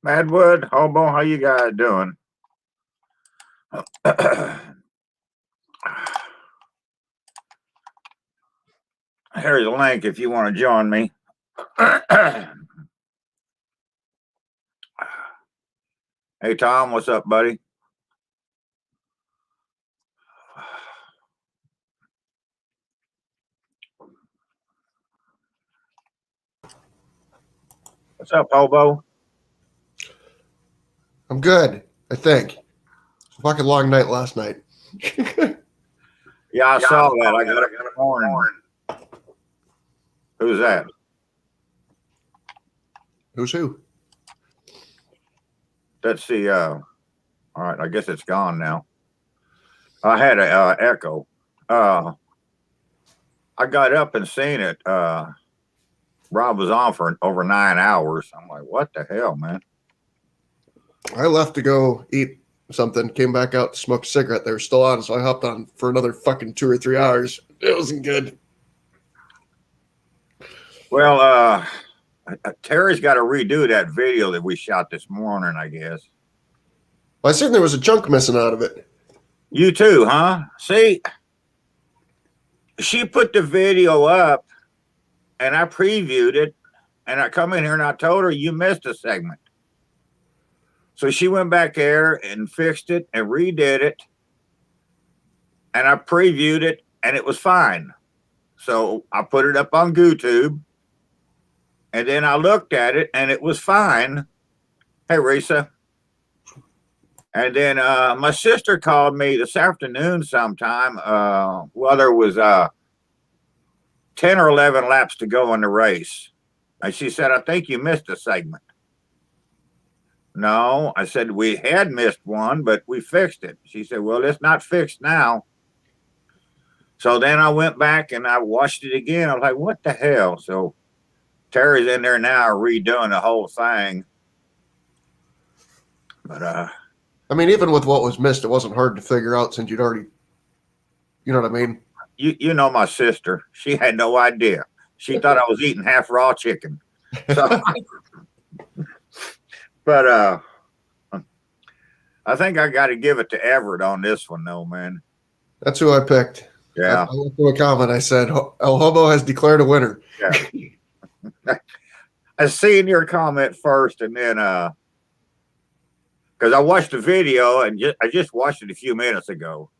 Madwood, Hobo, how you guys doing? Here's a link if you want to join me. Hey, Tom, what's up, buddy? What's up, Hobo? I'm good, I think. It's a fucking long night last night. Yeah, I saw that. I got it in the morning. Who's that? Who's who? That's the, all right, I guess it's gone now. I had a echo. I got up and seen it. Rob was on for over 9 hours. I'm like, what the hell, man? I left to go eat something, came back out to smoke a cigarette. They were still on, so I hopped on for another fucking 2 or 3 hours. It wasn't good. Well, Terry's got to redo that video that we shot this morning, I guess. Well, I seen there was a chunk missing out of it. You too, huh? See, she put the video up and I previewed it and I come in here and I told her you missed a segment. So she went back there and fixed it and redid it. And I previewed it and it was fine. So I put it up on YouTube. And then I looked at it and it was fine. Hey, Risa. And then my sister called me this afternoon sometime. Well, there was 10 or 11 laps to go in the race. And she said, I think you missed a segment. No, I said, we had missed one, but we fixed it. She said, well, it's not fixed now. So then I went back and I watched it again. I was like, what the hell? So Terry's in there now redoing the whole thing. But I mean, even with what was missed, it wasn't hard to figure out since you'd already, you know what I mean? You know my sister. She had no idea. She thought I was eating half raw chicken. So, but I think I got to give it to Everett on this one, though, man. That's who I picked. Yeah. I looked to a comment. I said, El Hobo has declared a winner. Yeah. I seen your comment first, and then because I watched the video and I just watched it a few minutes ago,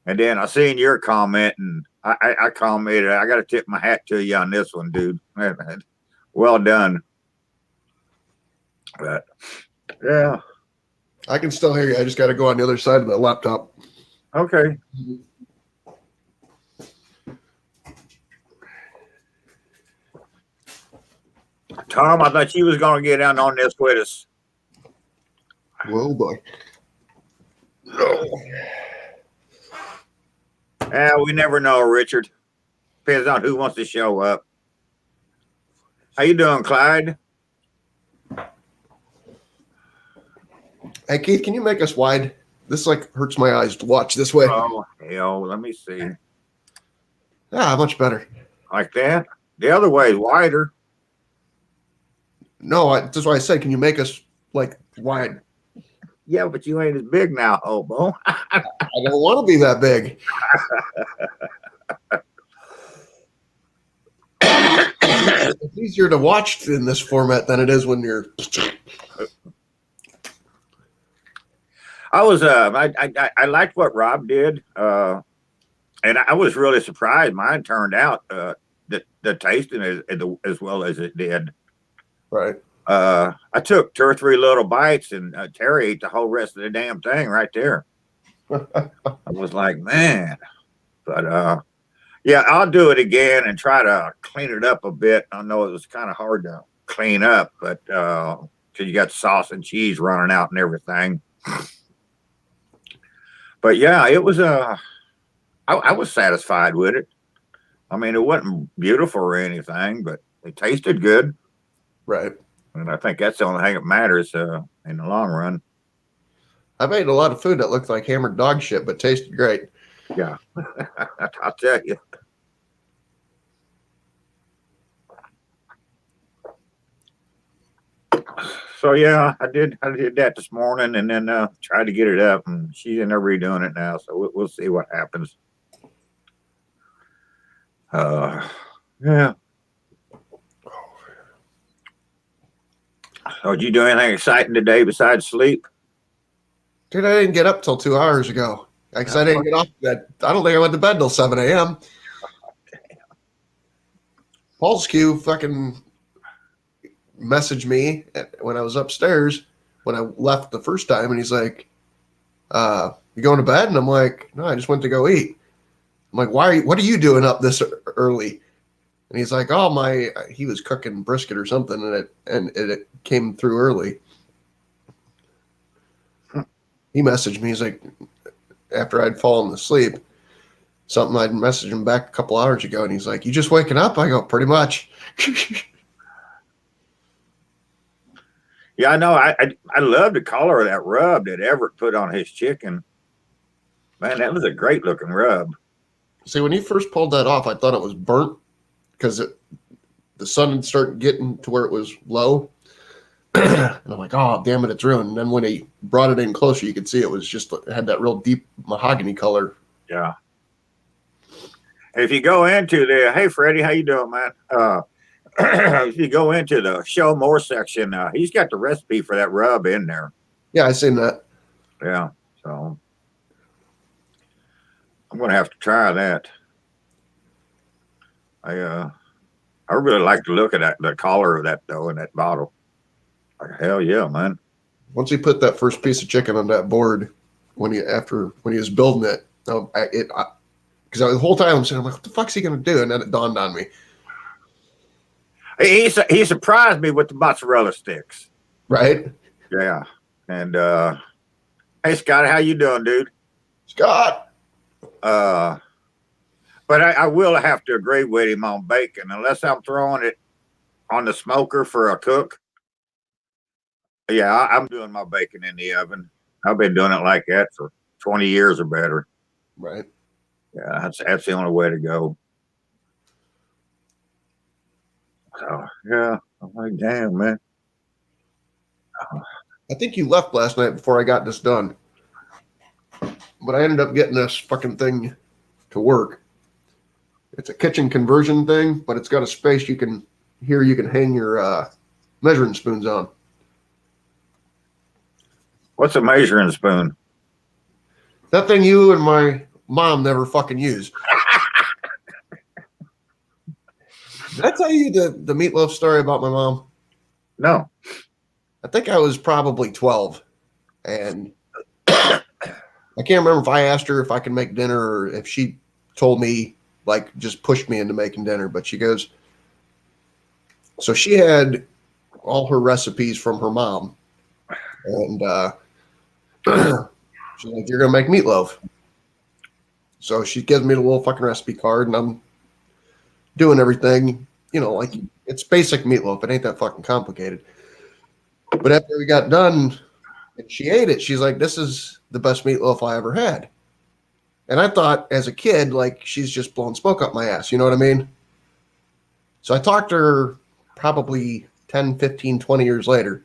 and then I seen your comment and I commented. I got to tip my hat to you on this one, dude. Well done. But yeah, I can still hear you. I just got to go on the other side of the laptop. okay. Tom, I thought you was going to get down on this with us. Whoa, boy. Yeah, we never know, Richard. Depends on who wants to show up. How you doing, Clyde? Hey, Keith, can you make us wide? This like hurts my eyes to watch this way. Oh, hell, let me see. Ah, much better. Like that? The other way is wider. No, that's why I said, can you make us like wide? Yeah, but you ain't as big now, Hobo. I don't want to be that big. It's easier to watch in this format than it is when you're. I was I liked what Rob did, and I was really surprised. Mine turned out the tasting as well as it did. Right. I took 2 or 3 little bites, and Terry ate the whole rest of the damn thing right there. I was like, man, but yeah, I'll do it again and try to clean it up a bit. I know it was kind of hard to clean up, but because you got sauce and cheese running out and everything. But yeah, it was I was satisfied with it. I mean, it wasn't beautiful or anything, but it tasted good. Right. And I think that's the only thing that matters in the long run. I've ate a lot of food that looked like hammered dog shit, but tasted great. Yeah, I'll tell you. So yeah, I did that this morning, and then tried to get it up, and she's in there redoing it now. So we'll see what happens. Uh, yeah. So did you do anything exciting today besides sleep? Dude, I didn't get up till 2 hours ago. Because I didn't get off that. I don't think I went to bed till 7 a.m. Paul's Q fucking messaged me when I was upstairs when I left the first time, and he's like, "You going to bed?" And I'm like, "No, I just went to go eat." I'm like, what are you doing up this early?" And he's like, "Oh, he was cooking brisket or something, and it came through early." He messaged me. He's like, after I'd fallen asleep, something I'd messaged him back a couple hours ago, and he's like, "You just waking up?" I go, "Pretty much." Yeah, I know. I love the color of that rub that Everett put on his chicken. Man, that was a great looking rub. See, when he first pulled that off, I thought it was burnt because the sun had started getting to where it was low. And I'm like, "Oh, damn it, it's ruined." And then when he brought it in closer, you could see it had that real deep mahogany color. Yeah. If you go into the hey Freddie, how you doing, man? If you go into the show more section, he's got the recipe for that rub in there. Yeah, I seen that. Yeah. So I'm gonna have to try that. I really like the look of the color of that though in that bottle. Like, hell yeah, man. Once he put that first piece of chicken on that board, when he was building it, because the whole time I'm saying, I'm like, "What the fuck's he gonna do?" And then it dawned on me. He surprised me with the mozzarella sticks. Right? Yeah. And hey Scott, how you doing, dude? Scott. But I will have to agree with him on bacon, unless I'm throwing it on the smoker for a cook. Yeah, I'm doing my bacon in the oven. I've been doing it like that for 20 years or better. Right. Yeah, that's the only way to go. So yeah, I'm like, damn, man. I think you left last night before I got this done. But I ended up getting this fucking thing to work. It's a kitchen conversion thing, but it's got a space you can hang your measuring spoons on. What's a measuring spoon? That thing you and my mom never fucking use. Did I tell you the meatloaf story about my mom? No. I think I was probably 12, and I can't remember if I asked her if I could make dinner or if she told me, like, just pushed me into making dinner. But she goes, so she had all her recipes from her mom, and she's like, "You're gonna make meatloaf." So she gives me the little fucking recipe card, and I'm doing everything, like it's basic meatloaf. It ain't that fucking complicated. But after we got done and she ate it, she's like, "This is the best meatloaf I ever had." And I thought as a kid, like, she's just blowing smoke up my ass. You know what I mean? So I talked to her probably 10, 15, 20 years later.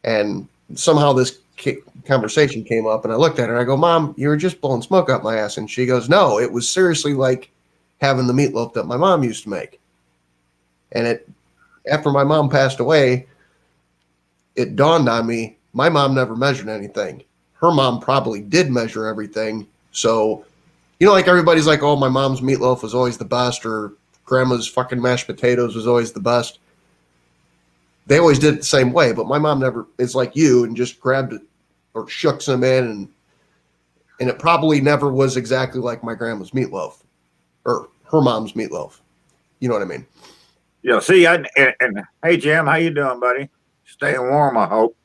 And somehow this conversation came up, and I looked at her and I go, "Mom, you were just blowing smoke up my ass." And she goes, "No, it was seriously like having the meatloaf that my mom used to make." And after my mom passed away, it dawned on me, my mom never measured anything. Her mom probably did measure everything. So, like everybody's like, "Oh, my mom's meatloaf was always the best," or "Grandma's fucking mashed potatoes was always the best." They always did it the same way, but my mom never is like you and just grabbed it or shook some in, and it probably never was exactly like my grandma's meatloaf or her mom's meatloaf. You know what I mean? Yeah. See, and hey Jim, how you doing, buddy? Staying warm, I hope.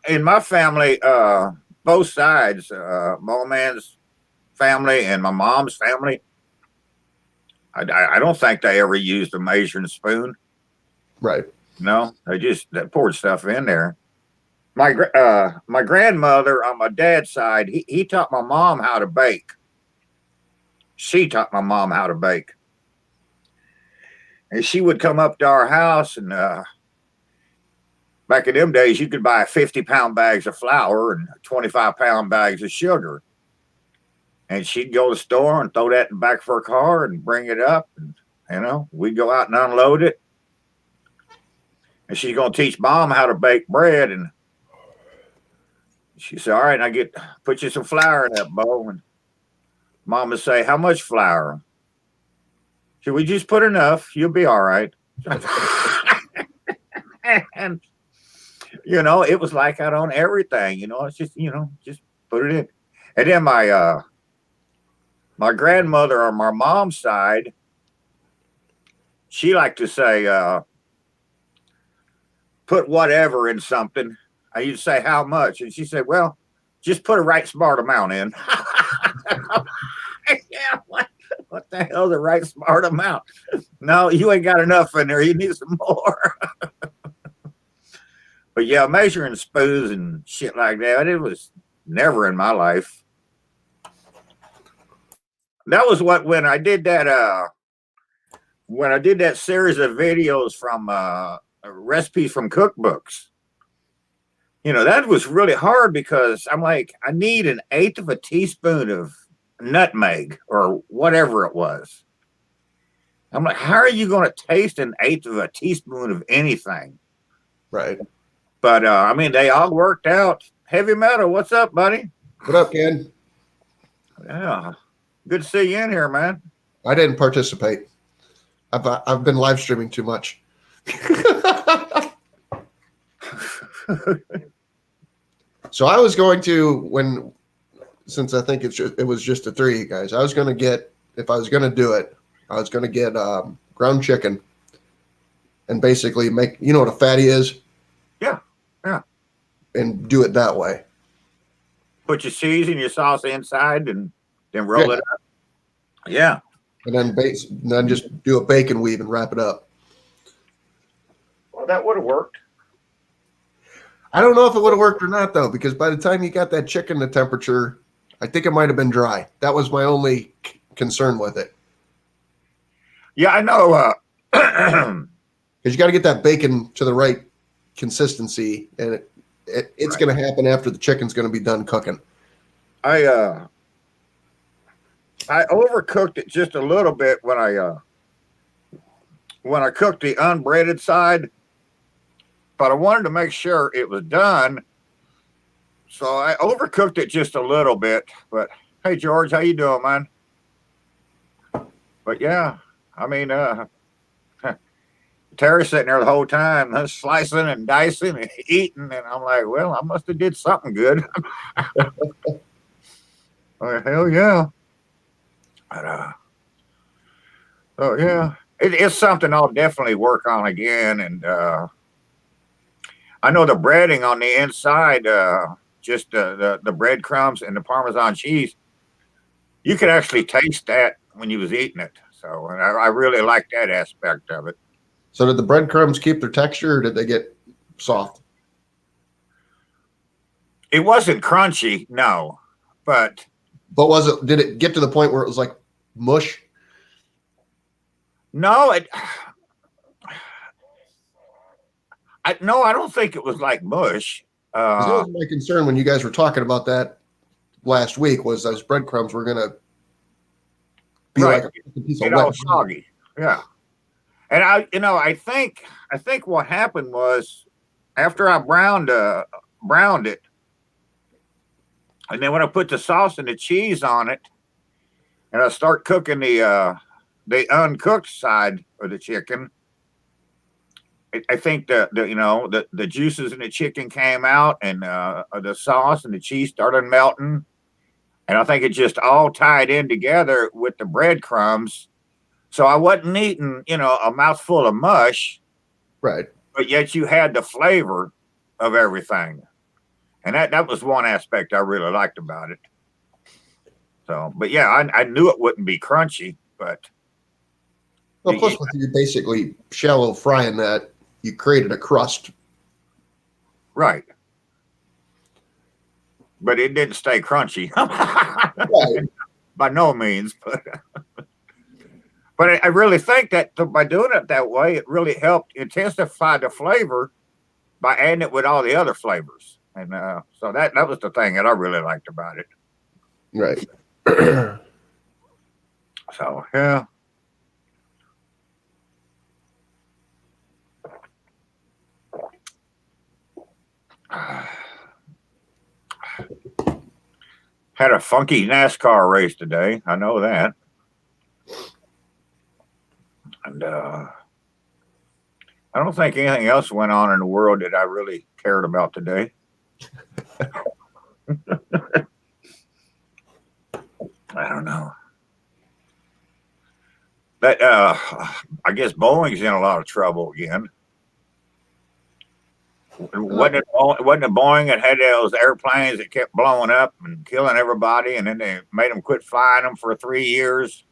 In my family, both sides, my man's family and my mom's family, I don't think they ever used a measuring spoon. Right. No, they poured stuff in there. My grandmother on my dad's side, he taught my mom how to bake. She taught my mom how to bake, and she would come up to our house, and Back in them days, you could buy 50-pound bags of flour and 25-pound bags of sugar. And she'd go to the store and throw that in the back of her car and bring it up. And, we'd go out and unload it. And she's going to teach Mom how to bake bread. And she said, all right, put you some flour in that bowl. And Mom would say, how much flour? Should we just put enough? You'll be all right. And, it was like that on everything, it's just, just put it in. And then my grandmother on my mom's side, she liked to say, put whatever in something. I used to say, how much? And she said, well, just put a right smart amount in. Yeah, what the hell is the right smart amount? No, you ain't got enough in there. You need some more. But yeah, measuring spoons and shit like that, it was never in my life. That was when I did that series of videos from recipes from cookbooks. That was really hard because I'm like, I need 1/8 of a teaspoon of nutmeg or whatever it was. I'm like, how are you going to taste 1/8 of a teaspoon of anything? Right. But they all worked out. Heavy Metal, what's up, buddy? What up, Ken? Yeah, good to see you in here, man. I didn't participate. I've been live streaming too much. So I was going to since I think it was just the three of you guys. I was going to get, if I was going to do it, I was going to get ground chicken and basically make, you know what a fatty is? Yeah. And do it that way. Put your cheese and your sauce inside and then roll it up. Yeah. And then just do a bacon weave and wrap it up. Well, that would have worked. I don't know if it would have worked or not, though, because by the time you got that chicken to temperature, I think it might have been dry. That was my only concern with it. Yeah, I know. Because you got to get that bacon to the right consistency, and it's going to happen after the chicken's going to be done cooking. I overcooked it just a little bit when I cooked the unbreaded side, but I wanted to make sure it was done, so I overcooked it just a little bit. But hey, George, how you doing, man? But yeah, Terry's sitting there the whole time, slicing and dicing and eating, and I'm like, well, I must have did something good. Hell yeah. But, yeah, it's something I'll definitely work on again. And I know the breading on the inside, just the breadcrumbs and the Parmesan cheese, you could actually taste that when you was eating it. So I really like that aspect of it. So did the breadcrumbs keep their texture, or did they get soft? It wasn't crunchy, no, but did it get to the point where it was like mush? No, I don't think it was like mush. That was my concern when you guys were talking about that last week, was those breadcrumbs were going to be like a piece of wet soggy. Yeah. And I think what happened was after I browned it, and then when I put the sauce and the cheese on it, and I start cooking the uncooked side of the chicken, I think the juices in the chicken came out, and the sauce and the cheese started melting, and I think it just all tied in together with the breadcrumbs. So I wasn't eating, a mouthful of mush, right? But yet you had the flavor of everything, and that was one aspect I really liked about it. So, but yeah, I knew it wouldn't be crunchy, but well, plus with you basically shallow frying that, you created a crust, right? But it didn't stay crunchy, right. By no means, but. But I really think that by doing it that way, it really helped intensify the flavor by adding it with all the other flavors. And so that was the thing that I really liked about it. Right. So yeah. Had a funky NASCAR race today. I know that. And I don't think anything else went on in the world that I really cared about today. I don't know. But I guess Boeing's in a lot of trouble again. Wasn't it Boeing that had those airplanes that kept blowing up and killing everybody, and then they made them quit flying them for 3 years,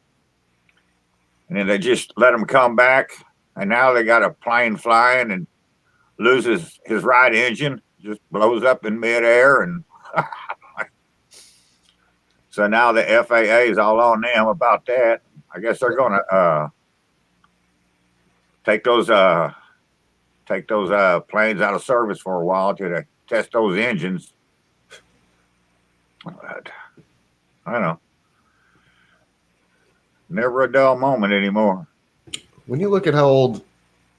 and then they just let them come back, and now they got a plane flying and loses his right engine, just blows up in midair, and so now the FAA is all on them about that. I guess they're going to take those planes out of service for a while to test those engines. But, I don't know. Never a dull moment anymore. When you look at how old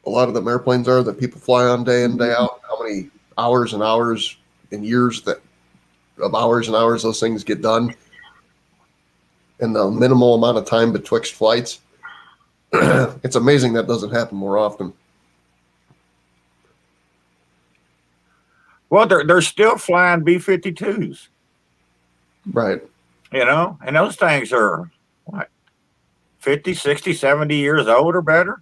a lot of them airplanes are that people fly on day in, day out, how many hours and hours and years of hours and hours those things get done, and the minimal amount of time betwixt flights, it's amazing that doesn't happen more often. Well, they're still flying B-52s. Right. You know, and those things are, what, 50, 60, 70 years old or better?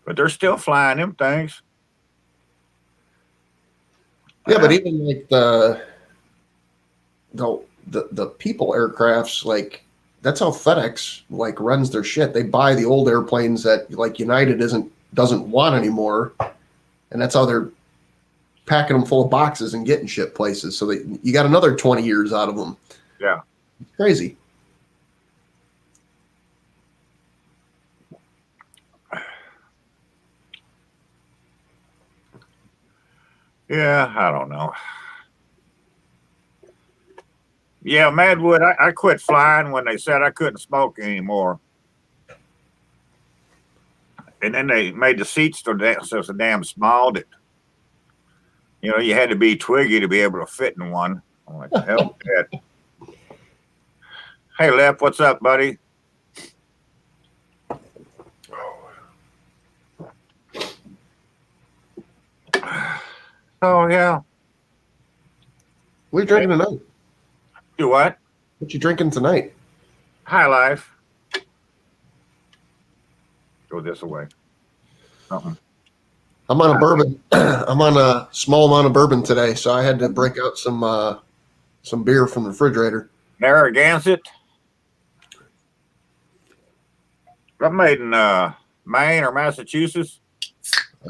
But they're still flying them things. Yeah, but even like the people aircrafts, like that's how FedEx like runs their shit. They buy the old airplanes that like United doesn't want anymore, and that's how they're packing them full of boxes and getting shit places. So you got another 20 years out of them. Yeah. It's crazy. Yeah, I don't know. Yeah, Madwood, I quit flying when they said I couldn't smoke anymore. And then they made the seats so damn small that, you know, you had to be twiggy to be able to fit in one. I'm like, the hell with that. Hey, Lep, what's up, buddy? Oh, yeah. What are you drinking tonight? Do what? What you drinking tonight? High Life. Go this way. I'm on a bourbon. I'm on a small amount of bourbon today, so I had to break out some beer from the refrigerator. Narragansett. I'm made in Maine or Massachusetts.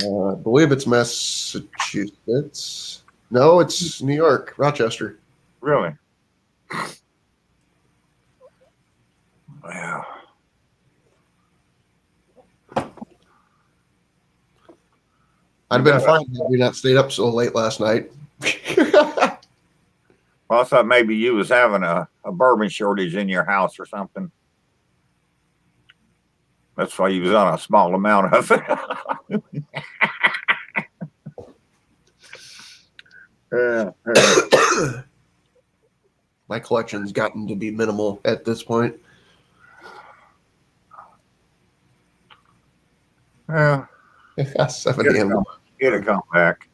I believe it's Massachusetts. No, it's New York, Rochester. Really? Wow. I'd have been fine had we not stayed up so late last night. Well, I thought maybe you was having a bourbon shortage in your house or something. That's why you was on a small amount of it. Yeah. My collection's gotten to be minimal at this point. Yeah. 70 of them. It'll come back.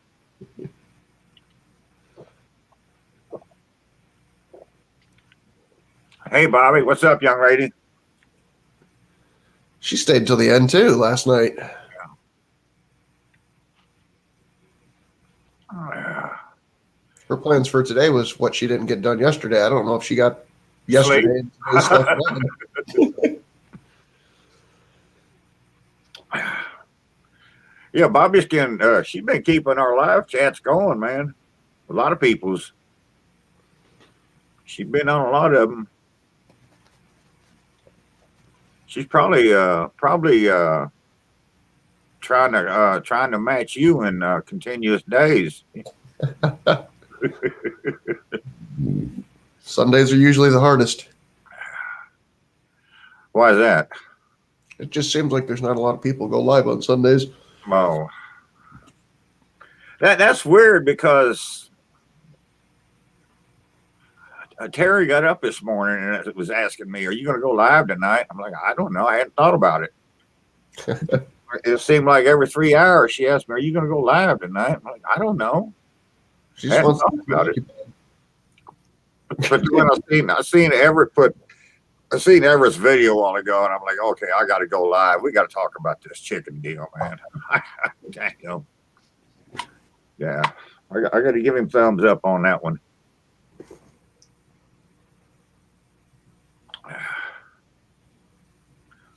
Hey, Bobby, what's up, young lady? She stayed till the end too last night. Yeah. Her plans for today was what she didn't get done yesterday. I don't know if she got yesterday and today's stuff done. Yeah, Bobby's she's been keeping our live chats going, man. A lot of people's. She's been on a lot of them. She's probably trying to match you in continuous days. Sundays are usually the hardest. Why is that? It just seems like there's not a lot of people go live on Sundays. Oh, that's weird because Terry got up this morning and was asking me, "Are you going to go live tonight?" I'm like, "I don't know. I hadn't thought about it." It seemed like every 3 hours she asked me, "Are you going to go live tonight?" I'm like, "I don't know." She just wants to about it. But when I seen Everett's video a while ago, and I'm like, "Okay, I got to go live. We got to talk about this chicken deal, man." Damn. Yeah, I got to give him thumbs up on that one.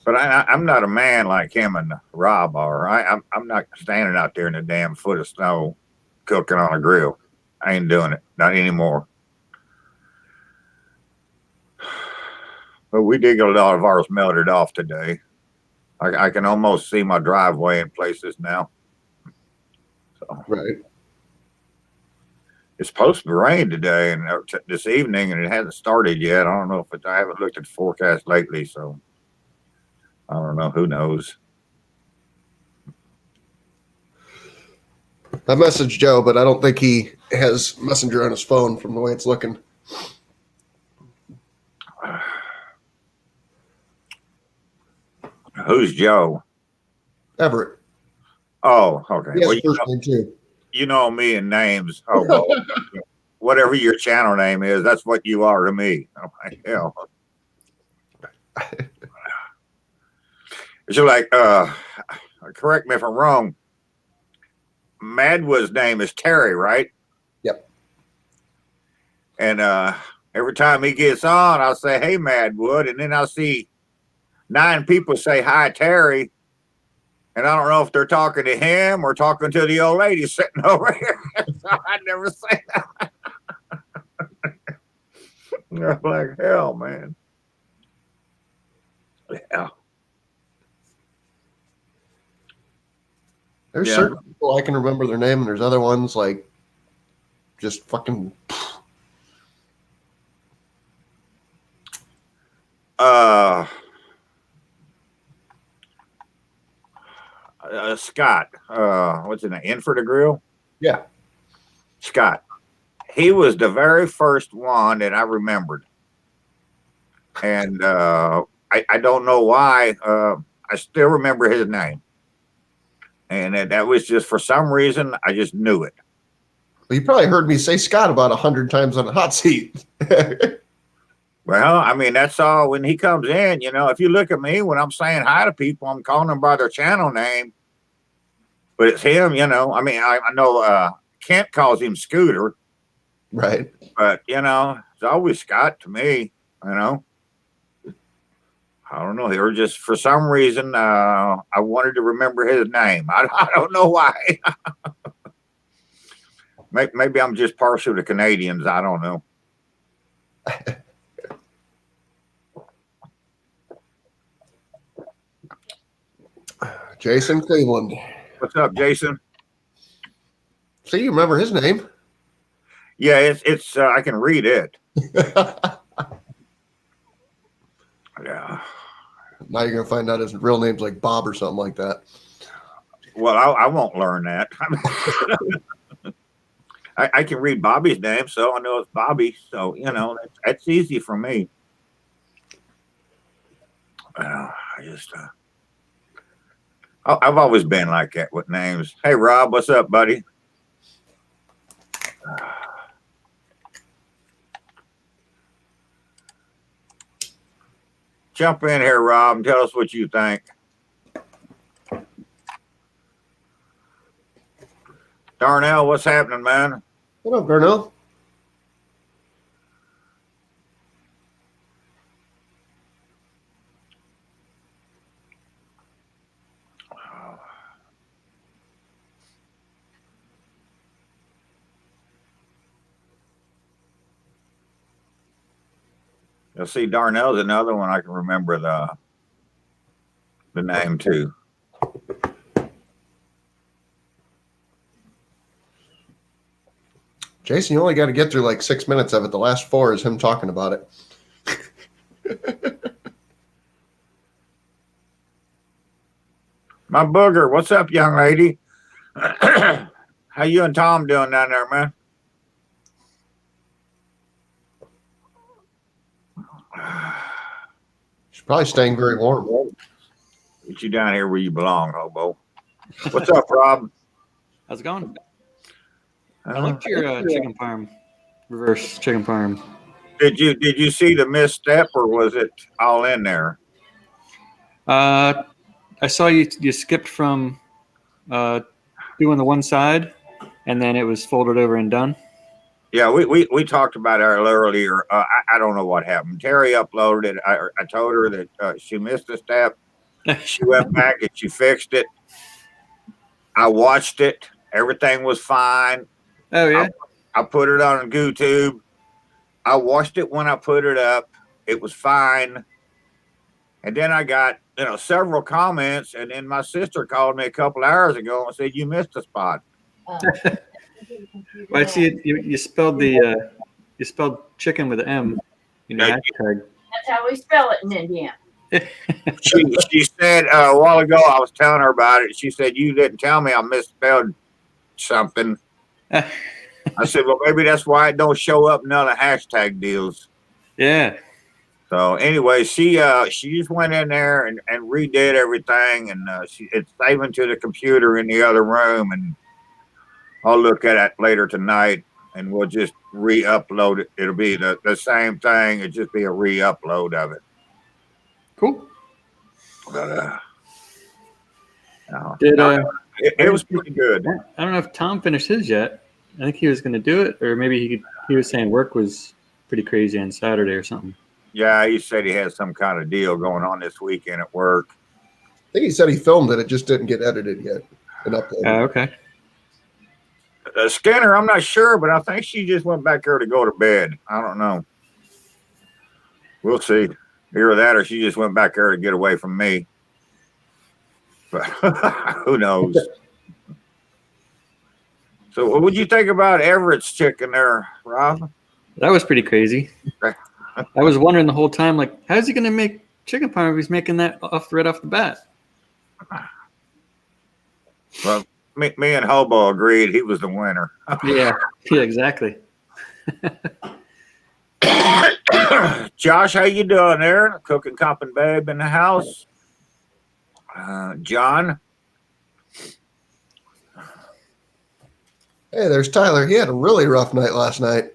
But I'm not a man like him and Rob are. I'm not standing out there in a damn foot of snow cooking on a grill. I ain't doing it. Not anymore. But we did get a lot of ours melted off today. I can almost see my driveway in places now. So. Right. It's supposed to rain today and this evening, and it hasn't started yet. I don't know if I haven't looked at the forecast lately, so I don't know. Who knows? I messaged Joe, but I don't think he has Messenger on his phone from the way it's looking. Who's Joe? Everett. Oh, okay. Yes, Well, first name too. You know me and names. Oh, well, whatever your channel name is, that's what you are to me. I'm like, hell. So, like, correct me if I'm wrong. Madwood's name is Terry, right? Yep. And every time he gets on, I'll say, "Hey, Madwood," and then I'll see 9 people say, "Hi, Terry." And I don't know if they're talking to him or talking to the old lady sitting over here. So I never say that. I'm like, hell, man. Yeah. There's certain people I can remember their name, and there's other ones like just fucking. Scott. What's his name? In for the Grill? Yeah. Scott. He was the very first one that I remembered. And I don't know why. I still remember his name. And that was just for some reason, I just knew it. Well, you probably heard me say Scott about 100 times on the hot seat. Well, I mean, that's all when he comes in, if you look at me when I'm saying hi to people, I'm calling them by their channel name, but it's him, I mean, I know Kent calls him Scooter. Right. But, it's always Scott to me, I don't know. They were just, for some reason, I wanted to remember his name. I don't know why. Maybe I'm just partial to Canadians. I don't know. Jason Cleveland. What's up, Jason? See, you remember his name? Yeah, it's I can read it. Yeah. Now you're gonna find out his real name's like Bob or something like that. Well, I won't learn that. I can read Bobby's name, so I know it's Bobby. So that's easy for me. I just I've always been like that with names. Hey, Rob, what's up, buddy? Jump in here, Rob, and tell us what you think. Darnell, what's happening, man? What up, Darnell? You'll see Darnell's another one I can remember the name too. Jason, you only got to get through like 6 minutes of it. The last 4 is him talking about it. My booger, what's up, young lady? How you and Tom doing down there, man? She's probably staying very warm. Get you down here where you belong, hobo. What's up, Rob? How's it going? I liked your chicken parm, reverse chicken parm. Did you see the misstep, or was it all in there? I saw you skipped from doing the one side, and then it was folded over and done. Yeah, we talked about it earlier. I don't know what happened. Terry uploaded it. I told her that she missed a step. She went back and she fixed it. I watched it. Everything was fine. Oh yeah. I put it on YouTube. I watched it when I put it up. It was fine. And then I got several comments, and then my sister called me a couple hours ago and said you missed a spot. Well, I see you spelled you spelled chicken with an M in your hashtag. That's how we spell it in Indiana. She said a while ago, I was telling her about it. She said, you didn't tell me I misspelled something. I said, well, maybe that's why it don't show up in other hashtag deals. Yeah. So anyway, she just went in there and redid everything, and it's saving to the computer in the other room, and I'll look at it later tonight, and we'll just re-upload it. It'll be the same thing. It'll just be a re-upload of it. Cool. But Did it was pretty good. I don't know if Tom finished his yet. I think he was going to do it, or maybe he was saying work was pretty crazy on Saturday or something. Yeah, he said he had some kind of deal going on this weekend at work. I think he said he filmed it. It just didn't get edited yet and uploaded. Okay. Skinner, I'm not sure, but I think she just went back there to go to bed. I don't know. We'll see. Either that or she just went back there to get away from me. But who knows? So what would you think about Everett's chicken there, Rob? That was pretty crazy. I was wondering the whole time, like, how's he going to make chicken parm if he's making that right off the bat? Well, me and Hobo agreed he was the winner. Yeah, exactly. Josh, how you doing there? Cooking Cop and Babe in the house. John. Hey, there's Tyler. He had a really rough night last night.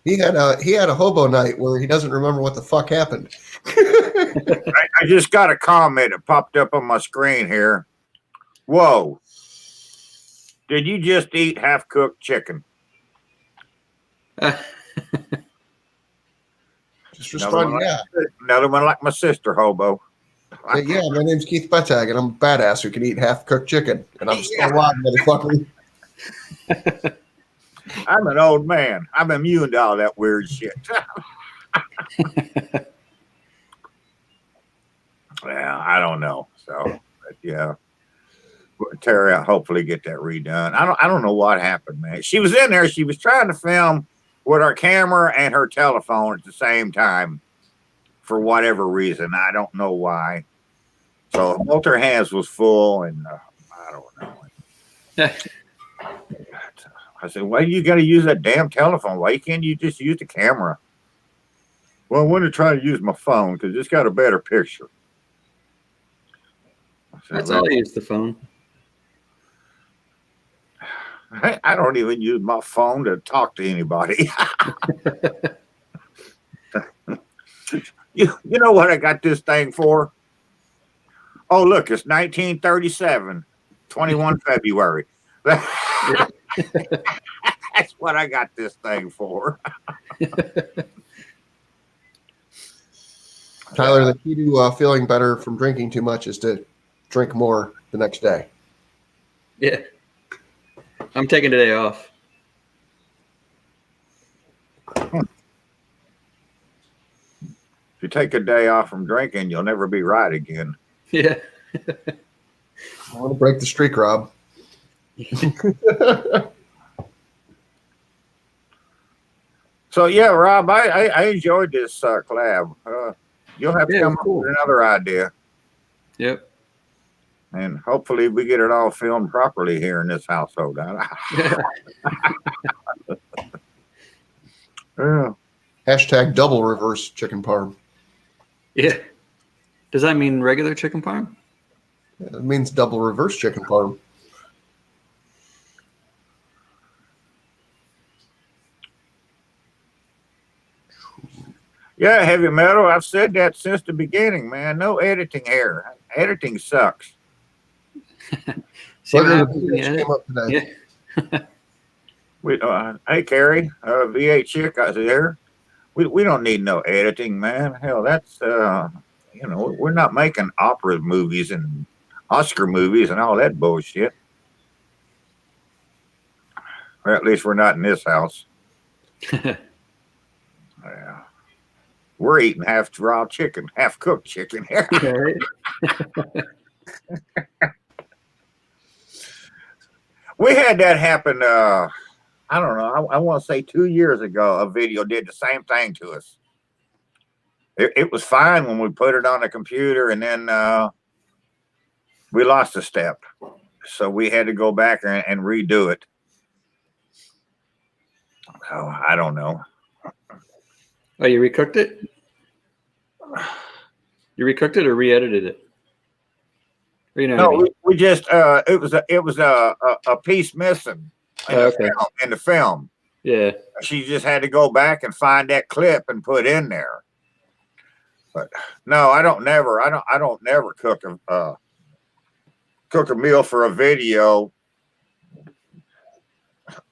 He had a hobo night where he doesn't remember what the fuck happened. I just got a comment that popped up on my screen here. Whoa. Did you just eat half-cooked chicken? Just respond, yeah. Another one like my sister, Hobo. Yeah, my name's Keith Bettag, and I'm a badass who can eat half-cooked chicken, and I'm still alive, motherfucker. I'm an old man. I'm immune to all that weird shit. Well, I don't know. So, but yeah. Terry, I'll hopefully get that redone. I don't know what happened, man. She was in there. She was trying to film with her camera and her telephone at the same time for whatever reason. I don't know why. So both her hands was full, and I don't know. I said, why do you got to use that damn telephone? Why can't you just use the camera? Well, I want to try to use my phone because it's got a better picture. That's how I use the phone. I don't even use my phone to talk to anybody. You know what I got this thing for? Oh, look, it's 1937, 21 February. That's what I got this thing for. Tyler, the key to feeling better from drinking too much is to drink more the next day. Yeah. I'm taking today off. If you take a day off from drinking, you'll never be right again. Yeah. I want to break the streak, Rob. So yeah, Rob, I enjoyed this collab. You'll have to Yeah, come up cool. with another idea, Yep. and hopefully we get it all filmed properly here in this household. Yeah. Hashtag double reverse chicken parm. Yeah. Does that mean regular chicken parm? It means double reverse chicken parm. Yeah, heavy metal. I've said that since the beginning, man. No editing here. Editing sucks. See what Booger the happens when you bitch edit? came up today. Yeah. Hey, Carrie, VA chick out there. We don't need no editing, man. Hell, that's we're not making opera movies and Oscar movies and all that bullshit. Or at least we're not in this house. Yeah. We're eating half raw chicken, half cooked chicken here. Yeah, right? We had that happen. I don't know. I want to say 2 years ago, a video did the same thing to us. It was fine when we put it on the computer, and then we lost a step, so we had to go back and redo it. Oh, I don't know. Oh, you recooked it? You recooked it or re-edited it? Or, you know what I No, mean? we just it was a piece missing in, Oh, the okay. film, in the film. Yeah. She just had to go back and find that clip and put in there. But no, I don't never cook a meal for a video.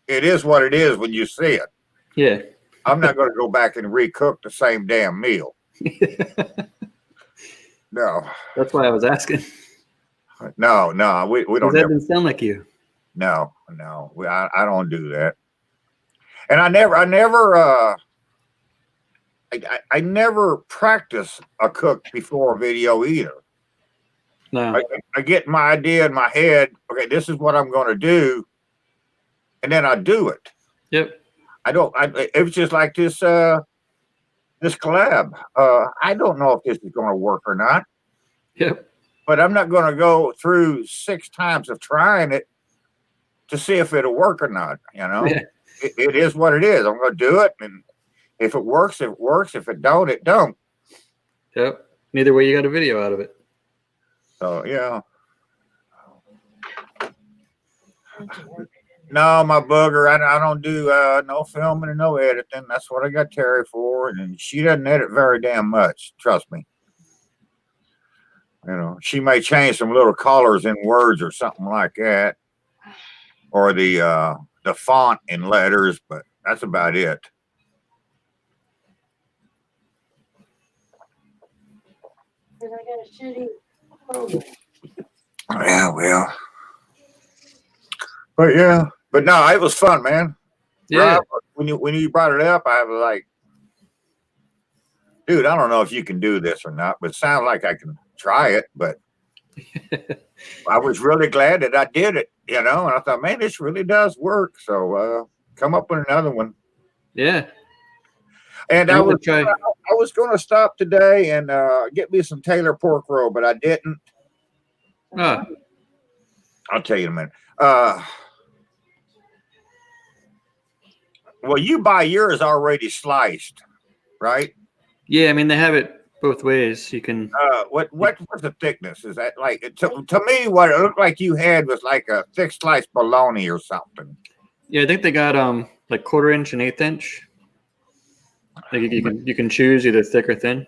It is what it is when you see it. Yeah. I'm not going to go back and recook the same damn meal. No, That's why I was asking. no, we don't. That didn't sound like you. No, I don't do that. And I never practice a cook before a video either. No. I get my idea in my head. Okay, this is what I'm going to do, and then I do it. Yep. It was just like this collab. I don't know if this is going to work or not, Yep. but I'm not going to go through 6 times of trying it to see if it'll work or not. You know, Yeah. it is what it is. I'm going to do it, and if it works, it works. If it don't, it don't. Yep. Neither way, you got a video out of it. So yeah. No, my booger, I don't do no filming and no editing. That's what I got Terry for, and she doesn't edit very damn much. Trust me. You know, she may change some little colors in words or something like that, or the font in letters, but that's about it. Yeah, well, but no, it was fun, man. Yeah. Rob, when you brought it up, I was like, dude, I don't know if you can do this or not, but it sounds like I can try it. But I was really glad that I did it, you know. And I thought, man, this really does work. So come up with another one. Yeah. And I'm I gonna try. was going to stop today and get me some Taylor pork roll, but I didn't. Ah, I'll tell you in a minute. Well, you buy yours already sliced, right? yeah. I mean, they have it both ways. You can. What's the thickness? Is that like to me? What it looked like you had was like a thick sliced bologna or something. Yeah, I think they got like 1/4 inch and 1/8 inch. Like you can choose either thick or thin.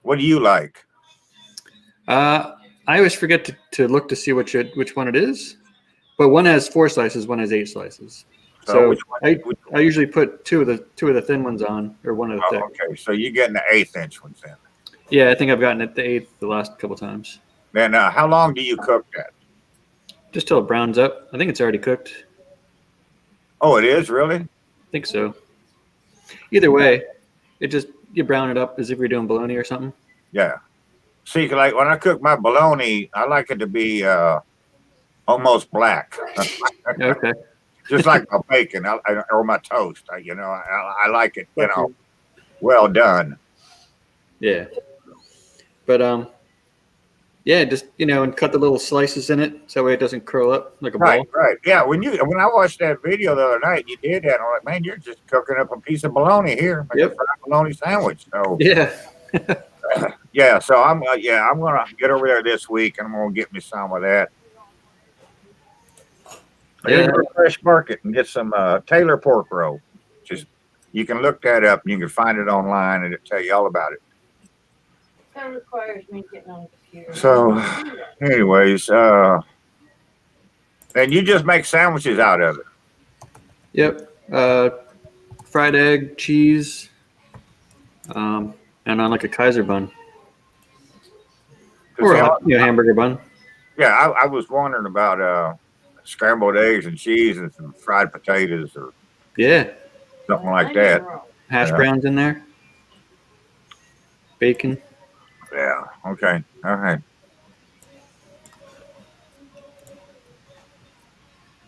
What do you like? I always forget to look to see which one it is, but one has 4 slices, one has 8 slices. So which one? I usually put two of the thin ones on, or one of the thick. Okay, so you're getting the 1/8 inch ones in. Yeah, I think I've gotten it the 8th the last couple times. Then how long do you cook that? Just till it browns up. I think it's already cooked. Oh, it is really? I think so. Either way, you brown it up as if you're doing bologna or something. Yeah. See, like when I cook my bologna, I like it to be almost black, Okay. just like my bacon or my toast. I like it, But well done. yeah. But yeah, just and cut the little slices in it so that way it doesn't curl up like a Right, ball. right. Yeah, when I watched that video the other night, you did that. I'm like, man, you're just cooking up a piece of bologna here, like a Yep. fried bologna sandwich. So Yeah. yeah, so I'm gonna get over there this week and I'm gonna get me some of that. I Yeah. gotta go to Fresh Market and get some Taylor pork roll. Just you can look that up and you can find it online and it'll tell you all about it. That requires me getting on the computer. So, anyways, and you just make sandwiches out of it. Yep. Fried egg, cheese, and on like a Kaiser bun or a hamburger bun. Yeah, I was wondering about scrambled eggs and cheese and some fried potatoes or Yeah. something like that. Hash Yeah. browns in there. Bacon. Yeah. Okay. All right.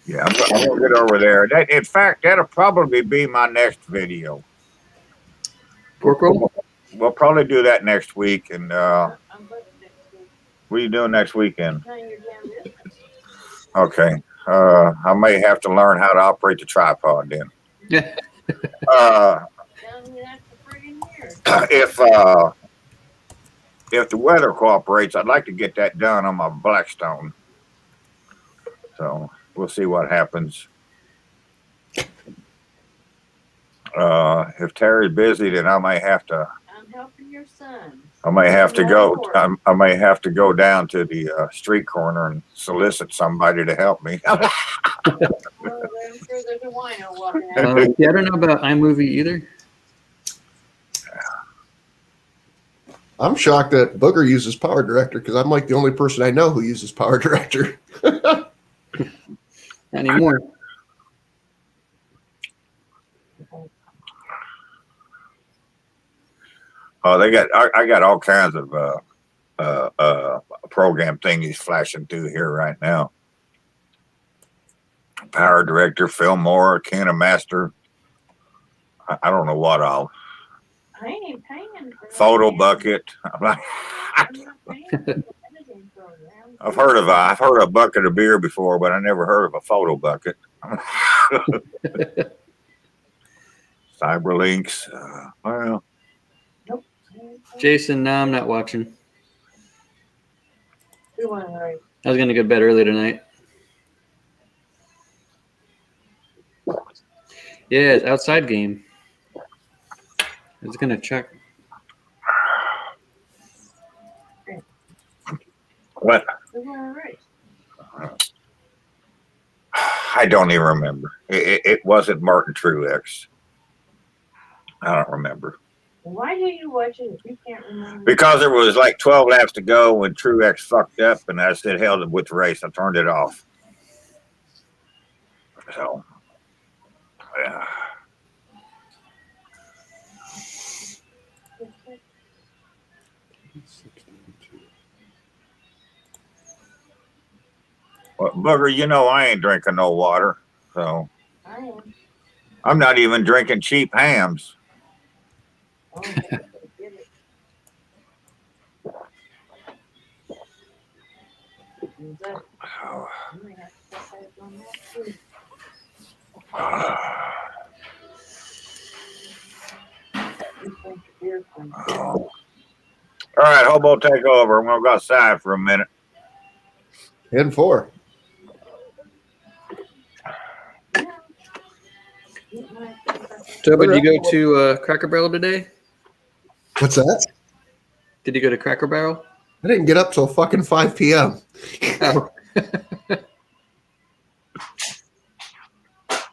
Yeah, I'm gonna get over there. In fact, that'll probably be my next video. Pork roll? We'll probably do that next week. And what are you doing next weekend? Okay. I may have to learn how to operate the tripod then. Yeah. If the weather cooperates, I'd like to get that done on my Blackstone. So we'll see what happens. If Terry's busy, then I may have to. I'm helping your son. I may have to go. I may have to go down to the street corner and solicit somebody to help me. Well, I'm sure there's a wino walking out. Yeah, I don't know about iMovie either. I'm shocked that Booger uses Power Director because I'm like the only person I know who uses Power Director. Not anymore. Oh, I got all kinds of program thingies flashing through here right now. Power Director, Fillmore, KineMaster. I don't know what all. I ain't even paying for Photo that. Bucket. I'm like, I'm not paying for the editing program. I've heard of a bucket of beer before, but I never heard of a photo bucket. Cyberlinks. Well, Jason, no, I'm not watching. We want to write. I was going to go to bed early tonight. Yeah, it's outside game. I was going to check. what? We want to write. I don't even remember. It wasn't Martin Truex. I don't remember. Why do you watch it if you can't remember? Because there was like 12 laps to go when Truex fucked up, and I said, hell with the race. I turned it off. So, yeah. Well, Booger, I ain't drinking no water. So, I am. I'm not even drinking cheap hams. Oh, get it. Is that- Oh. you might have to put that on that too. You think beer from- All right, Hobo, take over. I'm going to go outside for a minute. And 4. So, but did you go to Cracker Barrel today? What's that? Did you go to Cracker Barrel? I didn't get up till fucking 5 p.m. Oh.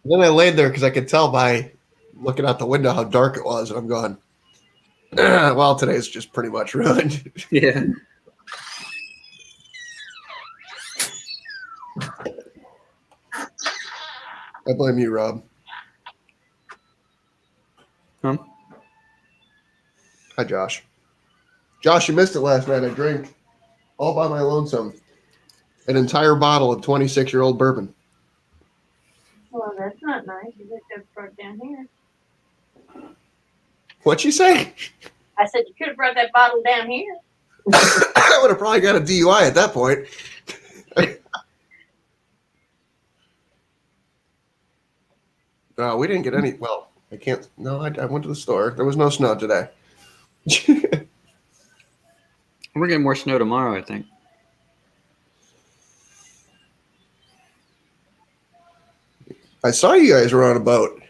Then I laid there because I could tell by looking out the window how dark it was, and I'm going, well, today's just pretty much ruined. Yeah. I blame you, Rob. Huh? Hi, Josh. Josh, you missed it last night. I drank all by my lonesome An entire bottle of 26-year-old bourbon. Well, that's not nice. You could have brought down here. What'd you say? I said you could have brought that bottle down here. I would have probably got a DUI at that point. No, we didn't get any. Well, I can't. No, I went to the store. There was no snow today. We're getting more snow tomorrow, I think. I saw you guys were on a boat.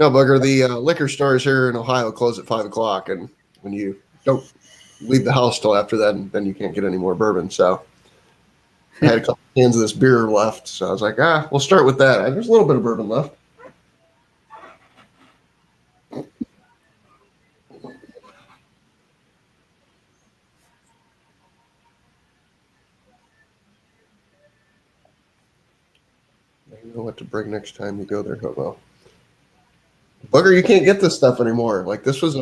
No, Bugger, the liquor stores here in Ohio close at 5 o'clock, and when you don't leave the house till after that, then you can't get any more bourbon. So I had a couple cans of this beer left, so I was like, we'll start with that. There's a little bit of bourbon left. You know what to bring next time you go there, Hobo. Bugger, you can't get this stuff anymore. Like, this was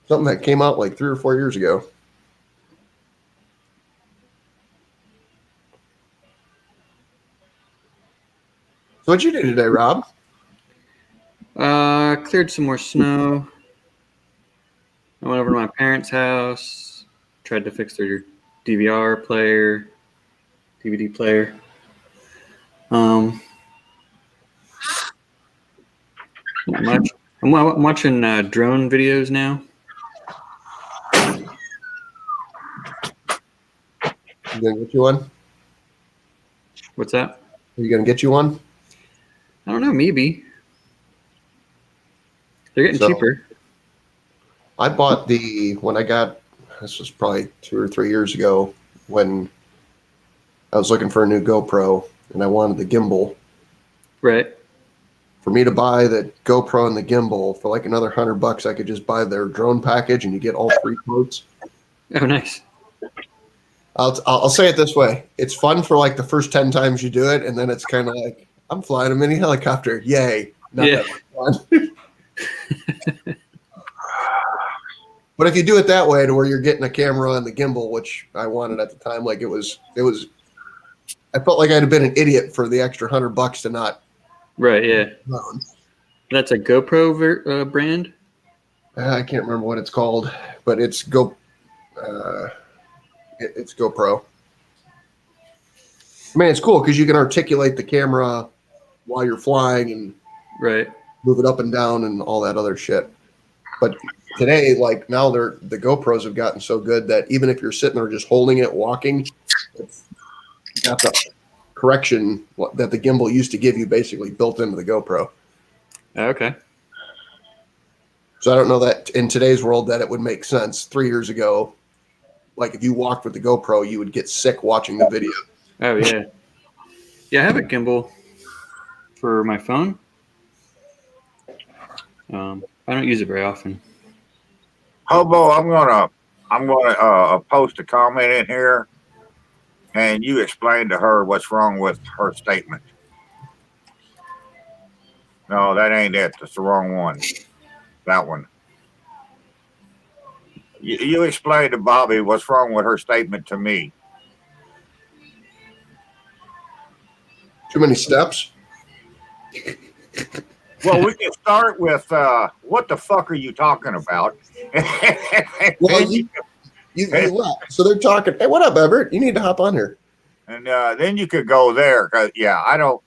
something that came out like 3 or 4 years ago. So what'd you do today, Rob? Cleared some more snow. I went over to my parents' house. Tried to fix their DVR player, DVD player. Not much. I'm watching drone videos now. You gonna get you one? What's that? Are you gonna get you one? I don't know. Maybe they're getting So- cheaper. I bought when I got, this was probably 2 or 3 years ago, when I was looking for a new GoPro and I wanted the gimbal. Right. For me to buy the GoPro and the gimbal for like another $100, I could just buy their drone package and you get all 3 quotes. Oh, nice. I'll say it this way: it's fun for like the first 10 times you do it, and then it's kind of like, I'm flying a mini helicopter, yay! Not Yeah. that much fun. But if you do it that way, to where you're getting a camera and the gimbal, which I wanted at the time, like it was. I felt like I'd have been an idiot for the extra $100 to not. Right. Yeah. Drone. That's a GoPro brand. I can't remember what it's called, but it's it's GoPro. I mean, it's cool because you can articulate the camera while you're flying and Right. move it up and down and all that other shit. But today, like now, the GoPros have gotten so good that even if you're sitting there just holding it, walking, it's got the correction that the gimbal used to give you basically built into the GoPro. Okay. So I don't know that in today's world that it would make sense. 3 years ago, like if you walked with the GoPro, you would get sick watching the video. Oh yeah. Yeah, I have a gimbal for my phone. I don't use it very often. Hobo, I'm gonna post a comment in here, and you explain to her what's wrong with her statement. No, that ain't it. That's the wrong one. That one. You explain to Bobby what's wrong with her statement to me. Too many steps? Well, we can start with what the fuck are you talking about? Well, And you left. So they're talking, hey, what up, Everett? You need to hop on here. And then you could go there. 'Cause, yeah, I don't.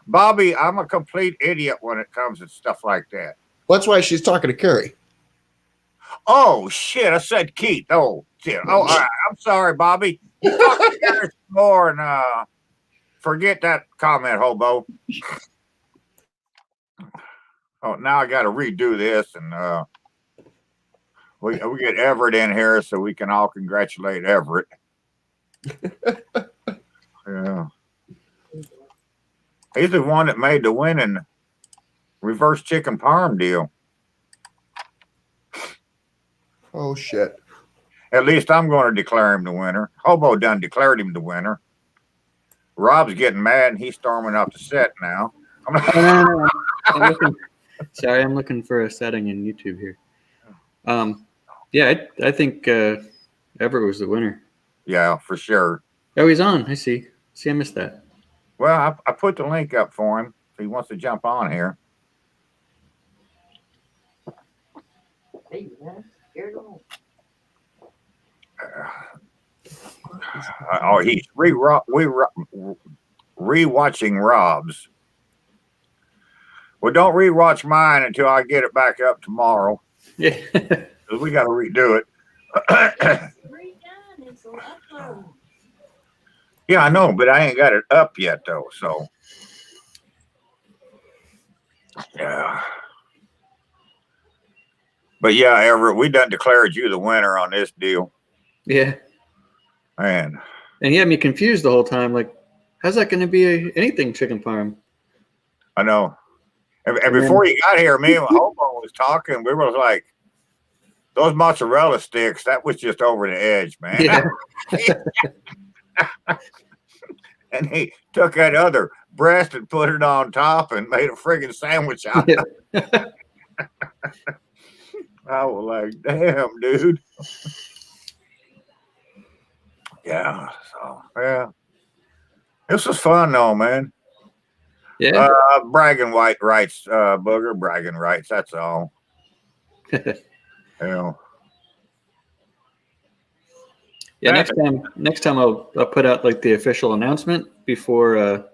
Bobby, I'm a complete idiot when it comes to stuff like that. Well, that's why she's talking to Carrie. Oh, shit. I said Keith. Oh, shit. Oh, all right. I'm sorry, Bobby. You talk to Garrett more and forget that comment, Hobo. Oh, now I got to redo this. And we get Everett in here so we can all congratulate Everett. Yeah. He's the one that made the winning reverse chicken parm deal. Oh, shit. At least I'm going to declare him the winner. Hobo done declared him the winner. Rob's getting mad and he's storming off the set now. Sorry, I'm looking for a setting in YouTube here. Yeah, I think Everett was the winner. Yeah, for sure. Oh, he's on. I see. See, I missed that. Well, I put the link up for him if he wants to jump on here. Hey, man, here go. Oh, he's rewatching Rob's. Well, don't rewatch mine until I get it back up tomorrow. Yeah. Because we got to redo it. Redone, it's an upload. Yeah, I know, but I ain't got it up yet, though. So, yeah. But yeah, Everett, we done declared you the winner on this deal. Yeah. Man. And he had me confused the whole time. Like, how's that going to be anything chicken parm? I know. And before you got here, me and Hobo was talking. We were like, those mozzarella sticks, that was just over the edge, man. Yeah. And he took that other breast and put it on top and made a friggin' sandwich out of it. I was like, damn, dude. Yeah. So, yeah. This was fun, though, man. Yeah. Bragging rights, Booger, bragging rights. That's all. You know. Yeah, next time I'll put out like the official announcement before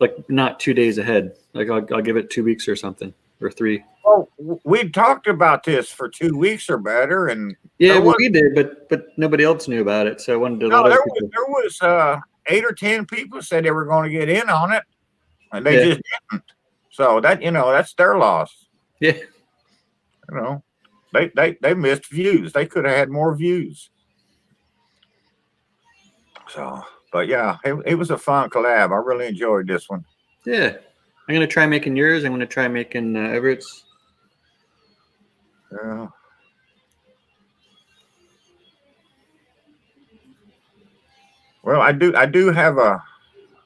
like not 2 days ahead. Like I'll give it 2 weeks or something or 3. Well, we talked about this for 2 weeks or better, and yeah, well, we did, but nobody else knew about it, so I wanted to. No, there was 8 or 10 people said they were going to get in on it, and they just didn't. So that that's their loss. Yeah, they missed views. They could have had more views. So, but yeah, it was a fun collab. I really enjoyed this one. Yeah, I'm gonna try making yours. I'm gonna try making Everett's. Yeah. Well, I do have a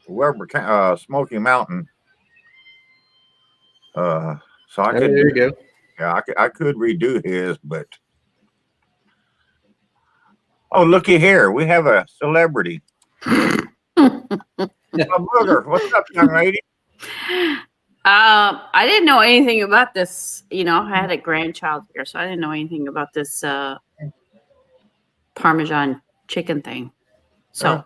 Weber Smoky Mountain. So I could. There you go. Yeah, I could redo his, but oh, looky here, we have a celebrity. Booger, what's up, young lady? I didn't know anything about this. I had a grandchild here, so I didn't know anything about this Parmesan chicken thing. So,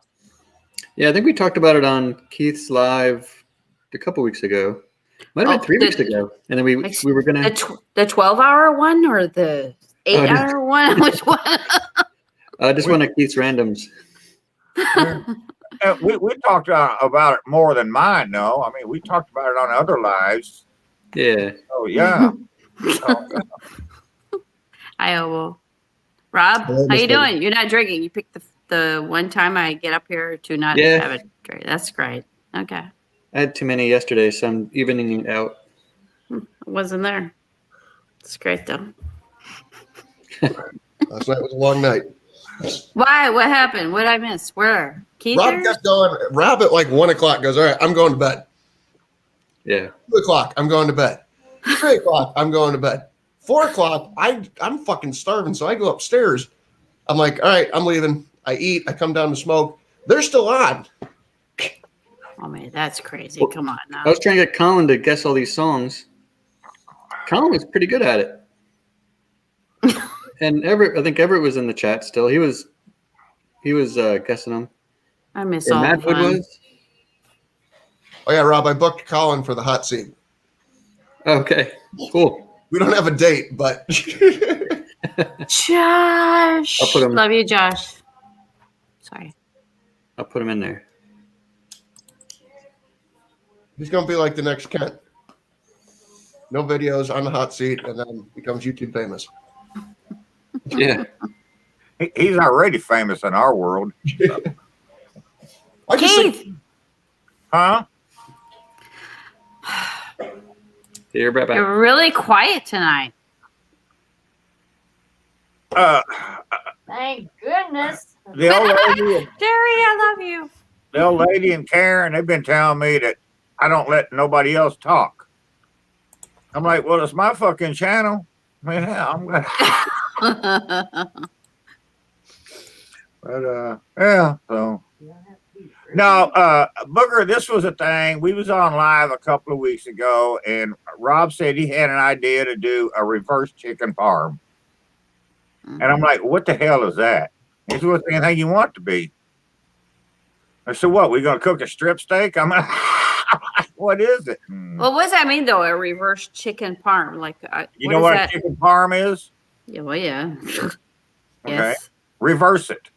yeah, I think we talked about it on Keith's live a couple weeks ago. Might have been 3 weeks ago, and then we were gonna the 12-hour one or the 8-hour one. Which one? Just one of Keith's randoms. We talked about it more than mine, though. I mean, we talked about it on other lives. Yeah. Oh yeah. Hi, Obo. Rob, how you doing? You're not drinking. You picked the one time I get up here to not have a drink. That's great. Okay. I had too many yesterday, so I'm evening it out. I wasn't there. It's great though. Last night was a long night. Why? What happened? What did I miss? Where? Keith? Rob got going. Rob at like 1 o'clock goes, all right, I'm going to bed. Yeah. 2 o'clock, I'm going to bed. 3 o'clock, I'm going to bed. 4 o'clock, I'm fucking starving, so I go upstairs. I'm like, all right, I'm leaving. I eat. I come down to smoke. They're still on. Oh man, that's crazy. Come on now. I was trying to get Colin to guess all these songs. Colin was pretty good at it. And I think Everett was in the chat still. He was guessing them. I miss And all Matt the fun. was. Oh yeah, Rob, I booked Colin for the hot seat. Okay, cool. We don't have a date, but Josh. I'll put him. Love you, Josh. Sorry. I'll put him in there. he's gonna be like the next Kent. No videos on the hot seat, and then becomes YouTube famous. Yeah. He's already famous in our world. I just think, Keith. Huh? You're right back. You're really quiet tonight. Thank goodness. The old lady, Jerry, I love you. the old lady and Karen, they've been telling me that I don't let nobody else talk. I'm like, well, it's my fucking channel. I mean, yeah, I'm gonna. But yeah. So no, Booger, this was a thing. We was on live a couple of weeks ago, and Rob said he had an idea to do a reverse chicken parm. And I'm like, what the hell is that? He said, what's anything you want it to be? I said, what? We gonna cook a strip steak? I'm like, what is it? Well, what does that mean though? A reverse chicken parm? Like, You know what a chicken parm is? Yeah, well, yeah. Okay. Yes. Reverse it.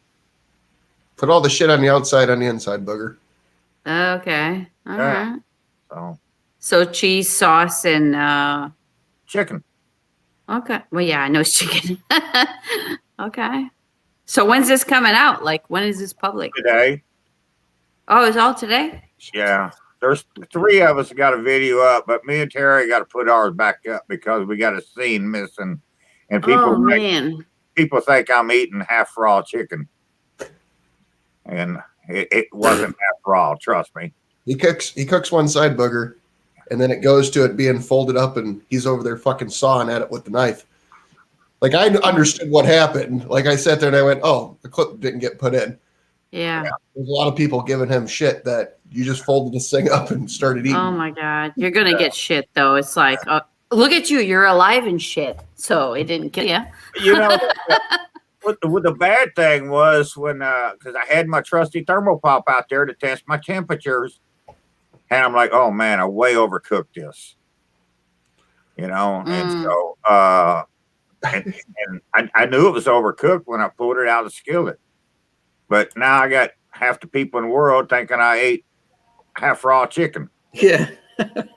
Put all the shit on the outside on the inside, Booger. Okay. All Yeah. right. So cheese, sauce, and Chicken. okay. Well, yeah, I know it's chicken. Okay. So when's this coming out? Like, when is this public? Today. Oh, it's all today? Yeah. There's 3 of us got a video up, but me and Terry got to put ours back up because we got a scene missing, and people think I'm eating half raw chicken, and it wasn't half raw. Trust me. He cooks one side, Booger, and then it goes to it being folded up, and he's over there fucking sawing at it with the knife. Like, I understood what happened. Like, I sat there and I went, oh, the clip didn't get put in. Yeah. There's a lot of people giving him shit that you just folded this thing up and started eating. Oh my God. You're going to get shit though. It's like, look at you. You're alive and shit. So it didn't kill you. You know, what the bad thing was when, because I had my trusty thermopop out there to test my temperatures, and I'm like, oh man, I way overcooked this. You know, and so, and I knew it was overcooked when I pulled it out of the skillet. But now I got half the people in the world thinking I ate half raw chicken. Yeah.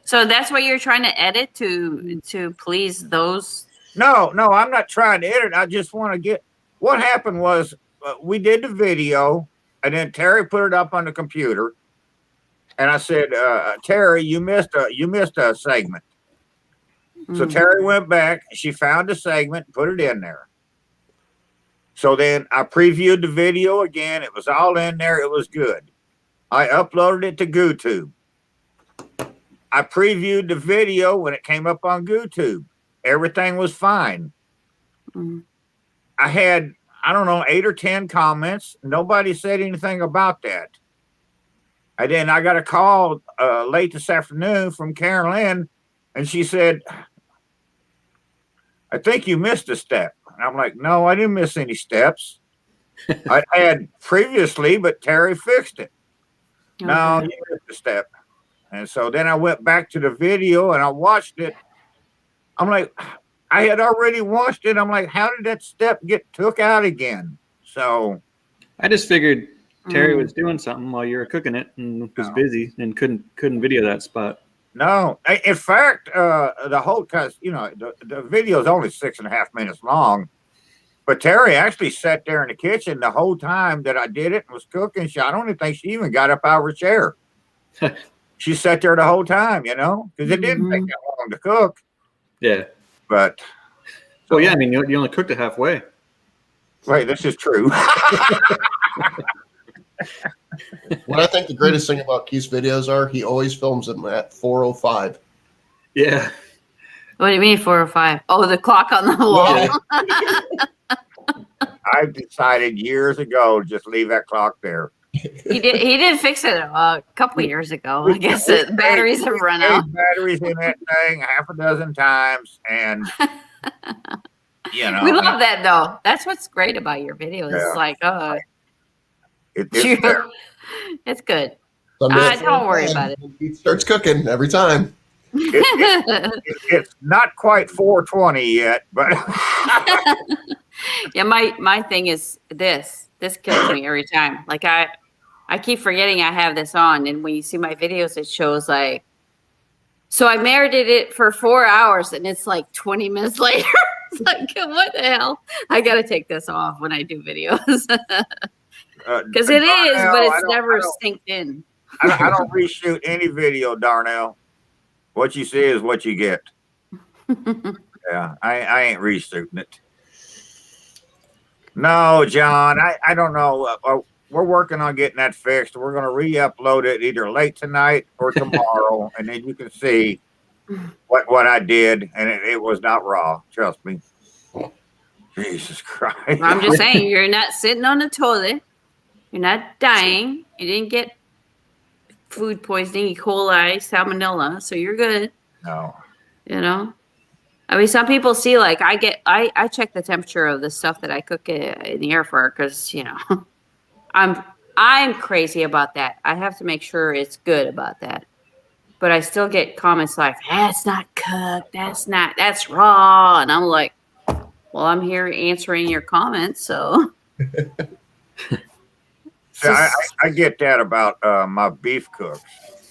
So that's what you're trying to edit to please those. No, I'm not trying to edit. I just want to get. What happened was we did the video, and then Terry put it up on the computer, and I said, Terry, you missed a segment. So Terry went back. She found the segment, and put it in there. So then I previewed the video again. It was all in there. It was good. I uploaded it to YouTube. I previewed the video when it came up on YouTube. Everything was fine. I had, I don't know, 8 or 10 comments. Nobody said anything about that. And then I got a call late this afternoon from Karen Lynn, and she said, I think you missed a step. And I'm like, no, I didn't miss any steps. I had previously, but Terry fixed it. Okay. No, you missed a step. And so then I went back to the video and I watched it. I'm like, I had already watched it. I'm like, how did that step get took out again? So I just figured Terry was doing something while you were cooking it and was busy and couldn't video that spot. No, in fact, the whole, because you know the video is only 6.5 minutes long, but Terry actually sat there in the kitchen the whole time that I did it and was cooking. I don't even think she even got up out of her chair. She sat there the whole time, you know, because it didn't take that long to cook. Yeah, but well, yeah, I mean, you only cooked it halfway. Right, this is true. What I think the greatest thing about Keith's videos are, he always films them at 4:05. Yeah. What do you mean 4:05? Oh, the clock on the wall. I decided years ago just leave that clock there. He did fix it a couple years ago. I guess the batteries have run out. Batteries in that thing 6 times, and you know, we love that though. That's what's great about your videos. Yeah. It's like, it's it's good. Someday Don't worry about it. He starts cooking every time. It's not quite 4:20 yet, but yeah, my thing is this kills me every time. Like I keep forgetting I have this on, and when you see my videos, it shows like, so I marinated it for 4 hours, and it's like 20 minutes later. It's like, what the hell? I gotta take this off when I do videos. Because it is, but it's never synced in. I don't reshoot any video, Darnell. What you see is what you get. Yeah, I ain't reshooting it. No, John, I don't know. We're working on getting that fixed. We're going to re-upload it either late tonight or tomorrow, and then you can see what I did, and it was not raw. Trust me. Jesus Christ. I'm just saying, you're not sitting on the toilet. You're not dying. You didn't get food poisoning, E. coli, salmonella, so you're good. No. You know, I mean, some people see like I check the temperature of the stuff that I cook in the air fryer because I'm crazy about that. I have to make sure it's good about that. But I still get comments like, "That's not cooked. That's raw," and I'm like, "Well, I'm here answering your comments, so." Yeah, I get that about my beef cooks,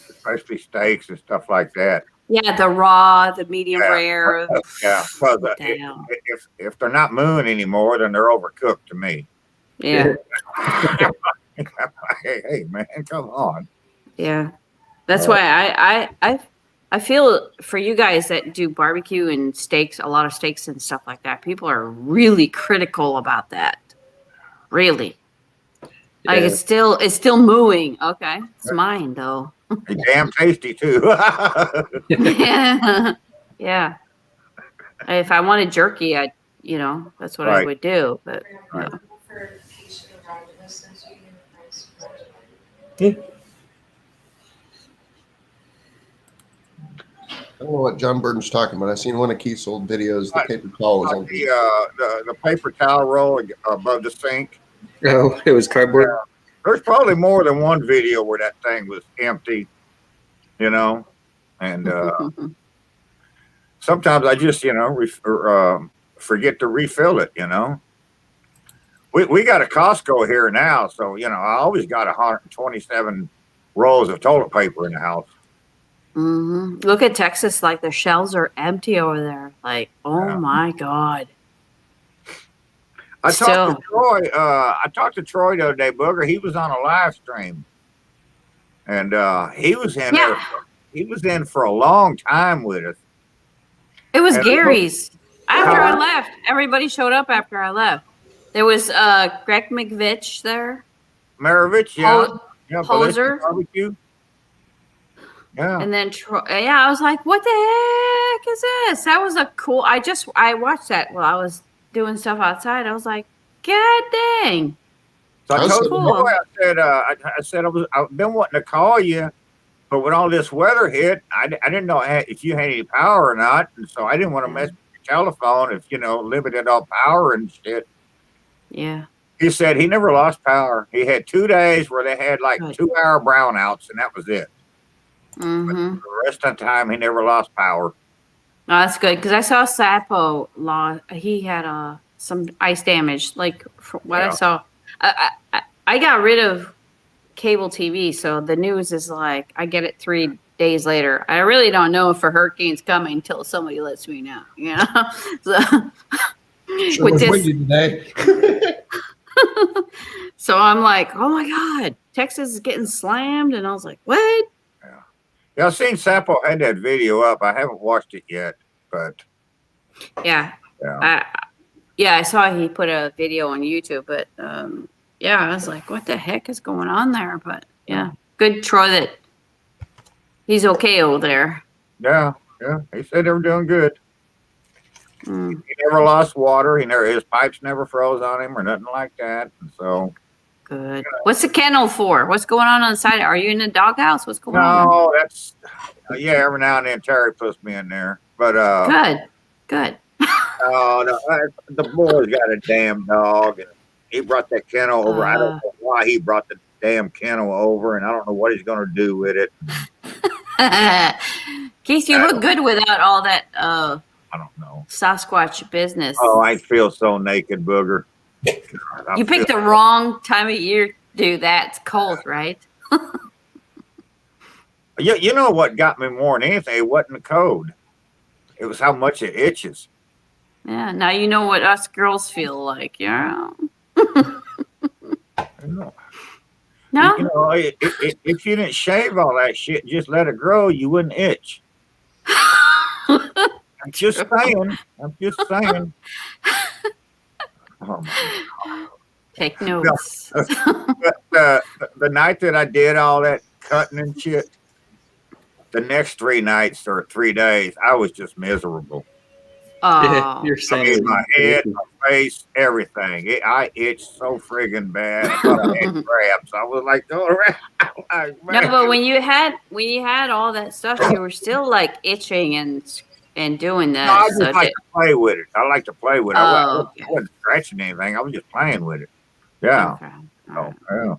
especially steaks and stuff like that. Yeah, the raw, the medium Yeah. rare. Yeah, because What the hell? if they're not mooing anymore, then they're overcooked to me. Yeah, Hey, man, come on. yeah. That's why I feel for you guys that do barbecue and steaks, a lot of steaks and stuff like that. People are really critical about that. Really, like Yeah. it's still mooing. Okay, it's mine though. It's damn tasty too. Yeah, yeah. If I wanted jerky, that's what I Right. would do. But Right. I don't know what John Burton's talking about. I seen one of Keith's old videos. The paper towel was on. The paper towel roll above the sink. Oh, it was cardboard. There's probably more than one video where that thing was empty, and sometimes I just forget to refill it. We got a Costco here now, so I always got 127 rolls of toilet paper in the house. Look at Texas, like the shelves are empty over there. Like, oh my God. I talked to Troy the other day, Booger. He was on a live stream, and he was in there. He was in for a long time with us. It was And Gary's. After I left, everybody showed up after I left. There was Greg McVitch there. Maravich, Poser. Barbecue. Yeah. And then I was like, what the heck is this? That was a cool. I watched that while I was doing stuff outside. I was like, God dang. So I told cool. Troy, I said I've been wanting to call you, but when all this weather hit, I didn't know if you had any power or not, and so I didn't want to mess with your telephone if limited on power and shit. Yeah. He said he never lost power. He had 2 days where they had like 2-hour brownouts, and that was it. Mm-hmm. The rest of the time, he never lost power. Oh, that's good because I saw Sapo he had some ice damage. Like from what I saw, I got rid of cable TV, so the news is like I get it 3 days later. I really don't know if a hurricane's coming until somebody lets me know. So Sure was windy today. so I'm like, oh my God, Texas is getting slammed, and I was like, what? Yeah, I've seen Sapo had that video up. I haven't watched it yet, but yeah. I saw he put a video on YouTube, but I was like, what the heck is going on there? But yeah, good Troy that he's okay over there. Yeah, he said they were doing good. He never lost water. His pipes never froze on him or nothing like that. And so good. What's the kennel for? What's going on the side? Are you in the doghouse? What's going on? No, that's every now and then Terry puts me in there. But good. The boy's got a damn dog, and he brought that kennel over. I don't know why he brought the damn kennel over, and I don't know what he's going to do with it. Keith, you look good without all that I don't know. Sasquatch business. Oh, I feel so naked, Booger. God, you picked the wrong time of year to do that. It's cold, right? You know what got me more than anything? It wasn't the code. It was how much it itches. Yeah, now you know what us girls feel like. Yeah. No. No? If you didn't shave all that shit, just let it grow, you wouldn't itch. I'm just saying. Oh my God. Take notes. But the night that I did all that cutting and shit, the next 3 nights or 3 days, I was just miserable. Yeah, Oh, you're I saying mean, my head, my face, everything. I itched so friggin' bad. I thought I had cramps. I was like going around. Like, no, man. but when you had all that stuff, you were still like itching and doing No, I this. just like to play with it. I like to play with it. Oh, okay. I wasn't scratching anything. I was just playing with it. Yeah. Okay. Oh, All right. yeah.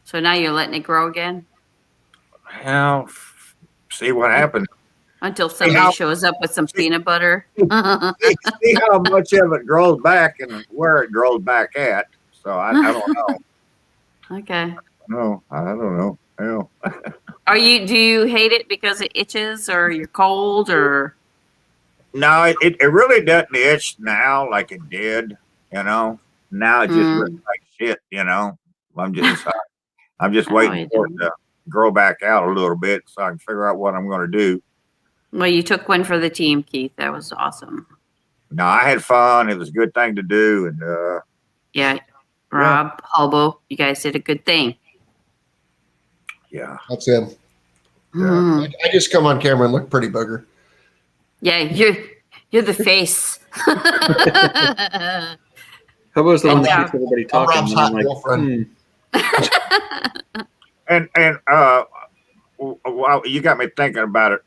So now you're letting it grow again Well, see what happens. until somebody how- shows up with some peanut butter. See how much of it grows back and where it grows back at. So I don't know. Okay. No, I don't know. Yeah. Do you hate it because it itches or you're cold or? No, it really doesn't itch now like it did. You know, now it just looks like shit. You know, I'm just No, waiting it for it don't. to grow back out a little bit so I can figure out what I'm going to do. Well, you took one for the team, Keith. That was awesome. No, I had fun. It was a good thing to do, and Yeah. Rob, Hobo, you guys did a good thing. yeah. That's him. Mhm. I just come on camera and look pretty booger. Yeah, you're the face. Hobo's the Good one that job. keeps everybody I'm talking. Rob's and I'm hot like, girlfriend. And well, you got me thinking about it.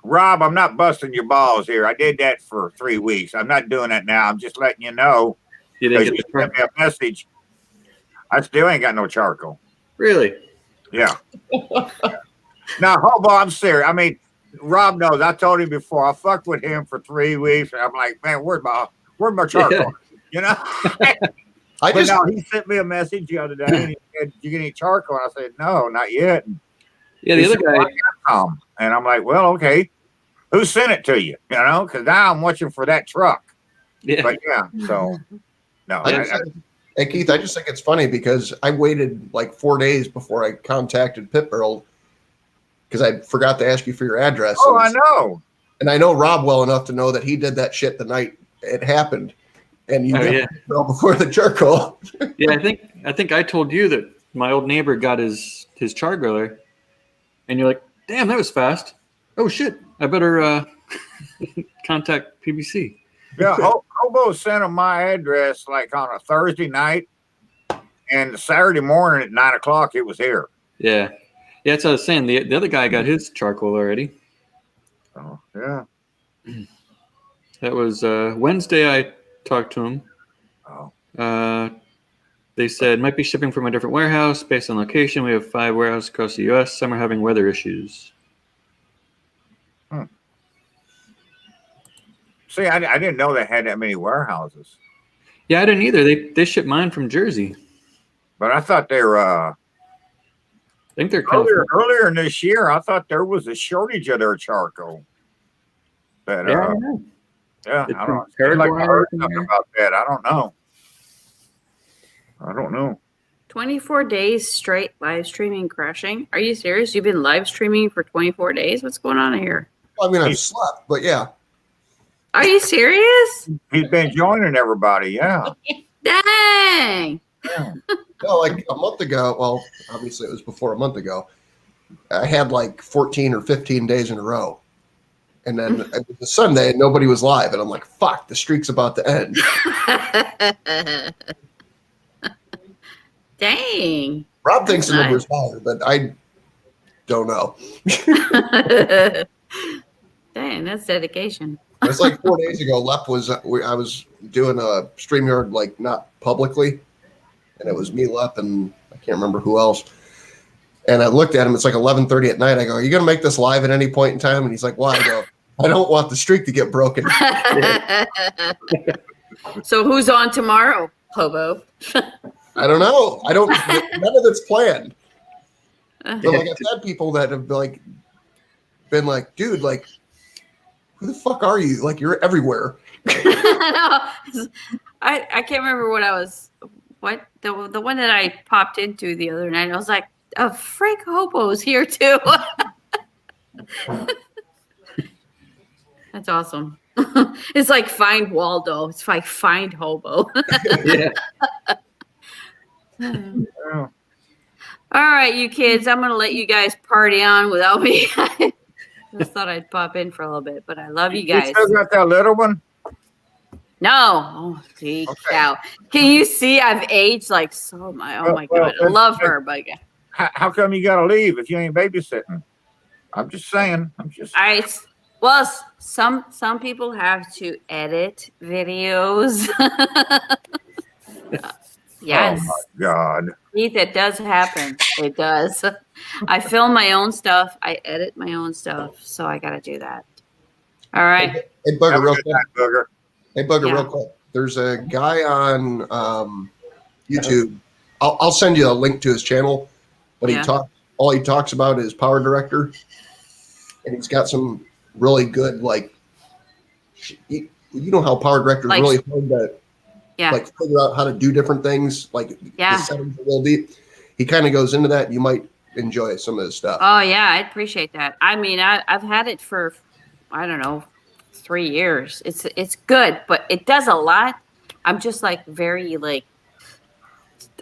Rob, I'm not busting your balls here. I did that for 3 weeks. I'm not doing that now. I'm just letting you know. You didn't Because get you the sent me a message. I still ain't got no charcoal. Really? Yeah. Now, Hobo, I'm serious. I mean, Rob knows. I told him before. I fucked with him for 3 weeks. And I'm like, man, where's my charcoal? Yeah. You know? I But just no, he sent me a message the other day and he said, you get any charcoal? And I said, no, not yet. And Yeah, he the other said, "Well, guy. I got some." And I'm like, well, okay. Who sent it to you? You know, because now I'm watching for that truck. Yeah. But yeah, so no. I just hey Keith, I just think it's funny because I waited like 4 days before I contacted Pitbull because I forgot to ask you for your address. Oh, I know. And I know Rob well enough to know that he did that shit the night it happened. And you Oh, got yeah. Pitbull before the charcoal. Yeah, I think I told you that my old neighbor got his chargriller, and you're like, "Damn, that was fast." Oh shit! I better contact PBC. Yeah, Hobo sent him my address like on a Thursday night, and Saturday morning at 9 o'clock it was here. Yeah, that's what I was saying. The other guy got his charcoal already. Oh yeah. That was Wednesday. I talked to him. Oh. They said might be shipping from a different warehouse based on location. We have 5 warehouses across the U.S. Some are having weather issues. See, I didn't know they had that many warehouses, Yeah, I didn't either. They shipped mine from Jersey. but I thought they were I think they're California. earlier in this year. I thought there was a shortage of their charcoal. But Yeah, I don't know. yeah, It's I from don't. Seems like I Paraguay heard or something somewhere. about that. I don't know. 24 days straight live streaming crashing. Are you serious? You've been live streaming for 24 days? What's going on here? I mean, I've slept, but yeah. Are you serious? He's been joining everybody. Yeah. Dang. No, like a month ago. Well, obviously it was before a month ago. I had like 14 or 15 days in a row. And then it was a Sunday and nobody was live. And I'm like, fuck, the streak's about to end. Dang. Rob thinks the Nice. number's higher, but I don't know. Dang, that's dedication. It was like 4 days ago. I was doing a StreamYard, like not publicly. And it was me, Lep, and I can't remember who else. And I looked at him. It's like 11:30 at night. I go, "Are you going to make this live at any point in time?" And he's like, "Why?" I go, "I don't want the streak to get broken." So who's on tomorrow, Hobo? I don't know. None of it's planned. But like I've had people that have been like, "Dude, like, who the fuck are you? Like, you're everywhere." I can't remember what the one that I popped into the other night. I was like, "Oh, Frank Hobo's here too." That's awesome. It's like Find Waldo. It's like Find Hobo. Yeah. Yeah. All right, you kids, I'm gonna let you guys party on without me. Just thought I'd pop in for a little bit, but I love you You guys. still got that little one? No, oh, gee, cow. Can you see I've aged like so? Oh my God, I love her, but How come you got to leave if you ain't babysitting? I'm just saying. well, some people have to edit videos. Yes. Oh my God. Keith, it does happen. It does. I film my own stuff. I edit my own stuff. So I got to do that. All right. Hey, Bugger, Have a real good quick. night, Booger. Hey, Bugger, Yeah. real quick. There's a guy on YouTube. I'll send you a link to his channel. But all he talks about is Power Director, and he's got some really good you know how Power Director is really hard to figure out how to do different things. The settings are real deep. He kind of goes into that. You might enjoy some of his stuff. Oh yeah, I appreciate that. I mean, I've had it for I don't know 3 years. It's good, but it does a lot. I'm just very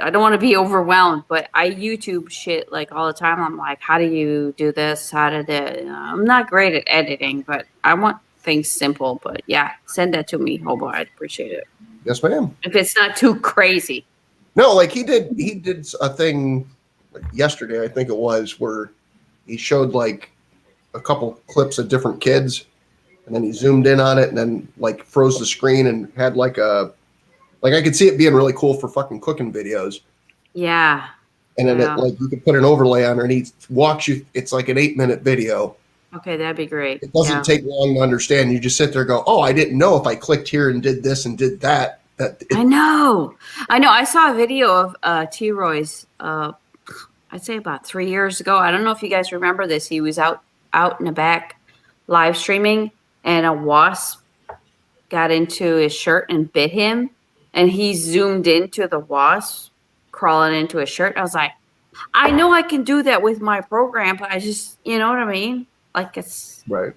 I don't want to be overwhelmed, but I YouTube shit all the time. I'm like, how do you do this? How did it? I'm not great at editing, but I want things simple. But yeah, send that to me, Hobo. I'd appreciate it. Yes, ma'am. If it's not too crazy. No, he did a thing yesterday, I think it was, where he showed a couple clips of different kids, and then he zoomed in on it and then froze the screen and had I could see it being really cool for fucking cooking videos. Yeah. And then you could put an overlay on there and he walks you. It's like an 8-minute video. Okay, that'd be great. It doesn't take long to understand. You just sit there and go, oh, I didn't know if I clicked here and did this and did that. I know. I saw a video of T-Roy's, I'd say about 3 years ago. I don't know if you guys remember this. He was out in the back live streaming, and a wasp got into his shirt and bit him. And he zoomed into the wasp crawling into his shirt. I was like, I know I can do that with my program, but I just, you know what I mean? It's right.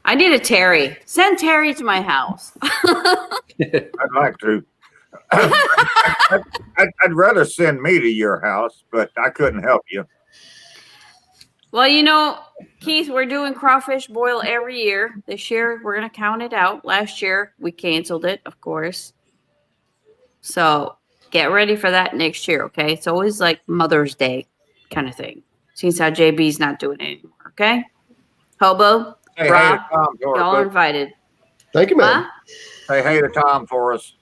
I need a Terry. Send Terry to my house. I'd like to. I'd rather send me to your house, but I couldn't help you. Well, Keith, we're doing crawfish boil every year. This year, we're going to count it out. Last year, we canceled it, of course. So get ready for that next year, okay? It's always like Mother's Day kind of thing. Since how JB's not doing it anymore, okay? Hobo, Hey, Rob, hey to Tom for y'all us. are invited. Thank you, man. Huh? Say hey to Tom for us.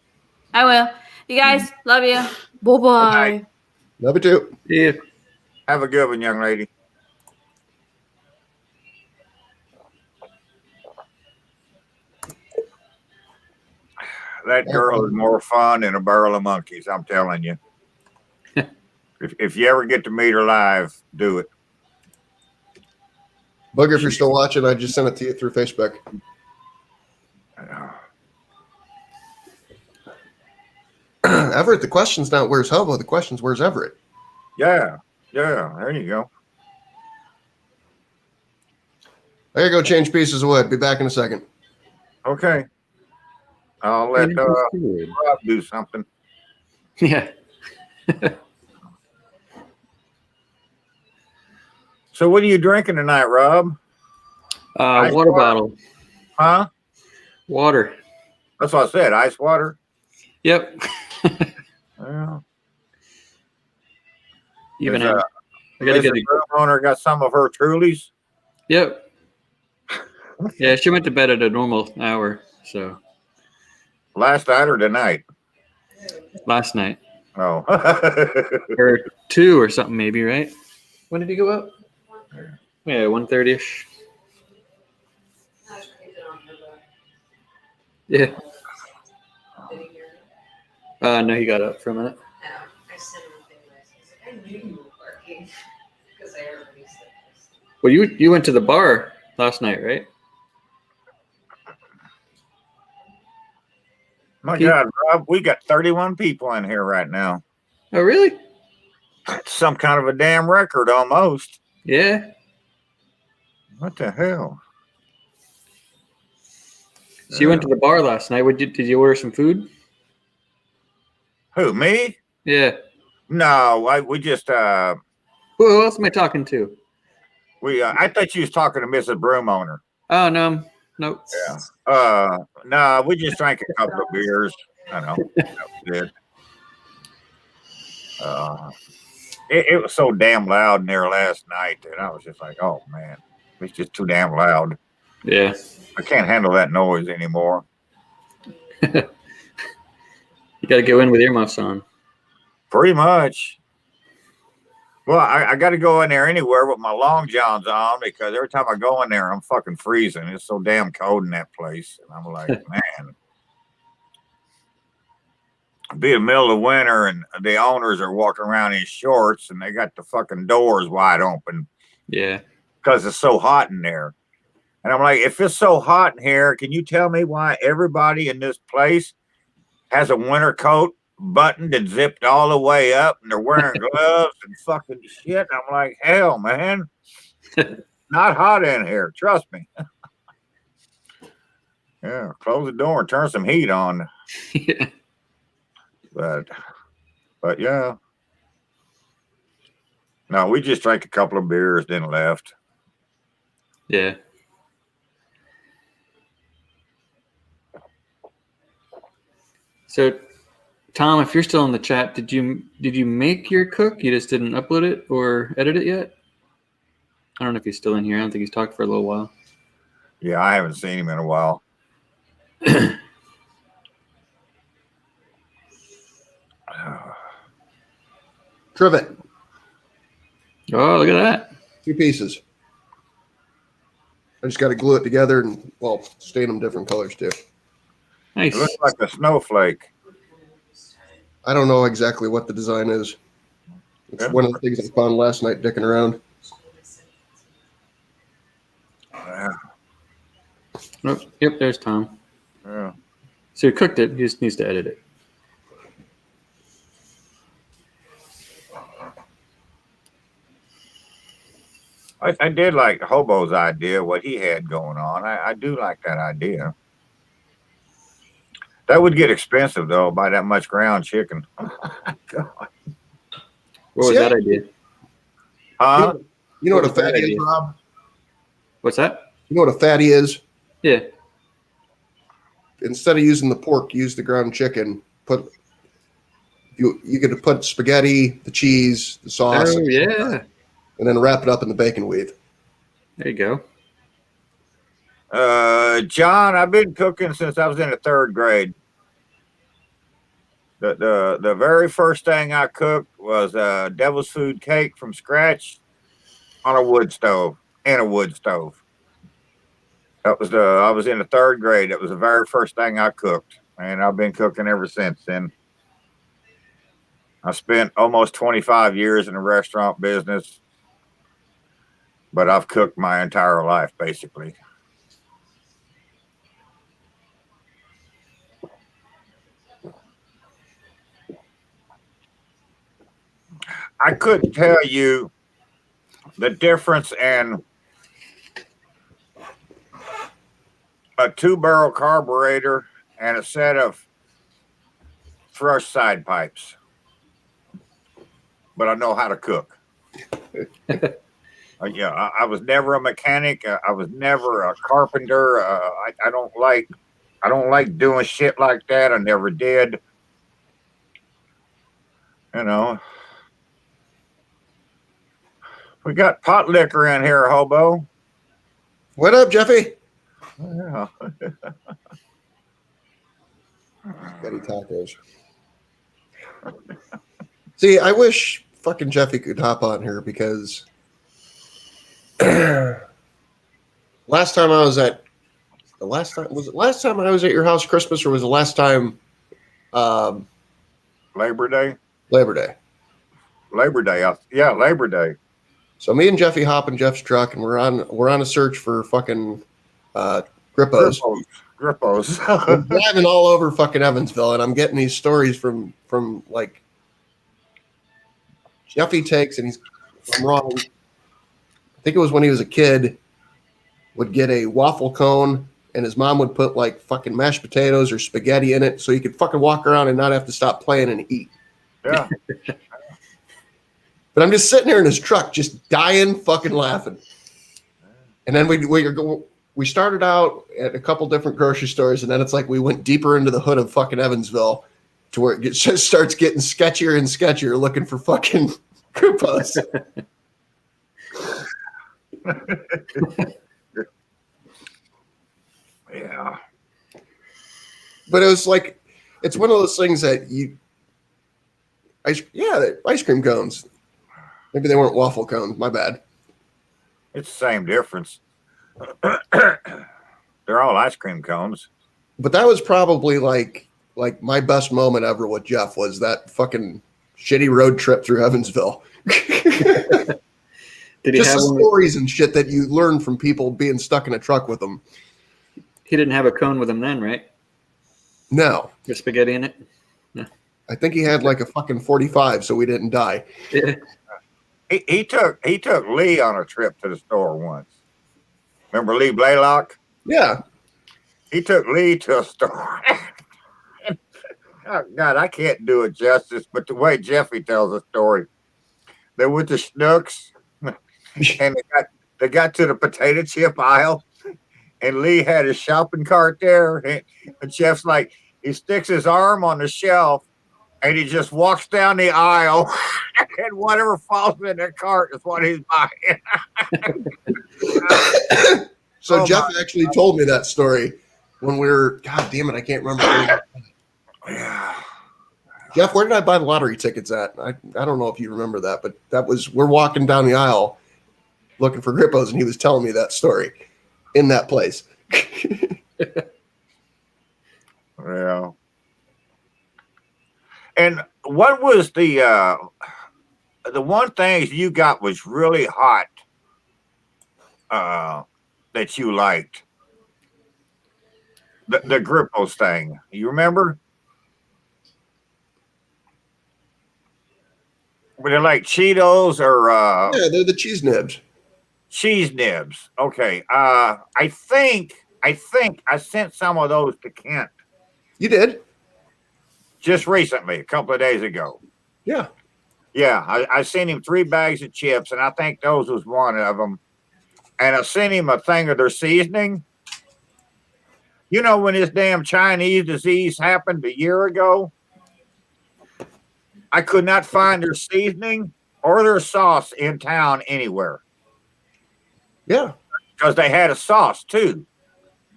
I will. You guys, love you. Bye-bye. Love you too. Yeah. Have a good one, young lady. That girl is more fun than a barrel of monkeys, I'm telling you. If you ever get to meet her live, do it. Bugger, if you're still watching, I just sent it to you through Facebook. Everett, the question's not where's Hobo, the question's where's Everett. Yeah, there you go. I gotta go change pieces of wood. Be back in a second. Okay. I'll let Rob do something. Yeah. So what are you drinking tonight, Rob? Water bottle. Huh? Water. That's what I said, ice water? Yep. Well, Even is, I gotta get the room owner got some of her Trulies? Yep. Yeah, she went to bed at a normal hour, so Last night or tonight? last night. Oh. Or 2 or something maybe, right? When did he go up? Yeah, 1:30ish. Yeah. No, he got up for a minute. I sent him a thing last night. I knew you were working because I heard what he said. Well, you went to the bar last night, right? My God, Rob, we got 31 people in here right now. Oh, really? Some kind of a damn record almost. Yeah. What the hell? So you went to the bar last night. Did you order some food? Who, me? Yeah. No, we just Who else am I talking to? I thought you was talking to Mrs. Broom owner. Oh no, nope. No, we just drank a couple of beers. I know. That was it. It was so damn loud in there last night that I was just like, oh man, it's just too damn loud. Yeah. I can't handle that noise anymore. You got to go in with earmuffs on. Pretty much. Well, I got to go in there anywhere with my long johns on because every time I go in there, I'm fucking freezing. It's so damn cold in that place. And I'm like, man. Be the middle of winter and the owners are walking around in shorts and they got the fucking doors wide open. Yeah. Because it's so hot in there. And I'm like, if it's so hot in here, can you tell me why everybody in this place has a winter coat buttoned and zipped all the way up and they're wearing gloves and fucking shit? I'm like, hell, man. Not hot in here. Trust me. Yeah, close the door and turn some heat on. Yeah. But yeah. No, we just drank a couple of beers, then left. Yeah. So, Tom, if you're still in the chat, did you make your cook? You just didn't upload it or edit it yet? I don't know if he's still in here. I don't think he's talked for a little while. Yeah, I haven't seen him in a while. Trivet, Oh, look at that. 2 pieces. I just got to glue it together and, well, stain them different colors too. Nice. It looks like a snowflake. I don't know exactly what the design is. It's one of the things I found last night dicking around. Yeah. Oh, yep, there's Tom. Yeah. So he cooked it. He just needs to edit it. I did like Hobo's idea, what he had going on. I do like that idea. That would get expensive, though, buy that much ground chicken. God. What was See, that idea? Huh? You know what a What was that fatty is, idea? Rob? What's that? You know what a fatty is? Yeah. Instead of using the pork, use the ground chicken. You get to put spaghetti, the cheese, the sauce, Oh, yeah. and then wrap it up in the bacon weave. There you go. John, I've been cooking since I was in the 3rd grade. The very first thing I cooked was devil's food cake from scratch on a wood stove, in a wood stove. I was in the 3rd grade. That was the very first thing I cooked, and I've been cooking ever since then. I spent almost 25 years in the restaurant business, but I've cooked my entire life, basically. I couldn't tell you the difference in a 2-barrel carburetor and a set of thrush side pipes, but I know how to cook. Yeah, I was never a mechanic. I was never a carpenter. I don't like doing shit like that. I never did. You know. We got pot liquor in here, Hobo. What up, Jeffy? Yeah. Spaghetti tacos. See, I wish fucking Jeffy could hop on here because last time I was at your house Christmas, or was the last time Labor Day. Labor Day? Labor Day. Yeah, Labor Day. So me and Jeffy hop in Jeff's truck, and we're on a search for fucking Grippos. Grippos. We're driving all over fucking Evansville, and I'm getting these stories from like Jeffy takes, and if I'm wrong, I think it was when he was a kid, would get a waffle cone, and his mom would put like fucking mashed potatoes or spaghetti in it, so he could fucking walk around and not have to stop playing and eat. Yeah. But I'm just sitting here in his truck, just dying fucking laughing. And then we started out at a couple different grocery stores, and then it's like we went deeper into the hood of fucking Evansville to where it just starts getting sketchier and sketchier looking for fucking Krippos. Yeah. But it was like, it's one of those things that ice cream cones. Maybe they weren't waffle cones. My bad. It's the same difference. They're all ice cream cones. But that was probably like my best moment ever with Jeff was that fucking shitty road trip through Evansville. Did he Just have the one? stories and shit that you learn from people being stuck in a truck with them. He didn't have a cone with him then, right? No. The spaghetti in it. I think he had like a fucking 45, so we didn't die. Yeah. He took Lee on a trip to the store once. Remember Lee Blaylock? Yeah. He took Lee to a store. Oh, God, I can't do it justice, but the way Jeffy tells the story, they went to Schnucks and they got to the potato chip aisle, and Lee had his shopping cart there, and Jeff's like, he sticks his arm on the shelf, and he just walks down the aisle, and whatever falls in that cart is what he's buying. So Oh, Jeff actually told me that story when we were, God damn it, I can't remember. Yeah. Jeff, where did I buy the lottery tickets at? I don't know if you remember that, but we're walking down the aisle looking for Krippos, and he was telling me that story in that place. Yeah. And what was the one thing you got was really hot that you liked? The Grippos thing. You remember? Were they like Cheetos or Yeah, they're the cheese nibs. cheese nibs? Okay. I think I sent some of those to Kent You did? just recently, a couple of days ago. Yeah. Yeah, I sent him 3 bags of chips, and I think those was one of them. And I sent him a thing of their seasoning. You know, when this damn Chinese disease happened a year ago, I could not find their seasoning or their sauce in town anywhere Yeah. because they had a sauce too.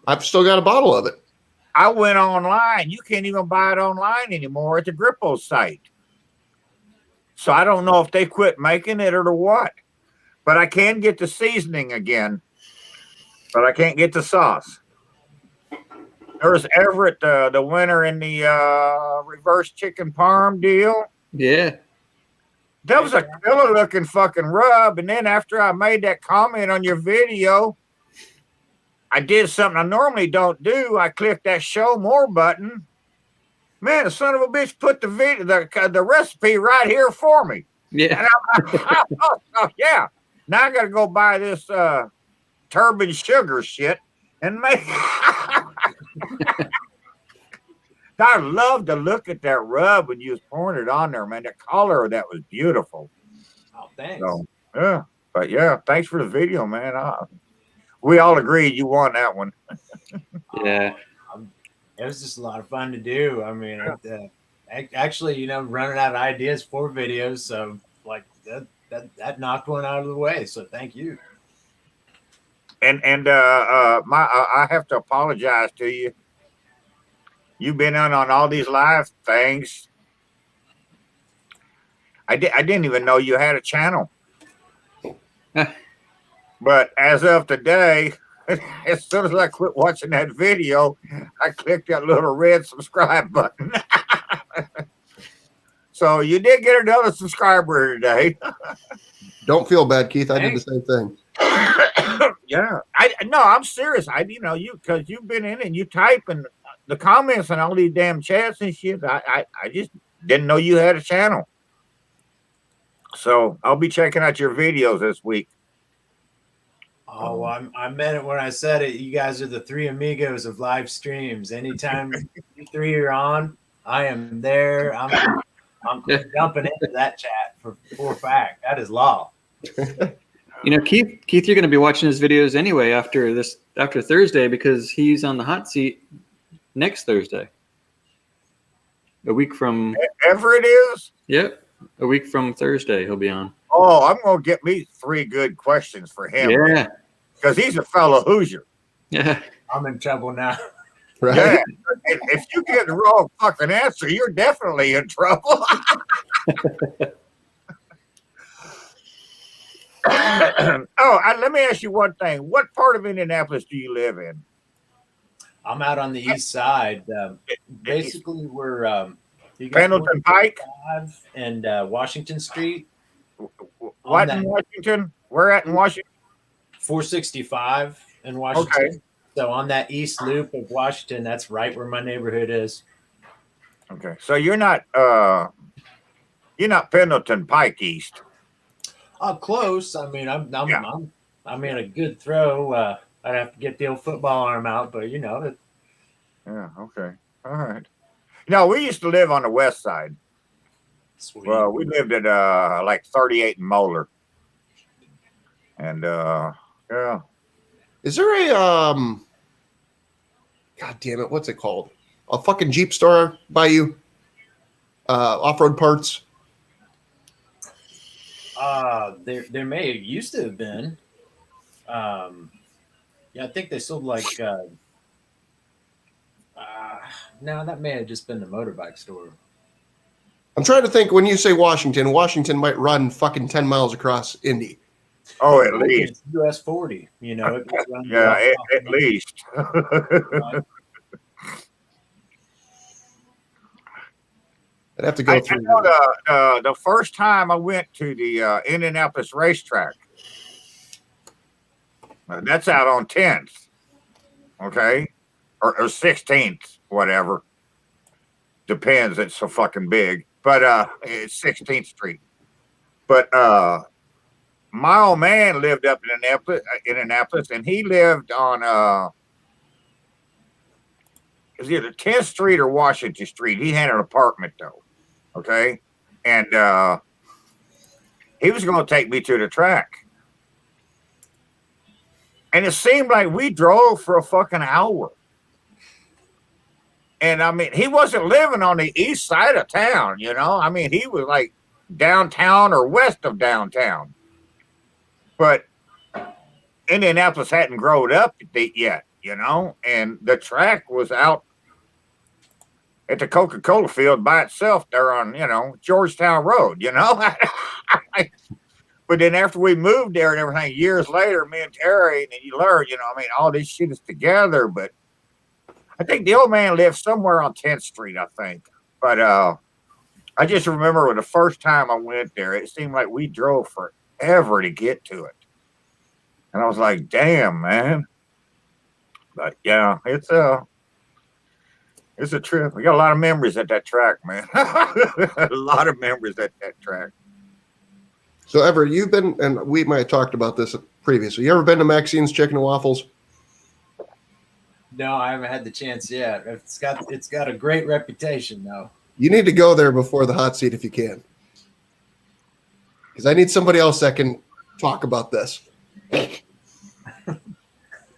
I've still got a bottle of it. I went online. You can't even buy it online anymore at the Grippo site. So I don't know if they quit making it or what. But I can get the seasoning again. But I can't get the sauce. There's Everett, the winner in the reverse chicken parm deal. Yeah. That was a killer looking fucking rub. And then after I made that comment on your video, I did something I normally don't do. I clicked that show more button. Man, the son of a bitch put the recipe right here for me. Yeah. And oh, yeah. Now I got to go buy this turban sugar shit and make. I love to look at that rub when you was pouring it on there, man. The color of that was beautiful. Oh, thanks. So, yeah. But yeah, thanks for the video, man. We all agreed you won that one. Yeah. It was just a lot of fun to do. I mean, actually, you know, running out of ideas for videos, so like that knocked one out of the way. So thank you. And I have to apologize to you. You've been on all these live things. I didn't even know you had a channel. But as of today, as soon as I quit watching that video, I clicked that little red subscribe button. So you did get another subscriber today. Don't feel bad, Keith. I did the same thing. Yeah, I'm serious. Because you've been in and you type and the comments and all these damn chats and shit. I just didn't know you had a channel. So I'll be checking out your videos this week. Oh, well, I meant it when I said it. You guys are the 3 amigos of live streams. Anytime you 3 are on, I am there. I'm jumping into that chat for a fact. That is law. You know, Keith, you're going to be watching his videos anyway after Thursday because he's on the hot seat next Thursday. A week from. Ever it is. Yep. A week from Thursday, he'll be on. Oh, I'm gonna get me 3 good questions for him. Yeah. Because he's a fellow Hoosier. Yeah. I'm in trouble now. Right? Yeah. And if you get the wrong fucking answer, you're definitely in trouble. Let me ask you one thing. What part of Indianapolis do you live in? I'm out on the east side. Basically, we're you got Pendleton Pike 455 and Washington Street. What in Washington? Where at in Washington? 465 in Washington. Okay. So on that east loop of Washington, that's right where my neighborhood is. Okay. So you're not Pendleton Pike East. Close. I mean, I'm in a good throw. I'd have to get the old football arm out, but you know. Yeah. Okay. All right. No, we used to live on the west side. Sweet. Well, we lived at like 38 and Moeller. And yeah. Is there a God damn it, what's it called? A fucking Jeep store by you? Off-road parts. There may have used to have been. Yeah, I think they sold like. No, that may have just been the motorbike store. I'm trying to think when you say Washington might run fucking 10 miles across Indy. Oh, at least. It's US 40, you know. It runs Yeah, at least. I'd have to go through. I know the first time I went to the Indianapolis racetrack, that's out on 10th, okay? Or 16th, whatever. Depends, it's so fucking big. But it's 16th Street. But my old man lived up in Indianapolis, and he lived on it was either 10th Street or Washington Street. He had an apartment though. Okay. And he was going to take me to the track. And it seemed like we drove for a fucking hour. And I mean, he wasn't living on the east side of town, you know? I mean, he was like downtown or west of downtown. But Indianapolis hadn't grown up yet, you know? And the track was out at the Coca-Cola field by itself there on, you know, Georgetown Road, you know? But then after we moved there and everything, years later, me and Terry, and you learn, you know, I mean, all this shit is together. But I think the old man lived somewhere on 10th Street, I think. But I just remember when the first time I went there, it seemed like we drove forever to get to it. And I was like, damn, man. But yeah, it's a trip. We got a lot of memories at that track, man. A lot of memories at that track. So, Everett, you've been, and we might have talked about this previously. You ever been to Maxine's Chicken and Waffles? No, I haven't had the chance yet. It's got a great reputation, though. You need to go there before the hot seat if you can, because I need somebody else that can talk about this.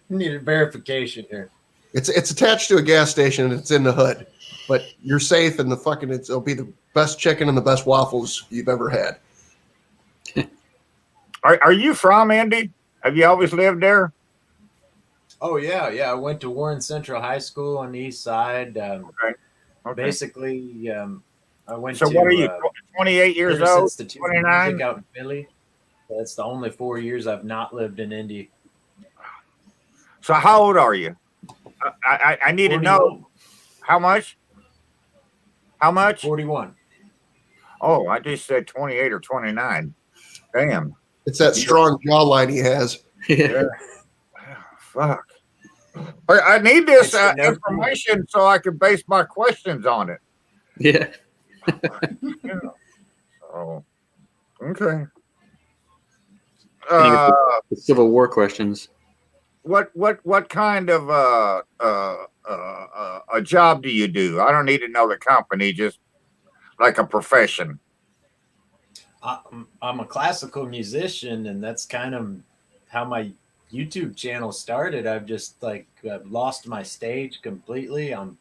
Need a verification here. It's attached to a gas station and it's in the hood, but you're safe and it'll be the best chicken and the best waffles you've ever had. Are you from Indy? Have you always lived there? Oh yeah. I went to Warren Central High School on the east side. Okay. Basically, I went. So to, what are you? 28 years old? 29? Out in Philly. That's the only 4 years I've not lived in Indy. So how old are you? I need 41. to know how much. How much? 41. Oh, I just said 28 or 29. Damn. It's that strong jawline he has. Yeah. Fuck. I need this It's no information so I can base my questions on it. Yeah. Yeah. Oh, okay. The Civil War questions. What kind of a job do you do? I don't need to know the company. Just like a profession? I'm a classical musician, and that's kind of how my YouTube channel started. I've just I've lost my stage completely. I'm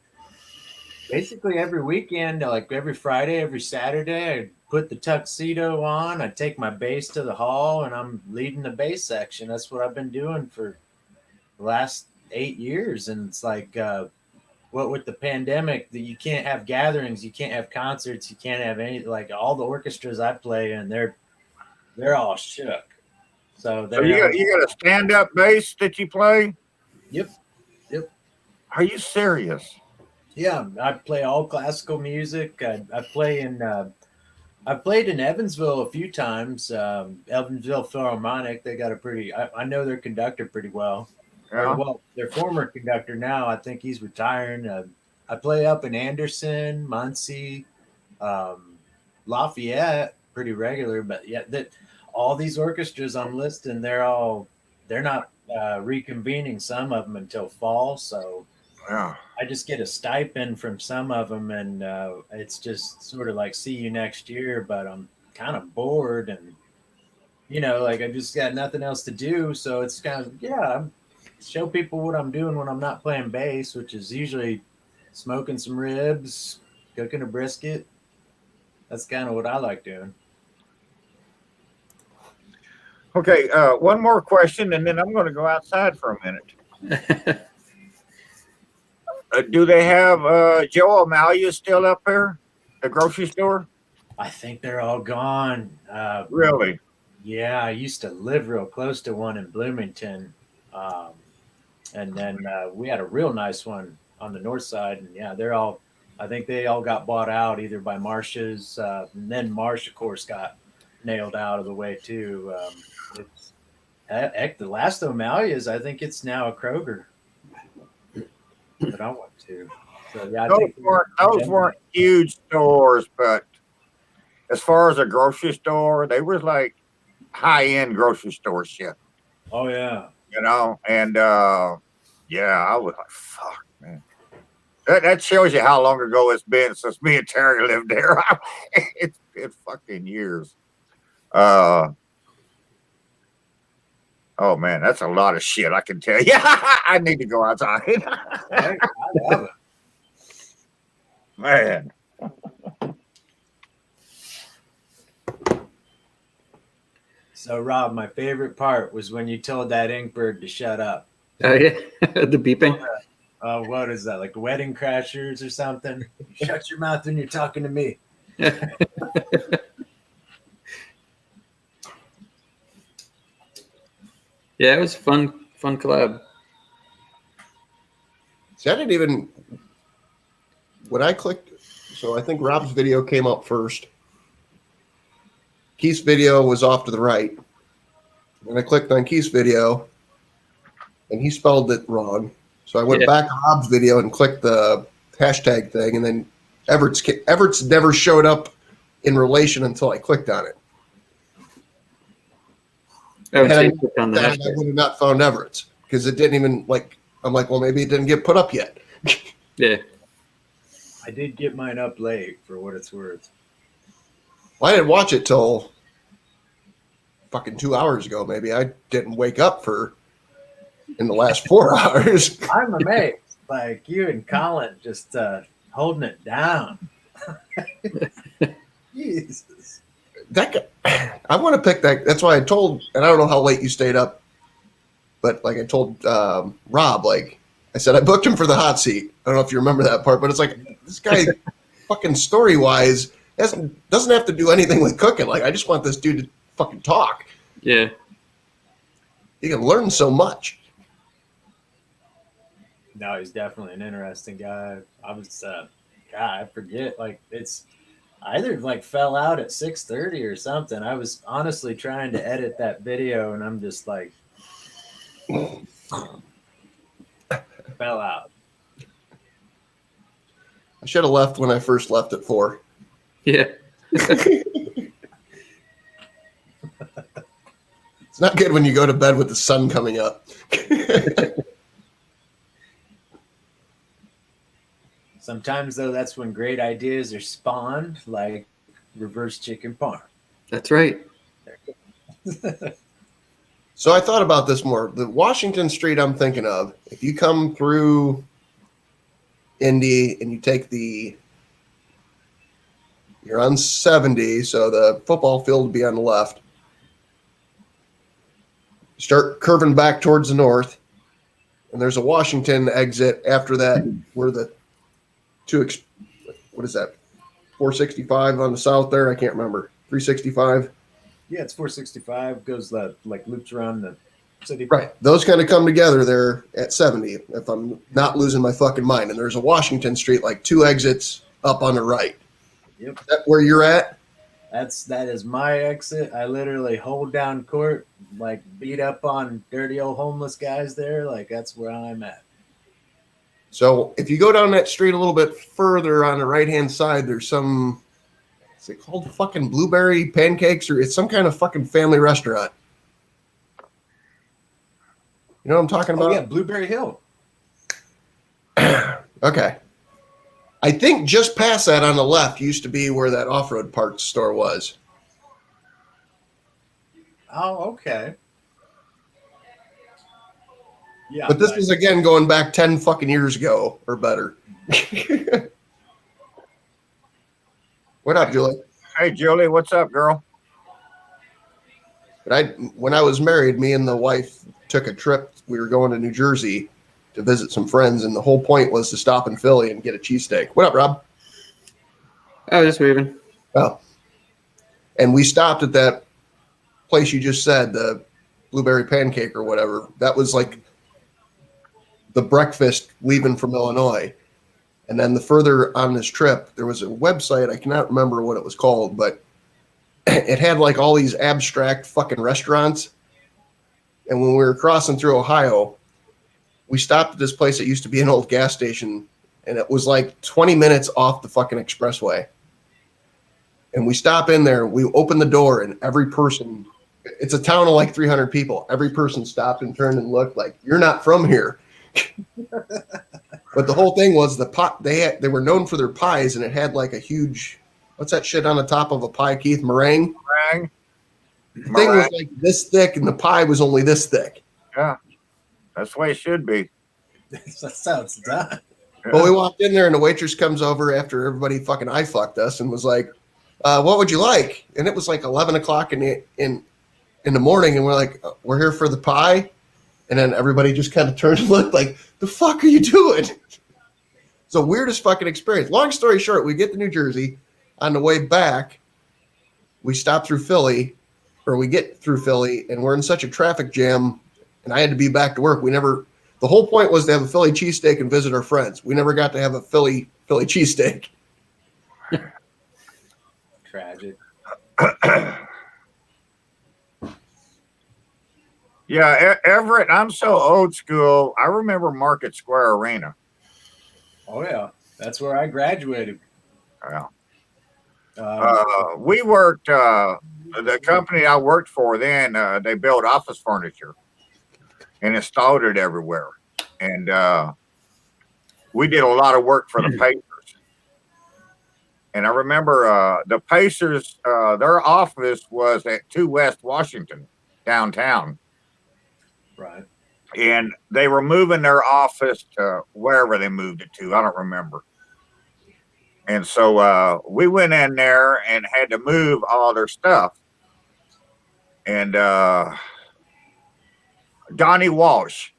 basically every weekend, like every Friday, every Saturday, I put the tuxedo on. I take my bass to the hall, and I'm leading the bass section. That's what I've been doing for the last 8 years. And it's what with the pandemic, that you can't have gatherings, you can't have concerts, you can't have any, like all the orchestras I play in, they're all shook. So So you got a stand up bass that you play? Yep. Are you serious? Yeah, I play all classical music. I play in I've played in Evansville a few times. Evansville Philharmonic. They got a pretty. I know their conductor pretty well. Or, Yeah. well, their former conductor now. I think he's retiring. I play up in Anderson, Muncie, um, Lafayette, pretty regular. But yeah, that all these orchestras I'm listing, they're not reconvening some of them until fall. So Yeah. I just get a stipend from some of them, and it's just sort of like see you next year. But I'm kind of bored, and like I just got nothing else to do. So it's kind of show people what I'm doing when I'm not playing bass, which is usually smoking some ribs, cooking a brisket. That's kind of what I like doing. Okay. One more question, and then I'm going to go outside for a minute. Do they have Joe Amalia still up there, the grocery store? I think they're all gone. Really? Yeah, I used to live real close to one in Bloomington. And then we had a real nice one on the north side. And yeah, I think they all got bought out either by Marsh's. And then Marsh, of course, got nailed out of the way too. The last O'Malley's, I think it's now a Kroger that I went to. So yeah, Those weren't huge stores, but as far as a grocery store, they were like high end grocery store shit. Oh yeah. And yeah, I was like, fuck, man. That shows you how long ago it's been since me and Terry lived there. It's been fucking years. Oh man, that's a lot of shit, I can tell you. I need to go outside. I love it. Man. So Rob, my favorite part was when you told that inkbird to shut up. Oh yeah, the beeping. What is that? Like Wedding Crashers or something? Shut your mouth when you're talking to me. Yeah, it was fun collab. See, I didn't even when I clicked. So I think Rob's video came up first. Keith's video was off to the right, and I clicked on Keith's video, and he spelled it wrong. So I went back to Rob's video and clicked the hashtag thing, and then Everett's never showed up in relation until I clicked on it. I would say I click on the I hashtag. would have not found Everett's because it didn't even I'm like, well, maybe it didn't get put up yet. Yeah. I did get mine up late for what it's worth. Well, I didn't watch it till fucking 2 hours ago. Maybe I didn't wake up in the last 4 hours. I'm amazed. Like you and Colin just holding it down. Jesus. I want to pick that. That's why I told, and I don't know how late you stayed up, but like I told Rob, like I said, I booked him for the hot seat. I don't know if you remember that part, but it's like this guy, fucking story wise, doesn't have to do anything with cooking. Like I just want this dude to fucking talk. Yeah. You can learn so much. No, he's definitely an interesting guy. I was, God, I forget. Like it's either like fell out at 6:30 or something. I was honestly trying to edit that video, and I'm just like, fell out. I should have left when I first left at 4. Yeah. It's not good when you go to bed with the sun coming up. Sometimes though, that's when great ideas are spawned, like reverse chicken parm. That's right. So I thought about this more. The Washington Street I'm thinking of, if you come through Indy and you take you're on 70, so the football field would be on the left. You start curving back towards the north, and there's a Washington exit after that where the what is that? 465 on the south there? I can't remember. 365? Yeah, it's 465. Goes like loops around the city. Right. Those kind of come together there at 70, if I'm not losing my fucking mind. And there's a Washington Street, like 2 exits up on the right. Yep. Is that where you're at? That is my exit. I literally hold down court, like beat up on dirty old homeless guys there. Like that's where I'm at. So if you go down that street a little bit further on the right-hand side, there's some, is it called fucking Blueberry Pancakes, or it's some kind of fucking family restaurant. You know what I'm talking about? Oh yeah, Blueberry Hill. Okay. I think just past that on the left used to be where that off-road parts store was. Oh, okay. Yeah, But this is again going back 10 fucking years ago or better. What up, Julie? Hey, Julie, what's up, girl? But when I was married, me and the wife took a trip. We were going to New Jersey to visit some friends, and the whole point was to stop in Philly and get a cheesesteak. What up, Rob? I was just waving. Oh. And we stopped at that place you just said, the Blueberry Pancake or whatever. That was like the breakfast leaving from Illinois. And then the further on this trip, there was a website, I cannot remember what it was called, but it had like all these abstract fucking restaurants. And when we were crossing through Ohio, we stopped at this place that used to be an old gas station, and it was like 20 minutes off the fucking expressway. And we stop in there, we open the door, and every person, it's a town of like 300 people. Every person stopped and turned and looked like, you're not from here. But the whole thing was the pot. They were known for their pies, and it had like a huge, what's that shit on the top of a pie, Keith? Meringue? Meringue. The thing was like this thick, and the pie was only this thick. Yeah, that's the way it should be. That's how it's done. But we walked in there, and the waitress comes over after everybody fucking eye fucked us and was like, what would you like? And it was like 11 o'clock in the morning, and we're like, we're here for the pie. And then everybody just kind of turned and looked like, the fuck are you doing? It's the weirdest fucking experience. Long story short, we get to New Jersey. On the way back, we stop through Philly, or we get through Philly, and we're in such a traffic jam, and I had to be back to work. The whole point was to have a Philly cheesesteak and visit our friends. We never got to have a Philly cheesesteak. Tragic. Yeah, Everett, I'm so old school. I remember Market Square Arena. Oh yeah, that's where I graduated. Yeah. Um, We worked, the company I worked for then, they built office furniture and installed it everywhere. And we did a lot of work for the Pacers. And I remember the Pacers, their office was at 2 West Washington, downtown. right. And they were moving their office to wherever they moved it to. I don't remember. And so we went in there and had to move all their stuff. And Donnie Walsh,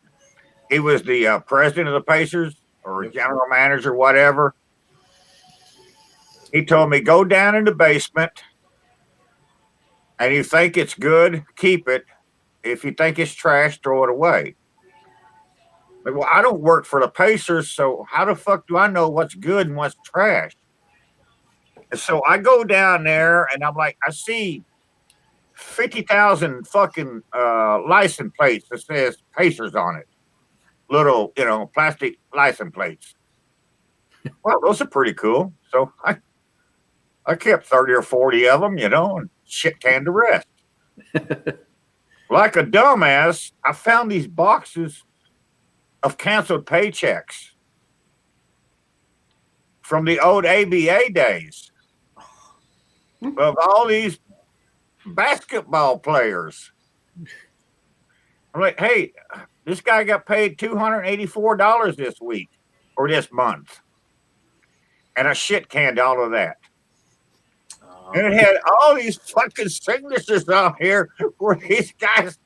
he was the president of the Pacers or general manager, whatever. He told me, go down in the basement, and you think it's good, keep it. If you think it's trash, throw it away. Like, well, I don't work for the Pacers, so how the fuck do I know what's good and what's trash? And so I go down there, and I'm like, I see 50,000 fucking license plates that says Pacers on it. Little, plastic license plates. Well, those are pretty cool. So I kept 30 or 40 of them, and shit canned the rest. Like a dumbass, I found these boxes of canceled paychecks. from the old ABA days of all these basketball players. I'm like, hey, this guy got paid $284 this week or this month. And I shit canned all of that. And it had all these fucking signatures on here where these guys,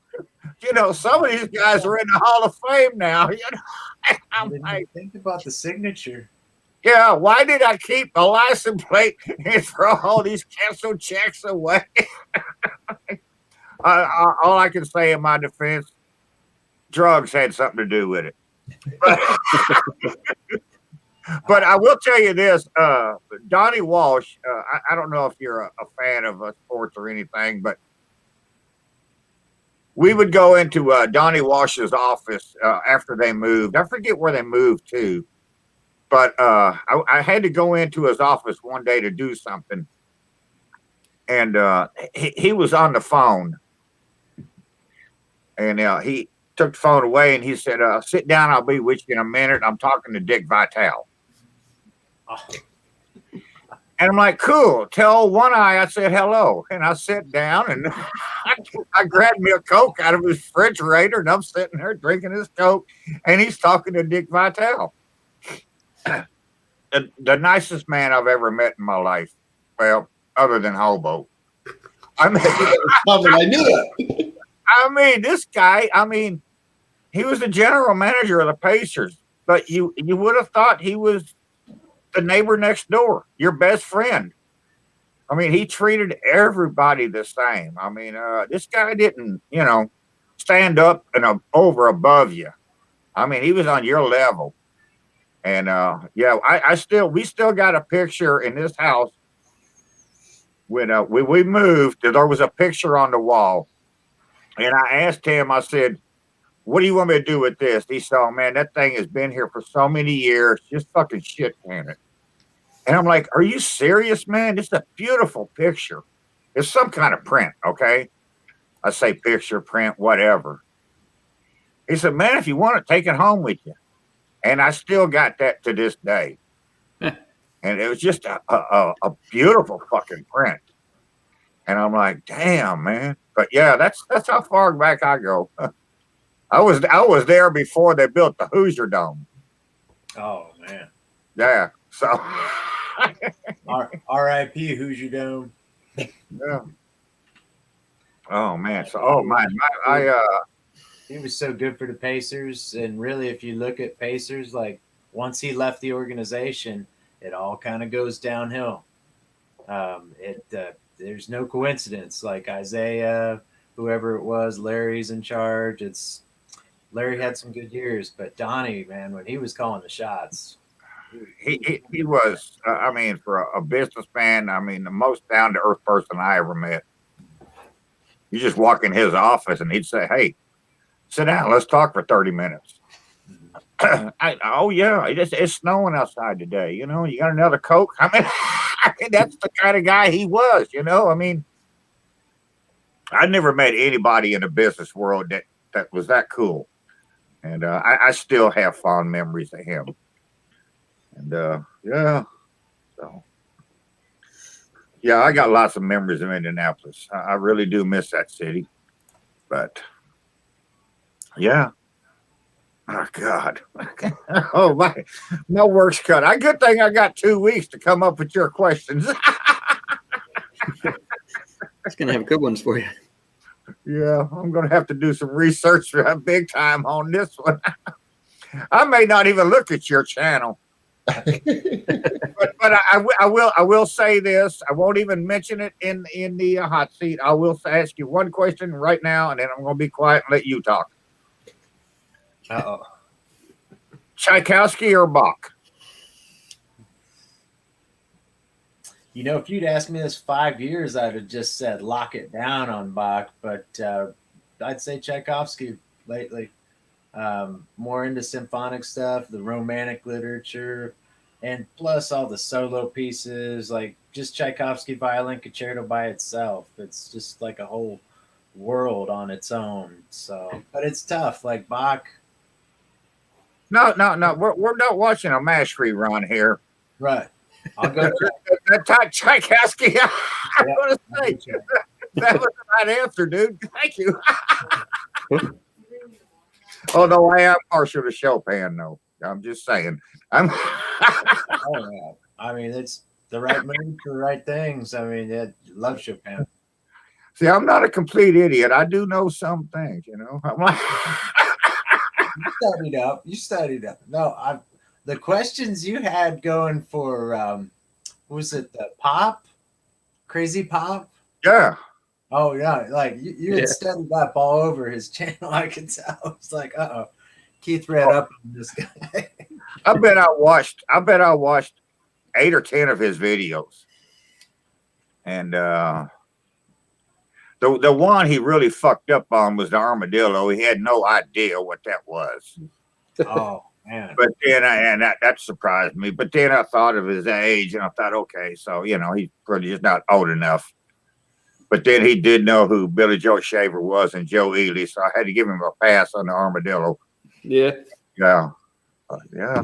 you know, some of these guys are in the Hall of Fame now. You know, I'm like, think about the signature. yeah, why did I keep the license plate and throw all these canceled checks away? All I can say in my defense, drugs had something to do with it. But I will tell you this, Donnie Walsh, I don't know if you're a fan of sports or anything, but we would go into Donnie Walsh's office after they moved. I forget where they moved to, but I had to go into his office one day to do something. And he was on the phone. And he took the phone away and he said, sit down, I'll be with you in a minute. I'm talking to Dick Vitale. And I'm like, cool. Tell One Eye I said hello. And I sit down and I grabbed me a Coke out of his refrigerator and I'm sitting there drinking his Coke and he's talking to Dick Vitale. The nicest man I've ever met in my life. Well, other than Hobo. I mean, I knew that. I mean, this guy, he was the general manager of the Pacers, but you would have thought he was the neighbor next door, your best friend. I mean, he treated everybody the same. I mean, this guy didn't, you know, stand up and over above you. I mean, he was on your level. And yeah, we still got a picture in this house. When we moved, there was a picture on the wall. And I asked him, I said, what do you want me to do with this? He said, oh, man, that thing has been here for so many years. Just fucking shit can it. And I'm like, are you serious, man? It's a beautiful picture. It's some kind of print, okay? I say picture, print, whatever. He said, man, if you want it, take it home with you. And I still got that to this day. And it was just a beautiful fucking print. And I'm like, damn, man. But yeah, that's how far back I go. I was there before they built the Hoosier Dome. Oh man. Yeah. So R.I.P. Hoosier Dome. Yeah. Oh man. So he was so good for the Pacers. And really, if you look at Pacers, like once he left the organization, it all kind of goes downhill. There's no coincidence. Like Isaiah, whoever it was, Larry's in charge. Larry had some good years, but Donnie, man, when he was calling the shots, he was. For a businessman, the most down to earth person I ever met. You just walk in his office and he'd say, "Hey, sit down. Let's talk for 30 minutes." Oh yeah, it's snowing outside today. You know, you got another Coke? That's the kind of guy he was. You know, I never met anybody in the business world that was that cool, and I still have fond memories of him. And yeah, so yeah, I got lots of memories of Indianapolis. I really do miss that city, but yeah. Oh God! Oh my work's cut. Good thing I got 2 weeks to come up with your questions. It's gonna have good ones for you. Yeah, I'm gonna have to do some research big time on this one. I may not even look at your channel, but I will say this. I won't even mention it in the hot seat. I will ask you one question right now, and then I'm gonna be quiet and let you talk. Uh-oh. Tchaikovsky or Bach? You know, if you'd asked me this 5 years, I'd have just said lock it down on Bach. But I'd say Tchaikovsky lately. More into symphonic stuff, the romantic literature, and plus all the solo pieces, like just Tchaikovsky Violin Concerto by itself. It's just like a whole world on its own. So, but it's tough. Like Bach. No. We're not watching a MASH rerun here. Right. I'll go check. That Todd Tchaikovsky. I'm Yeah, going to I'll say go check. that was the right answer, dude. Thank you. Oh no, I am partial to Chopin, though. I'm just saying. I'm. Oh yeah. I mean, it's the right mood for the right things. I mean, love Chopin. See, I'm not a complete idiot. I do know some things, you know. I'm like, You studied up. You studied up. No, the questions you had going for was it the pop? Crazy pop? yeah. Oh yeah, like you had Yeah. studied up all over his channel. I could tell. It's like, Keith read up on this guy. I bet I watched 8 or 10 of his videos. And the one he really fucked up on was the armadillo. He had no idea what that was. Oh man. But then that surprised me. But then I thought of his age and I thought, okay, so you know, he's probably just not old enough. But then he did know who Billy Joe Shaver was and Joe Ely, so I had to give him a pass on the armadillo. Yeah. Yeah. Yeah.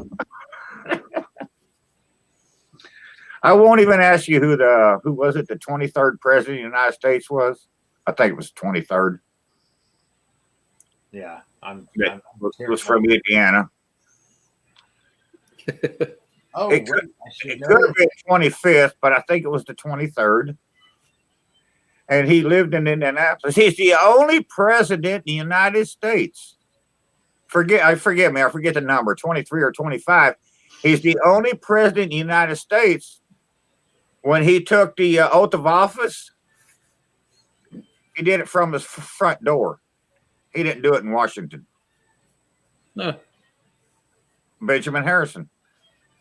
I won't even ask you who was it, the 23rd president of the United States was? I think it was 23rd. Yeah, It was from Indiana. Oh, It wait, could- I should It know. could have been 25th, but I think it was the 23rd. And he lived in Indianapolis. He's the only president in the United States. Forget me. I forget the number, 23 or 25. He's the only president in the United States. When he took the oath of office, he did it from his front door. He didn't do it in Washington. No. Benjamin Harrison.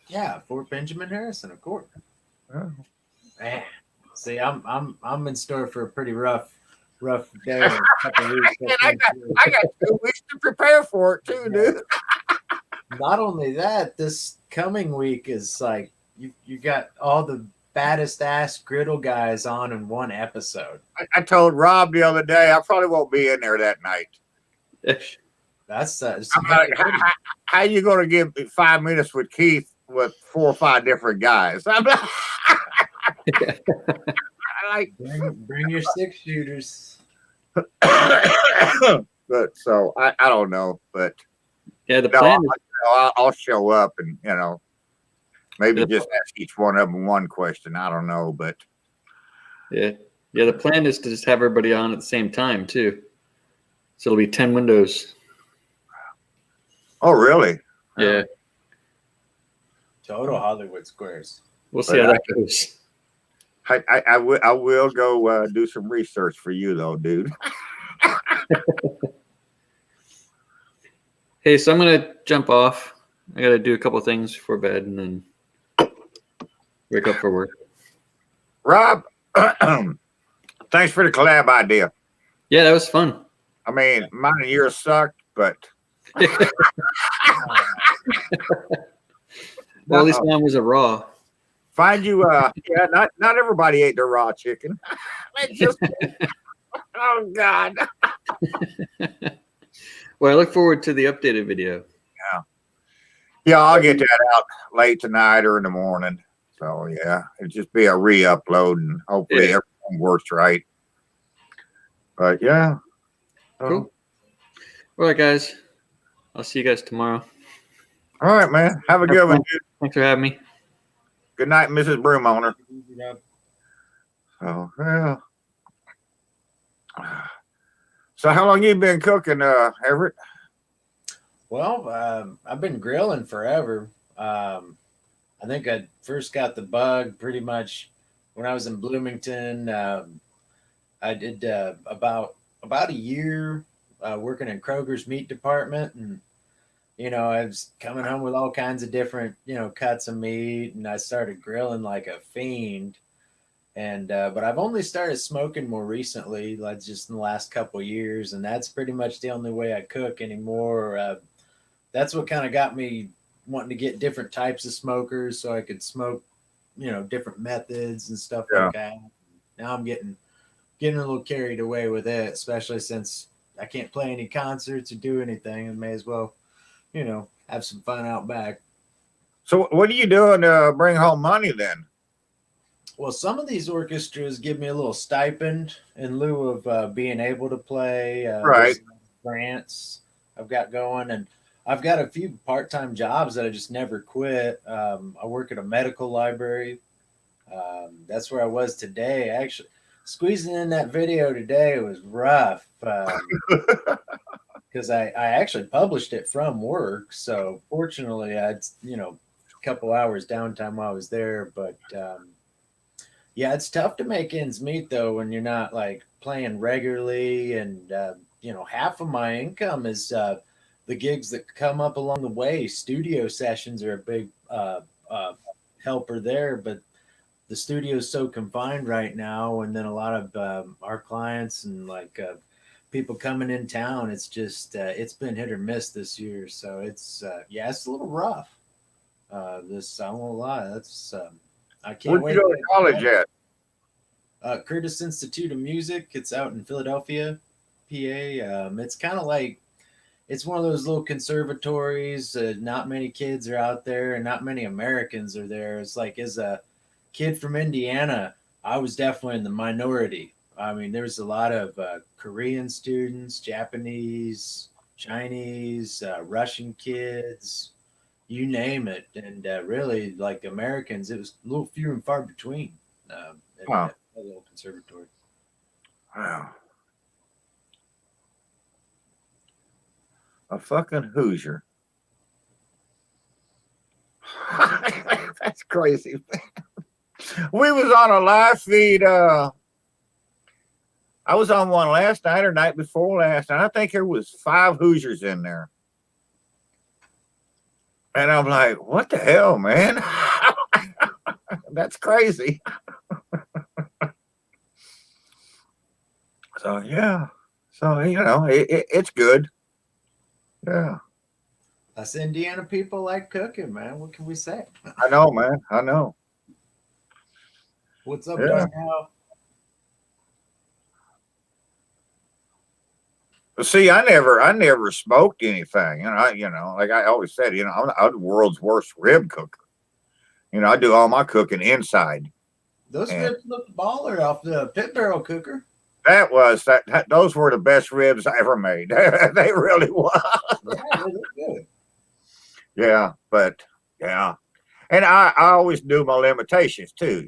Yeah, Fort Benjamin Harrison, of course. Yeah. Man, see, I'm in store for a pretty rough day. In a couple of weeks. I got 2 weeks to prepare for it too, dude. Not only that, this coming week is like you got all the baddest ass griddle guys on in one episode. I told Rob the other day I probably won't be in there that night. That's I'm like, how you going to give me 5 minutes with Keith with 4 or 5 different guys? I'm like, bring your 6 shooters. but so I don't know, but Yeah, the no, plan is I'll show up and maybe Yeah. just ask each one of them one question. I don't know, but the plan is to just have everybody on at the same time too. So it'll be 10 windows. oh really? Yeah. Total Hollywood Squares. We'll see how that goes. I will go do some research for you though, dude. Hey, so I'm gonna jump off. I gotta do a couple things before bed and then wake up for work. Rob, thanks for the collab idea. Yeah, that was fun. I mean, mine and yours sucked, but Well, at least mine was a raw. find you not everybody ate their raw chicken. It's just, oh God. Well, I look forward to the updated video. Yeah, I'll get that out late tonight or in the morning. So yeah, it'll just be a re-upload and hopefully everything works right. But yeah. Cool. All right, guys. I'll see you guys tomorrow. All right, man. Have a good one, dude. Thanks for having me. Good night, Mrs. Broom Owner. Oh yeah. So how long you been cooking, Everett? Well, I've been grilling forever. I think I first got the bug pretty much when I was in Bloomington. I did about a year working in Kroger's meat department, and I was coming home with all kinds of different cuts of meat, and I started grilling like a fiend. And but I've only started smoking more recently, like just in the last couple of years, and that's pretty much the only way I cook anymore. That's what kind of got me wanting to get different types of smokers so I could smoke, different methods and stuff like that. Now I'm getting a little carried away with it, especially since I can't play any concerts or do anything, and may as well, have some fun out back. So what are you doing to bring home money then? Well, some of these orchestras give me a little stipend in lieu of being able to play. Right. There's grants I've got going, and I've got a few part-time jobs that I just never quit. I work at a medical library. That's where I was today. Actually, squeezing in that video today was rough because I actually published it from work. So fortunately, I had a couple hours downtime while I was there, but. Yeah, it's tough to make ends meet though when you're not like playing regularly, and half of my income is the gigs that come up along the way. Studio sessions are a big helper there, but the studio is so confined right now, and then a lot of our clients and people coming in town, it's just it's been hit or miss this year. So it's it's a little rough. This I won't lie. That's I can't Where'd wait. you go to college at? Curtis Institute of Music. It's out in Philadelphia, PA. It's kind of like it's one of those little conservatories. Not many kids are out there, and not many Americans are there. It's like as a kid from Indiana, I was definitely in the minority. I mean, there's a lot of Korean students, Japanese, Chinese, Russian kids, you name it, and really like Americans, it was a little few and far between. Wow. A little conservatory. Wow. A fucking Hoosier. That's crazy. We was on a live feed. I was on one last night or night before last, and I think there was 5 Hoosiers in there. And I'm like, what the hell, man? That's crazy. So yeah. So it's good. Yeah. Us Indiana people like cooking, man. What can we say? I know, man. I know. What's up, Yeah. Darnell? See, I never smoked anything. Like I always said, I'm the world's worst rib cooker. I do all my cooking inside. Those ribs look baller off the pit barrel cooker. Those were the best ribs I ever made. They really was. Yeah, they look good. Yeah, but yeah. And I always knew my limitations too,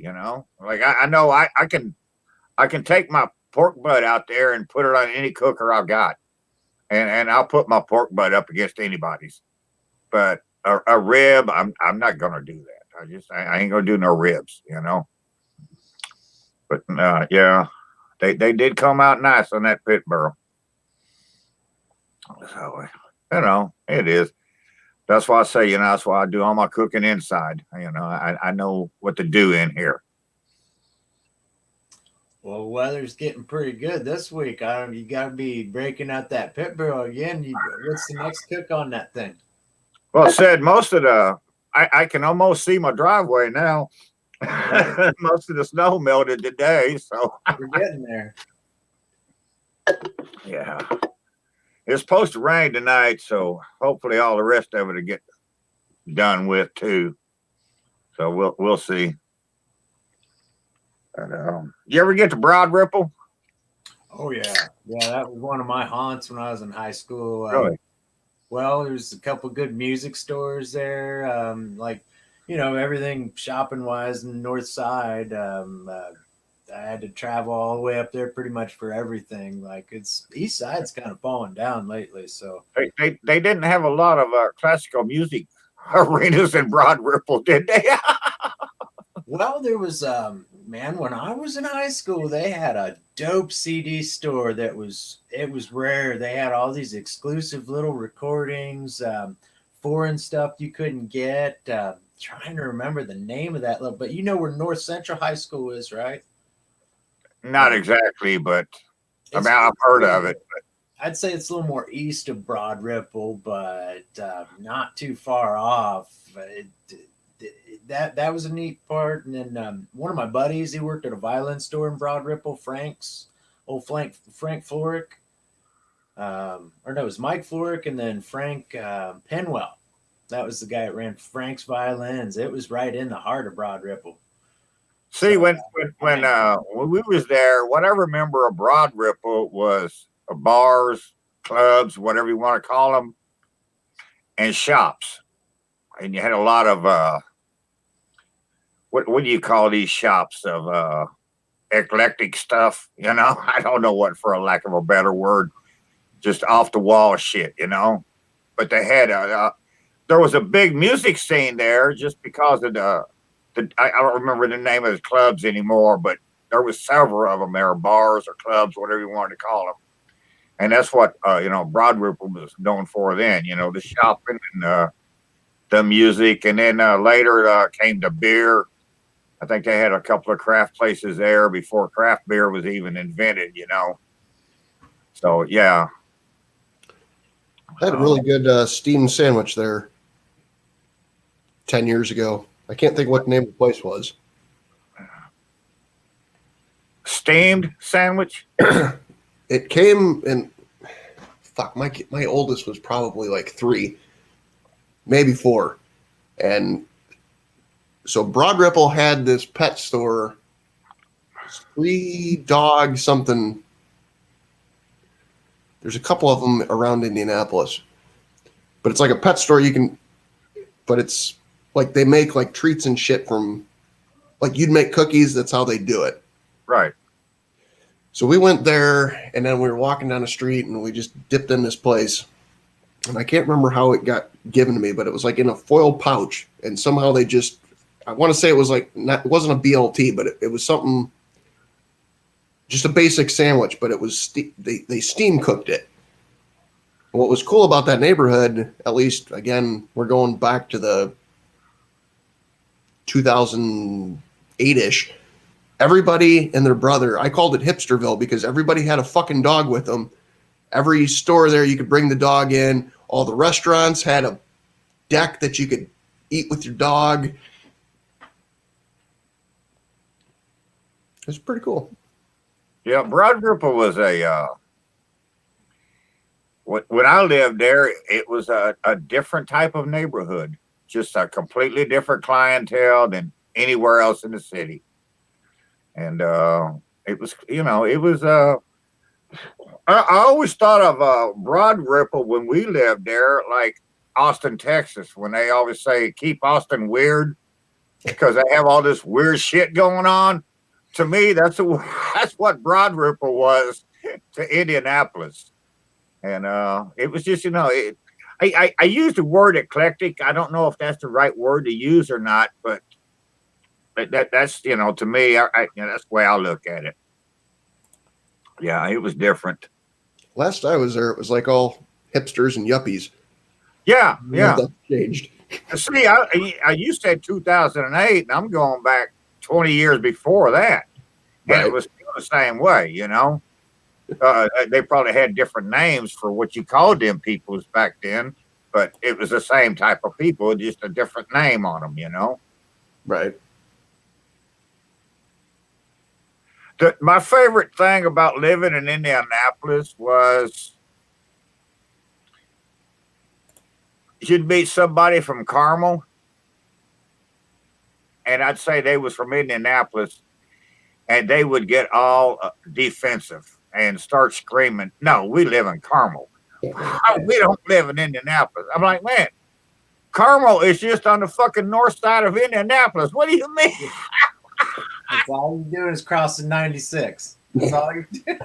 Like I know I can take my pork butt out there and put it on any cooker I've got. And I'll put my pork butt up against anybody's. But a rib, I'm not gonna do that. I ain't gonna do no ribs, But yeah, they did come out nice on that pit barrel. So it is. That's why I say, that's why I do all my cooking inside. I know what to do in here. Well, weather's getting pretty good this week. You got to be breaking out that pit barrel again. What's the next cook on that thing? Well, I said most of I can almost see my driveway now. Most of the snow melted today, so We're getting there. Yeah. It's supposed to rain tonight, so hopefully all the rest of it will get done with too. So we'll see. And, you ever get to Broad Ripple? Oh yeah, that was one of my haunts when I was in high school. Really? Well, there's a couple good music stores there, everything shopping wise in the north side. I had to travel all the way up there pretty much for everything. Like it's east side's kind of falling down lately. So They didn't have a lot of classical music arenas in Broad Ripple, did they? well, there was when I was in high school, they had a dope CD store it was rare. They had all these exclusive little recordings, foreign stuff you couldn't get. Trying to remember the name of that, but you know where North Central High School is, right? Not exactly, but I've heard of it. I'd say it's a little more east of Broad Ripple, but not too far off. That was a neat part. And then one of my buddies, he worked at a violin store in Broad Ripple, Frank Florick. It was Mike Florick and then Frank Penwell. That was the guy that ran Frank's Violins. It was right in the heart of Broad Ripple. See, So, when we was there, what I remember of Broad Ripple was bars, clubs, whatever you want to call them, and shops. And you had a lot of what do you call these shops of eclectic stuff? You know, I don't know what, for a lack of a better word, just off the wall shit. You know, but they had there was a big music scene there just because of I don't remember the name of the clubs anymore, but there was several of them there, bars or clubs, whatever you wanted to call them. And that's what, Broad Ripple was known for then, the shopping and the music. And then later came the beer. I think they had a couple of craft places there before craft beer was even invented, So, yeah. I had a really good steamed sandwich there 10 years ago. I can't think what the name of the place was. Steamed sandwich? It came in, fuck, my oldest was probably like 3, maybe 4. And so Broad Ripple had this pet store, 3 dog something. There's a couple of them around Indianapolis. But it's like a pet store but it's like they make like treats and shit from, like you'd make cookies. That's how they do it. Right. So we went there, and then we were walking down the street, and we just dipped in this place. And I can't remember how it got given to me, but it was like in a foil pouch. And somehow they just, I want to say it was like, it wasn't a BLT, but it was something, just a basic sandwich, but it was, they steam cooked it. And what was cool about that neighborhood, at least, again, we're going back to the 2008-ish, everybody and their brother, I called it Hipsterville because everybody had a fucking dog with them. Every store there, you could bring the dog in. All the restaurants had a deck that you could eat with your dog. It was pretty cool. Yeah, Broad Ripple was when I lived there, it was a different type of neighborhood, just a completely different clientele than anywhere else in the city. And it was, I always thought of Broad Ripple when we lived there, like Austin, Texas, when they always say keep Austin weird because they have all this weird shit going on. To me, that's what Broad Ripple was to Indianapolis. And it was just, I used the word eclectic. I don't know if that's the right word to use or not, but that's, to me, that's the way I look at it. Yeah, it was different. Last I was there, it was like all hipsters and yuppies. Yeah. That changed. See, you said 2008, and I'm going back 20 years before that. And Right. It was still the same way, They probably had different names for what you called them peoples back then, but it was the same type of people, just a different name on them, Right. My favorite thing about living in Indianapolis was you'd meet somebody from Carmel, and I'd say they was from Indianapolis, and they would get all defensive and start screaming, "No, we live in Carmel. We don't live in Indianapolis." I'm like, man, Carmel is just on the fucking north side of Indianapolis. What do you mean? That's all you're doing is crossing 96. That's all you're doing.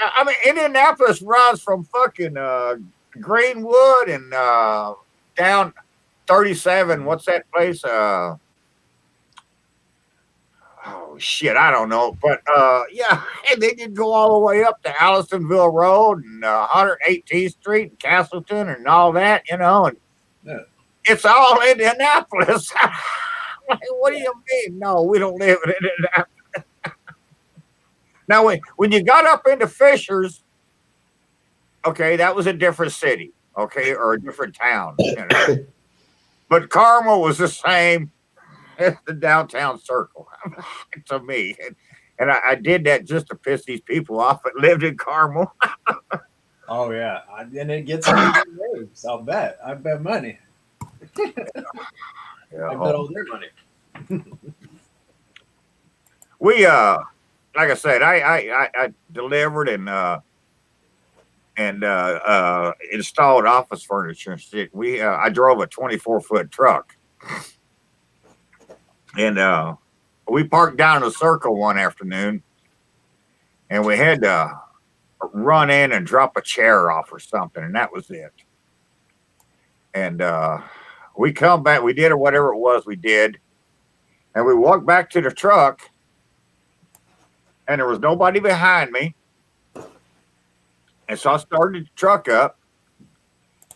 I mean, Indianapolis runs from fucking Greenwood and down 37. What's that place? Oh shit, I don't know. But yeah, and then you'd go all the way up to Allisonville Road and 118th Street and Castleton and all that, And Yeah. It's all Indianapolis. Like, what do you mean? No, we don't live in Indianapolis. Now, when you got up into Fishers, okay, that was a different city, okay, or a different town. But Carmel was the same as the downtown circle to me. And I did that just to piss these people off that lived in Carmel. Oh, yeah. And it gets into the waves. I bet money. Yeah. I bet all their money. We like I said, I delivered and installed office furniture and shit. I drove a 24-foot truck, and we parked down in a circle one afternoon, and we had to run in and drop a chair off or something, and that was it. And we come back, we did or whatever it was we did, and we walked back to the truck, and there was nobody behind me. And so I started the truck up,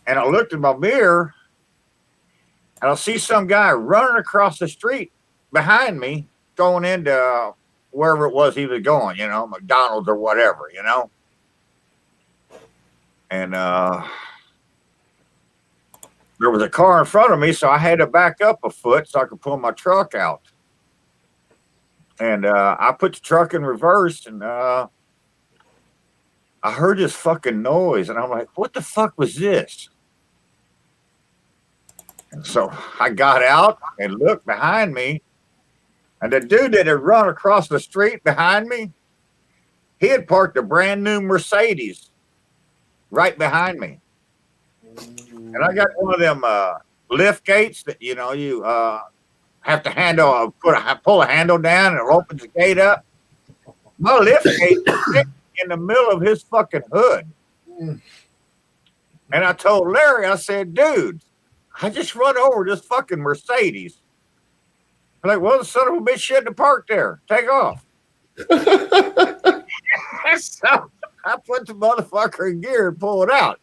and I looked in my mirror, and I see some guy running across the street behind me, going into wherever it was he was going, McDonald's or whatever, And there was a car in front of me, so I had to back up a foot so I could pull my truck out. And I put the truck in reverse, and I heard this fucking noise, and I'm like, what the fuck was this? And so I got out and looked behind me, and the dude that had run across the street behind me, he had parked a brand new Mercedes right behind me. And I got one of them lift gates that, you have to pull a handle down and it opens the gate up. My lift gate was in the middle of his fucking hood. And I told Larry, I said, dude, I just run over this fucking Mercedes. I'm like, well, the son of a bitch shouldn't have parked there. Take off. So I put the motherfucker in gear and pull it out,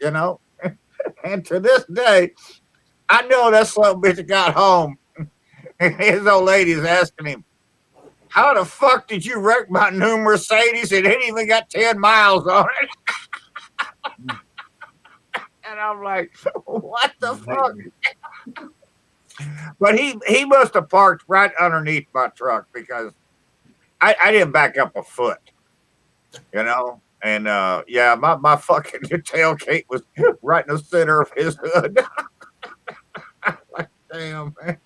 And to this day, I know that son of a bitch got home. And his old lady is asking him, how the fuck did you wreck my new Mercedes? It ain't even got 10 miles on it. And I'm like, what the fuck? But he must have parked right underneath my truck because I didn't back up a foot, And my fucking tailgate was right in the center of his hood. Like, damn, man.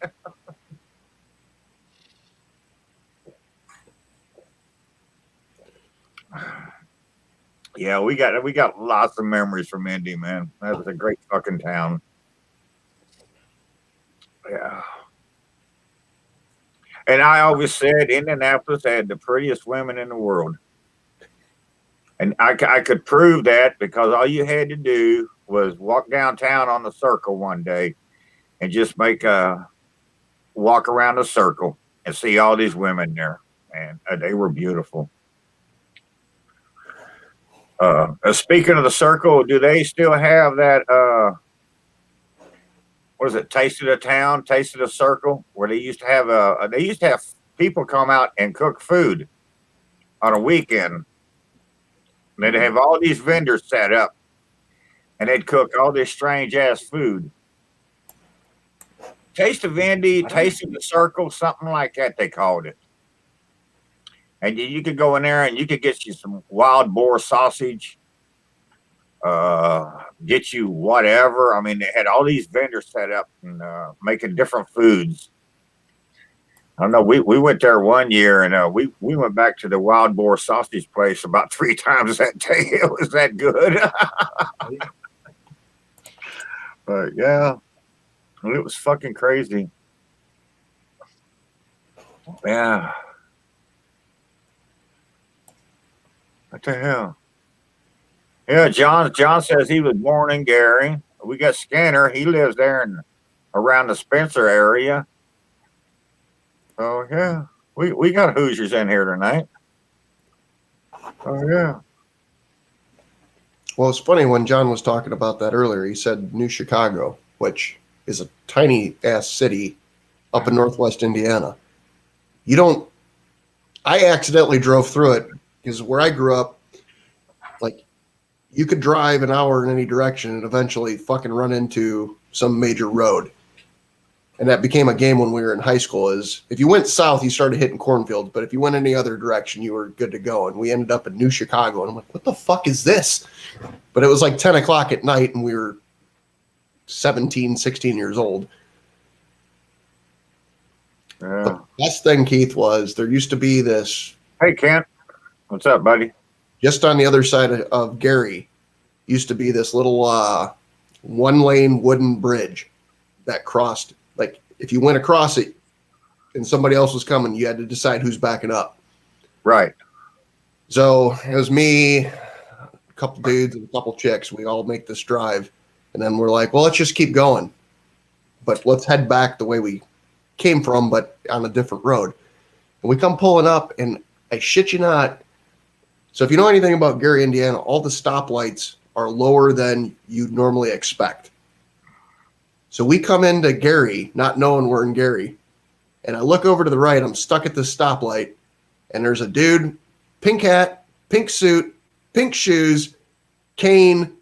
Yeah, we got lots of memories from Indy, man. That was a great fucking town. Yeah. And I always said Indianapolis had the prettiest women in the world. And I could prove that because all you had to do was walk downtown on the circle one day and just make a walk around the circle and see all these women there. And they were beautiful. Speaking of the circle, do they still have that, what is it, Taste of the Town, Taste of the Circle, where they used to have people come out and cook food on a weekend. And they'd have all these vendors set up, and they'd cook all this strange ass food. Taste of Indy, Taste of the Circle, something like that they called it. And you could go in there and you could get you some wild boar sausage, get you whatever. I mean, they had all these vendors set up and making different foods. I don't know. We went there one year and we went back to the wild boar sausage place about 3 times that day. It was that good. But yeah, it was fucking crazy. Yeah. What the hell? Yeah, John says he was born in Gary. We got Skinner. He lives there around the Spencer area. Oh yeah, we got Hoosiers in here tonight. Oh yeah. Well, it's funny when John was talking about that earlier. He said New Chicago, which is a tiny ass city up in Northwest Indiana. I accidentally drove through it because where I grew up, like, you could drive an hour in any direction and eventually fucking run into some major road. And that became a game when we were in high school, is if you went south, you started hitting cornfields, but if you went any other direction, you were good to go. And we ended up in New Chicago, and I'm like, what the fuck is this? But it was like 10 o'clock at night, and we were 17, 16 years old. Yeah. Best thing, Keith, was there used to be this Hey, Kent. What's up, buddy? just on the other side of Gary. Used to be this little 1-lane wooden bridge that crossed. Like if you went across it and somebody else was coming, you had to decide who's backing up. Right. So it was me, a couple dudes, and a couple chicks. We all make this drive, and then we're like, well, let's just keep going, but let's head back the way we came from, but on a different road. And we come pulling up, and I shit you not. So if you know anything about Gary, Indiana, all the stoplights are lower than you'd normally expect. So we come into Gary, not knowing we're in Gary, and I look over to the right. I'm stuck at this stoplight, and there's a dude, pink hat, pink suit, pink shoes, cane,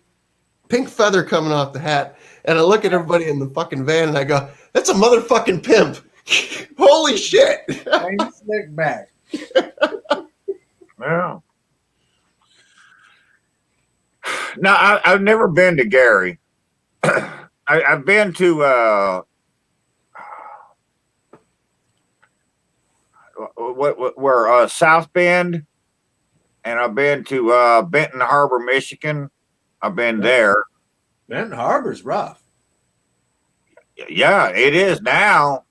pink feather coming off the hat. And I look at everybody in the fucking van, and I go, that's a motherfucking pimp. Holy shit. Ain't slick back. Yeah. No, I've never been to Gary. I've been to where South Bend, and I've been to Benton Harbor, Michigan. I've been there. Benton Harbor's rough. Yeah, it is now.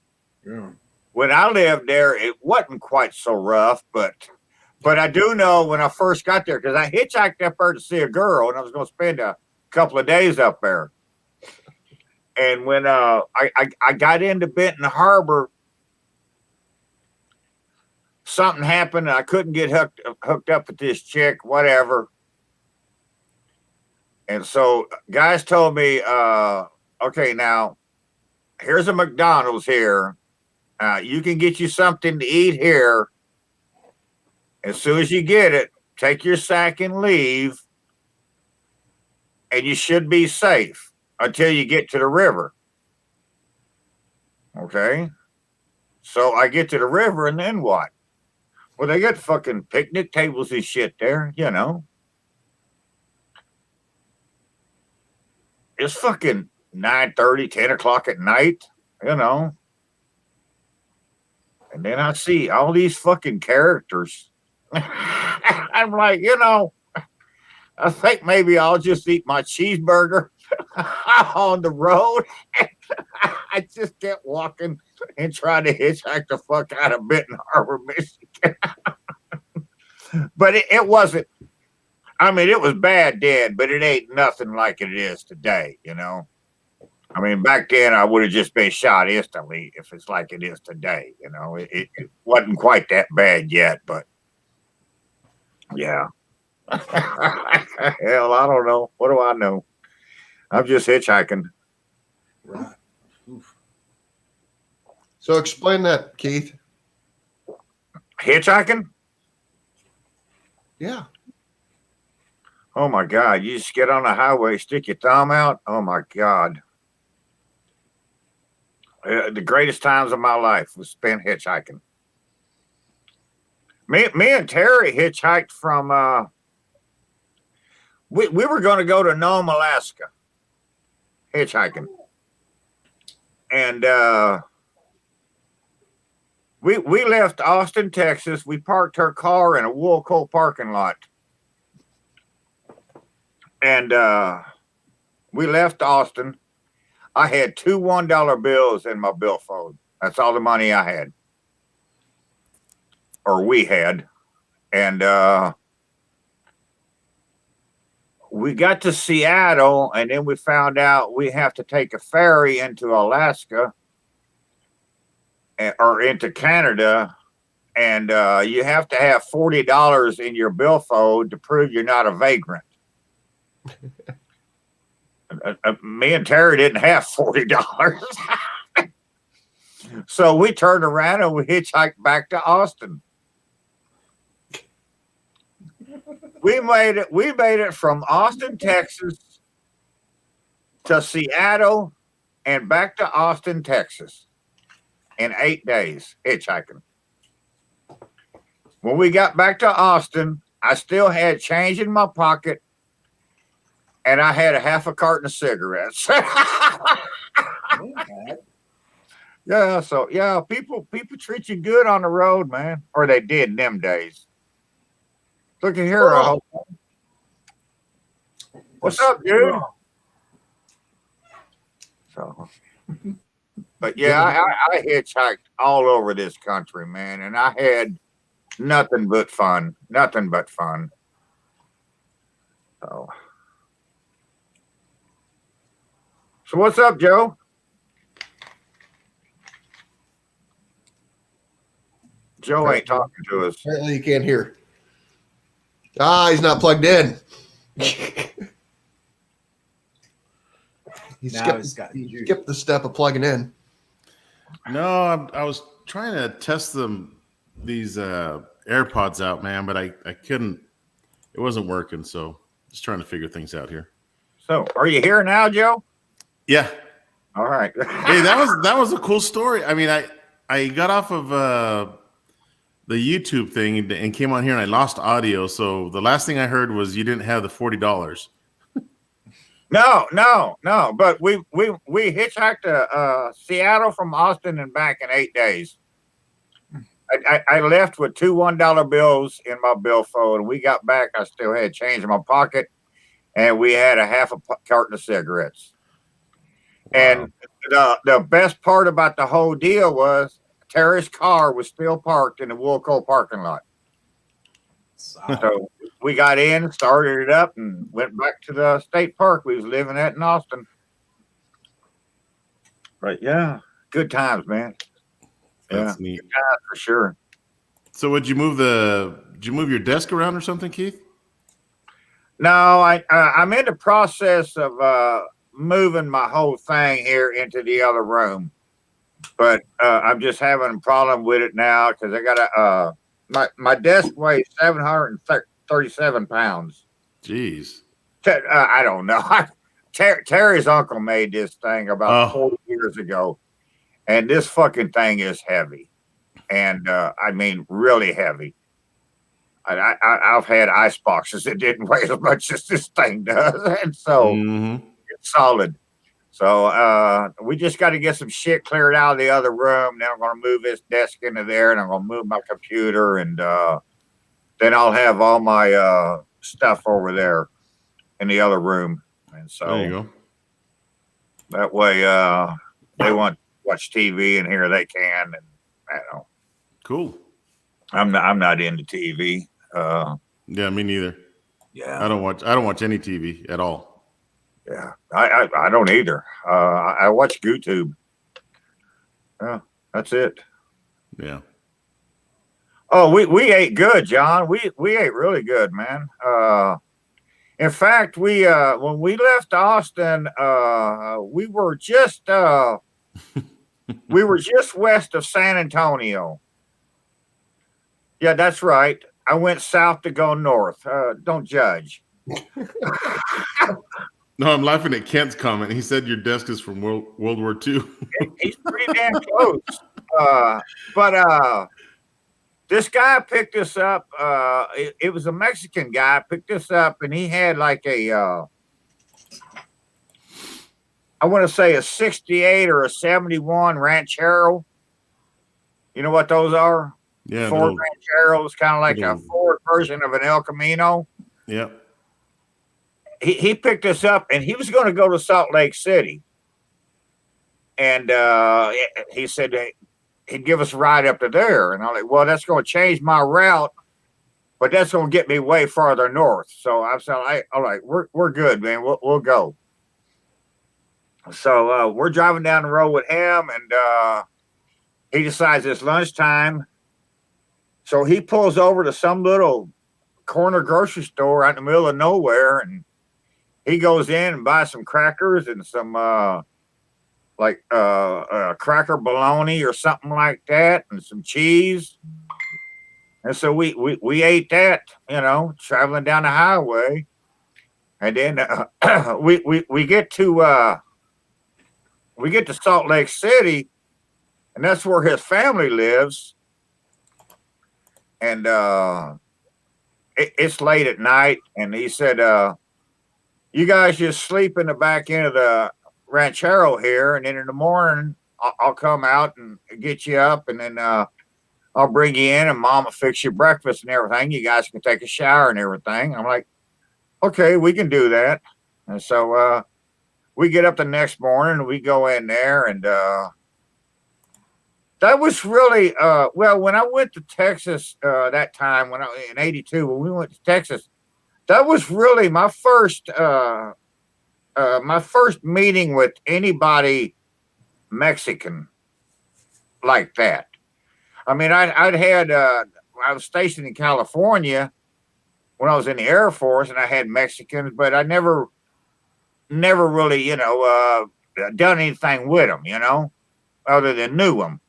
Yeah. When I lived there, it wasn't quite so rough, but I do know when I first got there, because I hitchhiked up there to see a girl, and I was going to spend a couple of days up there. And when I got into Benton Harbor, something happened, and I couldn't get hooked up with this chick, whatever. And so guys told me, okay, now here's a McDonald's here. You can get you something to eat here. As soon as you get it, take your sack and leave, and you should be safe until you get to the river. Okay? So I get to the river, and then what? Well, they got fucking picnic tables and shit there, you know. It's fucking 9:30, 10 o'clock at night, you know. And then I see all these fucking characters. I'm like, you know, I think maybe I'll just eat my cheeseburger on the road. I just kept walking and trying to hitchhike the fuck out of Benton Harbor, Michigan. But it wasn't, I mean, it was bad then, but it ain't nothing like it is today, you know. I mean, back then I would have just been shot instantly if it's like it is today, you know. It wasn't quite that bad yet, but yeah. Hell, I don't know. What do I know? I'm just hitchhiking. Right. Oof. So explain that, Keith. Hitchhiking? Yeah. Oh my God. You just get on the highway, stick your thumb out. Oh my God. The greatest times of my life was spent hitchhiking. Me and Terry hitchhiked from, we were going to go to Nome, Alaska, hitchhiking. And we left Austin, Texas. We parked her car in a Woolco parking lot. And we left Austin. I had 2 $1 bills in my billfold. That's all the money I had. Or we had. And we got to Seattle, and then we found out we have to take a ferry into Alaska or into Canada, and you have to have $40 in your billfold to prove you're not a vagrant. Me and Terry didn't have $40. So we turned around and we hitchhiked back to Austin. We made it from Austin, Texas to Seattle and back to Austin, Texas in 8 days hitchhiking. When we got back to Austin, I still had change in my pocket, and I had a half a carton of cigarettes. Yeah, so yeah, people treat you good on the road, man, or they did in them days. Look at here, what's up, dude? So, but yeah, I hitchhiked all over this country, man, and I had nothing but fun, nothing but fun. So what's up, Joe? Joe ain't talking to us. Apparently you can't hear. He's not plugged in. He Now skipped the step of plugging in. No, I was trying to test these AirPods out, man, but I couldn't. It wasn't working, so just trying to figure things out here. So, are you here now, Joe? Yeah. All right. Hey, that was a cool story. I mean, I got off of the YouTube thing and came on here and I lost audio. So the last thing I heard was you didn't have the $40. No. But we hitchhiked to Seattle from Austin and back in 8 days. I left with two $1 bills in my billfold, and we got back. I still had change in my pocket, and we had a half a carton of cigarettes. Wow. And the best part about the whole deal was Terry's car was still parked in the Woolco parking lot. So we got in, started it up, and went back to the state park we was living at in Austin. But yeah, good times, man. That's neat. Good times for sure. So did you move your desk around or something, Keith? No, I'm in the process of moving my whole thing here into the other room, but I'm just having a problem with it now because I got my desk weighs 737 pounds. Jeez. I don't know. Terry's uncle made this thing about 40 years ago, and this fucking thing is heavy, and I mean really heavy. I've had ice boxes that didn't weigh as much as this thing does, and so it's solid. So we just got to get some shit cleared out of the other room. Then I'm going to move this desk into there, and I'm going to move my computer, and then I'll have all my stuff over there in the other room. And so there you go. That way, they want to watch TV in here, they can. And I don't know. Cool. I'm not into TV. Yeah, me neither. Yeah, I don't watch any TV at all. Yeah, I don't either. I watch YouTube. Yeah, that's it. Yeah. Oh, we ate good, John. We ate really good, man. In fact, when we left Austin, we were just west of San Antonio. Yeah, that's right. I went south to go north. Don't judge. No, I'm laughing at Kent's comment. He said your desk is from World War II. He's pretty damn close. But this guy picked us up. It was a Mexican guy picked us up, and he had like I want to say a 68 or a 71 Ranchero. You know what those are? Yeah. Ford Rancheros, kind of like a Ford version of an El Camino. Yep. He picked us up, and he was going to go to Salt Lake City. And he said he'd give us a ride up to there. And I'm like, well, that's going to change my route, but that's going to get me way farther north. So I said, all right, we're good, man. We'll go. So we're driving down the road with him, and he decides it's lunchtime. So he pulls over to some little corner grocery store out in the middle of nowhere, and he goes in and buys some crackers and some cracker bologna or something like that, and some cheese. And so we ate that, traveling down the highway. And then we get to Salt Lake City, and that's where his family lives. And it's late at night, and he said, you guys just sleep in the back end of the Ranchero here, and then in the morning I'll come out and get you up, and then I'll bring you in, and Mom will fix you breakfast and everything. You guys can take a shower and everything. I'm like, okay, we can do that. And so we get up the next morning, and we go in there, and that was really well. When I went to Texas that time, when in '82, when we went to Texas, that was really my first meeting with anybody Mexican like that. I mean, I'd had I was stationed in California when I was in the Air Force, and I had Mexicans, but I never really, done anything with them, other than knew them.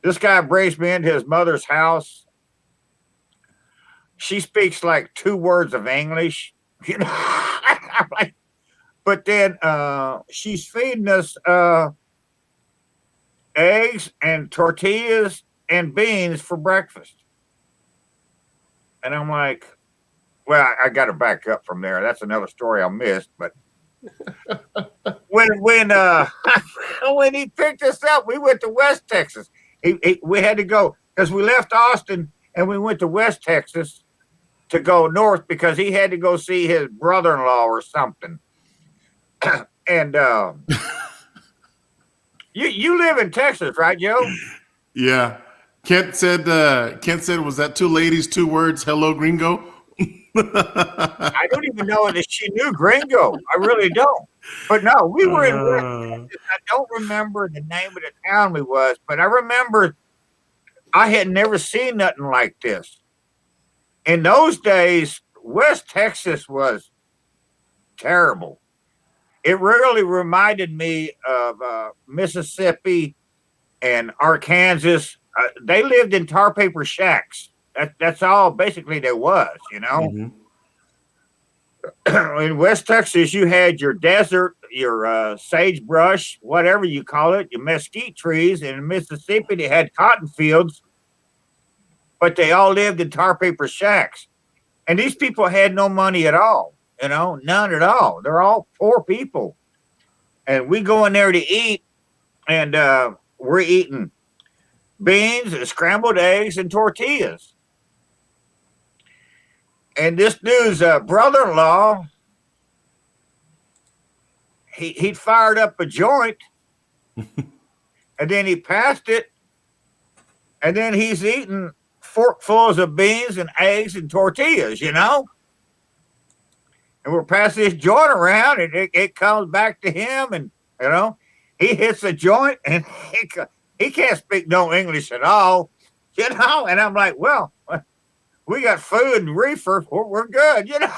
This guy brings me into his mother's house. She speaks like 2 words of English, I'm like, but then she's feeding us eggs and tortillas and beans for breakfast. And I'm like, well, I got to back up from there. That's another story I missed. But when when he picked us up, we went to West Texas. We had to go because we left Austin and we went to West Texas to go north because he had to go see his brother-in-law or something. And you live in Texas, right, Joe? Yeah. Kent said, was that 2 ladies, 2 words, hello, gringo? I don't even know if she knew gringo. I really don't. But no, we were in West Texas. I don't remember the name of the town we was, but I remember I had never seen nothing like this. In those days, West Texas was terrible. It really reminded me of Mississippi and Arkansas. They lived in tar paper shacks. That's all basically there was, Mhm. In West Texas, you had your desert, your sagebrush, whatever you call it, your mesquite trees. And in Mississippi, they had cotton fields, but they all lived in tar paper shacks. And these people had no money at all, none at all. They're all poor people. And we go in there to eat, and we're eating beans and scrambled eggs and tortillas. And this dude's brother-in-law, he'd fired up a joint, and then he passed it, and then he's eating forkfuls of beans and eggs and tortillas, And we're passing this joint around, and it comes back to him, and, he hits the joint, and he can't speak no English at all, And I'm like, well, we got food and reefer. We're good, and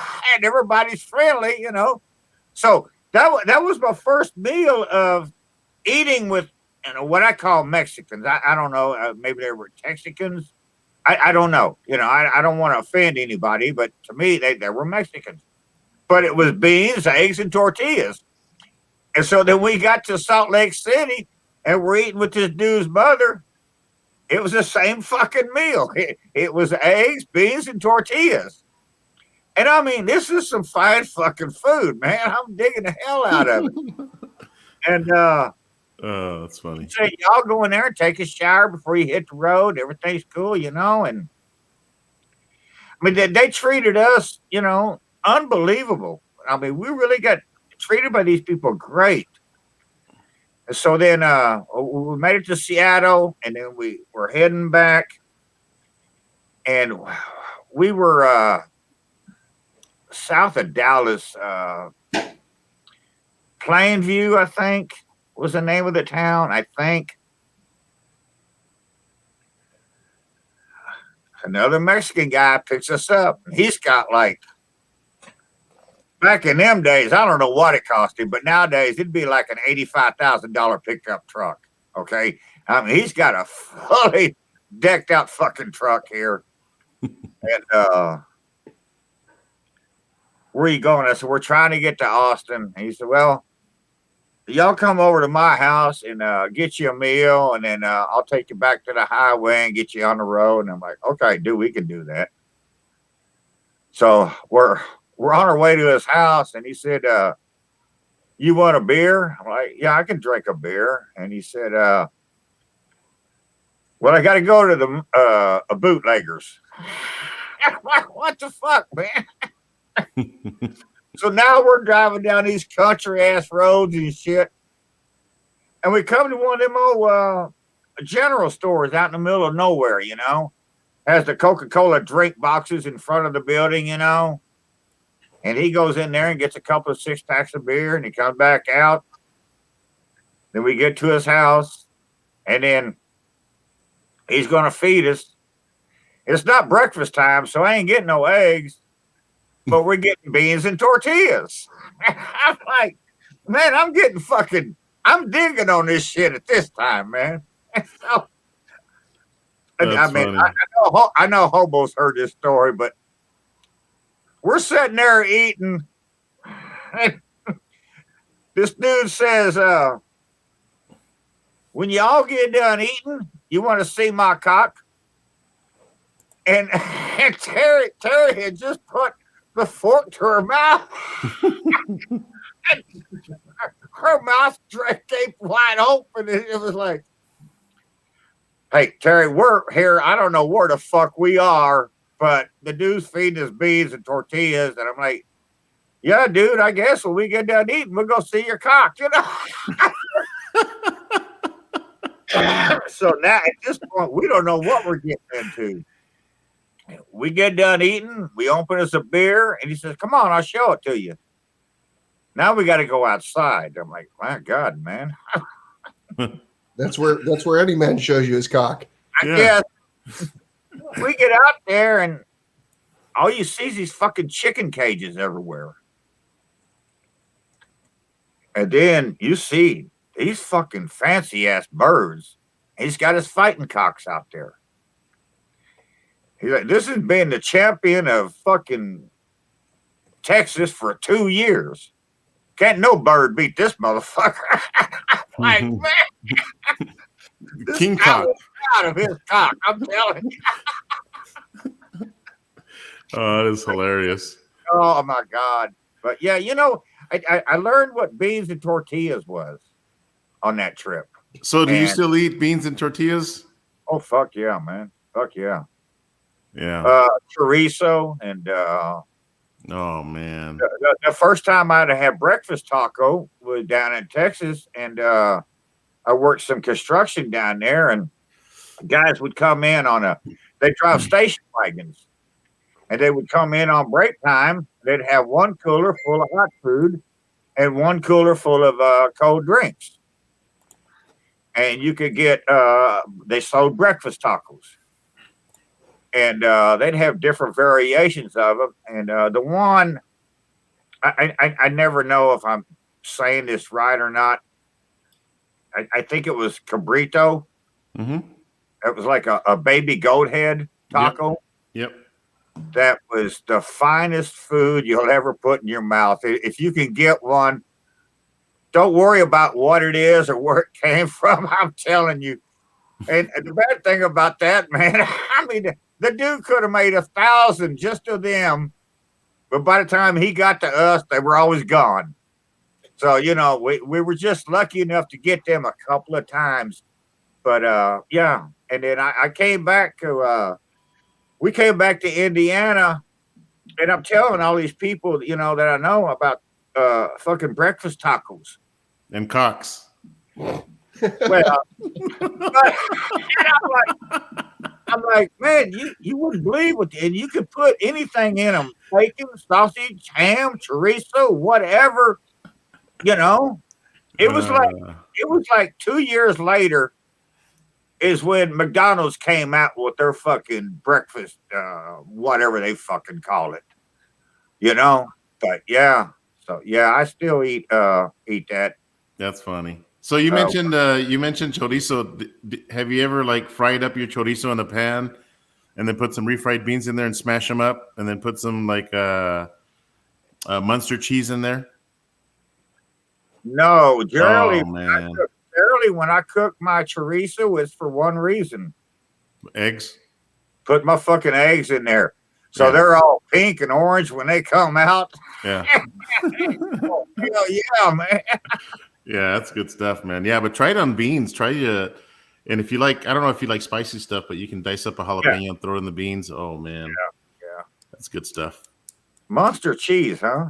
everybody's friendly, So that was my first meal of eating with what I call Mexicans. I don't know. Maybe they were Texicans. I don't know. I don't want to offend anybody, but to me, they were Mexicans. But it was beans, eggs, and tortillas. And so then we got to Salt Lake City, and we're eating with this dude's mother. It was the same fucking meal. It was eggs, beans, and tortillas. And I mean, this is some fine fucking food, man. I'm digging the hell out of it. And Oh, that's funny. say y'all go in there and take a shower before you hit the road. Everything's cool, And I mean, they treated us, unbelievable. I mean, we really got treated by these people great. And so then we made it to Seattle, and then we were heading back, and we were south of Dallas, Plainview, I think, was the name of the town, I think. Another Mexican guy picks us up. He's got back in them days, I don't know what it cost him, but nowadays it'd be like an $85,000 pickup truck. Okay. I mean, he's got a fully decked out fucking truck here. And where are you going? I said, we're trying to get to Austin. And he said, well, y'all come over to my house and get you a meal, and then I'll take you back to the highway and get you on the road. And I'm like, okay, dude, we can do that. So we're on our way to his house, and he said, you want a beer? I'm like, yeah, I can drink a beer. And he said, well, I got to go to the a bootleggers. I'm like, what the fuck, man? So now we're driving down these country ass roads and shit. And we come to one of them old general stores out in the middle of nowhere, you know. Has the Coca-Cola drink boxes in front of the building, you know. And he goes in there and gets a couple of 6-packs of beer and he comes back out. Then we get to his house and then he's going to feed us. It's not breakfast time, so I ain't getting no eggs, but we're getting beans and tortillas. I'm like, man, I'm digging on this shit at this time, man. So, I mean, I know hobos heard this story, but we're sitting there eating. This dude says, when you all get done eating, you want to see my cock? And Terry had just put the fork to her mouth. Her mouth gaped wide open. And it was like, hey, Terry, we're here. I don't know where the fuck we are, but the dude's feeding us beans and tortillas. And I'm like, yeah, dude, I guess when we get done eating, we'll go see your cock, you know? So now at this point, we don't know what we're getting into. We get done eating, we open us a beer, and he says, come on, I'll show it to you. Now we got to go outside. I'm like, my God, man. That's where any man shows you his cock. I guess we get out there and all you see is these fucking chicken cages everywhere. And then you see these fucking fancy ass birds. He's got his fighting cocks out there. He's like, this has been the champion of fucking Texas for 2 years. Can't no bird beat this motherfucker. Like, man. King cock. Out of his cock, I'm telling you. Oh, that is hilarious. Oh my God. But yeah, you know, I learned what beans and tortillas was on that trip. So do you still eat beans and tortillas? Oh, fuck yeah, man. Fuck yeah. Yeah. Chorizo and Oh man. the first time I'd had breakfast taco was down in Texas, and I worked some construction down there, and guys would come in they drive station wagons, and they would come in on break time. They'd have one cooler full of hot food and one cooler full of cold drinks. And you could get, they sold breakfast tacos. And they'd have different variations of them. And the one, I never know if I'm saying this right or not. I think it was cabrito. Mm-hmm. It was like a baby goat head taco. Yep. That was the finest food you'll ever put in your mouth. If you can get one, don't worry about what it is or where it came from. I'm telling you. And the bad thing about that, man, I mean, the dude could have made 1,000 just of them, but by the time he got to us, they were always gone. So, you know, we were just lucky enough to get them a couple of times. But yeah, and then I came back to we came back to Indiana, and I'm telling all these people, you know, that I know about fucking breakfast tacos and cocks. Well, but, I'm like, man, you wouldn't believe what, and you could put anything in them: bacon, sausage, ham, chorizo, whatever. You know, it was like 2 years later is when McDonald's came out with their fucking breakfast, whatever they fucking call it. You know, but yeah, so yeah, I still eat that. That's funny. So you mentioned chorizo. Have you ever like fried up your chorizo in a pan and then put some refried beans in there and smash them up and then put some like Munster cheese in there? No, generally, man. When I cook my chorizo, it's for one reason: eggs. Put my fucking eggs in there. So Yeah. they're all pink and orange when they come out. Yeah. Oh, hell yeah, man. Yeah, that's good stuff, man. Yeah, but try it on beans. And if you like, I don't know if you like spicy stuff, but you can dice up a jalapeno and throw it in the beans. Oh man, Yeah. that's good stuff. Monster cheese, huh?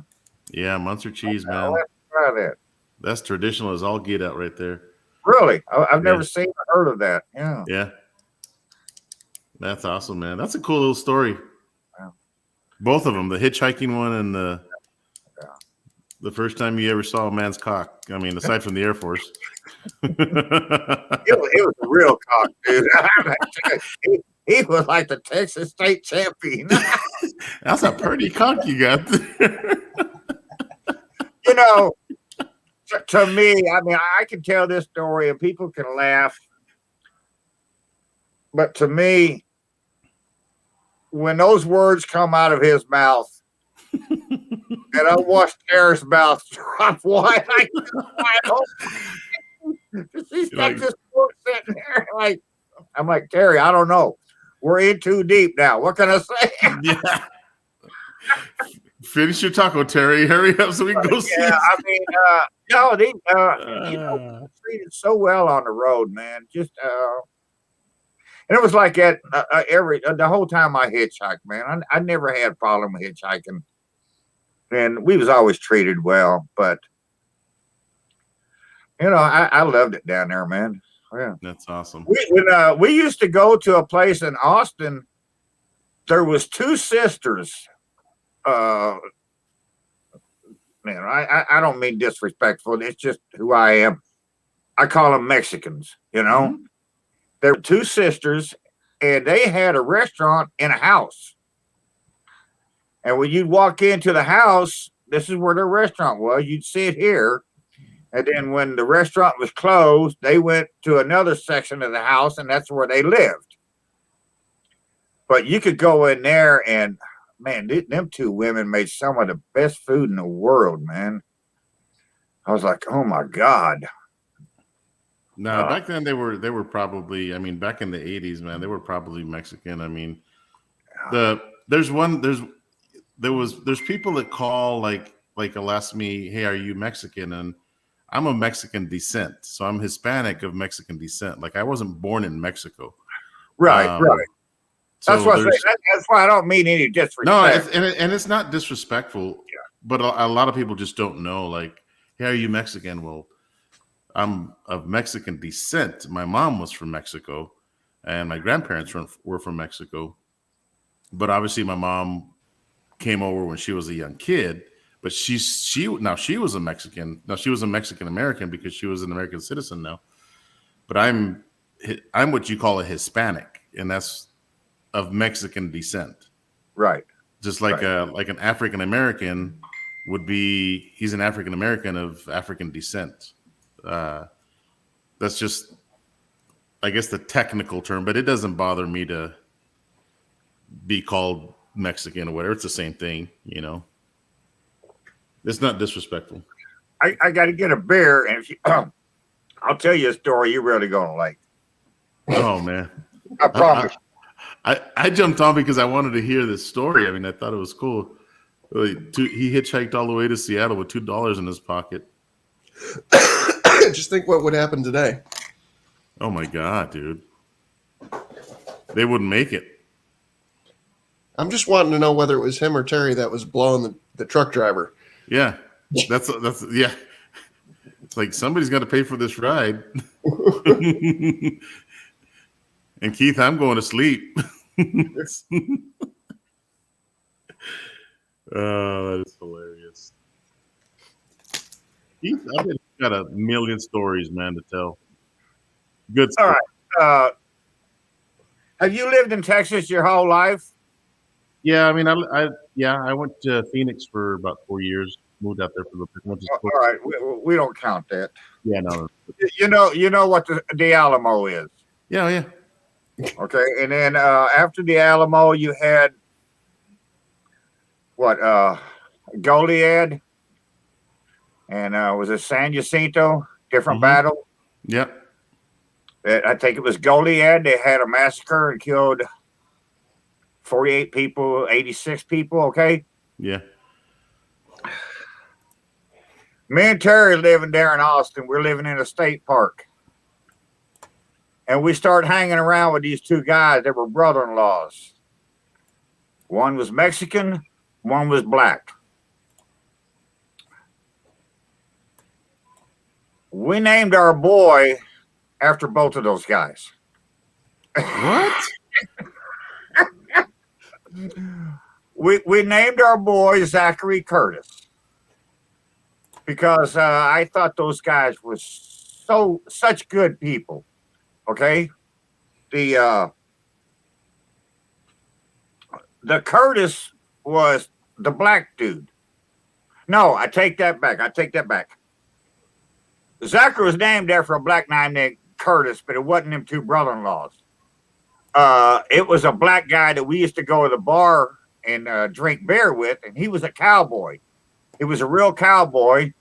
Yeah, Munster cheese, I'll man. have to try that. That's traditional as all get out right there. Really? I've Yeah. never seen or heard of that. Yeah. Yeah, that's awesome, man. That's a cool little story. Wow. Both of them, the hitchhiking one and Yeah. the first time you ever saw a man's cock. I mean, aside from the Air Force. It was a real cock, dude. he was like the Texas state champion. That's a pretty cock you got there. You know, to me, I mean, I can tell this story and people can laugh. But to me, when those words come out of his mouth, and I watched Terry's mouth drop wide, like wide open. She's got this fork sitting there, like I'm like, Terry, I don't know. We're in too deep now. What can I say? Yeah. Finish your taco, Terry. Hurry up so we can go see. Yeah, I mean, no, they treated so well on the road, man. Just and it was like that the whole time I hitchhiked, man. I never had a problem with hitchhiking, and we was always treated well. But you know, I loved it down there, man. Yeah, That's awesome. we used to go to a place in Austin. There was two sisters. Man, I don't mean disrespectful. It's just who I am. I call them Mexicans, you know. Mm-hmm. There were two sisters, and they had a restaurant in a house. And when you'd walk into the house, this is where their restaurant was. You'd sit here. And then when the restaurant was closed, they went to another section of the house, and that's where they lived. But you could go in there and, man, them two women made some of the best food in the world, man. I was like, oh my God. No, back then they were probably, I mean, back in the 80s, man, they were probably Mexican. I mean, there's people that call like will ask me, hey, are you Mexican? And I'm of Mexican descent. So I'm Hispanic of Mexican descent. Like I wasn't born in Mexico. Right. That's So why that's why I don't mean any disrespect. no, it's not disrespectful, but a lot of people just don't know. Like, hey, are you Mexican? Well, I'm of Mexican descent. My mom was from Mexico, and my grandparents were from Mexico. But obviously, my mom came over when she was a young kid. But she was a Mexican. Now she was a Mexican American because she was an American citizen now. But I'm what you call a Hispanic, and that's of Mexican descent. Right. Just like an African American would be, he's an African American of African descent. That's just, I guess, the technical term, but it doesn't bother me to be called Mexican or whatever. It's the same thing, you know. It's not disrespectful. I got to get a beer, and if you, I'll tell you a story you're really gonna like. Oh man, I promise. I jumped on because I wanted to hear this story. I mean, I thought it was cool. He hitchhiked all the way to Seattle with $2 in his pocket. Just think what would happen today. Oh my God, dude. They wouldn't make it. I'm just wanting to know whether it was him or Terry that was blowing the truck driver. Yeah. That's yeah. It's like somebody's got to pay for this ride. And Keith, I'm going to sleep. Oh, that is hilarious. Keith, I bet you've got a million stories, man, to tell. Good All stuff. right. Have you lived in Texas your whole life? Yeah, I mean, I went to Phoenix for about 4 years. Moved out there for the All right, we don't count that. Yeah, no. You know what the Alamo is. Yeah. Okay, and then after the Alamo, you had what? Goliad, and was it San Jacinto? Different battle. Yep. I think it was Goliad. They had a massacre and killed 48 people, 86 people, okay? Yeah. Me and Terry living there in Austin. We're living in a state park. And we started hanging around with these two guys that were brother-in-laws. One was Mexican, one was black. We named our boy after both of those guys. What? We named our boy Zachary Curtis because I thought those guys were such good people. Okay, the Curtis was the black dude. No, I take that back. Zachary was named after a black guy named Curtis, but it wasn't them two brother-in-laws. It was a black guy that we used to go to the bar and drink beer with, and he was a cowboy. He was a real cowboy.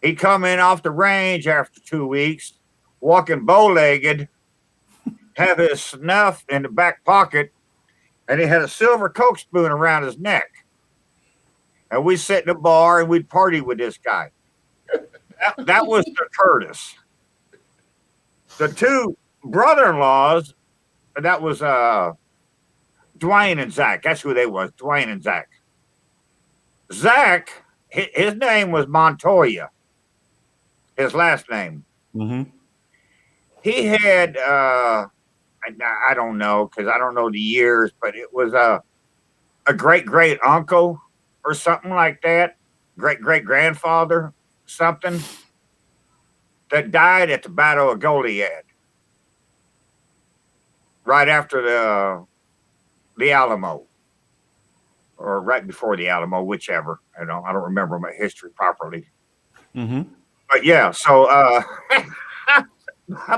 He'd come in off the range after 2 weeks, walking bow-legged, have his snuff in the back pocket, and he had a silver Coke spoon around his neck. And we'd sit in the bar and we'd party with this guy. That was the Curtis. The two brother-in-laws, that was Dwayne and Zach. That's who they was, Dwayne and Zach. Zach, his name was Montoya. His last name. Mm-hmm. He had, I don't know, because I don't know the years, but it was a great uncle or something like that. Great grandfather, something, that died at the Battle of Goliad. Right after the Alamo. Or right before the Alamo, whichever. I don't remember my history properly. Mm-hmm. But yeah, so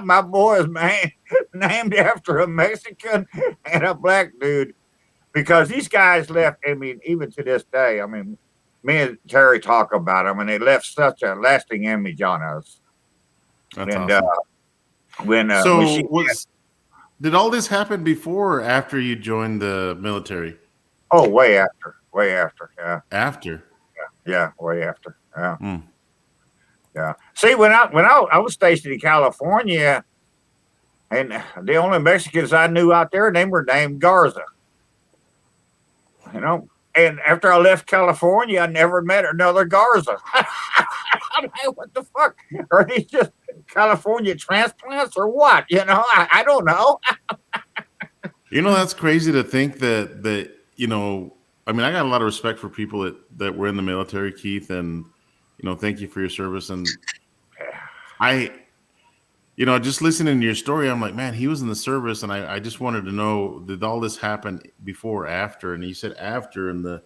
my boy is named after a Mexican and a black dude, because these guys left, I mean, even to this day, I mean, me and Terry talk about them, and they left such a lasting image on us. That's And awesome. Did all this happen before or after you joined the military? Oh, way after. Yeah. After? Yeah, way after. Yeah. Mm. Yeah. See, when I was stationed in California, and the only Mexicans I knew out there, they were named Garza. You know, and after I left California, I never met another Garza. I'm like, what the fuck? Are these just California transplants or what? You know, I don't know. You know, that's crazy to think that you know, I mean, I got a lot of respect for people that were in the military, Keith, and you know, thank you for your service. And you know, just listening to your story, I'm like, man, he was in the service, and I just wanted to know, did all this happen before or after? And you said after. And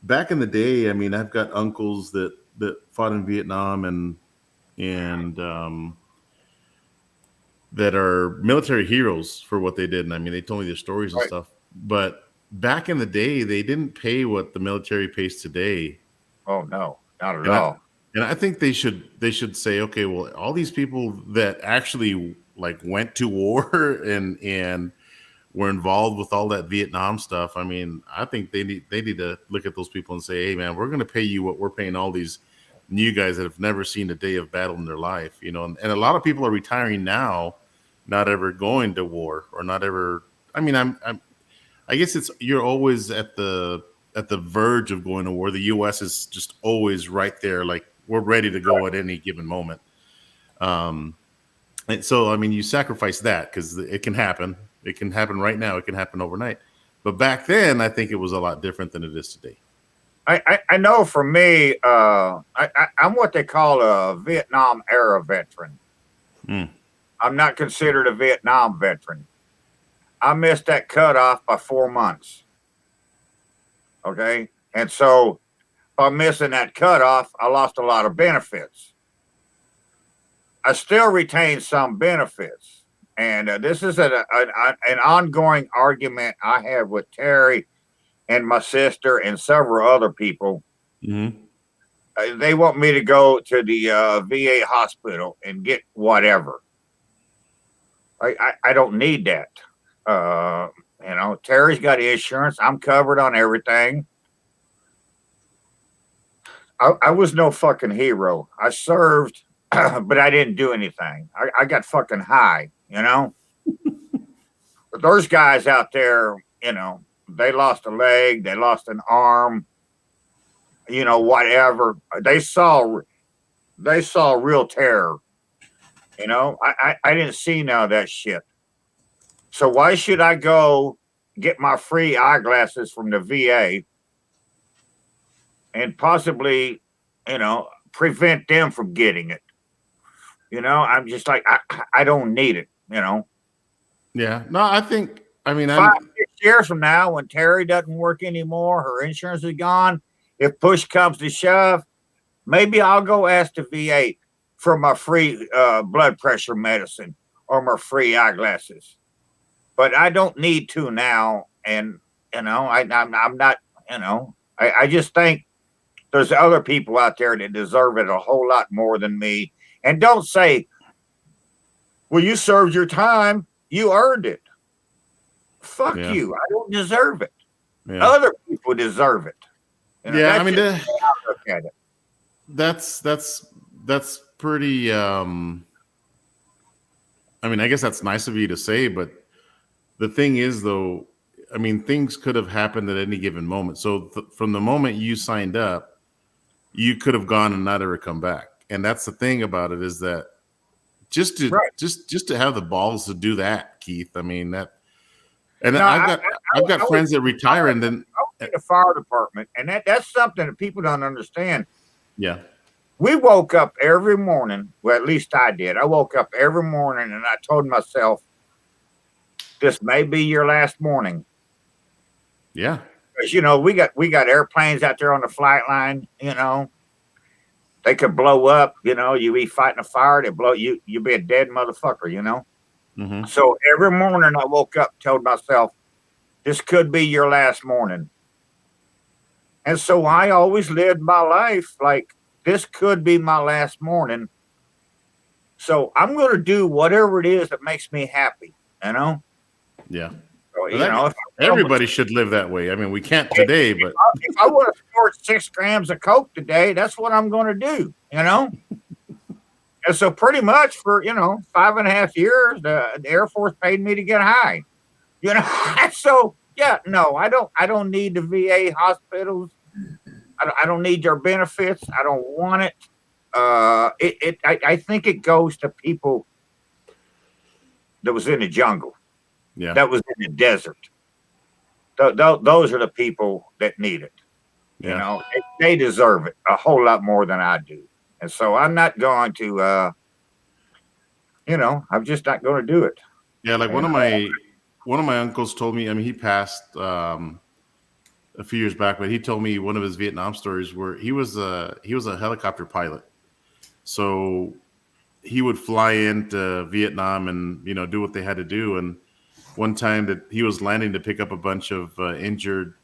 back in the day, I mean, I've got uncles that fought in Vietnam and that are military heroes for what they did. And I mean, they told me their stories and stuff. But back in the day, they didn't pay what the military pays today. Oh no, not at all. And I think they should say, okay, well, all these people that actually like went to war and were involved with all that Vietnam stuff. I mean, I think they need to look at those people and say, hey, man, we're going to pay you what we're paying all these new guys that have never seen a day of battle in their life, you know. And a lot of people are retiring now, not ever going to war or not ever. I mean, I guess you're always at the verge of going to war. The U.S. is just always right there, like we're ready to go at any given moment. And so, I mean, you sacrifice that because it can happen. It can happen right now. It can happen overnight. But back then, I think it was a lot different than it is today. I know for me, I'm what they call a Vietnam era veteran. Mm. I'm not considered a Vietnam veteran. I missed that cutoff by 4 months. Okay. And so by missing that cutoff, I lost a lot of benefits. I still retain some benefits. And this is an ongoing argument I have with Terry and my sister and several other people. Mm-hmm. They want me to go to the VA hospital and get whatever. I don't need that. You know, know, Terry's got insurance. I'm covered on everything. I was no fucking hero. I served, but I didn't do anything. I got fucking high, you know? But there's guys out there, you know, they lost a leg, they lost an arm, you know, whatever. They saw real terror. You know, I didn't see none of that shit. So why should I go get my free eyeglasses from the VA and possibly, you know, prevent them from getting it? You know, I'm just like, I don't need it, you know. Yeah. No, I think, I mean, 5, 6 years from now, when Terry doesn't work anymore, her insurance is gone, if push comes to shove, maybe I'll go ask the VA for my free blood pressure medicine or my free eyeglasses. But I don't need to now. And, you know, I'm not, you know, I just think there's other people out there that deserve it a whole lot more than me. And don't say, well, you served your time. You earned it. Fuck you. I don't deserve it. Yeah. Other people deserve it. You know, Yeah, I mean, I look at it. that's pretty. I mean, I guess that's nice of you to say, but the thing is, though, I mean, things could have happened at any given moment. So from the moment you signed up, you could have gone and not ever come back. And that's the thing about it, is that just to have the balls to do that, Keith. I mean that. And no, I've got friends that retire and then I was in the fire department, and that's something that people don't understand. Yeah. We woke up every morning. Well, at least I did. I woke up every morning and I told myself, this may be your last morning. Yeah. Because, you know, we got airplanes out there on the flight line, you know. They could blow up, you know, you be fighting a fire, they blow you be a dead motherfucker, you know. Mm-hmm. So every morning I woke up, told myself, this could be your last morning. And so I always lived my life like this could be my last morning. So I'm going to do whatever it is that makes me happy, you know? Yeah. So, you know, everybody should live that way. I mean, we can't today, but if I want to snort 6 grams of Coke today, that's what I'm going to do, you know? And so pretty much for, you know, 5.5 years, the Air Force paid me to get high, you know? So, yeah, no, I don't need the VA hospitals. I don't need their benefits. I don't want it. I think it goes to people that was in the jungle, that was in the desert. Those are the people that need it. Yeah. You know, they deserve it a whole lot more than I do. And so I'm not going to, you know, I'm just not going to do it. Yeah, like one of my uncles told me. I mean, he passed a few years back, but he told me one of his Vietnam stories where he was a helicopter pilot. So he would fly into Vietnam and, you know, do what they had to do. And one time that he was landing to pick up a bunch of injured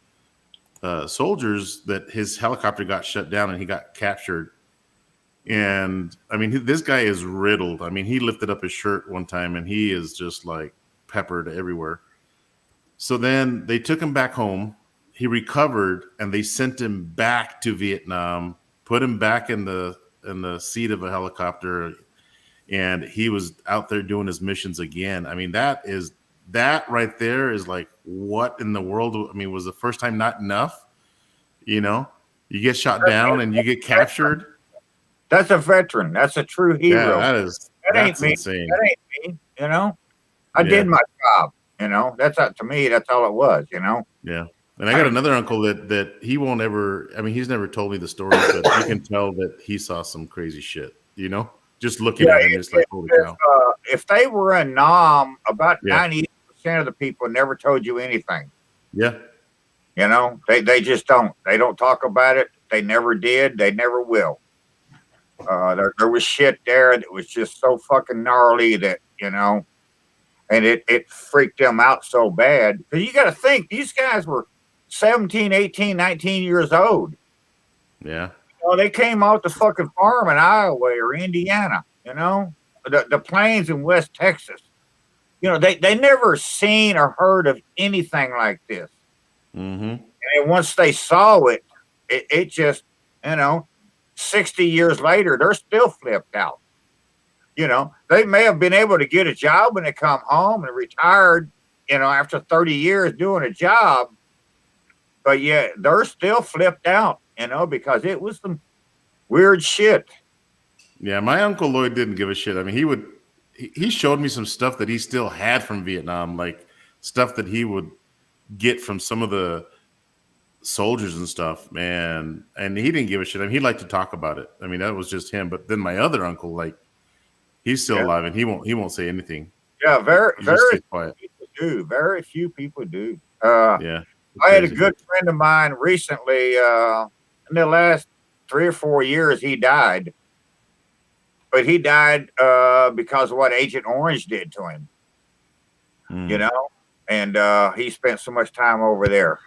soldiers, that his helicopter got shut down and he got captured. And I mean, this guy is riddled. I mean, he lifted up his shirt one time and he is just like peppered everywhere. So then they took him back home. He recovered and they sent him back to Vietnam, put him back in the seat of a helicopter, and he was out there doing his missions again. I mean, that right there is like, what in the world? I mean, was the first time not enough? You know, you get shot down and you get captured. That's a veteran. That's a true hero. Yeah, that's me. insane. That ain't me. You know, I did my job. You know, that's to me. That's all it was. You know. Yeah. And I got another uncle that he won't ever. I mean, he's never told me the story, but you can tell that he saw some crazy shit. You know, just looking at him, it's like, holy cow. If they were in Nam, about 98% of the people never told you anything. Yeah. You know, they just don't. They don't talk about it. They never did. They never will. There was shit there that was just so fucking gnarly that, you know, and it freaked them out so bad. Because you got to think, these guys were 17, 18, 19 years old. Yeah. You know, they came off the fucking farm in Iowa or Indiana, you know, the plains in West Texas. they never seen or heard of anything like this. Mm-hmm. And once they saw it, it just, 60 years later, they're still flipped out. They may have been able to get a job when they come home and retired, after 30 years doing a job. But yeah, they're still flipped out, because it was some weird shit. Yeah, my Uncle Lloyd didn't give a shit. I mean, he showed me some stuff that he still had from Vietnam, like stuff that he would get from some of the soldiers and stuff, man. And he didn't give a shit. I mean, he liked to talk about it. I mean, that was just him. But then my other uncle, like, he's still alive, and he won't say anything. Yeah, very quiet. People do. Very few people do. Yeah, I had a good friend of mine recently. In the last 3 or 4 years, he died. But he died because of what Agent Orange did to him. And he spent so much time over there.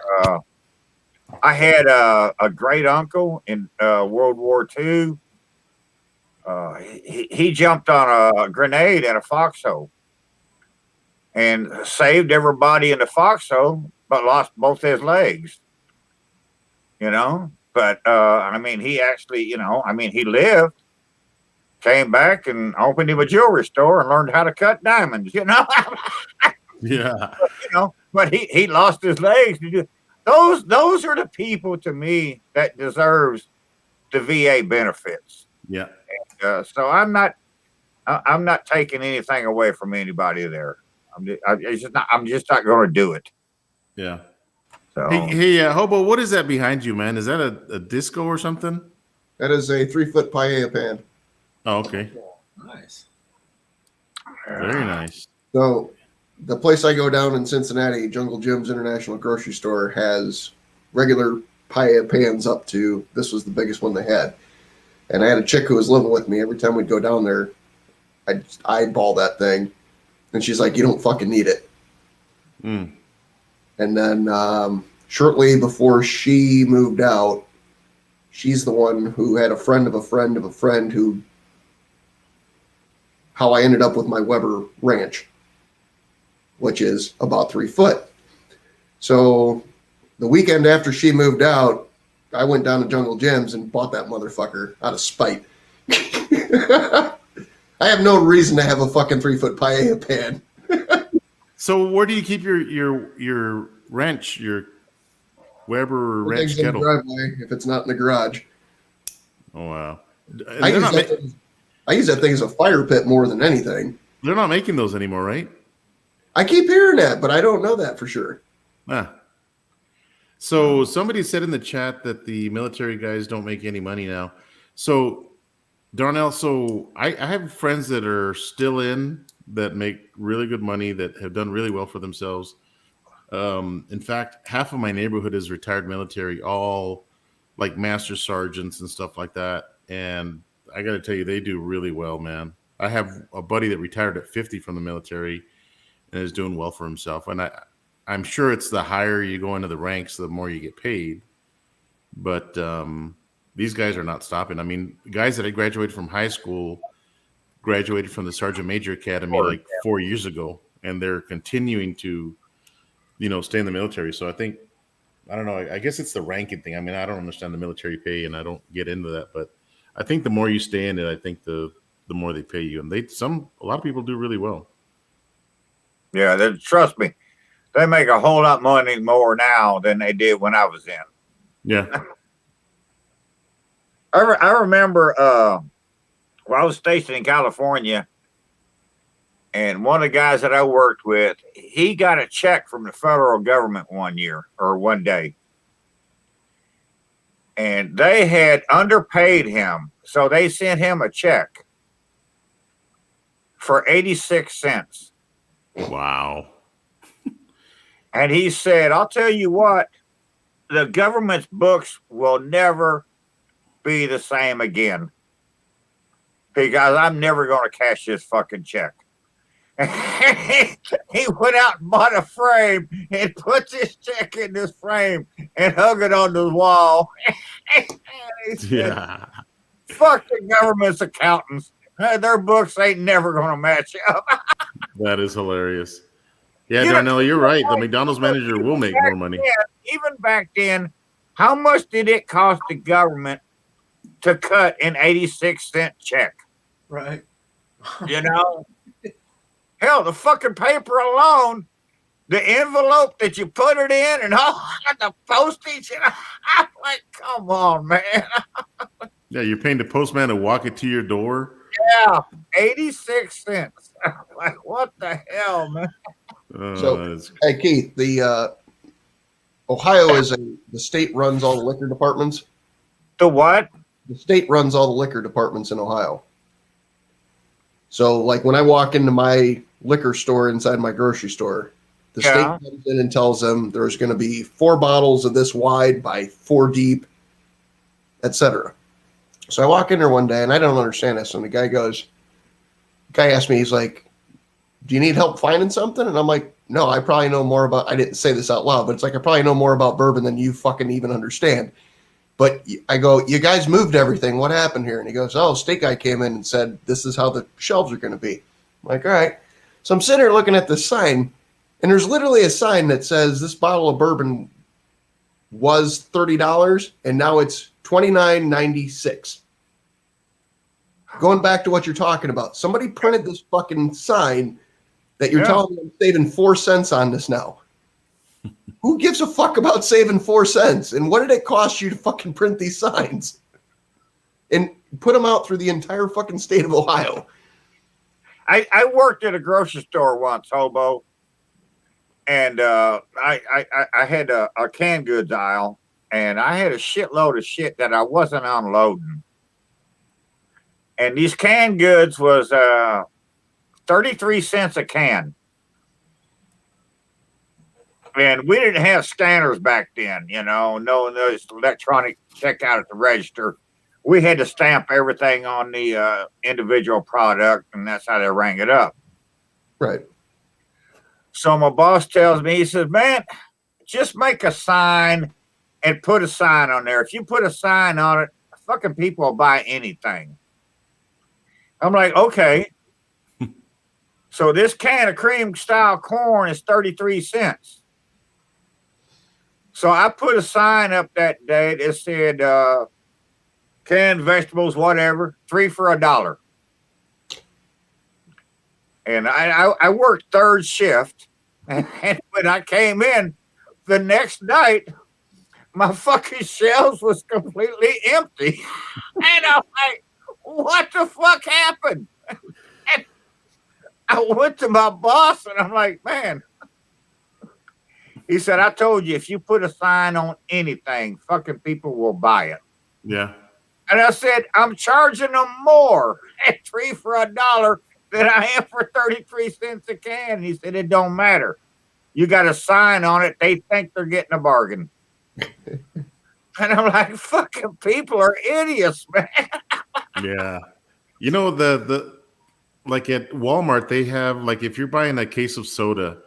I had a great uncle in World War II. He jumped on a grenade at a foxhole and saved everybody in the foxhole, but lost both his legs. But I mean, he actually, he lived, came back and opened him a jewelry store and learned how to cut diamonds. Yeah. But he lost his legs. Those are the people to me that deserves the VA benefits. Yeah. So I'm not taking anything away from anybody there. I'm just not going to do it. Yeah. So hey, Hobo, what is that behind you, man? Is that a disco or something? That is a 3-foot paella pan. Oh, okay. Nice. Very nice. So the place I go down in Cincinnati, Jungle Jim's International Grocery Store, has regular paella pans up to, this was the biggest one they had. And I had a chick who was living with me. Every time we'd go down there, I'd eyeball that thing. And she's like, you don't fucking need it. Mm. And then shortly before she moved out, she's the one who had a friend of a friend of a friend who, how I ended up with my Weber ranch, which is about 3 foot. So the weekend after she moved out, I went down to Jungle Jim's and bought that motherfucker out of spite. I have no reason to have a fucking 3-foot paella pan. So where do you keep your wrench, your Weber wrench kettle? In the driveway if it's not in the garage. Oh wow! I use that thing as a fire pit more than anything. They're not making those anymore, right? I keep hearing that, but I don't know that for sure. So somebody said in the chat that the military guys don't make any money now. So Darnell, so I have friends that are still in that make really good money, that have done really well for themselves. In fact, half of my neighborhood is retired military, all like master sergeants and stuff like that. And I got to tell you, they do really well, man. I have a buddy that retired at 50 from the military and is doing well for himself. And I'm sure it's the higher you go into the ranks, the more you get paid. But these guys are not stopping. I mean, guys that I graduated from high school graduated from the Sergeant Major Academy like 4 years ago, and they're continuing to, stay in the military. So I think, I don't know, I guess it's the ranking thing. I mean, I don't understand the military pay, and I don't get into that, but I think the more you stay in it, I think the more they pay you. And a lot of people do really well. Yeah, trust me, they make a whole lot money more now than they did when I was in. Yeah. I remember when I was stationed in California, and one of the guys that I worked with, he got a check from the federal government one day. And they had underpaid him. So they sent him a check for 86 cents. Wow. And he said, I'll tell you what, the government's books will never be the same again, because I'm never going to cash this fucking check. He went out and bought a frame and put this check in this frame and hung it on the wall. He said, Yeah. Fuck the government's accountants. Their books ain't never going to match up. That is hilarious. Yeah, You know, Darnell, you're right. The McDonald's manager will make more money. even back then, how much did it cost the government to cut an 86-cent check? Right. You know, hell, the fucking paper alone, the envelope that you put it in, and all the postage. And I'm like, come on, man. Yeah, you're paying the postman to walk it to your door. Yeah, 86 cents. I'm like, what the hell, man? So, hey Keith, the Ohio is the state runs all the liquor departments. The what? The state runs all the liquor departments in Ohio. So, like when I walk into my liquor store inside my grocery store, the state comes in and tells them there's going to be 4 bottles of this wide by 4 deep, etc. So I walk in there one day and I don't understand this. And the guy asked me, he's like, "Do you need help finding something?" And I'm like, "No, I probably know more about," I didn't say this out loud, but it's like, "I probably know more about bourbon than you fucking even understand." But I go, "You guys moved everything. What happened here?" And he goes, "Oh, state guy came in and said, this is how the shelves are going to be." I'm like, all right. So I'm sitting here looking at this sign, and there's literally a sign that says this bottle of bourbon was $30 and now it's $29.96. Going back to what you're talking about, somebody printed this fucking sign that you're telling me I'm saving 4 cents on this now. Who gives a fuck about saving 4 cents? And what did it cost you to fucking print these signs and put them out through the entire fucking state of Ohio? I worked at a grocery store once, Hobo, and I had a canned goods aisle, and I had a shitload of shit that I wasn't unloading. And these canned goods was 33 cents a can. And we didn't have scanners back then, you know, no electronic checkout at the register. We had to stamp everything on the individual product, and that's how they rang it up. Right. So my boss tells me, he says, "Man, just make a sign and put a sign on there. If you put a sign on it, fucking people will buy anything." I'm like, okay. So this can of cream style corn is 33 cents. So I put a sign up that day that said, canned vegetables, whatever, 3 for $1. And I worked third shift. And when I came in the next night, my fucking shelves was completely empty. And I'm like, what the fuck happened? And I went to my boss and I'm like, man. He said, "I told you, if you put a sign on anything, fucking people will buy it." Yeah. And I said, "I'm charging them more at 3 for $1 than I am for 33 cents a can." He said, "It don't matter. You got a sign on it. They think they're getting a bargain." And I'm like, fucking people are idiots, man. Yeah. You know, the like at Walmart, they have, like, if you're buying a case of soda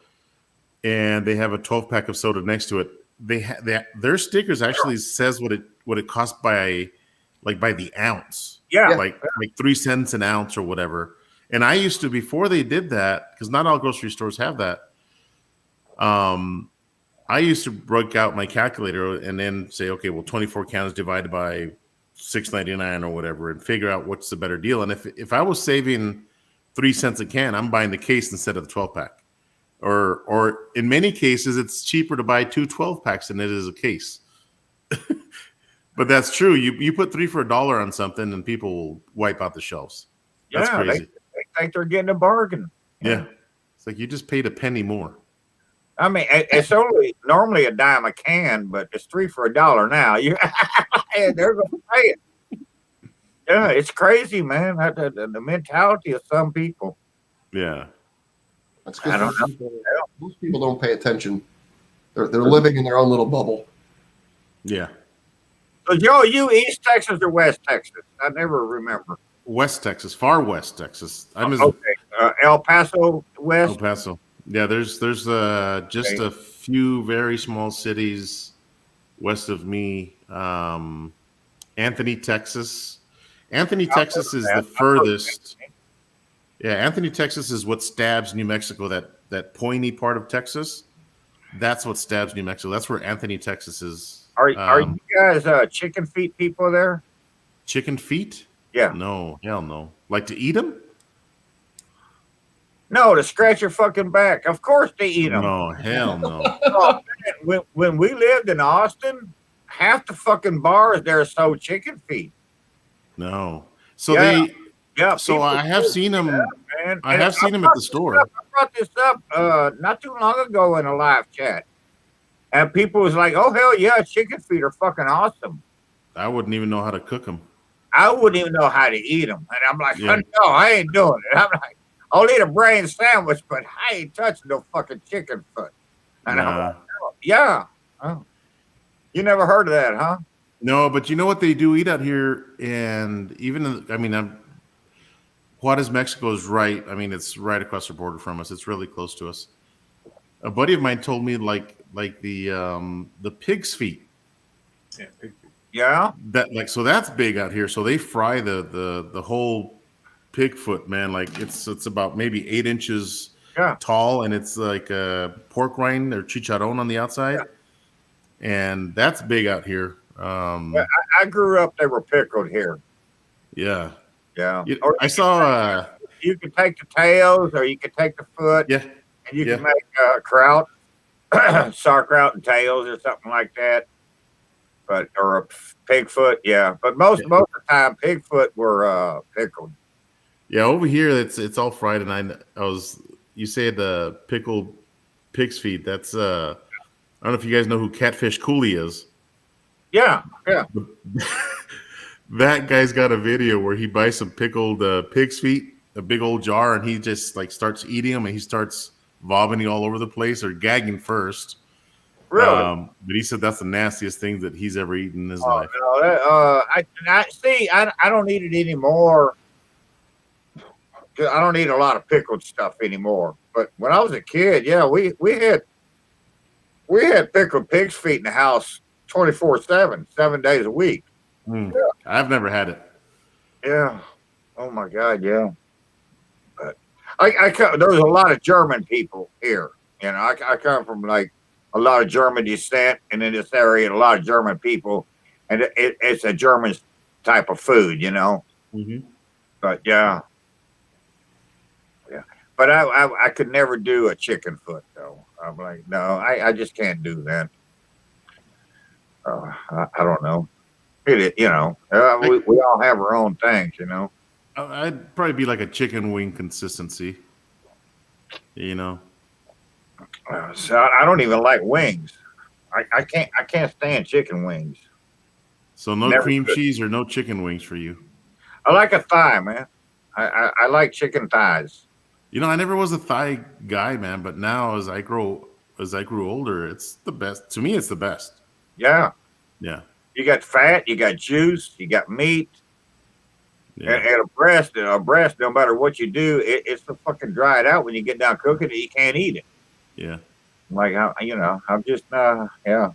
and they have a 12-pack of soda next to it, their stickers actually says what it costs by the ounce. Yeah. Like 3 cents an ounce or whatever. And I used to, before they did that, because not all grocery stores have that, I used to break out my calculator and then say, okay, well, 24 cans divided by $6.99 or whatever, and figure out what's the better deal. And if I was saving 3 cents a can, I'm buying the case instead of the 12-pack. Or in many cases, it's cheaper to buy 2 12-packs than it is a case. But that's true. You put 3 for $1 on something, and people will wipe out the shelves. That's crazy. They think they're getting a bargain. Yeah. It's like you just paid a penny more. I mean, it's only normally a dime a can, but it's 3 for $1 now. They're going to pay it. Yeah, it's crazy, man. The mentality of some people. Yeah. That's I don't know. Most people don't pay attention. They're living in their own little bubble. Yeah. So, Joe, you East Texas or West Texas? I never remember. West Texas, far West Texas. El Paso West. El Paso. Yeah, there's just a few very small cities west of me. Anthony, Texas. Anthony, Texas is the furthest. Yeah, Anthony, Texas is what stabs New Mexico. That pointy part of Texas. That's what stabs New Mexico. That's where Anthony, Texas is. Are you guys chicken feet people there? Chicken feet? Yeah. No, hell no. Like to eat them? No, to scratch your fucking back. Of course they eat them. No, hell no. Oh, man, when we lived in Austin, half the fucking bars there sold chicken feet. No. So Yeah. Yeah. So I have seen them. Man. I have seen them at the store. I brought this up not too long ago in a live chat, and people was like, "Oh hell yeah, chicken feet are fucking awesome." I wouldn't even know how to cook them. I wouldn't even know how to eat them, and I'm like, Yeah. "No, I ain't doing it." I'm like, "I'll eat a brain sandwich, but I ain't touching no fucking chicken foot." And I'm like, "Oh, yeah, oh. You never heard of that, huh?" No, but you know what they do eat out here, and even Juarez, Mexico is right. I mean, it's right across the border from us. It's really close to us. A buddy of mine told me like the pig's feet. Yeah, pig feet. Yeah. So that's big out here. So they fry the whole pig foot, man. Like it's about maybe 8 inches tall, and it's like a pork rind or chicharron on the outside, and that's big out here. I grew up; they were pickled here. Yeah. Yeah. I saw. You could take the tails, or you could take the foot. Yeah. And you can make kraut, sauerkraut and tails, or something like that. But or a pig foot, yeah. But most of the time, pig foot were pickled. Yeah, over here it's all fried, and you say the pickled pig's feet. That's I don't know if you guys know who Catfish Cooley is. Yeah, yeah. That guy's got a video where he buys some pickled pig's feet, a big old jar, and he just like starts eating them, and he starts vomiting all over the place or gagging first. Really? But he said that's the nastiest thing that he's ever eaten in his life. No, I don't eat it anymore. I don't eat a lot of pickled stuff anymore. But when I was a kid, yeah, we had pickled pig's feet in the house 24/7, 7 days a week. Yeah. I've never had it. Yeah. Oh my God. Yeah. But there's a lot of German people here. You know, I come from like a lot of German descent, and in this area, a lot of German people, and it's a German type of food, you know. Mm-hmm. But yeah. But I could never do a chicken foot though. I'm like, no, I just can't do that. I don't know. We all have our own things, you know. I'd probably be like a chicken wing consistency, you know. So I don't even like wings. I can't stand chicken wings. So no cream cheese or no chicken wings for you. I like a thigh, man. I like chicken thighs. You know, I never was a thigh guy, man, but now as I grew older, it's the best. To me, it's the best. Yeah. Yeah. You got fat, you got juice, you got meat. Yeah. And a breast, no matter what you do, it's so fucking dried out when you get down cooking it, you can't eat it. Yeah. Like, I'm just, yeah.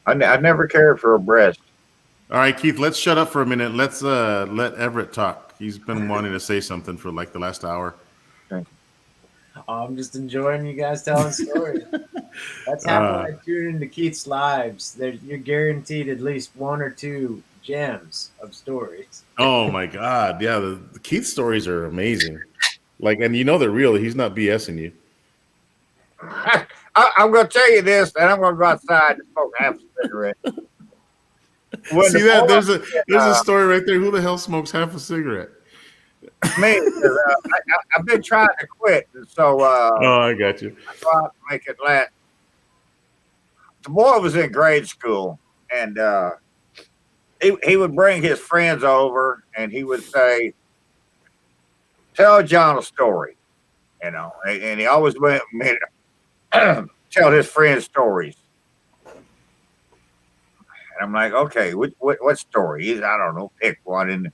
I never cared for a breast. All right, Keith, let's shut up for a minute. Let's let Everett talk. He's been wanting to say something for like the last hour. I'm just enjoying you guys telling stories. That's how I tune into Keith's lives. You're guaranteed at least 1 or 2 gems of stories. Oh my God. Yeah. The Keith stories are amazing. Like, and you know, they're real. He's not BSing you. I'm going to tell you this, and I'm going to go outside and smoke half a cigarette. See that? There's a story right there. Who the hell smokes half a cigarette? Me, I've been trying to quit, and so I got you. I thought to make it last. The boy was in grade school, and he would bring his friends over, and he would say, "Tell John a story," you know, and he always went tell his friends stories. And I'm like, okay, what story? I don't know, pick one. And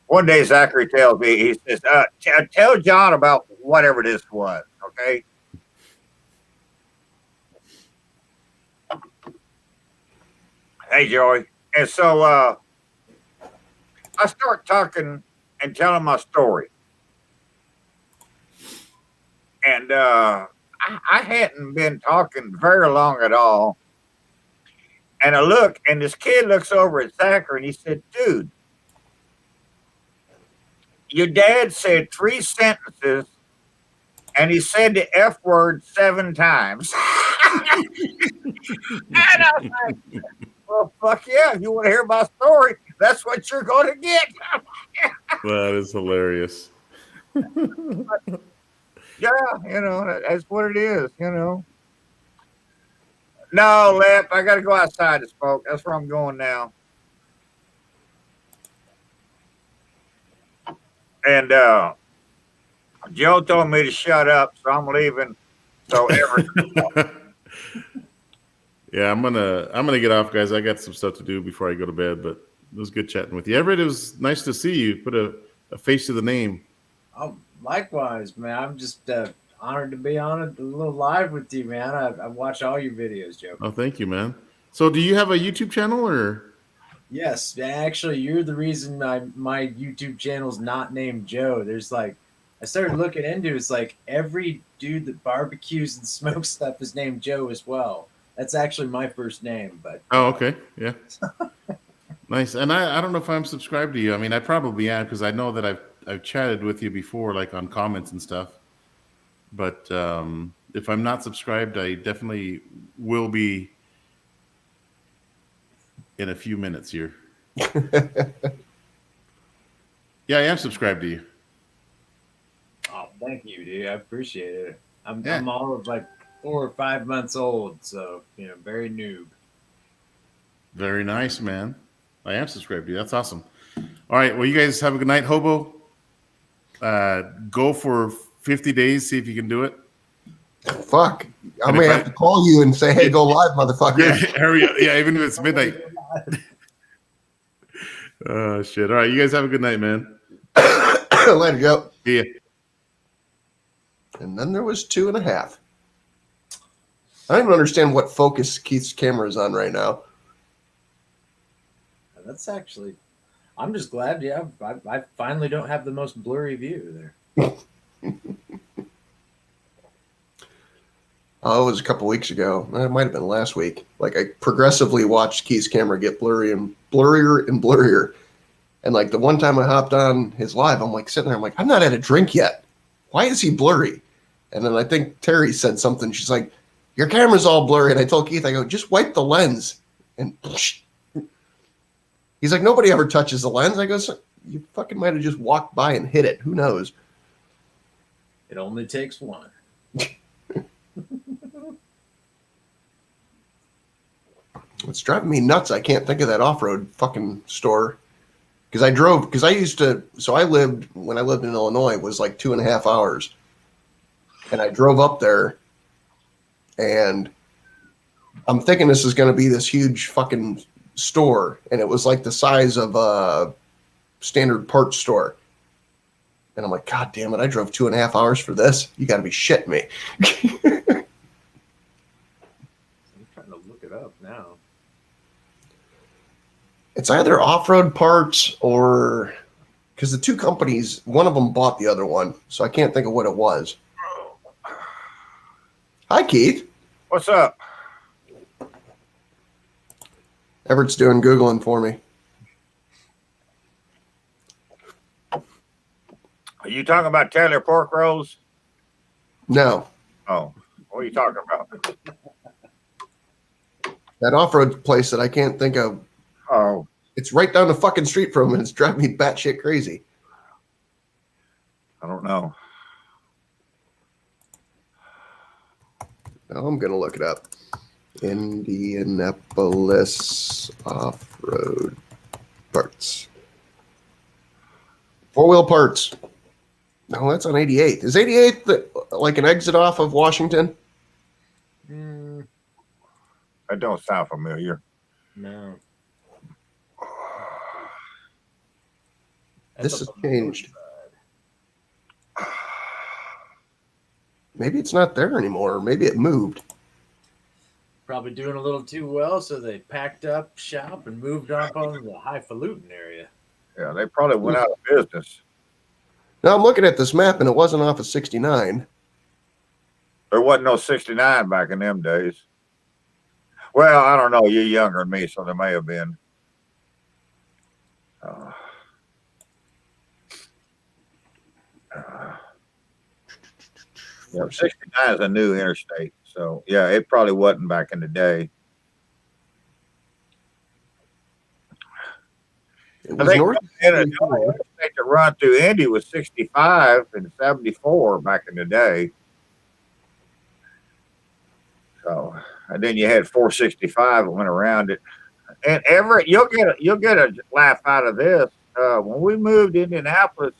one day Zachary tells me, he says, tell John about whatever this was, okay? Hey, Joey. And so I start talking and telling my story. And I hadn't been talking very long at all. And I look, and this kid looks over at Thacker and he said, dude, your dad said 3 sentences and he said the F word 7 times. And I was like, well, fuck yeah. If you want to hear my story, that's what you're going to get. That is hilarious. Yeah, you know, that's what it is, you know. No, Lep, I got to go outside to smoke. That's where I'm going now. And Joe told me to shut up, so I'm leaving. So Yeah, I'm gonna get off, guys. I got some stuff to do before I go to bed, but it was good chatting with you. Everett, it was nice to see you. Put a face to the name. Oh, likewise, man. I'm just honored to be on a little live with you, man. I watch all your videos, Joe. Oh, thank you, man. So, do you have a YouTube channel or? Yes, actually, you're the reason my YouTube channel's not named Joe. There's like, I started looking into it's like every dude that barbecues and smokes stuff is named Joe as well. That's actually my first name, but Oh, okay, yeah, nice. And I don't know if I'm subscribed to you. I mean, I probably am because I know that I've chatted with you before, like on comments and stuff. But if I'm not subscribed, I definitely will be in a few minutes here. Yeah, I am subscribed to you. oh, thank you, dude. I appreciate it. I'm Yeah. all of like 4 or 5 months old, so very noob. Very nice, man. I am subscribed to you. That's awesome. All right. Well, you guys have a good night, Hobo. Go for 50 days. See if you can do it. Fuck. I And may if have to call you and say, hey, go live, motherfucker. Yeah, hurry up. Yeah, even if it's midnight. Oh, shit. All right. You guys have a good night, man. Later, Joe. See ya. And then there was 2.5. I don't even understand what focus Keith's camera is on right now. That's actually, I'm just glad. Yeah, I finally don't have the most blurry view there. Oh, it was a couple weeks ago. It might have been last week. Like I progressively watched Keith's camera get blurrier and blurrier. And like the one time I hopped on his live, I'm like sitting there, I'm like, I'm not had a drink yet. Why is he blurry? And then I think Terry said something. She's like, your camera's all blurry. And I told Keith, I go, just wipe the lens. And he's like, nobody ever touches the lens. I go, so you fucking might have just walked by and hit it. Who knows? It only takes one. It's driving me nuts. I can't think of that off-road fucking store. Because I lived, when I lived in Illinois, it was like 2.5 hours. And I drove up there and I'm thinking this is going to be this huge fucking store. And it was like the size of a standard parts store. And I'm like, God damn it, I drove 2.5 hours for this? You got to be shitting me. I'm trying to look it up now. It's either off-road parts or because the two companies, one of them bought the other one, so I can't think of what it was. Hi, Keith. what's up? Everett's doing Googling for me. Are you talking about Taylor Pork Rolls? No, Oh, what are you talking about? that off-road place that I can't think of. Oh, It's right down the fucking street from him, and it's driving me batshit crazy. I don't know. Now I'm going to look it up. Indianapolis off-road parts. Four-wheel parts. No, that's on 88th. Is 88th like an exit off of Washington? Mm, That don't sound familiar. no. This That's has up on the changed. north side. Maybe it's not there anymore. Or maybe it moved. Probably doing a little too well, so they packed up shop and moved up on the highfalutin area. Yeah, they probably went out of business. Now I'm looking at this map, and it wasn't off of 69. There wasn't no 69 back in them days. Well, I don't know. You're younger than me, so there may have been. Yeah, 69 is a new interstate. So, yeah, it probably wasn't back in the day. It I was think north. the interstate that run through Indy was 65 and 74 back in the day. So, and then you had 465 that went around it. And Everett, you'll get a laugh out of this. When we moved to Indianapolis,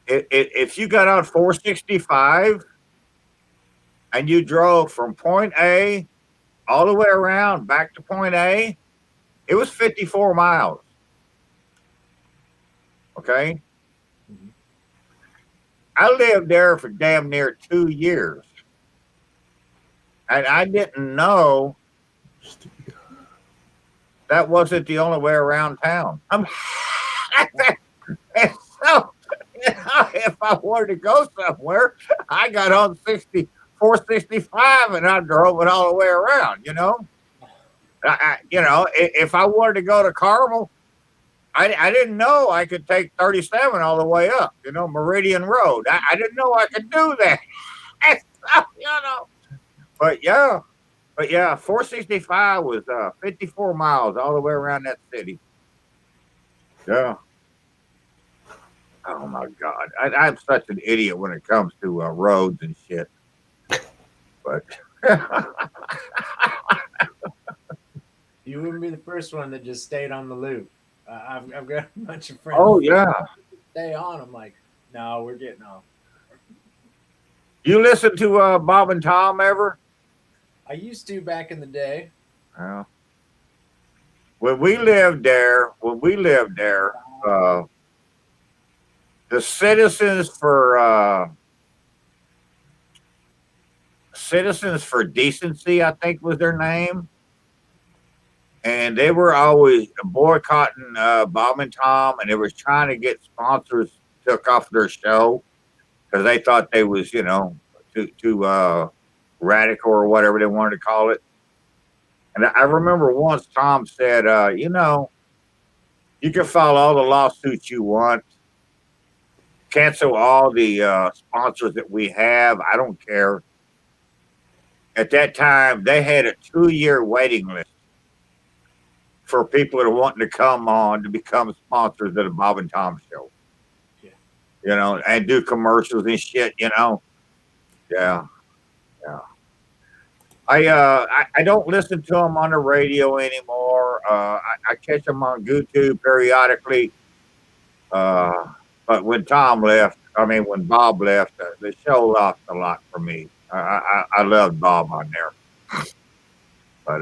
if you got on 465 and you drove from point A all the way around back to point A, it was 54 miles. Okay. Mhm. I lived there for damn near 2 years. And I didn't know that wasn't the only way around town. And so, if I wanted to go somewhere, I got on 465 and I drove it all the way around, you know? If I wanted to go to Carmel, I didn't know I could take 37 all the way up, Meridian Road. I didn't know I could do that. But yeah, 465 was 54 miles all the way around that city. Yeah. Oh my God, I'm such an idiot when it comes to roads and shit. But You wouldn't be the first one that just stayed on the loop. I've got a bunch of friends. oh yeah, Stay on. I'm like, no, we're getting off. you listen to Bob and Tom ever? I used to back in the day. Well, when we lived there, the Citizens for Decency, I think was their name, and they were always boycotting Bob and Tom, and they was trying to get sponsors took off their show because they thought they was too radical or whatever they wanted to call it. And I remember once Tom said, you can file all the lawsuits you want, cancel all the sponsors that we have. I don't care. At that time, they had a 2-year waiting list for people that are wanting to come on to become sponsors of the Bob and Tom show. Yeah. And do commercials and shit, Yeah. I don't listen to them on the radio anymore. I catch them on YouTube periodically. But when Bob left, the show lost a lot for me. I loved Bob on there. But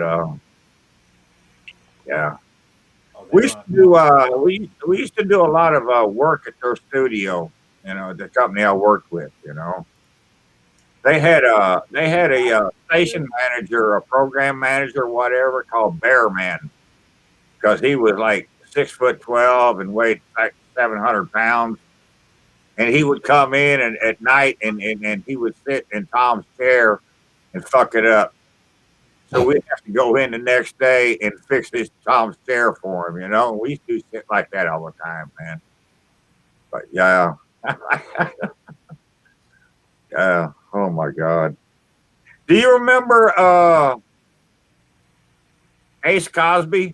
yeah. We used to do we used to do a lot of work at their studio, the company I worked with, They had a station manager, a program manager, whatever, called Bear Man, because he was like 6'12" and weighed like 700 pounds, and he would come in and at night and he would sit in Tom's chair and fuck it up. So we'd have to go in the next day and fix Tom's chair for him. We used to do shit like that all the time, man. But yeah. Yeah. Oh my God. Do you remember Ace Cosby?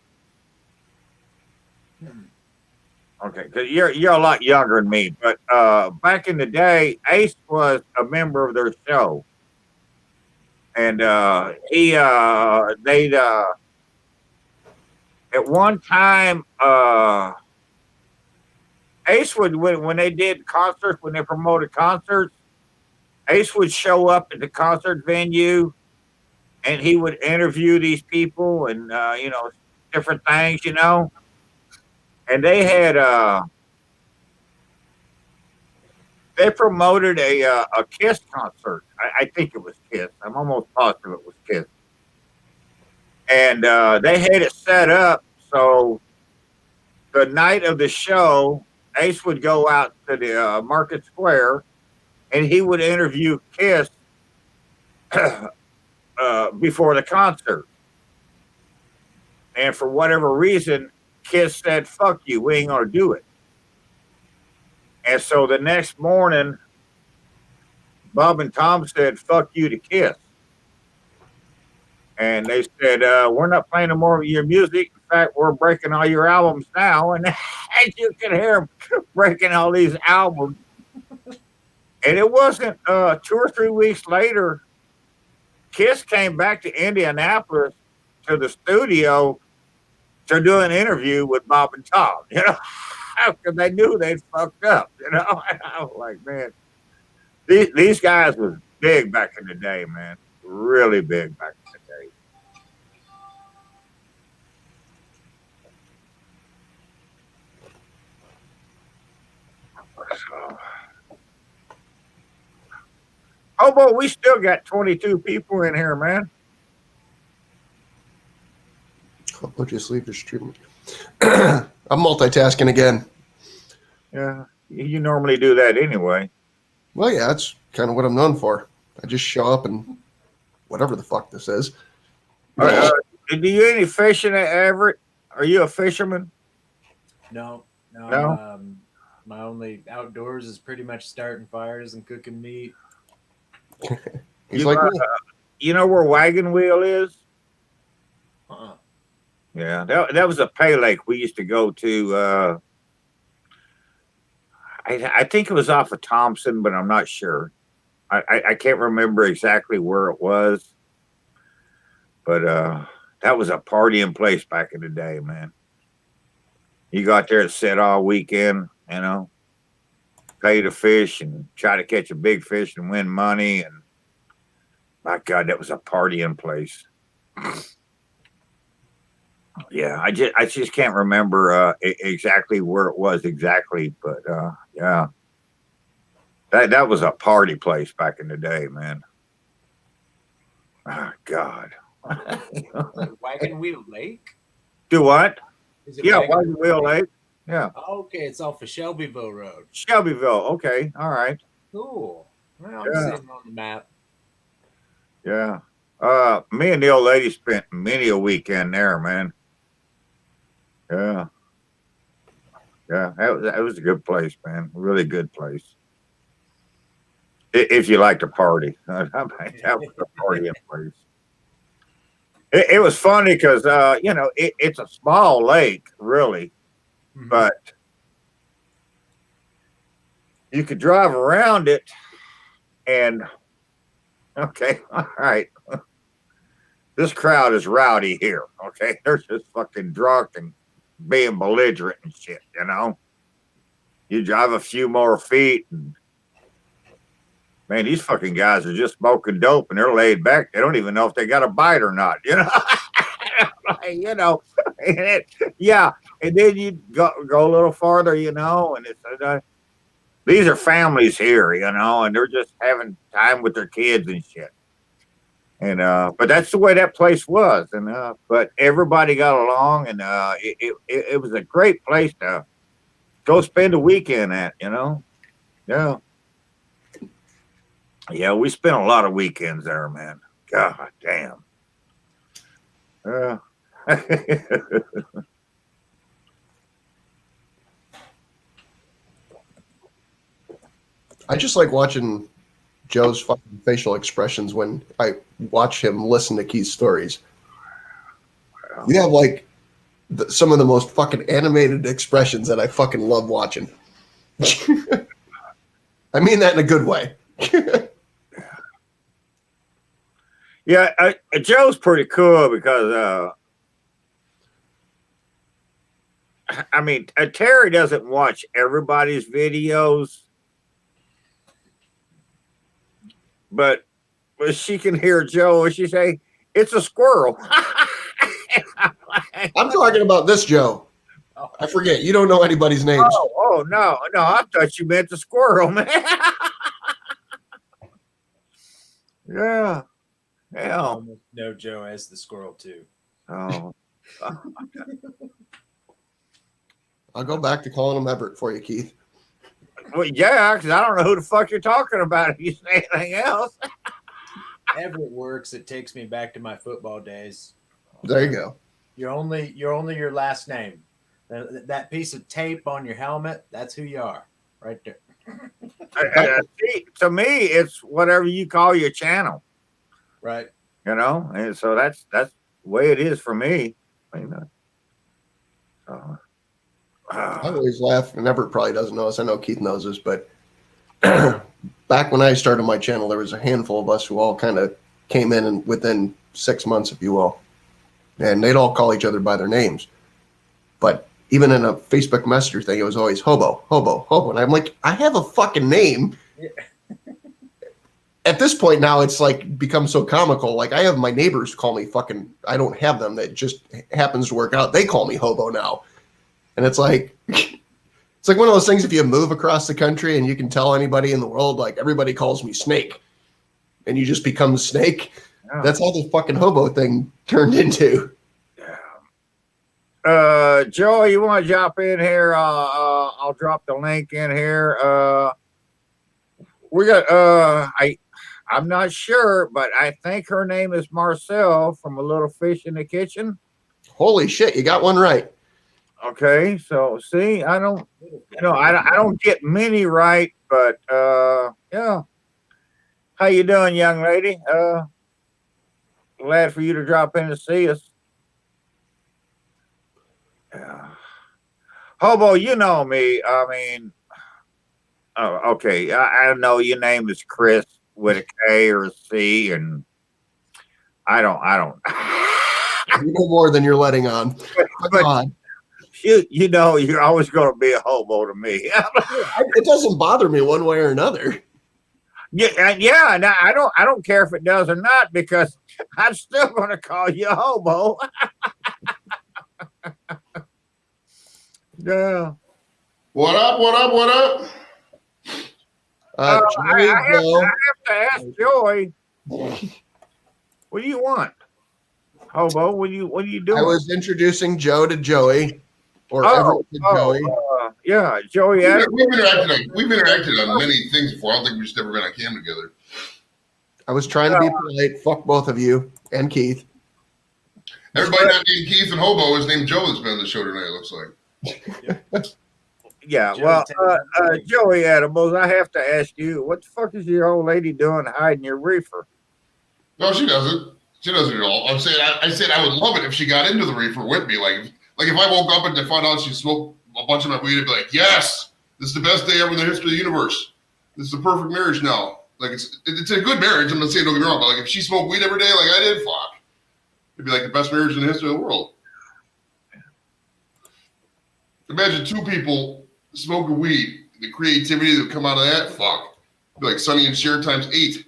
Okay, because you're a lot younger than me, but back in the day, Ace was a member of their show, and they'd at one time Ace would when they did concerts, when they promoted concerts. Ace would show up at the concert venue and he would interview these people and, different things, And they had, they promoted a Kiss concert. I think it was Kiss. I'm almost positive it was Kiss. And they had it set up so the night of the show, Ace would go out to the Market Square and he would interview Kiss before the concert. And for whatever reason, Kiss said, "Fuck you, we ain't gonna do it." And so the next morning, Bob and Tom said, "Fuck you" to Kiss. And they said, "We're not playing no more of your music. In fact, we're breaking all your albums now." And you can hear them breaking all these albums. And it wasn't 2 or 3 weeks later, Kiss came back to Indianapolis to the studio to do an interview with Bob and Tom, because they knew they'd fucked up, And I was like, man, these guys was big back in the day, man. Really big back in the day. So, oh, but we still got 22 people in here, man. I'll just leave the stream. I'm multitasking again. Yeah, you normally do that anyway. Well, yeah, that's kind of what I'm known for. I just show up and whatever the fuck this is. Do you any fishing at Everett? Are you a fisherman? No. No? My only outdoors is pretty much starting fires and cooking meat. He's like, me. You know where Wagon Wheel is? Uh-uh. Yeah, that was a pay lake we used to go to. I think it was off of Thompson, but I'm not sure. I can't remember exactly where it was. But that was a partying place back in the day, man. You got there to sit all weekend, pay to fish and try to catch a big fish and win money. And my God, that was a partying place. Yeah, I just can't remember exactly where it was exactly, but yeah, that was a party place back in the day, man. Oh, God. Wagon Wheel Lake? Do what? Is it Yeah, Wagon Wheel Lake. Yeah. Okay, it's off of Shelbyville Road. Shelbyville. Okay. All right. Cool. Well, I'm Yeah. seeing it on the map. Yeah. Me and the old lady spent many a weekend there, man. Yeah. Yeah. That was a good place, man. Really good place. If you like to party. That was a partying place. It was funny because, it's a small lake, really, but you could drive around it and, okay, all right. This crowd is rowdy here, okay? They're just fucking drunk and being belligerent and shit, You drive a few more feet and, man, these fucking guys are just smoking dope and they're laid back. They don't even know if they got a bite or not, yeah. And then you go a little farther, and it's these are families here, and they're just having time with their kids and shit. And but that's the way that place was, and but everybody got along, and it was a great place to go spend a weekend at, Yeah. Yeah, we spent a lot of weekends there, man. God damn. I just like watching Joe's fucking facial expressions when I watch him listen to Keith's stories. You have like some of the most fucking animated expressions that I fucking love watching. I mean that in a good way. Yeah, Joe's pretty cool because Terry doesn't watch everybody's videos, but she can hear Joe and she say, "It's a squirrel." I'm talking about this Joe. I forget. You don't know anybody's names. Oh no! I thought you meant the squirrel, man. Yeah. I almost know Joe as the squirrel too. Oh. I'll go back to calling him Everett for you, Keith. Well, yeah, because I don't know who the fuck you're talking about if you say anything else. Everett works. It takes me back to my football days. There you go. You're only your last name. That piece of tape on your helmet, that's who you are, right there. See, to me, it's whatever you call your channel, Right. you know, and so that's the way it is for me. You know. So, I always laugh, and Everett probably doesn't know this. I know Keith knows this, but back when I started my channel, there was a handful of us who all kind of came in and within 6 months, if you will, and they'd all call each other by their names. But even in a Facebook Messenger thing, it was always hobo, hobo, hobo. And I'm like, I have a fucking name. Yeah. At this point now, it's like become so comical. Like I have my neighbors call me fucking, I don't have them. That just happens to work out. They call me hobo now. And it's like one of those things if you move across the country and you can tell anybody in the world, like everybody calls me Snake. And you just become Snake. yeah. That's how the fucking hobo thing turned into. Joe, you want to jump in here? I'll drop the link in here. We got I'm not sure, but I think her name is Marcel from A Little Fish in the Kitchen. Holy shit, you got one right. Okay, so see, I don't get many right, but yeah. How you doing, young lady? Glad for you to drop in to see us. Yeah. Hobo, you know me. I mean, oh, okay. I know your name is Chris with a K or a C, and I don't. You know more than you're letting on. But God. you know, you're always going to be a hobo to me. It doesn't bother me one way or another. Yeah, and I don't care if it does or not because I'm still going to call you a hobo. Yeah. What up? What up? What up? Joey, I have to ask Joey. What do you want, hobo? What are you doing? I was introducing Joe to Joey, or Oh, Everett to Joey. yeah, Joey. We've interacted on many things before. I don't think we've just ever been on cam together. I was trying to be polite. Fuck both of you and Keith. Everybody not named Keith and Hobo is named Joe that's been on the show tonight, it looks like. Yeah, Joey well, takes Joey Adams, I have to ask you, what the fuck is your old lady doing hiding your reefer? No, she doesn't. She doesn't at all. I said I would love it if she got into the reefer with me. Like if I woke up and found out she smoked a bunch of my weed, I'd be like, yes, this is the best day ever in the history of the universe. This is the perfect marriage now. Like it's a good marriage. I'm not saying don't get me wrong, but like if she smoked weed every day like I did, fuck. It'd be like the best marriage in the history of the world. Imagine two people smoking weed. The creativity that would come out of that, fuck. It'd be like Sonny and Cher times 8.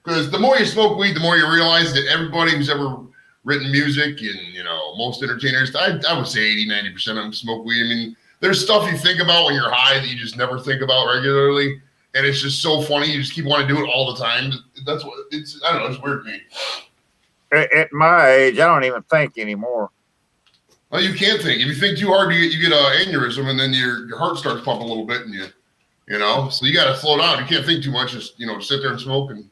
Because the more you smoke weed, the more you realize that everybody who's ever written music and, most entertainers, I would say 80, 90% of them smoke weed. I mean, there's stuff you think about when you're high that you just never think about regularly. And it's just so funny. You just keep wanting to do it all the time. That's what it's, I don't know, it's weird to me. At my age, I don't even think anymore. Well, you can't think. If you think too hard, you get an aneurysm, and then your heart starts pumping a little bit, and so you got to slow down. You can't think too much. Just sit there and smoke. And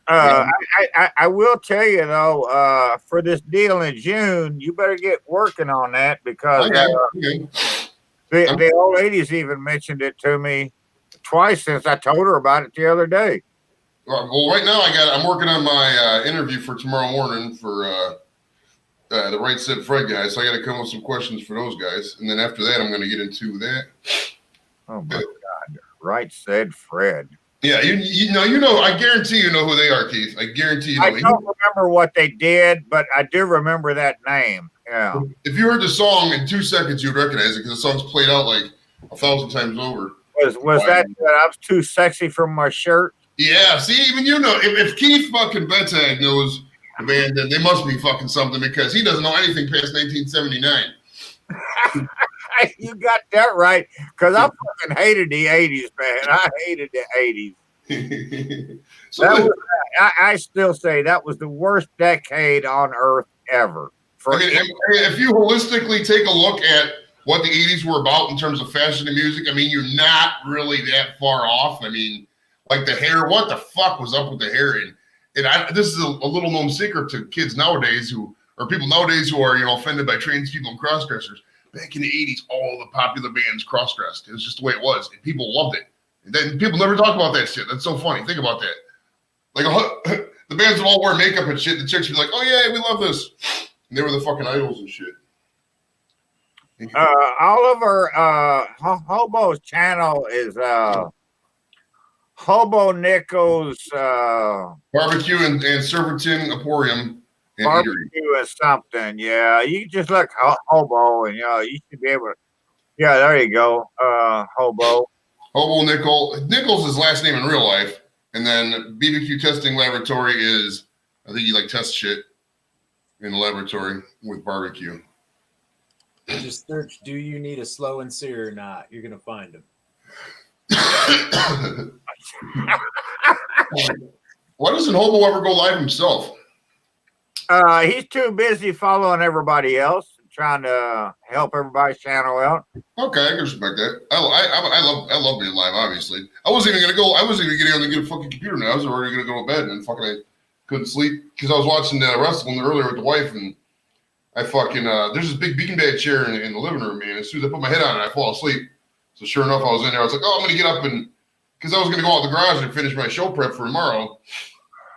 I will tell you though, for this deal in June, you better get working on that because the old lady's even mentioned it to me twice since I told her about it the other day. Well, right now I'm working on my interview for tomorrow morning for the Right Said Fred guys. So I got to come up with some questions for those guys, and then after that, I'm going to get into that. Oh my God! Right Said Fred. Yeah, you know. I guarantee you know who they are, Keith. I guarantee you know. I don't remember what they did, but I do remember that name. Yeah. If you heard the song in 2 seconds, you'd recognize it because the song's played out like 1,000 times over. Was that I was too sexy for my shirt? Yeah. See, even if Keith fucking Betag knows the band, then they must be fucking something because he doesn't know anything past 1979. You got that right, because I fucking hated the 80s, man. I hated the 80s. I still say that was the worst decade on earth ever. If you holistically take a look at what the 80s were about in terms of fashion and music, I mean, you're not really that far off. I mean, like the hair, what the fuck was up with the hair? And this is a little known secret to kids nowadays or people nowadays who are, offended by trans people and cross-dressers. Back in the 80s, all the popular bands cross-dressed. It was just the way it was. And people loved it. And then people never talk about that shit. That's so funny. Think about that. Like the bands would all wear makeup and shit. The chicks would be like, oh yeah, we love this. And they were the fucking idols and shit. Oliver Hobo's channel is Hobo Nichols Barbecue and Silverton Emporium and barbecue Eatery. or something. Yeah, you just look Hobo and you should be able to. Yeah, there you go. Hobo. Hobo Nichols is last name in real life, and then BBQ Testing Laboratory is, I think he tests shit in the laboratory with barbecue. Just search, do you need a slow and sear or not? You're going to find him. Why doesn't Hobo ever go live himself? He's too busy following everybody else, trying to help everybody's channel out. Okay, I can respect that. I love being live, obviously. I wasn't even getting on the good fucking computer now. I was already gonna go to bed and fucking I couldn't sleep because I was watching wrestling earlier with the wife, and I fucking there's this big bean bag chair in the living room, man. As soon as I put my head on it, I fall asleep. So sure enough, I was in there. I was like, oh, I'm gonna get up because I was gonna go out the garage and finish my show prep for tomorrow,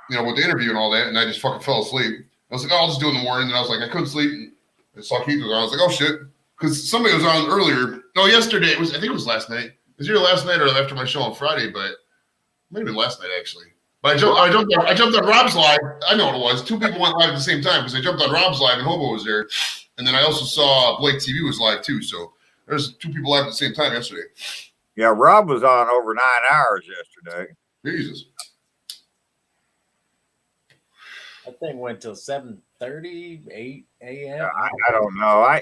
with the interview and all that, and I just fucking fell asleep. I was like, oh, I'll just do it in the morning. And I was like, I couldn't sleep. And I saw Keith was on. I was like, oh shit, because somebody was on earlier. No, yesterday. I think it was last night. It was either last night or after my show on Friday, but maybe last night actually. But I jumped on Rob's live. I know what it was. Two people went live at the same time because I jumped on Rob's live and Hobo was there, and then I also saw Blake TV was live too. So there's two people live at the same time yesterday. Yeah, Rob was on over 9 hours yesterday. Jesus. That thing went till 7:30, 8 a.m. I don't know.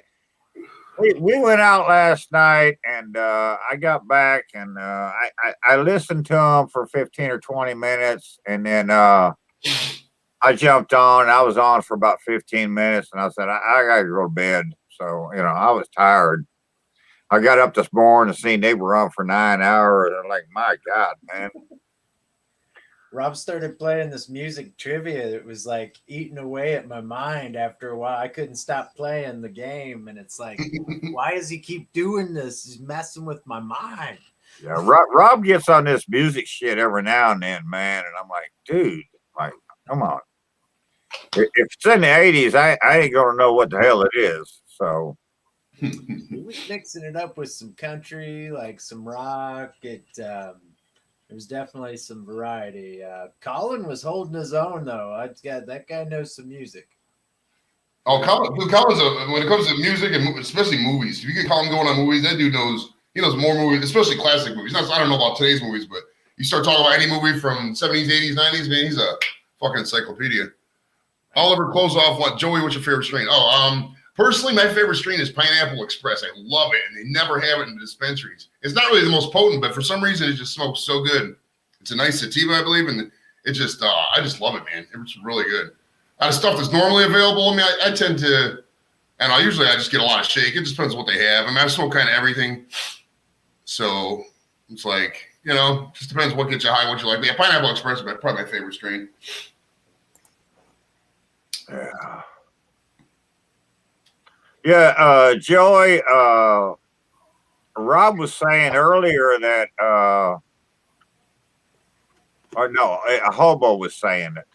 We went out last night, and I got back, and I listened to him for 15 or 20 minutes, and then I jumped on. I was on for about 15 minutes, and I said, I got to go to bed. So, I was tired. I got up this morning and seen they were on for 9 hours. I'm like, my God, man. Rob started playing this music trivia that was like eating away at my mind after a while. I couldn't stop playing the game. And it's like, why does he keep doing this? He's messing with my mind. Yeah, Rob gets on this music shit every now and then, man. And I'm like, dude, come on. If it's in the 80s, I ain't going to know what the hell it is. So he was mixing it up with some country, like some rock. There was definitely some variety. Colin was holding his own, though. That guy knows some music. Oh, Colin's when it comes to music and especially movies, if you get Colin going on movies, that dude knows. He knows more movies, especially classic movies. I don't know about today's movies, but you start talking about any movie from 70s, 80s, 90s, man, he's a fucking encyclopedia. Oliver, close off. Joey, what's your favorite strain? Personally, my favorite strain is Pineapple Express. I love it, and they never have it in the dispensaries. It's not really the most potent, but for some reason, it just smokes so good. It's a nice sativa, I believe, and it just, I just love it, man. It's really good. Out of stuff that's normally available, I mean, I tend to, and usually I just get a lot of shake. It just depends on what they have. I mean, I smoke kind of everything. So it's like, just depends what gets you high, what you like. But yeah, Pineapple Express is probably my favorite strain. yeah. Yeah, Joey, Rob was saying earlier that, Hobo was saying it,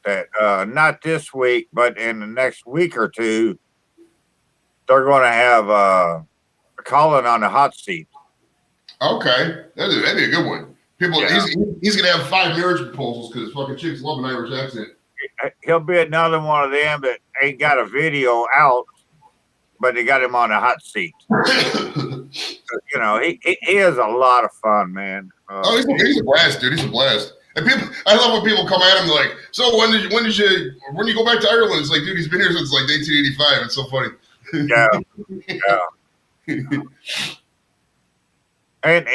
that not this week, but in the next week or two, they're going to have Colin on the hot seat. Okay, that'd be a good one. People, yeah. He's going to have 5 marriage proposals because fucking chicks love an Irish accent. He'll be another one of them that ain't got a video out, but they got him on the hot seat. He is a lot of fun, man. He's a blast, dude. He's a blast. And I love when people come at him like, so when you go back to Ireland? It's like, dude, he's been here since like 1985. It's so funny. Yeah. And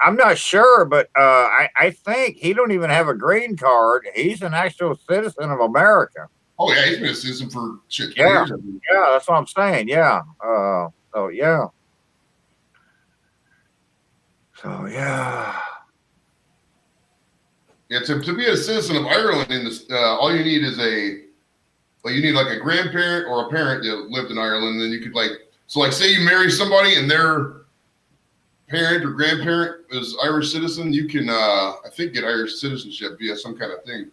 I'm not sure, but I think he don't even have a green card. He's an actual citizen of America. Oh yeah, he's been a citizen for shit. Yeah, that's what I'm saying. Yeah. So yeah. So yeah. Yeah, to be a citizen of Ireland in this, all you need is you need like a grandparent or a parent that lived in Ireland. And then you could say you marry somebody and their parent or grandparent is Irish citizen, you can, I think, get Irish citizenship via some kind of thing.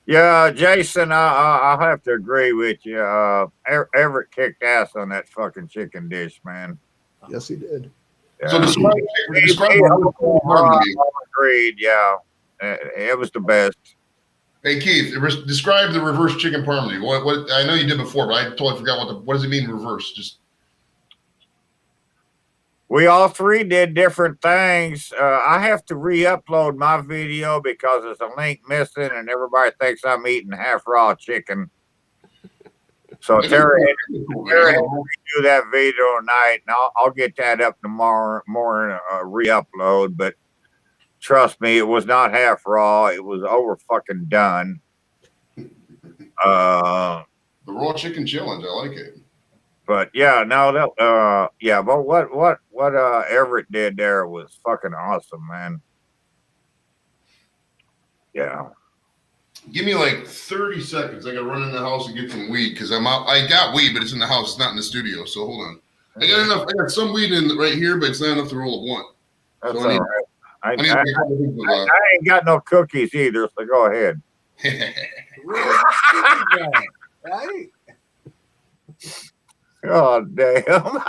Yeah, Jason, I'll have to agree with you. Everett kicked ass on that fucking chicken dish, man. Yes, he did. Yeah. So describe agreed. Yeah, it was the best. Hey Keith, describe the reverse chicken parm. What I know you did before, but I totally forgot what does it mean reverse? Just we all three did different things. I have to re-upload my video because there's a link missing, and everybody thinks I'm eating half raw chicken. So Terry had to do that video tonight, and I'll get that up tomorrow morning, re-upload. But trust me, it was not half raw. It was over fucking done. The raw chicken challenge, I like it. But yeah, no, that yeah, but what Everett did there was fucking awesome, man. Yeah. Give me like 30 seconds. I gotta run in the house and get some weed because I'm out. I got weed, but it's in the house. It's not in the studio. So hold on. I got enough. I got some weed in right here, but it's not enough to roll a blunt. That's So all right. I ain't got no cookies either, so go ahead. Right? God damn.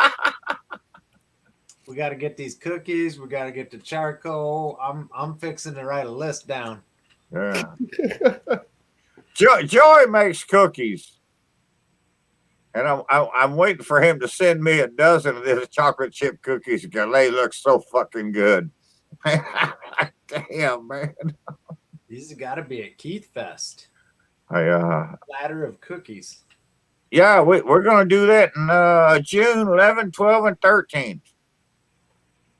We got to get these cookies. We got to get the charcoal. I'm fixing to write a list down. Yeah. Joey makes cookies, and I'm waiting for him to send me a dozen of these chocolate chip cookies because they look so fucking good. Damn, man. These have got to be a Keith Fest. Platter of cookies. Yeah, we're gonna do that in June 11, 12, and 13.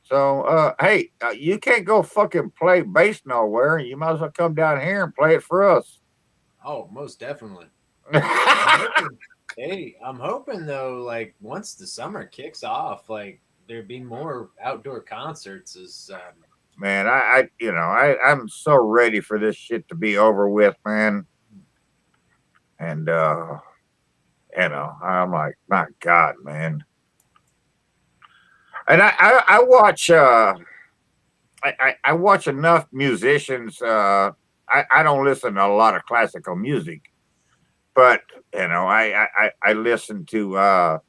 So, hey, you can't go fucking play bass nowhere. You might as well come down here and play it for us. Oh, most definitely. I'm hoping though, like once the summer kicks off, like there'd be more outdoor concerts. Man, I'm so ready for this shit to be over with, man. And I'm like, my God, man. And I watch I watch enough musicians. I don't listen to a lot of classical music, but I listen to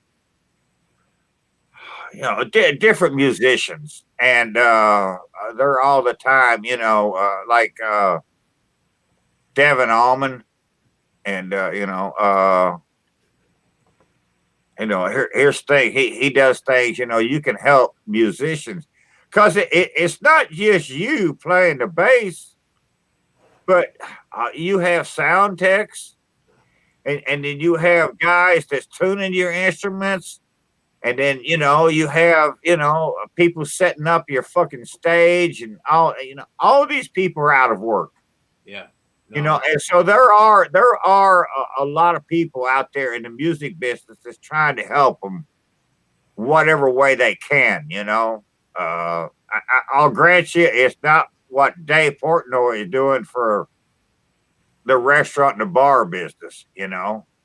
different musicians, and they're all the time, like Devin Allman, and here's the thing. He does things, you can help musicians because it's not just you playing the bass, but you have sound techs, and then you have guys that's tuning your instruments, and then you have people setting up your fucking stage, and all these people are out of work. Yeah. And so there are a lot of people out there in the music business that's trying to help them whatever way they can. I'll grant you it's not what Dave Portnoy is doing for the restaurant and the bar business,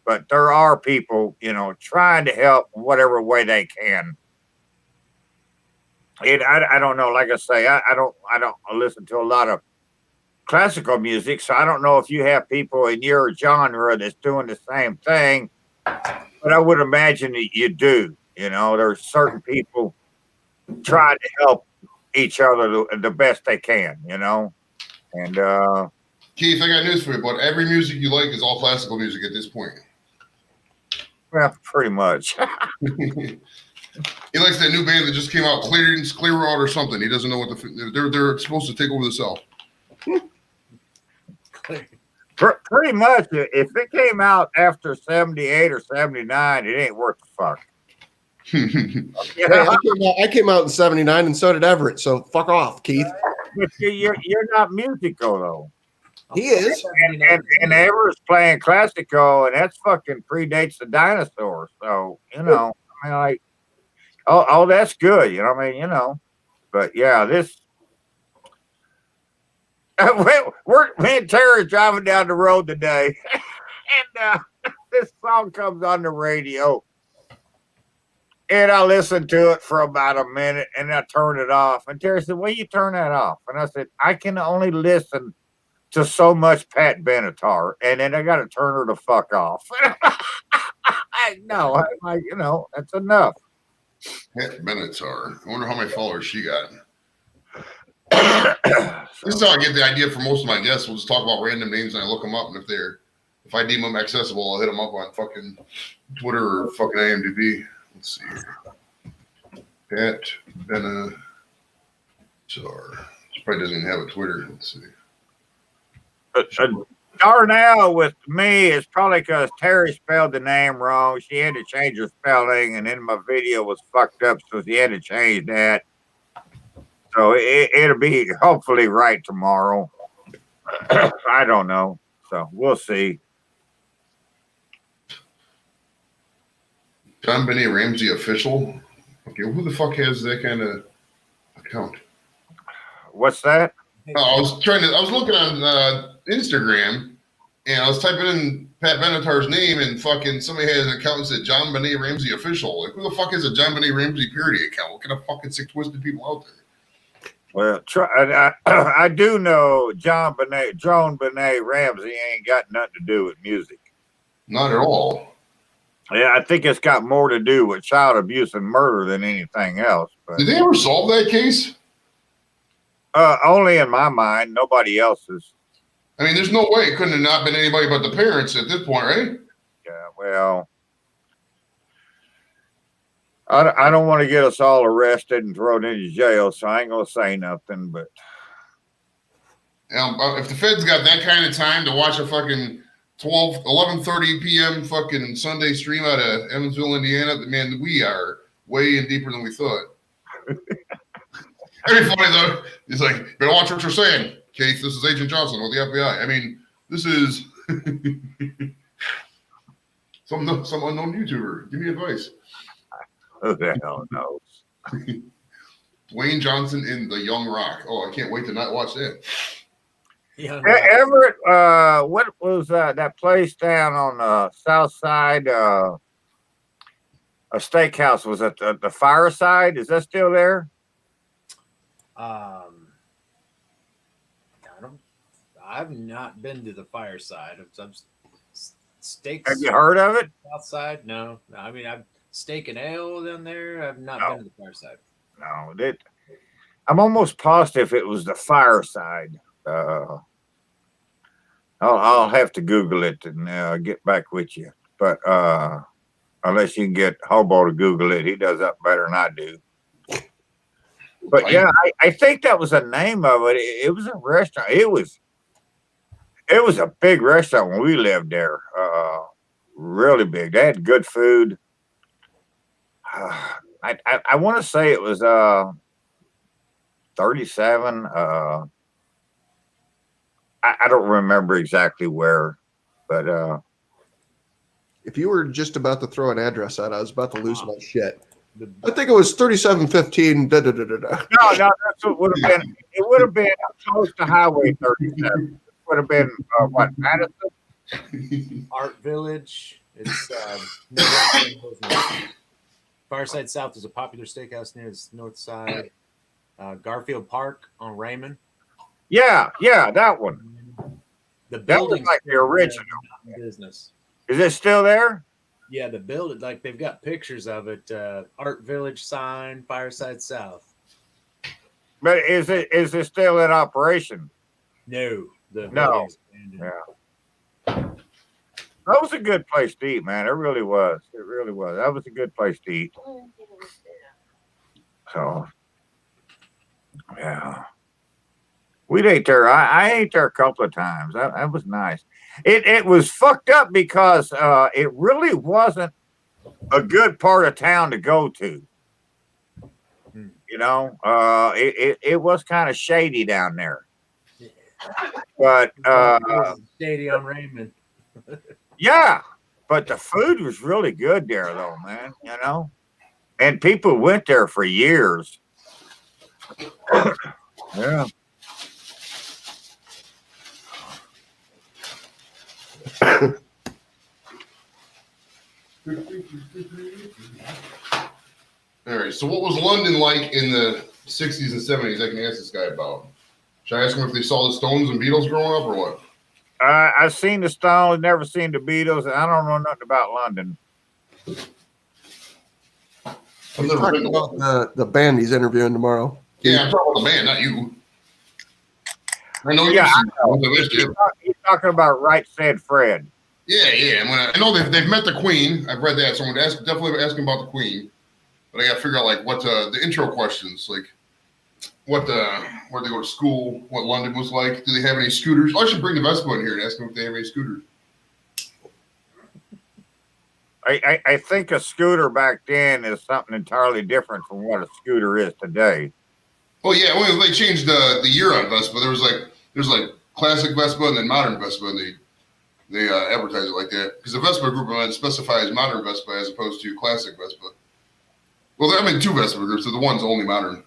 but there are people, trying to help whatever way they can. And I don't know, like I say, I don't listen to a lot of classical music, so I don't know if you have people in your genre that's doing the same thing, but I would imagine that you do. There's certain people trying to help each other the best they can, and Keith, I got news for you, but every music you like is all classical music at this point. Well, pretty much. He likes that new band that just came out, Clear Out or something. He doesn't know what they're supposed to take over the cell. Pretty much, if it came out after 78 or 79, it ain't worth the fuck. I came out in 79, and so did Everett. So fuck off, Keith. But you're not musical though. He is, and Everett's playing classical, and that's fucking predates the dinosaurs. So I mean, like, oh, that's good. You know what I mean? But yeah, this. Me and Terry are driving down the road today, and this song comes on the radio, and I listened to it for about a minute, and I turned it off. And Terry said, "Well, you turn that off?" And I said, "I can only listen to so much Pat Benatar, and then I got to turn her the fuck off." No, that's enough. Pat Benatar. I wonder how many followers she got. This is So, how I get the idea for most of my guests. We'll just talk about random names and I look them up, and if I deem them accessible, I'll hit them up on fucking Twitter or fucking IMDb. Let's see here. Pat Benatar. She probably doesn't even have a Twitter. Let's see. Darnell with me is probably because Terry spelled the name wrong. She had to change her spelling, and then my video was fucked up, so she had to change that. So it'll be hopefully right tomorrow. I don't know. So we'll see. John Benet Ramsey official. Okay, who the fuck has that kind of account? What's that? I was looking on Instagram, and I was typing in Pat Benatar's name, and fucking somebody has an account that said John Benet Ramsey official. Like, who the fuck has a John Benet Ramsey parody account? What kind of fucking sick twisted people out there? Well, I do know John Benet Ramsey ain't got nothing to do with music. Not at all. Yeah, I think it's got more to do with child abuse and murder than anything else. But, Did they ever solve that case? only in my mind, nobody else's. I mean, there's no way it couldn't have not been anybody but the parents at this point, right? Yeah, well, I don't want to get us all arrested and thrown into jail, so I ain't gonna say nothing. But If the Fed's got that kind of time to watch a fucking 11:30 p.m. fucking Sunday stream out of Evansville, Indiana, man, we are way in deeper than we thought. It'd be funny though. It's like, better watch what you're saying, Keith. This is Agent Johnson with the FBI. I mean, this is some unknown YouTuber. Give me advice. who the hell knows? Dwayne Johnson in The Young Rock. Oh, I can't wait to not watch that. Yeah, Everett, what was that place down on the south side? A steakhouse, was it the Fireside? Is that still there? I've not been to the Fireside. Steaks. Have you heard of it? Outside? No. I mean, I've steak and ale down there. I've not been to the Fireside. No, I'm almost positive it was the Fireside. I'll have to Google it and get back with you. But unless you can get Hobo to Google it, he does that better than I do. But yeah, I think that was the name of it. It was a restaurant. It was a big restaurant when we lived there. Really big. They had good food. I want to say it was 37. I don't remember exactly where, but If you were just about to throw an address out, I was about to lose my shit. I think it was 3715. no, that's what would have been. It would have been close to Highway 37. It would have been what, Madison? Art Village. It's Fireside South is a popular steakhouse near the north side. Garfield Park on Raymond. Yeah, that one. The That was building like the original. business. Is it still there? Yeah, the building, like they've got pictures of it. Art Village sign, Fireside South. But is it still in operation? No, No. Yeah. That was a good place to eat, man. It really was. It really was. That was a good place to eat. So, yeah. We ate there. I ate there a couple of times. That was nice. It was fucked up because it really wasn't a good part of town to go to. You know, it was kind of shady down there. But shady on Raymond. yeah, but the food was really good there, though, man. You know, And people went there for years. Yeah. All right. So, what was London like in the 60s and 70s? I can ask this guy about. Should I ask him if they saw the Stones and Beatles growing up or what? I've seen the Stones, never seen the Beatles, and I don't know nothing about London. I've He's never talking been to about London. the band he's interviewing tomorrow. Yeah, I'm talking about the band, not you. I know Yeah, you've seen the list, yeah. He's talking about Right Said Fred. Yeah, yeah. And I know they've met the Queen. I've read that. Someone definitely asking about the Queen. But I got to figure out like what the intro questions, like where they go to school, what London was like. Do they have any scooters? I should bring the Vespa in here and ask them if they have any scooters. I think a scooter back then is something entirely different from what a scooter is today. Oh yeah, well they changed the year on Vespa. There's like classic Vespa and then modern Vespa, and they advertise it like that because the Vespa group specifies modern Vespa as opposed to classic Vespa. Well, I'm in two Vespa groups, so the one's only modern.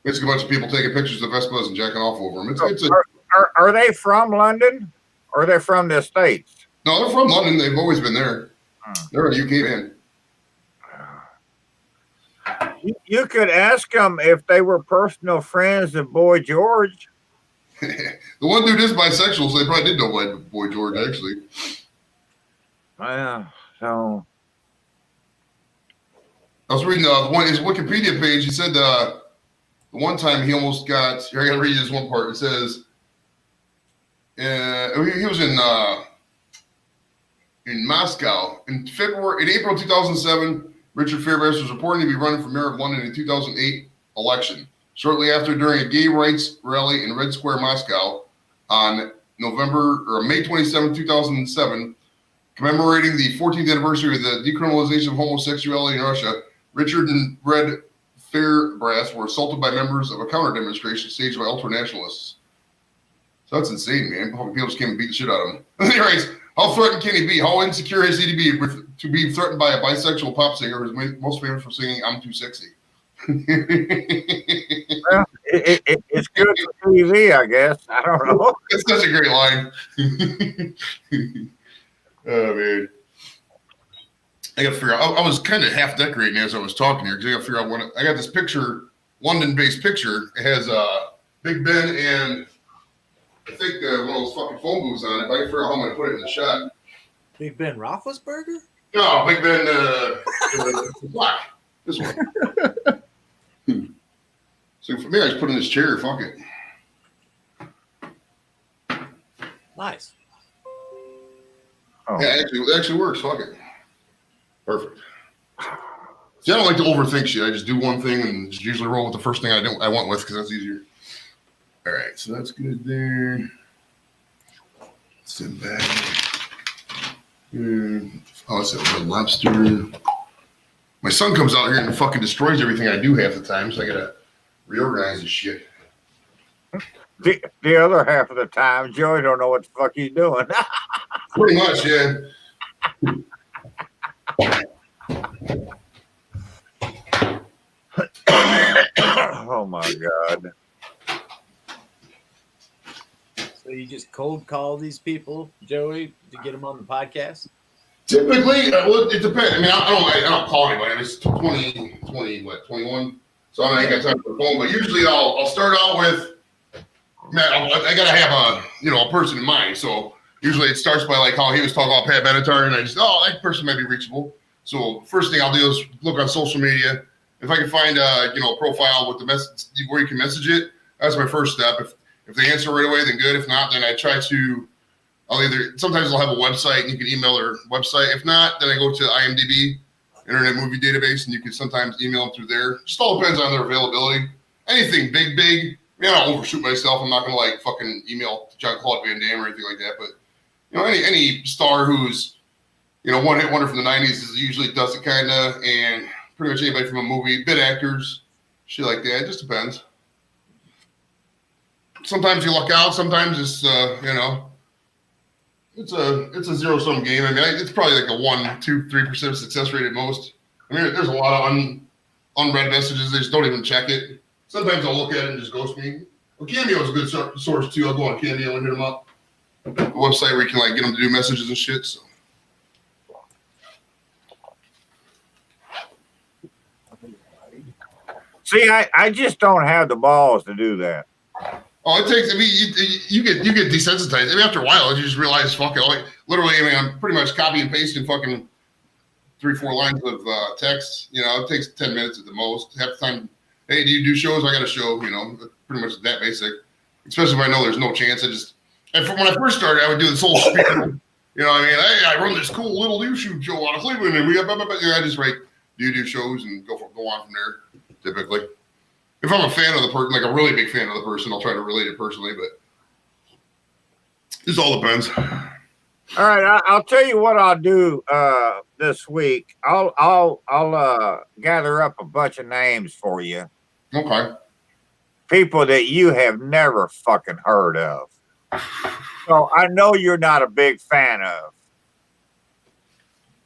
Basically, a bunch of people taking pictures of Vespas and jacking off over them. Are they from London or are they from the States? No, they're from London. They've always been there. They're a UK band. You could ask them if they were personal friends of Boy George. The one dude is bisexual, so they probably did know Boy George, actually. Yeah, so I was reading his Wikipedia page. He said the one time he almost got. Here, I got to read this one part. It says he was in Moscow in April 2007. Richard Fairbanks was reporting to be running for mayor of London in the 2008 election. Shortly after, during a gay rights rally in Red Square, Moscow, on May 27, 2007, commemorating the 14th anniversary of the decriminalization of homosexuality in Russia, Richard and Red Fairbrass were assaulted by members of a counter demonstration staged by ultra-nationalists. So that's insane, man. People just came and beat the shit out of him. He writes, how threatened can he be? How insecure has he to be threatened by a bisexual pop singer who's most famous for singing I'm Too Sexy? well, it's good for TV, I guess. I don't know. It's such a great line. Oh, man. I got to figure out. I was kind of half decorating as I was talking here because I got to figure out what I got this picture, London-based picture. It has Big Ben and I think one of those fucking phone booths on it. If I can figure out how I'm going to put it in the shot. Big Ben Roethlisberger? No, Big Ben, the black. This one. So for me, I just put in this chair. Fuck it. Nice. Oh. Yeah, it actually works. Fuck it. Perfect. See, I don't like to overthink shit. I just do one thing and just usually roll with the first thing I went with because that's easier. All right, so that's good there. Sit back. Oh, it's a Red Lobster. My son comes out here and fucking destroys everything I do half the time, so I gotta reorganize this shit. The other half of the time, Joey don't know what the fuck he's doing. Pretty much, yeah. Oh my God. So you just cold call these people, Joey, to get them on the podcast? Typically, well, it depends. I mean, I don't call anybody. It's 21? So I ain't got time for the phone. But usually, I'll start out with. Man, I gotta have a person in mind. So usually it starts by like how he was talking about Pat Benatar, and I just that person might be reachable. So first thing I'll do is look on social media. If I can find a profile with the message where you can message it, that's my first step. If they answer right away, then good. If not, then I try to. Sometimes I'll have a website and you can email their website. If not, then I go to IMDb, Internet Movie Database, and you can sometimes email them through there. Just all depends on their availability. Anything big. I mean, I don't overshoot myself. I'm not gonna fucking email Jean-Claude Van Damme or anything like that. But any star who's one hit wonder from the '90s usually does it kinda, and pretty much anybody from a movie, bit actors, shit like that. It just depends. Sometimes you luck out. Sometimes it's it's a zero-sum game. I mean, it's probably like a 1, 2, 3% success rate at most. I mean, there's a lot of unread messages. They just don't even check it. Sometimes I'll look at it and just ghost me. Well, Cameo is a good source too. I'll go on Cameo and hit them up. A website where you can like get them to do messages and shit. So. See, I just don't have the balls to do that. Oh, it takes. I mean, you get desensitized. I mean, after a while, you just realize, fuck it. Like, literally, I mean, I'm pretty much copy and pasting fucking 3-4 lines of text. You know, it takes 10 minutes at the most. Half the time, hey, do you do shows? I got a show. You know, pretty much that basic. Especially if I know there's no chance. And from when I first started, I would do this whole spiel. You know, what I mean, hey, I run this cool little YouTube show out of Cleveland, and we got. I just write, do you do shows and go on from there. Typically, if I'm a fan of the person, like a really big fan of the person, I'll try to relate it personally. But this all depends. All right, I'll tell you what I'll do this week. I'll gather up a bunch of names for you. Okay. People that you have never fucking heard of. So I know you're not a big fan of,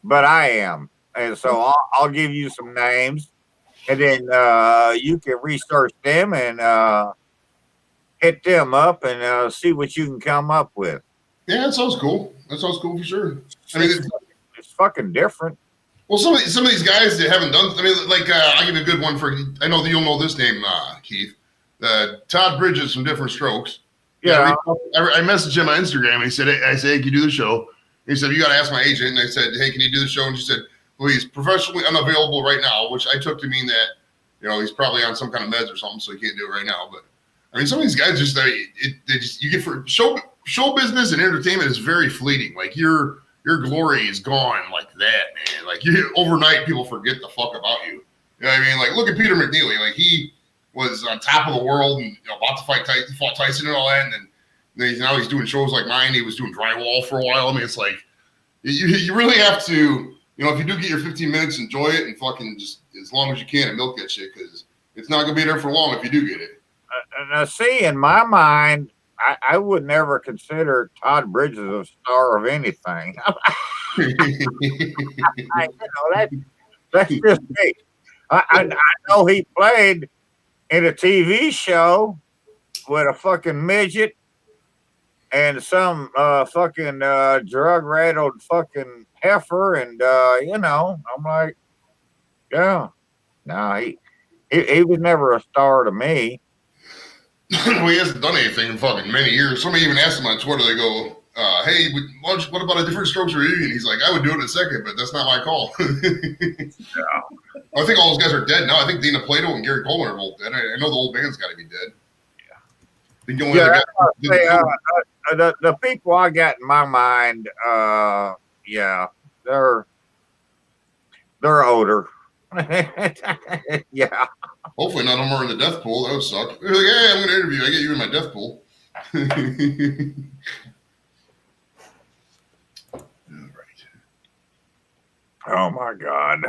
but I am, and so I'll give you some names. And then you can research them and hit them up and see what you can come up with. Yeah, that sounds cool. That sounds cool for sure. I mean, it's fucking different. Well, some of these guys that haven't done. I mean, like I'll give you a good one for. I know that you'll know this name, Keith. Todd Bridges from Different Strokes. Yeah. I messaged him on Instagram. And he said, "I said, hey, can you do the show?" He said, "You got to ask my agent." And I said, "Hey, can you do the show?" And she said, "Well, he's professionally unavailable right now," which I took to mean that, you know, he's probably on some kind of meds or something, so he can't do it right now. But I mean, some of these guys just you get for show business and entertainment is very fleeting. Like your glory is gone like that, man. Like overnight, people forget the fuck about you. You know what I mean? Like look at Peter McNeely. Like he was on top of the world and about to fight Tyson and all that, and then now he's doing shows like mine. He was doing drywall for a while. I mean, it's like you really have to, you know, if you do get your 15 minutes, enjoy it and fucking just as long as you can and milk that shit because it's not gonna be there for long if you do get it. Now, see, in my mind, I would never consider Todd Bridges a star of anything. That's just me. I know he played in a TV show with a fucking midget and some fucking drug-rattled fucking heifer, and you know, I'm like, yeah, no, he was never a star to me. Well, he hasn't done anything in fucking many years. Somebody even asked him on Twitter, they go, hey, what about a Different Strokes reunion? He's like, I would do it in a second, but that's not my call. Yeah. I think all those guys are dead now. I think Dina Plato and Gary Coleman are both dead. I know the whole band's got to be dead. The people I got in my mind, yeah, they're older. Yeah. Hopefully none of them are in the death pool. That would suck. They're like, hey, I'm going to interview. I get you in my death pool. All right. Oh my God.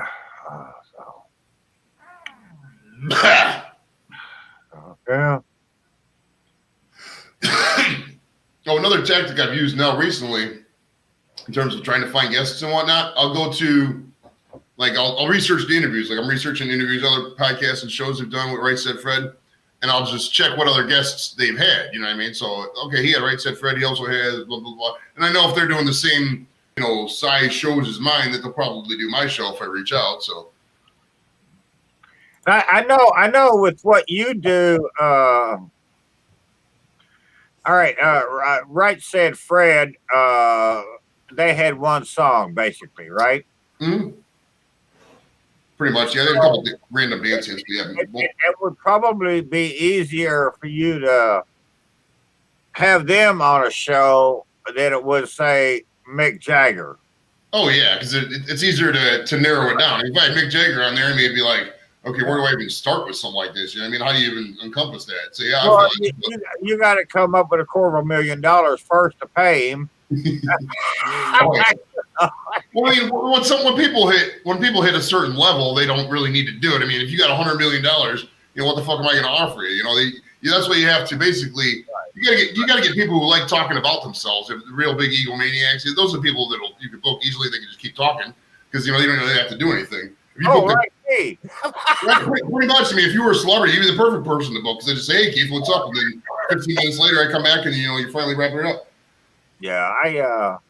Yeah. Oh, another tactic I've used now recently in terms of trying to find guests and whatnot, I'll go to, like, I'll research the interviews. Like, I'm researching interviews, other podcasts and shows they've done with Right Said Fred, and I'll just check what other guests they've had. You know what I mean? So, okay, he had Right Said Fred. He also has blah, blah, blah. And I know if they're doing the same, you know, size shows as mine, that they'll probably do my show if I reach out. So, I know with what you do, all right, Right Said Fred, they had one song basically, right? Mm-hmm. Pretty much, yeah. They had a couple random dances. It would probably be easier for you to have them on a show than it would, say, Mick Jagger. Oh yeah, because it's easier to narrow it down. If I had Mick Jagger on there, maybe like, okay, where do I even start with something like this? You know what I mean? How do you even encompass that? So yeah, well, I feel like you got to come up with $250,000 first to pay him. Well, I mean, when people hit a certain level, they don't really need to do it. I mean, if you got $100 million, you know, what the fuck am I going to offer you? You know, that's what you have to basically. You got to get people who like talking about themselves. If the real big egomaniacs, those are people that you can book easily. They can just keep talking because you know they don't really have to do anything. If you Oh, booked like me. pretty much. I mean, if you were a celebrity, you'd be the perfect person to book because I just say, "Hey, Keith, what's up?" And then 15 minutes later, I come back and you finally wrap it up. Yeah, I'll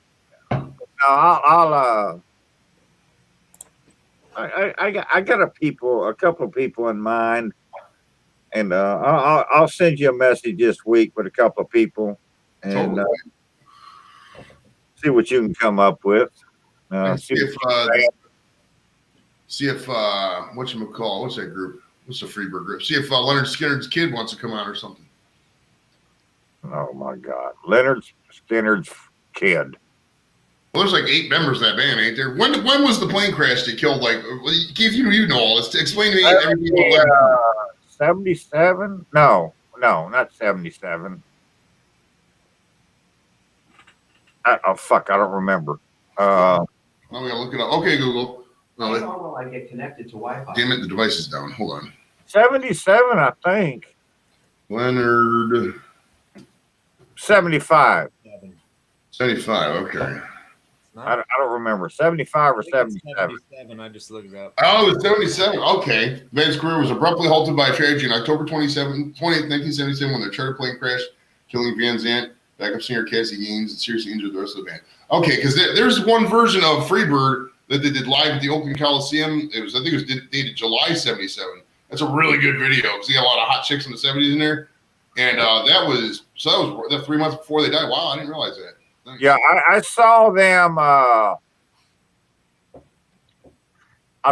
I got a couple of people in mind, and I'll send you a message this week with a couple of people, and Totally. see what you can come up with. See if whatchamacall, what's that group? What's the Freebird group? See if Leonard Skinner's kid wants to come out or something. Oh my God, Leonard Skinner's kid. Well, there's like 8 members of that band, ain't there? When was the plane crash that killed Keith? You know all this. Explain to me everything. 77? No, not 77. Oh fuck, I don't remember. I'm gonna look it up. Okay, Google. How will I get connected to Wi-Fi? Damn it, the device is down. Hold on. 77, I think. Leonard 75. 75. Okay. I don't remember. 75 or 77. 77. I just looked it up. Oh, it's 77. Okay. Van's career was abruptly halted by a tragedy on October 28th, 1977, when their charter plane crashed, killing Van Zandt, backup singer Cassie Gaines, and seriously injured the rest of the band. Okay, because there's one version of Freebird that they did live at the Oakland Coliseum. I think it was dated July 77. That's a really good video because they got a lot of hot chicks in the 70s in there. And that was 3 months before they died. Wow, I didn't realize that. Thanks. Yeah, I saw them. I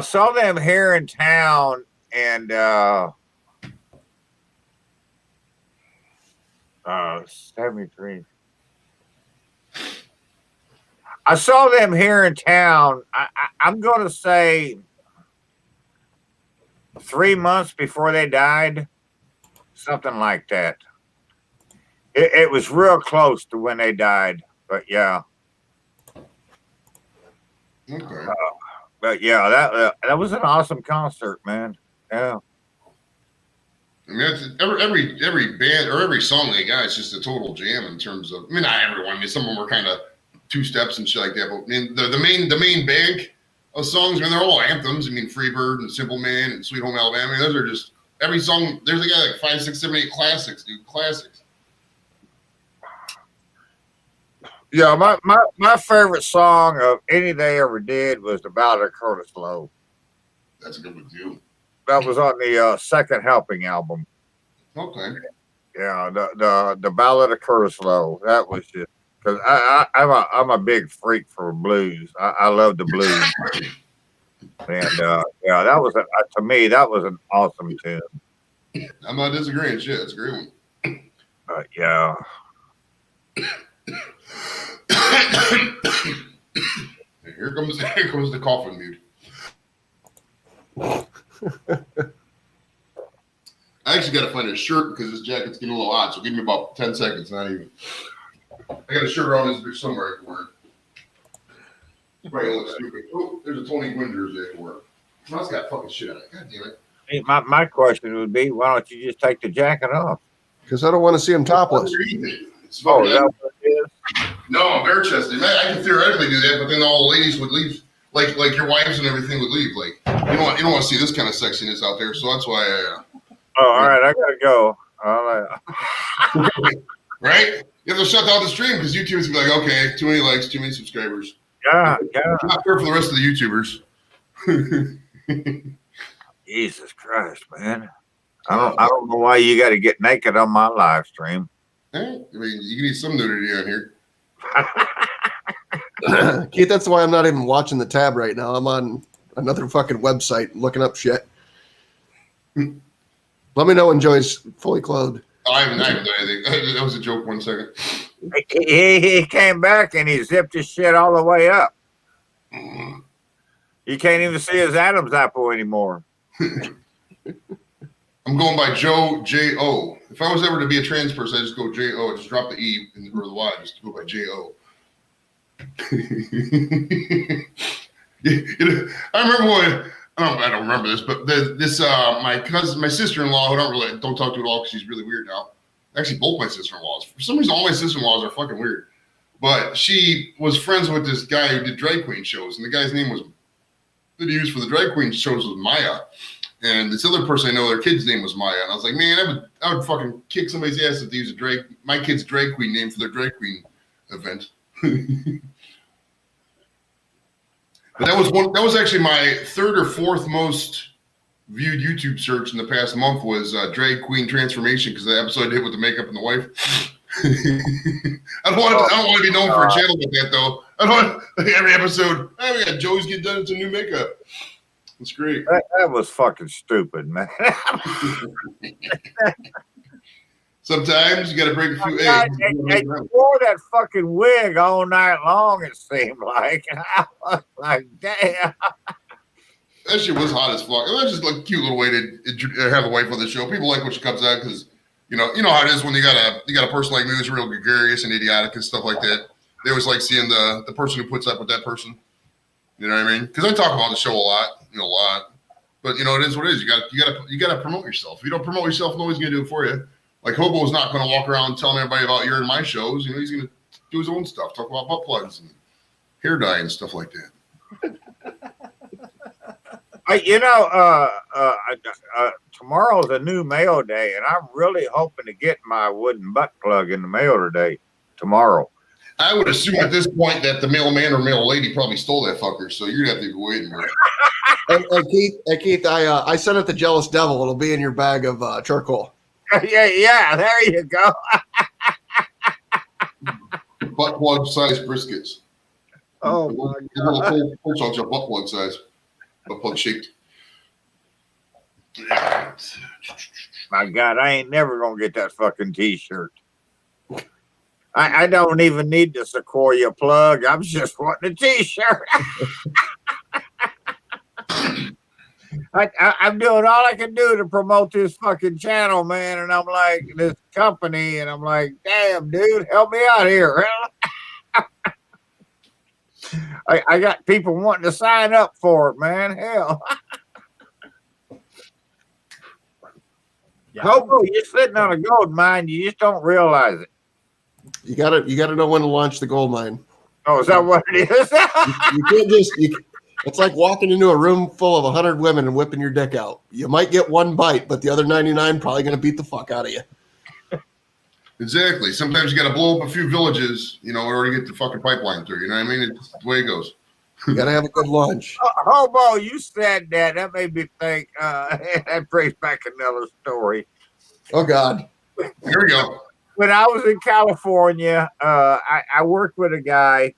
saw them here in town, and 73. I saw them here in town. I'm going to say 3 months before they died, something like that. It was real close to when they died, but yeah. Okay. But yeah, that was an awesome concert, man. Yeah. I mean, that's, every band or every song they got is just a total jam in terms of. I mean, not everyone. I mean, some of them were kind of 2 steps and shit like that. But I mean, the main bank of songs. I mean, they're all anthems. I mean, Freebird and Simple Man and Sweet Home Alabama. I mean, those are just every song. There's like 5, 6, 7, 8 classics, dude. Classics. Yeah, my favorite song of any they ever did was The Ballad of Curtis Lowe. That's a good one too. That was on the Second Helping album. Okay. Yeah, the Ballad of Curtis Lowe. That was just because I'm a big freak for blues. I love the blues, and yeah, that was to me that was an awesome tune. I'm not disagreeing. Shit, it's a great one. Yeah. Here comes the coffin mute. I actually got to find a shirt because this jacket's getting a little hot. So give me about 10 seconds. Not even. I got a shirt around this bitch somewhere I can wear. Probably looks stupid. Oh, there's a Tony Gwynn jersey I can wear. That's got fucking shit on it. God damn it. Hey, my question would be, why don't you just take the jacket off? Because I don't want to see him topless. It's Oh, fucking is that what it is? No, I'm bare chested. I can theoretically do that, but then all the ladies would leave. Like your wives and everything would leave. Like you don't want to see this kind of sexiness out there. So that's why Oh, all right, I gotta go. right? You have to shut down the stream because YouTube's gonna be like, okay, too many likes, too many subscribers. Yeah. Not fair for the rest of the YouTubers. Jesus Christ, man. I don't know why you got to get naked on my live stream. I mean, you need some nudity on here. Keith, that's why I'm not even watching the tab right now. I'm on another fucking website looking up shit. Let me know when Joey's fully clothed. Oh, I haven't done anything. That was a joke. 1 second. He came back and he zipped his shit all the way up. You can't even see his Adam's apple anymore. I'm going by Joe J.O. If I was ever to be a trans person, I just go J.O. I just drop the E or the Y, just go by J.O. I remember when I don't remember this, but my sister-in-law, who don't talk to at all because she's really weird now. Actually, both my sister-in-laws. For some reason, all my sister-in-laws are fucking weird. But she was friends with this guy who did drag queen shows, and the guy's name was that he used for the drag queen shows was Maya. And this other person I know, their kid's name was Maya. And I was like, man, I would fucking kick somebody's ass if they use my kid's drag queen name for their drag queen event. But that was actually my third or fourth most viewed YouTube search in the past month was drag queen transformation, because the episode I did with the makeup and the wife. I don't want to be known for a channel like that though. I don't want every episode. Oh, we got Joey's getting done with some new makeup. That's great. That was fucking stupid, man. Sometimes you got to break a few God, eggs. they wore that fucking wig all night long, it seemed like. I was like, damn. That shit was hot as fuck. It was just like a cute little way to have a wife on the show. People like when she comes out because you know how it is when you got a person like me who's real gregarious and idiotic and stuff like that. They always like seeing the person who puts up with that person. You know what I mean? Because I talk about the show a lot. But it is what it is. You got to promote yourself. If you don't promote yourself, nobody's gonna do it for you. Like Hobo's not gonna walk around telling everybody about your and my shows. He's gonna do his own stuff, talk about butt plugs and hair dye and stuff like that. Tomorrow's a new mail day, and I'm really hoping to get my wooden butt plug in the mail tomorrow. I would assume at this point that the mailman or mail lady probably stole that fucker, so you're gonna have to be waiting. Keith, I sent it to Jealous Devil. It'll be in your bag of charcoal. Yeah, there you go. Butt plug size briskets. Oh my God. Full chunks of butt plug size. Butt plug shaped. My God, I ain't never gonna get that fucking t-shirt. I don't even need the Sequoia plug. I'm just wanting a t-shirt. I'm doing all I can do to promote this fucking channel, man. And I'm like, this company, and I'm like, damn, dude, help me out here. I got people wanting to sign up for it, man. Hell. Yeah. Hobo, you're sitting on a gold mine. You just don't realize it. You gotta know when to launch the gold mine. Oh, is that what it is? You can't it's like walking into a room full of 100 women and whipping your dick out. You might get one bite, but the other 99 probably going to beat the fuck out of you. Exactly. Sometimes you got to blow up a few villages, in order to get the fucking pipeline through. You know what I mean? It's the way it goes. You got to have a good lunch. Hobo, you said that. That made me think. That brings back another story. Oh, God. Here we go. When I was in California, I worked with a guy,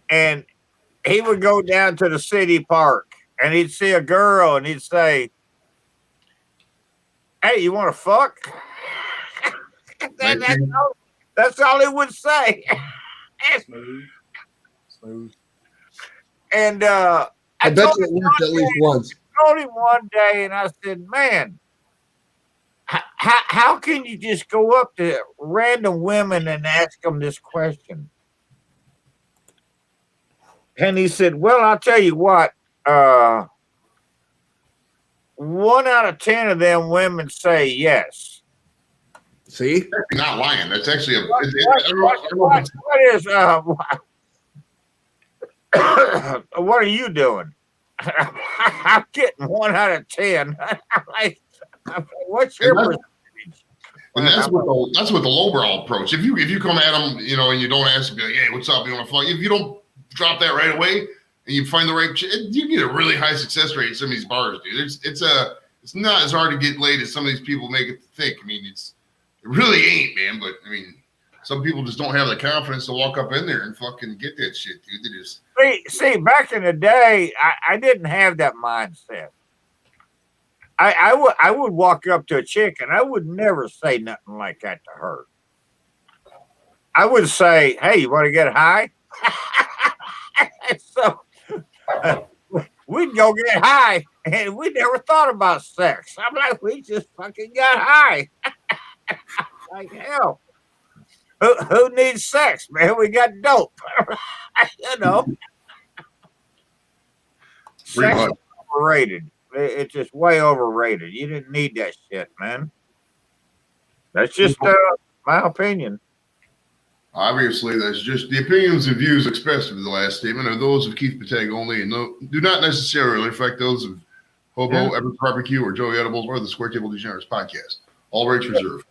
and he would go down to the city park, and he'd see a girl, and he'd say, "Hey, you want to fuck?" That's all he would say. Smooth. And I bet you it worked at least once. I told him one day, and I said, "Man, how can you just go up to random women and ask them this question?" And he said, "Well, I'll tell you what, 1 out of 10 of them women say yes." See? You're not lying. That's actually What are you doing? I'm getting 1 out of 10. What's your percentage? And that's what the lowbrow approach. If you come at them, and you don't ask them, be like, "Hey, what's up? You want to fuck?" If you don't drop that right away, and you find the right, you get a really high success rate in some of these bars, dude. It's not as hard to get laid as some of these people make it think. I mean, it really ain't, man. But I mean, some people just don't have the confidence to walk up in there and fucking get that shit, dude. They just see. Back in the day, I didn't have that mindset. I would walk up to a chick, and I would never say nothing like that to her. I would say, "Hey, you want to get high?" So we'd go get high, and we never thought about sex. I'm like, we just fucking got high. Like, hell, who needs sex, man? We got dope. Sex is overrated. It's just way overrated. You didn't need that shit, man. That's just my opinion. Obviously, that's just the opinions and views expressed in the last statement are those of Keith Patag only and do not necessarily reflect those of Hobo, Everett Barbecue, or Joey Edibles, or the Square Table Degenerates podcast. All rights reserved.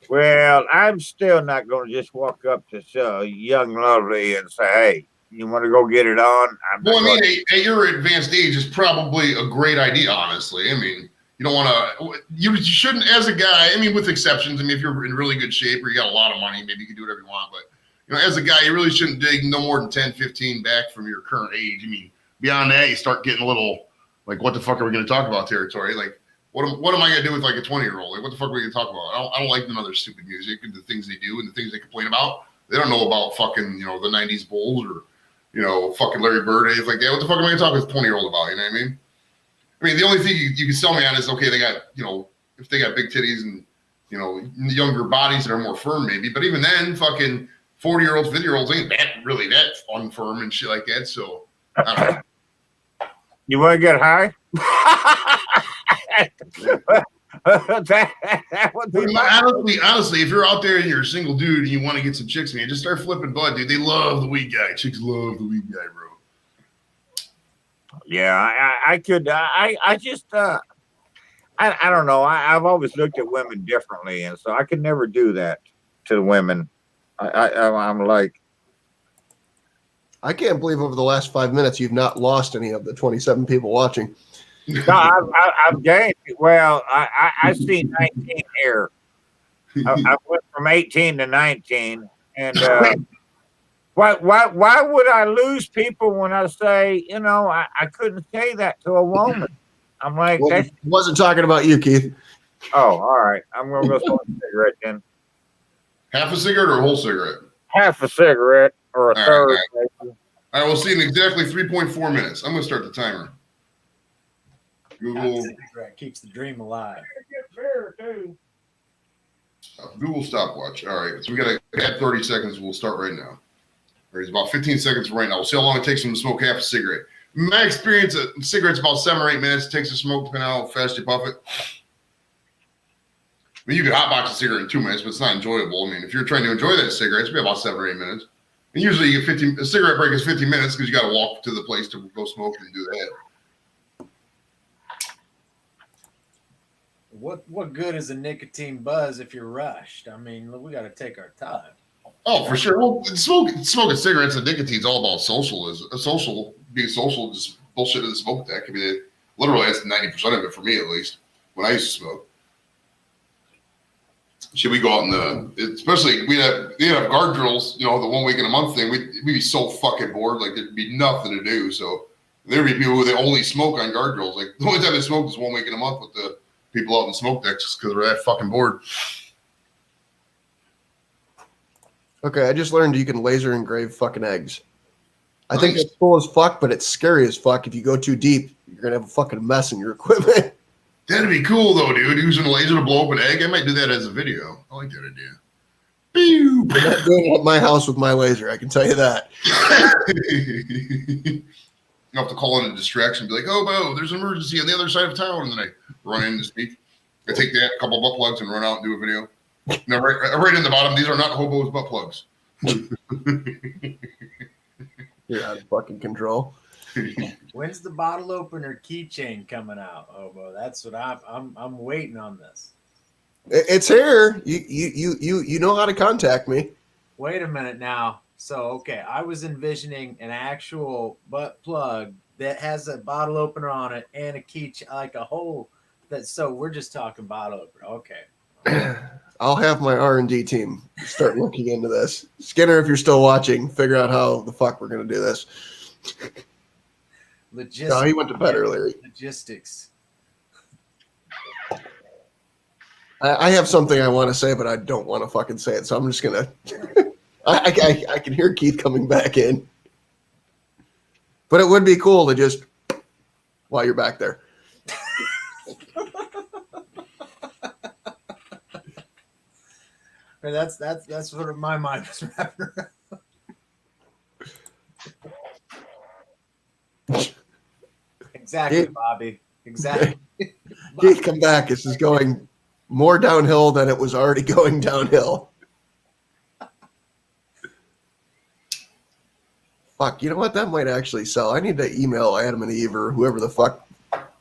Well, I'm still not going to just walk up to young lovely and say, "Hey, you want to go get it on?" Well, I mean, at your advanced age, it's probably a great idea, honestly. I mean, you don't want to, you shouldn't, as a guy, I mean, with exceptions, I mean, if you're in really good shape or you got a lot of money, maybe you can do whatever you want. But, you know, as a guy, you really shouldn't dig no more than 10, 15 back from your current age. I mean, beyond that, you start getting a little, like, what the fuck are we going to talk about territory? Like, what am I going to do with, like, a 20-year-old? Like, what the fuck are we going to talk about? I don't like the other stupid music and the things they do and the things they complain about. They don't know about fucking, you know, the 90s Bulls or, you know, fucking Larry Bird, days like that. What the fuck am I going to talk with a 20-year-old about? You know what I mean? I mean, the only thing you can sell me on is, okay, they got, you know, if they got big titties and, you know, younger bodies that are more firm maybe. But even then, fucking 40-year-olds, 50-year-olds ain't really that unfirm and shit like that. So, I don't know. You want to get high? that would be honestly, if you're out there and you're a single dude and you want to get some chicks, man, just start flipping bud, dude. They love the weed guy. Chicks love the weed guy, bro. Yeah, I could. I just. I don't know. I've always looked at women differently, and so I could never do that to women. I'm like, I can't believe over the last 5 minutes you've not lost any of the 27 people watching. no, I've gained. Well, I see 19 here. I went from 18 to 19, and why would I lose people when I say, you know, I couldn't say that to a woman? I'm like, well, I wasn't talking about you, Keith. Oh, all right. I'm gonna go smoke a cigarette then. Half a cigarette or a whole cigarette? Half a cigarette or a third. All right, we'll see in exactly 3.4 minutes. I'm gonna start the timer. Google keeps the dream alive. Google stopwatch. All right, so we got to add 30 seconds. We'll start right now. There's about 15 seconds right now. We'll see how long it takes them to smoke half a cigarette. In my experience, a cigarette's about 7 or 8 minutes. It takes to smoke, depending on how fast you puff it. I mean, you could hotbox a cigarette in 2 minutes, but it's not enjoyable. I mean, if you're trying to enjoy that cigarette, it's be about 7 or 8 minutes. And usually, you get a cigarette break is 15 minutes because you got to walk to the place to go smoke and do that. What good is a nicotine buzz if you're rushed? I mean, we got to take our time. Oh, for sure. Well, smoking cigarettes and nicotine's all about being social, just bullshit in the smoke deck. I mean, literally, that's 90% of it for me, at least, when I used to smoke. Should we go out especially, we'd have guard drills, you know, the 1 week in a month thing, we'd be so fucking bored, like there'd be nothing to do. So there'd be people who only smoke on guard drills. Like the only time they smoke is 1 week in a month with the people out in the smoke decks just because they're that fucking bored. Okay, I just learned you can laser engrave fucking eggs. I Nice. think it's cool as fuck, but it's scary as fuck. If you go too deep, you're gonna have a fucking mess in your equipment. That'd be cool though, dude. Using a laser to blow up an egg. I might do that as a video. I like that idea. Pew! You're not doing it at my house with my laser, I can tell you that. You have to call in a distraction, be like, "Oh, Bo, there's an emergency on the other side of town," and then I run in to speak. I take that, a couple of butt plugs, and run out and do a video. No, right in the bottom. These are not Hobo's butt plugs. You're out of fucking control. When's the bottle opener keychain coming out, Hobo? That's what I'm waiting on this. It's here. You know how to contact me. Wait a minute now. So, okay, I was envisioning an actual butt plug that has a bottle opener on it and a key, like a hole. So we're just talking bottle opener. Okay. I'll have my R&D team start looking into this. Skinner, if you're still watching, figure out how the fuck we're going to do this. Logistics. No, he went to bed earlier. Logistics. I have something I want to say, but I don't want to fucking say it, so I'm just going to... I can hear Keith coming back in. But it would be cool to just... While you're back there. That's what my mind was wrapping around. Exactly, Bobby. Exactly. Keith, come back. This is going more downhill than it was already going downhill. Fuck, you know what? That might actually sell. I need to email Adam and Eve or whoever the fuck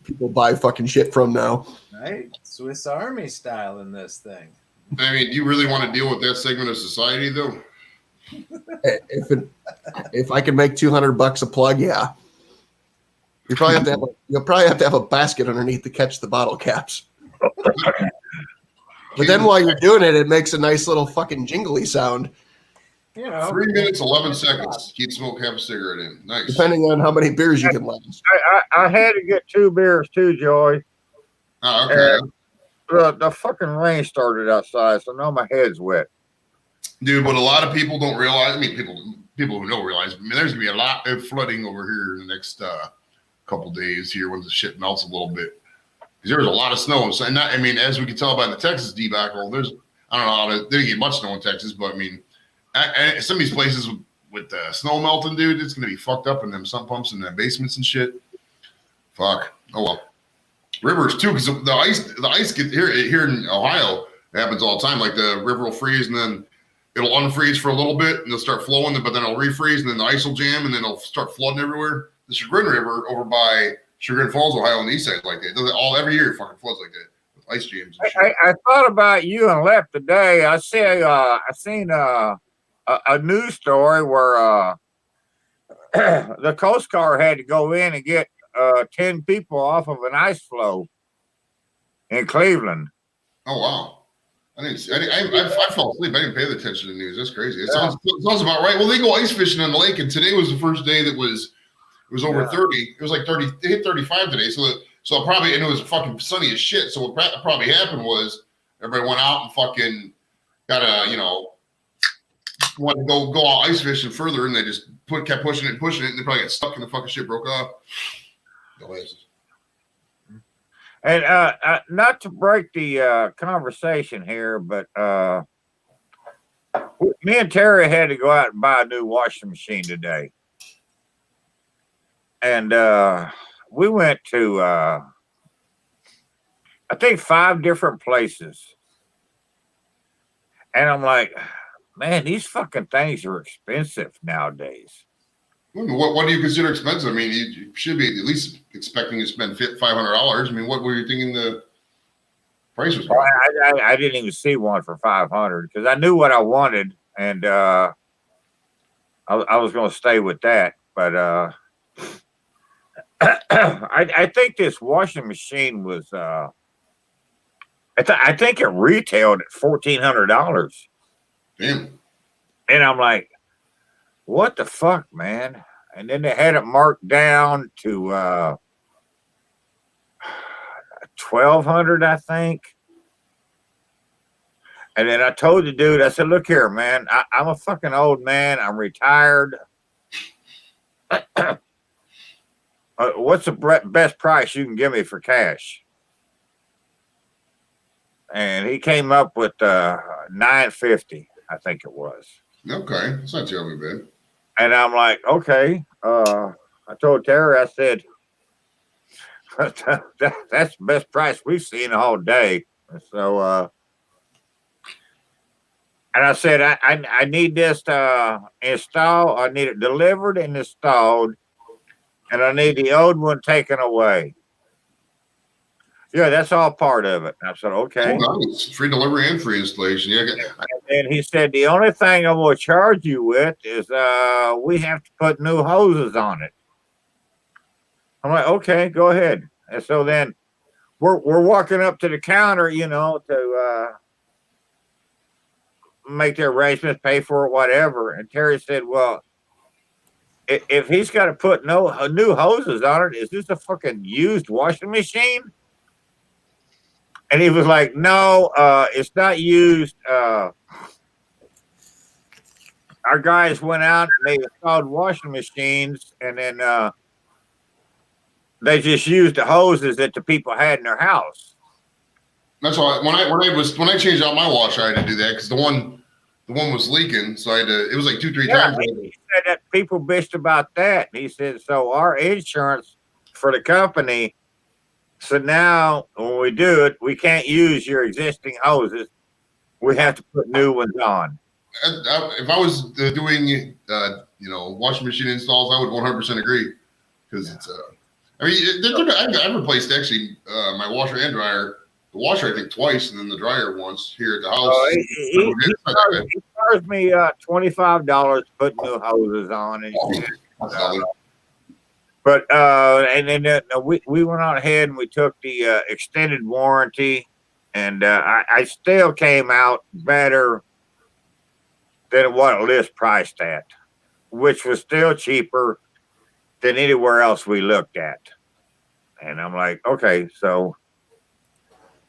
people buy fucking shit from now. Right? Swiss Army style in this thing. I mean, do you really want to deal with that segment of society, though? If I can make $200 a plug, yeah. You'll probably have to have a basket underneath to catch the bottle caps. But then while you're doing it, it makes a nice little fucking jingly sound. You know, 3 minutes, 11 seconds. Keep smoke, have a cigarette in. Nice. Depending on how many beers you can last. I had to get 2 beers too, Joey. Oh, okay. The fucking rain started outside, so now my head's wet. Dude, what a lot of people don't realize, I mean, people who don't realize, I mean, there's going to be a lot of flooding over here in the next couple days here when the shit melts a little bit. Because there's a lot of snow. So, I mean, as we can tell by the Texas debacle, I don't know how they didn't get much snow in Texas, but I mean, some of these places with snow melting, dude, it's going to be fucked up in them sump pumps and the basements and shit. Fuck. Oh, well. Rivers, too, because the ice get here in Ohio, it happens all the time. Like the river will freeze and then it'll unfreeze for a little bit and it'll start flowing, but then it'll refreeze and then the ice will jam and then it'll start flooding everywhere. The Chagrin River over by Chagrin Falls, Ohio, on the east side, like that. It does it every year. It fucking floods like that with ice jams. And shit. I thought about you and left today. I seen a news story where the Coast Guard had to go in and get 10 people off of an ice floe in Cleveland. Oh wow! I didn't. See, I fell asleep. I didn't pay the attention to the news. That's crazy. It sounds about right. Well, they go ice fishing on the lake, and today was the first day that was over 30. It was like 30. They hit 35 today. So probably, and it was fucking sunny as shit. So what probably happened was everybody went out and fucking got wanted to go all ice fishing further, and they just kept pushing it, and they probably got stuck, and the fucking shit broke off. And not to break the conversation here, but me and Terry had to go out and buy a new washing machine today. And we went to, I think, 5 different places. And I'm like, man, these fucking things are expensive nowadays. What do you consider expensive? I mean, you should be at least expecting to spend $500. I mean, what were you thinking the price was? Well, I didn't even see one for $500 because I knew what I wanted, and I was going to stay with that. But I think this washing machine was, I think it retailed at $1,400. Damn. And I'm like, what the fuck, man? And then they had it marked down to $1,200, I think. And then I told the dude, I said, look here, man, I'm a fucking old man. I'm retired. What's the best price you can give me for cash? And he came up with $950, I think it was. Okay, it's not terribly bad. And I'm like, okay. I told Terry, I said, that's the best price we've seen all day. So, and I said, I need this installed. I need it delivered and installed. And I need the old one taken away. Yeah, that's all part of it. And I said, okay. Oh, nice. Free delivery and free installation. Yeah. And he said, the only thing I'm going to charge you with is we have to put new hoses on it. I'm like, okay, go ahead. And so then we're walking up to the counter, to make the arrangements, pay for it, whatever. And Terry said, well, if he's got to put new hoses on it, is this a fucking used washing machine? And he was like, no, it's not used. Our guys went out and they installed washing machines, and then they just used the hoses that the people had in their house. That's why when I changed out my washer, I had to do that because the one was leaking, so I had to. It was like 2-3 times. He said that people bitched about that. He said, so our insurance for the company. So now when we do it, we can't use your existing hoses. We have to put new ones on. If I was doing washing machine installs, I would 100% agree because it's. I mean, I've replaced actually my washer and dryer. The washer, I think, twice, and then the dryer once here at the house. He charged me $25 to put new hoses on, and and then we went on ahead and we took the extended warranty, and I still came out better than what it list priced at, which was still cheaper than anywhere else we looked at. And I'm like, okay, so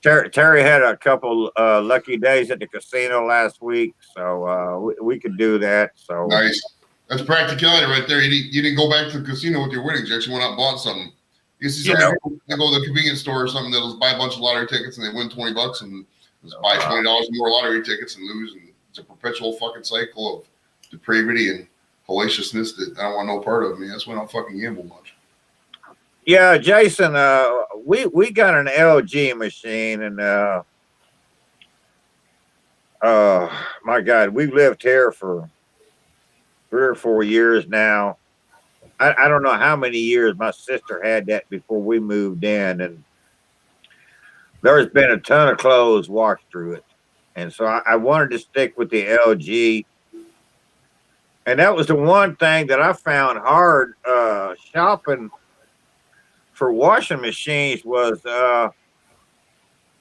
Terry had a couple lucky days at the casino last week, so we could do that. So nice. That's practicality right there. You didn't go back to the casino with your winnings. You actually went out and bought something. You see some people, they go to the convenience store or something, they'll buy a bunch of lottery tickets and they win $20 and just buy $20 more lottery tickets and lose. And it's a perpetual fucking cycle of depravity and hellaciousness that I don't want no part of. Me. That's why I don't fucking gamble much. Yeah, Jason, we got an LG machine, and my God, we've lived here for 3 or 4 years now. I don't know how many years my sister had that before we moved in, and there's been a ton of clothes washed through it, and so I wanted to stick with the LG. And that was the one thing that I found hard shopping for washing machines was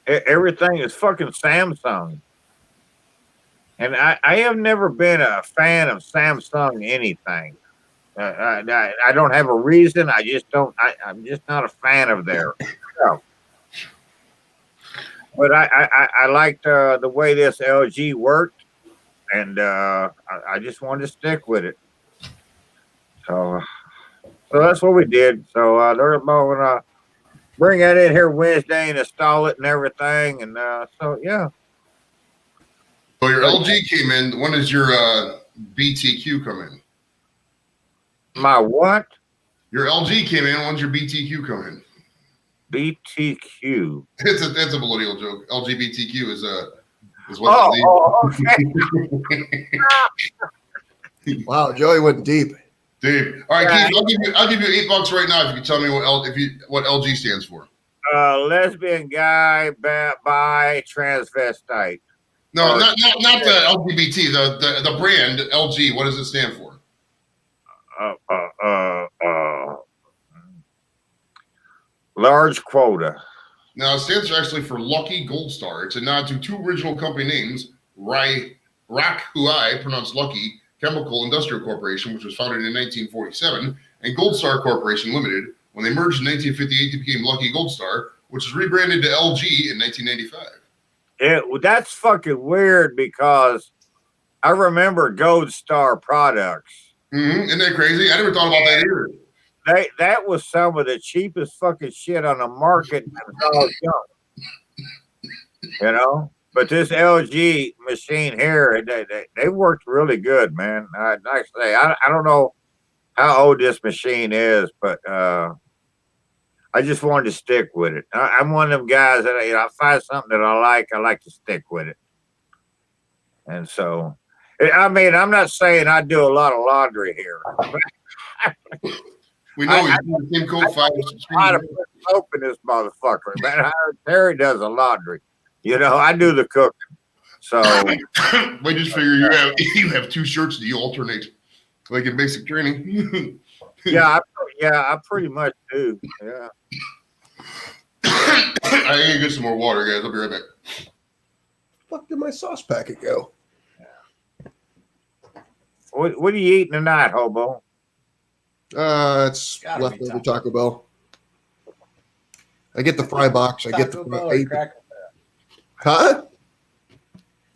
everything is fucking Samsung. And I have never been a fan of Samsung anything. I don't have a reason. I just don't. I'm just not a fan of theirs. So. But I liked the way this LG worked, and I just wanted to stick with it. So that's what we did. So they're going to bring that in here Wednesday and install it and everything. And so, yeah. So your LG came in. When does your BTQ come in? My what? Your LG came in. When's your BTQ come in? BTQ. It's a millennial joke. LGBTQ is what. Okay. Wow, Joey went deep. Dude. All right, Keith, I'll give you $8 right now if you can tell me what LG stands for. Lesbian, guy, bi, transvestite. No, not the LGBT. The brand LG. What does it stand for? Large quota. Now, it stands actually for Lucky Gold Star. It's a nod to two original company names, Rak Huai, pronounced Lucky, Chemical Industrial Corporation, which was founded in 1947, and Gold Star Corporation Limited. When they merged in 1958, it became Lucky Gold Star, which was rebranded to LG in 1995. That's fucking weird because I remember Gold Star products. Mm-hmm. Isn't that crazy? I never thought about that either. That was some of the cheapest fucking shit on the market when I was young. But this LG machine here, they worked really good, man. I say I don't know how old this machine is, but I just wanted to stick with it. I'm one of them guys that I find something that I like to stick with it. And so, I mean, I'm not saying I do a lot of laundry here. We know you do the same code 5 I put soap in this motherfucker, man. Terry does the laundry. I do the cooking. So we just figure you have 2 shirts that you alternate, like in basic training. I pretty much do. Yeah. I gotta get some more water, guys. I'll be right back. Fuck did my sauce packet go? What are you eating tonight, hobo? It's leftover Taco Bell. I get the fry box. I get the Bell or Cracker Barrel. Huh?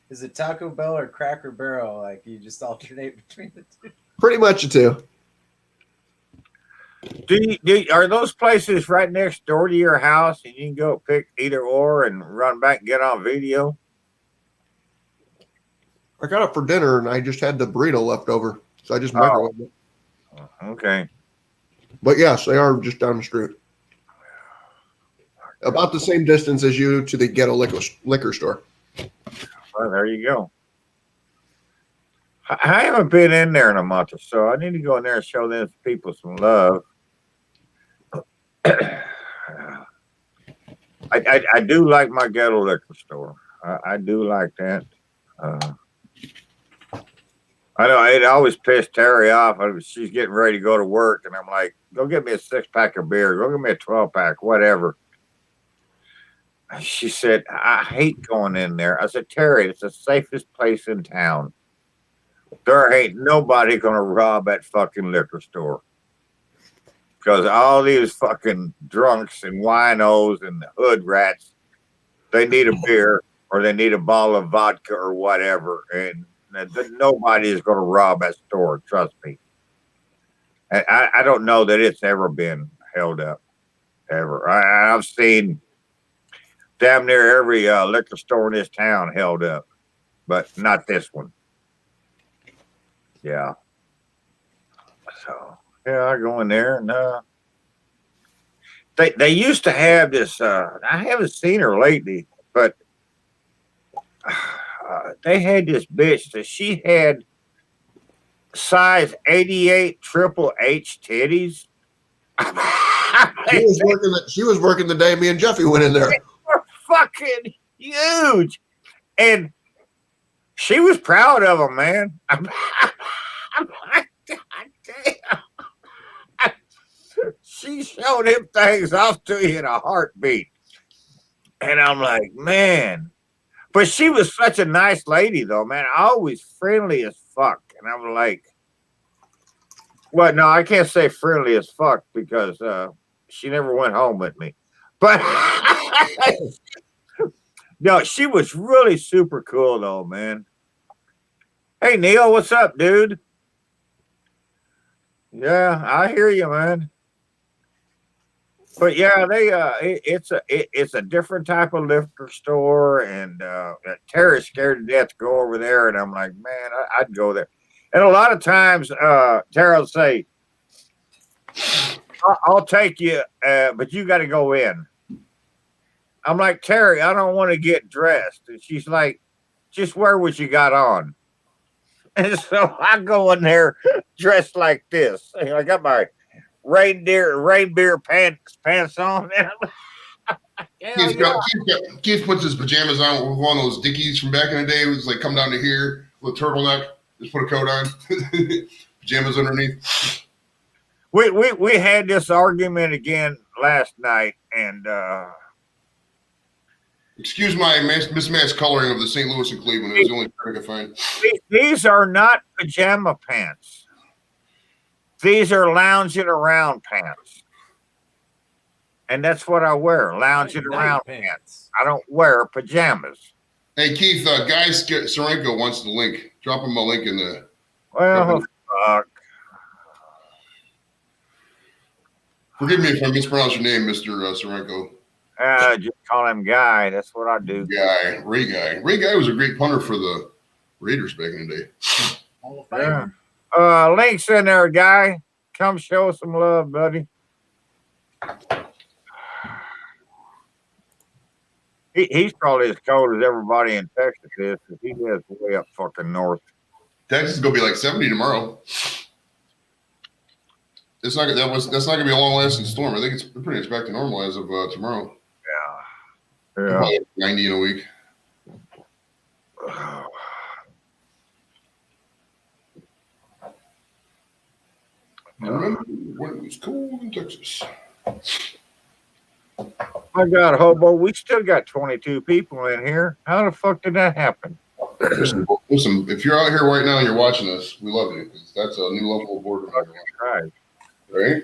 Is it Taco Bell or Cracker Barrel? Like you just alternate between the two? Pretty much the two. Are those places right next door to your house, and you can go pick either or and run back and get on video? I got it for dinner, and I just had the burrito left over, so I just microwaved it. Okay. But yes, they are just down the street. About the same distance as you to the ghetto liquor store. Well, there you go. I haven't been in there in a month or so. I need to go in there and show those people some love. I do like my ghetto liquor store. I do like that. I know it always pissed Terry off. She's getting ready to go to work, and I'm like, go get me a 6-pack of beer. Go get me a 12-pack, whatever. She said, I hate going in there. I said, Terry, it's the safest place in town. There ain't nobody going to rob that fucking liquor store. Because all these fucking drunks and winos and hood rats, they need a beer or they need a bottle of vodka or whatever. And nobody is going to rob that store. Trust me. And I don't know that it's ever been held up. Ever. I've seen damn near every liquor store in this town held up, but not this one. Yeah. So yeah, I go in there and they used to have this. I haven't seen her lately, but they had this bitch that she had size 88 Triple H titties. She was working the day me and Jeffy went in there. They were fucking huge, and she was proud of them, man. I'm like, God damn. She showed him things off to you in a heartbeat, and I'm like, man. But she was such a nice lady, though, man. Always friendly as fuck, and I'm like, well, no, I can't say friendly as fuck because she never went home with me. But no, she was really super cool, though, man. Hey, Neil, what's up, dude? Yeah, I hear you, man. But yeah, it's a different type of liquor store, and Terry's scared to death to go over there, and I'm like, man, I'd go there. And a lot of times, Terry will say, I'll take you, but you got to go in. I'm like, Terry, I don't want to get dressed. And she's like, just wear what you got on. And so I go in there dressed like this. I got my reindeer pants on. Keith puts his pajamas on with one of those Dickies from back in the day. It was like come down to here with a turtleneck. Just put a coat on, pajamas underneath. We had this argument again last night, and excuse my mismatched coloring of the St. Louis and Cleveland. It was the only thing I could find. These are not pajama pants. These are lounging around pants, and that's what I wear: lounging around pants. I don't wear pajamas. Hey Keith, Guy Sorenko wants the link. Drop him a link in the. Well, fuck. Forgive me if I mispronounce your name, Mr. Sorenko. Just call him Guy. That's what I do. Guy, Ray Guy. Ray Guy was a great punter for the Raiders back in the day. Yeah. Link's in there, Guy. Come show us some love, buddy. He's probably as cold as everybody in Texas is, because he lives way up fucking north. Texas is gonna be like 70 tomorrow. It's not that's not gonna be a long lasting storm. I think it's pretty much back to normal as of tomorrow. Yeah. Probably 90 in a week. I remember when it was cold in Texas. My God, Hobo, we still got 22 people in here. How the fuck did that happen? Listen, if you're out here right now and you're watching us, we love you. That's a new level of boredom. Right?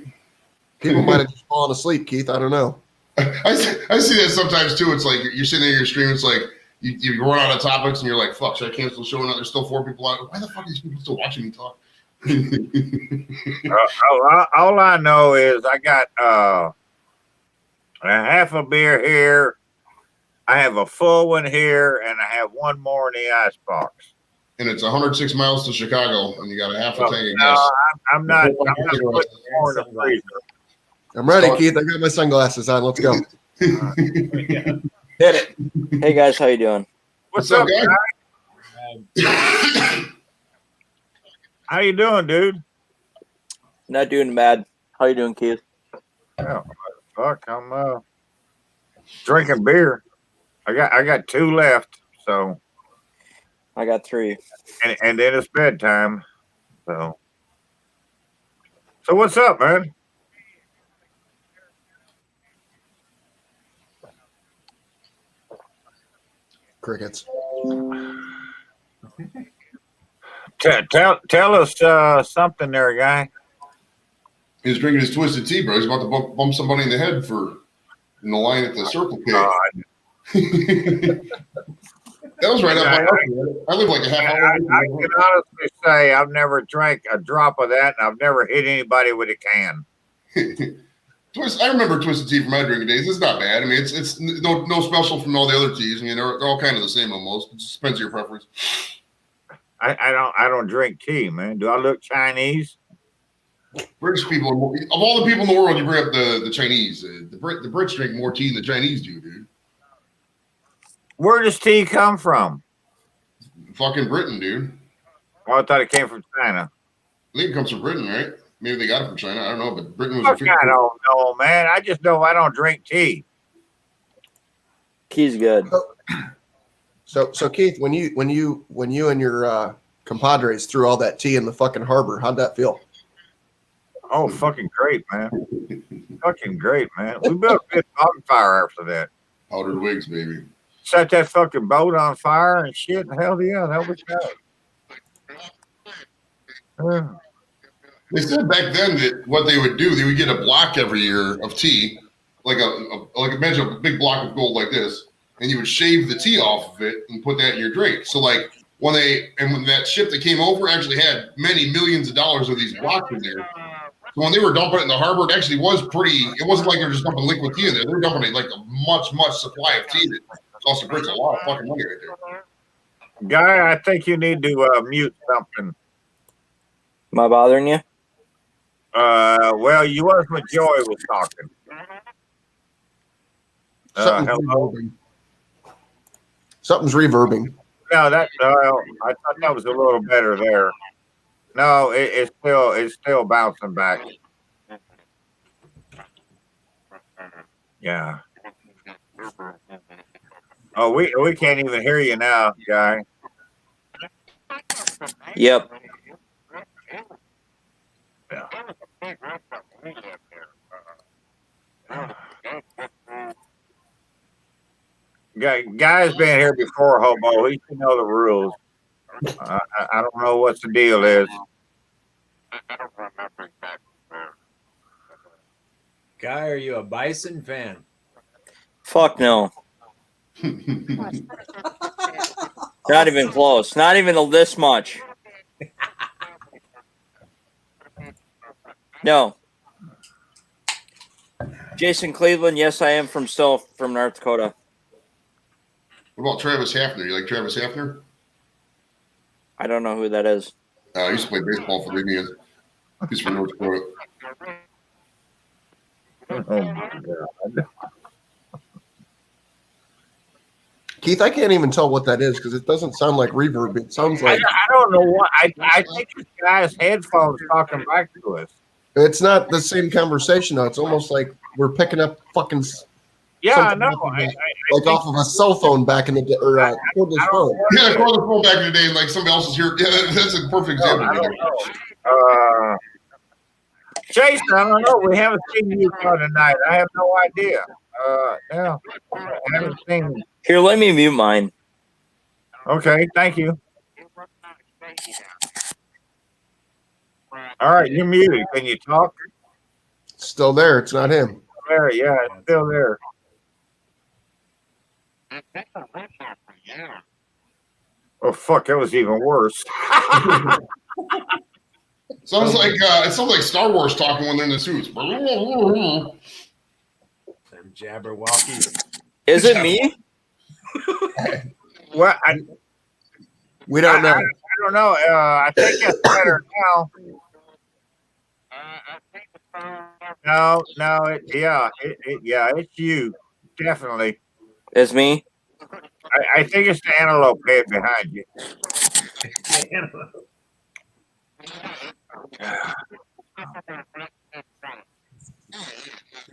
People might have just fallen asleep, Keith. I don't know. I see that sometimes too. It's like you're sitting there, you're streaming. It's like you run out of topics and you're like, fuck, should I cancel the show? And there's still 4 people out. Why the fuck are these people still watching me talk? All I know is I got a half a beer here. I have a full one here, and I have one more in the icebox. And it's 106 miles to Chicago, and you got a half a tank of gas. I'm not putting more in the freezer. I'm ready, Keith. I got my sunglasses on. Let's go. Hit it. Hey guys, how you doing? What's up, guy? How you doing, dude? Not doing bad. How you doing, Keith? Oh, fuck, I'm drinking beer. I got 2 left, so I got 3. and then it's bedtime. So what's up, man? Crickets. Tell us something there, guy. He's drinking his twisted tea, bro. He's about to bump somebody in the head in the line at the Circle K. That was right up my alley. I live like a half hour. I can honestly say I've never drank a drop of that, and I've never hit anybody with a can. I remember twisted tea from my drinking days. It's not bad. I mean, it's no special from all the other teas. I mean, they're all kind of the same almost. It just depends on your preference. I don't drink tea, man. Do I look Chinese? British people, of all the people in the world, you bring up the Chinese. The Brits drink more tea than the Chinese do, dude. Where does tea come from? Fucking Britain, dude. Well, I thought it came from China. I think it comes from Britain, right? Maybe they got it from China. I don't know, but Britain was. Fuck, I don't know, man. I just know I don't drink tea. Tea's good. So Keith, when you and your compadres threw all that tea in the fucking harbor, how'd that feel? Oh, fucking great, man. Fucking great, man. We built a good bonfire after that. Powdered wigs, baby. Set that fucking boat on fire and shit. Hell yeah, that was good. They said back then that what they would do, they would get a block every year of tea, like imagine a big block of gold like this, and you would shave the tea off of it and put that in your drink. So like when that ship that came over actually had many millions of dollars of these blocks in there. So when they were dumping it in the harbor, it actually was pretty. It wasn't like they're just dumping liquid tea in there. They were dumping like a much supply of tea that cost the Brits a lot of fucking money right there. Guy, I think you need to mute something. Am I bothering you? Well, you was when Joy was talking. Hello. Something's reverbing. No, I thought that was a little better there. No, it's still bouncing back. Yeah. Oh, we can't even hear you now, guy. Yep. Yeah. Guy's been here before, Hobo. He should know the rules. I don't know what the deal is. Guy, are you a Bison fan? Fuck no. Not even close. Not even this much. No. Jason Cleveland, yes, I am from North Dakota. What about Travis Hafner? You like Travis Hafner? I don't know who that is. He used to play baseball for the Indians. He's from North Dakota. Oh my God. Keith, I can't even tell what that is because it doesn't sound like reverb. It sounds like I don't know what. I think this guy's headphones talking back to us. it's not the same conversation though. It's almost like we're picking up fucking Yeah, I something know. like off of a cell phone back in the day or cordless phone. Yeah, cordless phone back in the day, like somebody else is here. Yeah, that's a perfect example. I don't know. Jason, I don't know. We haven't seen you tonight. I have no idea. Yeah, I haven't seen. Here, let me mute mine. Okay, thank you. All right, you're muted. Can you talk? Still there. It's not him. There, yeah, it's still there. Oh fuck, that was even worse. Sounds like it sounds like Star Wars talking when they're in the suits. Them Jabberwockies. Is it me? Well, We don't know. I don't know. I think it's better now. No, it's you, definitely. It's me? I think it's the antelope head behind you.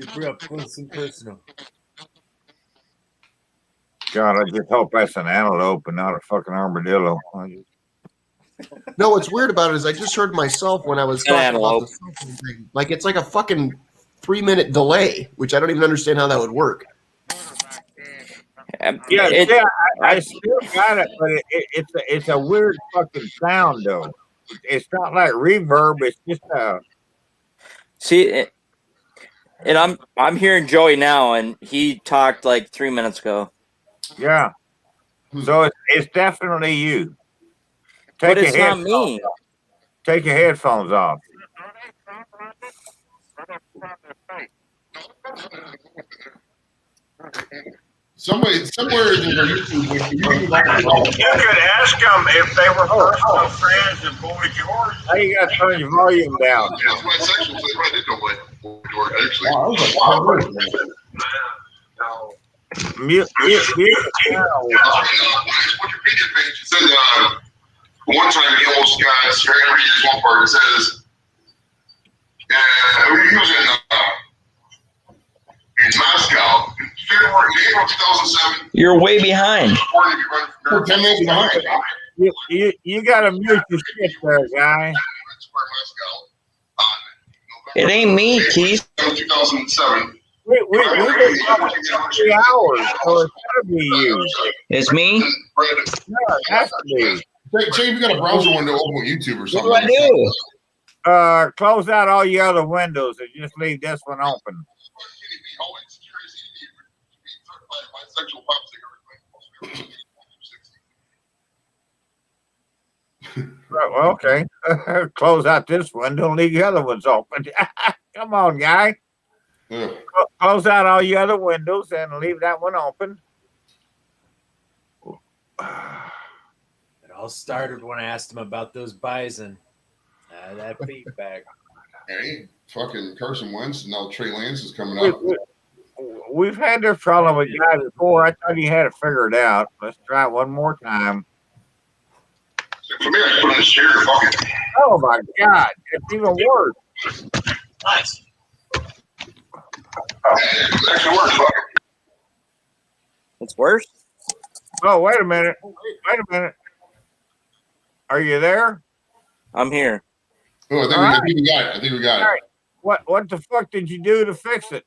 Super up close and personal. God, I just hope that's an antelope and not a fucking armadillo. No, what's weird about it is I just heard myself when I was talking about antelope. the cell phone thing. Like it's like a fucking 3-minute delay, which I don't even understand how that would work. Yeah, It- yeah, I still got it, but it's a weird fucking sound though. It's not like reverb. It's just see, and I'm hearing Joey now, and he talked like 3 minutes ago. yeah. So it's definitely you. But Take it's your not me. Take your headphones off. Somewhere in their YouTube, You could ask them if they were personal friends and Boy George. How you got to turn your volume down? That's my section, so I did know Boy George, actually. Wow, that was a Mute the channel. On his Wikipedia page, it says one time he almost got, here I read this one part, it says, he was in Moscow, February, April 2007. You're way behind. We're 10 minutes behind. You gotta mute your shit there, guy. It ain't me, Keith. 2007. We've been talking for 3 hours, so it's gotta be you. It's me. No, it has to be. Jay, if you got a browser window open with YouTube or What something. do I do? Close out all your other windows and just leave this one open. Right, well, okay. Close out this window and leave the other ones open. Come on, guy. Yeah. Close out all your other windows and leave that one open. It all started when I asked him about those bison. That feedback. Hey, fucking Carson Wentz and now Trey Lance is coming up. We've had this problem with guys before. I thought he had it figured out. Let's try it one more time. For me, I put in a chair. Fucking. Oh my God, it's even worse. Nice. It actually works. It's worse. Oh, wait a minute. Wait a minute. Are you there? I'm here. Oh, I think we got it. I think we got it. All right. What the fuck did you do to fix it?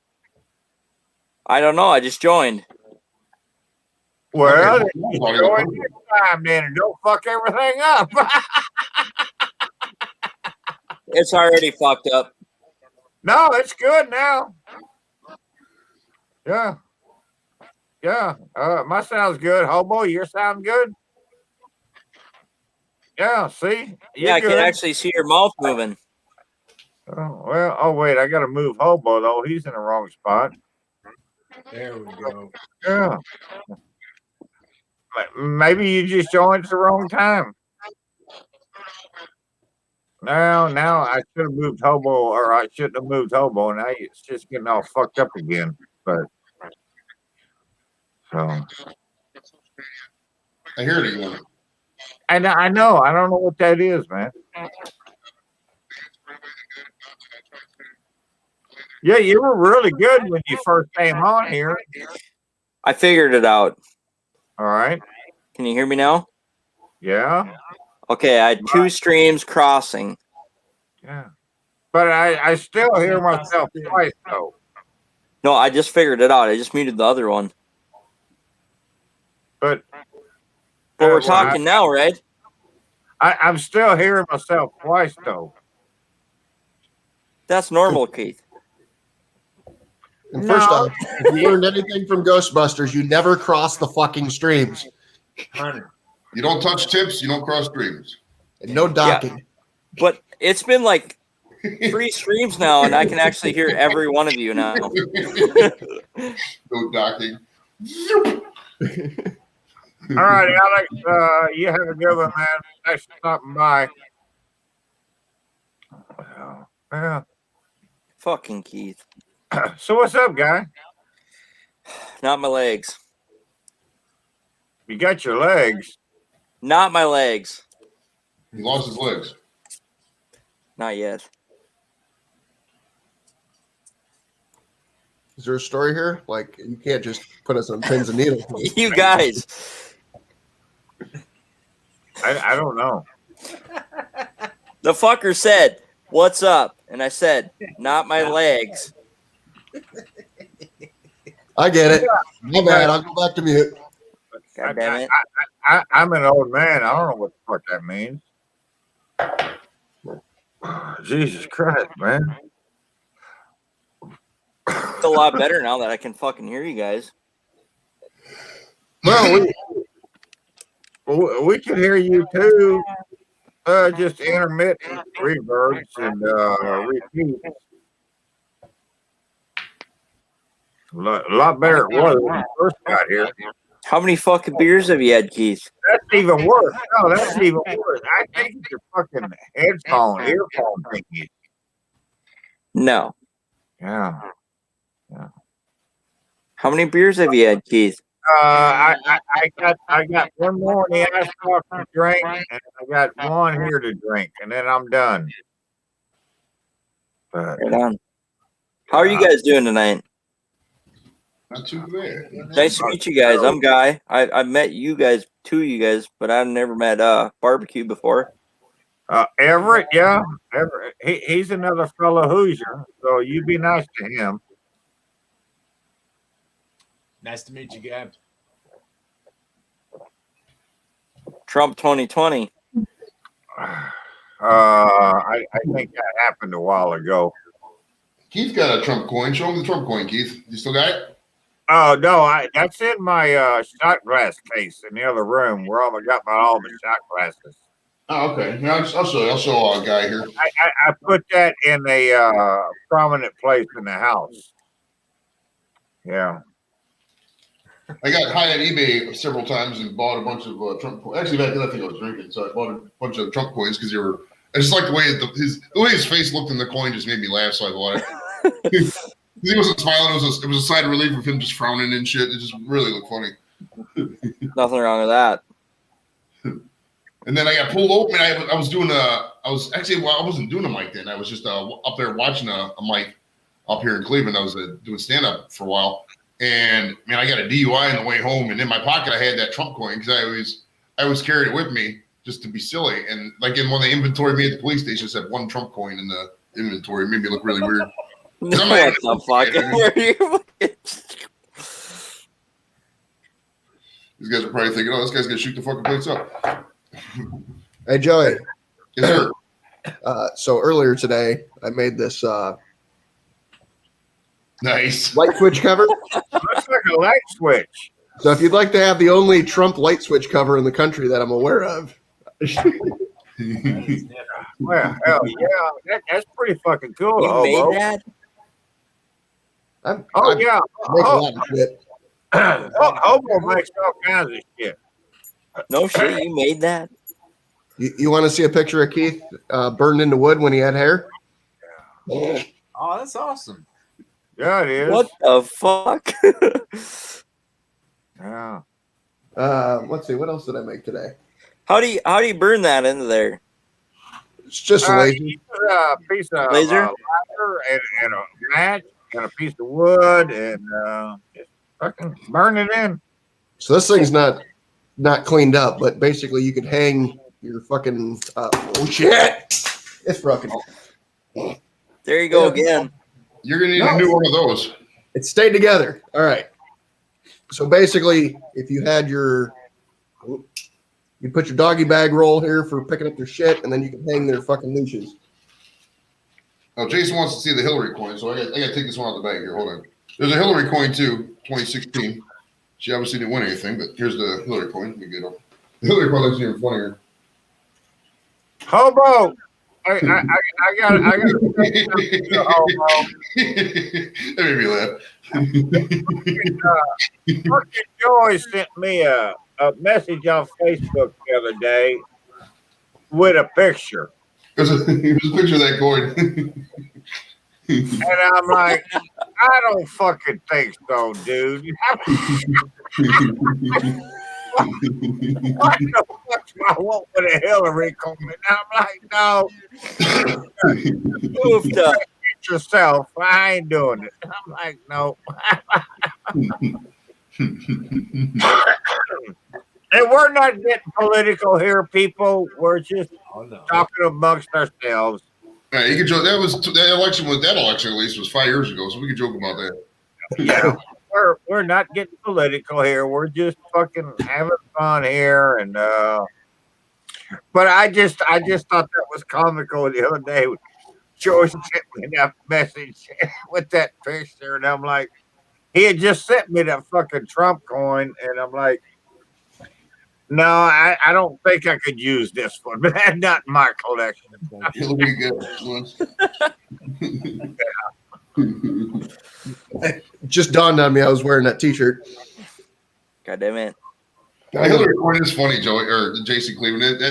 I don't know. I just joined. Well, Okay. you go in next time then and don't fuck everything up. It's already fucked up. No, it's good now. Yeah. Yeah. My sound's good. Hobo, your sound good? Yeah, see? Yeah, I You're can good. actually see your mouth moving. Oh, well, oh wait, I gotta move Hobo though. He's in the wrong spot. There we go. Yeah. Maybe you just joined at the wrong time. Now I should have moved Hobo, or I shouldn't have moved Hobo. Now it's just getting all fucked up again. But so I hear it again. I know. I don't know what that is, man. Yeah, you were really good when you first came on here. I figured it out. All right. Can you hear me now? Yeah. Okay, I had 2 streams crossing. Yeah. But I still hear myself twice though. No, I just figured it out. I just muted the other one. But we're talking now, right? I'm still hearing myself twice though. That's normal, Keith. And first off, if you learned anything from Ghostbusters, you never cross the fucking streams. You don't touch tips, you don't cross streams. And no docking. Yeah. But it's been like 3 streams now, and I can actually hear every one of you now. No docking. All right, Alex, you have a good one, man. Thanks for stopping by. Yeah. Fucking Keith. So what's up, guy? Not my legs. You got your legs. Not my legs. He lost his legs. Not yet. Is there a story here? Like, you can't just put us on pins and needles. You guys. I don't know. The fucker said, "What's up?" And I said, "Not my legs." I get it. My bad. I'll go back to mute. God damn it. I'm an old man. I don't know what the fuck that means. Jesus Christ, man. It's a lot better now that I can fucking hear you guys. Well, we can hear you too. Just intermittent reverbs and repeats. A lot better it was when we first got here. How many fucking beers have you had, Keith? That's even worse. No, that's even worse. I think it's your fucking earphone thingy. No. Yeah. How many beers have you had, Keith? I got one more in the icebox to drink, and I got one here to drink, and then I'm done. But Right on. How are you guys doing tonight? Not too bad. Nice to meet you guys. I'm Guy. I've met you guys, two of you guys, but I've never met Barbecue before. Everett, yeah, Everett. He's another fellow Hoosier, so you be nice to him. Nice to meet you, Gab. Trump 2020. I think that happened a while ago. Keith got a Trump coin. Show him the Trump coin, Keith. You still got it? Oh no, that's in my shot glass case in the other room where I got all the shot glasses. Oh, okay. Yeah, I'll show you. I'll show a guy here. I put that in a prominent place in the house. Yeah. I got high on eBay several times and bought a bunch of Trump coins. Actually, back then I think I was drinking, so I bought a bunch of Trump coins because they were. I just like the way his face looked in the coin just made me laugh, so I bought it. He wasn't smiling. It was a sign of relief of him just frowning and shit. It just really looked funny. Nothing wrong with that. And then I got pulled open. I wasn't doing a mic then. I was just up there watching a mic up here in Cleveland. I was doing stand up for a while. And man, I got a DUI on the way home, and in my pocket I had that Trump coin because I always carried it with me just to be silly. And like when they inventoried me at the police station, it said one Trump coin in the inventory. It made me look really weird. What the fuck? Where are you? These guys are probably thinking, "Oh, this guy's gonna shoot the fucking place up." Hey, Joey. Yes, sir. So earlier today, I made this Nice light switch cover. Looks like a light switch. So if you'd like to have the only Trump light switch cover in the country that I'm aware of. Well, hell yeah, that's pretty fucking cool. You made that? I yeah. make a lot of shit. Hobo makes all kinds of shit. No shit, you made that? You want to see a picture of Keith burned into wood when he had hair? Oh, that's awesome. Yeah, it is. What the fuck? Yeah. Let's see. What else did I make today? How do you burn that into there? It's just a laser. You put a piece of Laser? lighter and a match and a piece of wood and just fucking burn it in. So this thing's not cleaned up, but basically you could hang your fucking oh shit, it's broken. There you go again. You're gonna need a new one of those. It stayed together. All right. So basically, if you had you put your doggy bag roll here for picking up their shit, and then you can hang their fucking leashes. Oh, Jason wants to see the Hillary coin, so I got to take this one out of the bag here. Hold on. There's a Hillary coin too, 2016. She obviously didn't win anything, but here's the Hillary coin. Let me get up. The Hillary coin looks even funnier. Hobo, I got. Hobo. That made me laugh. Fucking Joy sent me a message on Facebook the other day with a picture. It was a picture of that coin. And I'm like, I don't fucking think so, dude. What the fuck I want with a Hillary comment. I'm like, no, Oofed up. get yourself. I ain't doing it. I'm like, no. And we're not getting political here, people. We're just Oh no. talking amongst ourselves. Yeah, you could joke. That election at least was 5 years ago, so we could joke about that. Yeah, we're not getting political here. We're just fucking having fun here, and but I just thought that was comical the other day. Joey sent me that message with that picture, and I'm like, he had just sent me that fucking Trump coin, and I'm like, no, I don't think I could use this one, but not in my collection. It'll be good. It just dawned on me I was wearing that T-shirt. God damn it. Hillary Clinton is funny, Joey or Jason Cleveland.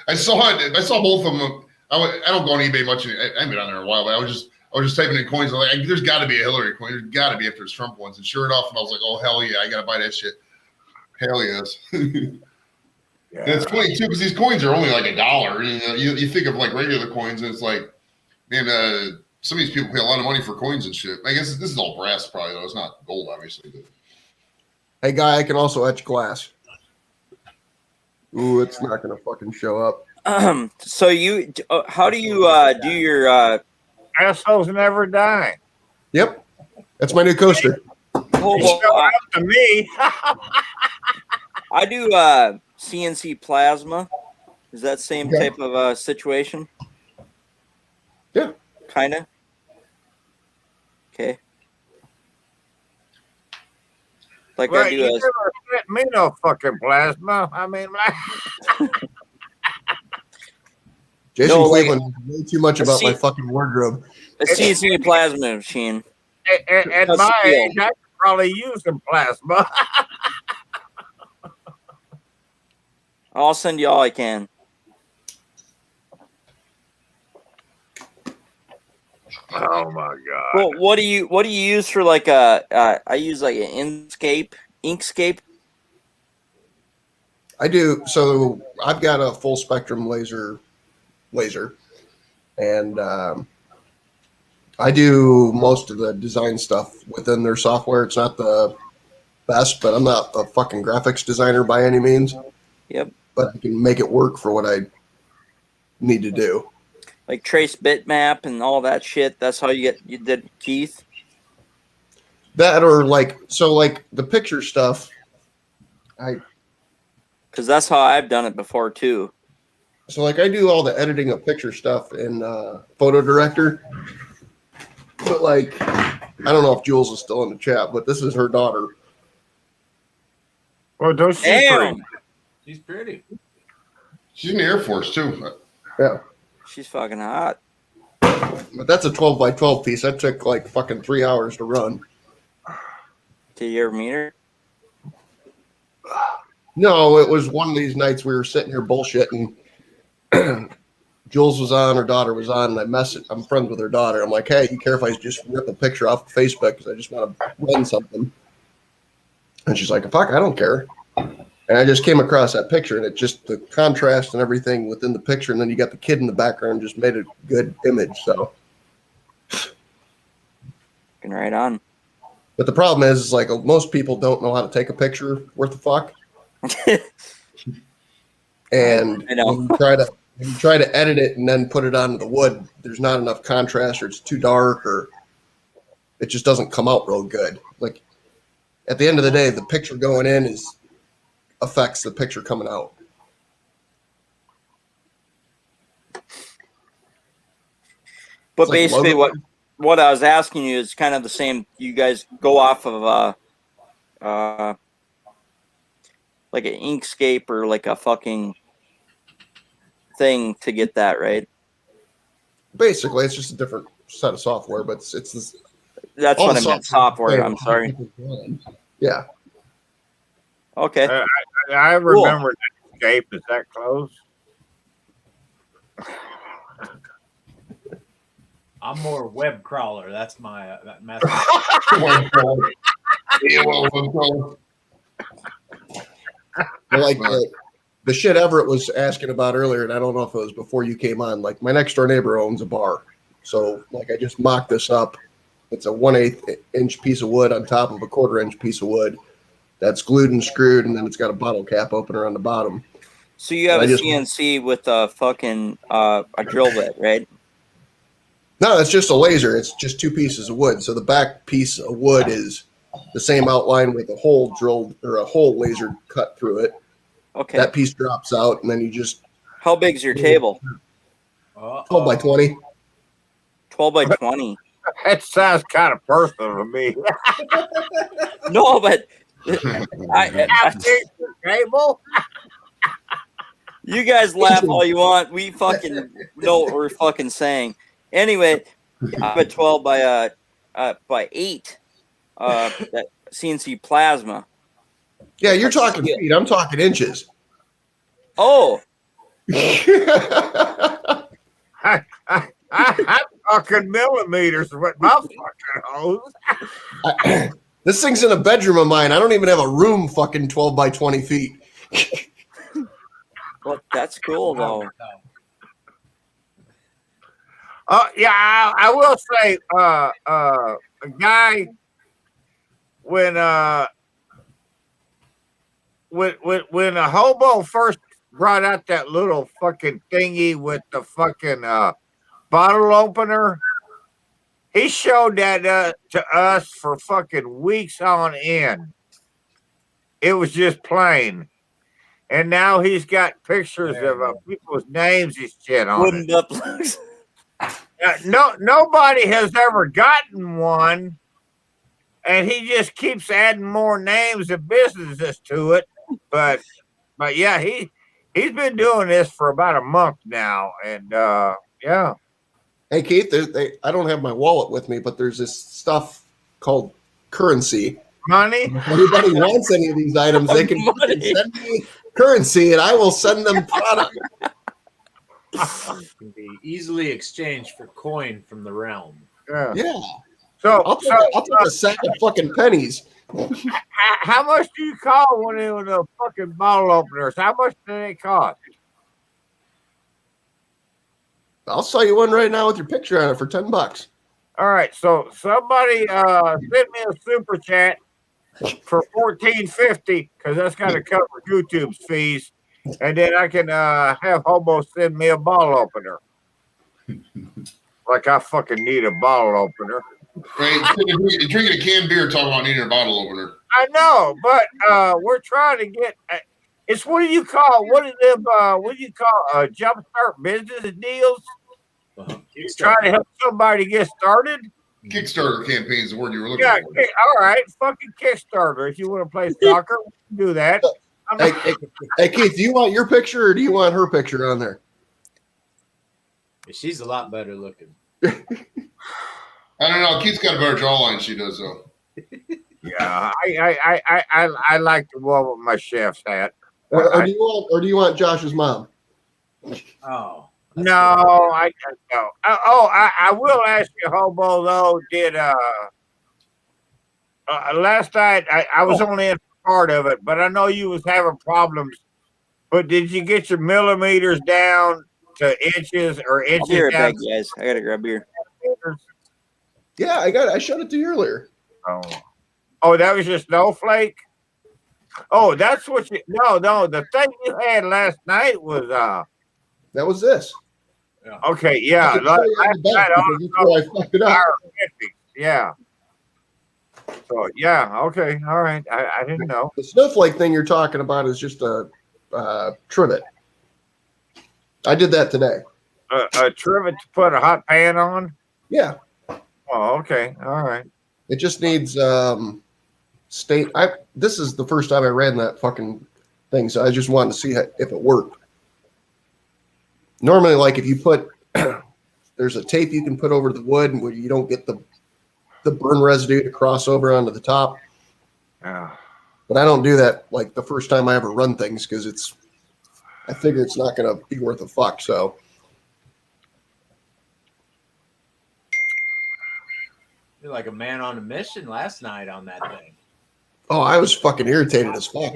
I saw it. I saw both of them. I don't go on eBay much. I haven't been on there in a while, but I was just typing in coins. I'm like, there's got to be a Hillary coin. There's got to be if there's Trump ones. And sure enough, I was like, oh hell yeah, I got to buy that shit. Hell yes. Yeah. And it's funny too because these coins are only like $1. You think of like regular coins, and it's like, man, some of these people pay a lot of money for coins and shit. I guess this is all brass, probably though. It's not gold, obviously. But. Hey, guy, I can also etch glass. Ooh, it's not gonna fucking show up. So you, how do you do your? Assholes never die. Yep, that's my new coaster. Well, Up to me. I do CNC plasma. Is that same Okay. type of situation? Yeah. Kind of. Okay. Like Well, I do you a, never sent me no fucking plasma. I mean, like, Jason No, like- Cleveland knows way too much about my fucking wardrobe. a CNC plasma machine. at That's my cool. age, I could probably use some plasma. I'll send you all I can. Oh my god! Well, what do you use for like a? I use like an Inkscape. I do. So I've got a full spectrum laser, and I do most of the design stuff within their software. It's not the best, but I'm not a fucking graphics designer by any means. Yep. But I can make it work for what I need to do. Like trace bitmap and all that shit. That's how you did Keith. That or like the picture stuff. Because that's how I've done it before too. So I do all the editing of picture stuff in Photo Director. But like, I don't know if Jules is still in the chat, but this is her daughter. Well, don't she? Damn. She's pretty. She's in the Air Force too. Yeah. She's fucking hot. But that's a 12 by 12 piece. That took like fucking 3 hours to run. Did you ever meet her? No, it was one of these nights we were sitting here bullshitting. Jules was on, her daughter was on, and I'm friends with her daughter. I'm like, hey, you care if I just rip a picture off of Facebook because I just want to run something? And she's like, fuck, I don't care. And I just came across that picture, and it just, the contrast and everything within the picture, and then you got the kid in the background, just made a good image. So, Right on. but the problem is like most people don't know how to take a picture worth the fuck. And I know. when you try to edit it and then put it onto the wood, there's not enough contrast, or it's too dark, or it just doesn't come out real good. Like at the end of the day, the picture going in affects the picture coming out. But It's like basically, logo. what I was asking you is kind of the same. You guys go off of like an Inkscape or like a fucking thing to get that right. Basically, it's just a different set of software, but it's this. That's all what the I meant. Software. I'm sorry. Yeah. Okay. I remember that escape. Is that close? I'm more web crawler. That's my method. I like the shit Everett was asking about earlier, and I don't know if it was before you came on. Like my next door neighbor owns a bar, so like I just mocked this up. It's a 1/8 inch piece of wood on top of a 1/4 inch piece of wood that's glued and screwed, and then it's got a bottle cap opener on the bottom. So you have And a I just- CNC with a fucking a drill bit, right? No, it's just a laser. It's just 2 pieces of wood. So the back piece of wood is the same outline with a hole drilled or a hole laser cut through it. Okay. That piece drops out, and then you just How big's your table? 12 by 20. 12 by 20. That sounds kind of personal to me. No, but Table? you guys laugh all you want. We fucking know what we're fucking saying. Anyway, I have a 12 by 8 that CNC plasma. Yeah, you're talking feet. I'm talking inches. Oh, I'm talking millimeters with my fucking hose. This thing's in a bedroom of mine. I don't even have a room fucking 12 by 20 feet. well, that's cool though. Yeah, I will say, a guy when a hobo first brought out that little fucking thingy with the fucking bottle opener, he showed that to us for fucking weeks on end. It was just plain. And now he's got pictures of people's names and shit on Wooden it. butt plugs. Nobody has ever gotten one, and he just keeps adding more names and businesses to it. But yeah, he's been doing this for about a month now, and yeah. Hey, Keith, I don't have my wallet with me, but there's this stuff called currency. Money? If anybody wants any of these items, they can send me currency, and I will send them product. Can be easily exchanged for coin from the realm. Yeah. So I'll take a sack of fucking pennies. How much do you call one of the fucking bottle openers? How much do they cost? I'll sell you one right now with your picture on it for $10. All right, so somebody send me a super chat for $14.50 because that's got to cover YouTube's fees, and then I can have Hobo send me a bottle opener. Like I fucking need a bottle opener. Right, you're drinking a canned beer, talking about needing a bottle opener. I know, but we're trying to get. It's what do you call jumpstart business deals? You're trying to help somebody get started. Kickstarter campaign is the word you were looking Yeah, for. all right, fucking Kickstarter. If you want to play soccer, we can do that. Hey, Keith, do you want your picture or do you want her picture on there? She's a lot better looking. I don't know. Keith's got a better jawline than she does, though. Yeah, I like the one with my chef's hat. Or do you want Josh's mom? Oh. No, I no. I will ask you, Hobo. Though, did last night I was only in part of it, but I know you was having problems. But did you get your millimeters down to inches or I'll inches be right down? back, guys. I gotta grab beer. Yeah, I showed it to you earlier. Oh, that was your snowflake. Oh, that's what you. No, the thing you had last night was That was this. Okay, yeah. I can show you on the back because that's where I fucked it up. Yeah. So yeah, okay, all right. I didn't know. The snowflake thing you're talking about is just a trivet. I did that today. A trivet to put a hot pan on? Yeah. Oh, okay. All right. It just needs this is the first time I ran that fucking thing, so I just wanted to see if it worked. Normally, like if you put there's a tape you can put over the wood where you don't get the burn residue to cross over onto the top. Yeah. But I don't do that like the first time I ever run things because I figure it's not going to be worth a fuck. So You're like a man on a mission last night on that thing. I was fucking irritated as fuck.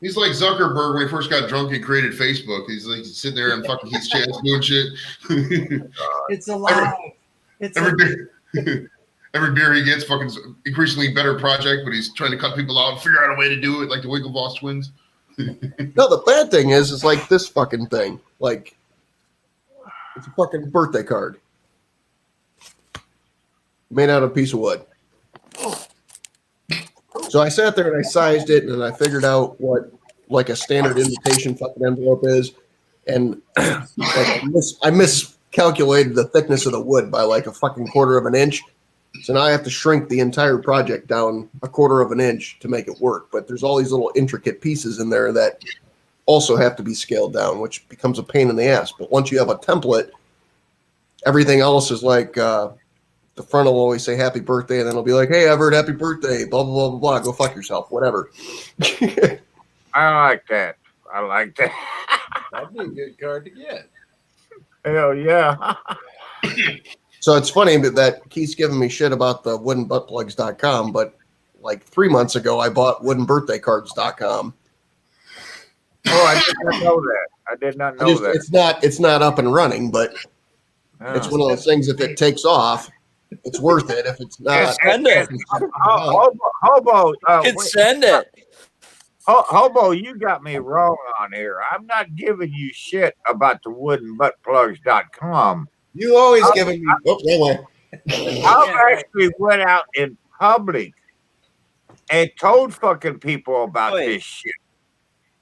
He's like Zuckerberg when he first got drunk and created Facebook. He's like sitting there and fucking Keith's chance doing shit. It's a lie. Every beer he gets, fucking increasingly better project, but he's trying to cut people out and figure out a way to do it, like the Winklevoss twins. No, the bad thing is like this fucking thing. Like, it's a fucking birthday card made out of a piece of wood. So I sat there and I sized it and I figured out what like a standard invitation fucking envelope is, and like I miscalculated the thickness of the wood by like a fucking quarter of an inch. So now I have to shrink the entire project down a quarter of an inch to make it work. But there's all these little intricate pieces in there that also have to be scaled down, which becomes a pain in the ass. But once you have a template, everything else is like the front will always say happy birthday, and then it'll be like, hey, Everett, happy birthday, blah, blah, blah, blah, blah. Go fuck yourself, whatever. I like that. I like that. That'd be a good card to get. Hell yeah. So it's funny that Keith's giving me shit about the woodenbuttplugs.com, but like 3 months ago, I bought woodenbirthdaycards.com. Oh, I did not know that. I did not know that. It's not up and running, but it's one of those things. If it takes off, it's worth it. If it's not, Send it. Hobo, Send it. Hobo, you got me wrong on here. I'm not giving you shit about the woodenbuttplugs.com. You always giving me. Oh, wrong way. I actually went out in public and told fucking people about this shit.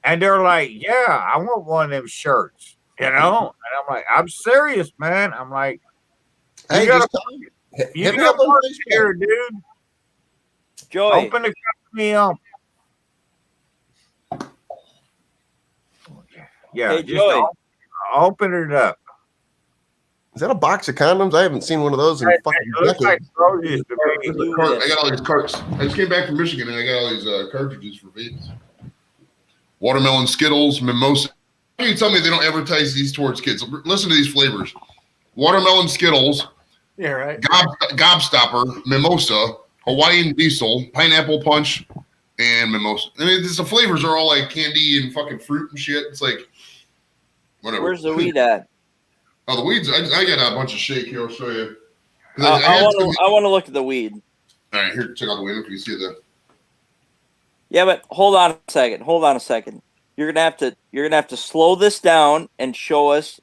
And they're like, yeah, I want one of them shirts, you know? And I'm like, I'm serious, man. I'm like, hey, you got a work here, dude. Joy. Open the company up. Yeah, Hey, just Joy. open it up. Is that a box of condoms? I haven't seen one of those in fucking It looks like decades. roses to me. I got all these carts. I just came back from Michigan and I got all these cartridges for vapes. Watermelon Skittles, Mimosa. How do you tell me they don't advertise these towards kids? Listen to these flavors. Watermelon Skittles. Yeah, right. Gobstopper, Mimosa, Hawaiian Diesel, Pineapple Punch, and Mimosa. I mean, the flavors are all like candy and fucking fruit and shit. It's like, whatever. Where's the weed at? Oh, the weeds. I got a bunch of shake here. I'll show you. I want to look at the weed. All right, here, check out the weed. If you see that. Yeah, but hold on a second. You're gonna have to slow this down and show us.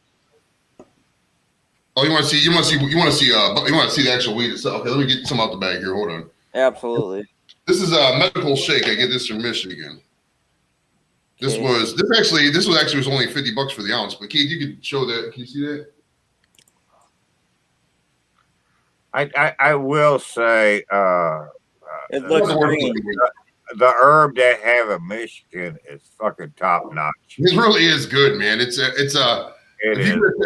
Oh, you want to see the actual weed itself? Okay, let me get some out the bag here. Hold on. Absolutely. This is a medical shake. I get this from Michigan. This was only $50 for the ounce. But Keith, you could show that. Can you see that? I will say It looks green. The herb they have in Michigan is fucking top notch. It really is good, man. If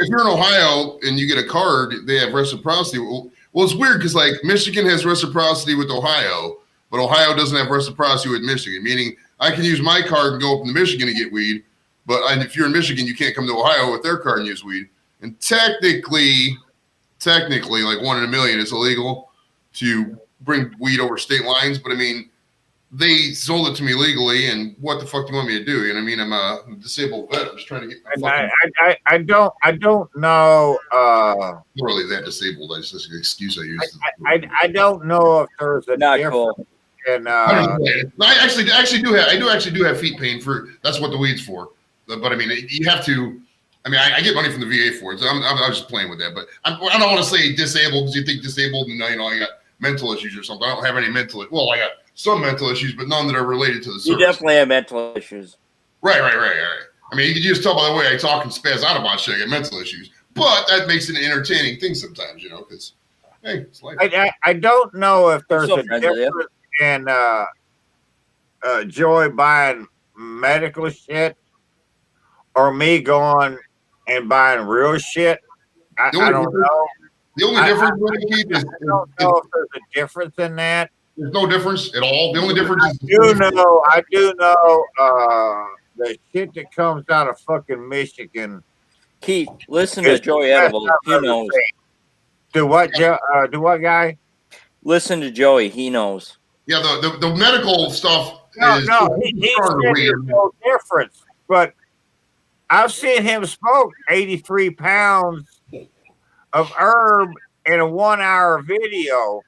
you're in Ohio and you get a card, they have reciprocity. Well, it's weird because like Michigan has reciprocity with Ohio, but Ohio doesn't have reciprocity with Michigan. Meaning, I can use my card and go up to Michigan and get weed, but if you're in Michigan, you can't come to Ohio with their card and use weed. And technically, like 1 in a million, it's illegal to bring weed over state lines. But I mean, they sold it to me legally, and what the fuck do you want me to do? You know what I mean? I'm a disabled vet. I'm just trying to get my fucking... I don't know. Not really that disabled. That's just an excuse I use. I don't know if there's a Not difference. cool. And I actually do have feet pain for. That's what the weed's for. But I mean, you have to. I mean, I get money from the VA for it, so I was just playing with that. But I don't want to say disabled because you think disabled and I got mental issues or something. I don't have any mental. Well, I got some mental issues, but none that are related to the service. You definitely have mental issues. Right. I mean, you can just tell by the way I talk and spaz out about shit. I get mental issues, but that makes it an entertaining thing sometimes, because hey, it's life. I don't know if there's a difference in Joy buying medical shit or me going and buying real shit. I don't know. The only difference, Keith, is I don't know if there's a difference in that. There's no difference at all. The only difference is I do know the shit that comes out of fucking Michigan. Keith, listen to Joey Edible. He knows. Do what, guy? Listen to Joey. He knows. Yeah, the medical stuff No, he stronger said weed. there's no difference. But I've seen him smoke 83 pounds of herb in a 1 hour video.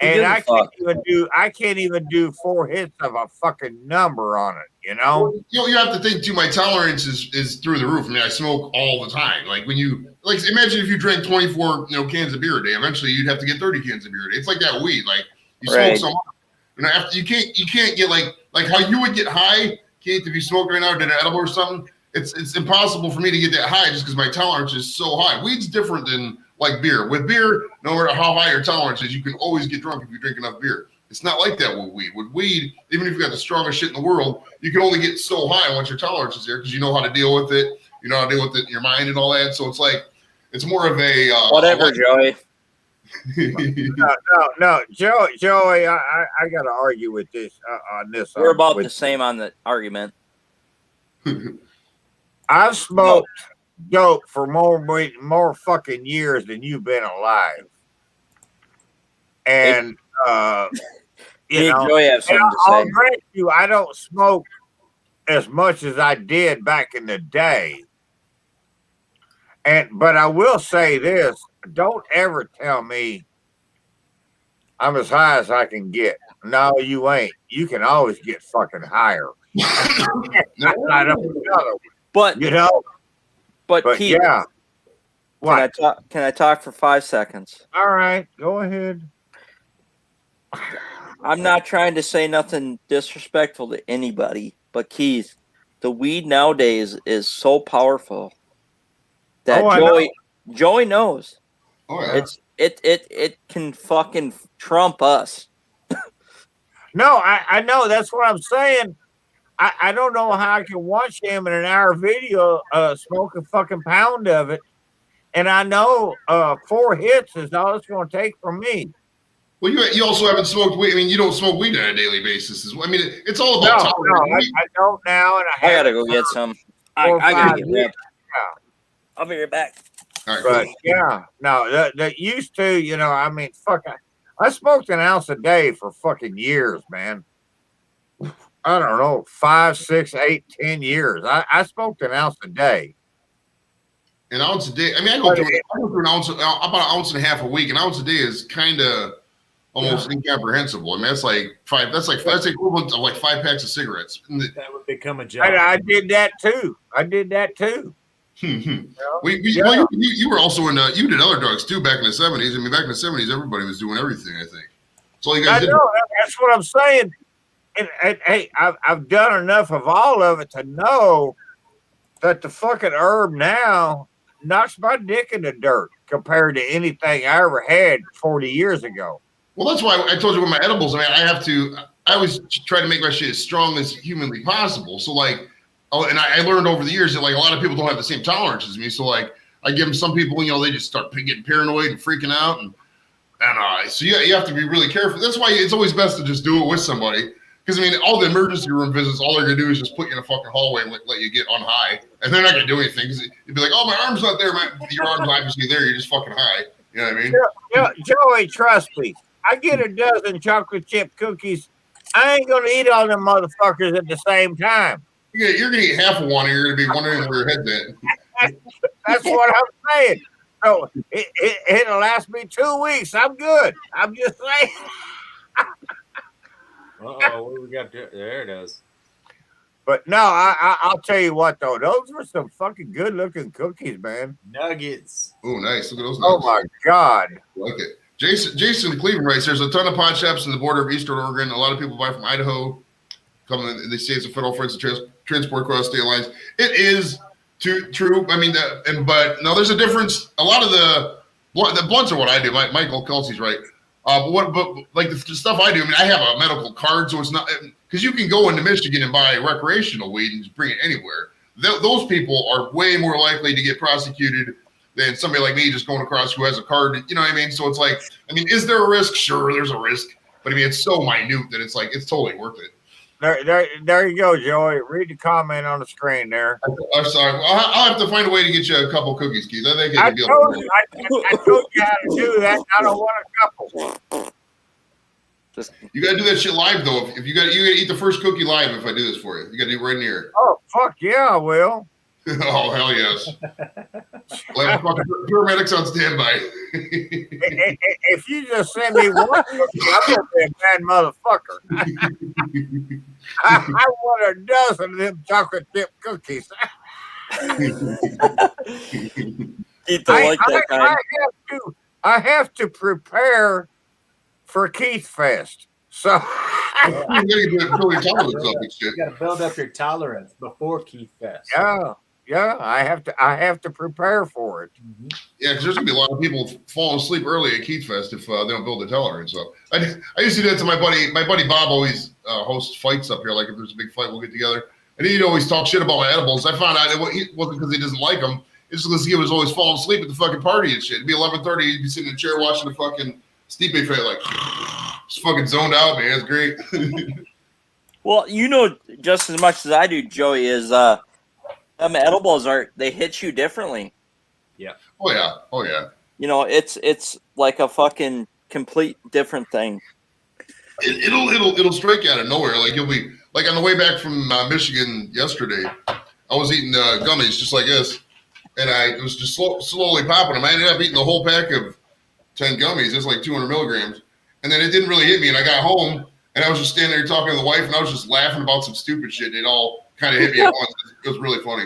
Who And gives a I can't even do 4 hits of a fucking number on it, you know? You have to think too. My tolerance is through the roof. I mean, I smoke all the time. Like when you imagine if you drank 24 cans of beer a day. Eventually, you'd have to get 30 cans of beer a day. It's like that weed. Like you smoke Right. so much. After you can't get like how you would get high, Keith, if you smoked right now or did an edible or something. It's impossible for me to get that high just because my tolerance is so high. Weed's different than like beer. With beer, no matter how high your tolerance is, you can always get drunk if you drink enough beer. It's not like that with weed. With weed, even if you got the strongest shit in the world, you can only get so high once your tolerance is there because you know how to deal with it. You know how to deal with it in your mind and all that. So it's like it's more of a Whatever, Joey. No, Joey, I got to argue with this on this. We're about the same on the argument. I've smoked dope for more fucking years than you've been alive, and Me and Joey have something to I'll say. grant you, I don't smoke as much as I did back in the day. But I will say this: don't ever tell me I'm as high as I can get. No, you ain't. You can always get fucking higher. I don't know. But but Keith, yeah. What? Can I talk for 5 seconds? All right, go ahead. I'm not trying to say nothing disrespectful to anybody, but Keith, the weed nowadays is so powerful that Joey knows. Oh, yeah. It can fucking trump us. No, I know. That's what I'm saying. I don't know how I can watch him in an hour video smoke a fucking pound of it. And I know 4 hits is all it's going to take from me. Well, you also haven't smoked weed. I mean, you don't smoke weed on a daily basis. I mean, it's all about tolerance. I don't now. And I got to go get some. I got to get up. I'll be right back. All right, But cool. yeah, no, that used to, I mean, fuck, I smoked an ounce a day for fucking years, man. I don't know, 5, 6, 8, 10 years. I smoked an ounce a day. An ounce a day. I mean, I go through an ounce, about an ounce and a half a week. An ounce a day is kind of almost incomprehensible. I mean, that's like that's equivalent of like 5 packs of cigarettes. That would become a job. I did that too. You were also you did other drugs too back in the 70s. I mean, back in the 70s, everybody was doing everything, I think. So you guys I know, that's what I'm saying. And hey, I've done enough of all of it to know that the fucking herb now knocks my dick in the dirt compared to anything I ever had 40 years ago. Well, that's why I told you with my edibles. I mean, I always try to make my shit as strong as humanly possible. So like, and I learned over the years that like a lot of people don't have the same tolerance as me. So like, I give them some people, they just start getting paranoid and freaking out, and so you have to be really careful. That's why it's always best to just do it with somebody. Because I mean, all the emergency room visits, all they're gonna do is just put you in a fucking hallway and let you get on high, and they're not gonna do anything. Because you'd be like, "Oh, my arm's not there, man." Your arm's obviously there. You're just fucking high. You know what I mean? Joey, trust me. I get a dozen chocolate chip cookies. I ain't gonna eat all them motherfuckers at the same time. You're gonna eat half of one, and you're gonna be wondering where your head's at. That's what I'm saying. So it'll last me 2 weeks. I'm good. I'm just saying. Uh-oh, what do we got there? There it is. But no, I'll tell you what though, those were some fucking good looking cookies, man. Nuggets. Oh, nice. Look at those. Oh my God. I like it. Jason Cleveland writes, there's a ton of pot shops in the border of Eastern Oregon. A lot of people buy from Idaho. Come in, they say it's a federal offense to transport across state lines. It is true. I mean, but no, there's a difference. A lot of the blunts are what I do. Michael Kelsey's right. But like the stuff I do, I mean, I have a medical card, so it's not because you can go into Michigan and buy recreational weed and just bring it anywhere. Those people are way more likely to get prosecuted than somebody like me just going across who has a card. You know what I mean? So it's like, I mean, is there a risk? Sure, there's a risk, but I mean, it's so minute that it's like it's totally worth it. There you go, Joey. Read the comment on the screen there. I'm sorry. I'll have to find a way to get you a couple cookies, Keith. I think I told you how to do that. I don't want a couple. You gotta do that shit live though. If you gotta eat the first cookie live. If I do this for you, you gotta do it right in here. Oh fuck yeah, I will. Oh hell yes! Like fucking paramedics on standby. If you just send me one cookie, I'm gonna be a bad motherfucker. I want a dozen of them chocolate chip cookies. Keith don't like that kind. I have to prepare for Keith Fest. So You gotta build up your tolerance before Keith Fest. Yeah, I have to prepare for it. Yeah, because there's gonna be a lot of people falling asleep early at Keith Fest if they don't build a tolerance. So I used to do that to my buddy. My buddy Bob always hosts fights up here. Like if there's a big fight, we'll get together, and he'd always talk shit about my edibles. I found out it wasn't because he doesn't like them. It's because he was always falling asleep at the fucking party and shit. It'd be 11:30. He'd be sitting in a chair watching the fucking Stipe fight, like just fucking zoned out, man. It's great. Well, you know just as much as I do, Joey, is edibles they hit you differently. Yeah. Oh yeah. You know, it's like a fucking complete different thing. It'll strike you out of nowhere. Like you'll be like on the way back from Michigan yesterday, I was eating gummies just like this, and I was just slowly popping them. I ended up eating the whole pack of 10 gummies. It's like 200 milligrams, and then it didn't really hit me. And I got home, and I was just standing there talking to the wife, and I was just laughing about some stupid shit. It all kind of hit me at once. It was really funny.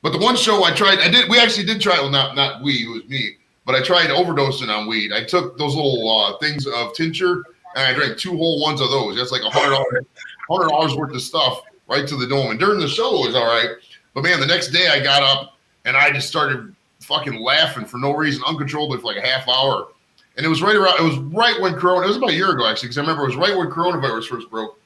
But the one show we actually did try, well, not we, it was me, but I tried overdosing on weed. I took those little things of tincture, and I drank 2 whole ones of those. That's like $100 worth of stuff right to the dome. And during the show, it was all right. But man, the next day I got up, and I just started fucking laughing for no reason, uncontrollably for like a half hour. And it was right when Corona, it was about a year ago actually, because I remember it was right when coronavirus first broke.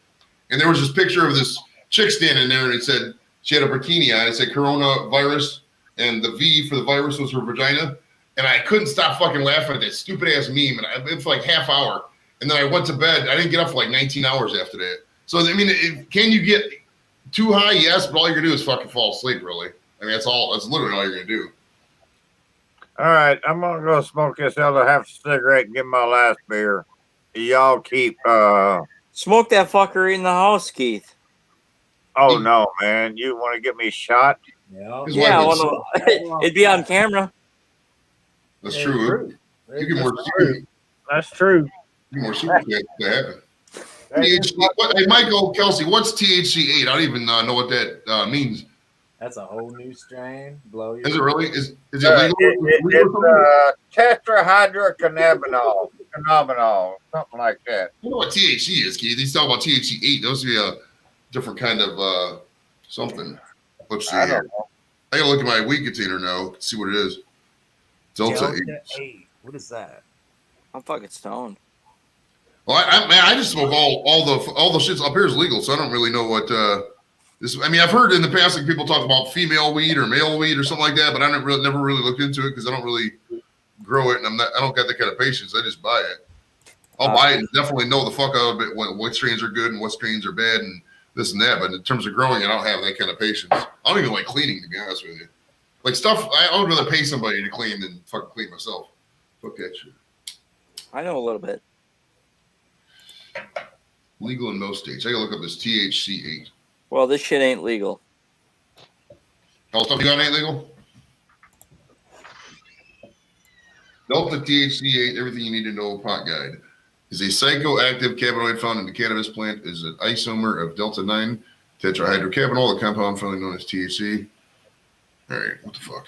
And there was this picture of this chick standing there, and it said, she had a bikini on. It said coronavirus, and the V for the virus was her vagina. And I couldn't stop fucking laughing at that stupid ass meme. And it was like half hour. And then I went to bed. I didn't get up for like 19 hours after that. So, I mean, can you get too high? Yes, but all you're going to do is fucking fall asleep, really. I mean, that's literally all you're going to do. All right, I'm going to go smoke this other half a cigarette and get my last beer. Y'all keep... Smoke that fucker in the house, Keith. Oh, no, man. You want to get me shot? Yeah, it'd be on camera. That's true. You get more That's true. More super that happen. Hey, Michael Kelsey, what's THC 8? I don't even know what that means. That's a whole new strain. Blow your Is it really? Is it legal? It's tetrahydrocannabinol, something like that. I know what THC is, Keith. He's talking about THC 8. Those would be a different kind of something. Let's see here. I gotta look at my weed container now. See what it is. Delta 8. What is that? I'm fucking stoned. Well, I just smoke all the shits up here is legal, so I don't really know what this. I mean, I've heard in the past like people talk about female weed or male weed or something like that, but I never really looked into it because I don't really grow it, and I don't got that kind of patience. I just buy it. I'll buy it and definitely know the fuck out of it what strains are good and what strains are bad and this and that. But in terms of growing, I don't have that kind of patience. I don't even like cleaning, to be honest with you. Like stuff, I would rather pay somebody to clean than fucking clean myself. Fuck that shit. I know a little bit. Legal in most states. I gotta look up this THC 8. Well, this shit ain't legal. All stuff you got ain't legal? Delta THC 8, everything you need to know pot guide. Is a psychoactive cannabinoid found in the cannabis plant, is an isomer of Delta 9 tetrahydrocannabinol, the compound family known as THC. All right, what the fuck?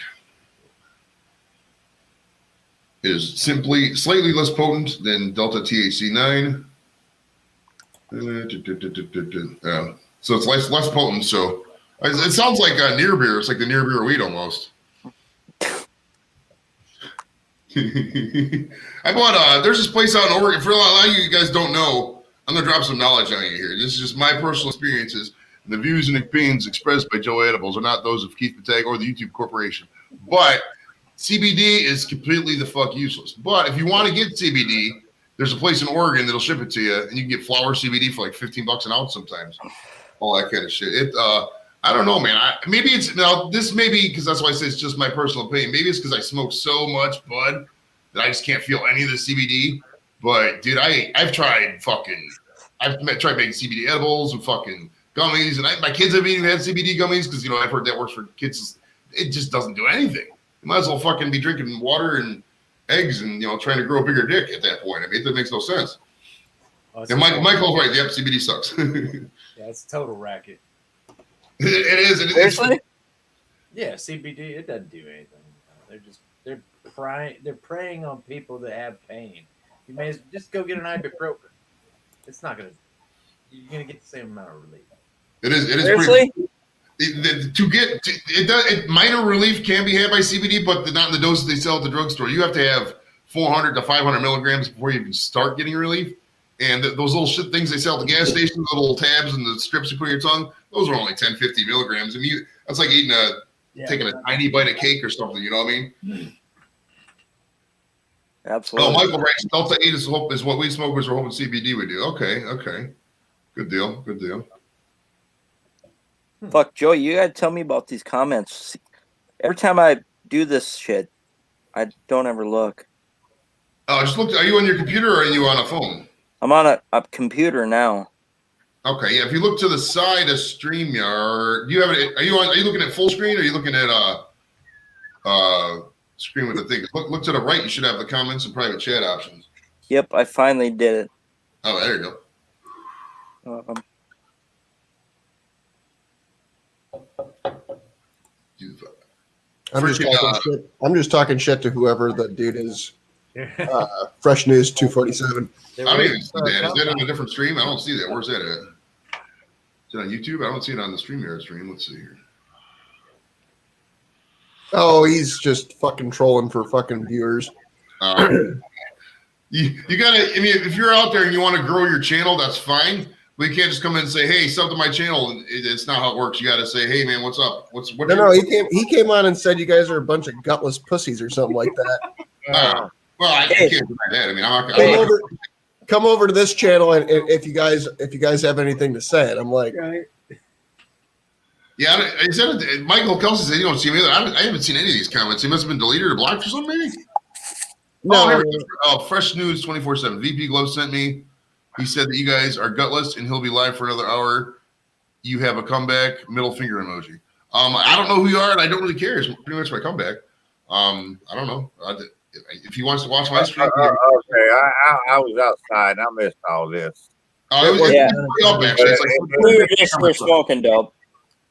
It is simply slightly less potent than Delta THC 9. So it's less potent. So it sounds like near beer. It's like the near beer weed almost. I bought there's this place out in Oregon. For a lot of you guys don't know, I'm gonna drop some knowledge on you here. This is just my personal experiences. The views and opinions expressed by Joe Edibles are not those of Keith Patag or the YouTube Corporation. But CBD is completely the fuck useless. But if you want to get CBD, there's a place in Oregon that'll ship it to you, and you can get flower CBD for like $15 an ounce sometimes. All that kind of shit. I don't know, man. Maybe it's now. This may be because that's why I say it's just my personal opinion. Maybe it's because I smoke so much bud that I just can't feel any of the CBD. But dude, I've tried tried making CBD edibles and fucking gummies, and my kids have even had CBD gummies because I've heard that works for kids. It just doesn't do anything. You might as well fucking be drinking water and eggs and trying to grow a bigger dick at that point. I mean, that makes no sense. And Michael's right. Yep, CBD sucks. Yeah, it's a total racket. It is. Seriously? Yeah, CBD, it doesn't do anything. They're preying on people that have pain. You may just go get an ibuprofen. It's not gonna. You're gonna get the same amount of relief. It is. Seriously? Minor relief can be had by CBD, but not in the doses they sell at the drugstore. You have to have 400 to 500 milligrams before you can start getting relief. And those little shit things they sell at the gas station, the little tabs and the strips you put in your tongue, those are only 10, 50 milligrams. I mean, that's like taking a tiny bite of cake or something. You know what I mean? Absolutely. Oh, Michael writes Delta 8 is what we smokers are hoping CBD would do. Okay. Good deal. Fuck, Joe, you gotta tell me about these comments. Every time I do this shit, I don't ever look. Oh, just look. Are you on your computer or are you on a phone? I'm on a computer now. Okay, yeah. If you look to the side of StreamYard, do you have it? Are you looking at full screen or are you looking at screen with the thing? Look to the right. You should have the comments and private chat options. Yep, I finally did it. Oh, there you go. I'm just talking shit to whoever the dude is. Fresh News 247. I don't even see that. Is that on a different stream? I don't see that. Where's that at? Is it on YouTube? I don't see it on the StreamYard stream. Let's see here. Oh, he's just fucking trolling for fucking viewers. You gotta. I mean, if you're out there and you want to grow your channel, that's fine. But you can't just come in and say, "Hey, sub to my channel." It's not how it works. You got to say, "Hey, man, what's up? No. He came on and said you guys are a bunch of gutless pussies or something like that. Well, I can't do that. I mean, come over to this channel, and if you guys have anything to say, and I'm like, yeah. Michael Kelsey said you don't see me either. I haven't seen any of these comments. He must have been deleted or blocked or something, maybe. No. Fresh News 24/7. VP Glove sent me. He said that you guys are gutless, and he'll be live for another hour. You have a comeback. Middle finger emoji. I don't know who you are, and I don't really care. It's pretty much my comeback. I don't know. If he wants to watch my stream, okay. I was outside. I missed all this. We were just smoking dope.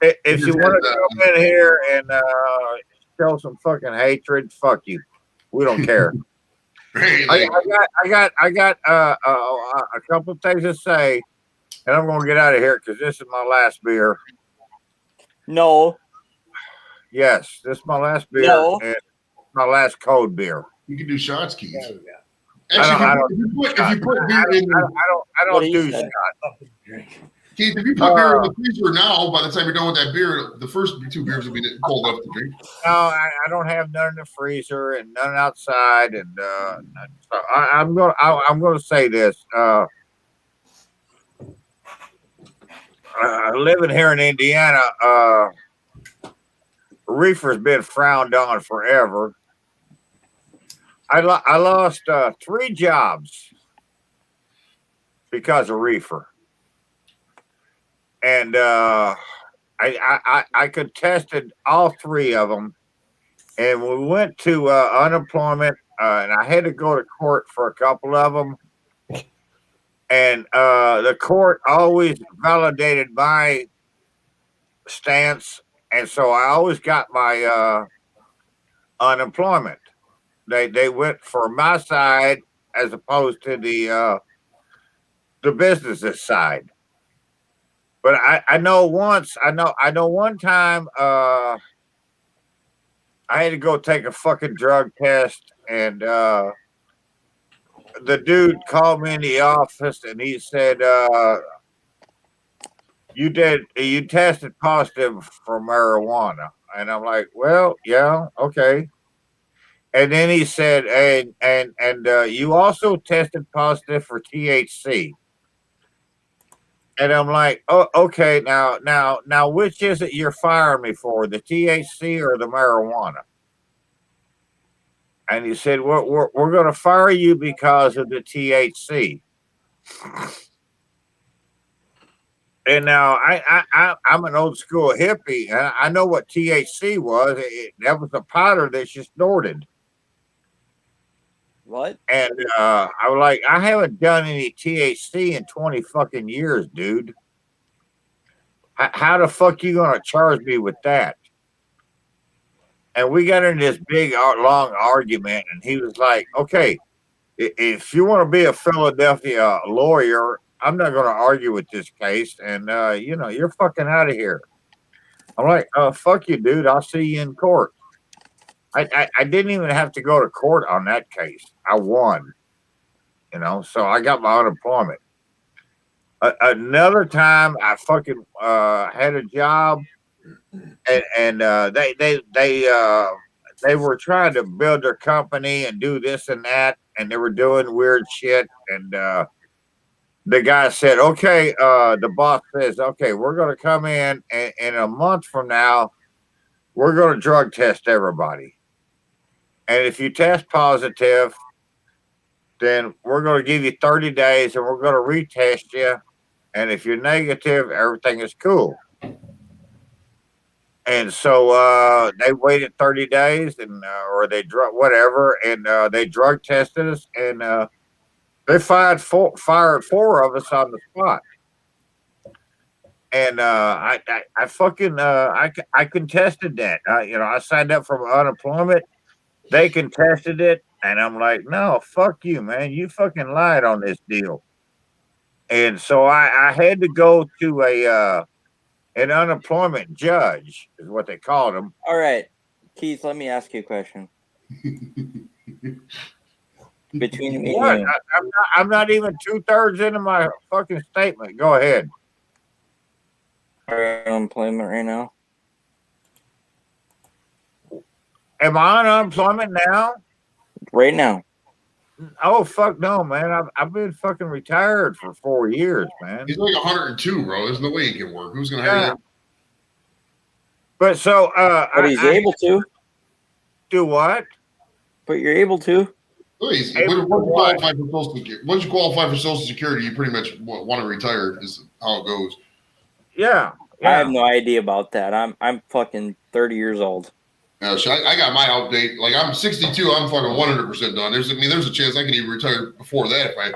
If you want to come in here and show some fucking hatred, fuck you. We don't care. I got a couple of things to say, and I'm going to get out of here because this is my last beer. No. Yes, this is my last beer. No. And my last cold beer. You can do shots, Keith. I don't do shots. Keith, if you put beer in the freezer now, by the time you're done with that beer, the first 2 beers will be cold enough to drink. No, I don't have none in the freezer and none outside, and so I'm gonna say this. Living here in Indiana, reefer's been frowned on forever. I lost 3 jobs because of reefer, and I contested all 3 of them, and we went to unemployment, and I had to go to court for a couple of them, and the court always validated my stance, and so I always got my unemployment. They went for my side as opposed to the business's side. But I know one time I had to go take a fucking drug test, and the dude called me in the office and he said, you tested positive for marijuana. And I'm like, well, yeah, okay. And then he said, and you also tested positive for THC. And I'm like, oh, okay. Now, which is it you're firing me for, the THC or the marijuana? And he said, well, we're going to fire you because of the THC. And now I'm an old school hippie, and I know what THC was. That was the powder that you snorted. What? And I was like, I haven't done any THC in 20 fucking years, dude. How the fuck you gonna charge me with that? And we got into this big, long argument, and he was like, okay, if you want to be a Philadelphia lawyer, I'm not going to argue with this case, and you're fucking out of here. I'm like, fuck you, dude. I'll see you in court. I didn't even have to go to court on that case. I won, so I got my unemployment. Another time, I fucking had a job, and they were trying to build their company and do this and that, and they were doing weird shit. And the guy said, okay, the boss says, okay, we're going to come in, and in a month from now, we're going to drug test everybody. And if you test positive, then we're going to give you 30 days and we're going to retest you. And if you're negative, everything is cool. And so they waited 30 days or they drug whatever. And they drug tested us, and they fired four of us on the spot. And I fucking I contested that. I signed up for unemployment. They contested it, and I'm like, no, fuck you, man. You fucking lied on this deal. And so I had to go to an unemployment judge, is what they called him. All right, Keith, let me ask you a question. Between me and you. I'm not even 2/3 into my fucking statement. Go ahead. Are you on unemployment right now? Am I on unemployment now? Right now. Oh, fuck no, man. I've been fucking retired for 4 years, man. He's like 102, bro. There's no way he can work. Who's going to hire him? But so but he's able to. Do what? But you're able to. Once you qualify for Social Security, once you qualify for Social Security, you pretty much want to retire. Is how it goes. Yeah. I have no idea about that. I'm fucking 30 years old. So I got my update. Like, I'm 62. I'm fucking 100% done. There's a chance I can even retire before that if I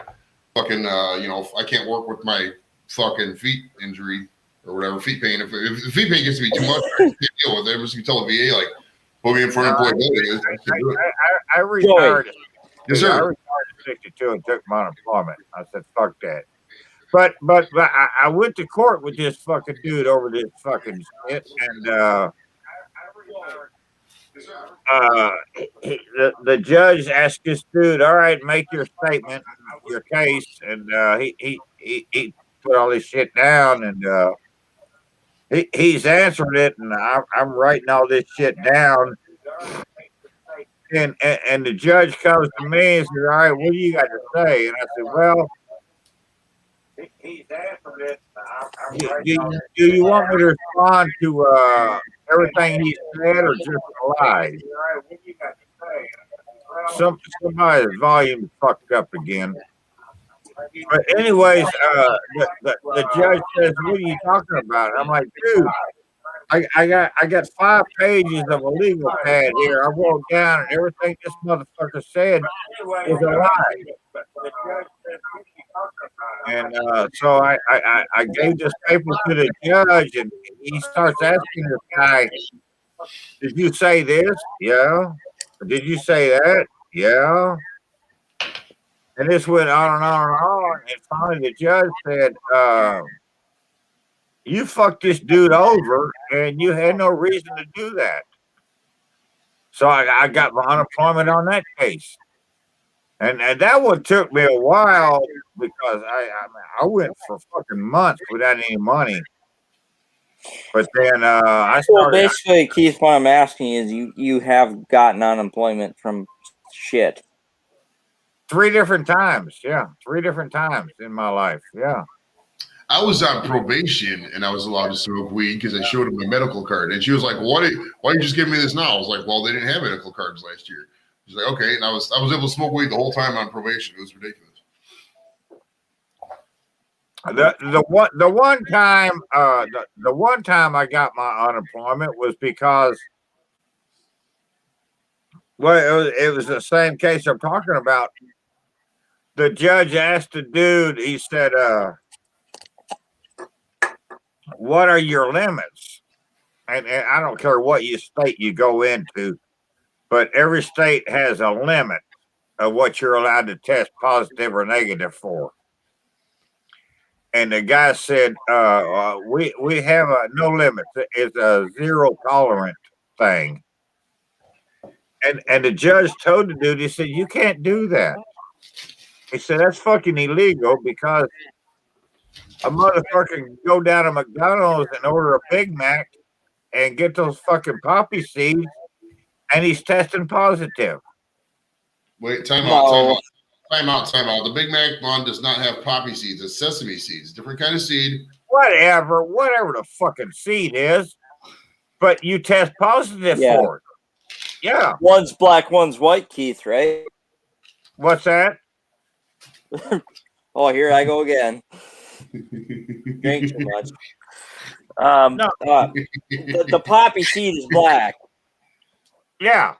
fucking if I can't work with my fucking feet injury or whatever, feet pain. If the feet pain gets to be too much, I can't deal with it. I'm just gonna tell the VA like, put me in for unemployment. I retired. Yes, sir. I retired at 62 and took my unemployment. I said, fuck that. But I went to court with this fucking dude over this fucking shit, and the judge asked this dude, all right, make your statement, your case, and he put all this shit down, and he's answered it, and I'm writing all this shit down. And the judge comes to me and says, all right, what do you got to say? And I said, well, he's answered it. Do you want me to respond to everything he said or just a lie? Somebody's volume fucked up again. But anyways, the judge says, what are you talking about? I'm like, dude, I got 5 pages of a legal pad here. I wrote down, and everything this motherfucker said was a lie. And so I gave this paper to the judge, and he starts asking this guy, did you say this? Yeah. Did you say that? Yeah. And this went on and on and on. And finally the judge said, you fucked this dude over, and you had no reason to do that. So I got my unemployment on that case. And that one took me a while because I went for fucking months without any money. But then I started. Well, basically, Keith, what I'm asking is you have gotten unemployment from shit. 3 different times. Yeah. 3 different times in my life. Yeah. I was on probation and I was allowed to smoke weed because I showed him my medical card. And she was like, why don't you just give me this now? I was like, well, they didn't have medical cards last year. She's like, okay, and I was able to smoke weed the whole time on probation. It was ridiculous. The one time I got my unemployment was because, well, it was the same case I'm talking about. The judge asked the dude, he said, what are your limits? And I don't care what state you go into, but every state has a limit of what you're allowed to test positive or negative for. And the guy said, we have no limits. It's a zero tolerant thing. And the judge told the dude, he said, you can't do that. He said, that's fucking illegal because a motherfucker can go down to McDonald's and order a Big Mac and get those fucking poppy seeds, and he's testing positive. Wait, time out. The Big Mac one does not have poppy seeds. It's sesame seeds. Different kind of seed. Whatever the fucking seed is, but you test positive for it. Yeah. One's black, one's white, Keith, right? What's that? Oh, here I go again. Drink too much. The poppy seed is black. Yeah.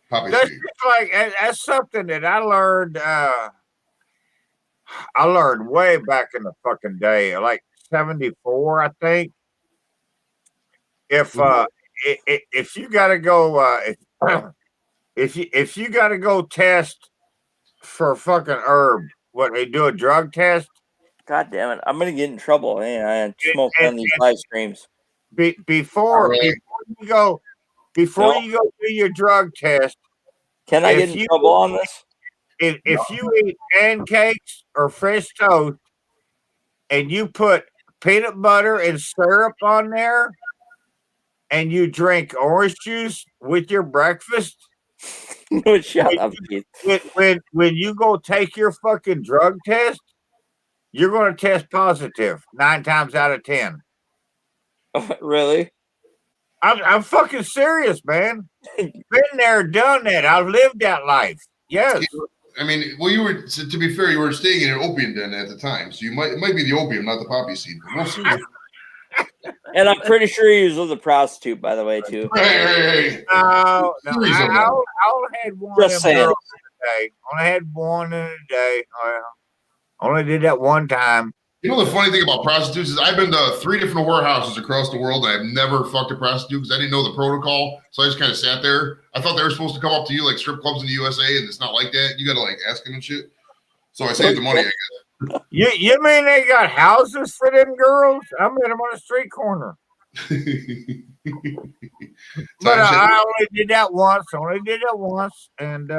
Poppy That's seed. just like that's something that I learned. I learned way back in the fucking day, like 74, I think. If you gotta go, if you gotta go test for fucking herb, what they do a drug test. God damn it! I'm gonna get in trouble. Man, I smoke on these live streams. Before you go do your drug test. Can I get in trouble on this? If you eat pancakes or fresh toast and you put peanut butter and syrup on there and you drink orange juice with your breakfast, Shut up, Keith. When you go take your fucking drug test, you're going to test positive 9 times out of 10. Really? I'm fucking serious, man. Been there, done that. I've lived that life. Yes. I mean, well, you were, to be fair, you were staying in an opium den at the time, so it might be the opium, not the poppy seed. But we'll see. And I'm pretty sure he was with a prostitute, by the way, too. Hey. No, I only had one. Just saying. Girls in a day. Only had one in a day. Only did that one time. You know the funny thing about prostitutes is I've been to 3 different warehouses across the world, and I've never fucked a prostitute because I didn't know the protocol. So I just kind of sat there. I thought they were supposed to come up to you like strip clubs in the USA, and it's not like that. You got to like ask them and shit. So I saved the money, I guess. You mean they got houses for them girls? I met them on a street corner. But I only did that once. And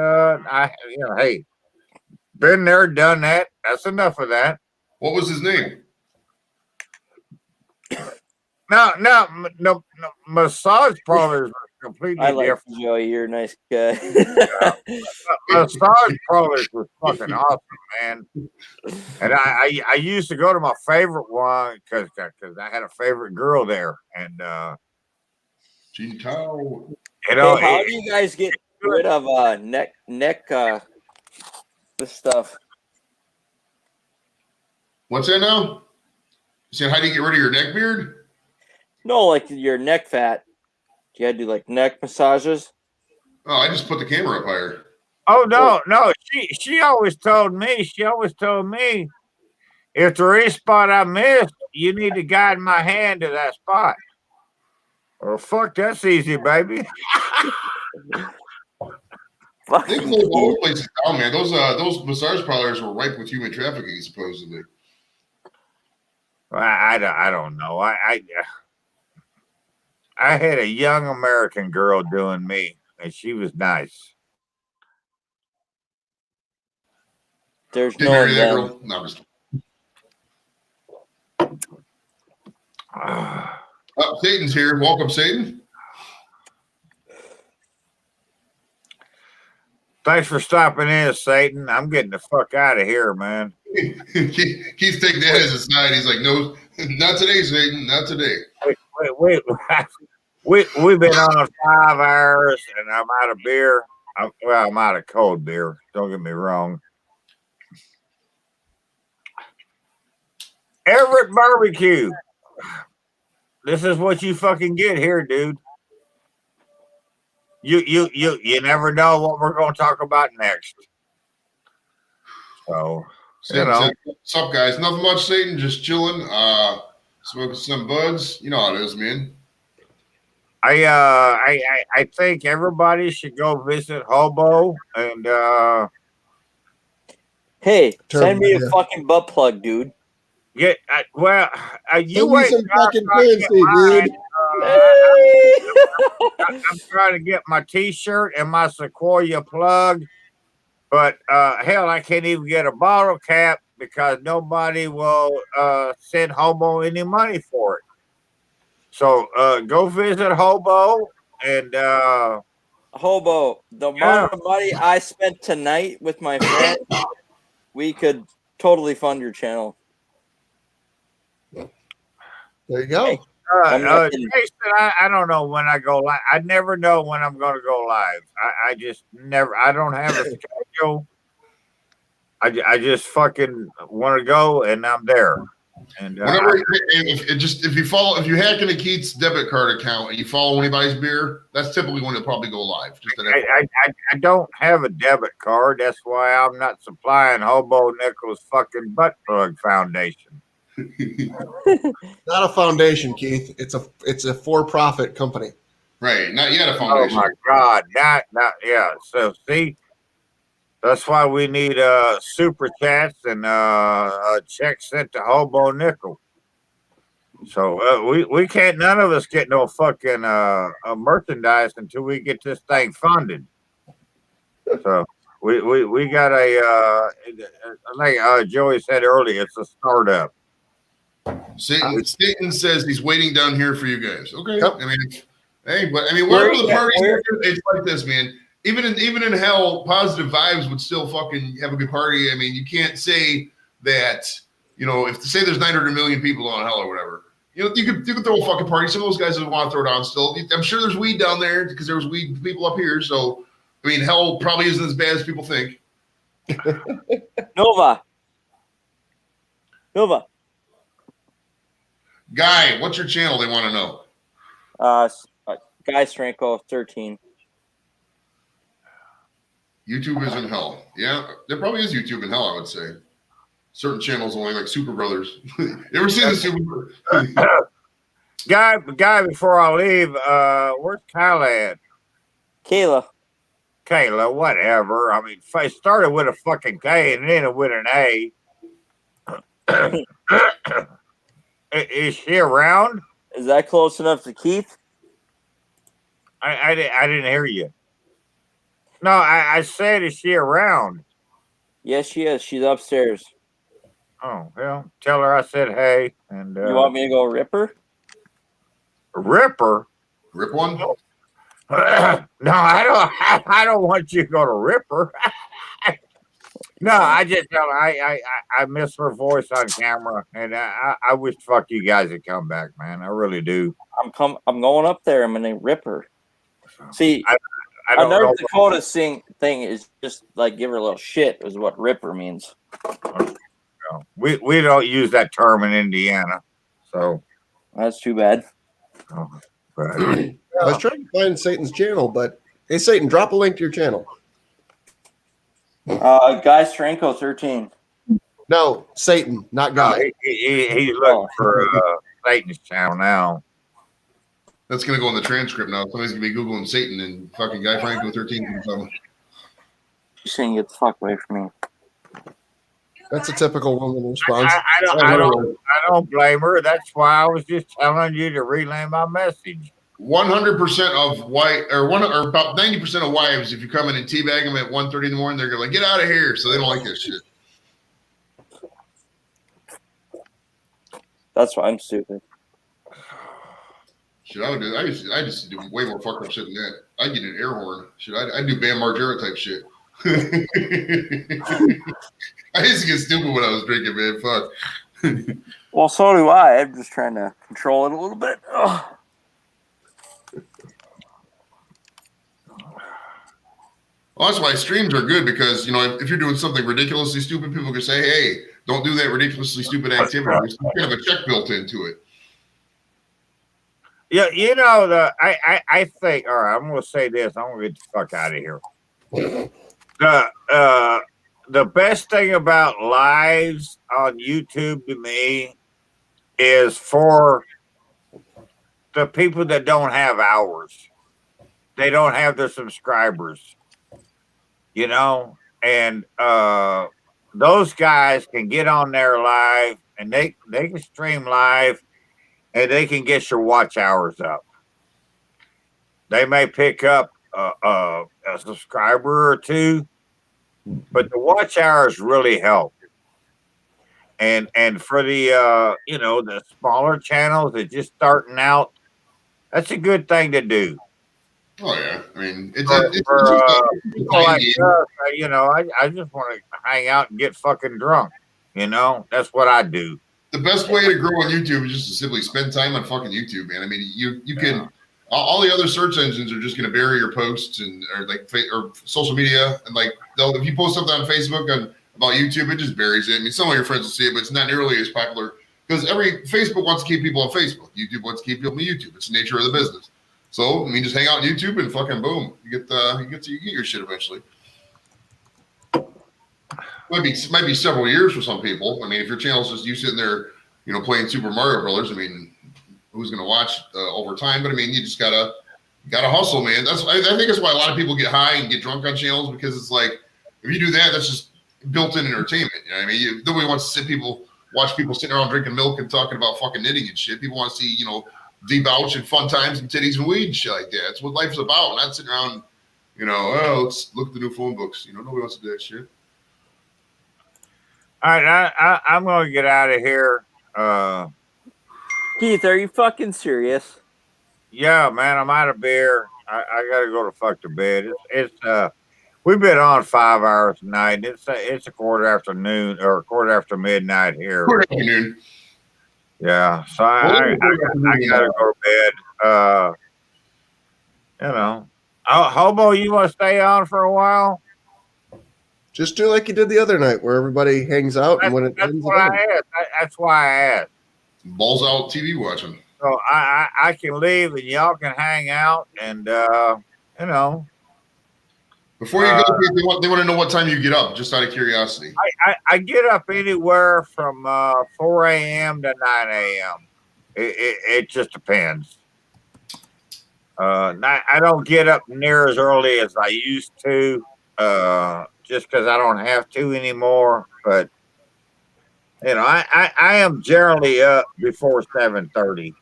hey, been there, done that. That's enough of that. What was his name? No. Massage parlors are completely I like different. Joey. You're a nice guy. Massage parlors were fucking awesome, man. And I used to go to my favorite one because I had a favorite girl there, and Jean Tao. Hey, how do you guys get rid of neck this stuff? What's that now? You saying how do you get rid of your neck beard? No, like your neck fat. Do you had to do like neck massages? Oh, I just put the camera up higher. Oh no. She always told me, if there is a spot I missed, you need to guide my hand to that spot. Well, fuck, that's easy, baby. They closed all places down, man. Those massage parlors were ripe with human trafficking, supposedly. I don't know. I had a young American girl doing me, and she was nice. There's Didn't no marry that girl. No, I'm just. Satan's here. Welcome, Satan. Thanks for stopping in, Satan. I'm getting the fuck out of here, man. Keith's taking that as a sign. He's like, no, not today, Satan. Not today. Wait. We've been on 5 hours, and I'm out of beer. I'm out of cold beer. Don't get me wrong. Everett Barbecue. This is what you fucking get here, dude. You never know what we're gonna talk about next. So Satan said, "What's up, guys? Nothing much, Satan. Just chilling. Smoking some buds. You know how it is, man." I think everybody should go visit Hobo and Hey, send me a idea. fucking butt plug, dude. get you Send me wait. some fucking currency, dude. I'm trying to get my T-shirt and my Sequoia plug, but hell, I can't even get a bottle cap because nobody will send Hobo any money for it. So go visit Hobo and Hobo, the amount of money I spent tonight with my friend, we could totally fund your channel. There you go. Jason, I don't know when I go live. I never know when I'm going to go live. I just never. I don't have a schedule. I just fucking want to go, and I'm there. And Whenever if you hack into Keith's debit card account and you follow anybody's beer, that's typically when it'll probably go live. Just I don't have a debit card. That's why I'm not supplying Hobo Nichols fucking butt plug foundation. Not a foundation, Keith. It's a for-profit company. Right. Not yet a foundation. Oh my God. Not yeah. So see, that's why we need super chats and checks sent to Hobo Nickel. So we can't. None of us get no fucking merchandise until we get this thing funded. So we got I think Joey said earlier, it's a startup. Satan says he's waiting down here for you guys. Okay. Yep. I mean, wherever the party's it's like this, man. Even in hell, positive vibes would still fucking have a good party. I mean, you can't say that, if say there's 900 million people on hell or whatever. You could throw a fucking party. Some of those guys would want to throw down still. I'm sure there's weed down there because there was weed people up here. So, I mean, hell probably isn't as bad as people think. Nova. Guy, what's your channel? They want to know. Guy Stranko 13. YouTube is in hell. Yeah, there probably is YouTube in hell, I would say. Certain channels only, like Super Brothers. You ever seen the Super Brothers? Guy, before I leave, where's Kyla at? Kayla, whatever. I mean, it started with a fucking K and then with an A. Is she around? Is that close enough to Keith? I didn't hear you. No, I said, is she around? Yes, she is. She's upstairs. Oh, well, tell her I said hey. And you want me to go rip her? Rip her? Rip one? No, I don't want you to go to rip her. No, I just tell her I miss her voice on camera, and I wish fuck you guys would come back, man. I really do. I'm going up there. I'm gonna rip her. See, I don't North know Dakota thing is just like give her a little shit is what ripper means. No, we don't use that term in Indiana, so that's too bad. Oh, but, I was trying to find Satan's channel, but hey, Satan, drop a link to your channel. Guy Stranko 13. No, Satan, not Guy. He's looking for Satan's channel now. That's gonna go in the transcript now. Somebody's gonna be googling Satan and fucking Guy Franco 13. You're saying get the fuck away from me. That's a typical woman response. I don't blame her. That's why I was just telling you to relay my message. 100% of about 90% of wives, if you come in and teabag them at 1:30 in the morning, they're gonna like, get out of here. So they don't like this shit. That's why I'm stupid. Shit, I would do. I just do way more fucked up shit than that. I'd get an air horn. Shit, I'd do Bam Margera type shit. I used to get stupid when I was drinking, man. Fuck. Well, so do I. I'm just trying to control it a little bit. Ugh. Well, that's why streams are good because, you know, if you're doing something ridiculously stupid, people can say, hey, don't do that ridiculously stupid activity. There's kind of a check built into it. Yeah, you know, I think, all right, I'm going to say this. I'm going to get the fuck out of here. The best thing about lives on YouTube to me is for the people that don't have hours. They don't have their subscribers, you know, and those guys can get on there live and they can stream live and they can get your watch hours up. They may pick up a subscriber or two, but the watch hours really help. And for the you know, the smaller channels that just starting out, that's a good thing to do. Oh yeah, I mean, it's For people like game. us, you know, I just want to hang out and get fucking drunk. You know, that's what I do. The best way to grow on YouTube is just to simply spend time on fucking YouTube, man. I mean, you can. All the other search engines are just going to bury your posts and or like or social media and like if you post something on Facebook about YouTube, it just buries it. I mean, some of your friends will see it, but it's not nearly as popular because Facebook wants to keep people on Facebook. YouTube wants to keep people on YouTube. It's the nature of the business. So I mean, just hang out on YouTube and fucking boom, you get your shit eventually. Might be several years for some people. I mean, if your channel's just you sitting there, you know, playing Super Mario Brothers, I mean, who's going to watch over time? But I mean, you just gotta hustle, man. I think that's why a lot of people get high and get drunk on channels because it's like if you do that, that's just built-in entertainment. You know what I mean? Nobody wants to watch people sitting around drinking milk and talking about fucking knitting and shit. People want to see, you know, debauch and fun times and titties and weed and shit like that. That's what life's about. Not sitting around, you know, oh, let's look at the new phone books. You know, nobody wants to do that shit. All right, I'm going to get out of here. Keith, are you fucking serious? Yeah, man, I'm out of beer. I got to go to fuck to bed. It's we've been on 5 hours tonight. It's a quarter after noon or quarter after midnight here. Quarter afternoon. Yeah, so I got to go to bed. You know, Hobo, you want to stay on for a while? Just do like you did the other night, where everybody hangs out, and when it ends, that's why I asked. Balls out TV watching. So I can leave and y'all can hang out and you know. Before you go, they want to know what time you get up, just out of curiosity. I get up anywhere from 4 a.m. to 9 a.m. It just depends. I don't get up near as early as I used to, just because I don't have to anymore. But you know, I am generally up before 7:30.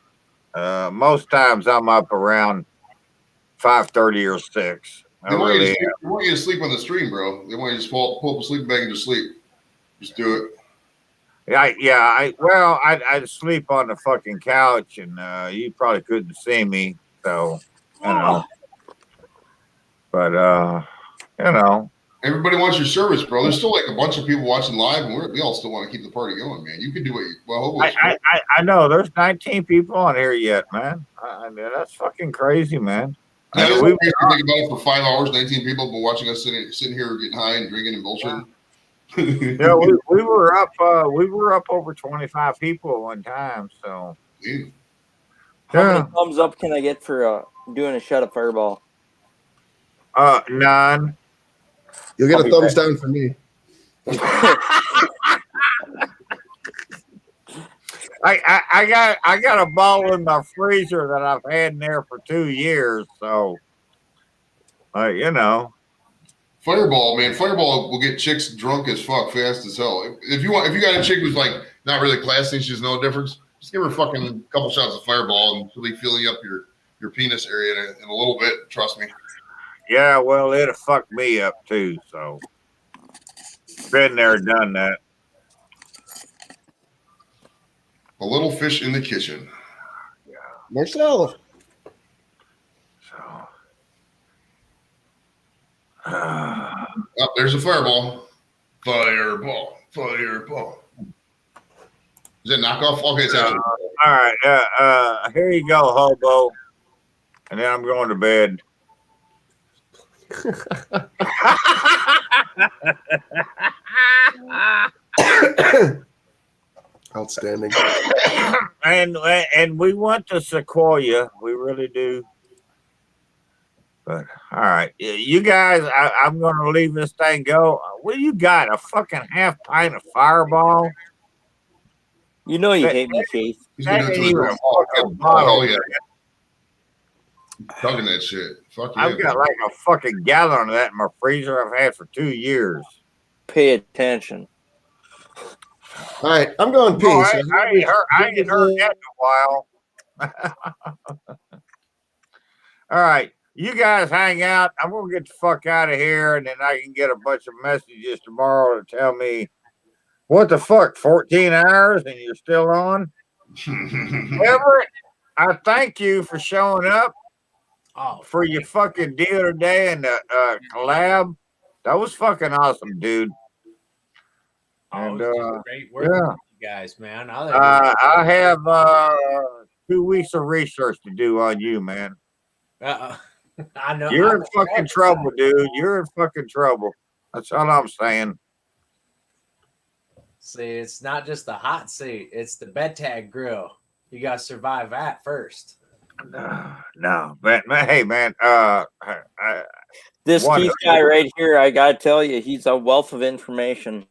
Most times I'm up around 5:30 or 6. They want you to sleep on the stream, bro. They want you to just pull up a sleeping bag and just sleep. Just do it. I'd sleep on the fucking couch, and you probably couldn't see me, so you know. But you know, everybody wants your service, bro. There's still like a bunch of people watching live, and we all still want to keep the party going, man. You can do what I know. There's 19 people on here yet, man. That's fucking crazy, man. Yeah, I think about it for 5 hours. 19 people have been watching us sitting here getting high and drinking and bullshitting. Yeah, we were up over 25 people at one time. So, how many thumbs up can I get for doing a shot of Fireball? None. You'll get a thumbs down from me. I got a bottle in my freezer that I've had in there for 2 years, so you know. Fireball, man. Fireball will get chicks drunk as fuck fast as hell. If you got a chick who's like not really classy, she has no difference, just give her a fucking couple shots of Fireball and she'll be filling up your penis area in a little bit, trust me. Yeah, well, it'll fuck me up too, so been there, done that. A little fish in the kitchen. Yeah. Marcel. So. Oh, there's a fireball. Fireball. Is it knockoff? Okay, it's actually. All right. Here you go, Hobo. And then I'm going to bed. Outstanding. And we want the Sequoia. We really do. But all right, you guys, I'm going to leave this thing go. What do you got? A fucking half pint of Fireball? You know you That- hate me, Keith. He's gonna do it That to ain't his even damn a ball. fucking Oh, bottle. hell yeah. Dugging that shit. Fuck yeah. I've got like a fucking gallon of that in my freezer. I've had for 2 years. Pay attention. All right, I'm going pee. No, so I ain't heard that in a while. All right, you guys hang out. I'm gonna get the fuck out of here, and then I can get a bunch of messages tomorrow to tell me what the fuck. 14 hours, and you're still on. Everett, I thank you for showing up Oh, for your fucking deal today and the collab. That was fucking awesome, dude. And it's just great working yeah. with you guys, man. I have 2 weeks of research to do on you, man. I know You're I'm in fucking trouble, dude. You're in fucking trouble. That's all I'm saying. See, it's not just the hot seat; it's the bed tag grill. You got to survive that first. No, but hey, man. This What- Keith guy right here, I gotta tell you, he's a wealth of information.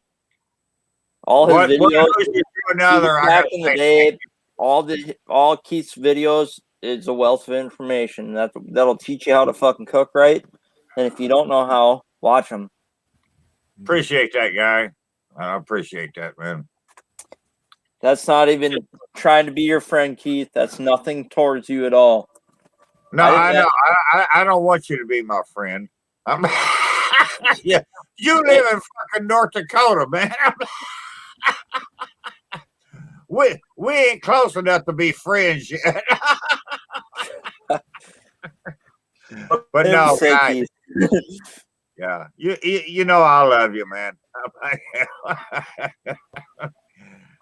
All his What videos, goes you through another? I back gotta in the say, day, all Keith's videos is a wealth of information. That'll teach you how to fucking cook right. And if you don't know how, watch him. appreciate that, guy. I appreciate that, man. That's not even trying to be your friend, Keith. That's nothing towards you at all. No, I know. I don't want you to be my friend. I'm yeah. You live in fucking North Dakota, man. we ain't close enough to be friends yet. But no, Say, guys, Keith. yeah, you know I love you, man.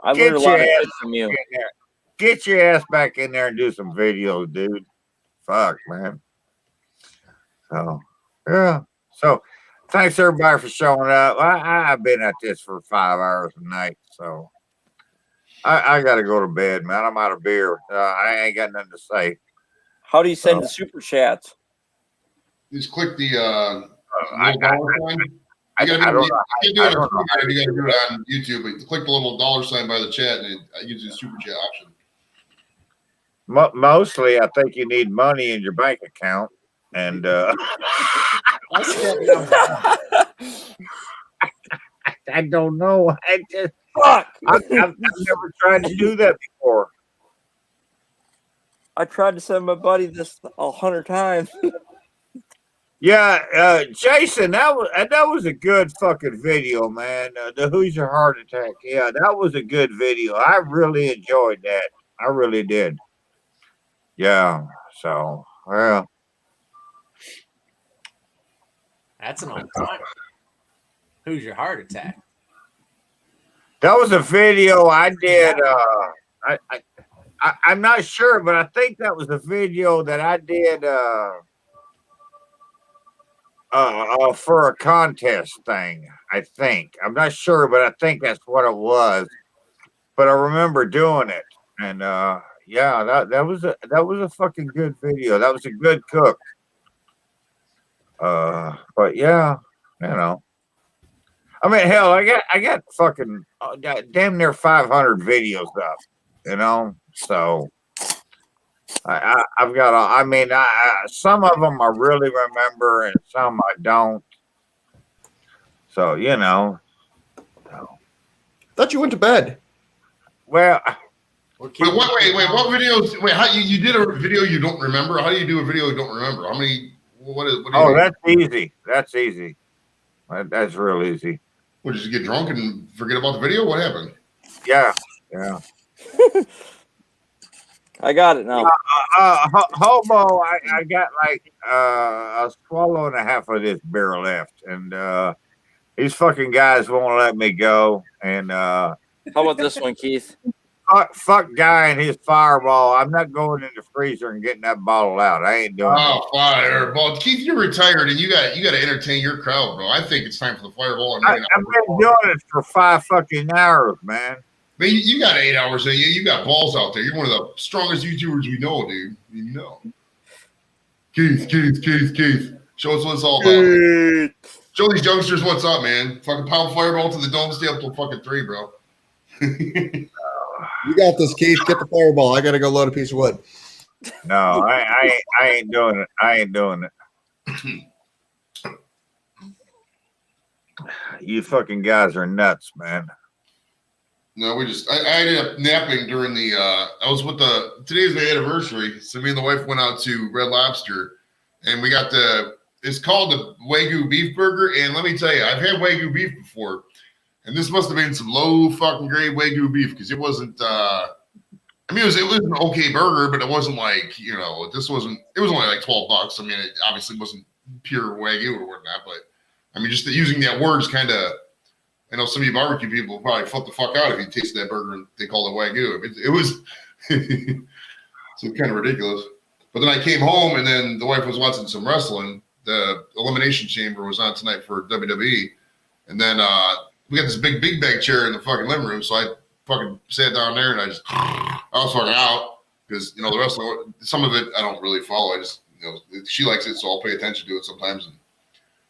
I Get learned a your lot of ass shit from you. in there. Get your ass back in there and do some videos, dude. Fuck, man. So, yeah. So, thanks everybody for showing up. I've been at this for 5 hours a night, so I got to go to bed, man. I'm out of beer. I ain't got nothing to say. How do you send the super chats? Just click the I little dollar sign. You gotta do it on YouTube, but click the little dollar sign by the chat and it gives you the super chat option. Mostly, I think you need money in your bank account, and I don't know. I just Fuck. I've never tried to do that before. I tried to send my buddy this 100 times. Yeah, Jason, that was a good fucking video, man. The Who's Your Heart Attack? Yeah, that was a good video. I really enjoyed that. I really did. Yeah. So, well, That's an old time. Who's your heart attack? that was a video I did. I'm not sure, but I think that was a video that I did for a contest thing. I think. I'm not sure, but I think that's what it was. But I remember doing it, and yeah, that was a fucking good video. That was a good cook. But yeah, you know. I mean, hell, I got fucking damn near 500 videos up, you know. So I've got. I mean, some of them I really remember, and some I don't. So you know. Thought you went to bed. Well, wait, what videos? Wait, how you did a video you don't remember? How do you do a video you don't remember? How many? What do you mean? That's easy. That's easy. That's real easy. What, did you get drunk and forget about the video? What happened? Yeah. I got it now. Hobo, I got like a swallow and a half of this beer left, and these fucking guys won't let me go. And how about this one, Keith? fuck guy and his fireball. I'm not going in the freezer and getting that bottle out. I ain't doing it. Oh, fireball. Keith, you're retired and you got to entertain your crowd, bro. I think it's time for the fireball. I've been doing it for 5 fucking hours, man. Man, you got 8 hours in you. You got balls out there. You're one of the strongest YouTubers we know, dude. You know. Keith. Show us what it's all about. Show these youngsters what's up, man. Fucking pound fireball to the dome, stay up till fucking 3, bro. You got this, Keith. Get the fireball. I gotta go load a piece of wood. No, I ain't doing it. I ain't doing it. You fucking guys are nuts, man. No, I ended up napping during the I was with today's the anniversary. So me and the wife went out to Red Lobster and we got it's called the Wagyu beef burger. And let me tell you, I've had Wagyu beef before. And this must have been some low fucking grade Wagyu beef because it wasn't I mean it was an okay burger, but it wasn't like, it was only like $12. I mean, it obviously wasn't pure Wagyu or whatnot, but I mean just using that word is kind of, I know some of you barbecue people will probably flip the fuck out if you taste that burger and they call it Wagyu. It was so kind of ridiculous. But then I came home and then the wife was watching some wrestling. The Elimination Chamber was on tonight for WWE. And then we got this big bag chair in the fucking living room. So I fucking sat down there and I was fucking out because, the wrestling, some of it I don't really follow. I just, she likes it, so I'll pay attention to it sometimes. And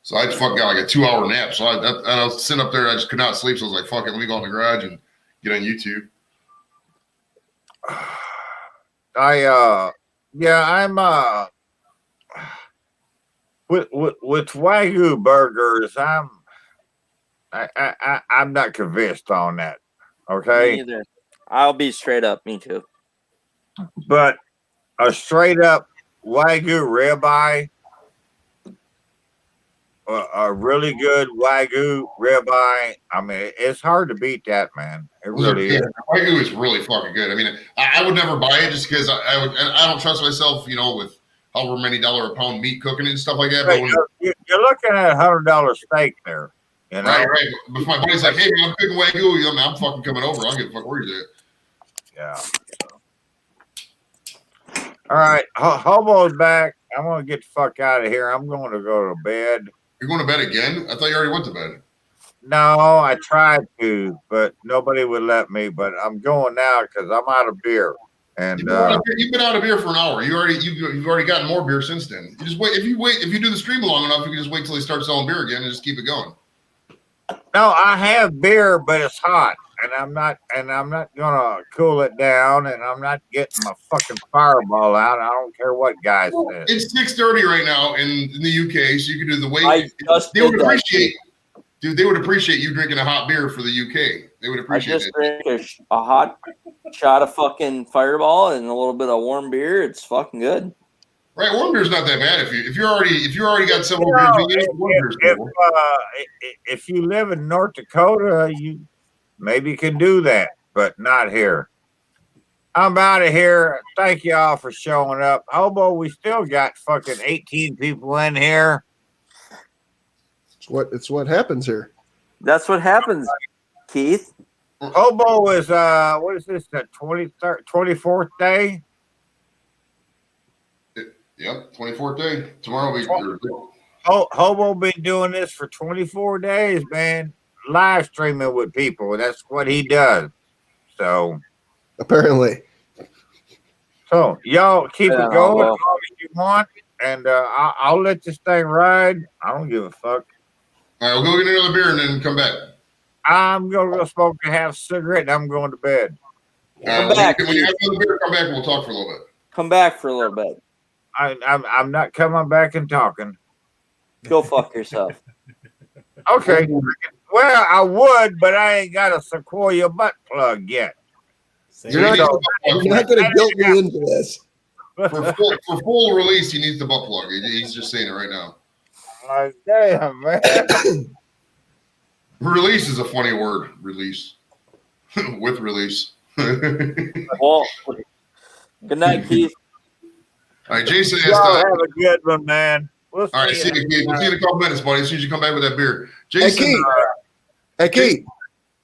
so I fucking got like a 2-hour nap. So I was sitting up there. I just could not sleep. So I was like, fuck it. Let me go in the garage and get on YouTube. I'm with Wagyu burgers. I'm not convinced on that. Okay. Me neither. I'll be straight up. Me too. But a straight up Wagyu ribeye, a really good Wagyu ribeye. I mean, it's hard to beat that, man. It really is. Wagyu is really fucking good. I mean, I would never buy it just because I don't trust myself, with however many dollar a pound meat cooking it and stuff like that. But you're looking at $100 steak there. Right. But if my buddy's like, hey, man, I'm cooking Wagyu, I'm fucking coming over. I don't give a fuck where you're at. Yeah. All right. Hobo's back. I'm going to get the fuck out of here. I'm going to go to bed. You're going to bed again? I thought you already went to bed. No, I tried to, but nobody would let me. But I'm going now because I'm out of beer. And you've been out of beer for an hour. You've already gotten more beer since then. You just wait. If you do the stream long enough, you can just wait till they start selling beer again and just keep it going. No, I have beer, but it's hot, and I'm not gonna cool it down, and I'm not getting my fucking fireball out. I don't care what guys say. It's 6:30 right now in the UK, so you can do the wait. They would appreciate you drinking a hot beer for the UK. They would appreciate it. I just drank a hot shot of fucking Fireball and a little bit of warm beer. It's fucking good. Right, warm beer's not that bad if you already got several beers. If you live in North Dakota, you maybe can do that, but not here. I'm out of here. Thank you all for showing up. Hobo, we still got fucking 18 people in here. It's what happens here. That's what happens, Keith. Hobo is what is this, the 24th day? Yep, 24th day. Tomorrow we. Hobo been doing this for 24 days, man. Live streaming with people. That's what he does. So apparently. So y'all keep it going as long as you want, and I'll let this thing ride. I don't give a fuck. All right, we'll go get another beer and then come back. I'm gonna go smoke a half cigarette and I'm going to bed. Come back. When you have another beer, come back and we'll talk for a little bit. Come back for a little bit. I'm not coming back and talking. Go fuck yourself. Okay. Well, I would, but I ain't got a Sequoia butt plug yet. You're not going to guilt me into this. For full release, he needs the butt plug. He's just saying it right now. Like, damn, man. Release is a funny word. Release. With release. Well, good night, Keith. All right, Jason asked. Y'all have a good one, man. All right, see you, Keith. We'll see you in a couple minutes, buddy. As soon as you come back with that beer. Jason. Hey, Keith.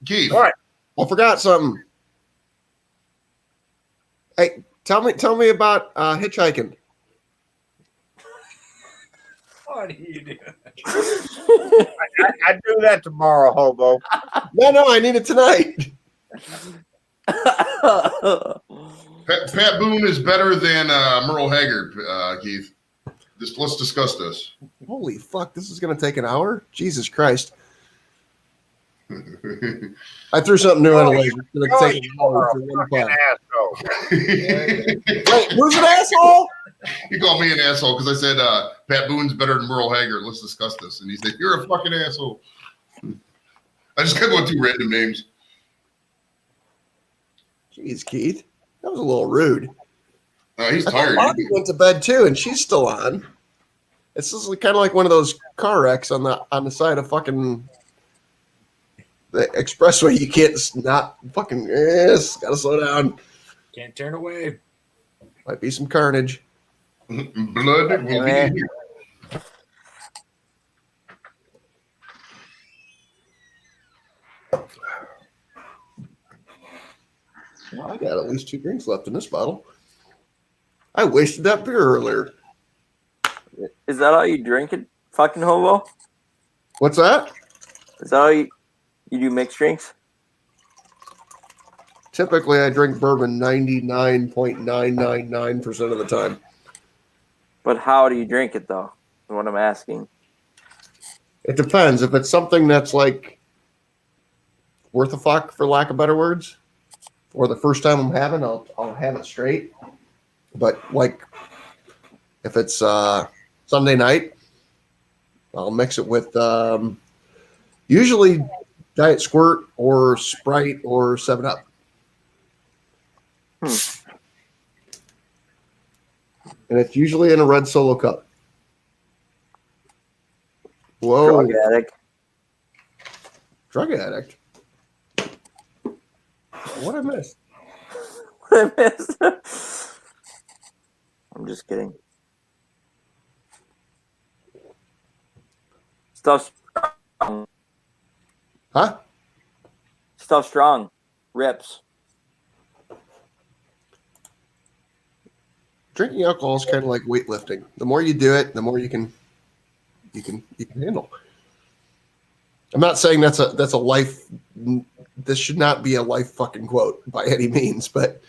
Keith. All right. I forgot something. Hey, tell me about hitchhiking. What are you doing? I do that tomorrow, hobo. No, I need it tonight. Pat Boone is better than Merle Haggard, Keith. Let's discuss this. Holy fuck, this is going to take an hour? Jesus Christ. I threw something new on a laser. It's going to take an hour for one class. Wait, who's an asshole? He called me an asshole because I said Pat Boone's better than Merle Haggard. Let's discuss this. And he said, "You're a fucking asshole." I just kept going through random names. Jeez, Keith. That was a little rude. He's tired. Bobby went to bed too, and she's still on. It's just kind of like one of those car wrecks on the side of fucking the expressway. You can't not fucking gotta slow down. Can't turn away. Might be some carnage. Blood will be here. Well, I got at least 2 drinks left in this bottle. I wasted that beer earlier. Is that all you drink it, fucking hobo? What's that? Is that all you do mixed drinks? Typically, I drink bourbon 99.999% of the time. But how do you drink it, though? Is what I'm asking. It depends. If it's something that's like worth a fuck, for lack of better words, or the first time I'm having, I'll have it straight. But like, if it's Sunday night, I'll mix it with usually Diet Squirt or Sprite or 7-Up. And it's usually in a red Solo cup. Whoa. Drug addict. Drug addict? What I missed? What I missed? I'm just kidding. Stuff strong. Huh? Stuff strong. Rips. Drinking alcohol is kind of like weightlifting. The more you do it, the more you can handle. I'm not saying that's a life. This should not be a life fucking quote by any means, but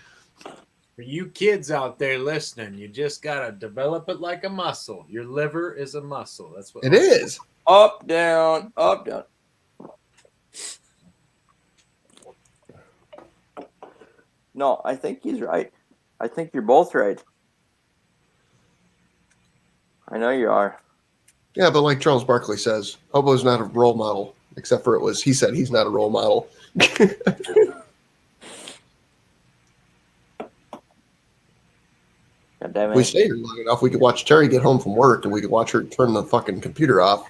For you kids out there listening, you just gotta develop it like a muscle. Your liver is a muscle. That's what it is. Up, down, up, down. No, I think he's right. I think you're both right. I know you are. Yeah, but like Charles Barkley says, hobo's not a role model, except for he said he's not a role model. God damn it. If we stayed here long enough, we could watch Terry get home from work, and we could watch her turn the fucking computer off.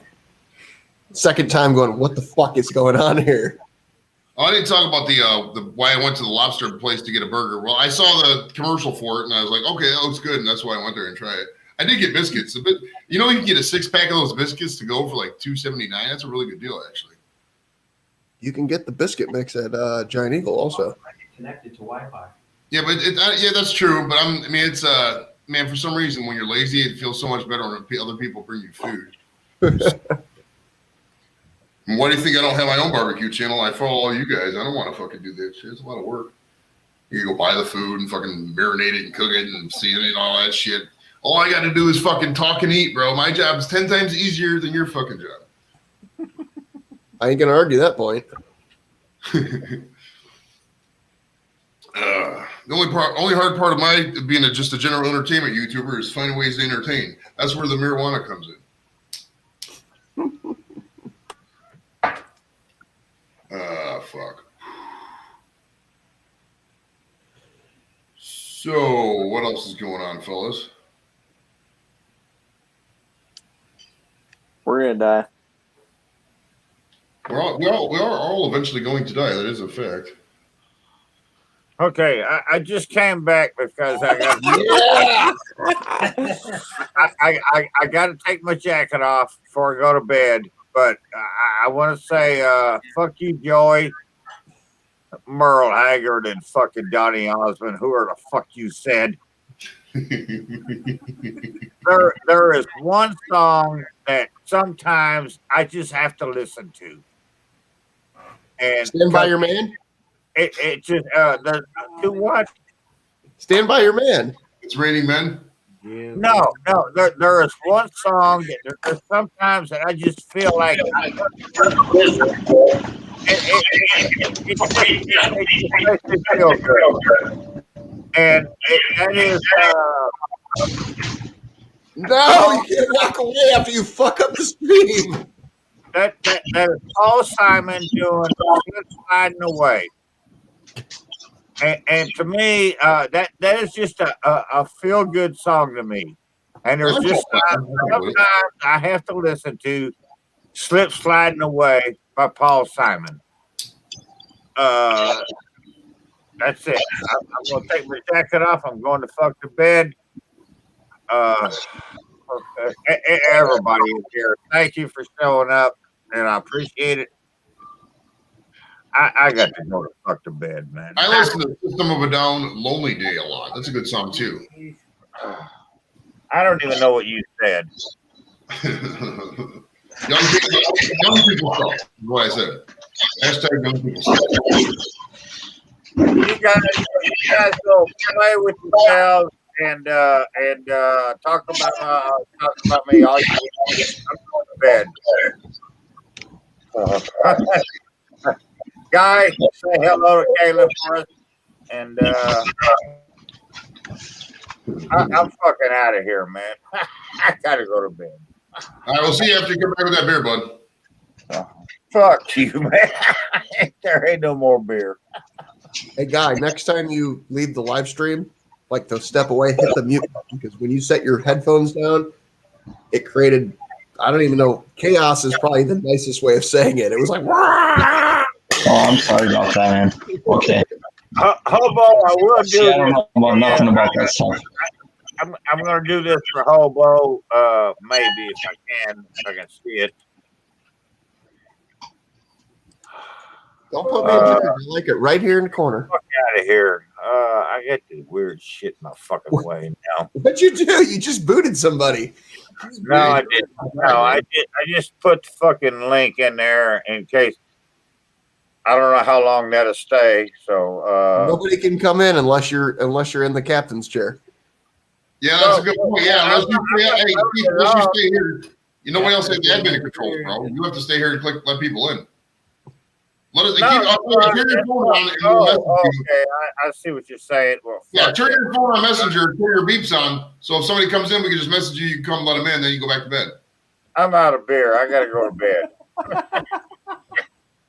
Second time going, what the fuck is going on here? Oh, I didn't talk about the why I went to the lobster place to get a burger. Well, I saw the commercial for it, and I was like, okay, that looks good, and that's why I went there and try it. I did get biscuits. You know, you can get a 6-pack of those biscuits to go for like $2.79. That's a really good deal, actually. You can get the biscuit mix at Giant Eagle also. Connected to Wi-Fi. Yeah, but yeah, that's true. But it's man, for some reason, when you're lazy, it feels so much better when other people bring you food. Why do you think I don't have my own barbecue channel? I follow all you guys. I don't want to fucking do that shit. It's a lot of work. You go buy the food and fucking marinate it and cook it and season it and all that shit. All I got to do is fucking talk and eat, bro. My job is 10 times easier than your fucking job. I ain't gonna argue that point. The only hard part of my being just a general entertainment YouTuber is finding ways to entertain. That's where the marijuana comes in. Fuck. So, what else is going on, fellas? We're gonna die. We are all eventually going to die. That is a fact. Okay, I just came back because I got I got to take my jacket off before I go to bed. But I want to say, fuck you, Joey. Merle Haggard and fucking Donny Osmond, who are the fuck you said. There is one song that sometimes I just have to listen to. And Stand by your man. It just to what? Stand by your man. It's Raining Men. No. There is one song that there's sometimes that I just feel like it makes me feel good. And that is No, you can't walk away after you fuck up the stream. that is Paul Simon doing Sliding Away. And to me, that is just a feel good song to me. And there's just sometimes I have to listen to Slip Sliding Away by Paul Simon. That's it. I'm going to take my jacket off. I'm going to fuck to bed. Everybody is here. Thank you for showing up, and I appreciate it. I got to go to fuck to bed, man. I listen to System of a Down, Lonely Day a lot. That's a good song too. I don't even know what you said. young people stuff is what I said. Hashtag young people stuff. You guys go play with yourselves and talk about me all you want. I'm going to bed. Guy, say hello to Caleb for us, and I'm fucking out of here, man. I gotta go to bed. All right, we'll see you after you come back with that beer, bud. Fuck you, man. There ain't no more beer. Hey, Guy, next time you leave the live stream, like to step away, hit the mute button, because when you set your headphones down, it created, I don't even know, chaos is probably the nicest way of saying it. It was like, Wah! Oh, I'm sorry about that, man. Okay. Hobo, I will do I don't know about nothing about that stuff. I'm gonna do this for Hobo, maybe if I can see it. Don't put me in jeopardy. I like it right here in the corner. Fuck out of here. I get this weird shit in my fucking way now. What'd you do? You just booted somebody. No, I didn't. No, I just put the fucking link in there in case. I don't know how long that'll stay. So nobody can come in unless you're in the captain's chair. Yeah, that's a good point. Yeah, unless you stay here. You know what else has the admin controls, bro? You have to stay here and let people in. Let us turn your phone on and we'll message you. Okay, I see what you're saying. Well, yeah, turn your phone on Messenger, turn your beeps on, so if somebody comes in, we can just message you. You can come let them in, then you go back to bed. I'm out of beer. I gotta go to bed.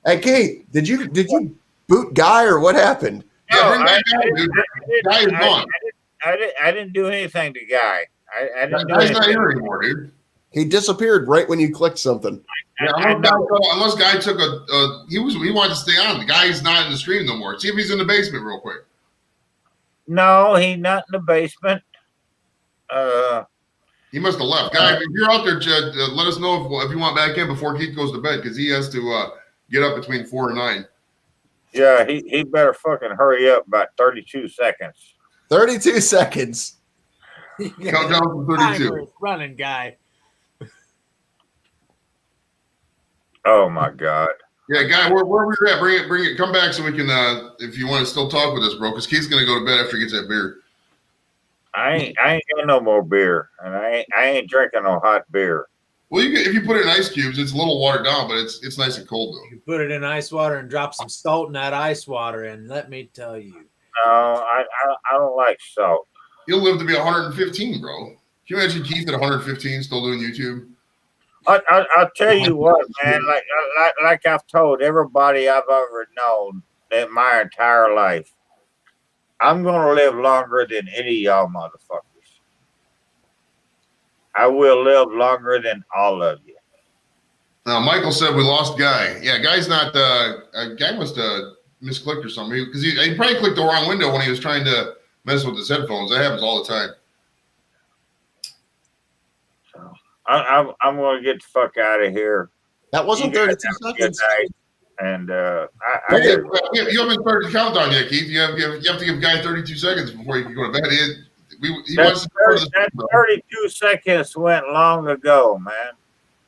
Hey, Kate, did you boot Guy or what happened? Yeah, bring that guy, dude. Guy is gone. I didn't do anything to Guy. I didn't do Guy's anything. not here anymore, dude. He disappeared right when you clicked something. Yeah, unless Guy took he wanted to stay on. The guy's not in the stream no more. See if he's in the basement real quick. No, he's not in the basement. He must have left. Guy, if you're out there, let us know if you want back in before Keith goes to bed, because he has to get up between 4 and 9. Yeah, he better fucking hurry up about 32 seconds. 32 seconds. Count down from 32. Running Guy. Oh my God. Yeah, Guy, where we're at, bring it. Come back so we can, if you want to still talk with us, bro, because Keith's gonna go to bed after he gets that beer. I ain't got no more beer, and I ain't drinking no hot beer. Well, if you put it in ice cubes, it's a little watered down, but it's nice and cold though. You put it in ice water and drop some salt in that ice water, and let me tell you. No, I don't like salt. You'll live to be 115, bro. Can you imagine Keith at 115 still doing YouTube? I'll tell you what, man. Like I've told everybody I've ever known in my entire life, I'm gonna live longer than any of y'all motherfuckers. I will live longer than all of you. Now, Michael said we lost Guy. Yeah, Guy's not. Guy must have misclicked or something because he probably clicked the wrong window when he was trying to mess with his headphones. That happens all the time. I'm going to get the fuck out of here. That wasn't 32 seconds. And You haven't started the countdown yet, Keith. You have to give Guy 32 seconds before you can go to bed. He wants to start this. That 32 seconds went long ago, man.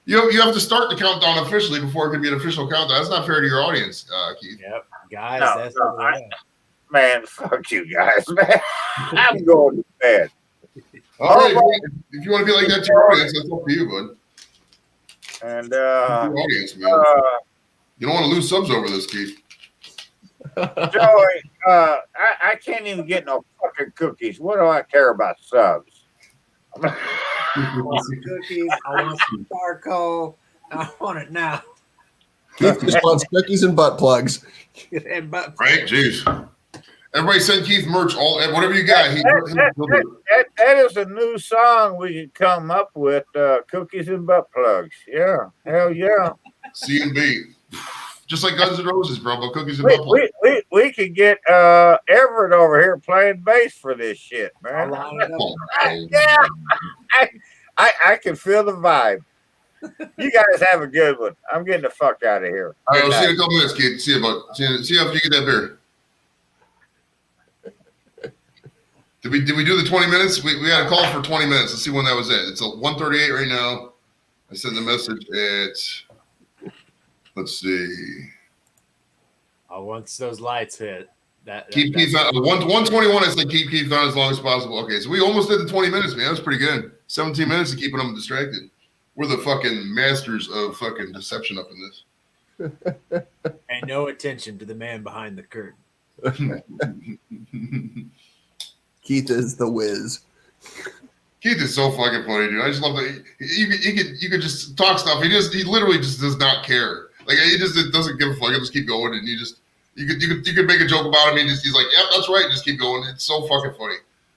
You have to start the countdown officially before it can be an official countdown. That's not fair to your audience, Keith. Yep, guys. Man, fuck you guys, man. I'm going to bed. All right, if you want to be like that to your audience, that's up to you, bud. And audience, man. You don't want to lose subs over this, Keith. Joey, I can't even get no fucking cookies. What do I care about subs? I want some cookies. I want some charcoal. I want it now. Keith just wants cookies and butt plugs. And butt right? Jeez. Everybody send Keith merch. Whatever you got. That is a new song we could come up with. Cookies and butt plugs. Yeah. Hell yeah. C&B. Just like Guns N' Roses, bro, but cookies and butt plugs. We could get Everett over here playing bass for this shit, man. Yeah. I can feel the vibe. You guys have a good one. I'm getting the fuck out of here. All right, we'll see you in a couple minutes, Keith. See you after you get that beer. Did we do the 20 minutes? We had a call for 20 minutes. Let's see when that was at. It's 1:38 right now. I sent the message at, let's see. Once those lights hit. Keep Keith on 121. I said keep Keith on as long as possible. Okay, so we almost did the 20 minutes, man. That was pretty good. 17 minutes of keeping them distracted. We're the fucking masters of fucking deception up in this. And no attention to the man behind the curtain. Keith is the whiz. Keith is so fucking funny, dude. I just love that. You could just talk stuff. He literally just does not care. Like he just doesn't give a fuck. He'll just keep going, and you could make a joke about him. He's like, yep, that's right. Just keep going. It's so fucking funny.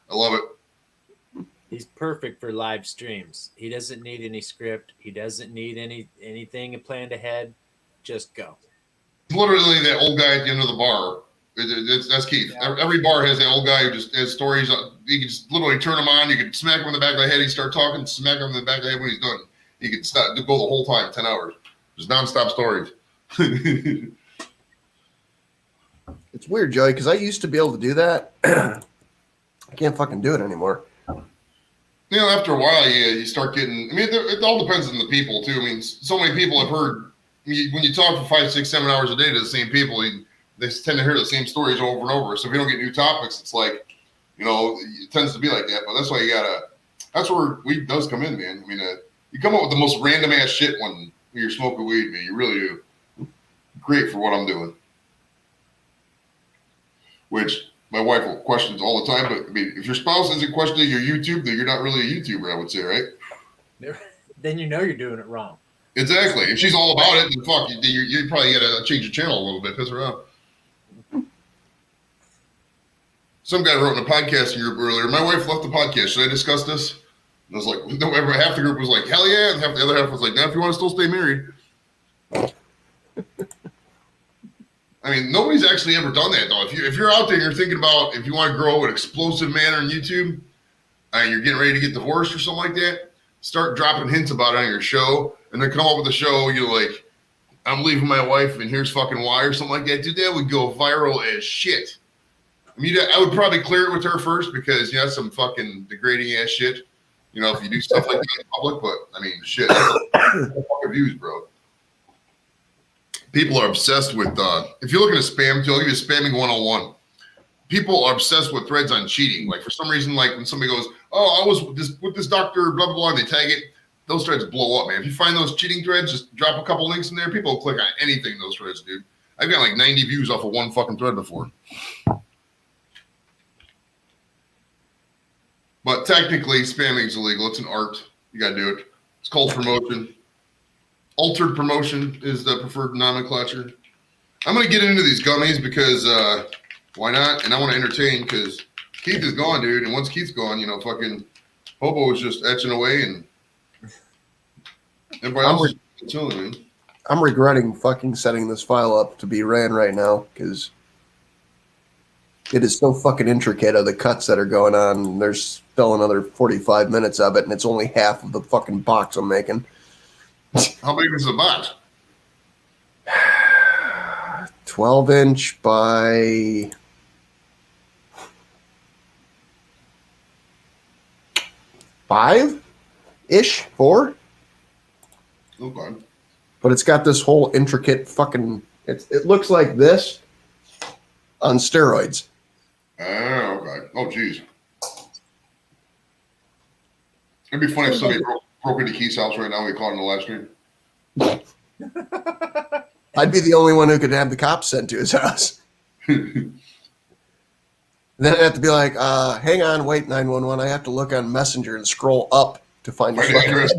I love it. He's perfect for live streams. He doesn't need any script. He doesn't need anything planned ahead. Just go. Literally that old guy at the end of the bar. That's Keith. Yeah. Every bar has that old guy who just has stories. You can just literally turn him on. You can smack him in the back of the head. He start talking, smack him in the back of the head when he's done. You can stop to go the whole time, 10 hours. Just nonstop stories. It's weird, Joey, because I used to be able to do that. I can't fucking do it anymore. You know, after a while, you start getting. I mean, it all depends on the people too. I mean, so many people have heard when you talk for 5, 6, 7 hours a day to the same people. They tend to hear the same stories over and over. So if you don't get new topics, it's like, you know, it tends to be like that. But that's why you gotta. That's where weed does come in, man. I mean, you come up with the most random ass shit when you're smoking weed, man. You really do. Great for what I'm doing. Which my wife questions all the time. But I mean, if your spouse isn't questioning your YouTube, then you're not really a YouTuber, I would say, right? Then you know you're doing it wrong. Exactly. If she's all about it, then fuck, you probably got to change your channel a little bit, piss her off. Some guy wrote in a podcasting group earlier, my wife left the podcast. Should I discuss this? And I was like, no, half the group was like, hell yeah. And the other half was like, now if you want to still stay married. I mean, nobody's actually ever done that, though. If you're out there and you're thinking about if you want to grow an explosive manner on YouTube and you're getting ready to get divorced or something like that, start dropping hints about it on your show and then come up with a show, you're like, I'm leaving my wife and here's fucking why or something like that. Dude, that would go viral as shit. I mean, I would probably clear it with her first because, you know, some fucking degrading ass shit. You know, if you do stuff like that in public, but I mean, shit, fucking views, bro. People are obsessed with, if you're looking at spam, too, I'll give you spamming 101. People are obsessed with threads on cheating. Like, for some reason, like when somebody goes, oh, I was with this doctor, blah, blah, blah, and they tag it, those threads blow up, man. If you find those cheating threads, just drop a couple links in there. People will click on anything in those threads, dude. I've got like 90 views off of one fucking thread before. But technically, spamming is illegal. It's an art. You got to do it. It's called promotion. Altered promotion is the preferred nomenclature. I'm going to get into these gummies because why not? And I want to entertain because Keith is gone, dude. And once Keith's gone, you know, fucking Hobo is just etching away and everybody else is chilling, man. I'm regretting fucking setting this file up to be ran right now because it is so fucking intricate of the cuts that are going on. There's still another 45 minutes of it, and it's only half of the fucking box I'm making. How big is the box? 12-inch by 5-ish, 4. Okay. But it's got this whole intricate fucking. It looks like this on steroids. Oh, okay. Oh, geez. It'd be funny if somebody broke into Keith's house right now and we caught him in the live stream. I'd be the only one who could have the cops sent to his house. Then I'd have to be like, hang on, wait, 911. I have to look on Messenger and scroll up to find the address.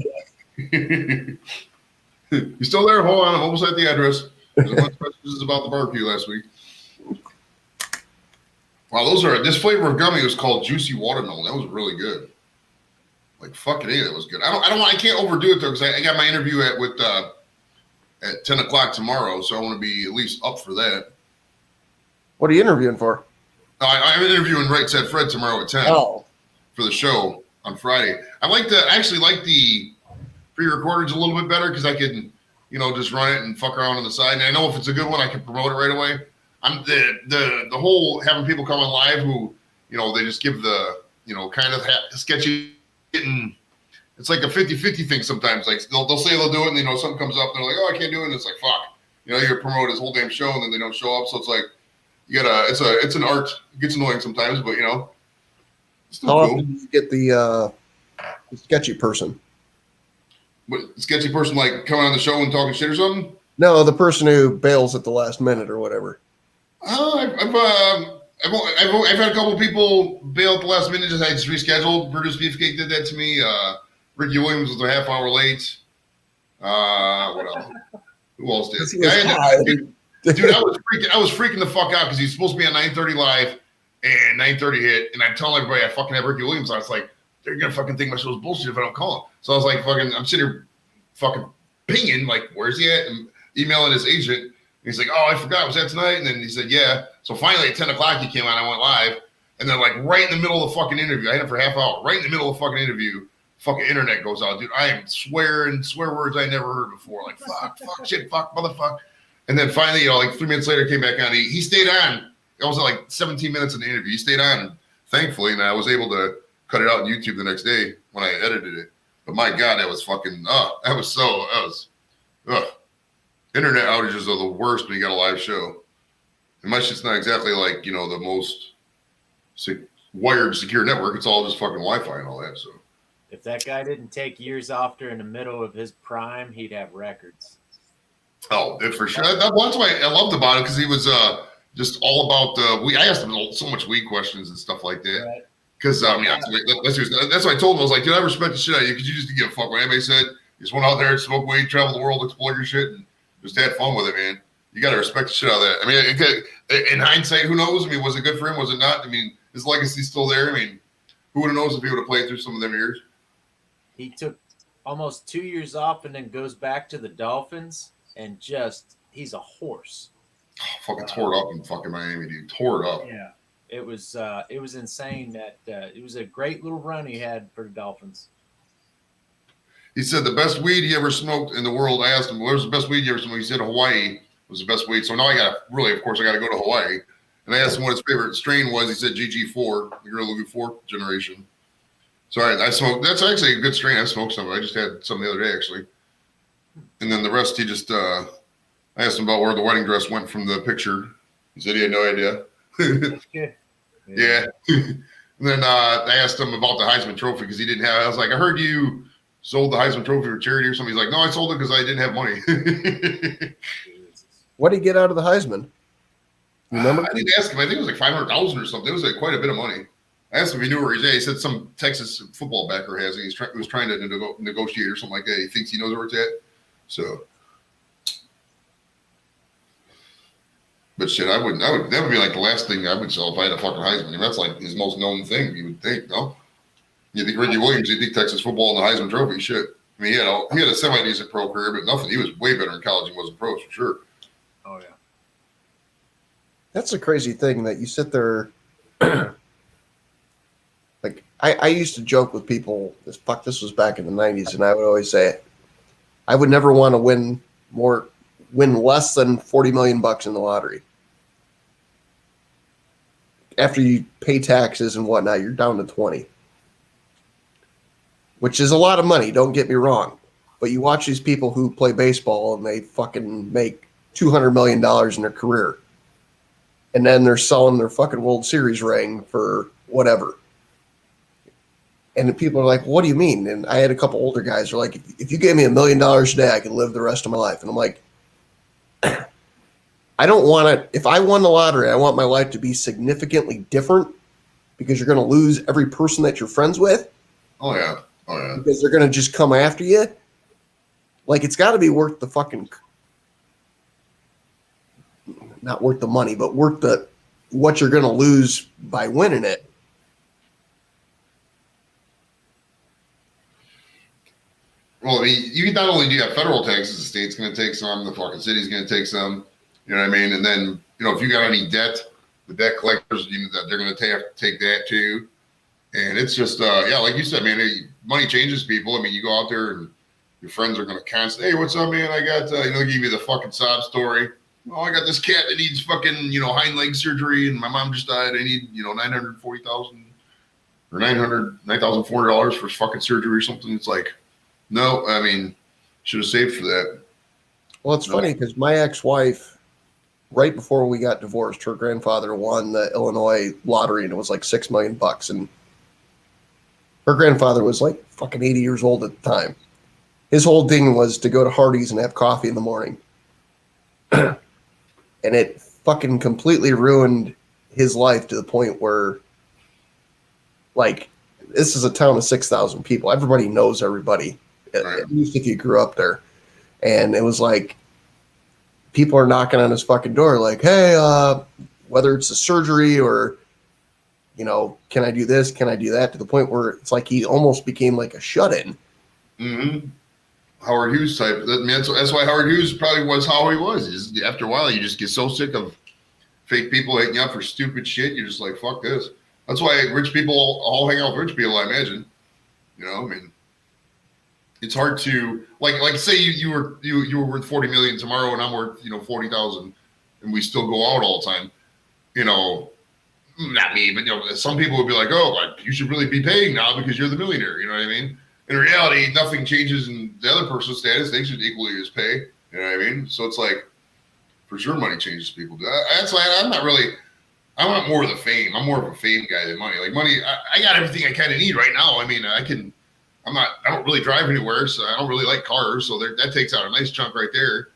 You still there? Hold on. I'm almost at the address. There's a bunch of messages about the barbecue last week. Wow, this flavor of gummy was called Juicy Watermelon. That was really good. Like fucking A, that was good. I can't overdo it though, because I got my interview at 10 o'clock tomorrow, so I want to be at least up for that. What are you interviewing for? I'm interviewing Right Said Fred tomorrow at 10 for the show on Friday. I actually like the pre-recordings a little bit better because I can, just run it and fuck around on the side. And I know if it's a good one, I can promote it right away. I'm the whole having people come on live who, they just give the, kind of sketchy getting. It's like a 50-50 thing sometimes. Like they'll say they'll do it, and something comes up, and they're like, "Oh, I can't do it." And it's like, "Fuck," you promote his whole damn show, and then they don't show up. So it's like, you gotta. It's an art. It gets annoying sometimes, but it's still How cool. often do you get the sketchy person? What, sketchy person like coming on the show and talking shit or something? No, the person who bails at the last minute or whatever. I've had a couple people bail at the last minute. I just rescheduled. Brutus Beefcake did that to me. Ricky Williams was a half hour late. What else? Who else did? Dude, I was freaking the fuck out because he's supposed to be on 9:30 live, and 9:30 hit, and I'm telling everybody I fucking have Ricky Williams. I was like, they're gonna fucking think my show's bullshit if I don't call him. So I was like, I'm sitting here fucking pinging, like, where's he at? And emailing his agent. And he's like, oh, I forgot. Was that tonight? And then he said, yeah. So finally at 10 o'clock he came on. I went live, and then like right in the middle of the fucking interview, I had him for a half hour. Right in the middle of the fucking interview, fucking internet goes out, dude. I am swear words I never heard before. Like fuck, shit, fuck, motherfucker. And then finally, like 3 minutes later, came back on. He stayed on. I was like 17 minutes in the interview. He stayed on, thankfully, and I was able to cut it out on YouTube the next day when I edited it. But my God, that was fucking. Internet outages are the worst when you got a live show. And my shit's not exactly like the most wired secure network. It's all just fucking Wi-Fi and all that. So if that guy didn't take years off during the middle of his prime, he'd have records. Oh, for sure. That's why I loved about it, because he was just all about weed. I asked him so much weed questions and stuff like that. Because that's what I told him. I was like, dude, I respect the shit out of you because you just didn't give a fuck what anybody said. You just went out there and smoked weed, traveled the world, explored your shit, and just had fun with it, man. You got to respect the shit out of that. I mean, in hindsight, who knows? I mean, was it good for him? Was it not? I mean, his legacy's still there. I mean, who would have knows if he would have played through some of them years? He took almost 2 years off and then goes back to the Dolphins, and he's a horse. Oh, fucking tore it up in fucking Miami, dude. Tore it up. Yeah. It was insane that it was a great little run he had for the Dolphins. He said the best weed he ever smoked in the world. I asked him, where's the best weed you ever smoked? He said Hawaii was the best weed. So now I got to go to Hawaii. And I asked him what his favorite strain was. He said GG4, the Gorilla Glue 4th generation. So I smoked. That's actually a good strain. I smoked some. I just had some the other day, actually. And then the rest, he just, I asked him about where the wedding dress went from the picture. He said he had no idea. Yeah. And then I asked him about the Heisman Trophy because he didn't have. I was like, I heard you sold the Heisman Trophy for charity or something. He's like, no, I sold it because I didn't have money. What did he get out of the Heisman? You remember? I didn't ask him. I think it was like 500,000 or something. It was like quite a bit of money. I asked him if he knew where he's at. He said some Texas football backer has it. He was trying to negotiate or something like that. He thinks he knows where it's at. So, but shit, that would be like the last thing I would sell if I had a fucking Heisman. I mean, that's like his most known thing. You would think, no? You think Ricky Williams? You think Texas football and the Heisman Trophy? Shit. I mean, he had a semi-decent pro career, but nothing. He was way better in college than he was in pros for sure. Oh yeah. That's a crazy thing that you sit there. Like I used to joke with people. This was back in the 90s, and I would always say, I would never want to win less than $40 million in the lottery. after you pay taxes and whatnot, you're down to 20, which is a lot of money. Don't get me wrong, but you watch these people who play baseball and they fucking make $200 million in their career, and then they're selling their fucking World Series ring for whatever. And people are like, "What do you mean?" And I had a couple older guys who are like, "If you gave me $1 million today, I could live the rest of my life." And I'm like, I don't want to. If I won the lottery, I want my life to be significantly different because you're going to lose every person that you're friends with. Oh yeah. Oh yeah. Because they're going to just come after you. Like, it's got to be worth the fucking, not worth the money, but worth the what you're going to lose by winning it. Well, I mean, you not only do you have federal taxes, the state's going to take some, the fucking city's going to take some. You know what I mean? And then, if you got any debt, the debt collectors, they're going to take that too. And it's just, like you said, man, money changes people. I mean, you go out there and your friends are going to constantly, hey, what's up, man? I got, they give you the fucking sob story. Oh, I got this cat that needs fucking, hind leg surgery, and my mom just died. I need, $940,000 or $9,400 for fucking surgery or something. It's like, no, I mean, should have saved for that. Well, it's funny because my ex-wife, right before we got divorced, her grandfather won the Illinois lottery, and it was like $6 million. And her grandfather was like fucking 80 years old at the time. His whole thing was to go to Hardee's and have coffee in the morning. And it fucking completely ruined his life to the point where, like, this is a town of 6,000 people. Everybody knows everybody, at least if you grew up there. And it was like, people are knocking on his fucking door like, hey, whether it's a surgery or, can I do this? Can I do that? To the point where it's like he almost became like a shut-in. Mm-hmm. Howard Hughes type. That's why Howard Hughes probably was how he was. After a while, you just get so sick of fake people hitting you up for stupid shit. You're just like, fuck this. That's why rich people all hang out with rich people, I imagine. I mean, it's hard to like say you were worth 40 million tomorrow and I'm worth 40,000 and we still go out all the time. Not me, but some people would be like, oh, you should really be paying now because you're the millionaire. You know what I mean? In reality, nothing changes in the other person's status. They should equally as pay. You know what I mean? So it's like, for sure, money changes people. That's why I'm not really. I want more of the fame. I'm more of a fame guy than money. Like money, I got everything I kind of need right now. I mean, I don't really drive anywhere, so I don't really like cars. So that takes out a nice chunk right there.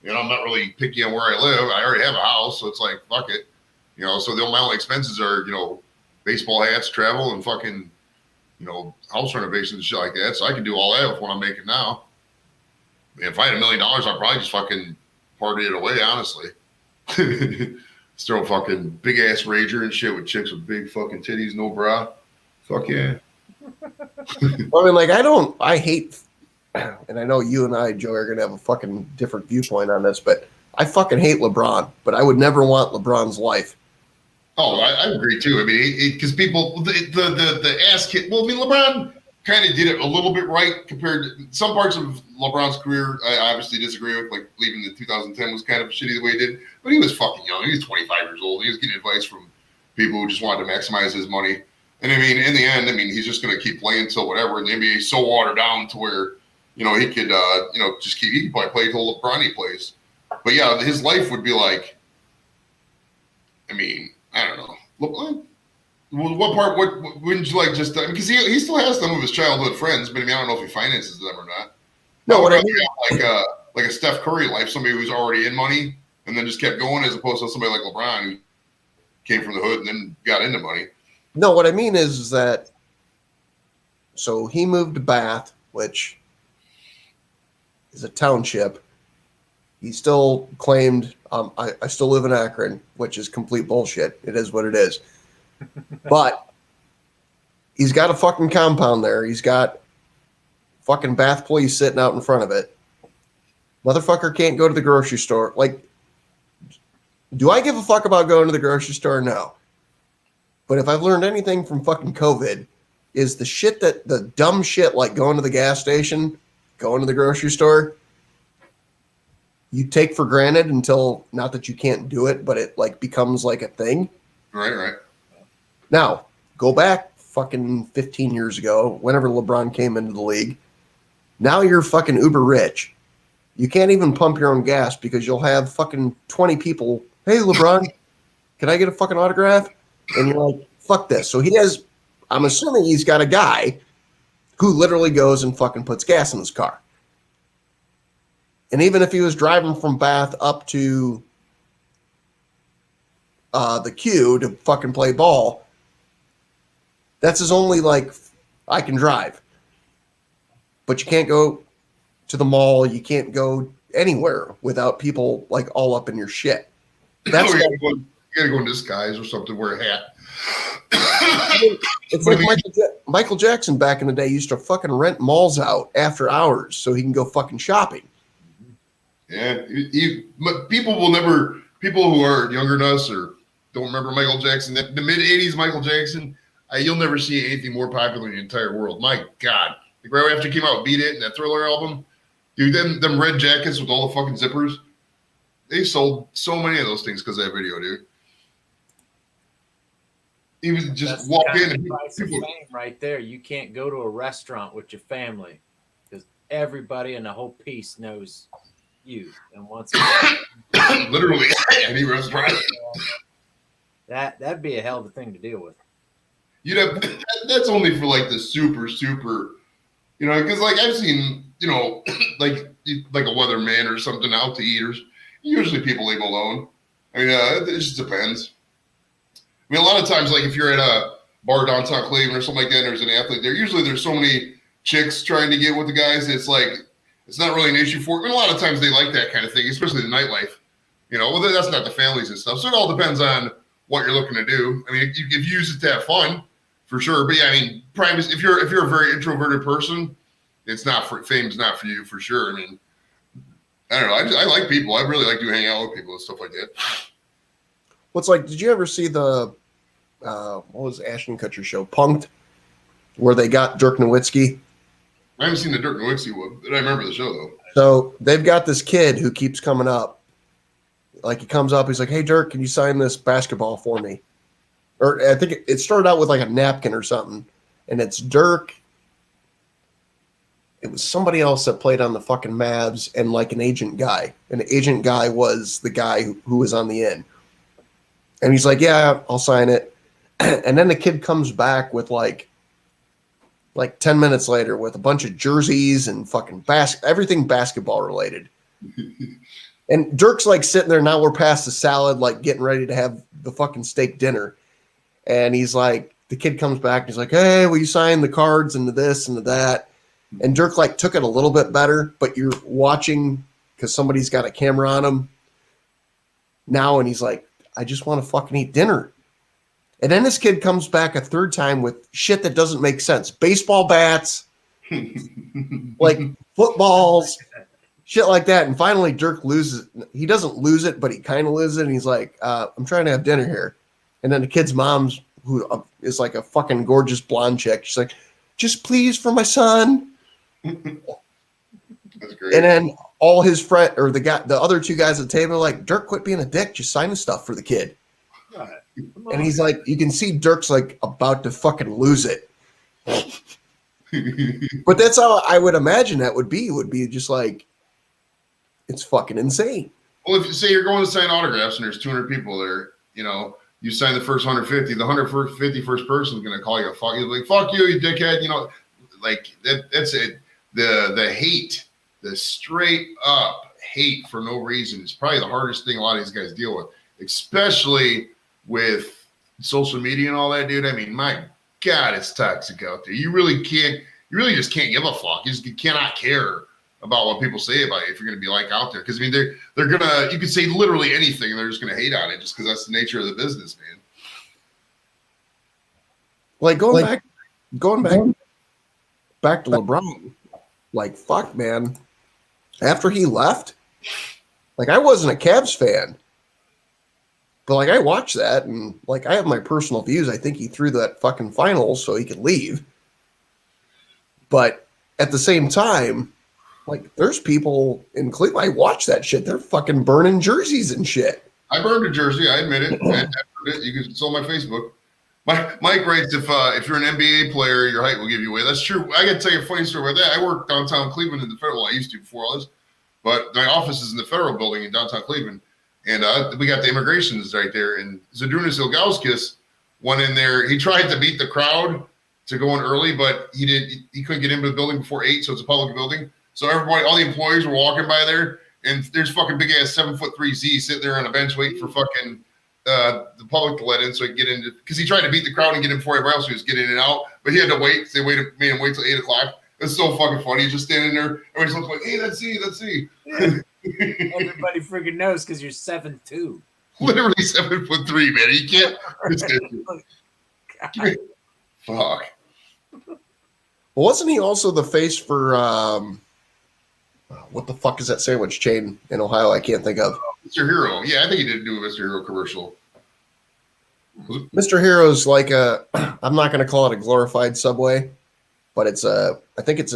I'm not really picky on where I live. I already have a house, so it's like, fuck it. So my only expenses are, baseball hats, travel, and fucking, house renovations and shit like that. So I can do all that with what I'm making now. If I had $1 million, I'd probably just fucking party it away, honestly. Just throw a fucking big ass rager and shit with chicks with big fucking titties, no bra. Fuck yeah. I mean, like, I hate, and I know you and I, Joe, are going to have a fucking different viewpoint on this, but I fucking hate LeBron, but I would never want LeBron's life. Oh, I agree too. I mean, because people, the ass kick, well, I mean, LeBron kind of did it a little bit right compared to some parts of LeBron's career. I obviously disagree with, like, leaving in 2010 was kind of shitty the way he did, but he was fucking young. He was 25 years old. He was getting advice from people who just wanted to maximize his money. And I mean, in the end, he's just going to keep playing until whatever. And the NBA is so watered down to where, he could, he could probably play until LeBron plays. But yeah, his life would be like, I don't know. What part? What wouldn't you like? Just because he still has some of his childhood friends, but I don't know if he finances them or not. No, what I mean, like a Steph Curry life, somebody who's already in money and then just kept going, as opposed to somebody like LeBron who came from the hood and then got into money. No, what I mean is that. So he moved to Bath, which is a township. He still claimed, I still live in Akron, which is complete bullshit. It is what it is. But he's got a fucking compound there. He's got fucking Bath police sitting out in front of it. Motherfucker can't go to the grocery store. Like, do I give a fuck about going to the grocery store? No. But if I've learned anything from fucking COVID, is the dumb shit like going to the gas station, going to the grocery store, you take for granted until, not that you can't do it, but it like becomes like a thing. Right. Now, go back fucking 15 years ago, whenever LeBron came into the league. Now you're fucking uber rich. You can't even pump your own gas because you'll have fucking 20 people, hey, LeBron, can I get a fucking autograph? And you're like, fuck this. So he has, I'm assuming he's got a guy who literally goes and fucking puts gas in his car. And even if he was driving from Bath up to the queue to fucking play ball, that's his only, like, I can drive. But you can't go to the mall. You can't go anywhere without people, like, all up in your shit. That's you gotta go in disguise or something, wear a hat. It's like Michael Jackson back in the day used to fucking rent malls out after hours so he can go fucking shopping. Yeah, people who are younger than us or don't remember Michael Jackson, the mid 80s Michael Jackson, you'll never see anything more popular in the entire world. My God. Like right after he came out with Beat It and that Thriller album, dude, them red jackets with all the fucking zippers, they sold so many of those things because of that video, dude. Even just walk in and price of fame right there. You can't go to a restaurant with your family because everybody in the whole piece knows you and wants literally any restaurant. That'd be a hell of a thing to deal with. You'd have that's only for like the super, because like I've seen, like a weatherman or something out to eat, or usually people leave alone. I mean, it just depends. I mean, a lot of times, like if you're at a bar downtown Cleveland or something like that, and there's an athlete there, usually there's so many chicks trying to get with the guys, it's like, it's not really an issue for them. And a lot of times they like that kind of thing, especially the nightlife. Well, that's not the families and stuff. So it all depends on what you're looking to do. I mean, if you use it to have fun, for sure. But yeah, I mean, privacy, if you're a very introverted person, it's not for fame's not for you for sure. I mean, I don't know. I like people. I really like to hang out with people and stuff like that. What's like, did you ever see the, what was Ashton Kutcher show, Punked, where they got Dirk Nowitzki? I haven't seen the Dirk Nowitzki one, but I remember the show, though. So they've got this kid who keeps coming up. Like, he comes up, he's like, hey, Dirk, can you sign this basketball for me? Or I think it started out with like a napkin or something. And it's Dirk. It was somebody else that played on the fucking Mavs and like an agent guy. And the agent guy was the guy who was on the end. And he's like, yeah, I'll sign it. And then the kid comes back with like 10 minutes later with a bunch of jerseys and fucking everything basketball related. And Dirk's like sitting there, now we're past the salad, like getting ready to have the fucking steak dinner. And he's like, the kid comes back and he's like, hey, will you sign the cards and this and that? And Dirk like took it a little bit better, but you're watching because somebody's got a camera on him now. And he's like, I just want to fucking eat dinner. And then this kid comes back a third time with shit that doesn't make sense. Baseball bats, like footballs, shit like that. And finally Dirk loses. He doesn't lose it, but he kind of loses it. And he's like, I'm trying to have dinner here. And then the kid's mom's, who is like a fucking gorgeous blonde chick, she's like, just please for my son. That's great. And then all his friend or the other two guys at the table are like, Dirk, quit being a dick. Just sign the stuff for the kid. And he's like, you can see Dirk's like about to fucking lose it. But that's how I would imagine that would be. It would be just like, it's fucking insane. Well, if you say you're going to sign autographs and there's 200 people there, you sign the first 150, the 151st person is going to call you a fuck. You're like, fuck you, you dickhead. Like that's it. The hate, the straight up hate for no reason is probably the hardest thing a lot of these guys deal with, especially with social media and all that, dude. I mean, my God, it's toxic out there. You really just can't give a fuck. You cannot care about what people say about you if you're going to be like out there. Because I mean, they're gonna, you could say literally anything and they're just going to hate on it just because that's the nature of the business, man. Like going back to LeBron, like fuck, man. After he left, like I wasn't a Cavs fan, but like I watched that and like I have my personal views. I think he threw that fucking finals so he could leave. But at the same time, like there's people in Cleveland. I watch that shit. They're fucking burning jerseys and shit. I burned a jersey. I admit it. I burned it. You can, it's on my Facebook. Mike writes, if you're an NBA player, your height will give you away. That's true. I got to tell you a funny story about that. I work downtown Cleveland in the Federal. Well, I used to before all this, but my office is in the Federal Building in downtown Cleveland, and we got the immigrations right there. And Zydrunas Ilgauskas went in there. He tried to beat the crowd to go in early, but he couldn't get into the building before 8, so it's a public building. So everybody, all the employees were walking by there, and there's fucking big ass 7'3" Z sitting there on a bench waiting for fucking the public to let in so he could get in, because he tried to beat the crowd and get in before everybody else who was getting in and out, but he had to wait. So they made him wait till 8 o'clock. It's so fucking funny. He's just standing there. Everybody's looking like, hey, let's see. Everybody freaking knows because you're 7'2". Literally 7'3", man. You can't. Fuck. Well, wasn't he also the face for what the fuck is that sandwich chain in Ohio? I can't think of. Mr. Hero. Yeah, I think he did do a Mr. Hero commercial. Mr. Hero's like I'm not going to call it a glorified Subway, but I think it's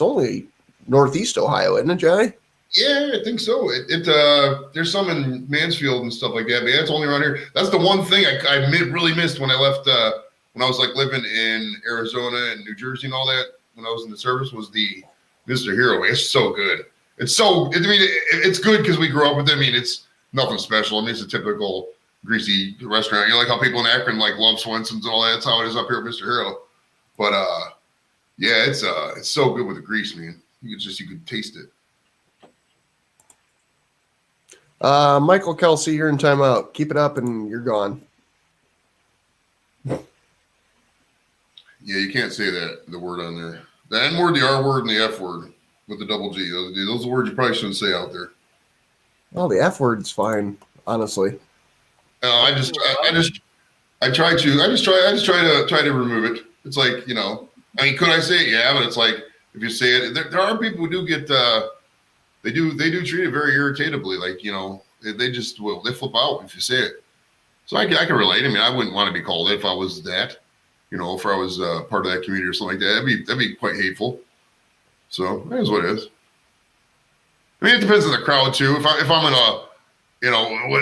only Northeast Ohio, isn't it, Johnny? Yeah, I think so. There's some in Mansfield and stuff like that, but that's only around here. That's the one thing I really missed when I left, when I was like living in Arizona and New Jersey and all that, when I was in the service, was the Mr. Hero. It's so good. It's good because we grew up with it. I mean, it's nothing special. I mean, it's a typical greasy restaurant. You know, like how people in Akron like love Swenson's and all that. That's how it is up here at Mr. Hero. But yeah, it's so good with the grease, man. You could taste it. Michael Kelsey, you're in timeout. Keep it up and you're gone. Yeah, you can't say the word on there. The N word, the R word, and the F word with the double G. Those are words you probably shouldn't say out there. Well, the F word's fine, honestly. I just try to remove it. It's like, you know, I mean, could I say it? Yeah, but it's like if you say it, there are people who do get they do treat it very irritably. Like, you know, they flip out if you say it. So I can relate. I mean, I wouldn't want to be called it if I was that. You know, if I was part of that community or something like that, that'd be quite hateful. So that is what it is. I mean, it depends on the crowd too. If I'm in a, you know, we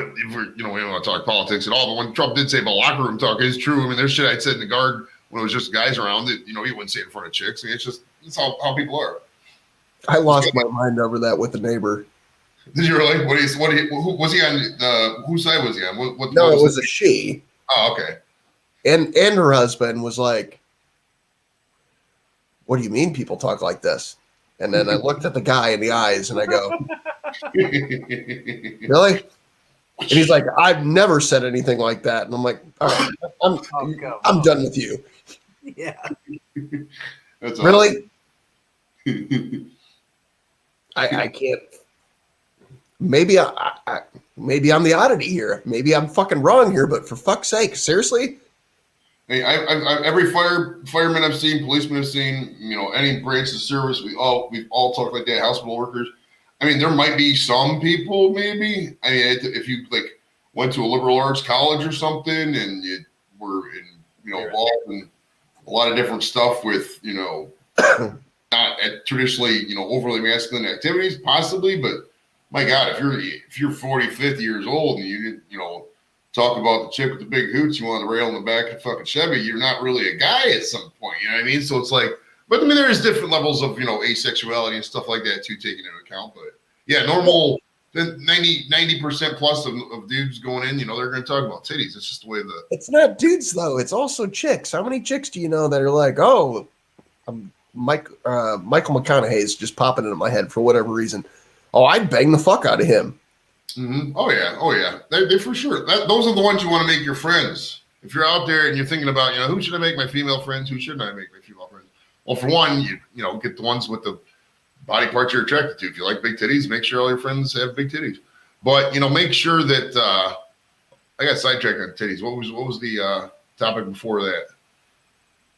don't want to talk politics at all, but when Trump did say about locker room talk, it's true. I mean, there's shit I'd said in the guard when it was just guys around that, you know, he wouldn't say it in front of chicks. I mean, it's how people are. I lost my mind over that with the neighbor. Did you really? Who was he on? Whose side was he on? It was a she. Oh, okay. And her husband was like, "What do you mean people talk like this?" And then I looked at the guy in the eyes and I go, "Really?" And he's like, "I've never said anything like that." And I'm like, "All right, I'm done with you." Yeah. That's really. I can't. Maybe maybe I'm the oddity here. Maybe I'm fucking wrong here. But for fuck's sake, seriously. Hey, every fireman I've seen, policeman I've seen, you know, any branch of service, we've all talked like that. Hospital workers. I mean, there might be some people, maybe. I mean, if you like went to a liberal arts college or something, and you were involved in a lot of different stuff with, you know, not at traditionally, you know, overly masculine activities, possibly. But my God, if you're 40, 50 years old and you didn't, you know, talk about the chick with the big hoots you want to rail in the back of the fucking Chevy, you're not really a guy at some point. You know what I mean? So it's like, but I mean, there is different levels of, you know, asexuality and stuff like that too, taken into account. But yeah, normal 90% plus of dudes going in, you know, they're going to talk about titties. It's just the way It's not dudes though. It's also chicks. How many chicks do you know that are like, oh, Michael McConaughey's just popping into my head for whatever reason. Oh, I'd bang the fuck out of him. Mm-hmm. Oh yeah. They for sure. Those are the ones you want to make your friends. If you're out there and you're thinking about, you know, who should I make my female friends? Who shouldn't I make my female friends? Well, for one, you know, get the ones with the body parts you're attracted to. If you like big titties, make sure all your friends have big titties. But, you know, make sure that I got sidetracked on titties. What was the topic before that?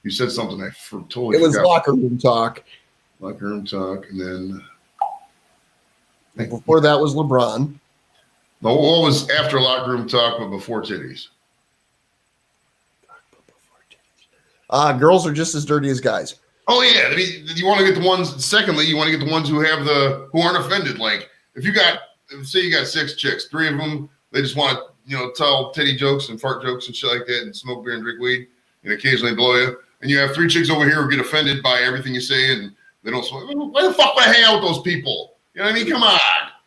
You said something I totally forgot. It was locker room talk. Locker room talk, and then before that was LeBron. No, what was after locker room talk, but before titties? Girls are just as dirty as guys. Oh yeah, I mean, you want to get the ones. Secondly, you want to get the ones who aren't offended. Like if you got, say you got 6 chicks, 3 of them they just want to tell titty jokes and fart jokes and shit like that, and smoke beer and drink weed, and occasionally blow you. And you have 3 chicks over here who get offended by everything you say, and they don't. Why the fuck would I hang out with those people? You know what I mean? Come on,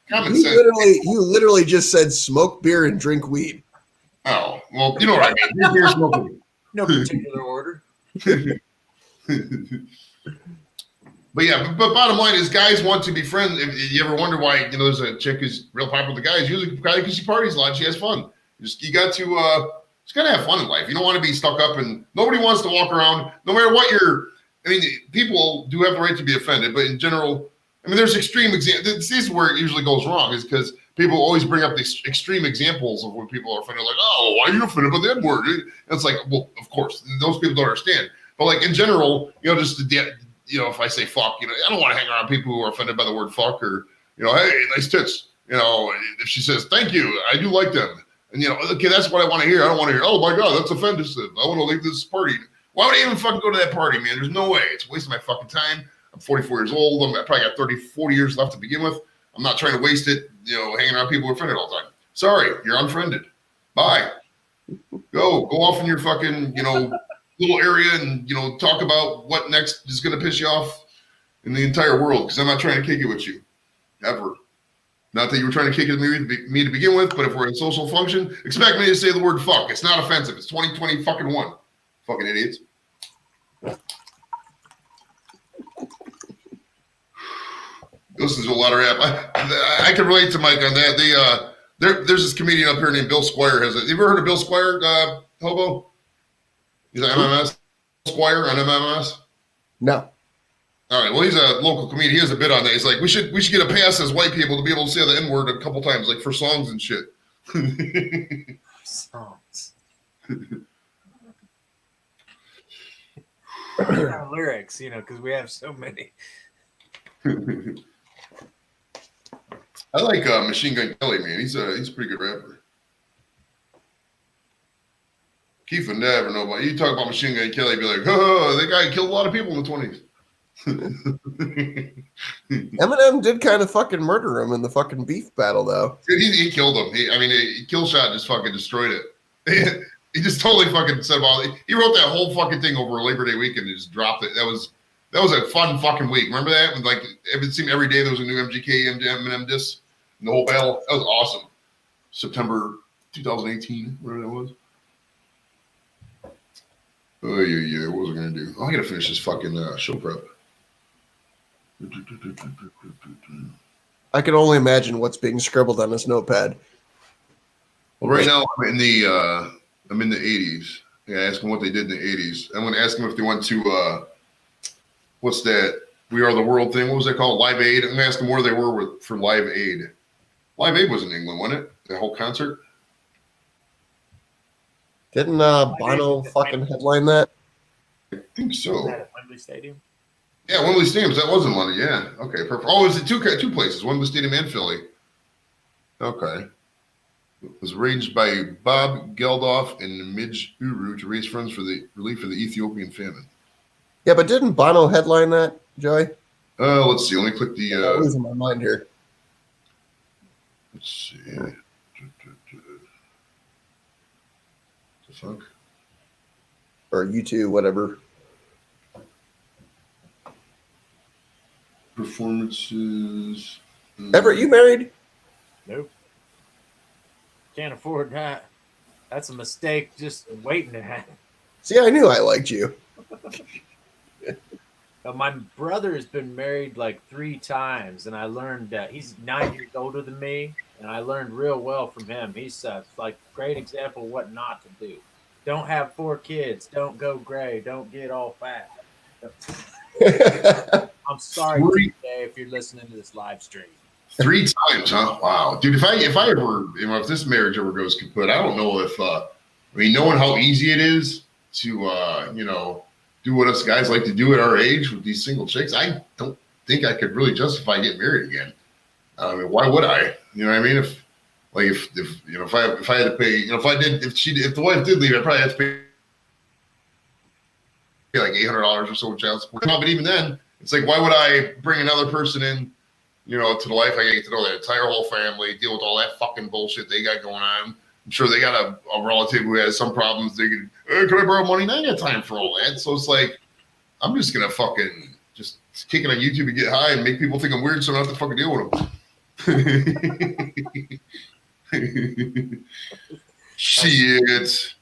common sense. You literally just said smoke beer and drink weed. Oh well, you know what I mean. Drink beer, smoke weed. No particular order. But yeah, but bottom line is, guys want to be friends. If you ever wonder why, there's a chick who's real popular with the guys, usually probably because she parties a lot, she has fun. You got to just gotta have fun in life. You don't want to be stuck up, and nobody wants to walk around, no matter what people do have the right to be offended, but in general, there's extreme examples. This is where it usually goes wrong, is because people always bring up these extreme examples of when people are offended, like, oh, why are you offended by that word? And it's like, well, of course, those people don't understand. But like in general, just if I say fuck, I don't want to hang around people who are offended by the word fuck, or, hey, nice tits. If she says, thank you, I do like them. And, okay, that's what I want to hear. I don't want to hear, oh my God, that's offensive. I want to leave this party. Why would I even fucking go to that party, man? There's no way. It's wasting my fucking time. I'm 44 years old. I probably got 30, 40 years left to begin with. I'm not trying to waste it, hanging around people who are offended all the time. Sorry, you're unfriended. Bye. Go off in your fucking, little area and, talk about what next is going to piss you off in the entire world, because I'm not trying to kick it with you. Ever. Not that you were trying to kick it with me to begin with, but if we're in social function, expect me to say the word fuck. It's not offensive. It's 2020 fucking 1. Fucking idiots. Listen to a lot of rap. I can relate to Mike on that. There's this comedian up here named Bill Squire. You ever heard of Bill Squire, Hobo? He's an MMS Squire on MMS. No. All right. Well, he's a local comedian. He has a bit on that. He's like, we should get a pass as white people to be able to say the N word a couple times, like for songs and shit. Songs. Lyrics, because we have so many. I like Machine Gun Kelly, man. He's a pretty good rapper. Keith would never know about. You talk about Machine Gun Kelly, be like, oh, that guy killed a lot of people in the 20s. Eminem did kind of fucking murder him in the fucking beef battle, though. Dude, he killed him. Killshot just fucking destroyed it. He just totally fucking said about it. He wrote that whole fucking thing over Labor Day weekend and just dropped it. That was a fun fucking week. Remember that? When, like, it seemed every day there was a new MGK, Eminem diss, and the whole battle. That was awesome. September 2018, whatever that was. Oh, yeah. What was I going to do? Oh, I got to finish this fucking show prep. I can only imagine what's being scribbled on this notepad. Well, right now I'm in the 80s. Yeah, ask them what they did in the 80s. I'm going to ask them if they went to what's that? We Are the World thing. What was that called? Live Aid. I'm going to ask them where they were for Live Aid. Live Aid was in England, wasn't it? The whole concert. Didn't Bono fucking headline that? I think so. At Wembley Stadium. Yeah, Wembley Stadium. That was in London. Yeah. Okay. Perfect. Oh, it was two places: Wembley Stadium and Philly. Okay. It was arranged by Bob Geldof and Midge Uru to raise funds for the relief of the Ethiopian famine. Yeah, but didn't Bono headline that, Joey? Let's see. Let me click the. I'm losing my mind here. Let's see. The fuck? Or U2, whatever. Performances. Everett, you married? Nope. Can't afford that. That's a mistake just waiting to happen. See, I knew I liked you. But my brother has been married like 3 times, and I learned that he's 9 years older than me, and I learned real well from him. He's like a great example of what not to do. Don't have 4 kids. Don't go gray. Don't get all fat. I'm sorry, today, if you're listening to this live stream. 3 times, huh? Wow, dude. If I ever, if this marriage ever goes kaput, I don't know if, knowing how easy it is to, do what us guys like to do at our age with these single chicks, I don't think I could really justify getting married again. I mean, why would I? You know what I mean? If I had to pay, if the wife did leave, I'd probably have to pay like $800 or so in child support. But even then, it's like, why would I bring another person in, to the life? I get to know that entire whole family, deal with all that fucking bullshit they got going on. I'm sure they got a relative who has some problems. They can, hey, can I borrow money? And I ain't got time for all that. So it's like, I'm just gonna fucking just kick it on YouTube and get high and make people think I'm weird, so I don't have to fucking deal with them. Shit.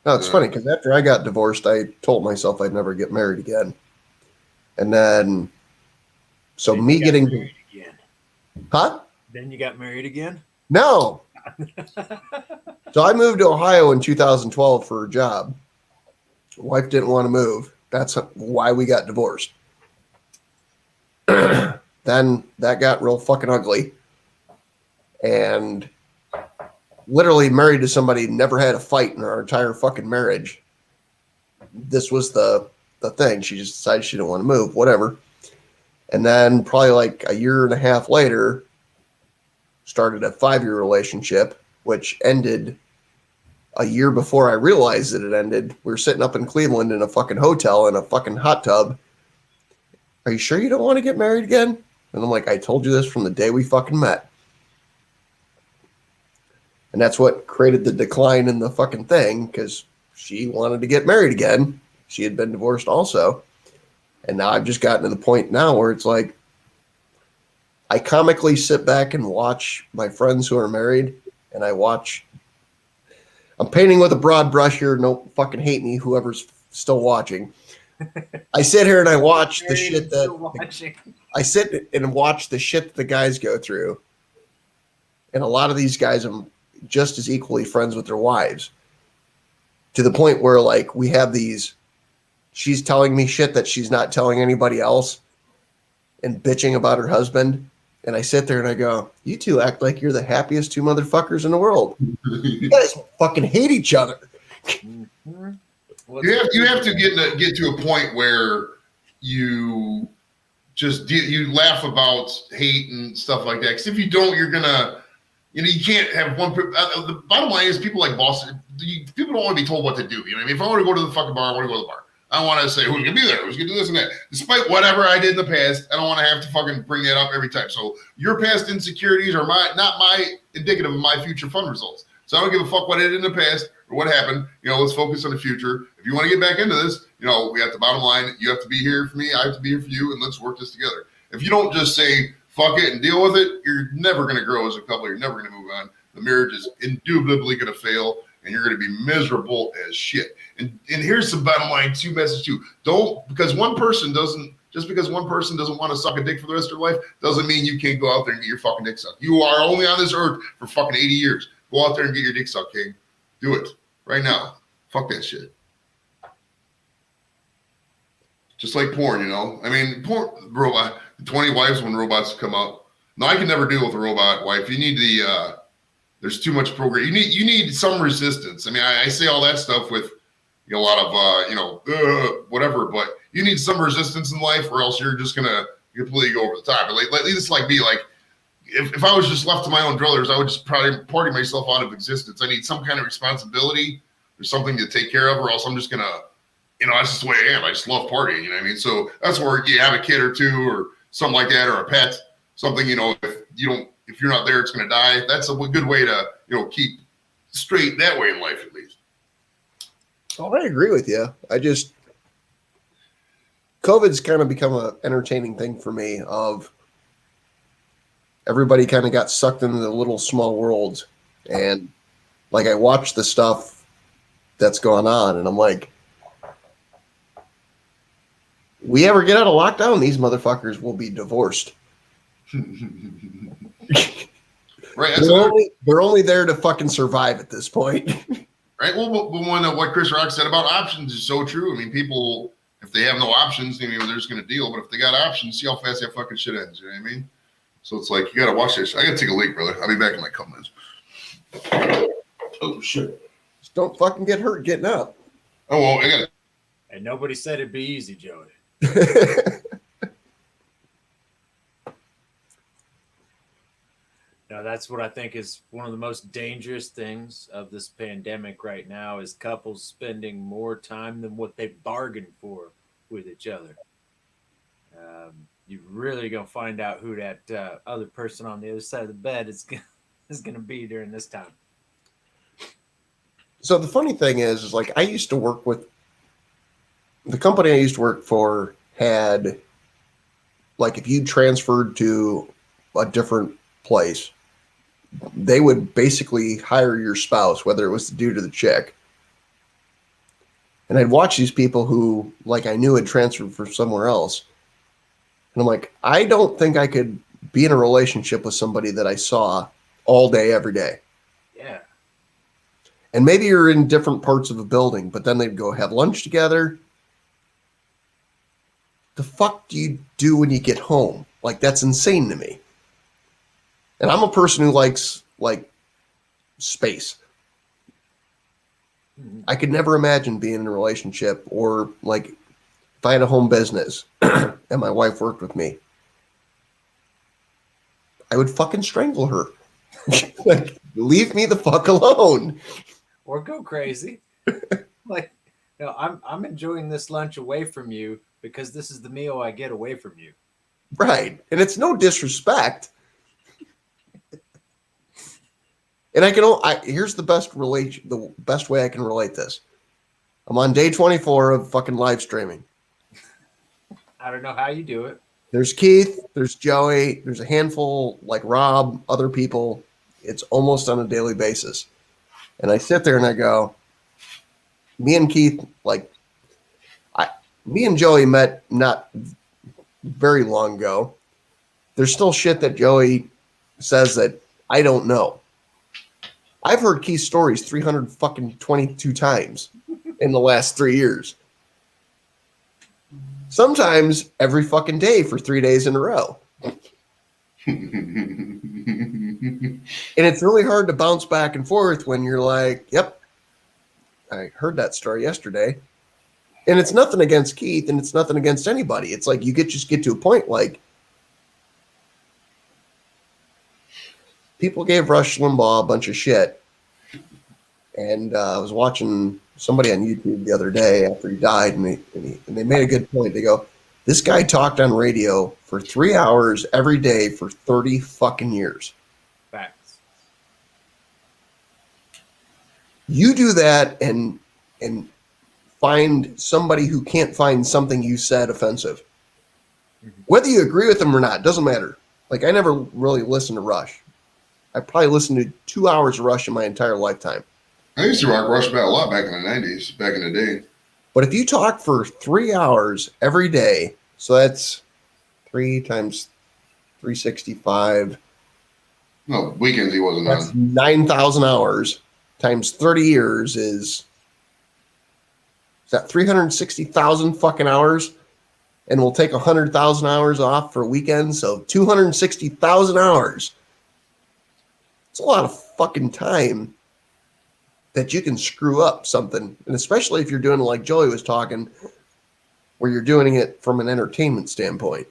No, it's funny because after I got divorced, I told myself I'd never get married again. And then, so Then me you got getting, married again. huh? Then you got married again? No. So I moved to Ohio in 2012 for a job. Wife didn't want to move. That's why we got divorced. Then that got real fucking ugly. And literally married to somebody, never had a fight in our entire fucking marriage. This was the thing. She just decided she didn't want to move, whatever. And then probably like a year and a half later, started a 5-year relationship, which ended a year before I realized that it ended. We were sitting up in Cleveland in a fucking hotel in a fucking hot tub. Are you sure you don't want to get married again? And I'm like, I told you this from the day we fucking met. And that's what created the decline in the fucking thing, because she wanted to get married again. She had been divorced also. And now I've just gotten to the point now where it's like, I comically sit back and watch my friends who are married, and I'm painting with a broad brush here. Don't fucking hate me, whoever's still watching. I sit here and I watch the shit I sit and watch the shit that the guys go through. And a lot of these guys, I'm just as equally friends with their wives, to the point where like we have these, she's telling me shit that she's not telling anybody else and bitching about her husband. And I sit there and I go, you two act like you're the happiest two motherfuckers in the world. You guys fucking hate each other. Mm-hmm. You have to get to a point where you just you laugh about hate and stuff like that. Because if you don't, you're gonna, you can't have one. The bottom line is people like Boston. People don't want to be told what to do. You know what I mean? If I want to go to the fucking bar, I want to go to the bar. I want to say who's gonna be there, who's gonna do this and that. Despite whatever I did in the past, I don't want to have to fucking bring that up every time. So your past insecurities are not my indicative of my future fun results. So I don't give a fuck what I did in the past or what happened. Let's focus on the future. If you want to get back into this, we have the bottom line. You have to be here for me. I have to be here for you, and let's work this together. If you don't just say fuck it and deal with it, you're never going to grow as a couple. You're never going to move on. The marriage is indubitably going to fail, and you're going to be miserable as shit. And here's the bottom line, message too. Don't, because one person doesn't want to suck a dick for the rest of their life, doesn't mean you can't go out there and get your fucking dick sucked. You are only on this earth for fucking 80 years. Go out there and get your dick sucked, King. Do it right now. Fuck that shit. Just like porn, I mean, porn, robot, 20 wives when robots come out. No, I can never deal with a robot wife. You need there's too much program. You need some resistance. I mean, I say all that stuff with a lot of whatever, but you need some resistance in life, or else you're just gonna completely go over the top. It's like me, like if I was just left to my own druthers, I would just probably party myself out of existence. I need some kind of responsibility or something to take care of, or else I'm just gonna, that's just the way I am. I just love partying. You know what I mean? So that's where you have a kid or two or something like that, or a pet, something. If you're not there, it's gonna die. That's a good way to keep straight that way in life, at least. Oh, I agree with you. COVID's kind of become an entertaining thing for me. Of everybody kind of got sucked into the little small worlds, and like I watch the stuff that's going on, and I'm like, we ever get out of lockdown, these motherfuckers will be divorced. Right. They're only there to fucking survive at this point. Right. Well, what Chris Rock said about options is so true. I mean, people, if they have no options, they're just going to deal. But if they got options, see how fast that fucking shit ends. You know what I mean? So it's like, you got to watch this. I got to take a leak, brother. I'll be back in like a couple minutes. Oh, shit. Just don't fucking get hurt getting up. Oh, well, I got it. And nobody said it'd be easy, Joey. Now, that's what I think is one of the most dangerous things of this pandemic right now is couples spending more time than what they bargained for with each other. You're really going to find out who that other person on the other side of the bed is going to be during this time. So the funny thing is like I used to work with the company I used to work for had like if you transferred to a different place, they would basically hire your spouse, whether it was the dude or the chick. And I'd watch these people who like I knew had transferred for somewhere else. And I'm like, I don't think I could be in a relationship with somebody that I saw all day, every day. Yeah. And maybe you're in different parts of a building, but then they'd go have lunch together. The fuck do you do when you get home? Like, that's insane to me. And I'm a person who likes, like, space. I could never imagine being in a relationship or, like, if I had a home business and my wife worked with me, I would fucking strangle her. Like, leave me the fuck alone. Or go crazy. Like, no, I'm enjoying this lunch away from you because this is the meal I get away from you. Right. And it's no disrespect. And here's the best way I can relate this. I'm on day 24 of fucking live streaming. I don't know how you do it. There's Keith, there's Joey, there's a handful like Rob, other people. It's almost on a daily basis. And I sit there and I go, me and Keith, like, me and Joey met not very long ago. There's still shit that Joey says that I don't know. I've heard Keith's stories 322 times in the last 3 years. Sometimes every fucking day for 3 days in a row. And it's really hard to bounce back and forth when you're like, yep, I heard that story yesterday. And it's nothing against Keith and it's nothing against anybody. It's like you just get to a point like people gave Rush Limbaugh a bunch of shit. And I was watching somebody on YouTube the other day after he died, and they made a good point. They go, this guy talked on radio for 3 hours every day for 30 fucking years. Facts. You do that and find somebody who can't find something you said offensive. Whether you agree with them or not, doesn't matter. Like, I never really listened to Rush. I probably listened to 2 hours of Rush in my entire lifetime. I used to rock Rush a lot back in the 90s, back in the day. But if you talk for 3 hours every day, so that's 3 times 365. No, weekends he wasn't That's on. 9,000 hours times 30 years is that 360,000 fucking hours? And we'll take 100,000 hours off for weekends, so 260,000 hours. It's a lot of fucking time that you can screw up something. And especially if you're doing it like Joey was talking, where you're doing it from an entertainment standpoint.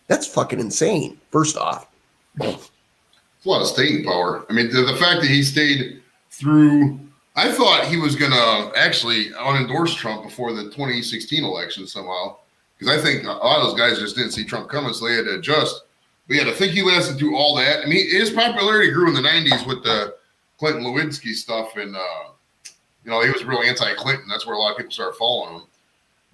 That's fucking insane, first off. It's a lot of staying power. I mean, the fact that he stayed through, I thought he was going to actually unendorse Trump before the 2016 election somehow. Because I think a lot of those guys just didn't see Trump coming, so they had to adjust. But yeah, to think he lasted through all that. I mean, his popularity grew in the 90s with the Clinton Lewinsky stuff. And, he was really anti-Clinton. That's where a lot of people started following him.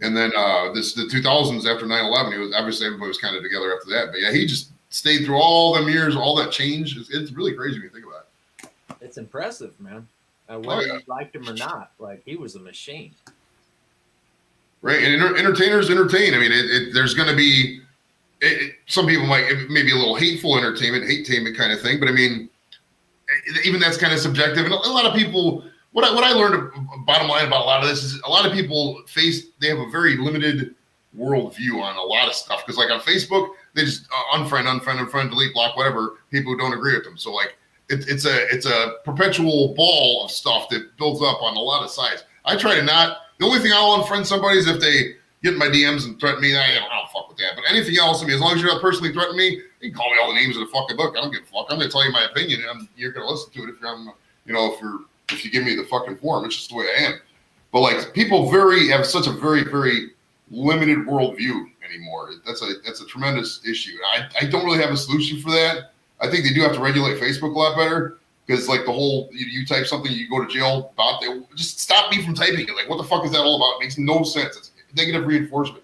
And then the 2000s after 9/11, he was obviously everybody was kind of together after that. But yeah, he just stayed through all them years, all that change. It's really crazy when you think about it. It's impressive, man. Whether you liked him or not, like, he was a machine. Right, and entertainers entertain. I mean, there's going to be some people maybe a little hateful hate-tainment kind of thing. But I mean, even that's kind of subjective. And a lot of people, what I learned, bottom line about a lot of this is a lot of people they have a very limited worldview on a lot of stuff. Because like on Facebook, they just unfriend, delete, block, whatever, people who don't agree with them. So like it's a perpetual ball of stuff that builds up on a lot of sides. I try to not. The only thing I'll unfriend somebody is if they get in my DMs and threaten me. I don't fuck with that. But anything else, I mean, as long as you're not personally threatening me, you can call me all the names of the fucking book. I don't give a fuck. I'm going to tell you my opinion, and you're going to listen to it if you give me the fucking forum. It's just the way I am. But like people have such a very, very limited worldview anymore. That's a tremendous issue. I don't really have a solution for that. I think they do have to regulate Facebook a lot better. because like the whole you type something, you go to jail about it. Just stop me from typing it. Like, what the fuck is that all about? It makes no sense. It's negative reinforcement.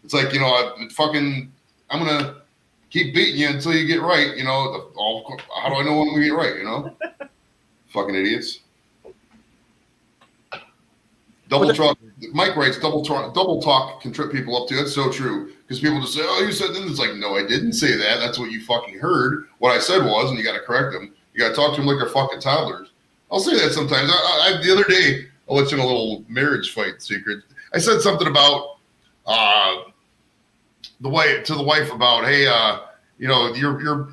It's like, I'm gonna keep beating you until you get right. How do I know when we get right? Fucking idiots. Double talk. Mike writes, double talk can trip people up too. That's so true. Because people just say, "Oh, you said this." It's like, no, I didn't say that. That's what you fucking heard. What I said was, and you got to correct them. You got to talk to them like they're fucking toddlers. I'll say that sometimes. The other day, I'll let you know a little marriage fight secret. I said something about the wife about, hey,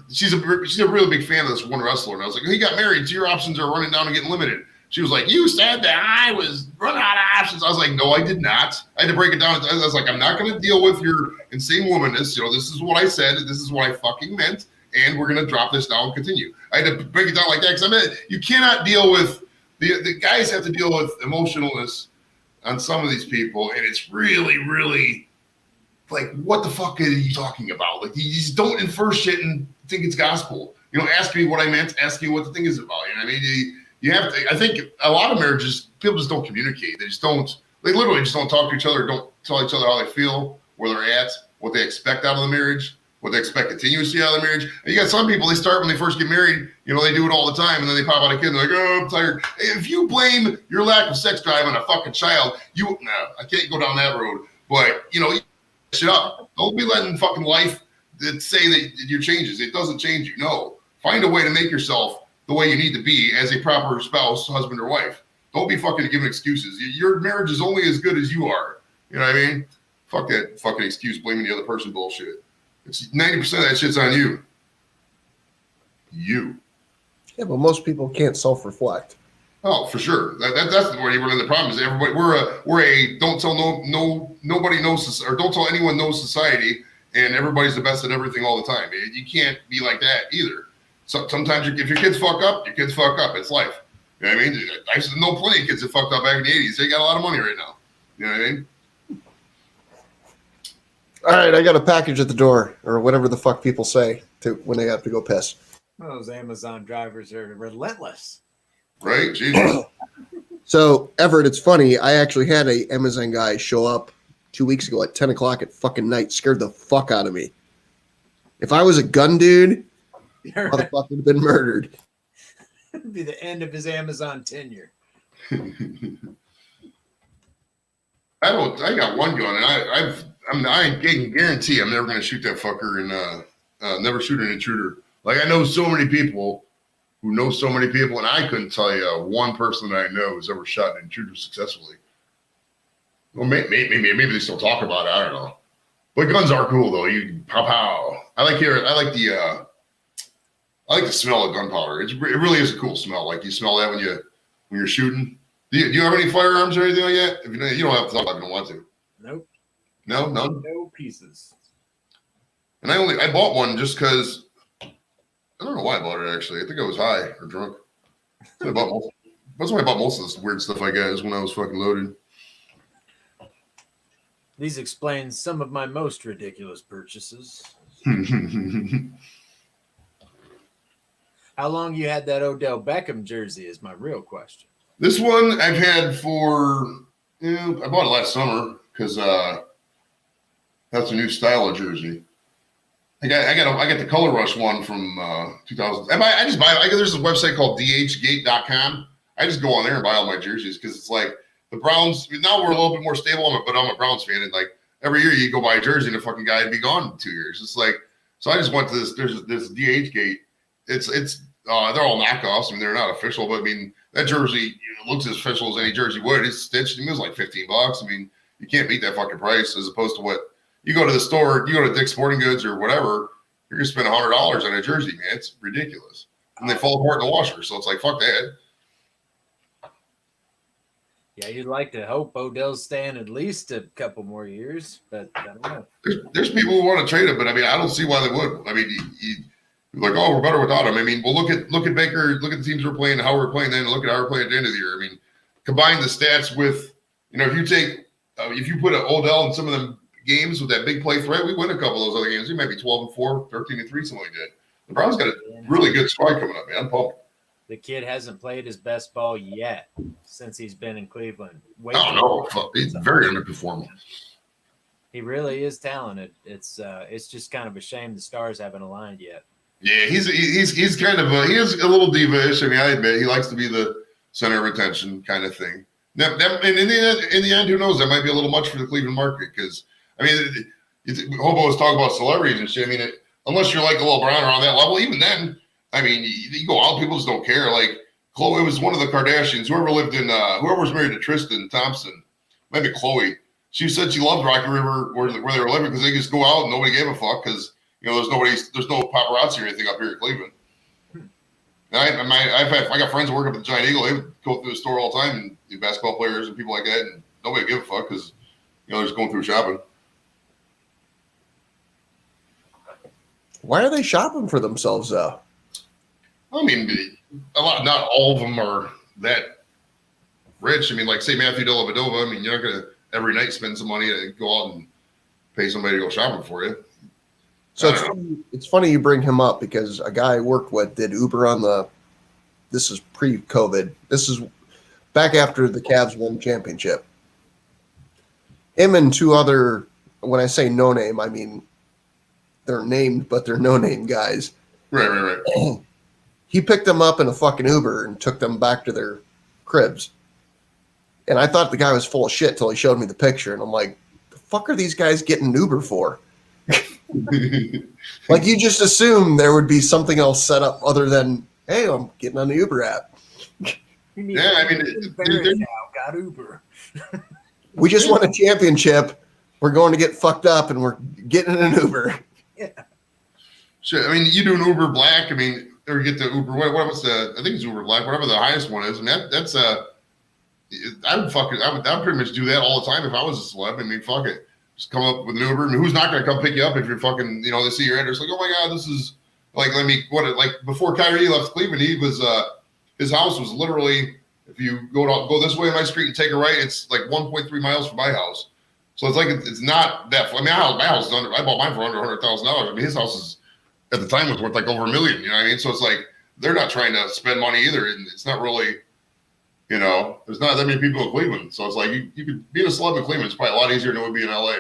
she's a really big fan of this one wrestler, and I was like, he got married, so your options are running down and getting limited. She was like, you said that I was running out of options. I was like, no, I did not. I had to break it down. I was like, I'm not going to deal with your insane womanness. This is what I said. This is what I fucking meant. And we're going to drop this down and continue. I had to break it down like that because you cannot deal with the guys have to deal with emotionalness on some of these people. And it's really, really like, what the fuck are you talking about? Like, you just don't infer shit and think it's gospel. Ask me what I meant. Ask me what the thing is about. You know what I mean? You have to. I think a lot of marriages, people just don't communicate. They literally just don't talk to each other. Don't tell each other how they feel, where they're at, what they expect out of the marriage, what they expect continuously out of the marriage. And you got some people, they start when they first get married, they do it all the time, and then they pop out a kid and they're like, oh, I'm tired. Hey, if you blame your lack of sex drive on a fucking child, I can't go down that road. But, shut up. Don't be letting fucking life say that your changes. It doesn't change you. No. Find a way to make yourself the way you need to be as a proper spouse, husband, or wife. Don't be fucking giving excuses. Your marriage is only as good as you are. You know what I mean? Fuck that fucking excuse blaming the other person bullshit. It's 90% of that shit's on you. You. Yeah, but most people can't self-reflect. Oh, for sure. That's where you run into the problem. Is everybody we're a don't tell nobody knows, or don't tell anyone knows society, and everybody's the best at everything all the time. You can't be like that either. So sometimes if your kids fuck up, your kids fuck up. It's life. You know what I mean? I used to know plenty of kids that fucked up back in the 80s. They got a lot of money right now. You know what I mean? All right, I got a package at the door, or whatever the fuck people say when they have to go piss. Those Amazon drivers are relentless. Right? Jesus. So, Everett, it's funny. I actually had a Amazon guy show up 2 weeks ago at 10 o'clock at fucking night. Scared the fuck out of me. If I was a gun dude, motherfucker would have been murdered. It'd be the end of his Amazon tenure. I got one gun, and I can guarantee I'm never going to shoot that fucker and never shoot an intruder. Like, I know so many people who know so many people, and I couldn't tell you one person that I know who's ever shot an intruder successfully. Well, maybe they still talk about it. I don't know. But guns are cool though. You pow pow. I like the smell of gunpowder. It really is a cool smell. Like, you smell that when you're shooting. Do you have any firearms or anything like that? If you don't have to talk about it, you don't want to. Nope. No, none. No pieces. And I bought one just because I don't know why I bought it actually. I think I was high or drunk. That's why I bought most of this weird stuff I got, is when I was fucking loaded. These explain some of my most ridiculous purchases. How long you had that Odell Beckham jersey is my real question. This one I've had for, I bought it last summer because that's a new style of jersey. I got the Color Rush one from 2000. I just buy. There's a website called dhgate.com. I just go on there and buy all my jerseys because it's like the Browns. Now we're a little bit more stable, but I'm a Browns fan, and like every year you go buy a jersey and the fucking guy would be gone in 2 years. It's like, so I just went to this. There's this DHgate. It's they're all knockoffs. I mean, they're not official, but I mean that jersey looks as official as any jersey would. It's stitched. It was like $15. I mean, you can't beat that fucking price as opposed to what. You go to the store, you go to Dick's Sporting Goods or whatever, you're going to spend $100 on a jersey, man. It's ridiculous. And they fall apart in the washer. So it's like, fuck that. Yeah, you'd like to hope Odell's staying at least a couple more years, but I don't know. There's people who want to trade him, but I mean, I don't see why they would. I mean, you're like, oh, we're better without him. I mean, well, look at Baker, look at the teams we're playing, how we're playing then, and look at how we're playing at the end of the year. I mean, combine the stats with, if you put an Odell in some of them games with that big play threat, we win a couple of those other games. We might be 12-4, 13-3, something like that. The Browns got a really good squad coming up, man. I'm pumped. The kid hasn't played his best ball yet since he's been in Cleveland. Oh no, he's very underperforming. He really is talented. It's just kind of a shame the stars haven't aligned yet. Yeah, he's kind of he is a little diva-ish. I mean, I admit he likes to be the center of attention kind of thing. And in the end, who knows? That might be a little much for the Cleveland market because I mean, Hobo was talking about celebrities and shit. I mean, unless you're like a LeBron or on that level, even then, I mean, you go out, people just don't care. Like Chloe was one of the Kardashians. Whoever was married to Tristan Thompson, maybe Chloe. She said she loved Rocky River where they were living because they just go out and nobody gave a fuck because there's no paparazzi or anything up here in Cleveland. And I got friends who work up at the Giant Eagle. They would go through the store all the time and basketball players and people like that, and nobody give a fuck because they're just going through shopping. Why are they shopping for themselves though? I mean, not all of them are that rich. I mean, like say Matthew Dellavedova. I mean, you're not gonna every night spend some money to go out and pay somebody to go shopping for you. So it's funny you bring him up because a guy I worked with did Uber on this is pre-COVID. This is back after the Cavs won the championship. Him and two other, when I say no name, I mean they're named, but they're no name guys. Right. He picked them up in a fucking Uber and took them back to their cribs. And I thought the guy was full of shit till he showed me the picture. And I'm like, the fuck are these guys getting Uber for? Like you just assume there would be something else set up other than, hey, I'm getting on the Uber app. Yeah, I mean, got Uber. We just won a championship. We're going to get fucked up and we're getting in an Uber. Yeah. Shit, I mean, you do an Uber Black. I mean, or you get the Uber. What was the? I think it's Uber Black. Whatever the highest one is. I mean, that's I would pretty much do that all the time if I was a celeb. I mean, fuck it. Just come up with an Uber. I mean, who's not going to come pick you up if you're fucking, they see your address like, oh my God, this is like, before Kyrie left Cleveland, he was, his house was literally, if you go this way on my street and take a right, it's like 1.3 miles from my house. So it's like, it's not that, I mean, my house is I bought mine for under $100,000. I mean, his house is, at the time, was worth like over $1 million, you know what I mean? So it's like, they're not trying to spend money either. And it's not really, there's not that many people in Cleveland. So it's like you could being a celeb in Cleveland is probably a lot easier than it would be in LA.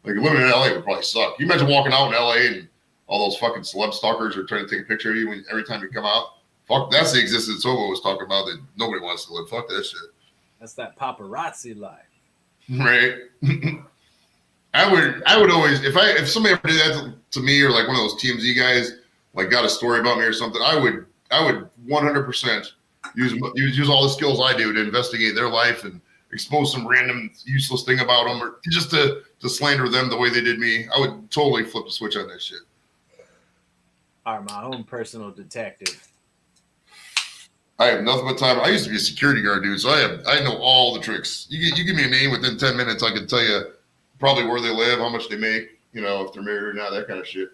Like living in LA would probably suck. You imagine walking out in LA and all those fucking celeb stalkers are trying to take a picture of you every time you come out. Fuck, that's the existence Sobo was talking about that nobody wants to live. Fuck that shit. That's that paparazzi life. Right. I would always if somebody ever did that to me or like one of those TMZ guys like got a story about me or something, I would 100% use all the skills I do to investigate their life and expose some random useless thing about them or just to slander them the way they did me. I would totally flip the switch on that shit. I'm my own personal detective. I have nothing but time. I used to be a security guard, dude, so I know all the tricks. You give me a name within 10 minutes, I can tell you probably where they live, how much they make, if they're married or not, that kind of shit.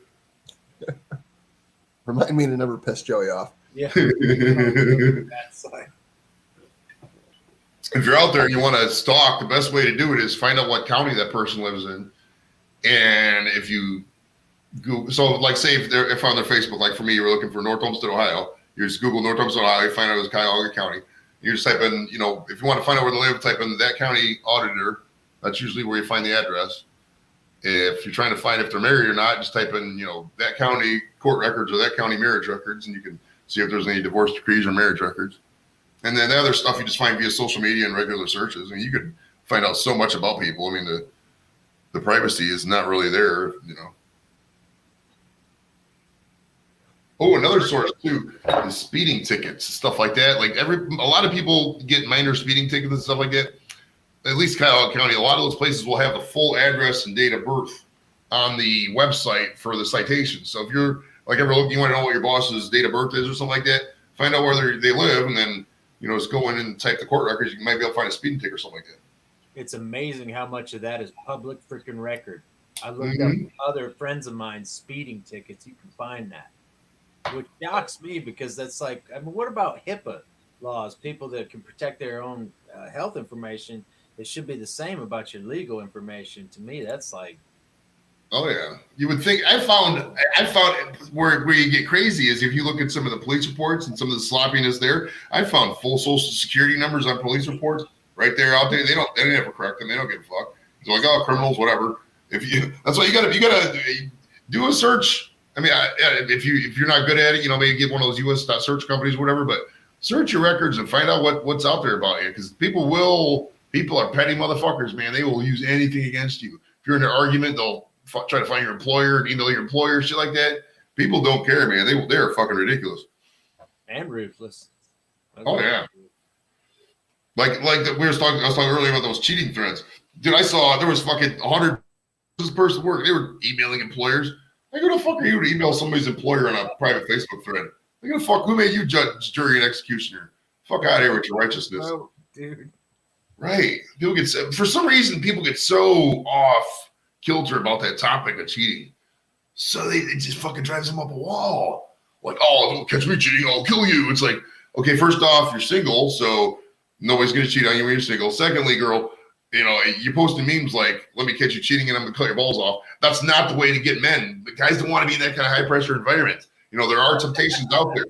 Remind me to never piss Joey off. Yeah. If you're out there and you want to stalk, the best way to do it is find out what county that person lives in. And if you Google, so like say if on their Facebook, like for me, you're looking for North Olmsted, Ohio, you just Google North Olmsted, Ohio, you find out it's Cuyahoga County. You just type in, if you want to find out where they live, type in that county auditor. That's usually where you find the address. If you're trying to find if they're married or not, just type in, that county court records or that county marriage records, and you can see if there's any divorce decrees or marriage records. And then the other stuff you just find via social media and regular searches. I mean, you could find out so much about people. I mean, the privacy is not really there, Oh, another source too is speeding tickets, stuff like that. Like a lot of people get minor speeding tickets and stuff like that. At least Cuyahoga County, a lot of those places will have the full address and date of birth on the website for the citation. So if you're like ever looking, you want to know what your boss's date of birth is or something like that, find out where they live, and then just go in and type the court records. You might be able to find a speeding ticket or something like that. It's amazing how much of that is public freaking record. I looked up other friends of mine's speeding tickets. You can find that, which shocks me because that's like, I mean, what about HIPAA laws? People that can protect their own health information, it should be the same about your legal information. To me, that's like Oh yeah, you would think. I found where you get crazy is if you look at some of the police reports and some of the sloppiness there. I found full social security numbers on police reports right there out there. They never correct them. They don't give a fuck. It's like, oh, criminals, whatever. That's why you gotta do a search. I mean, if you're not good at it, maybe get one of those U.S. search companies, or whatever. But search your records and find out what's out there about you, because people are petty motherfuckers, man. They will use anything against you. If you're in an argument, they'll try to find your employer and email your employer, shit like that. People don't care, man. They're fucking ridiculous and ruthless. Oh yeah, like I was talking earlier about those cheating threads, dude. I saw there was fucking 100 this person work. They were emailing employers. Like, who the fuck are you to email somebody's employer on a private Facebook thread? Like, who the fuck? Who made you judge, jury, and executioner? Fuck out of here with your righteousness, dude. Right? People get for some reason people get so off kilter about that topic of cheating, so it just fucking drives them up a wall. Like, oh, don't catch me cheating, I'll kill you. It's like, okay, first off, you're single, so nobody's gonna cheat on you when you're single. Secondly, girl, you're posting memes like, let me catch you cheating and I'm gonna cut your balls off. That's not the way to get men. The guys don't want to be in that kind of high pressure environment. There are temptations out there.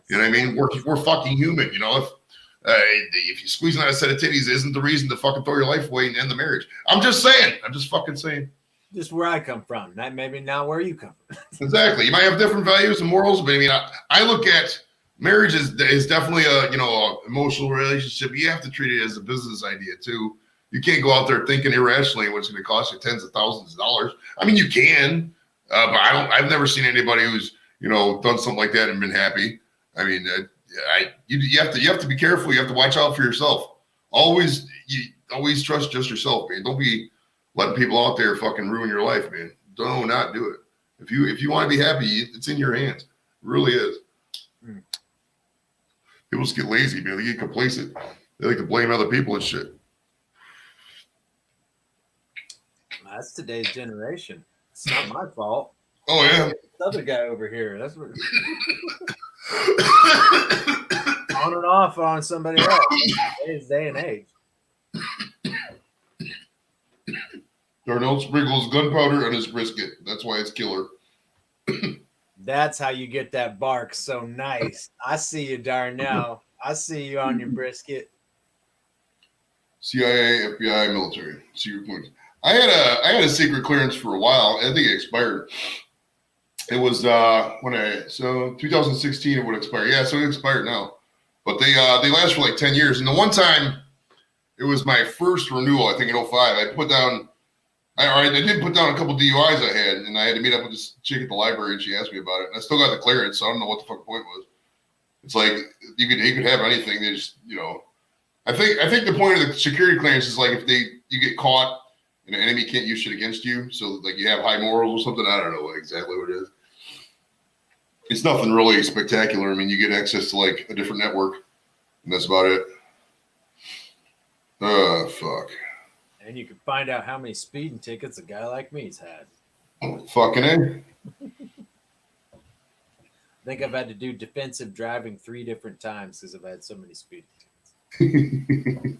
You know what I mean? We're fucking human. If you squeezing out a set of titties isn't the reason to fucking throw your life away and end the marriage. I'm just saying. I'm just fucking saying. Just where I come from, not maybe not where you come from. Exactly. You might have different values and morals, but I mean, I look at marriage is definitely a emotional relationship. You have to treat it as a business idea too. You can't go out there thinking irrationally what's going to cost you tens of thousands of dollars. I mean, you can, but I've never seen anybody who's done something like that and been happy. I mean, you have to be careful. You have to watch out for yourself. Always trust just yourself, man. Don't be letting people out there fucking ruin your life, man. Do not do it. If you want to be happy, it's in your hands. It really is. People just get lazy, man. They get complacent. They like to blame other people and shit. That's today's generation. It's not my fault. Oh yeah. This other guy over here. That's what on and off on somebody else. Today's day and age. Darnell sprinkles gunpowder on his brisket. That's why it's killer. That's how you get that bark so nice. I see you, Darnell. I see you on your brisket. CIA, FBI, military. Secret clearance. I had a secret clearance for a while. I think it expired. It was 2016 it would expire. Yeah, so it expired now. But they last for like 10 years. And the one time it was my first renewal, I think in 05, I did put down a couple DUIs I had, and I had to meet up with this chick at the library, and she asked me about it. And I still got the clearance, so I don't know what the fuck the point was. It's like he could have anything. They just, I think the point of the security clearance is like if you get caught and an enemy can't use shit against you, so like you have high morals or something. I don't know exactly what it is. It's nothing really spectacular. I mean, you get access to like a different network, and that's about it. Fuck. And you can find out how many speeding tickets a guy like me's had. Fucking A. I think I've had to do defensive driving 3 different times because I've had so many speeding tickets.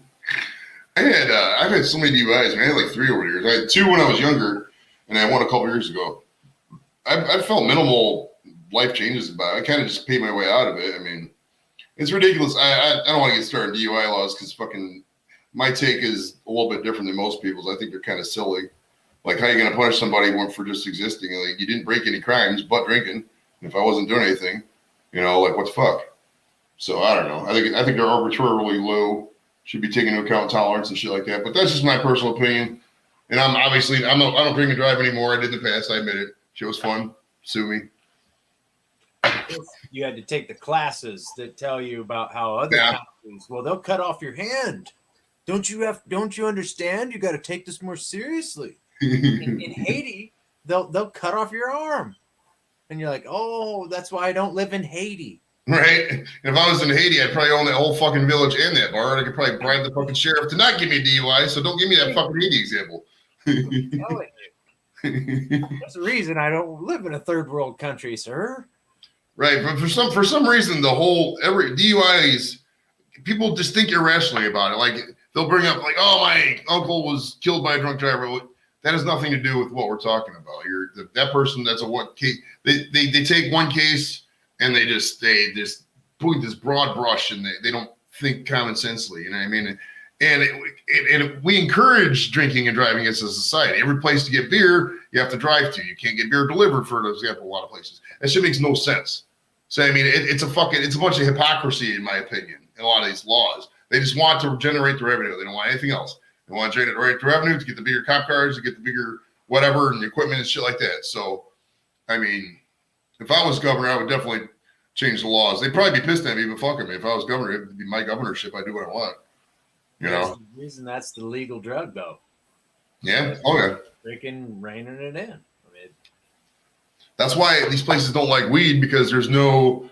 I've had so many DUIs, man. I had like 3 over the years. I had 2 when I was younger, and I had 1 a couple years ago. I felt minimal life changes about it. I kind of just paid my way out of it. I mean, it's ridiculous. I don't want to get started in DUI laws because fucking my take is a little bit different than most people's. I think they're kind of silly. Like, how are you going to punish somebody for just existing? Like, you didn't break any crimes but drinking. And if I wasn't doing anything, like, what the fuck? So I don't know. I think they're arbitrarily low. Should be taking into account tolerance and shit like that. But that's just my personal opinion. And I don't drink and drive anymore. I did in the past. I admit it. Shit was fun. Sue me. You had to take the classes that tell you about how other countries, well, they'll cut off your hand. Don't you understand? You got to take this more seriously. In Haiti, they'll cut off your arm. And you're like, oh, that's why I don't live in Haiti. Right? If I was in Haiti, I'd probably own that whole fucking village and that bar. And I could probably bribe the fucking sheriff to not give me a DUI. So don't give me that fucking Haiti example. That's the reason I don't live in a third world country, sir. Right, but for some reason, every DUIs, people just think irrationally about it. Like they'll bring up like, oh, my uncle was killed by a drunk driver. That has nothing to do with what we're talking about. That person. That's a what case. They take one case and they just put this broad brush and they don't think common sensely. You know what I mean? And we encourage drinking and driving as a society. Every place to get beer, you have to drive to. You can't get beer delivered, for example, a lot of places. That shit makes no sense. So I mean, it's a bunch of hypocrisy, in my opinion, in a lot of these laws. They just want to generate the revenue. They don't want anything else. They want to generate the revenue to get the bigger cop cars, to get the bigger whatever and the equipment and shit like that. So, I mean, if I was governor, I would definitely change the laws. They'd probably be pissed at me, but fuck them. If I was governor, it'd be my governorship. I do what I want. You know, the reason that's the legal drug, though. Yeah. Oh yeah. Freaking reining it in. I mean, that's why these places don't like weed, because there's no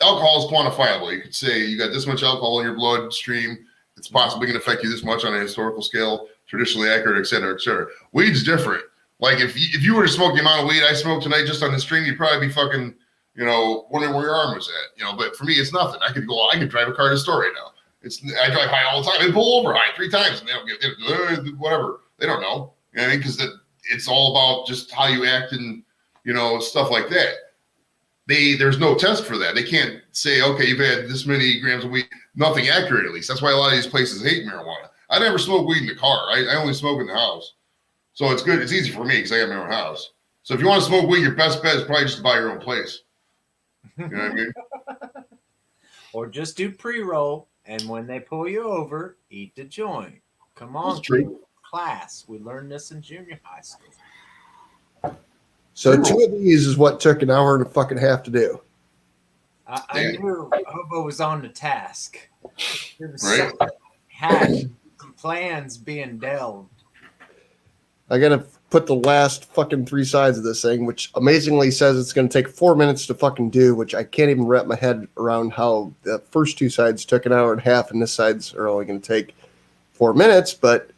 alcohol is quantifiable. You could say you got this much alcohol in your bloodstream. It's possibly going to affect you this much on a historical scale, traditionally accurate, et cetera, et cetera. Weed's different. Like if you were to smoke the amount of weed I smoked tonight just on the stream, you'd probably be fucking, wondering where your arm was at. But for me, it's nothing. I could drive a car to the store right now. I drive high all the time. I pull over high 3 times, and they don't get whatever. They don't know. You know what I mean? Because it's all about just how you act and stuff like that. There's no test for that. They can't say, okay, you've had this many grams of weed. Nothing accurate, at least. That's why a lot of these places hate marijuana. I never smoke weed in the car. I only smoke in the house. So it's good. It's easy for me because I have my own house. So if you want to smoke weed, your best bet is probably just to buy your own place. You know what I mean? Or just do pre-roll, and when they pull you over, eat the joint. Come on, class. We learned this in junior high school. So 2 of these is what took an hour and a fucking half to do. I knew Hobo was on the task. There was right. some plans being delved. I gotta put the last fucking 3 sides of this thing, which amazingly says it's gonna take 4 minutes to fucking do, which I can't even wrap my head around how the first 2 sides took an hour and a half, and this sides are only gonna take 4 minutes, but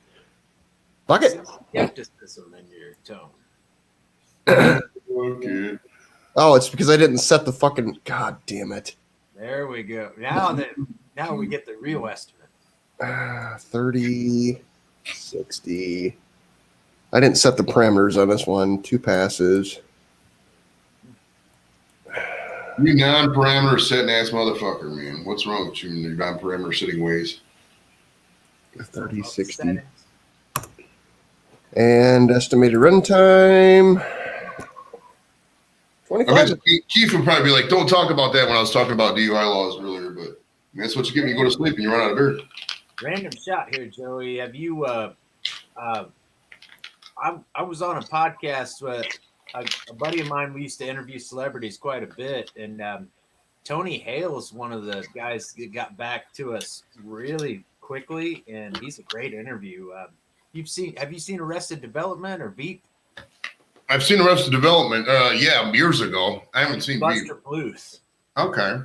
fuck it. Skepticism in your tone. Okay. Oh, it's because I didn't set the fucking. God damn it. There we go. Now we get the real estimate. 30, 60. I didn't set the parameters on this one. 2 passes. You non-parameter setting ass motherfucker, man. What's wrong with you in your non-parameter setting ways? 30, 60. And estimated runtime. 25. Keith would probably be like, don't talk about that when I was talking about DUI laws earlier, but that's what you get when you go to sleep and you run out of beer. Random shot here, Joey. Have you I was on a podcast with a buddy of mine. We used to interview celebrities quite a bit, and Tony Hale's one of the guys that got back to us really quickly, and he's a great interview. Have you seen Arrested Development or Veep? I've seen Arrested Development, years ago. I haven't seen Buster Veep. Bluth. Okay.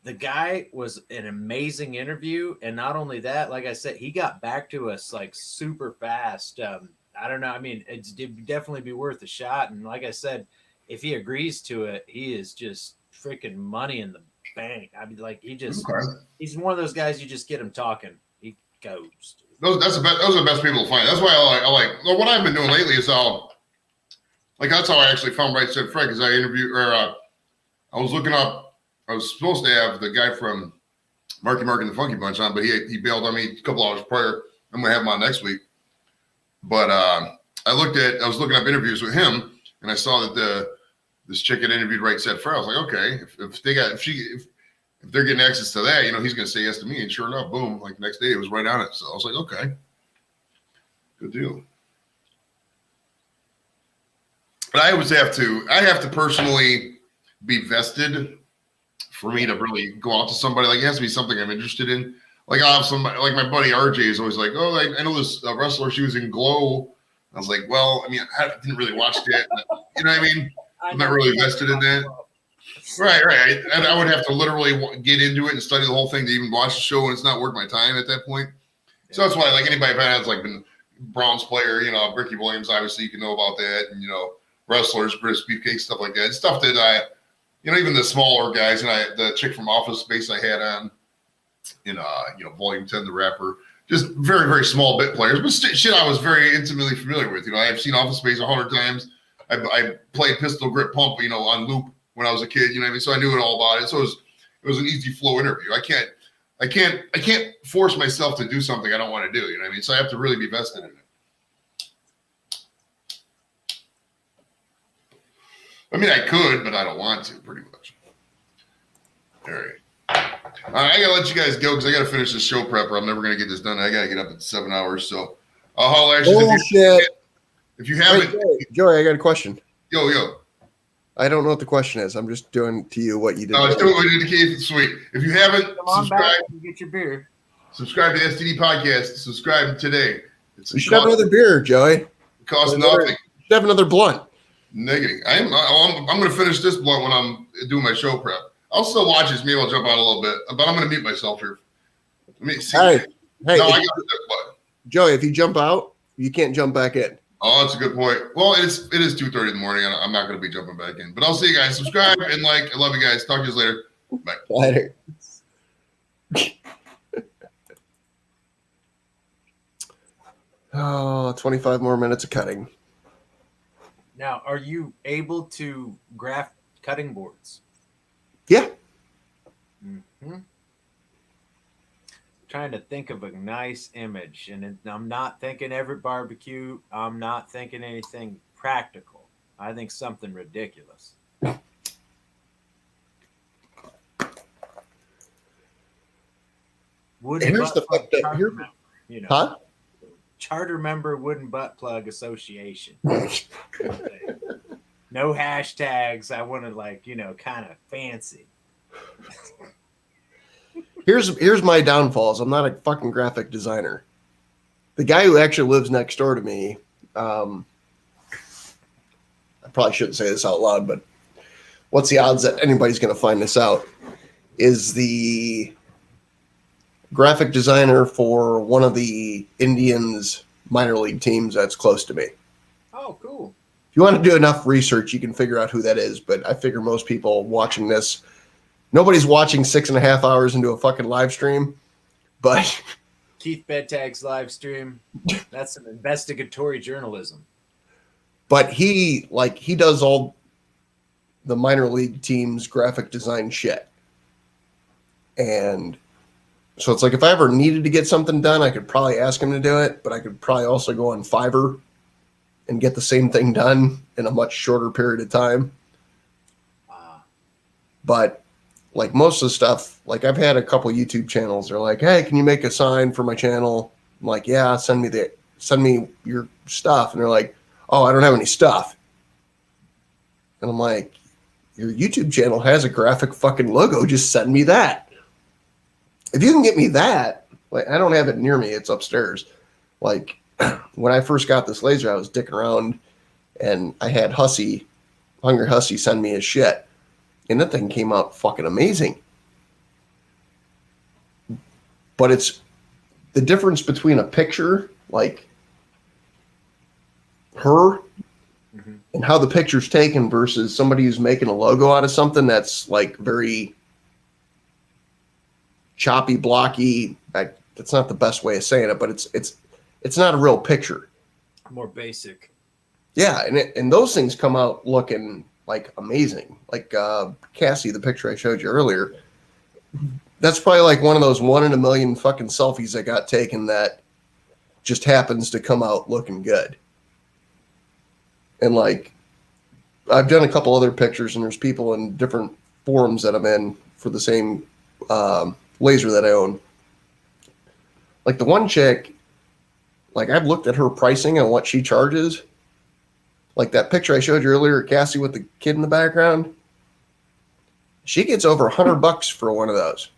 The guy was an amazing interview, and not only that, like I said, he got back to us like super fast. I don't know. I mean, it'd definitely be worth a shot. And like I said, if he agrees to it, he is just freaking money in the bank. I mean, like he's one of those guys you just get him talking. He goes. Those are the best people to find. That's why I like what I've been doing lately is that's how I actually found Right Said Fred, because I interviewed I was looking up. I was supposed to have the guy from Marky Mark and the Funky Bunch on, but he bailed on me a couple hours prior. I'm gonna have him on next week. But I was looking up interviews with him, and I saw that this chick had interviewed Right Said Fred. I was like, okay, if they're getting access to that, he's gonna say yes to me. And sure enough, boom, like the next day it was right on it. So I was like, okay, good deal. But I have to personally be vested for me to really go out to somebody. Like it has to be something I'm interested in. Like I'll have somebody, like my buddy RJ is always like, oh, I know this wrestler. She was in Glow. I was like, well, I mean, I didn't really watch that. You know what I mean? I'm not really vested in that. Right. And I would have to literally get into it and study the whole thing to even watch the show, and it's not worth my time at that point. Yeah. So that's why, like anybody that's like been Browns player, Ricky Williams, obviously you can know about that, and wrestlers, British Beefcake, stuff like that. It's stuff that even the smaller guys, and the chick from Office Space I had on in Volume 10, the rapper, just very, very small bit players, but shit I was very intimately familiar with. You know, I've seen Office Space 100 times. I played Pistol Grip Pump, you know, on loop when I was a kid. You know what I mean? So I knew it all about it. So it was an easy flow interview. I can't force myself to do something I don't want to do. You know what I mean? So I have to really be vested in it. I mean, I could, but I don't want to, pretty much. All right. I got to let you guys go because I got to finish this show prep or I'm never going to get this done. I got to get up in 7 hours. So I'll holler at you. Bullshit. If you haven't. Joey, I got a question. Yo. I don't know what the question is. I'm just doing to you what you did. Oh, it's doing what you did. Sweet. If you haven't subscribed, get your beer. Subscribe to STD Podcast. Subscribe today. We should have another beer, Joey. It costs nothing. We should have another blunt. Negative. I'm going to finish this blunt when I'm doing my show prep. I'll still watch this. Maybe I'll jump out a little bit, but I'm going to mute myself here. Let me see. Hey, no, I got it. Joey, if you jump out, you can't jump back in. Oh, that's a good point. Well, it is 2:30 in the morning. I'm not going to be jumping back in, but I'll see you guys. Subscribe and like. I love you guys. Talk to you later. Bye. Later. Oh, 25 more minutes of cutting. Now, are you able to graft cutting boards? Yeah. Mm-hmm. Trying to think of a nice image, and I'm not thinking every barbecue. I'm not thinking anything practical. I think something ridiculous. Here's the fucked up. You know, huh? Charter member Wooden Butt Plug Association. No hashtags. I want to kind of fancy. Here's my downfalls. I'm not a fucking graphic designer. The guy who actually lives next door to me, I probably shouldn't say this out loud, but what's the odds that anybody's going to find this out? Is the graphic designer for one of the Indians minor league teams that's close to me. Oh, cool. If you want to do enough research, you can figure out who that is. But I figure most people watching this, nobody's watching 6.5 hours into a fucking live stream. But Keith Bedtag's live stream, that's some investigatory journalism. But he does all the minor league teams' graphic design shit. And so it's like if I ever needed to get something done, I could probably ask him to do it, but I could probably also go on Fiverr and get the same thing done in a much shorter period of time. But like most of the stuff, like I've had a couple YouTube channels. They're like, "Hey, can you make a sign for my channel?" I'm like, "Yeah, send me your stuff." And they're like, "Oh, I don't have any stuff." And I'm like, "Your YouTube channel has a graphic fucking logo. Just send me that. If you can get me that." Like, I don't have it near me. It's upstairs. Like when I first got this laser, I was dicking around and I had Hungry Hussy send me his shit. And that thing came out fucking amazing. But it's the difference between a picture, like her, and how the picture's taken versus somebody who's making a logo out of something that's like very choppy, blocky. That's not the best way of saying it, but it's not a real picture. More basic. Yeah, and those things come out looking like amazing. Like Cassie, the picture I showed you earlier, that's probably like one of those 1 in a million fucking selfies that got taken that just happens to come out looking good. And like, I've done a couple other pictures, and there's people in different forums that I'm in for the same laser that I own. Like the one chick, like I've looked at her pricing and what she charges. Like that picture I showed you earlier, Cassie with the kid in the background, she gets over $100 for one of those.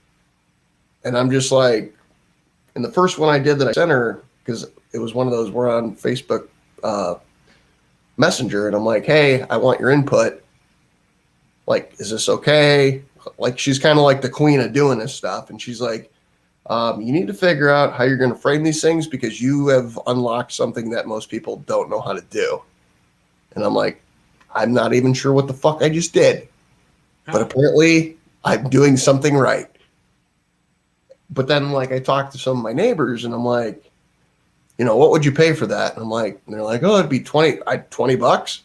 And I'm just like, and the first one I did that I sent her, because it was one of those, we're on Facebook Messenger, and I'm like, "Hey, I want your input. Like, is this okay?" Like, she's kind of like the queen of doing this stuff. And she's like, "You need to figure out how you're going to frame these things because you have unlocked something that most people don't know how to do." And I'm like, "I'm not even sure what the fuck I just did, but apparently I'm doing something right." But then like I talked to some of my neighbors and I'm like, you know, what would you pay for that? And I'm like, and they're like, oh, it'd be $20.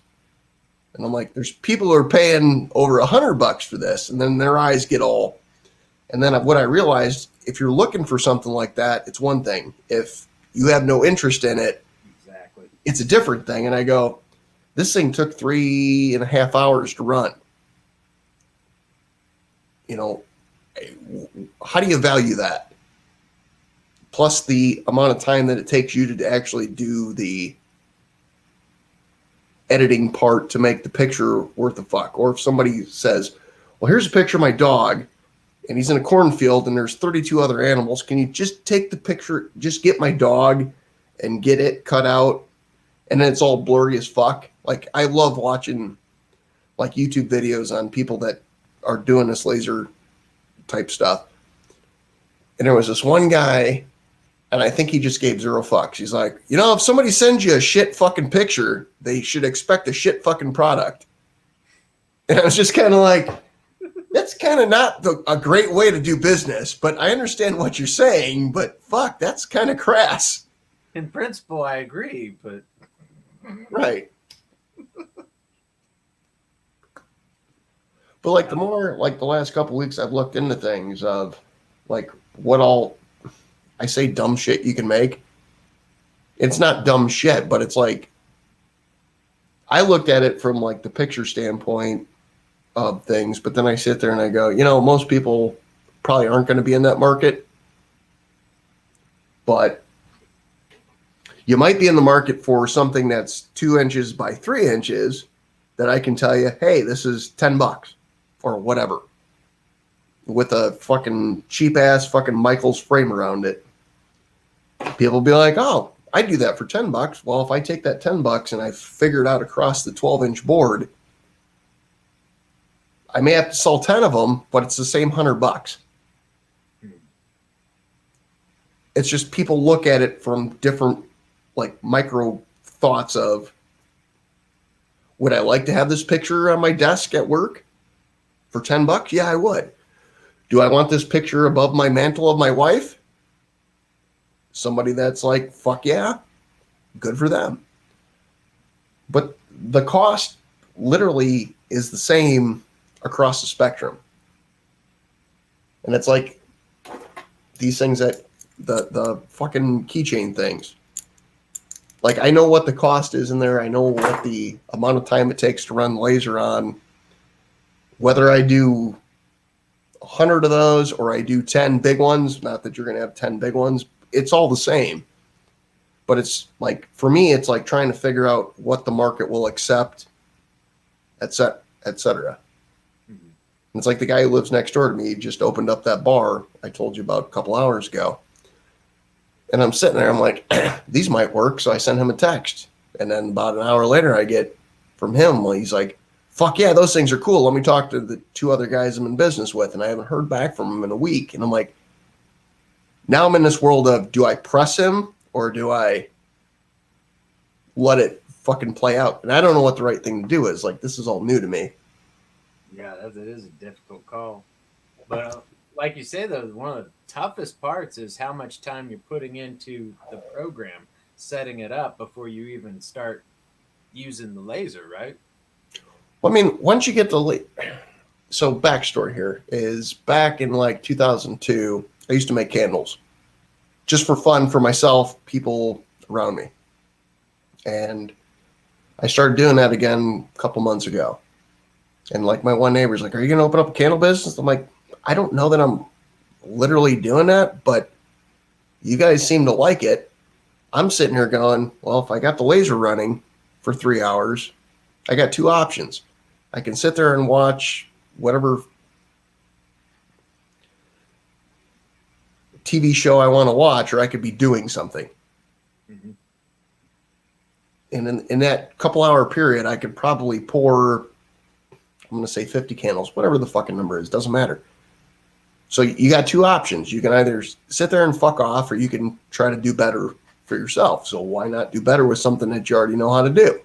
And I'm like, there's people who are paying over $100 for this. And then their eyes get all. And then what I realized, if you're looking for something like that, it's one thing. If you have no interest in it, Exactly. it's a different thing. And I go, this thing took 3.5 hours to run. You know, how do you value that? Plus the amount of time that it takes you to actually do the editing part to make the picture worth a fuck. Or if somebody says, well, here's a picture of my dog and he's in a cornfield and there's 32 other animals. Can you just take the picture, just get my dog and get it cut out? And then it's all blurry as fuck. Like I love watching like YouTube videos on people that are doing this laser type stuff. And there was this one guy, and I think he just gave 0 fucks. He's like, you know, if somebody sends you a shit fucking picture, they should expect a shit fucking product. And I was just kind of like, that's kind of not a great way to do business, but I understand what you're saying, but fuck, that's kind of crass. In principle, I agree, but Right. But like the more, like the last couple of weeks I've looked into things of like what all, I say dumb shit you can make. It's not dumb shit, but it's like, I looked at it from like the picture standpoint of things, but then I sit there and I go, you know, most people probably aren't going to be in that market, but you might be in the market for something that's 2 inches by 3 inches that I can tell you, hey, this is $10 or whatever with a fucking cheap ass fucking Michaels frame around it. People will be like, oh, I do that for $10. Well, if I take that $10 and I figure it out across the 12-inch board, I may have to sell 10 of them, but it's the same $100. It's just people look at it from different, like micro thoughts of, would I like to have this picture on my desk at work for $10? Yeah, I would. Do I want this picture above my mantle of my wife? Somebody that's like, fuck yeah, good for them. But the cost literally is the same across the spectrum. And it's like these things that the fucking keychain things. Like I know what the cost is in there. I know what the amount of time it takes to run laser on. Whether I do 100 of those or I do 10 big ones, not that you're going to have 10 big ones, it's all the same. But it's like, for me, it's like trying to figure out what the market will accept, et cetera, et cetera. Mm-hmm. It's like the guy who lives next door to me just opened up that bar I told you about a couple hours ago. And I'm sitting there, I'm like, these might work. So I send him a text. And then about an hour later, I get from him, well, he's like, fuck yeah, those things are cool. Let me talk to the 2 other guys I'm in business with. And I haven't heard back from him in a week. And I'm like, now I'm in this world of, do I press him or do I let it fucking play out? And I don't know what the right thing to do is. Like, this is all new to me. yeah, that is a difficult call. But like you say, though, one of the toughest parts is how much time you're putting into the program, setting it up before you even start using the laser, right? Well, I mean, once you get the so backstory here is back in like 2002, I used to make candles just for fun for myself, people around me. And I started doing that again a couple months ago. And like my one neighbor's like, are you going to open up a candle business? I'm like, I don't know that I'm literally doing that, but you guys seem to like it. I'm sitting here going, well, if I got the laser running for 3 hours, I got 2 options. I can sit there and watch whatever TV show I want to watch, or I could be doing something. Mm-hmm. And in that couple hour period, I could probably pour, I'm going to say 50 candles, whatever the fucking number is, doesn't matter. So you got 2 options. You can either sit there and fuck off, or you can try to do better for yourself. So why not do better with something that you already know how to do?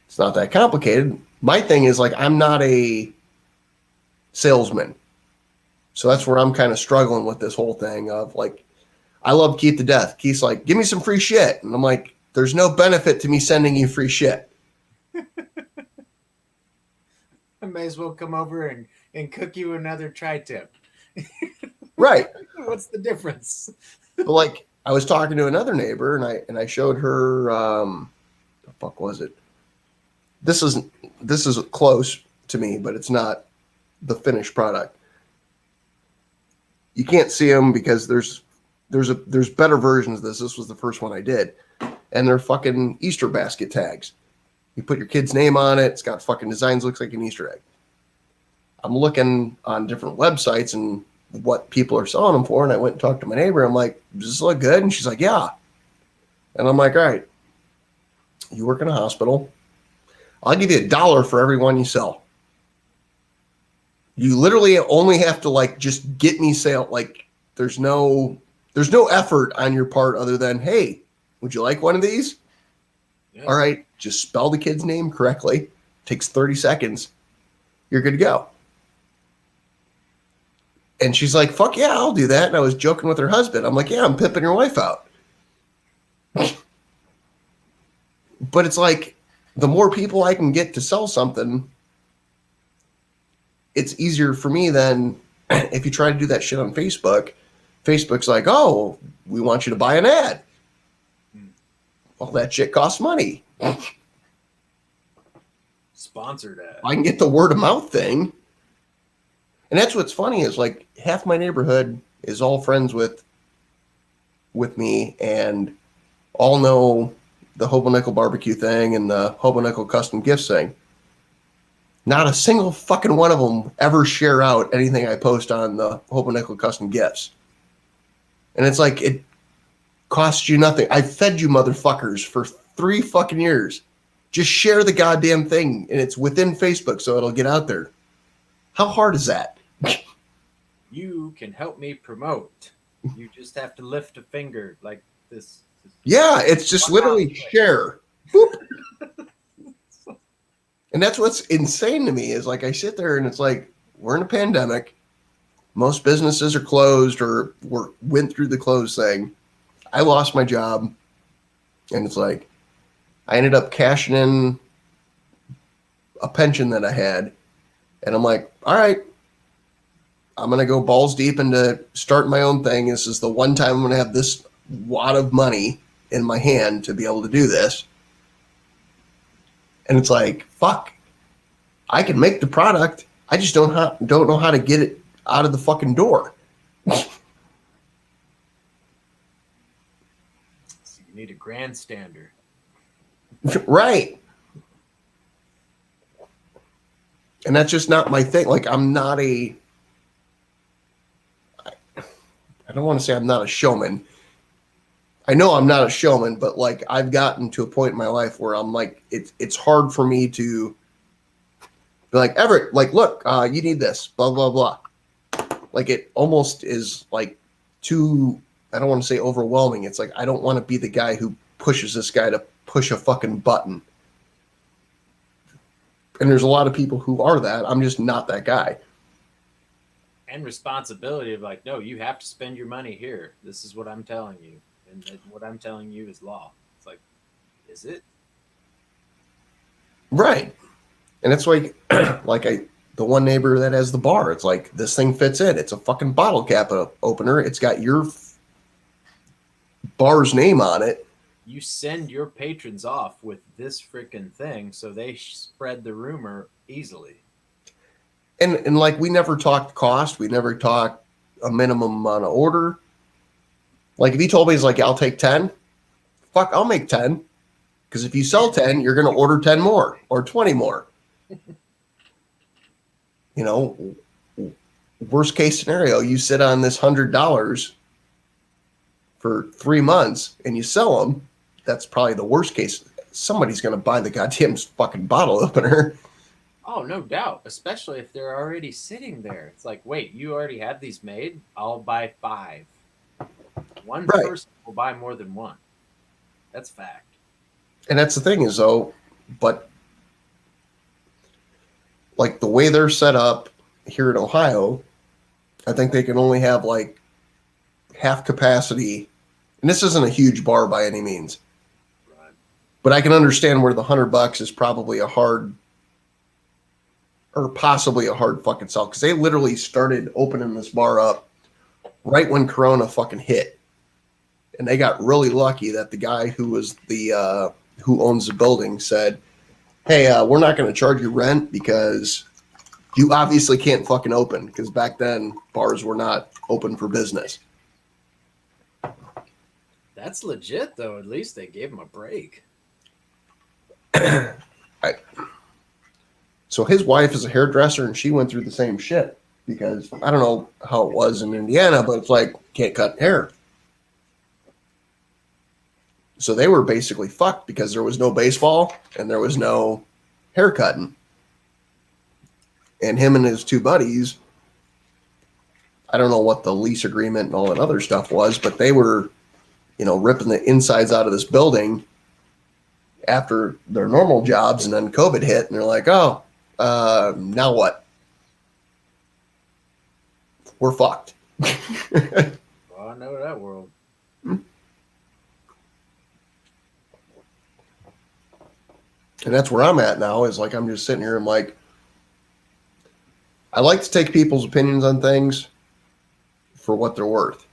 It's not that complicated. My thing is like, I'm not a salesman. So that's where I'm kind of struggling with this whole thing of like, I love Keith to death. Keith's like, give me some free shit. And I'm like, there's no benefit to me sending you free shit. I may as well come over and cook you another tri-tip. Right. What's the difference? But like, I was talking to another neighbor and I showed her, the fuck was it? This is close to me, but it's not the finished product. You can't see them because there's better versions of this. This was the first one I did. And they're fucking Easter basket tags. You put your kid's name on it. It's got fucking designs, looks like an Easter egg. I'm looking on different websites and what people are selling them for. And I went and talked to my neighbor. I'm like, does this look good? And she's like, yeah. And I'm like, all right, you work in a hospital. I'll give you $1 for every one you sell. You literally only have to like just get me sale. Like there's no effort on your part other than, hey, would you like one of these? Yeah. All right, just spell the kid's name correctly. Takes 30 seconds. You're good to go. And she's like, fuck yeah, I'll do that. And I was joking with her husband. I'm like, yeah, I'm pimping your wife out. But it's like, the more people I can get to sell something, it's easier for me than if you try to do that shit on Facebook. Facebook's like, oh, we want you to buy an ad. Well, that shit costs money. Sponsored ad. I can get the word of mouth thing. And that's what's funny is like half my neighborhood is all friends with me and all know the Hobo Nickel barbecue thing and the Hobo Nickel custom gifts thing. Not a single fucking one of them ever share out anything I post on the Hobo Nickel custom gifts. And it's like, it costs you nothing. I fed you motherfuckers for 3 fucking years. Just share the goddamn thing and it's within Facebook so it'll get out there. How hard is that? You can help me promote. You just have to lift a finger like this. Yeah, it's just literally share. Boop. And that's what's insane to me is like I sit there and it's like we're in a pandemic. Most businesses are closed or went through the close thing. I lost my job. And it's like I ended up cashing in a pension that I had. And I'm like, all right, I'm going to go balls deep into starting my own thing. This is the one time I'm going to have this wad of money in my hand to be able to do this. And it's like, fuck, I can make the product. I just don't know how to get it out of the fucking door. So you need a grandstander. Right. And that's just not my thing. Like, I'm not I don't want to say I'm not a showman. I know I'm not a showman, but like I've gotten to a point in my life where I'm like, it's hard for me to be like, Everett, like, look, you need this, blah, blah, blah. Like it almost is like too, I don't want to say overwhelming. It's like, I don't want to be the guy who pushes this guy to push a fucking button. And there's a lot of people who are that. I'm just not that guy. And responsibility of like, no, you have to spend your money here. This is what I'm telling you. And what I'm telling you is law. It's like, is it? Right. And it's like, the one neighbor that has the bar, it's like, this thing fits in. It's a fucking bottle cap opener. It's got your bar's name on it. You send your patrons off with this freaking thing so they spread the rumor easily. And like, we never talked cost. We never talked a minimum amount of order. Like, if he told me, he's like, I'll take 10. Fuck, I'll make 10. Because if you sell 10, you're going to order 10 more or 20 more. You know, worst case scenario, you sit on this $100 for 3 months and you sell them. That's probably the worst case. Somebody's going to buy the goddamn fucking bottle opener. Oh, no doubt. Especially if they're already sitting there. It's like, wait, you already have these made? I'll buy 5. One person will buy more than one. That's fact. And that's the thing is, though, but like the way they're set up here in Ohio, I think they can only have like half capacity. And this isn't a huge bar by any means. Right. But I can understand where the $100 is probably a hard, or possibly a hard fucking sell, because they literally started opening this bar up right when Corona fucking hit, and they got really lucky that the guy who was the who owns the building said, "Hey, we're not going to charge you rent because you obviously can't fucking open," because back then bars were not open for business. That's legit, though. At least they gave him a break. So his wife is a hairdresser, and she went through the same shit because I don't know how it was in Indiana, but it's like can't cut hair. So they were basically fucked because there was no baseball and there was no hair cutting. And him and his two buddies, I don't know what the lease agreement and all that other stuff was, but they were, ripping the insides out of this building after their normal jobs, and then COVID hit, and they're like, oh, now what? We're fucked. Well, I know that world. And that's where I'm at now, is like I'm just sitting here, I'm like, I like to take people's opinions on things for what they're worth.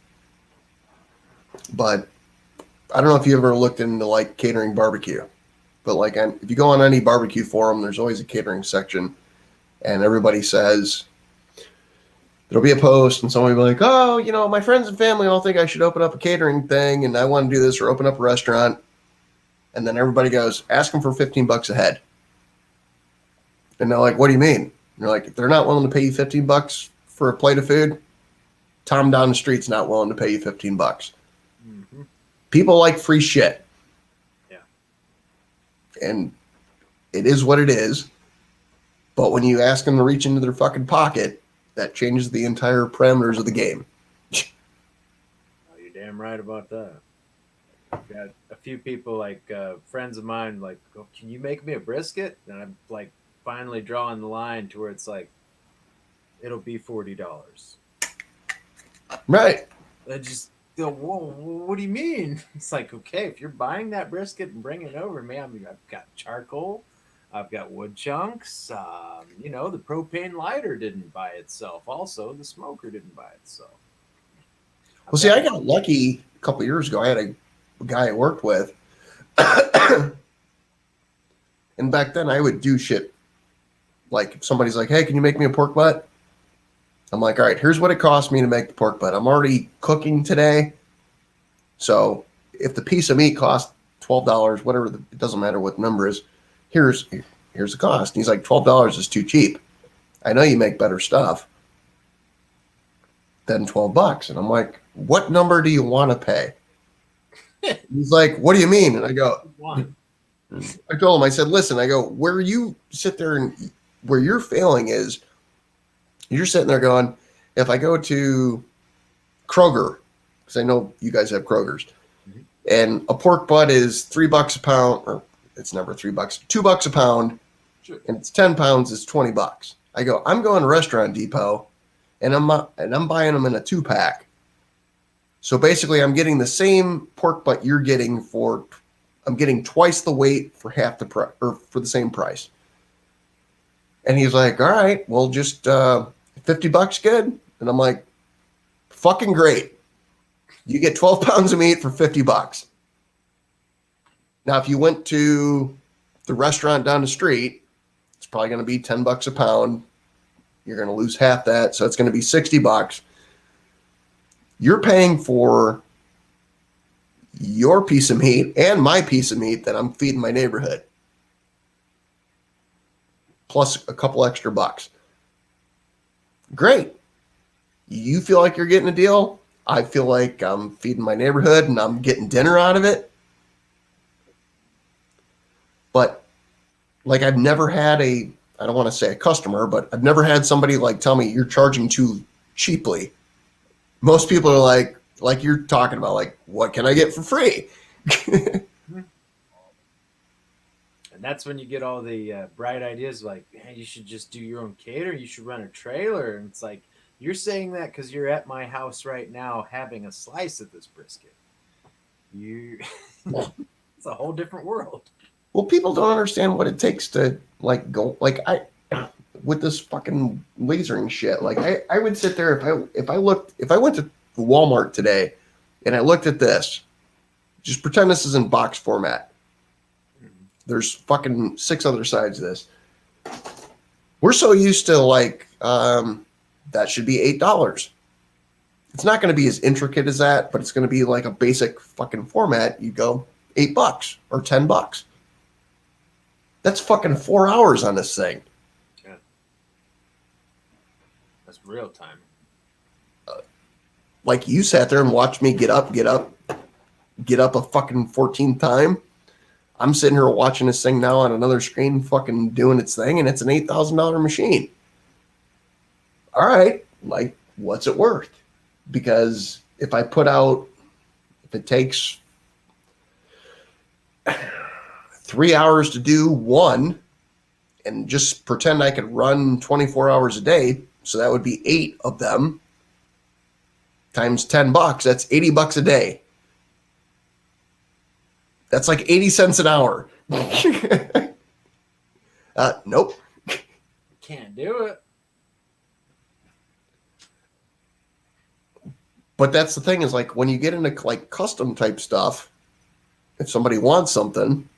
But I don't know if you ever looked into like catering barbecue, but like if you go on any barbecue forum, there's always a catering section, and everybody says, there'll be a post and somebody will be like, oh, my friends and family all think I should open up a catering thing and I want to do this or open up a restaurant. And then everybody goes, ask them for $15 a head. And they're like, what do you mean? And they're like, if they're not willing to pay you $15 for a plate of food, Tom down the street's not willing to pay you $15. Mm-hmm. People like free shit. Yeah. And it is what it is. But when you ask them to reach into their fucking pocket, that changes the entire parameters of the game. Oh, you're damn right about that. I've got a few people, like friends of mine, like, oh, can you make me a brisket? And I'm like finally drawing the line to where it's like, it'll be $40. Right. I just go, whoa, what do you mean? It's like, okay, if you're buying that brisket and bringing it over, man, I've got charcoal, I've got wood chunks. The propane lighter didn't buy itself. Also, the smoker didn't buy itself. Well, see, I got lucky a couple of years ago. I had a guy I worked with. And back then I would do shit. Like if somebody's like, hey, can you make me a pork butt? I'm like, all right, here's what it cost me to make the pork butt. I'm already cooking today. So if the piece of meat costs $12, whatever, it doesn't matter what the number is, here's the cost. And he's like, $12 is too cheap. I know you make better stuff than $12. And I'm like, what number do you want to pay? He's like, what do you mean? And I go, I told him, I said, listen, I go, where you sit there and where you're failing is you're sitting there going, if I go to Kroger, because I know you guys have Krogers, and a pork butt is $3 a pound, or it's never $3, $2 a pound, Sure. and it's 10 pounds, it's $20. I go, I'm going to Restaurant Depot, and I'm buying them in a 2-pack. So basically, I'm getting the same pork butt you're getting I'm getting twice the weight for half the price, or for the same price. And he's like, all right, well, just $50 good? And I'm like, fucking great. You get 12 pounds of meat for $50. Now, if you went to the restaurant down the street, it's probably going to be $10 a pound. You're going to lose half that. So it's going to be $60. You're paying for your piece of meat and my piece of meat that I'm feeding my neighborhood, plus a couple extra bucks. Great. You feel like you're getting a deal. I feel like I'm feeding my neighborhood and I'm getting dinner out of it. But like I've never had I don't want to say a customer, but I've never had somebody like tell me you're charging too cheaply. Most people are like you're talking about, like, what can I get for free? And that's when you get all the bright ideas like, hey, you should just do your own cater. You should run a trailer. And it's like, You're saying that because you're at my house right now having a slice of this brisket. You, it's a whole different world. Well, people don't understand what it takes to like go like with this fucking lasering shit. Like I would sit there if I went to Walmart today and I looked at this, just pretend this is in box format. There's fucking 6 other sides of this. We're so used to like that should be $8. It's not going to be as intricate as that, but it's going to be like a basic fucking format. You go $8 or $10. That's fucking 4 hours on this thing. Yeah. That's real time. Like you sat there and watched me get up a fucking 14th time. I'm sitting here watching this thing now on another screen, fucking doing its thing, and it's an $8,000 machine. All right, like, what's it worth? Because if it takes 3 hours to do one, and just pretend I could run 24 hours a day, so that would be 8 of them times $10. That's $80 a day. That's like 80 cents an hour. Nope. Can't do it. But that's the thing is like when you get into like custom type stuff, if somebody wants something,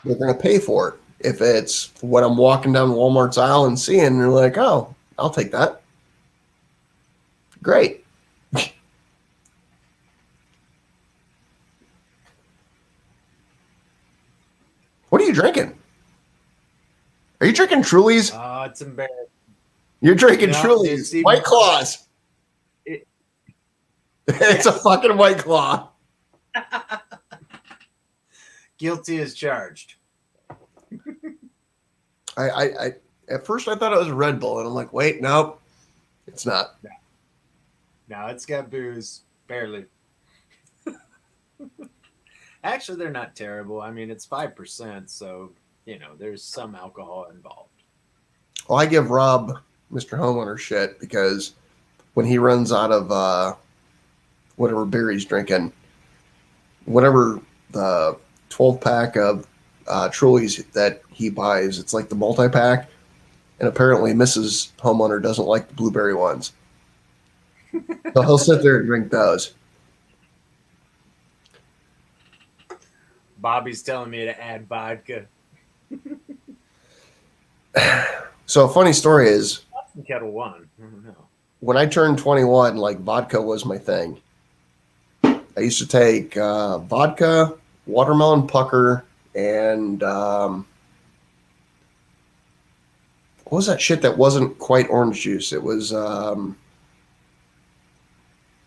they're going to pay for it. If it's what I'm walking down Walmart's aisle and seeing, and they're like, oh, I'll take that. Great. What are you drinking? Are you drinking Trulies? Oh, it's embarrassing. You're drinking Yeah, Trulies. it's even- White Claws. It's a fucking White Claw. Guilty as charged. I at first I thought it was Red Bull, and I'm like, wait, nope, it's not. No, it's got booze. Barely. Actually, they're not terrible. I mean, it's 5%, so, there's some alcohol involved. Well, I give Rob, Mr. Homeowner, shit because when he runs out of whatever beer he's drinking, whatever the 12-pack of Trulies that he buys, it's like the multi-pack, and apparently Mrs. Homeowner doesn't like the blueberry ones. So he'll sit there and drink those. Bobby's telling me to add vodka. So a funny story is Kettle One. I don't know. when I turned 21, like vodka was my thing. I used to take vodka, watermelon pucker, and what was that shit that wasn't quite orange juice? It was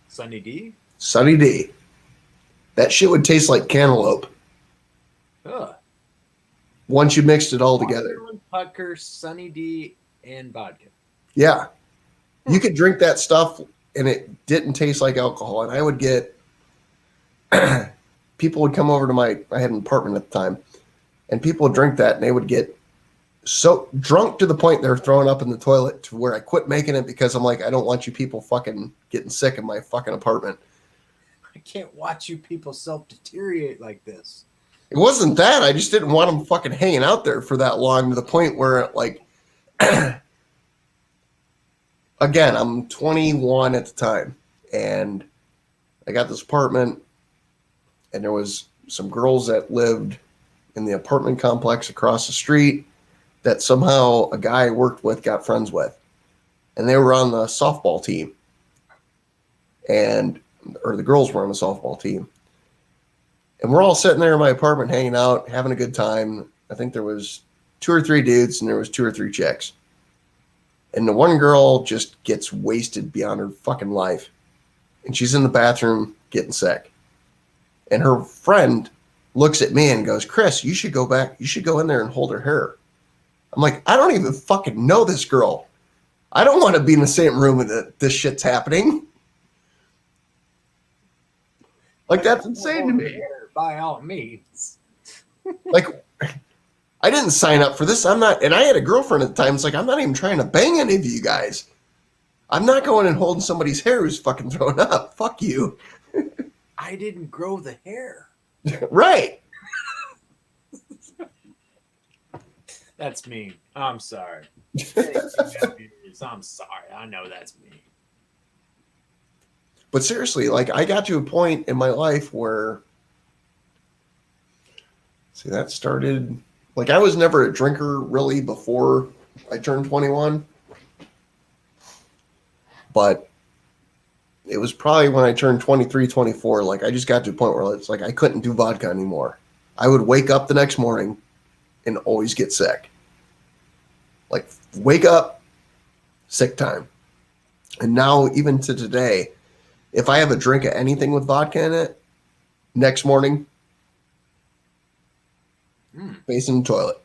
Sunny D? Sunny D. That shit would taste like cantaloupe Ugh. once you mixed it all together. Watermelon pucker, Sunny D, and vodka. Yeah. You could drink that stuff and it didn't taste like alcohol. And I would get people would come over to I had an apartment at the time, and people would drink that and they would get so drunk to the point they're throwing up in the toilet, to where I quit making it because I'm like, I don't want you people fucking getting sick in my fucking apartment. I can't watch you people self-deteriorate like this. It wasn't that. I just didn't want them fucking hanging out there for that long, to the point where, like, again, I'm 21 at the time, and I got this apartment, and there was some girls that lived in the apartment complex across the street that somehow a guy I worked with got friends with, and they were on the softball team, or the girls were on the softball team. And we're all sitting there in my apartment hanging out, having a good time. I think there was 2 or 3 dudes and there was 2 or 3 chicks. And the one girl just gets wasted beyond her fucking life. And she's in the bathroom getting sick. And her friend looks at me and goes, Chris, you should go back. You should go in there and hold her hair. I'm like, I don't even fucking know this girl. I don't want to be in the same room when this shit's happening. Like, that's insane to me. By all means. Like, I didn't sign up for this. I'm not, and I had a girlfriend at the time. It's like, I'm not even trying to bang any of you guys. I'm not going and holding somebody's hair who's fucking thrown up. Fuck you. I didn't grow the hair. Right. That's mean. I'm sorry. I'm sorry. I know that's mean. But seriously, like, I got to a point in my life where, see, that started, like, I was never a drinker really before I turned 21. But it was probably when I turned 23, 24, like, I just got to a point where it's like I couldn't do vodka anymore. I would wake up the next morning and always get sick. Like, wake up, sick time. And now, even to today, if I have a drink of anything with vodka in it, next morning, face in the toilet.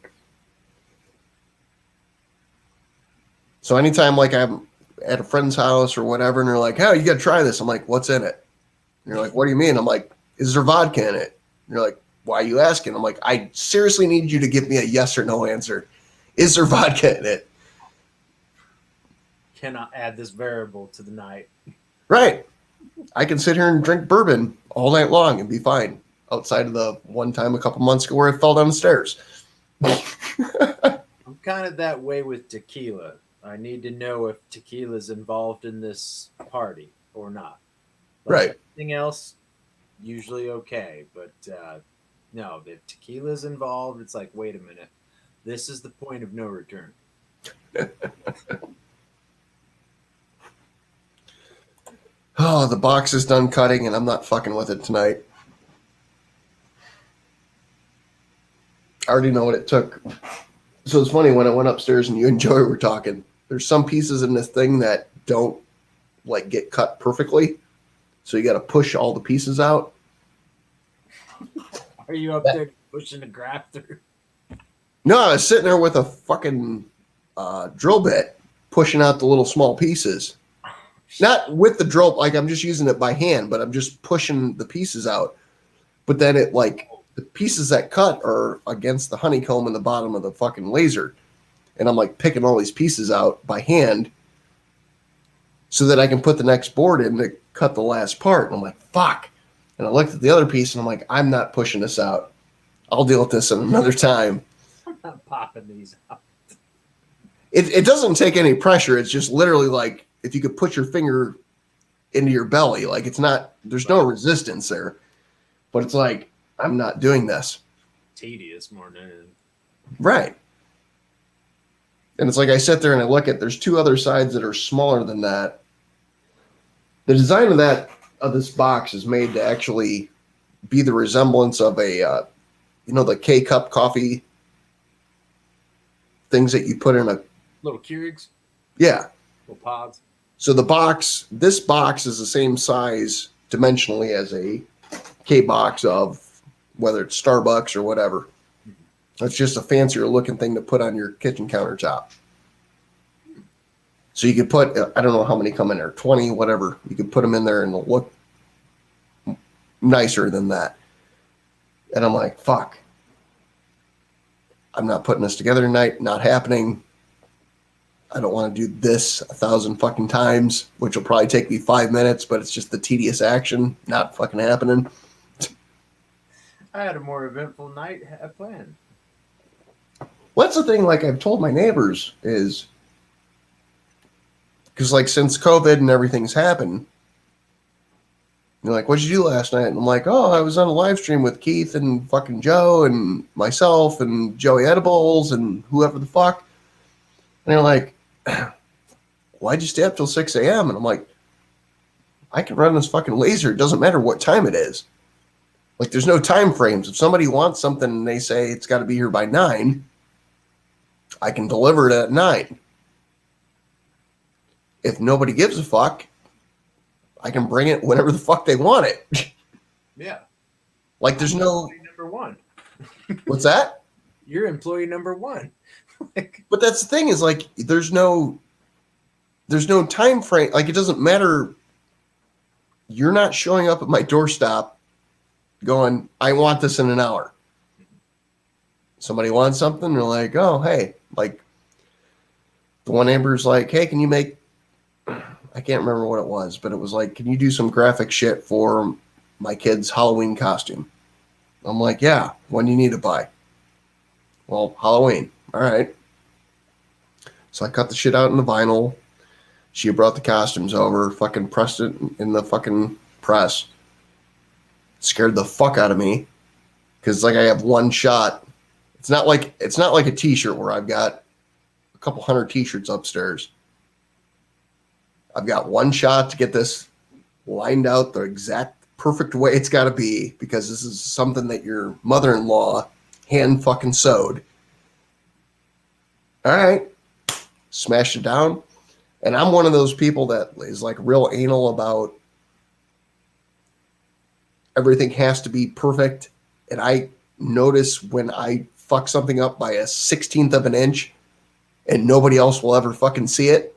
So anytime, like, I'm at a friend's house or whatever, and they're like, "Oh, you got to try this." I'm like, "What's in it?" And you're like, "What do you mean?" I'm like, "Is there vodka in it?" And you're like, "Why are you asking?" I'm like, "I seriously need you to give me a yes or no answer. Is there vodka in it?" Cannot add this variable to the night. Right. I can sit here and drink bourbon all night long and be fine. Outside of the one time a couple months ago where I fell down the stairs. I'm kind of that way with tequila. I need to know if tequila's involved in this party or not. Like, right. Everything else, usually okay. But no, if tequila's involved, it's like, wait a minute. This is the point of no return. Oh, the box is done cutting and I'm not fucking with it tonight. I already know what it took. So it's funny, when I went upstairs and you and Joey were talking, there's some pieces in this thing that don't like get cut perfectly. So you got to push all the pieces out. Are you up there pushing the grafter? No, I was sitting there with a fucking drill bit pushing out the little small pieces. Not with the drill, like I'm just using it by hand, but I'm just pushing the pieces out. But then it, like, the pieces that cut are against the honeycomb in the bottom of the fucking laser. And I'm like picking all these pieces out by hand so that I can put the next board in to cut the last part. And I'm like, fuck. And I looked at the other piece and I'm like, I'm not pushing this out. I'll deal with this another time. I'm not popping these out. It doesn't take any pressure. It's just literally like if you could put your finger into your belly, like it's not, there's no resistance there. But it's like, I'm not doing this. Tedious more than anything. Right. And it's like I sit there and I look at, there's two other sides that are smaller than that. The design of this box is made to actually be the resemblance of a, the K-cup coffee things that you put in a Little Keurigs? Yeah. Little pods? So this box is the same size dimensionally as a K box of whether it's Starbucks or whatever. It's just a fancier looking thing to put on your kitchen countertop. So you could put, I don't know how many come in there, 20, whatever. You could put them in there and it'll look nicer than that. And I'm like, fuck. I'm not putting this together tonight. Not happening. I don't want to do this 1,000 fucking times, which will probably take me 5 minutes, but it's just the tedious action. Not fucking happening. I had a more eventful night planned. What's the thing, like I've told my neighbors, is because like since COVID and everything's happened, they're like, "What'd you do last night?" And I'm like, "Oh, I was on a live stream with Keith and fucking Joe and myself and Joey Edibles and whoever the fuck." And they're like, "Why'd you stay up till 6 a.m.?" And I'm like, "I can run this fucking laser. It doesn't matter what time it is. Like, there's no time frames. If somebody wants something and they say it's got to be here by 9, I can deliver it at 9. If nobody gives a fuck, I can bring it whenever the fuck they want it." Yeah. Like, there's no... Number one. What's that? You're employee number one. But that's the thing, is like, there's no time frame. Like, it doesn't matter. You're not showing up at my doorstep going, "I want this in an hour." somebody wants something, they're like, oh, hey, like the one neighbor's like, hey, can you make, I can't remember what it was, but it was like, can you do some graphic shit for my kid's Halloween costume? I'm like, yeah, when do you need to buy? Well, Halloween. All right. So I cut the shit out in the vinyl. She brought the costumes over, fucking pressed it in the fucking press. Scared the fuck out of me. Because like I have one shot. It's not like a t-shirt where I've got a couple hundred t-shirts upstairs. I've got one shot to get this lined out the exact perfect way it's got to be, because this is something that your mother-in-law hand fucking sewed. All right. Smashed it down. And I'm one of those people that is like real anal about everything has to be perfect. And I notice when I fuck something up by a 16th of an inch and nobody else will ever fucking see it.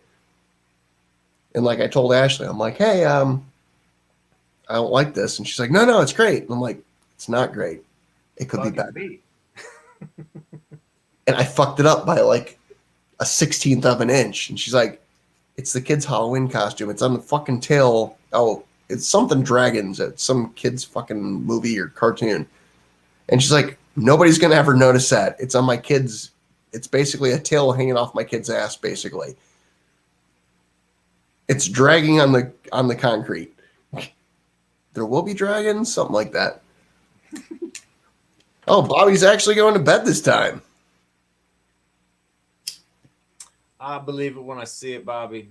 And like I told Ashley, I'm like, hey, I don't like this. And she's like, no, it's great. And I'm like, it's not great. It could be better. And I fucked it up by like a 16th of an inch. And she's like, it's the kid's Halloween costume. It's on the fucking tail. Oh, it's something dragons. It's some kid's fucking movie or cartoon. And she's like, nobody's going to ever notice that. It's on my kid's. It's basically a tail hanging off my kid's ass, basically. It's dragging on the concrete. There will be dragons, something like that. Oh, Bobby's actually going to bed this time. I believe it when I see it, Bobby.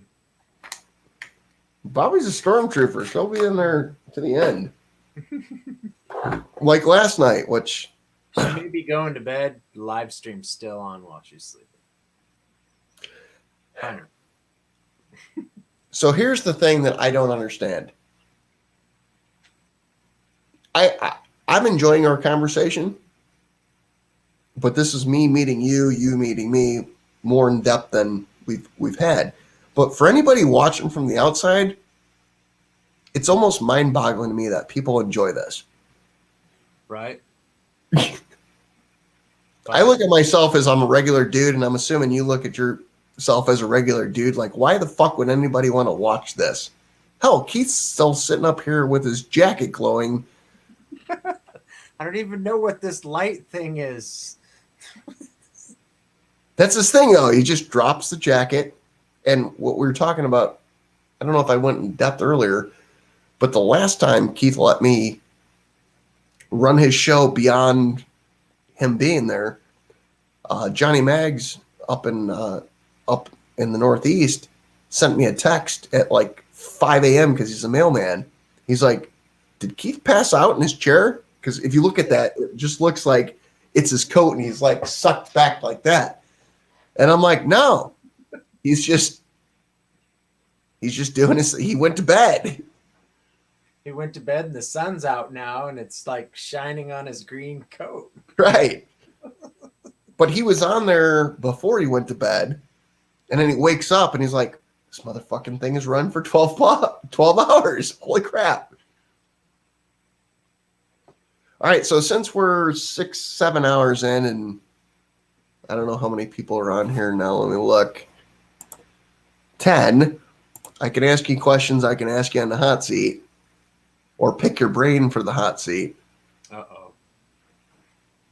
Bobby's a stormtrooper. She'll be in there to the end. Like last night, which... She may be going to bed. The live stream's still on while she's sleeping. Hunter. So here's the thing that I don't understand. I'm enjoying our conversation, but this is me meeting you, you meeting me, more in depth than we've had. But for anybody watching from the outside, it's almost mind-boggling to me that people enjoy this. Right? I look at myself as I'm a regular dude, and I'm assuming you look at yourself as a regular dude. Like, why the fuck would anybody want to watch this? Hell, Keith's still sitting up here with his jacket glowing. I don't even know what this light thing is. That's his thing, though. He just drops the jacket. And what we were talking about, I don't know if I went in depth earlier, but the last time Keith let me run his show beyond him being there, Johnny Maggs up in the Northeast sent me a text at like 5 a.m. because he's a mailman. He's like, did Keith pass out in his chair? Because if you look at that, it just looks like it's his coat and he's like sucked back like that. And I'm like, no, he's just doing his, he went to bed. He went to bed and the sun's out now and it's like shining on his green coat. Right. But he was on there before he went to bed. And then he wakes up and he's like, this motherfucking thing is run for 12 hours. Holy crap. All right. So since we're 6-7 hours in, and I don't know how many people are on here now. Let me look. 10. I can ask you questions. I can ask you on the hot seat, or pick your brain for the hot seat. Uh-oh.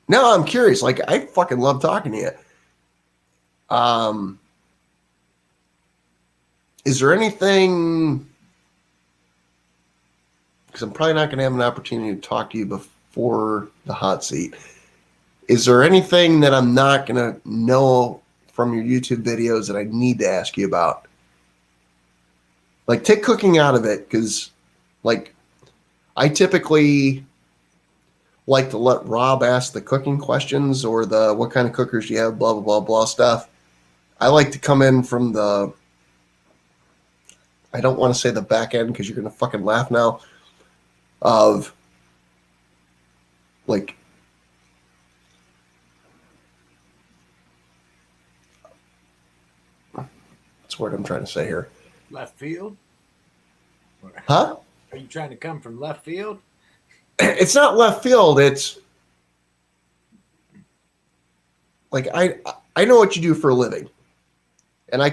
No, I'm curious. Like, I fucking love talking to you. Is there anything, because I'm probably not going to have an opportunity to talk to you before the hot seat. Is there anything that I'm not going to know from your YouTube videos that I need to ask you about? Like, take cooking out of it, because, like, I typically like to let Rob ask the cooking questions or the what kind of cookers do you have, blah, blah, blah, blah stuff. I like to come in from the, I don't want to say the back end because you're going to fucking laugh now, of like, what's the word I'm trying to say here? Left field? Huh? Are you trying to come from left field? It's not left field. It's like I know what you do for a living, and I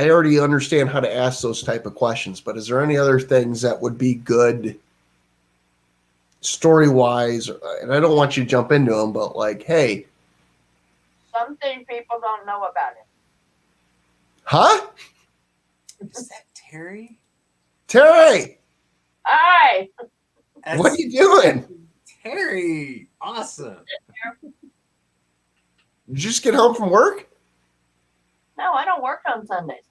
already understand how to ask those type of questions. But is there any other things that would be good story wise? And I don't want you to jump into them, but like, hey, Something people don't know about it. huh? Is that Terry? Terry, Hi. what are you doing? Terry, awesome. Did you just get home from work? No, I don't work on Sundays.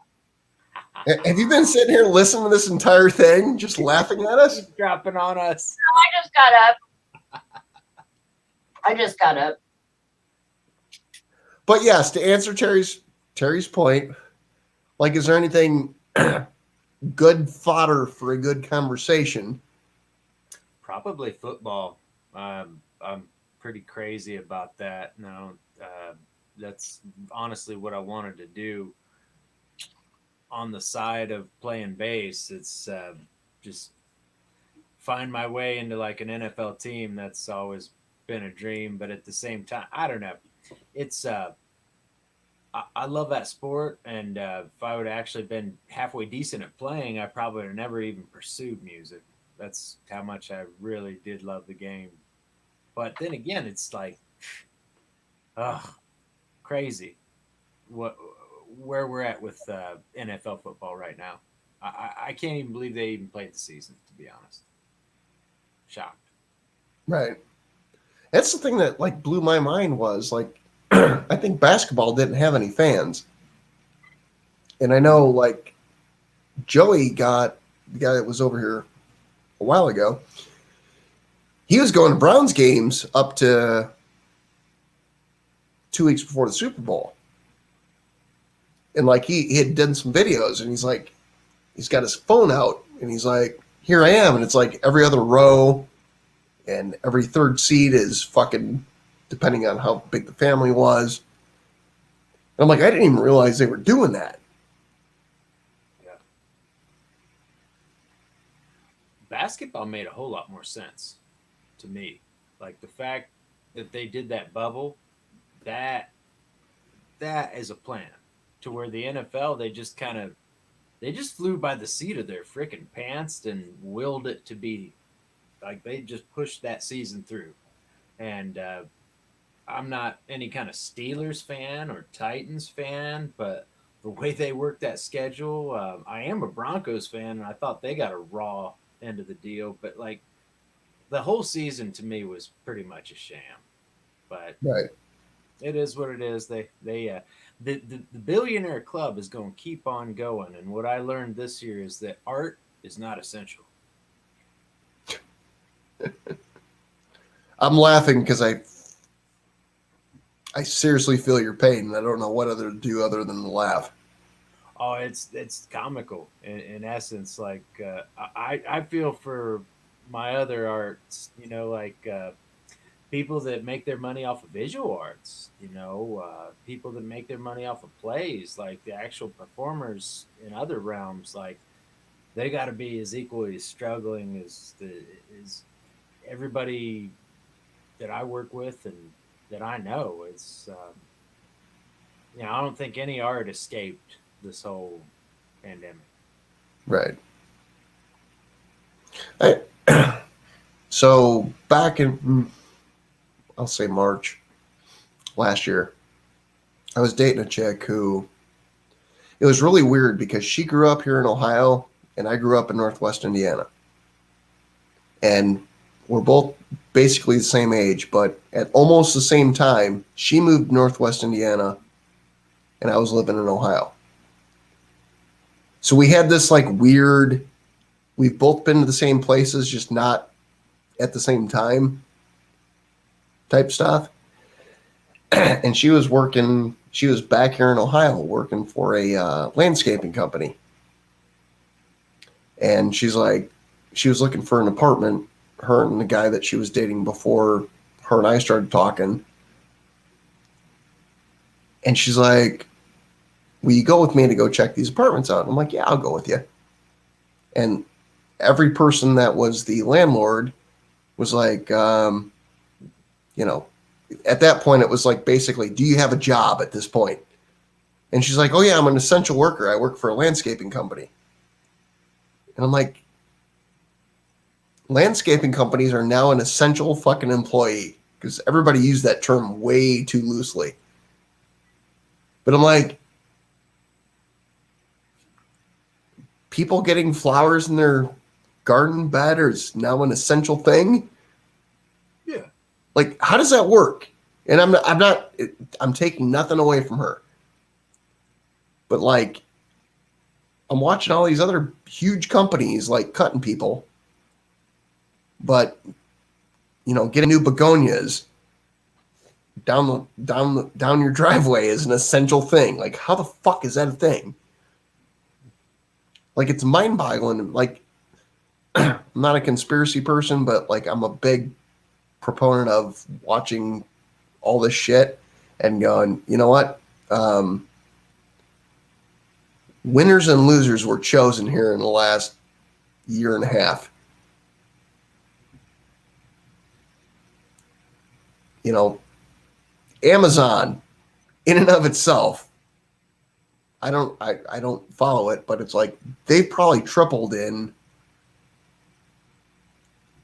Have you been sitting here listening to this entire thing, just laughing at us? He's dropping on us. No, I just got up. I just got up. But yes, to answer Terry's point, like, is there anything good fodder for a good conversation? Probably football. I'm pretty crazy about that. No, that's honestly what I wanted to do on the side of playing bass. It's just find my way into like an NFL team. That's always been a dream, but at the same time, I don't know. It's I love that sport, and if I would have actually been halfway decent at playing, I probably would have never even pursued music. That's how much I really did love the game. But then again, it's like, crazy where we're at with NFL football right now. I can't even believe they even played the season, to be honest. Shocked. Right. That's the thing that like blew my mind was like, I think basketball didn't have any fans. And I know like Joey got the guy that was over here a while ago. He was going to Browns games up to 2 weeks before the Super Bowl. And like he had done some videos and he's like, he's got his phone out and he's like, here I am. And it's like every other row and every third seat is fucking, depending on how big the family was. And I'm like, I didn't even realize they were doing that. Yeah. Basketball made a whole lot more sense to me. Like the fact that they did that bubble, that is a plan. To where the NFL, they just flew by the seat of their freaking pants and willed it to be like they just pushed that season through. And I'm not any kind of Steelers fan or Titans fan, but the way they worked that schedule, I am a Broncos fan, and I thought they got a raw end of the deal. But like the whole season to me was pretty much a sham. But right. It is what it is. The billionaire club is going to keep on going, and what I learned this year is that art is not essential. I'm laughing because I seriously feel your pain, and I don't know what other to do other than to laugh. Oh, it's comical in essence. Like I feel for my other arts, like people that make their money off of visual arts, people that make their money off of plays, like the actual performers in other realms, like they got to be as equally struggling as everybody that I work with and that I know. It's I don't think any art escaped this whole pandemic. Right. So back in, I'll say March last year, I was dating a chick who, it was really weird because she grew up here in Ohio and I grew up in Northwest Indiana. And we're both basically the same age, but at almost the same time, she moved to Northwest Indiana and I was living in Ohio. So we had this like weird, we've both been to the same places, just not at the same time type stuff. And she was back here in Ohio working for a landscaping company. And she's like, she was looking for an apartment, her and the guy that she was dating before her and I started talking. And she's like, will you go with me to go check these apartments out? I'm like, yeah, I'll go with you. And every person that was the landlord was like, at that point, it was like, basically, do you have a job at this point? And she's like, oh yeah, I'm an essential worker. I work for a landscaping company. And I'm like, landscaping companies are now an essential fucking employee, because everybody used that term way too loosely. But I'm like, people getting flowers in their garden bed is now an essential thing. Yeah. Like, how does that work? And I'm taking nothing away from her. But like, I'm watching all these other huge companies like cutting people. But, you know, getting new begonias down your driveway is an essential thing. Like, how the fuck is that a thing? Like, it's mind-boggling. Like, I'm not a conspiracy person, but like, I'm a big proponent of watching all this shit and going, you know what? Winners and losers were chosen here in the last year and a half. You know, Amazon, in and of itself, I don't follow it, but it's like they've probably tripled in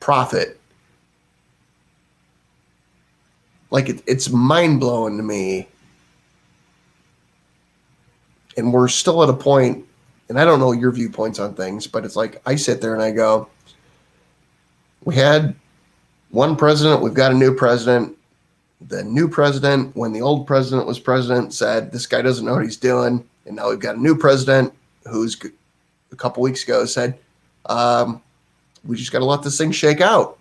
profit. Like, it's mind-blowing to me. And we're still at a point, and I don't know your viewpoints on things, but it's like I sit there and I go, we had one president, we've got a new president. The new president, when the old president was president, said, this guy doesn't know what he's doing. And now we've got a new president who's a couple weeks ago said, we just got to let this thing shake out.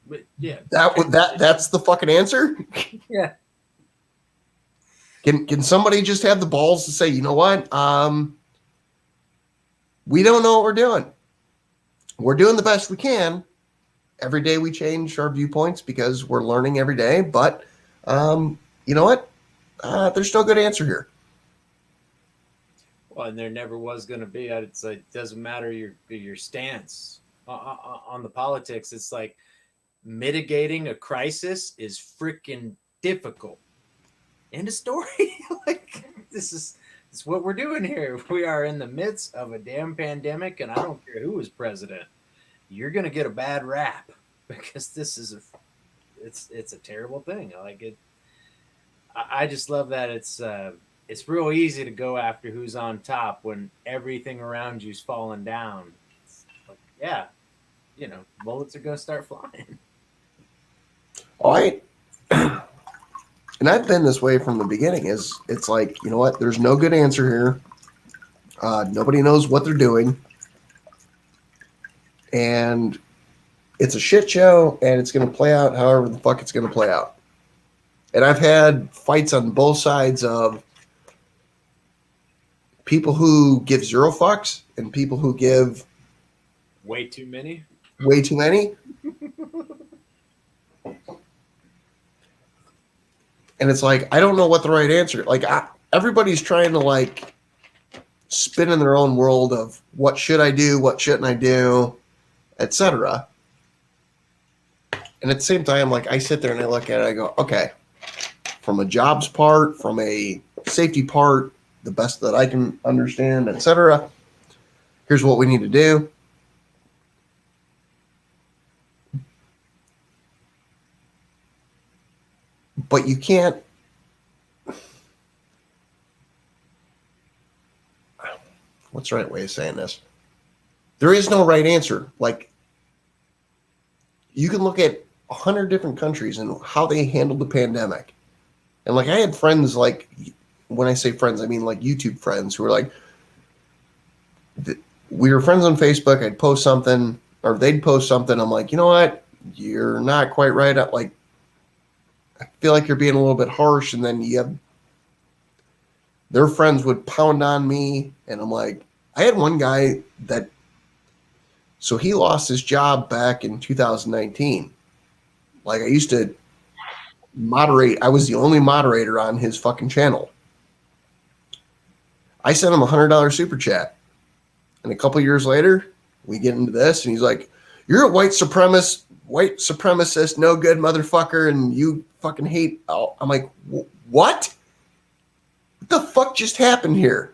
But yeah, That's the fucking answer. yeah. Can somebody just have the balls to say, you know what? We don't know what we're doing. We're doing the best we can. Every day we change our viewpoints because we're learning every day. But you know what? There's no good answer here. Well, and there never was going to be. It's like, it doesn't matter your stance on the politics. It's like mitigating a crisis is freaking difficult. End of story. Like, this is what we're doing here. We are in the midst of a damn pandemic, and I don't care who is president. You're going to get a bad rap because this is it's a terrible thing. I like it. I just love that it's real easy to go after who's on top when everything around you's falling down. It's like, yeah, you know, bullets are going to start flying. All right. And I've been this way from the beginning. It's like, you know what? There's no good answer here. Nobody knows what they're doing. And it's a shit show, and it's going to play out however the fuck it's going to play out. And I've had fights on both sides of people who give zero fucks and people who give way too many. Way too many. And it's like, I don't know what the right answer. Like, everybody's trying to like spin in their own world of what should I do, what shouldn't I do, etc. And at the same time, like, I sit there and I look at it, I go, okay, from a jobs part, from a safety part, the best that I can understand, etc. Here's what we need to do. But you can't. What's the right way of saying this? There is no right answer. Like, you can look at 100 different countries and how they handled the pandemic. And like, I had friends, like, when I say friends, I mean like YouTube friends who were like, we were friends on Facebook. I'd post something or they'd post something. I'm like, you know what? You're not quite right. Like, I feel like you're being a little bit harsh. And then you have their friends would pound on me. And I'm like, I had one guy that, so he lost his job back in 2019. Like, I used to moderate. I was the only moderator on his fucking channel. I sent him $100 super chat. And a couple years later, we get into this and he's like, you're a white supremacist white supremacist, no good motherfucker, and you fucking hate. Oh, I'm like, what? What the fuck just happened here?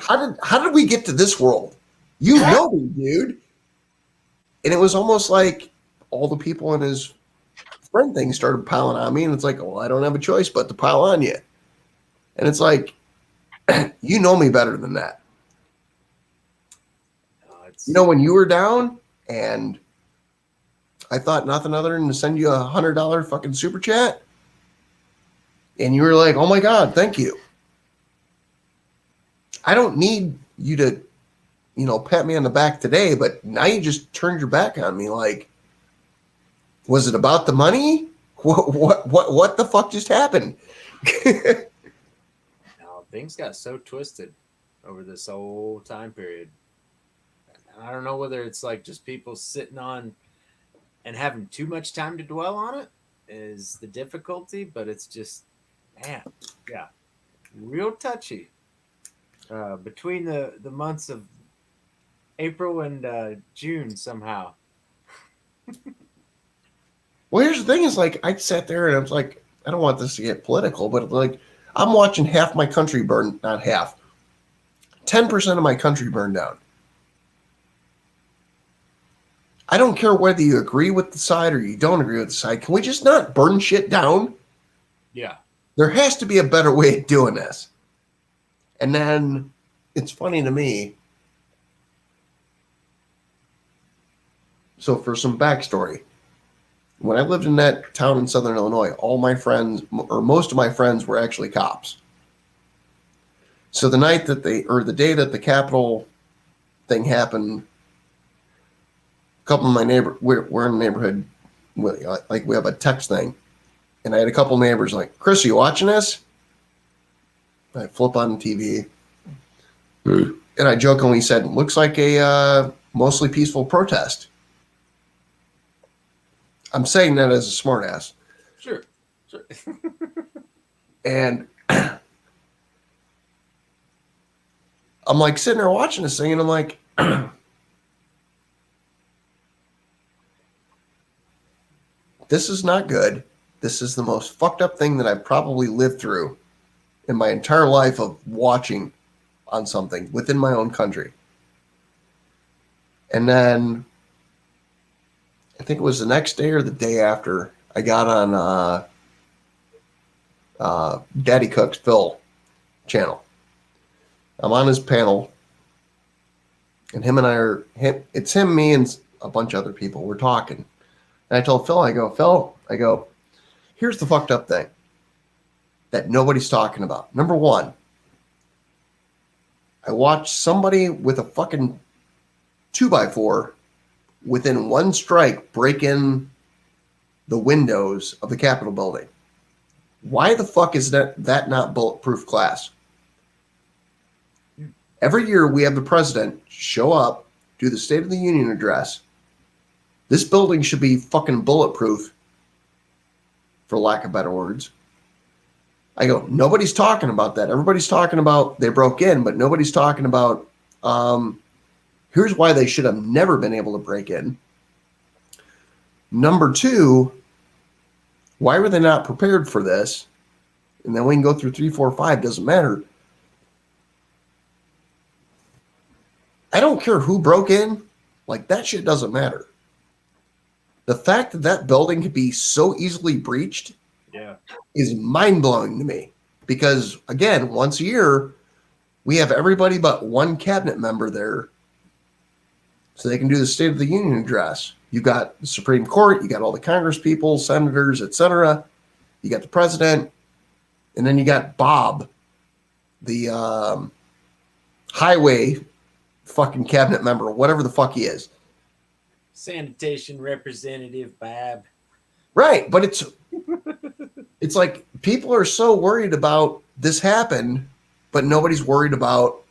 How did we get to this world? You know me, dude. And it was almost like all the people in his friend thing started piling on me, and it's like, well, I don't have a choice but to pile on you. And it's like, you know me better than that. You know, when you were down, and I thought nothing other than to send you $100 fucking super chat, and you were like, oh my God, thank you. I don't need you to, you know, pat me on the back today, but now you just turned your back on me. Like, was it about the money? What the fuck just happened? No, things got so twisted over this whole time period. I don't know whether it's like just people sitting on and having too much time to dwell on it is the difficulty, but it's just, man, yeah, real touchy. Between the months of April and June somehow. Well, here's the thing is, like, I sat there and I was like, I don't want this to get political, but like, I'm watching half my country burn, not half, 10% of my country burn down. I don't care whether you agree with the side or you don't agree with the side. Can we just not burn shit down? Yeah. There has to be a better way of doing this. And then it's funny to me. So for some backstory, when I lived in that town in Southern Illinois, all my friends, or most of my friends, were actually cops. So the night that the day that the Capitol thing happened, a couple of my neighbors, we're in a neighborhood, like we have a text thing. And I had a couple neighbors like, Chris, are you watching this? I flip on the TV. And I jokingly said, looks like a mostly peaceful protest. I'm saying that as a smartass. Sure. And I'm like sitting there watching this thing, and I'm like, this is not good. This is the most fucked up thing that I've probably lived through in my entire life of watching on something within my own country. And then I think it was the next day or the day after, I got on Daddy Cook's Phil channel. I'm on his panel, and him and I are it's him, me, and a bunch of other people. We're talking. And I told Phil, Phil, here's the fucked up thing that nobody's talking about. Number one, I watched somebody with a fucking 2x4 within one strike break in the windows of the Capitol building. Why the fuck is that not bulletproof glass? Every year we have the president show up, do the State of the Union address. This building should be fucking bulletproof, for lack of better words. I go, nobody's talking about that. Everybody's talking about they broke in, but nobody's talking about here's why they should have never been able to break in. Number two, why were they not prepared for this? And then we can go through 3, 4, 5, doesn't matter. I don't care who broke in. Like, that shit doesn't matter. The fact that that building could be so easily breached is mind-blowing to me. Because, again, once a year, we have everybody but one cabinet member there so they can do the State of the Union address. You got the Supreme Court, you got all the Congress people, senators, etc. You got the president, and then you got Bob, the highway fucking cabinet member, whatever the fuck he is. Sanitation representative, Bob. Right, but it's like people are so worried about this happened, but nobody's worried about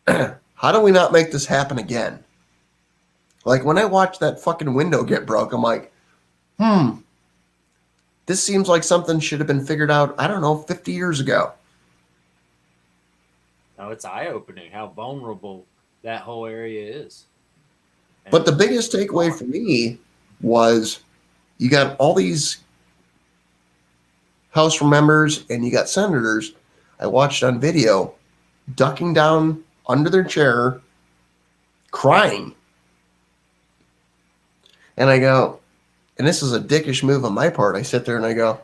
how do we not make this happen again? Like when I watched that fucking window get broke, I'm like, this seems like something should have been figured out, I don't know, 50 years ago. No, it's eye-opening how vulnerable that whole area is. But the biggest takeaway for me was you got all these House members and you got senators I watched on video ducking down under their chair, crying. And I go, and this is a dickish move on my part. I sit there and I go,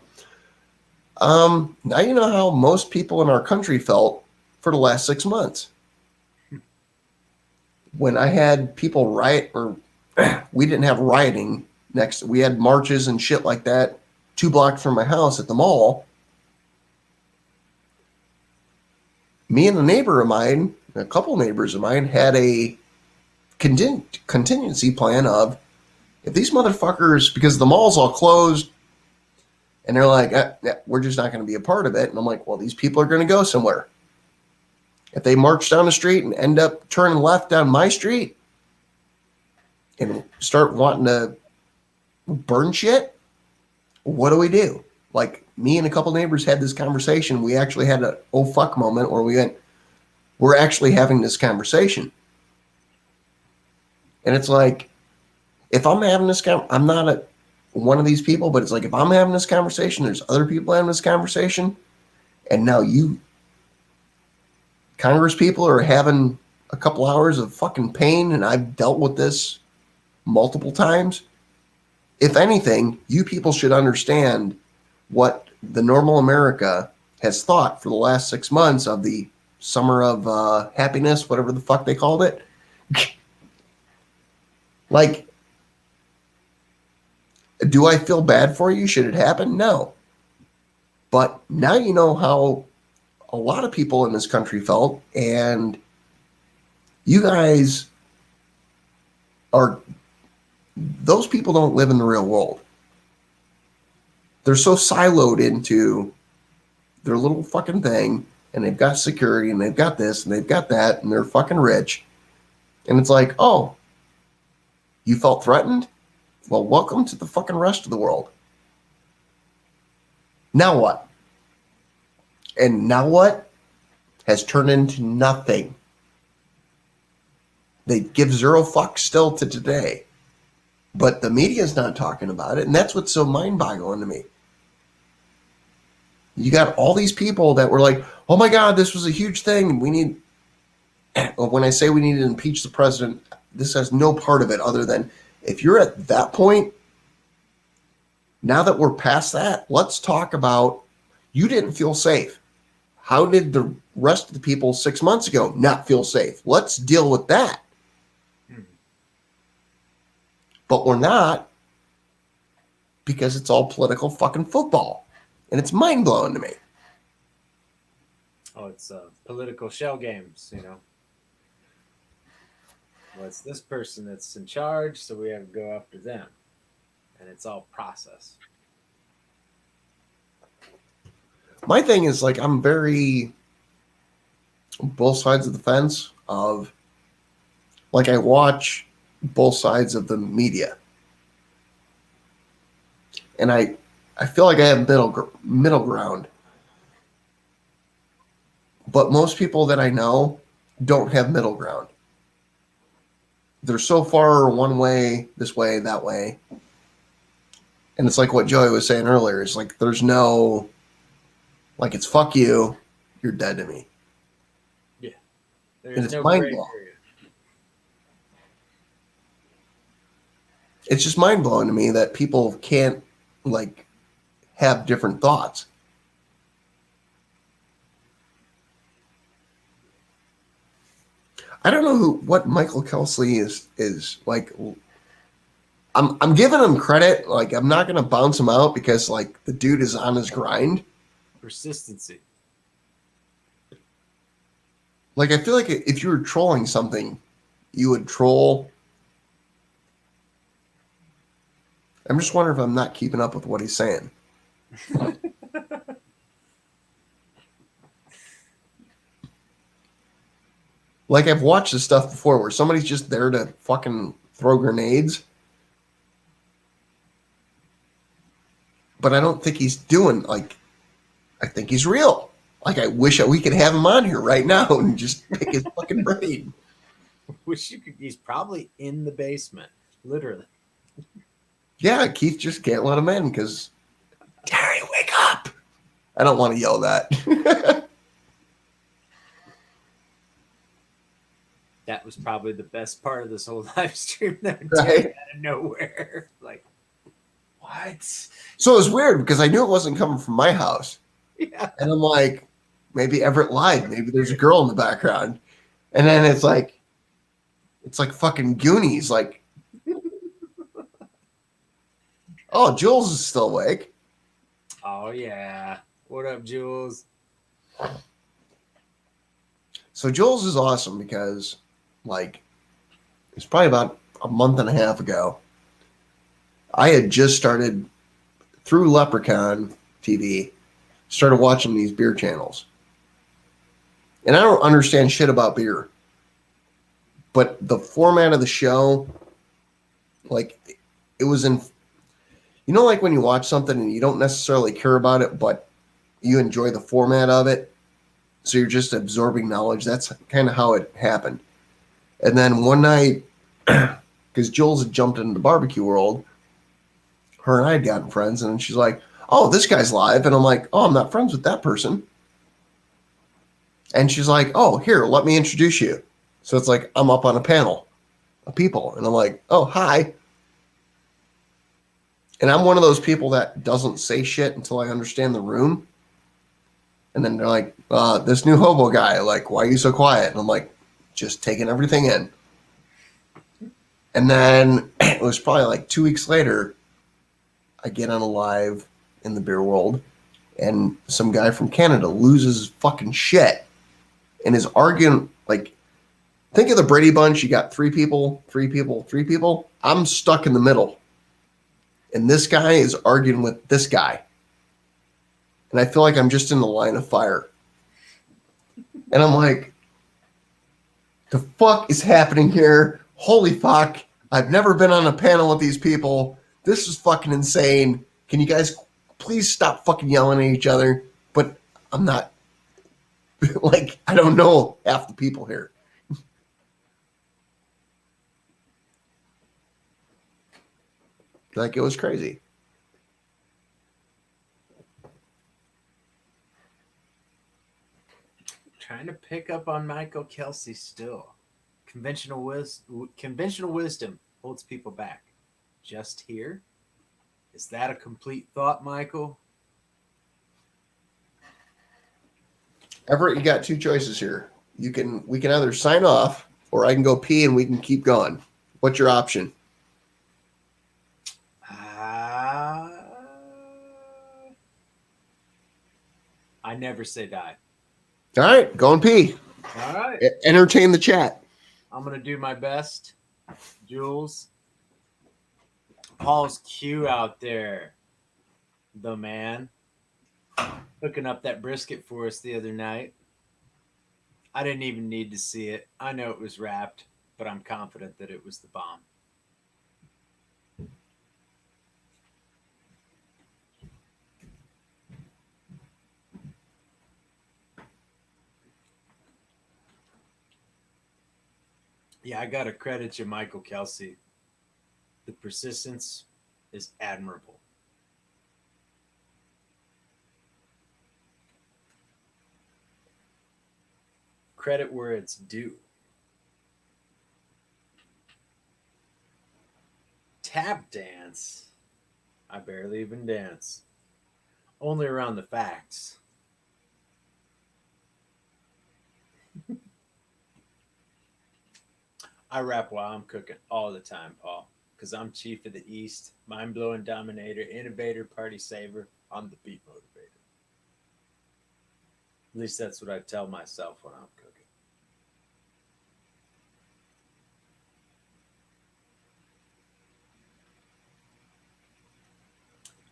now you know how most people in our country felt for the last 6 months. When I had people riot, or we didn't have rioting we had marches and shit like that 2 blocks from my house at the mall. Me and a neighbor of mine, a couple neighbors of mine, had a contingency plan of, if these motherfuckers, because the mall's all closed, and they're like, we're just not going to be a part of it. And I'm like, well, these people are going to go somewhere. If they march down the street and end up turning left down my street and start wanting to burn shit, what do we do? Like, me and a couple neighbors had this conversation. We actually had an oh fuck moment where we went, we're actually having this conversation. And it's like, if I'm having this I'm not one of these people, but it's like, if I'm having this conversation, there's other people having this conversation, and now you Congress people are having a couple hours of fucking pain, and I've dealt with this multiple times. If anything, you people should understand what the normal America has thought for the last 6 months of the summer of happiness, whatever the fuck they called it. Like, do I feel bad for you? Should it happen? No. But now you know how a lot of people in this country felt, and you guys those people don't live in the real world. They're so siloed into their little fucking thing, and they've got security, and they've got this, and they've got that, and they're fucking rich. And it's like, oh, you felt threatened? Well, welcome to the fucking rest of the world. Now what? And now what has turned into nothing. They give zero fucks still to today. But the media's not talking about it, and that's what's so mind-boggling to me. You got all these people that were like, oh my God, this was a huge thing. We need, when I say we need to impeach the president, this has no part of it other than, if you're at that point, now that we're past that, let's talk about, you didn't feel safe. How did the rest of the people 6 months ago not feel safe? Let's deal with that. But we're not, because it's all political fucking football. And it's mind-blowing to me. Oh, it's political shell games, Well, it's this person that's in charge, so we have to go after them. And it's all process. My thing is, like, I'm very both sides of the fence of, like, I watch both sides of the media. And I feel like I have middle ground. But most people that I know don't have middle ground. They're so far one way, this way, that way. And it's like what Joey was saying earlier. It's like there's no, like, it's fuck you, you're dead to me. Yeah. And it's mind-blowing. It's just mind-blowing to me that people can't, like, have different thoughts. I don't know what Michael Kelsey is like. I'm giving him credit. Like, I'm not going to bounce him out because, like, the dude is on his grind. Persistency. Like, I feel like if you were trolling something, you would troll. I'm just wondering if I'm not keeping up with what he's saying. Like, I've watched this stuff before where somebody's just there to fucking throw grenades. But I don't think he's doing, like, I think he's real. Like, I wish that we could have him on here right now and just pick his fucking brain. Wish you could. He's probably in the basement, literally. Yeah, Keith just can't let him in because Terry, wake up. I don't want to yell that. That was probably the best part of this whole live stream. That Right. out of nowhere, like what? So it was weird because I knew it wasn't coming from my house. Yeah. And I'm like, maybe Everett lied. Maybe there's a girl in the background. And then it's like fucking Goonies. Like, oh, Jules is still awake. Oh yeah. What up, Jules? So Jules is awesome because, like, it's probably about a month and a half ago. I had just started through Leprechaun TV, started watching these beer channels. And I don't understand shit about beer. But the format of the show, like, it was in, like when you watch something and you don't necessarily care about it, but you enjoy the format of it. So you're just absorbing knowledge. That's kind of how it happened. And then one night, because Jules had jumped into the barbecue world, her and I had gotten friends, and she's like, oh, this guy's live. And I'm like, oh, I'm not friends with that person. And she's like, oh, here, let me introduce you. So it's like I'm up on a panel of people, and I'm like, oh, hi. And I'm one of those people that doesn't say shit until I understand the room. And then they're like, this new hobo guy, like, why are you so quiet? And I'm like, just taking everything in. And then it was probably like 2 weeks later, I get on a live in the beer world, and some guy from Canada loses fucking shit and is arguing. Like, think of the Brady Bunch. You got three people. I'm stuck in the middle. And this guy is arguing with this guy. And I feel like I'm just in the line of fire. And I'm like, the fuck is happening here? Holy fuck. I've never been on a panel with these people. This is fucking insane. Can you guys please stop fucking yelling at each other? But I'm not, like, I don't know half the people here. Like, it was crazy. Trying to pick up on Michael Kelsey still. Conventional wisdom holds people back. Just here? Is that a complete thought, Michael? Everett, you got two choices here. We can either sign off or I can go pee and we can keep going. What's your option? I never say die. All right, go and pee. All right. Entertain the chat. I'm going to do my best. Jules. Paul's Q out there. The man. Hooking up that brisket for us the other night. I didn't even need to see it. I know it was wrapped, but I'm confident that it was the bomb. Yeah, I got to credit you, Michael Kelsey. The persistence is admirable. Credit where it's due. Tap dance. I barely even dance. Only around the facts. I rap while I'm cooking all the time, Paul, because I'm chief of the East, mind-blowing dominator, innovator, party saver. I'm the beat motivator. At least that's what I tell myself when I'm cooking.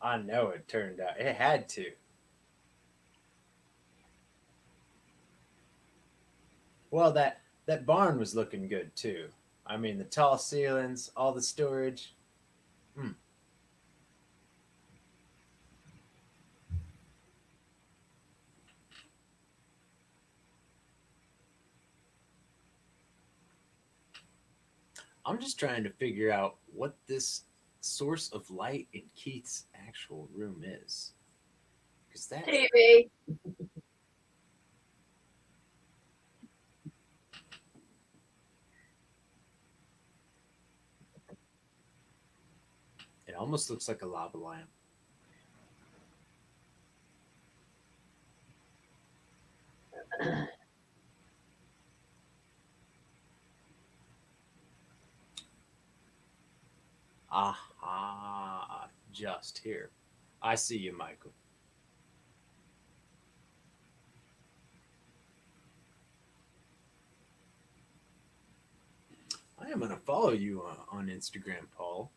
I know it turned out. It had to. Well, that barn was looking good too. I mean, the tall ceilings, all the storage. I'm just trying to figure out what this source of light in Keith's actual room is. Because that TV. it almost looks like a lava lamp. Aha, just here. I see you, Michael. I am going to follow you on Instagram, Paul.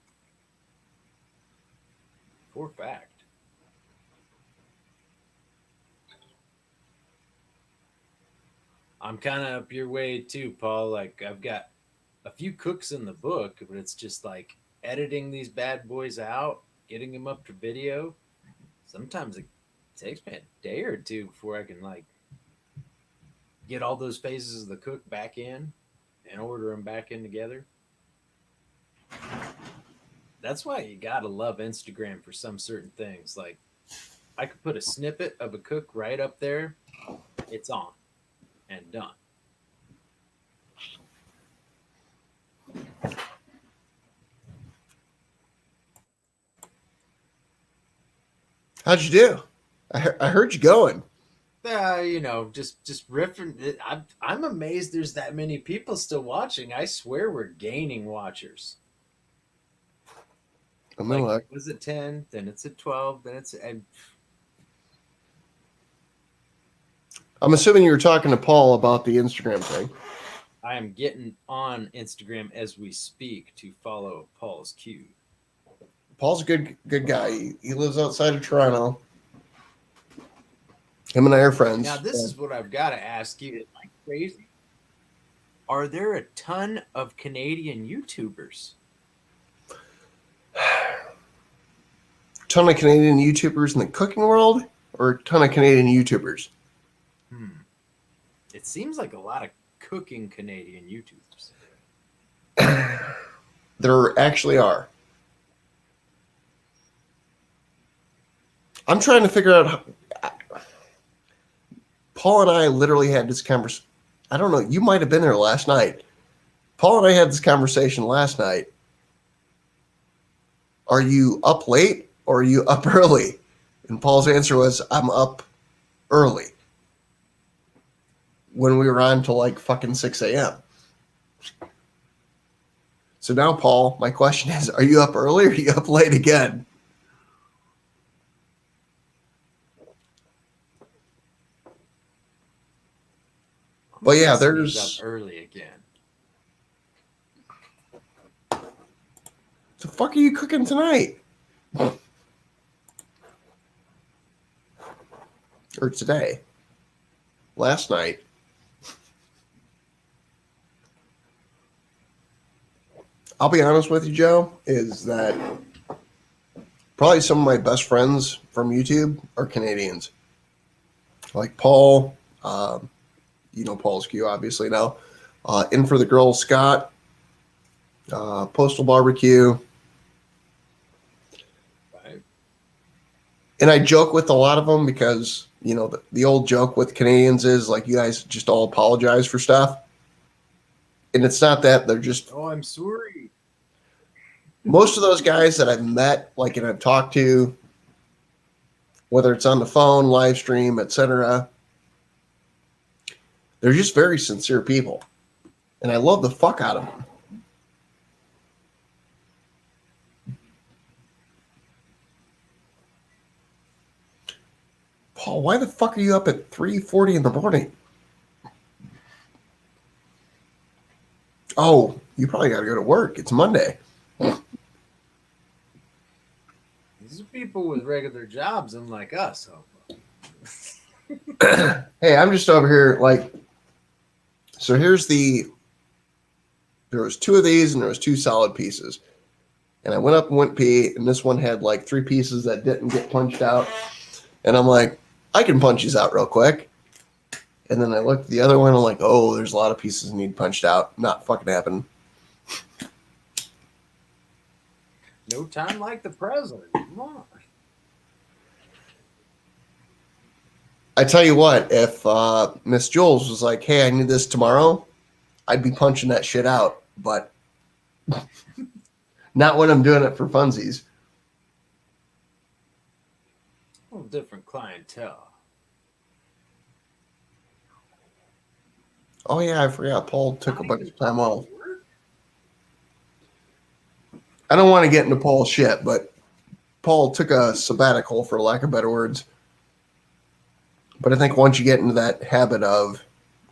For fact. I'm kind of up your way too, Paul. Like, I've got a few cooks in the book, but it's just like editing these bad boys out, getting them up to video. Sometimes it takes me a day or two before I can like get all those phases of the cook back in and order them back in together. That's why you gotta love Instagram for some certain things. Like, I could put a snippet of a cook right up there. It's on and done. How'd you do? I heard you going. You know, just riffing. I'm amazed there's that many people still watching. I swear we're gaining watchers. I'm gonna look. Was it 10? Then it's at 12. Then it's. I'm assuming you were talking to Paul about the Instagram thing. I am getting on Instagram as we speak to follow Paul's cue. Paul's a good guy. He lives outside of Toronto. Him and I are friends. Now, this is what I've got to ask you. It's like crazy. Are there a ton of Canadian YouTubers? Ton of Canadian YouTubers in the cooking world, or a ton of Canadian YouTubers? It seems like a lot of cooking Canadian YouTubers. There actually are. I'm trying to figure out how. Paul and I literally had this conversation. I don't know. You might have been there last night. Paul and I had this conversation last night. Are you up late or are you up early? And Paul's answer was, I'm up early. When we were on till like fucking 6 a.m. So now, Paul, my question is, are you up early or are you up late again? But yeah, there's up early again. The fuck are you cooking tonight? Or today? Last night? I'll be honest with you, Joe, is that probably some of my best friends from YouTube are Canadians. Like Paul, you know Paul's Q, obviously now. In for the Girl, Scott, Postal Barbecue. Right. And I joke with a lot of them because, you know, the old joke with Canadians is like, you guys just all apologize for stuff. And it's not that, they're just... Oh, I'm sorry. Most of those guys that I've met, like, and I've talked to, whether it's on the phone, live stream, etc., they're just very sincere people. And I love the fuck out of them. Paul, why the fuck are you up at 3:40 in the morning? Oh, you probably got to go to work. It's Monday. These are people with regular jobs, unlike us. Hey, I'm just over here like, so here's there was two of these and there was two solid pieces. And I went up and went pee, and this one had like 3 pieces that didn't get punched out. And I'm like, I can punch these out real quick. And then I looked at the other one, I'm like, oh, there's a lot of pieces that need punched out. Not fucking happening. No time like the present. Come on. I tell you what, if Miss Jules was like, "Hey, I need this tomorrow," I'd be punching that shit out. But not when I'm doing it for funsies. A little different clientele. Oh yeah, I forgot. Paul took a bunch of time off. I don't want to get into Paul's shit, but Paul took a sabbatical, for lack of better words. But I think once you get into that habit of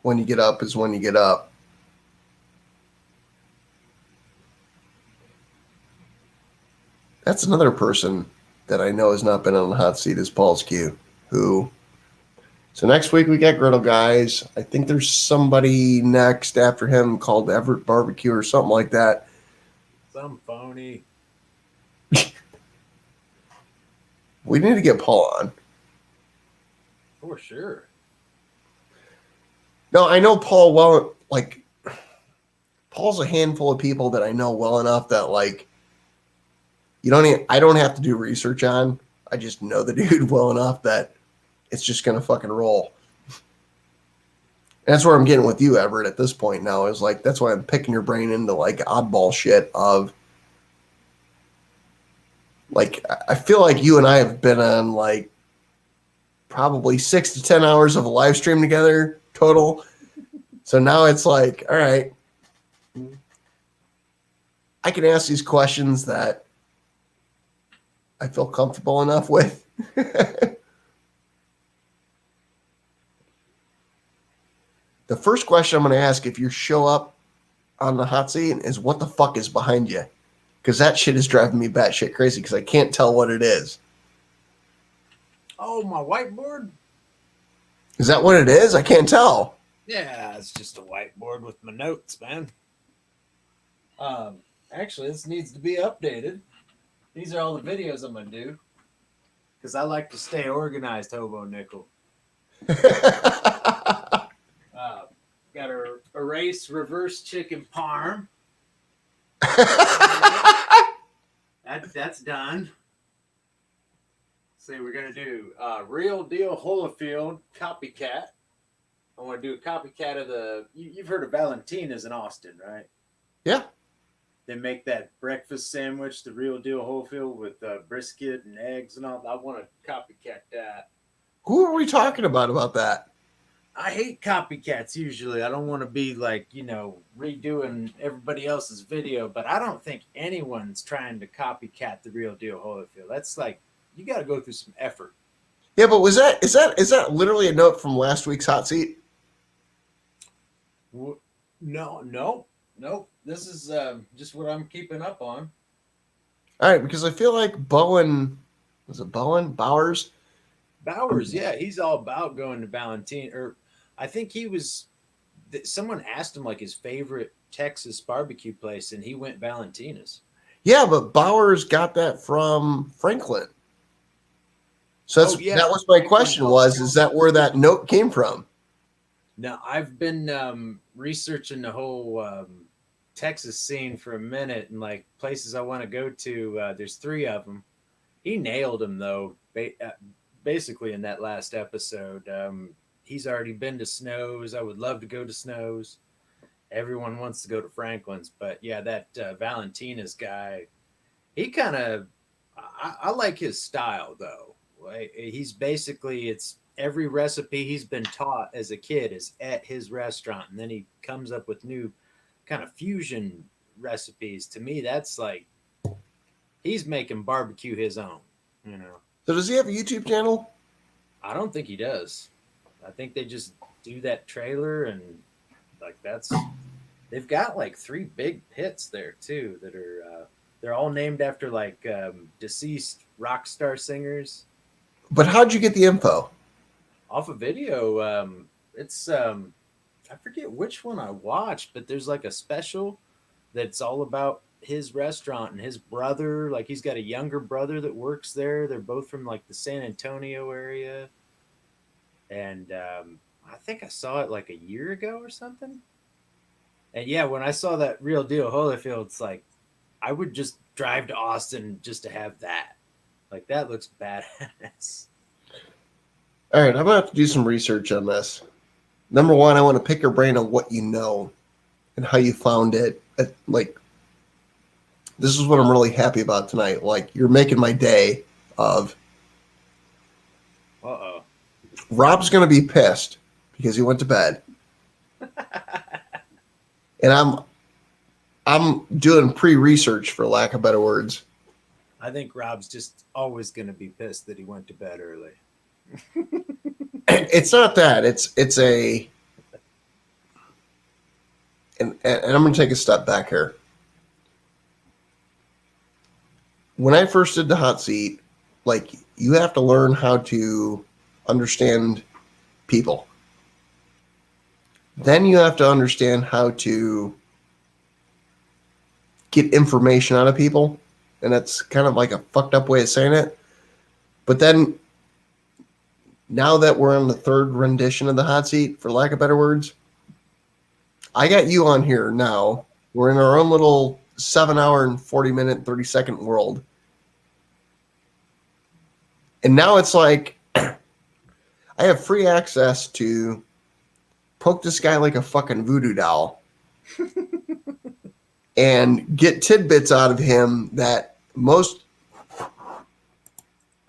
when you get up is when you get up. That's another person that I know has not been on the hot seat is Paul's Q, who. So next week we got Griddle Guys. I think there's somebody next after him called Everett Barbecue or something like that. Some phony. We need to get Paul on. For sure. No, I know Paul well. Like, Paul's a handful of people that I know well enough that, like, I don't have to do research on. I just know the dude well enough that it's just going to fucking roll. And that's where I'm getting with you, Everett, at this point now. Is like, that's why I'm picking your brain into, like, oddball shit of, like, I feel like you and I have been on, like, probably 6 to 10 hours of a live stream together total. So now it's like, all right, I can ask these questions that I feel comfortable enough with. The first question I'm going to ask if you show up on the hot seat is what the fuck is behind you? Because that shit is driving me batshit crazy because I can't tell what it is. Oh, my whiteboard? Is that what it is? I can't tell. Yeah, it's just a whiteboard with my notes, man. Actually, this needs to be updated. These are all the videos I'm gonna do because I like to stay organized, Hobo Nickel. Got to erase reverse chicken parm. That's done. See, we're gonna do real deal Holyfield copycat. I want to do a copycat of the. You've heard of Valentina's in Austin, right? Yeah. They make that breakfast sandwich, the real deal Holyfield with brisket and eggs and all. I want to copycat that. Who are we talking about that? I hate copycats usually. I don't want to be like, redoing everybody else's video, but I don't think anyone's trying to copycat the real deal Holyfield. That's like, you got to go through some effort. Yeah, but is that literally a note from last week's hot seat? No. This is just what I'm keeping up on. All right, because I feel like Bowen, was it Bowen? Bowers, yeah, he's all about going to Valentine. Or I think someone asked him like his favorite Texas barbecue place, and he went Valentina's. Yeah, but Bowers got that from Franklin. So that was my question is that where that note came from? No, I've been researching the whole Texas scene for a minute and like places I want to go to. There's 3 of them. He nailed them though, basically in that last episode. He's already been to Snow's. I would love to go to Snow's. Everyone wants to go to Franklin's, but yeah, that Valentina's guy, he kind of, I like his style though. He's basically, it's every recipe he's been taught as a kid is at his restaurant, and then he comes up with new kind of fusion recipes. To me, that's like he's making barbecue his own. So does he have a YouTube channel? I don't think he does. I think they just do that trailer and like they've got like 3 big pits there too that are they're all named after like deceased rock star singers. But how'd you get the info? Off a video. It's I forget which one I watched, but there's like a special that's all about his restaurant and his brother. Like he's got a younger brother that works there. They're both from like the San Antonio area. And I think I saw it like a year ago or something. And yeah, when I saw that real deal Holyfield, it's like I would just drive to Austin just to have that. Like that looks badass. All right, I'm gonna have to do some research on this. Number one, I want to pick your brain on what you know and how you found it. Like, this is what I'm really happy about tonight. Like, you're making my day. Of Rob's gonna be pissed because he went to bed, and I'm doing pre-research, for lack of better words. I think Rob's just always going to be pissed that he went to bed early. It's not that. It's a, and I'm going to take a step back here. When I first did the hot seat, like, you have to learn how to understand people. Then you have to understand how to get information out of people. And that's kind of like a fucked up way of saying it. But then, now that we're on the third rendition of the hot seat, for lack of better words, I got you on here now. We're in our own little 7-hour and 40-minute, 30-second world. And now it's like, I have free access to poke this guy like a fucking voodoo doll and get tidbits out of him that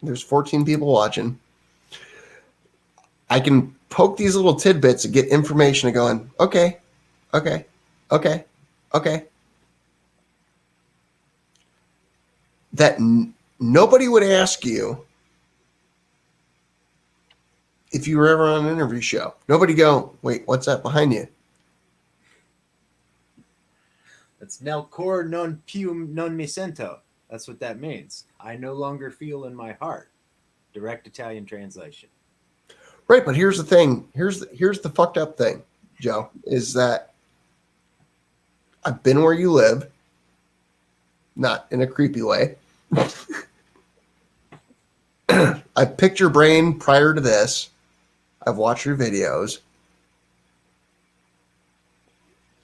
there's 14 people watching. I can poke these little tidbits and get information and going, okay. That nobody would ask you if you were ever on an interview show. Nobody go, wait, what's that behind you? That's nel cor non più non mi sento. That's what that means. I no longer feel in my heart. Direct Italian translation. Right, but here's the thing. Here's the fucked up thing, Joe, is that I've been where you live, not in a creepy way. I've picked your brain prior to this. I've watched your videos.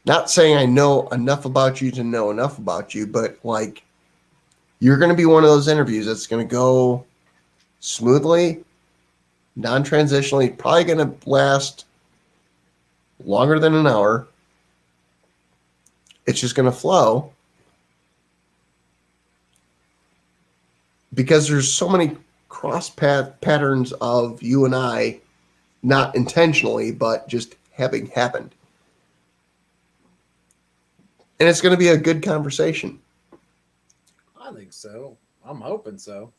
Not saying I know enough about you to know enough about you, but like, you're going to be one of those interviews that's going to go smoothly, non-transitionally, probably going to last longer than an hour. It's just going to flow because there's so many cross patterns of you and I, not intentionally, but just having happened. And it's going to be a good conversation. I think so. I'm hoping so.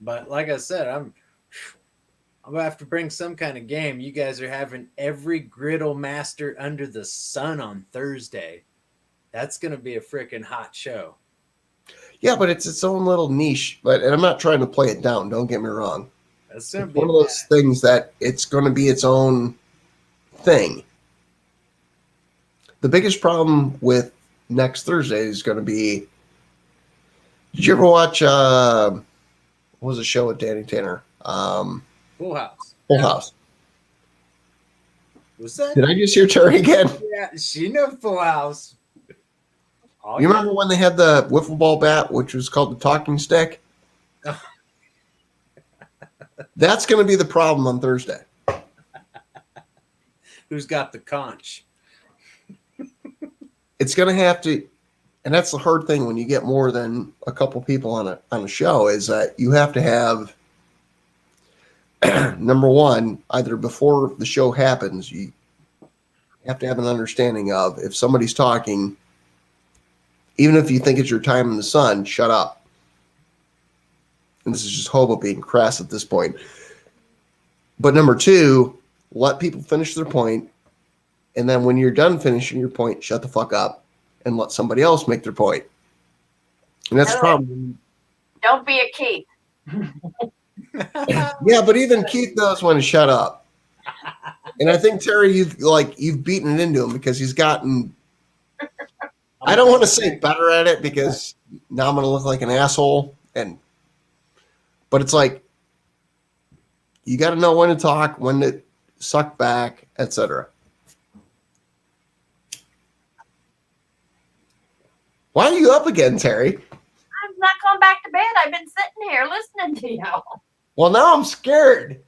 But like I said, I'm gonna have to bring some kind of game. You guys are having every griddle master under the sun on Thursday. That's gonna be a freaking hot show. Yeah, but it's its own little niche. And I'm not trying to play it down. Don't get me wrong. That's gonna It's be one of those things that it's going to be its own thing. The biggest problem with next Thursday is going to be, did you ever watch, what was the show with Danny Tanner? Full House. Full House. Was that? Did I just hear Terry again? Yeah, she knew Full House. Oh, You remember when they had the wiffle ball bat, which was called the talking stick? That's going to be the problem on Thursday. Who's got the conch? It's going to have to, and that's the hard thing when you get more than a couple people on a show, is that you have to have, number one, either before the show happens, you have to have an understanding of, if somebody's talking, even if you think it's your time in the sun, shut up. And this is just hobo being crass at this point. But number two, let people finish their point. And then when you're done finishing your point, shut the fuck up and let somebody else make their point. And that's the problem. Don't be a Keith. Yeah, but even Keith knows when to shut up. And I think, Terry, you've beaten it into him because he's gotten, I don't want to say better at it because now I'm going to look like an asshole. But it's like, you got to know when to talk, when to suck back, etc. Why are you up again, Terry? not going back to bed. I've been sitting here listening to y'all. Well, now I'm scared.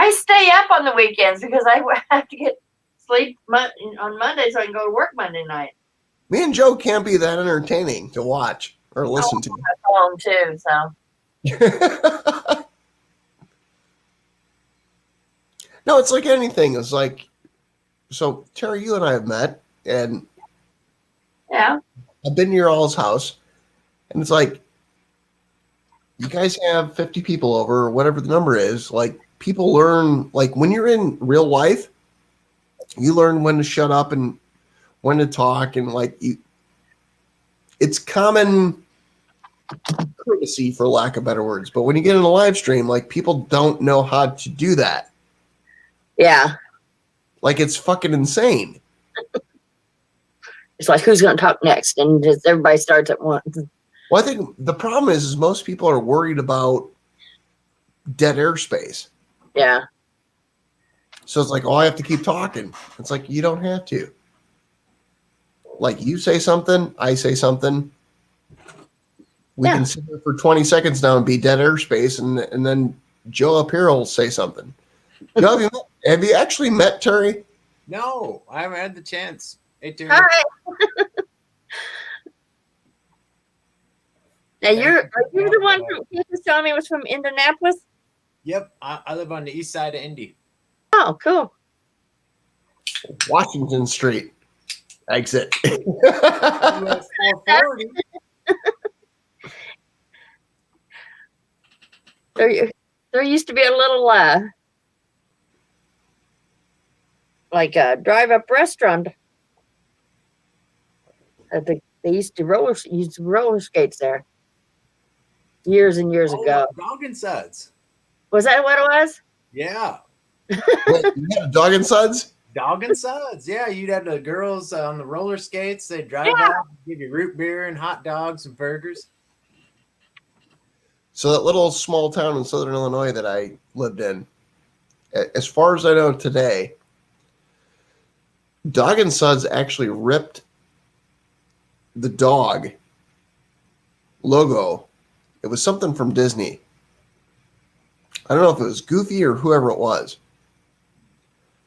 I stay up on the weekends because I have to get sleep on Monday so I can go to work Monday night. Me and Joe can't be that entertaining to watch or listen to. That's home too, so. No, it's like anything. It's like, so Terry, you and I have met, and Yeah. I've been to your all's house, and it's like, you guys have 50 people over, or whatever the number is. Like, people learn, like, when you're in real life, you learn when to shut up and when to talk, and like, it's common courtesy, for lack of better words. But when you get in a live stream, like, people don't know how to do that. Yeah. Like, it's fucking insane. It's like, who's going to talk next? And just everybody starts at once. Well, I think the problem is most people are worried about dead airspace. Yeah. So it's like, oh, I have to keep talking. It's like, you don't have to. Like, you say something, I say something. We can sit there for 20 seconds now and be dead airspace, and then Joe up here will say something. Joe, have you actually met Terry? No, I haven't had the chance. Hey, Terry. All right. Now, are you the one from, you was telling me was from Indianapolis? Yep, I live on the east side of Indy. Oh, cool. Washington Street. Exit. US 440. There used to be a little like a drive-up restaurant. They used to roller skates there years and years ago. Dog and Suds. Was that what it was? Yeah. Wait, you had a Dog and Suds? Dog and Suds. Yeah, you'd have the girls on the roller skates. They'd drive out, give you root beer and hot dogs and burgers. So that little small town in Southern Illinois that I lived in, as far as I know today, Dog and Suds actually ripped the dog logo. It was something from Disney. I don't know if it was Goofy or whoever it was.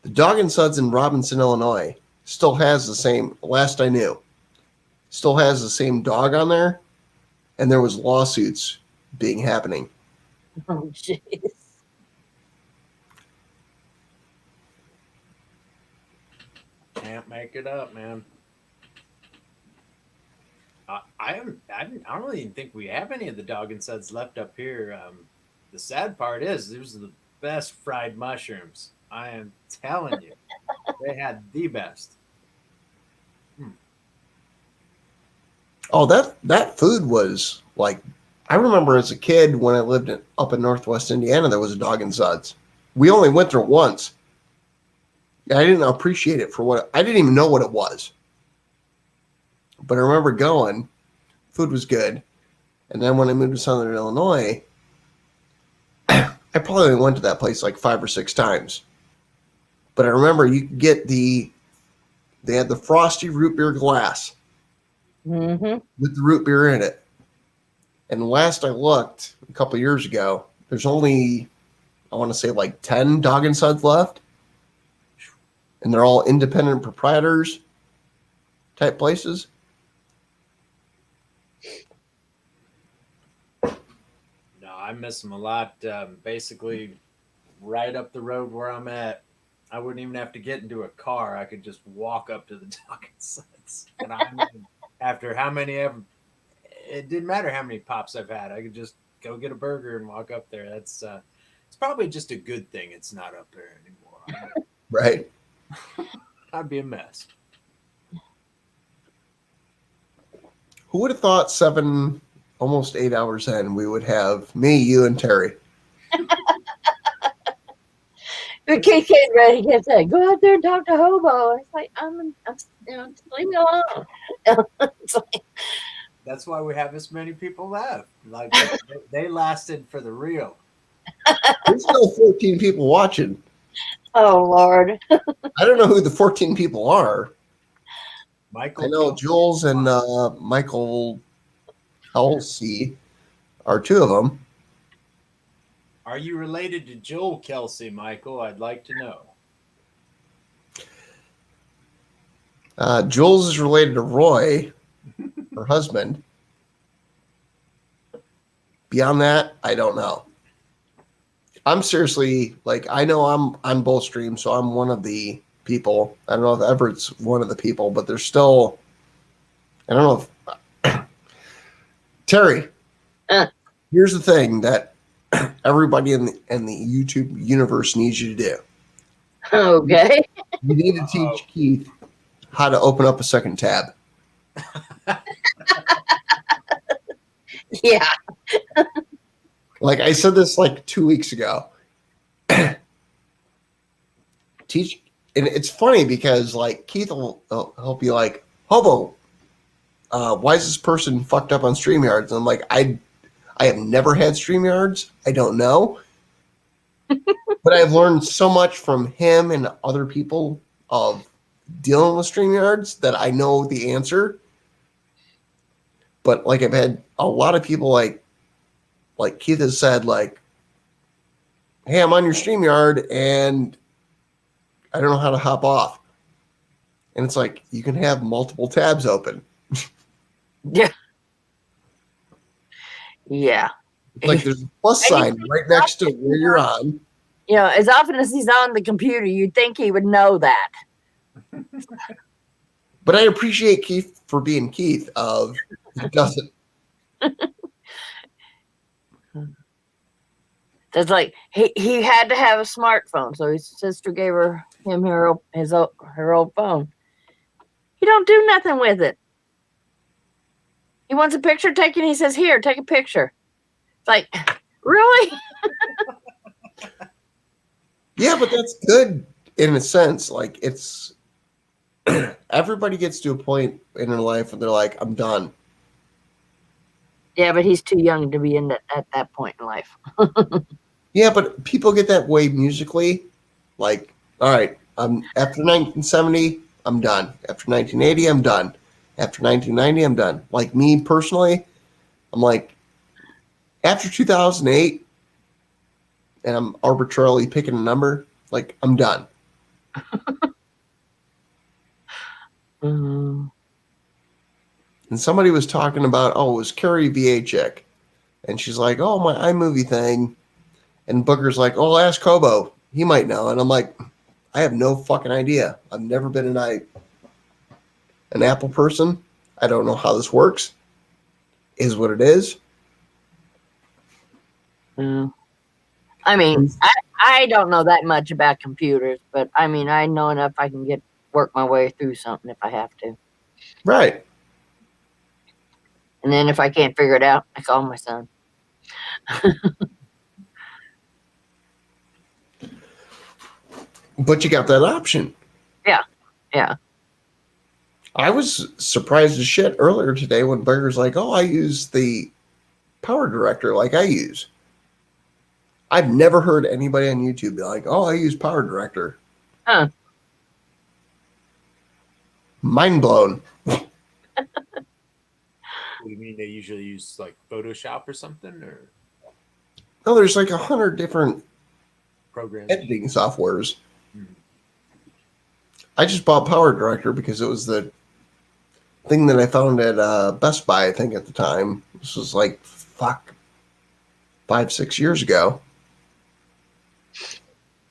The Dog and Suds in Robinson, Illinois still has the same, last I knew, still has the same dog on there, and there was lawsuits being happening. Oh, jeez. Can't make it up, man. I don't really even think we have any of the Dog and Suds left up here. The sad part is, those are the best fried mushrooms. I am telling you, they had the best. Oh, that food was like, I remember as a kid when I lived up in Northwest Indiana, there was a Dog and Suds. We only went there once. I didn't appreciate it for I didn't even know what it was. But I remember going, food was good. And then when I moved to Southern Illinois, I probably went to that place like 5 or 6 times. But I remember you could get they had the frosty root beer glass with the root beer in it. And last I looked a couple of years ago, there's only, I want to say like 10 Dog and Suds left. And they're all independent proprietors type places. No, I miss them a lot. Basically, right up the road where I'm at, I wouldn't even have to get into a car. I could just walk up to the Dog and Suds. And I mean, after how many ever, it didn't matter how many pops I've had. I could just go get a burger and walk up there. That's it's probably just a good thing it's not up there anymore. Right. I'd be a mess. Who would have thought 7, almost 8 hours in, we would have me, you, and Terry? The kid came ready to say, go out there and talk to Hobo. It's like, just leave me alone. It's like, That's why we have this many people left. Like they lasted for the real. There's still 14 people watching. oh, Lord. I don't know who the 14 people are. Michael. I know Jules and Michael Kelsey are two of them. Are you related to Joel Kelsey, Michael? I'd like to know. Jules is related to Roy, her husband. Beyond that, I don't know. I'm seriously like, I know I'm on both streams, so I'm one of the people. I don't know if Everett's one of the people, but there's still, I don't know if Terry. Here's the thing that everybody in the YouTube universe needs you to do. Okay. You need to teach Keith how to open up a second tab. Yeah. Like I said this like 2 weeks ago. Teach, and it's funny because like Keith will help you like, Hobo, why is this person fucked up on StreamYards? And I'm like, I have never had StreamYards. I don't know. But I've learned so much from him and other people of dealing with StreamYards that I know the answer. But like I've had a lot of people like Keith has said, like, hey, I'm on your StreamYard and I don't know how to hop off. And it's like you can have multiple tabs open. Yeah. Yeah. It's like there's a plus sign right next to where you're on. You know, as often as he's on the computer, you'd think he would know that. But I appreciate Keith for being Keith. He doesn't. It's like he had to have a smartphone, so his sister gave him her old phone. He don't do nothing with it. He wants a picture taken. He says, "Here, take a picture." It's like, really? Yeah, but that's good in a sense. Like it's everybody gets to a point in their life where they're like, I'm done. Yeah, but he's too young to be at that point in life. Yeah, but people get that way musically. Like, all right, after 1970, I'm done. After 1980, I'm done. After 1990, I'm done. Like me personally, I'm like, after 2008, and I'm arbitrarily picking a number, like I'm done. Mm-hmm. And somebody was talking about, it was Carrie VHick. And she's like, oh, my iMovie thing. And Booker's like, oh, ask Kobo. He might know. And I'm like, I have no fucking idea. I've never been an Apple person. I don't know how this works. Is what it is. Mm. I mean, I don't know that much about computers, but I mean, I know enough I can work my way through something if I have to. Right. And then if I can't figure it out, I call my son. But you got that option. Yeah. Yeah. I was surprised as shit earlier today when Burger's like, oh, I use the Power Director like I use. I've never heard anybody on YouTube be like, oh, I use Power Director. Huh. Mind blown. What do you mean they usually use like Photoshop or something, or No, there's like 100 different programs? editing softwares. I just bought Power Director because it was the thing that I found at Best Buy, I think, at the time. This was like, 5-6 years ago.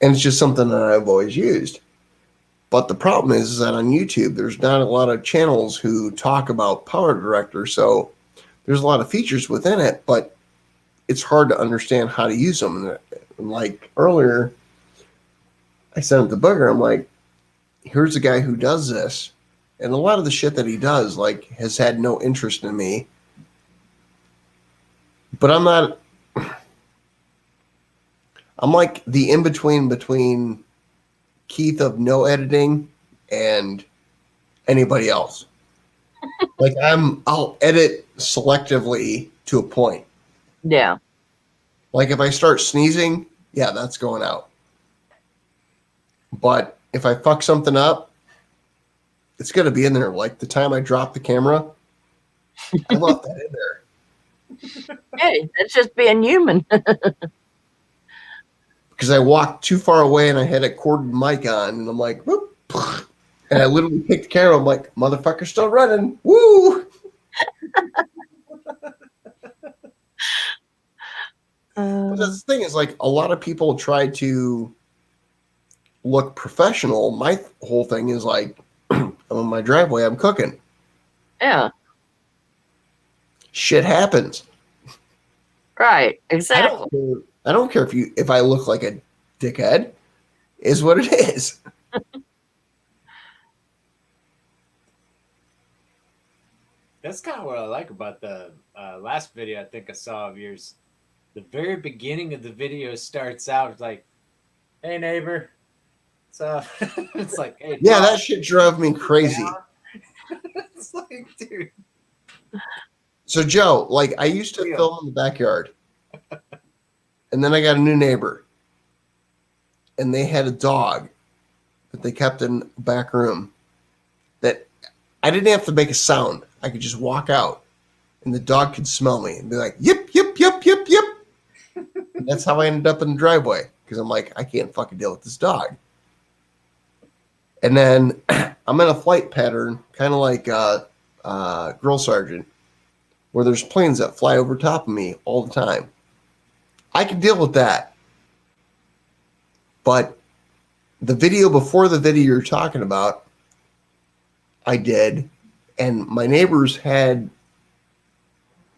And it's just something that I've always used. But the problem is that on YouTube, there's not a lot of channels who talk about Power Director. So there's a lot of features within it, but it's hard to understand how to use them. And like earlier, I sent it to Booger. I'm like, here's a guy who does this. And a lot of the shit that he does, like, has had no interest in me. But I'm not... I'm like the in-between between Keith of no editing and anybody else. Like I'll edit selectively to a point. Yeah. Like if I start sneezing, yeah, that's going out. But if I fuck something up, it's gonna be in there. Like the time I dropped the camera, I left that in there Hey, that's just being human. because I walked too far away and I had a corded mic on, and I'm like, whoop, and I literally picked the camera. I'm like, motherfucker's still running. Woo! But that's the thing is, like, a lot of people try to look professional. My whole thing is like, I'm in my driveway, I'm cooking. Yeah, Shit happens. right. Exactly. I don't care if I look like a dickhead. Is what it is. That's kind of what I like about the last video I think I saw of yours. The very beginning of the video starts out like, "Hey neighbor," so it's like, "Hey, Yeah, dog." that shit drove me crazy. It's like, dude. So Joe, like, I used to film in the backyard, and then I got a new neighbor, and they had a dog that they kept in the back room that I didn't have to make a sound. I could just walk out, and the dog could smell me and be like, "Yip, yip, yip, yip, yip." And that's how I ended up in the driveway, because I'm like, I can't fucking deal with this dog. And then I'm in a flight pattern, kind of like Drill Sergeant, where there's planes that fly over top of me all the time. I can deal with that. But the video before the video you're talking about, I did, and my neighbors had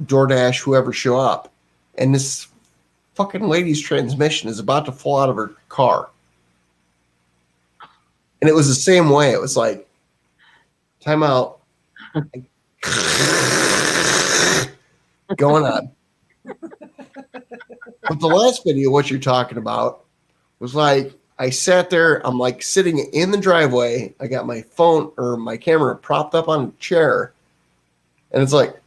DoorDash, whoever, show up, and this fucking lady's transmission is about to fall out of her car. And it was the same way. It was like, time out. Going on. But the last video, what you're talking about, was like, I sat there, I'm like sitting in the driveway. I got my phone or my camera propped up on a chair. And it's like,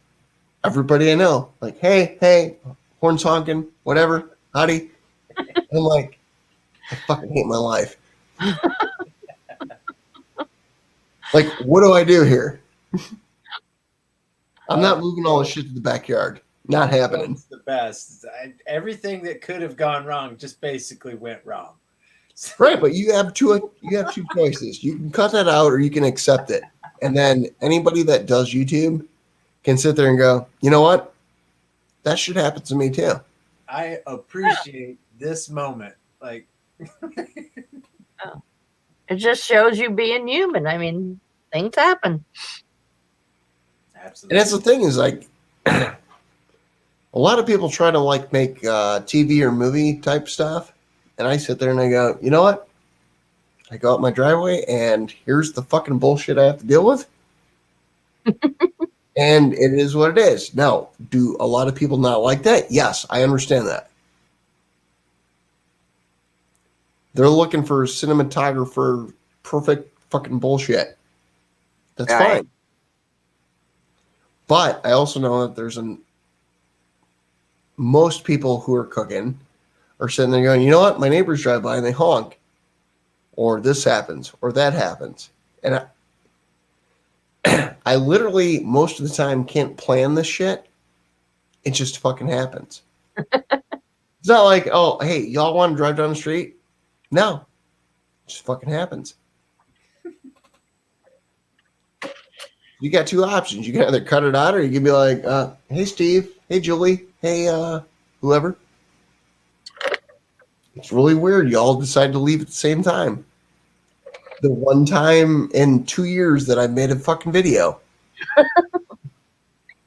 everybody I know, like, hey, horns honking, whatever, howdy. And I'm like, I fucking hate my life. Like, what do I do here? I'm not moving all this shit to the backyard. Not happening. It's the best. Everything that could have gone wrong just basically went wrong. Right, but you have two choices. You can cut that out or you can accept it. And then anybody that does YouTube can sit there and go, you know what? That shit happens to me too. I appreciate this moment. Like, It just shows you being human. I mean, things happen. absolutely. And that's the thing is, like, a lot of people try to like make TV or movie type stuff. And I sit there and I go, you know what? I go out my driveway and here's the fucking bullshit I have to deal with. And it is what it is. Now, do a lot of people not like that? Yes, I understand that. They're looking for cinematographer, perfect fucking bullshit. That's Right. fine. But I also know that there's most people who are cooking are sitting there going, you know what? My neighbors drive by and they honk. Or this happens, or that happens. And I literally, most of the time, can't plan this shit. It just fucking happens. It's not like, oh, hey, y'all want to drive down the street? No. It just fucking happens. You got two options. You can either cut it out or you can be like, hey, Steve. Hey, Julie. Hey, whoever. It's really weird. Y'all decide to leave at the same time. The one time in 2 years that I made a fucking video.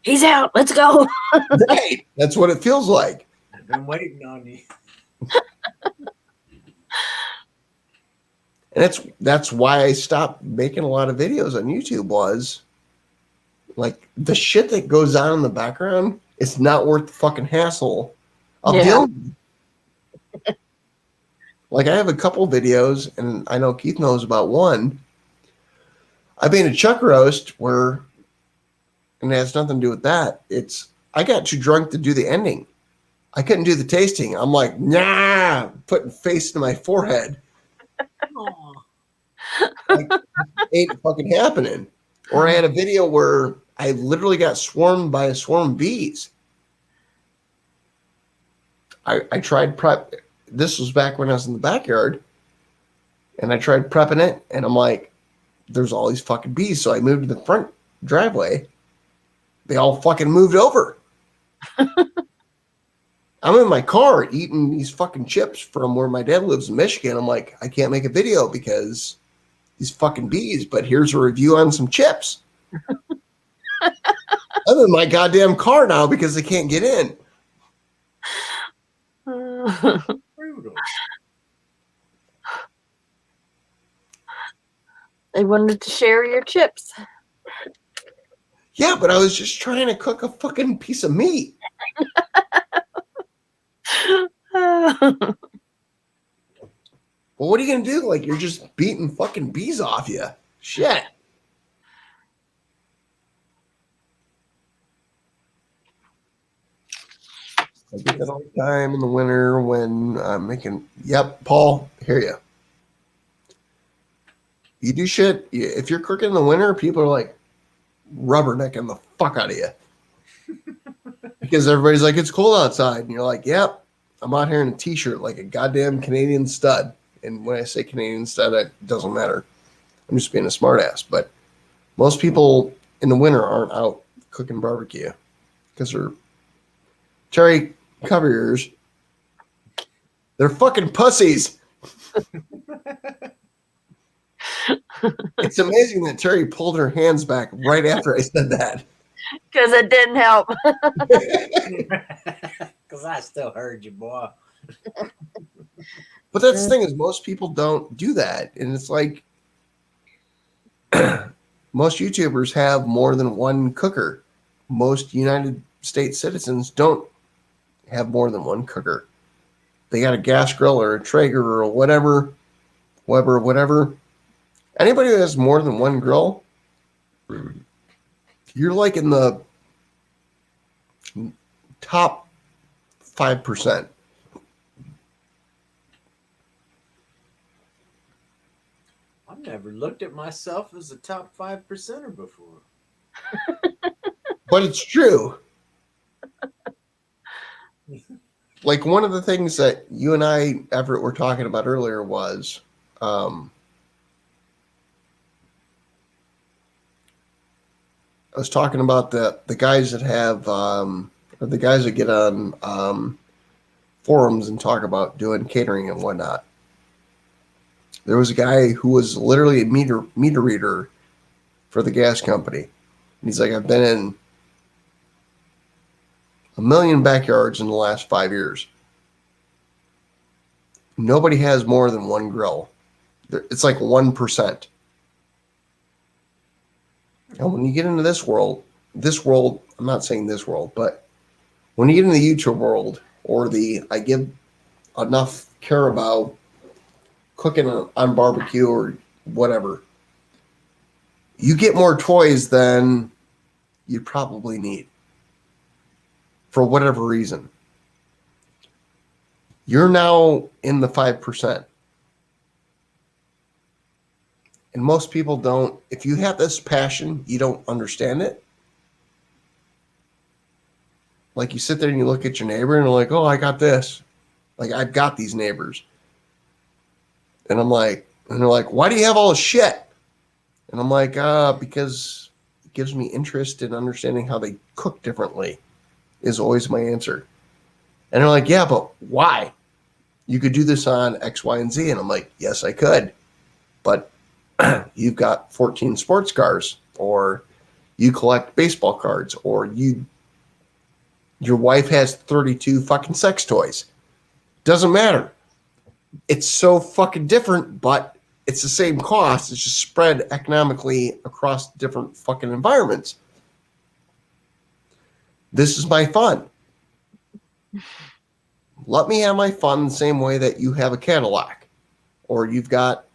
He's out. Let's go. Right. That's what it feels like. I've been waiting on you. And that's why I stopped making a lot of videos on YouTube was like the shit that goes on in the background is not worth the fucking hassle of dealing with. Like I have a couple videos, and I know Keith knows about one. I made a chuck roast where, and it has nothing to do with that. It's I got too drunk to do the ending. I couldn't do the tasting. I'm like, nah, putting face to my forehead. Like, ain't fucking happening. Or I had a video where I literally got swarmed by a swarm of bees. I tried prep. This was back when I was in the backyard, and I tried prepping it, and I'm like, there's all these fucking bees. So I moved to the front driveway. They all fucking moved over. I'm in my car eating these fucking chips from where my dad lives in Michigan. I'm like, I can't make a video because these fucking bees, but here's a review on some chips. I'm in my goddamn car now because they can't get in. Brutal. They wanted to share your chips. Yeah, but I was just trying to cook a fucking piece of meat. Well, what are you gonna do? Like, you're just beating fucking bees off you. Shit. I get that all the time in the winter when I'm making. Yep, Paul, hear you. You do shit. If you're cooking in the winter, people are like rubbernecking the fuck out of you because everybody's like, it's cold outside, and you're like, yep, I'm out here in a t-shirt like a goddamn Canadian stud. And when I say Canadian stud, it doesn't matter. I'm just being a smartass. But most people in the winter aren't out cooking barbecue because they're Terry, cover your ears. They're fucking pussies. It's amazing that Terry pulled her hands back right after I said that. Because it didn't help. Because I still heard you, boy. But that's the thing is most people don't do that. And it's like most YouTubers have more than one cooker. Most United States citizens don't have more than one cooker. They got a gas grill or a Traeger or whatever, Weber, whatever. Anybody who has more than one grill, you're like in the top 5%. I've never looked at myself as a top 5%er before. But it's true. Like one of the things that you and I, Everett, were talking about earlier was I was talking about the guys that have or the guys that get on forums and talk about doing catering and whatnot. There was a guy who was literally a meter reader for the gas company. And he's like, I've been in 1 million backyards in the last 5 years. Nobody has more than one grill. It's like 1%. And when you get into this world, I'm not saying this world, but when you get into the YouTube world or I give enough care about cooking on barbecue or whatever, you get more toys than you probably need for whatever reason. You're now in the 5%. And most people don't, if you have this passion, you don't understand it. Like you sit there and you look at your neighbor and you're like, oh, I got this. Like I've got these neighbors. And I'm like, and they're like, why do you have all this shit? And I'm like, because it gives me interest in understanding how they cook differently is always my answer. And they're like, yeah, but why? You could do this on X, Y, and Z. And I'm like, yes, I could. But you've got 14 sports cars, or you collect baseball cards, or your wife has 32 fucking sex toys. Doesn't matter. It's so fucking different, but it's the same cost. It's just spread economically across different fucking environments. This is my fun. Let me have my fun the same way that you have a Cadillac, or you've got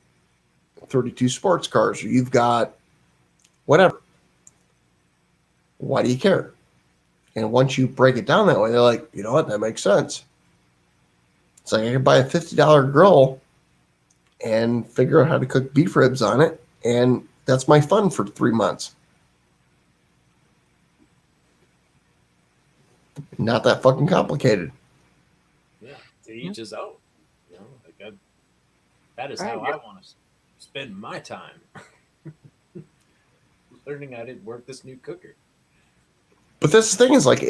32 sports cars, or you've got whatever. Why do you care? And once you break it down that way, they're like, you know what? That makes sense. It's like I can buy a $50 grill and figure out how to cook beef ribs on it. And that's my fun for 3 months. Not that fucking complicated. Yeah, to each his own. You know, like that is Right, how yeah. I want to spend my time. Learning how to work this new cooker. But that's the thing is like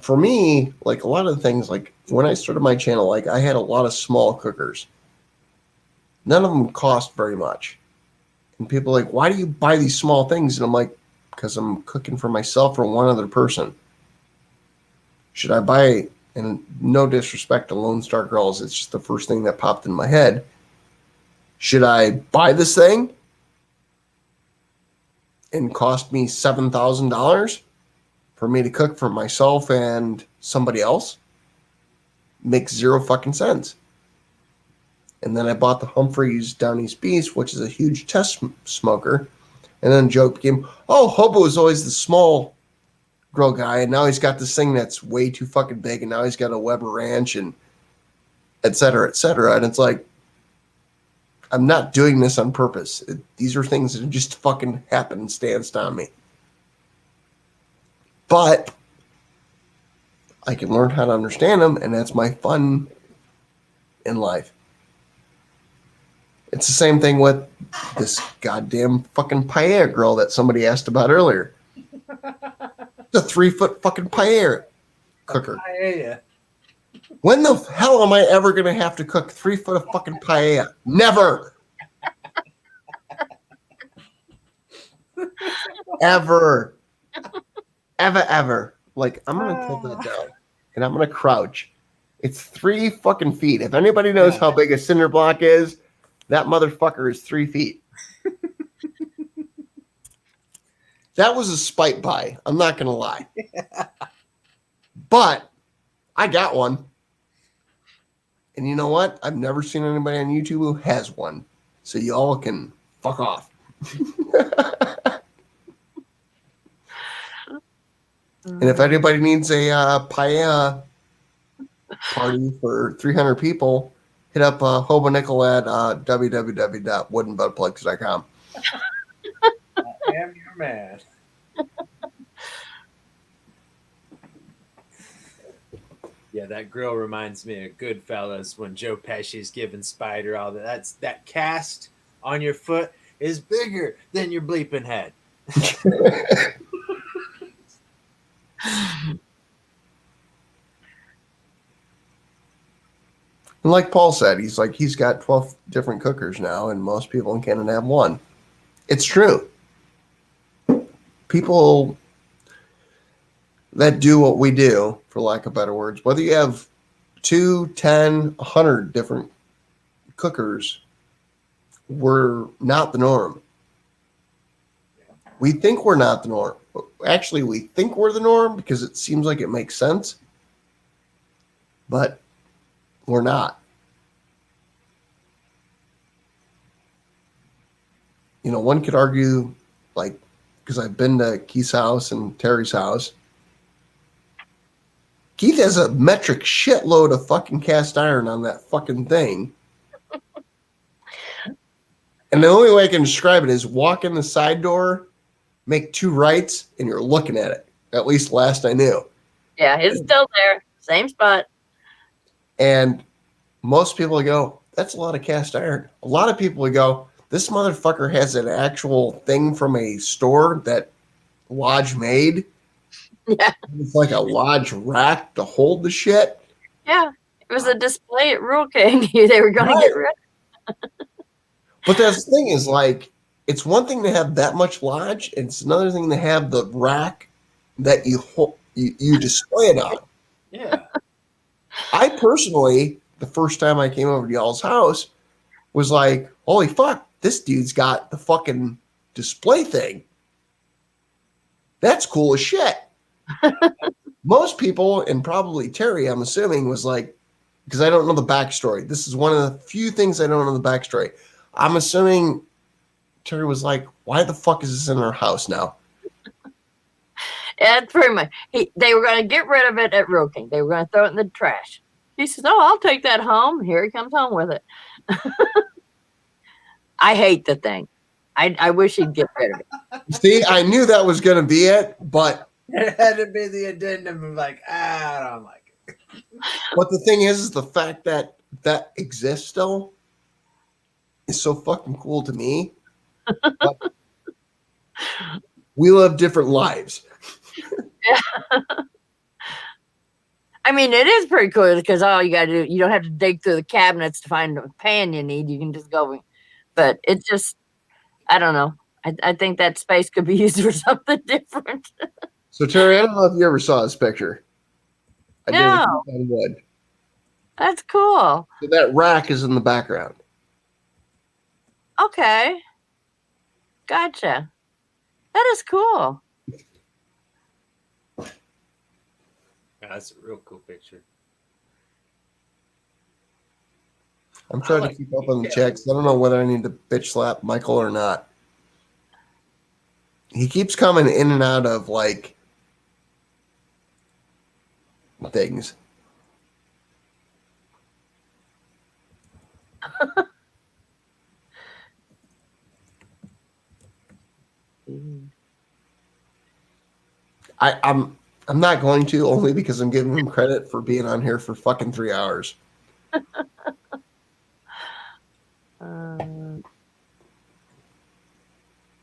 for me, like a lot of the things, like when I started my channel, like I had a lot of small cookers. None of them cost very much. And people are like, why do you buy these small things? And I'm like, because I'm cooking for myself or one other person. Should I buy, and no disrespect to Lone Star Girls, it's just the first thing that popped in my head. Should I buy this thing and cost me $7,000 for me to cook for myself and somebody else? Makes zero fucking sense. And then I bought the Humphreys Down East Beast, which is a huge test smoker. And then joke became, oh, Hobo is always the small grill guy, and now he's got this thing that's way too fucking big, and now he's got a Weber Ranch, and et cetera, et cetera. And it's like, I'm not doing this on purpose. These are things that just fucking happenstance on me. But I can learn how to understand them, and that's my fun in life. It's the same thing with this goddamn fucking paella grill that somebody asked about earlier. It's a 3-foot fucking paella cooker. Paella. When the hell am I ever going to have to cook 3 foot of fucking paella? Never. Ever. Ever. Like, I'm going to put that down and I'm going to crouch. It's 3 fucking feet. If anybody knows how big a cinder block is, that motherfucker is 3 feet. That was a spite buy. I'm not going to lie. But I got one. And you know what? I've never seen anybody on YouTube who has one. So y'all can fuck off. And if anybody needs a paella party for 300 people, hit up Hobo Nickel at www.woodenbuttplugs.com. I am your man. Yeah, that grill reminds me of Goodfellas when Joe Pesci's giving Spider all that. That cast on your foot is bigger than your bleeping head. And like Paul said, he's got 12 different cookers now, and most people in Canada have one. It's true. People that do what we do, for lack of better words, whether you have 2, 10, 100 different cookers, we're not the norm. We think we're not the norm. Actually, we think we're the norm because it seems like it makes sense, but we're not. You know, one could argue, like, because I've been to Keith's house and Terry's house. Keith has a metric shitload of fucking cast iron on that fucking thing. And the only way I can describe it is walk in the side door, make 2 rights, and you're looking at it. At least last I knew. Yeah, it's still there. Same spot. And most people go, that's a lot of cast iron. A lot of people would go, this motherfucker has an actual thing from a store that Lodge made. Yeah. It's like a Lodge rack to hold the shit. Yeah. It was a display at Rule King. They were going to get rid of. But that's the thing is, like, it's one thing to have that much Lodge. It's another thing to have the rack that you display it on. Yeah. I personally, the first time I came over to y'all's house, was like, holy fuck, this dude's got the fucking display thing. That's cool as shit. Most people, and probably Terry, I'm assuming, was like, because I don't know the backstory. This is one of the few things I don't know the backstory. I'm assuming Terry was like, why the fuck is this in our house now? Yeah, pretty much. They were going to get rid of it at Rule King. They were going to throw it in the trash. He says, "Oh, I'll take that home." Here he comes home with it. I hate the thing. I wish he'd get rid of it. See, I knew that was going to be it, but It had to be the addendum of like, I don't like it. but the thing is the fact that that exists still is so fucking cool to me. But we live different lives. I mean, it is pretty cool because all you got to do, you don't have to dig through the cabinets to find the pan you need. You can just go. But it's just, I don't know. I think that space could be used for something different. So Terry, I don't know if you ever saw this picture. I did No. it on wood. That's cool. So that rack is in the background. Okay. Gotcha. That is cool. Yeah, that's a real cool picture. I'm trying to keep up on the checks. I don't know whether I need to bitch slap Michael or not. He keeps coming in and out of like things. I'm not going to, only because I'm giving him credit for being on here for fucking 3 hours.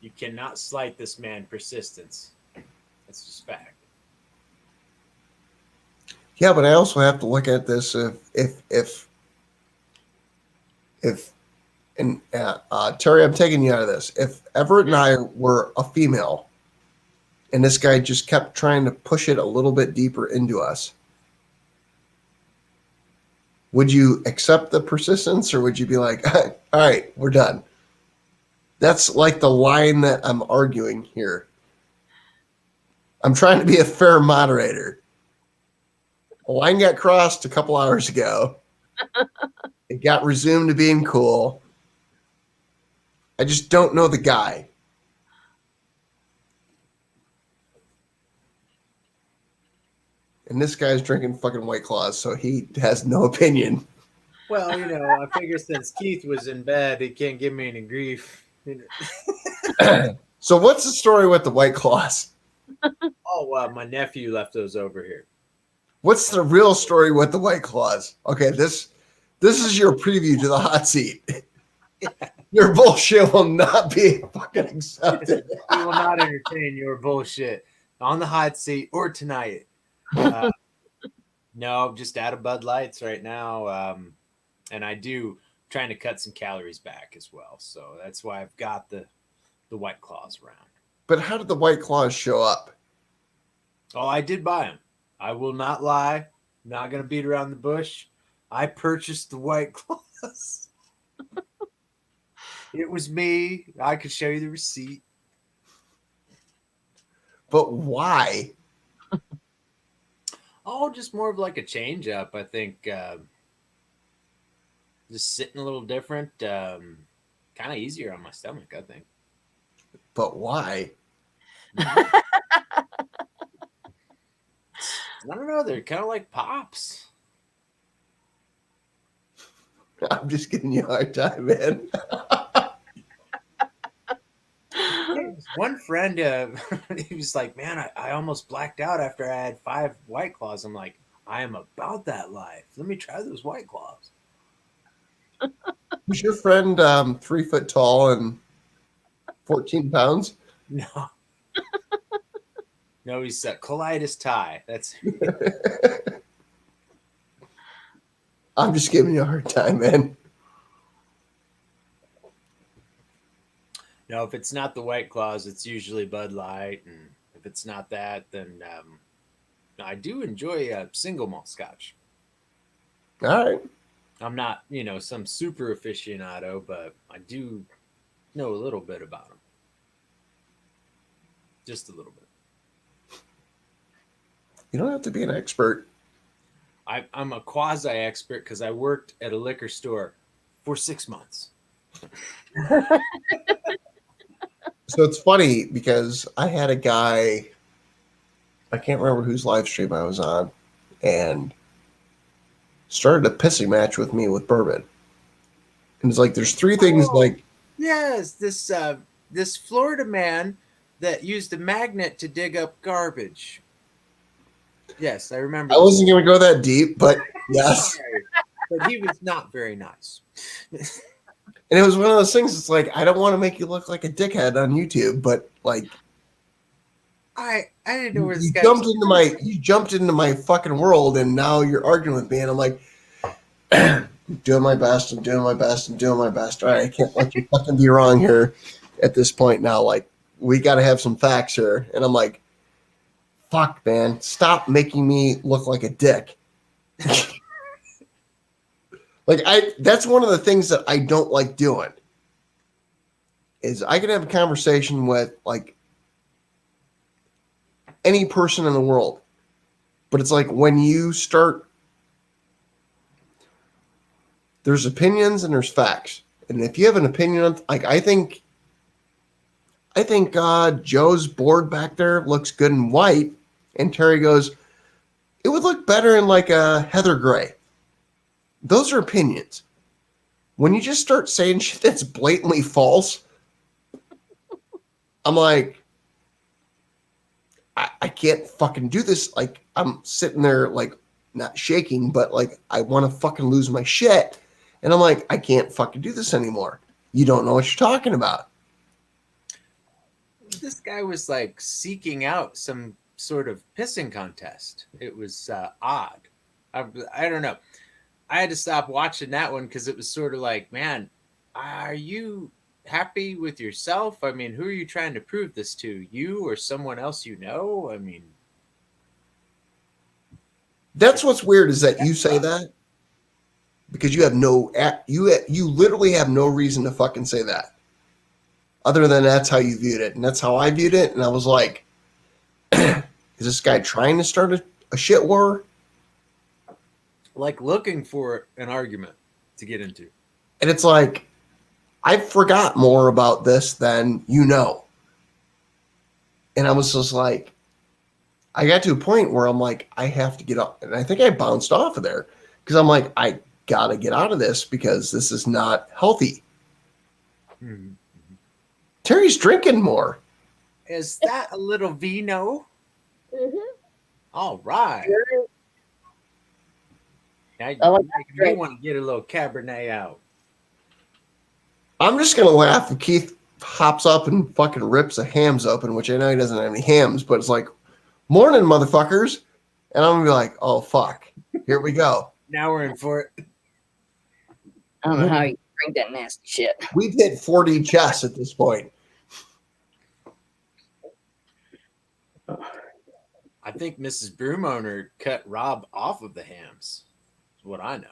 You cannot slight this man persistence. That's just fact. Yeah, but I also have to look at this if and Terry, I'm taking you out of this. If Everett and I were a female, and this guy just kept trying to push it a little bit deeper into us, would you accept the persistence, or would you be like, all right, we're done? That's like the line that I'm arguing here. I'm trying to be a fair moderator. A line got crossed a couple hours ago. It got resumed to being cool. I just don't know the guy. And this guy's drinking fucking White Claws, so he has no opinion. Well, you know, I figure since Keith was in bed, he can't give me any grief. So what's the story with the White Claws? Oh, my nephew left those over here. What's the real story with the White Claws? Okay, this is your preview to the hot seat. Your bullshit will not be fucking accepted. We will not entertain your bullshit on the hot seat or tonight. No, just out of Bud Lights right now. And I do trying to cut some calories back as well. So that's why I've got the White Claws around. But how did the White Claws show up? Oh, I did buy them. I will not lie. Not going to beat around the bush. I purchased the White Claws. It was me. I could show you the receipt. But why? Oh, just more of like a change up. I think just sitting a little different. Kind of easier on my stomach, I think. But why? I don't know. They're kind of like pops. I'm just giving you a hard time, man. One friend, he was like, man, I almost blacked out after I had 5 White Claws. I'm like, I am about that life. Let me try those White Claws. Was your friend 3 foot tall and 14 pounds? No. No, he's colitis Thai. That's. I'm just giving you a hard time, man. No, if it's not the White Claws, it's usually Bud Light, and if it's not that, then I do enjoy single malt Scotch. All right. I'm not, some super aficionado, but I do know a little bit about them. Just a little bit. You don't have to be an expert. I'm a quasi-expert because I worked at a liquor store for 6 months. So it's funny because I had a guy, I can't remember whose live stream I was on, and started a pissing match with me with bourbon. And it's like there's three things like Yes, this Florida man that used a magnet to dig up garbage. Yes, I remember. I wasn't going to go that deep, but yes. Sorry, but he was not very nice. And it was one of those things. It's like I don't want to make you look like a dickhead on YouTube, but like I didn't know where this you guy jumped into my fucking world, and now you're arguing with me, and I'm like, I'm doing my best. I'm doing my best. I'm doing my best. All right, I can't let you fucking be wrong here at this point now. Like we got to have some facts here, and I'm like, fuck, man, stop making me look like a dick. Like that's one of the things that I don't like doing is I can have a conversation with like any person in the world, but it's like when you start, there's opinions and there's facts. And if you have an opinion on, like, I think Joe's board back there looks good in white. And Terry goes, it would look better in like a heather gray. Those are opinions. When you just start saying shit that's blatantly false, I'm like, I can't fucking do this. Like, I'm sitting there, like, not shaking, but like, I want to fucking lose my shit. And I'm like, I can't fucking do this anymore. You don't know what you're talking about. This guy was like seeking out some sort of pissing contest. It was odd. I don't know. I had to stop watching that one because it was sort of like, man, are you happy with yourself? I mean, who are you trying to prove this to? You or someone else you know? I mean, that's what's weird is that you say that because you have you literally have no reason to fucking say that other than that's how you viewed it. And that's how I viewed it. And I was like, is this guy trying to start a shit war? like looking for an argument to get into. And it's like, I forgot more about this than you know. And I was just like, I got to a point where I'm like, I have to get up. And I think I bounced off of there because I'm like, I got to get out of this because this is not healthy. Mm-hmm. Terry's drinking more. Is that a little vino? Mm-hmm. All right. Sure. Now you I like making me want to get a little Cabernet out. I'm just going to laugh if Keith hops up and fucking rips a hams open, which I know he doesn't have any hams, but it's like, morning, motherfuckers. And I'm going to be like, oh, fuck. Here we go. Now we're in for it. I don't know how you drink that nasty shit. We've hit 40 chests at this point. I think Mrs. Broom Owner cut Rob off of the hams. That's what I know.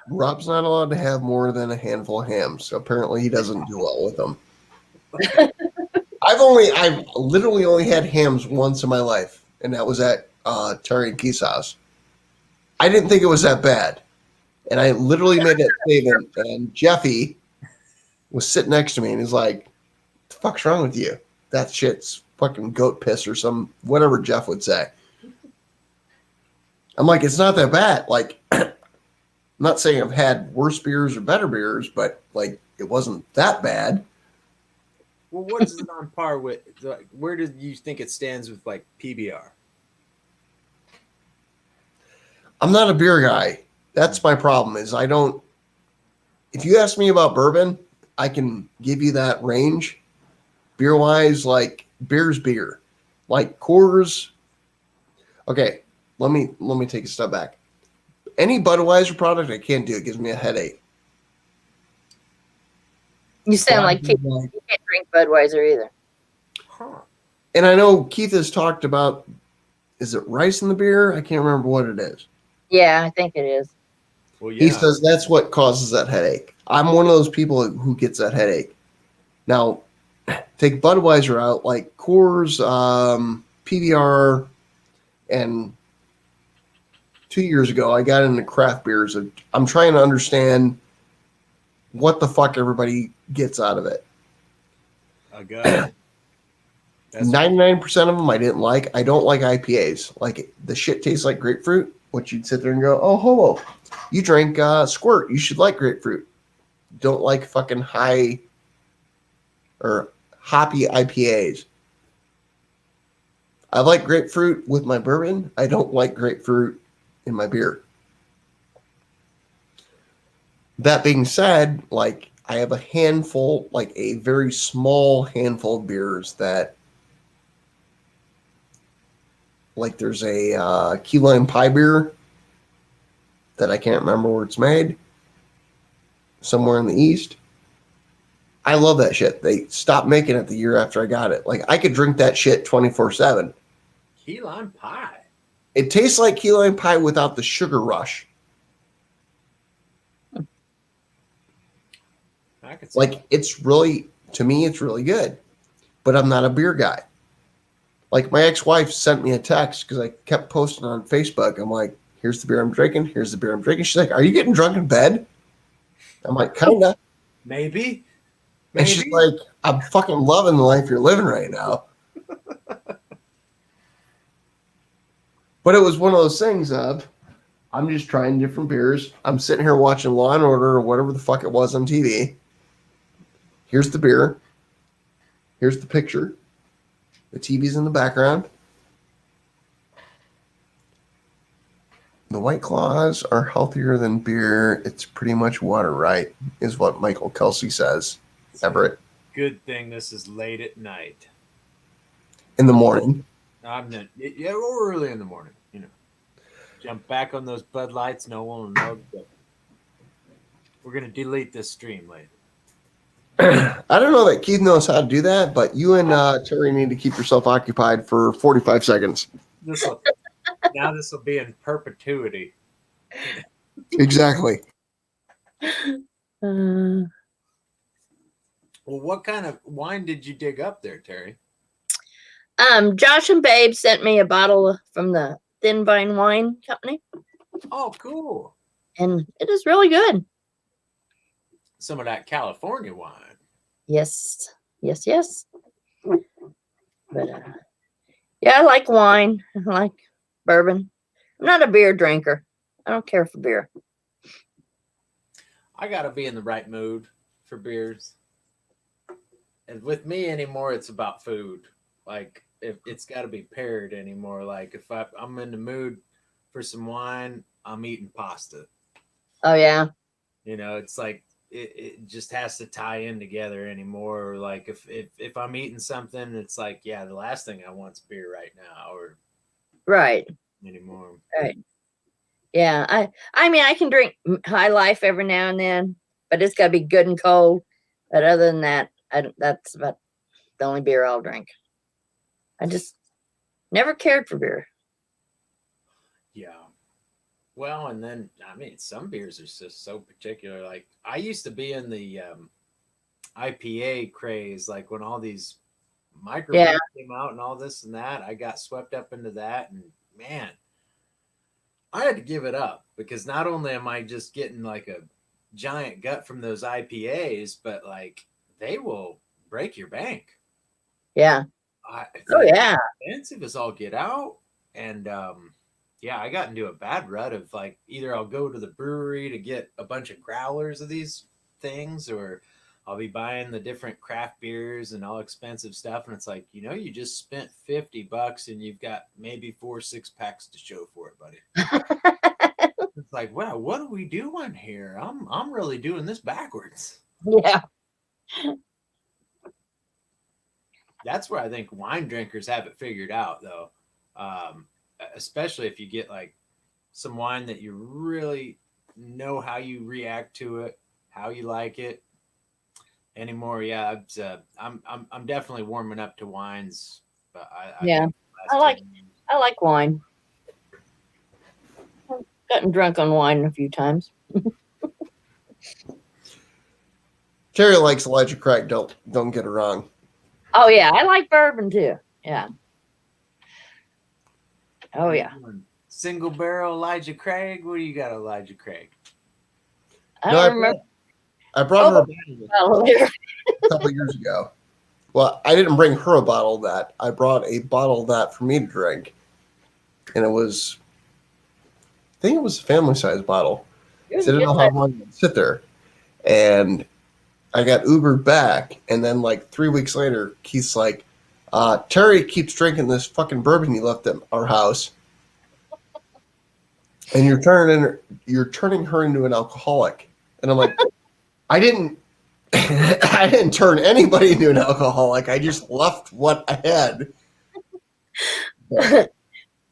Rob's not allowed to have more than a handful of hams. So apparently he doesn't do well with them. I've literally only had hams once in my life, and that was at Terry and Keith's house. I didn't think it was that bad. And I literally made that statement, and Jeffy was sitting next to me, and he's like, "What the fuck's wrong with you? That shit's fucking goat piss or some whatever Jeff would say." I'm like, it's not that bad. Like, I'm not saying I've had worse beers or better beers, but like, it wasn't that bad. Well, what is it on par with? Like, where do you think it stands with like PBR? I'm not a beer guy. That's my problem is I don't, if you ask me about bourbon, I can give you that range. Beer wise, like beer's beer. Like Coors. Okay, let me take a step back. Any Budweiser product I can't do. It gives me a headache. You sound like Keith. You can't drink Budweiser either. Huh. And I know Keith has talked about, is it rice in the beer? I can't remember what it is. Yeah, I think it is. Well, yeah. He says that's what causes that headache. I'm one of those people who gets that headache. Now, take Budweiser out, like Coors, PBR, and 2 years ago, I got into craft beers. I'm trying to understand what the fuck everybody gets out of it. I got it. 99% of them I didn't like. I don't like IPAs. Like, the shit tastes like grapefruit. which you'd sit there and go, oh, homo, you drank squirt. You should like grapefruit. Don't like fucking high or hoppy IPAs. I like grapefruit with my bourbon. I don't like grapefruit in my beer. That being said, like I have a handful, like a very small handful of beers that, like there's a key lime pie beer that I can't remember where it's made, somewhere in the East. I love that shit. They stopped making it the year after I got it. Like I could drink that shit 24/7. Key lime pie. It tastes like key lime pie without the sugar rush. I could see Like it's really, to me, it's really good. But I'm not a beer guy. Like my ex-wife sent me a text because I kept posting on Facebook. I'm like, here's the beer I'm drinking. Here's the beer I'm drinking. She's like, are you getting drunk in bed? I'm like, kinda. maybe. And she's like, I'm fucking loving the life you're living right now. But it was one of those things of, I'm just trying different beers. I'm sitting here watching Law and Order or whatever the fuck it was on TV. Here's the beer. Here's the picture. The TV's in the background. The White Claws are healthier than beer. It's pretty much water, right? Is what Michael Kelsey says. Everett. Good thing this is late at night. In the morning. I'm not, yeah, or early in the morning, you know. Jump back on those Bud Lights, no one will know. We're going to delete this stream later. I don't know that Keith knows how to do that, but you and Terry need to keep yourself occupied for 45 seconds. Now this will be in perpetuity. Exactly. Well, what kind of wine did you dig up there, Terry? Josh and Babe sent me a bottle from the Thin Vine Wine Company. Oh, cool. And it is really good. Some of that California wine. Yes. Yes, yes. But yeah, I like wine. I like bourbon. I'm not a beer drinker. I don't care for beer. I got to be in the right mood for beers. And with me anymore, it's about food. Like, if it's got to be paired anymore. Like, if I'm in the mood for some wine, I'm eating pasta. Oh, yeah. You know, it's like it just has to tie in together anymore. Or like if I'm eating something, it's like, yeah, the last thing I want is beer right now or Right. anymore. Right. Yeah. I mean, I can drink High Life every now and then, but it's got to be good and cold. But other than that, that's about the only beer I'll drink. I just never cared for beer. Yeah. Well, and then, I mean, some beers are just so particular. Like, I used to be in the IPA craze, like when all these micro beers came out and all this and that. I got swept up into that, and man, I had to give it up because not only am I just getting like a giant gut from those IPAs, but like they will break your bank. Yeah. Oh, yeah. Expensive as all get out. And yeah, I got into a bad rut of like either I'll go to the brewery to get a bunch of growlers of these things, or I'll be buying the different craft beers and all expensive stuff. And it's like, you know, you just spent $50 and you've got maybe 4 6-packs to show for it, buddy. It's like, wow, what are we doing here? I'm really doing this backwards. Yeah. That's where I think wine drinkers have it figured out, though. Especially if you get like some wine that you really know how you react to it, how you like it anymore. Yeah, I'm definitely warming up to wines. But I like wine. I've gotten drunk on wine a few times. Terry likes Elijah Craig. Don't get it wrong. Oh yeah, I like bourbon too. Yeah. Oh yeah. Single barrel Elijah Craig. What do you got, Elijah Craig? I don't remember. I brought her a bottle a couple of years ago. Well, I didn't bring her a bottle of that. I brought a bottle of that for me to drink. And it was think it was a family size bottle. It was I didn't good know how size. long it would sit there. And I got Ubered back, and then like 3 weeks later, Keith's like, Terry keeps drinking this fucking bourbon you left at our house, and you're turning her into an alcoholic. And I'm like, I didn't I didn't turn anybody into an alcoholic. I just left what I had.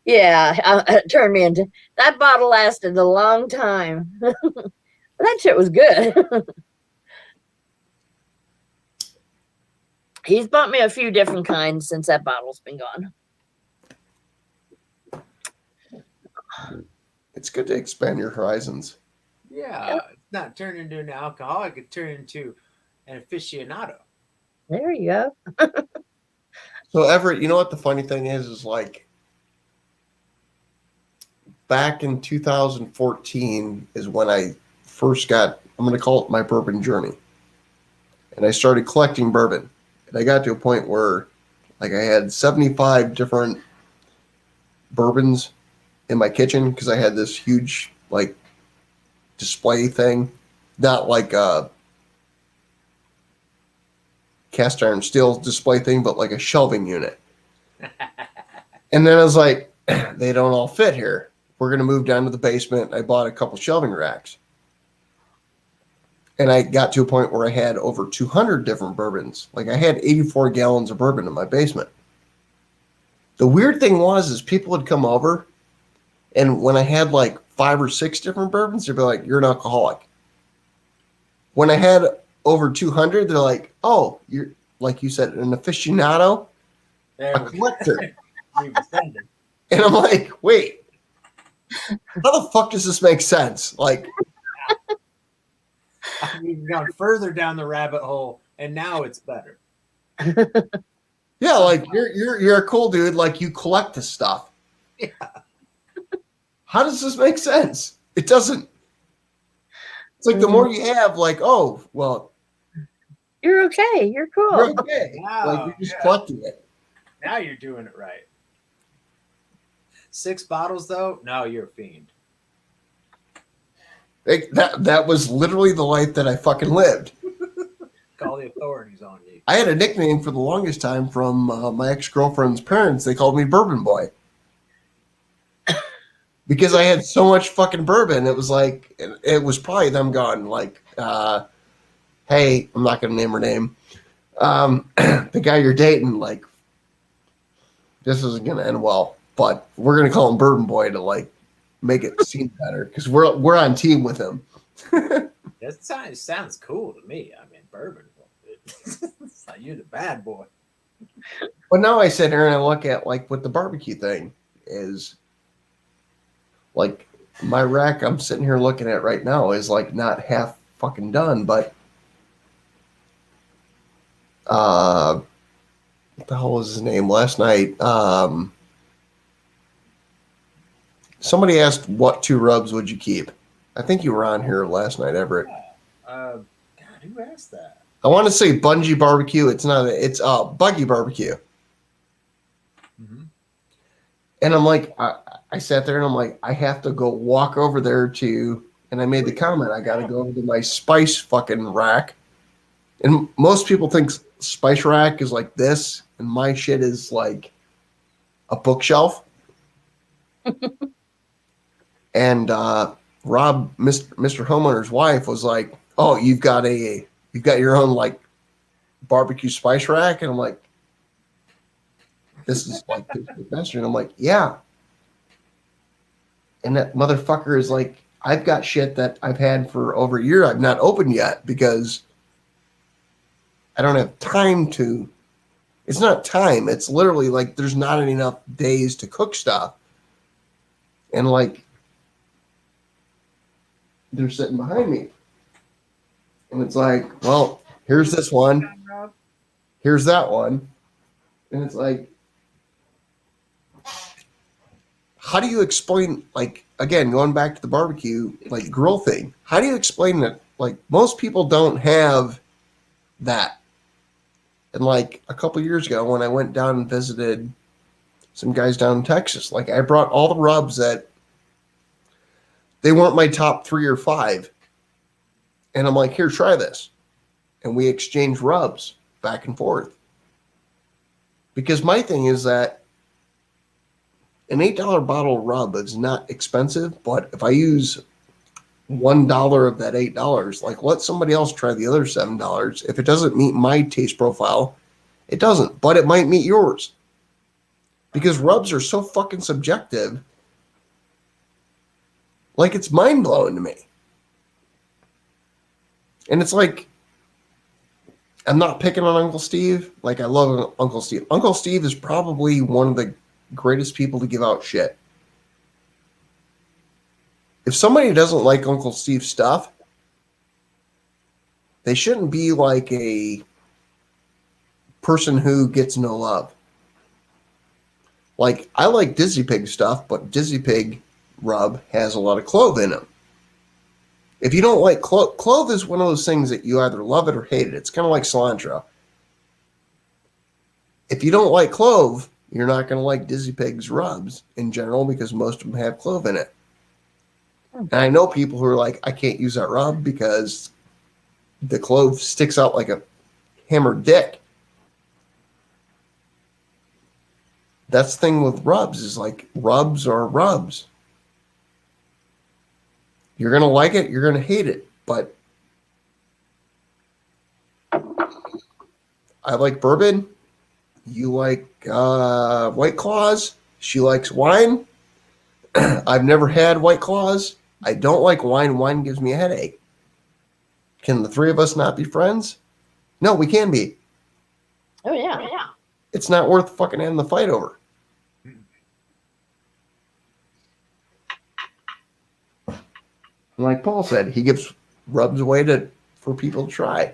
Yeah, it turned me into that bottle lasted a long time. That shit was good. He's bought me a few different kinds since that bottle's been gone. It's good to expand your horizons. Yeah, it's not turned into an alcoholic, it turned into an aficionado. There you go. So Everett, you know what the funny thing is like back in 2014 is when I first got, I'm going to call it my bourbon journey. And I started collecting bourbon. And I got to a point where like I had 75 different bourbons in my kitchen because I had this huge like display thing, not like a cast iron steel display thing, but like a shelving unit. And then I was like, they don't all fit here. We're going to move down to the basement. I bought a couple shelving racks. And I got to a point where I had over 200 different bourbons. Like I had 84 gallons of bourbon in my basement. The weird thing is people would come over, and when I had like 5 or 6 different bourbons, they'd be like, you're an alcoholic. When I had over 200, they're like, oh, you're, like you said, an aficionado, a collector. And I'm like, wait, how the fuck does this make sense? Like, We've gone further down the rabbit hole, and now it's better. yeah, like you're a cool dude. Like you collect this stuff. Yeah. How does this make sense? It doesn't. It's like the more you have, like, oh, well, You're okay. You're cool. you're okay. Wow, Like you're just collecting it. Now you're doing it right. 6 bottles, though? No, you're a fiend. That was literally the life that I fucking lived. Call the authorities on you. I had a nickname for the longest time from my ex-girlfriend's parents. They called me Bourbon Boy. Because I had so much fucking bourbon. It was like, it was probably them going like, hey, I'm not going to name her name. The guy you're dating, like, this isn't going to end well, but we're going to call him Bourbon Boy to like make it seem better because we're on team with him. That sounds cool to me. I mean, bourbon. It's like you're the bad boy. But now I sit here and I look at like what the barbecue thing is. Like my rack I'm sitting here looking at right now is like not half fucking done, but what the hell was his name last night? Somebody asked what 2 rubs would you keep? I think you were on here last night, Everett. God, who asked that? I want to say Bungee Barbecue. It's not. It's Buggy Barbecue. Mm-hmm. And I'm like, I sat there and I'm like, I have to go walk over there to, and I made the comment, I got to go over to my spice fucking rack. And most people think spice rack is like this, and my shit is like a bookshelf. And Rob, Mr. Homeowner's wife, was like, "Oh, you've got your own like barbecue spice rack," and I'm like, "This is like the best." And I'm like, "Yeah." And that motherfucker is like, "I've got shit that I've had for over a year. I've not opened yet because I don't have time to." It's not time. It's literally like there's not enough days to cook stuff, and like. They're sitting behind me. And it's like, well, here's this one. Here's that one. And it's like, how do you explain, like, again, going back to the barbecue, like, grill thing, how do you explain that, like, most people don't have that? And, like, a couple years ago when I went down and visited some guys down in Texas, like, I brought all the rubs that they weren't my top 3 or 5. And I'm like, here, try this. And we exchange rubs back and forth. Because my thing is that an $8 bottle of rub is not expensive, but if I use $1 of that $8, like let somebody else try the other $7. If it doesn't meet my taste profile, it doesn't, but it might meet yours. Because rubs are so fucking subjective. Like, it's mind-blowing to me. And it's like, I'm not picking on Uncle Steve. Like, I love Uncle Steve. Uncle Steve is probably one of the greatest people to give out shit. If somebody doesn't like Uncle Steve's stuff, they shouldn't be like a person who gets no love. Like, I like Dizzy Pig stuff, but Dizzy Pig rub has a lot of clove in it. If you don't like clove is one of those things that you either love it or hate it. It's kind of like cilantro. If you don't like clove, you're not going to like Dizzy Pig's rubs in general because most of them have clove in it. And I know people who are like, I can't use that rub because the clove sticks out like a hammered dick. That's the thing with rubs is like rubs are rubs. You're going to like it, you're going to hate it. But I like bourbon. You like White Claws. She likes wine. I've never had White Claws. I don't like wine. Wine gives me a headache. Can the 3 of us not be friends? No, we can be. Oh, yeah. It's not worth fucking having the fight over. And like Paul said, he gives rubs away for people to try.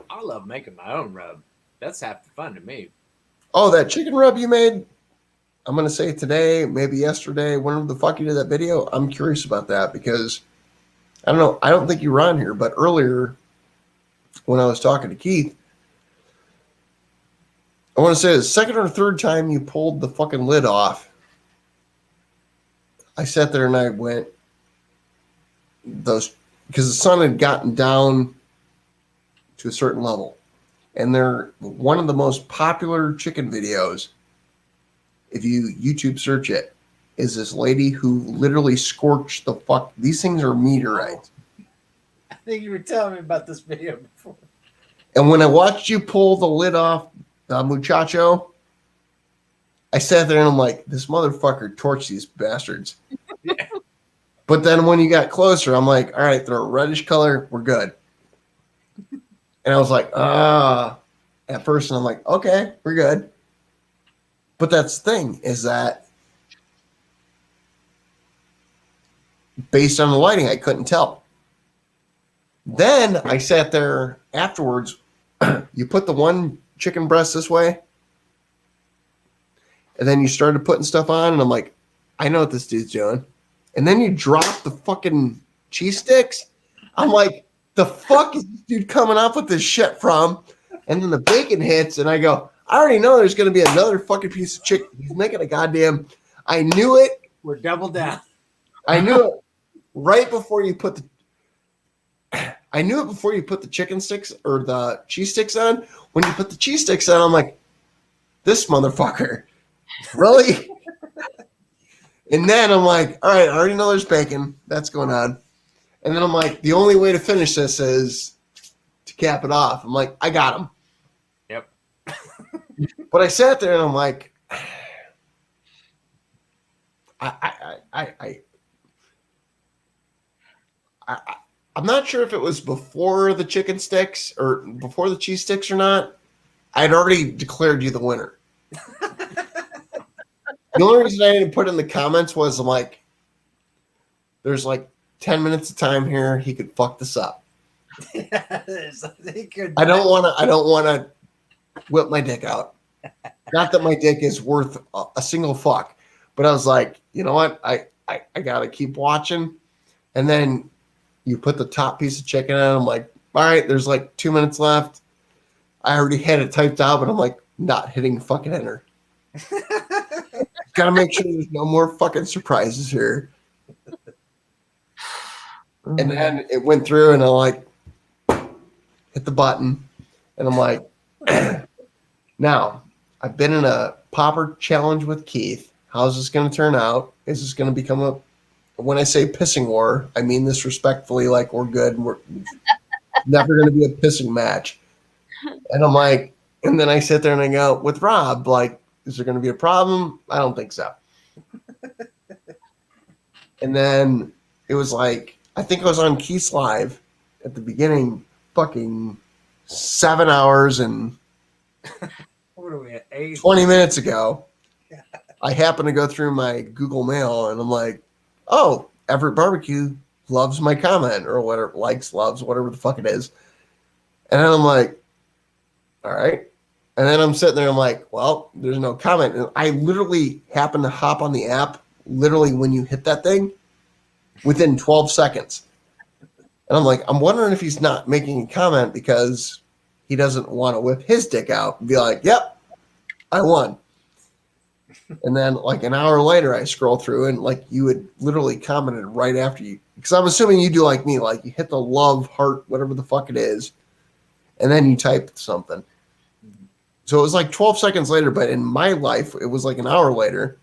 I love making my own rub. That's half the fun to me. Oh, that chicken rub you made, I'm going to say today, maybe yesterday, whenever the fuck you did that video, I'm curious about that because, I don't know, I don't think you were on here, but earlier when I was talking to Keith, I want to say the second or third time you pulled the fucking lid off, I sat there and I went, because the sun had gotten down to a certain level. And they're one of the most popular chicken videos, if you YouTube search it, is this lady who literally scorched the fuck. These things are meteorites. I think you were telling me about this video before. And when I watched you pull the lid off the muchacho, I sat there and I'm like, this motherfucker torched these bastards. Yeah. But then when you got closer, I'm like, all right, they're a reddish color. We're good. And I was like, at first, and I'm like, okay, we're good. But that's the thing is that based on the lighting, I couldn't tell. Then I sat there afterwards. You put the one chicken breast this way, and then you started putting stuff on, and I'm like, I know what this dude's doing. And then you drop the fucking cheese sticks. I'm like, the fuck is this dude coming up with this shit from? And then the bacon hits, and I go, I already know there's going to be another fucking piece of chicken. He's making a goddamn. I knew it. We're double down. I knew it right before you put the. I knew it before you put the chicken sticks or the cheese sticks on. When you put the cheese sticks on, I'm like, this motherfucker, really? And then I'm like, all right, I already know there's bacon. That's going on. And then I'm like, the only way to finish this is to cap it off. I'm like, I got him. Yep. But I sat there and I'm like, I'm not sure if it was before the chicken sticks or before the cheese sticks or not. I'd already declared you the winner. The only reason I didn't put in the comments was I'm like, there's like 10 minutes of time here. He could fuck this up. Yes, I don't want to whip my dick out. Not that my dick is worth a single fuck, but I was like, you know what? I got to keep watching. And then you put the top piece of chicken on. I'm like, all right, there's like 2 minutes left. I already had it typed out, but I'm like, not hitting fucking enter. Gotta make sure there's no more fucking surprises here. And then it went through, and I like hit the button, and I'm like, now I've been in a popper challenge with Keith. How's this going to turn out? Is this going to become a? When I say pissing war, I mean this respectfully, like we're good. And we're never going to be a pissing match. And I'm like, and then I sit there and I go with Rob, like, is there going to be a problem? I don't think so. And then it was like, I think I was on Keith's Live at the beginning, fucking 7 hours and What are we at? 8? 20 minutes ago. I happened to go through my Google Mail and I'm like, oh, Everett Barbecue loves my comment or whatever, likes, loves, whatever the fuck it is. And then I'm like, all right. And then I'm sitting there, I'm like, well, there's no comment. And I literally happened to hop on the app, literally when you hit that thing, within 12 seconds. And I'm like, I'm wondering if he's not making a comment because he doesn't want to whip his dick out and be like, yep, I won. And then like an hour later, I scroll through and like you had literally commented right after you. Because I'm assuming you do like me, like you hit the love, heart, whatever the fuck it is, and then you type something. So it was like 12 seconds later, but in my life, it was like an hour later.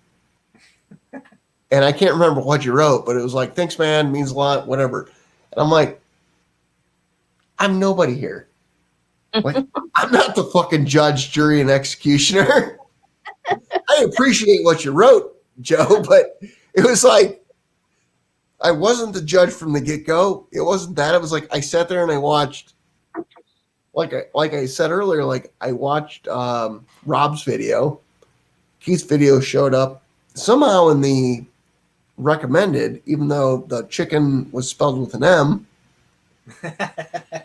And I can't remember what you wrote, but it was like, thanks, man, means a lot, whatever. And I'm like, I'm nobody here. Like, I'm not the fucking judge, jury, and executioner. I appreciate what you wrote, Joe, but it was like, I wasn't the judge from the get-go. It wasn't that. It was like, I sat there and I watched, like I said earlier, like I watched Rob's video. Keith's video showed up somehow in the recommended, even though the chicken was spelled with an M.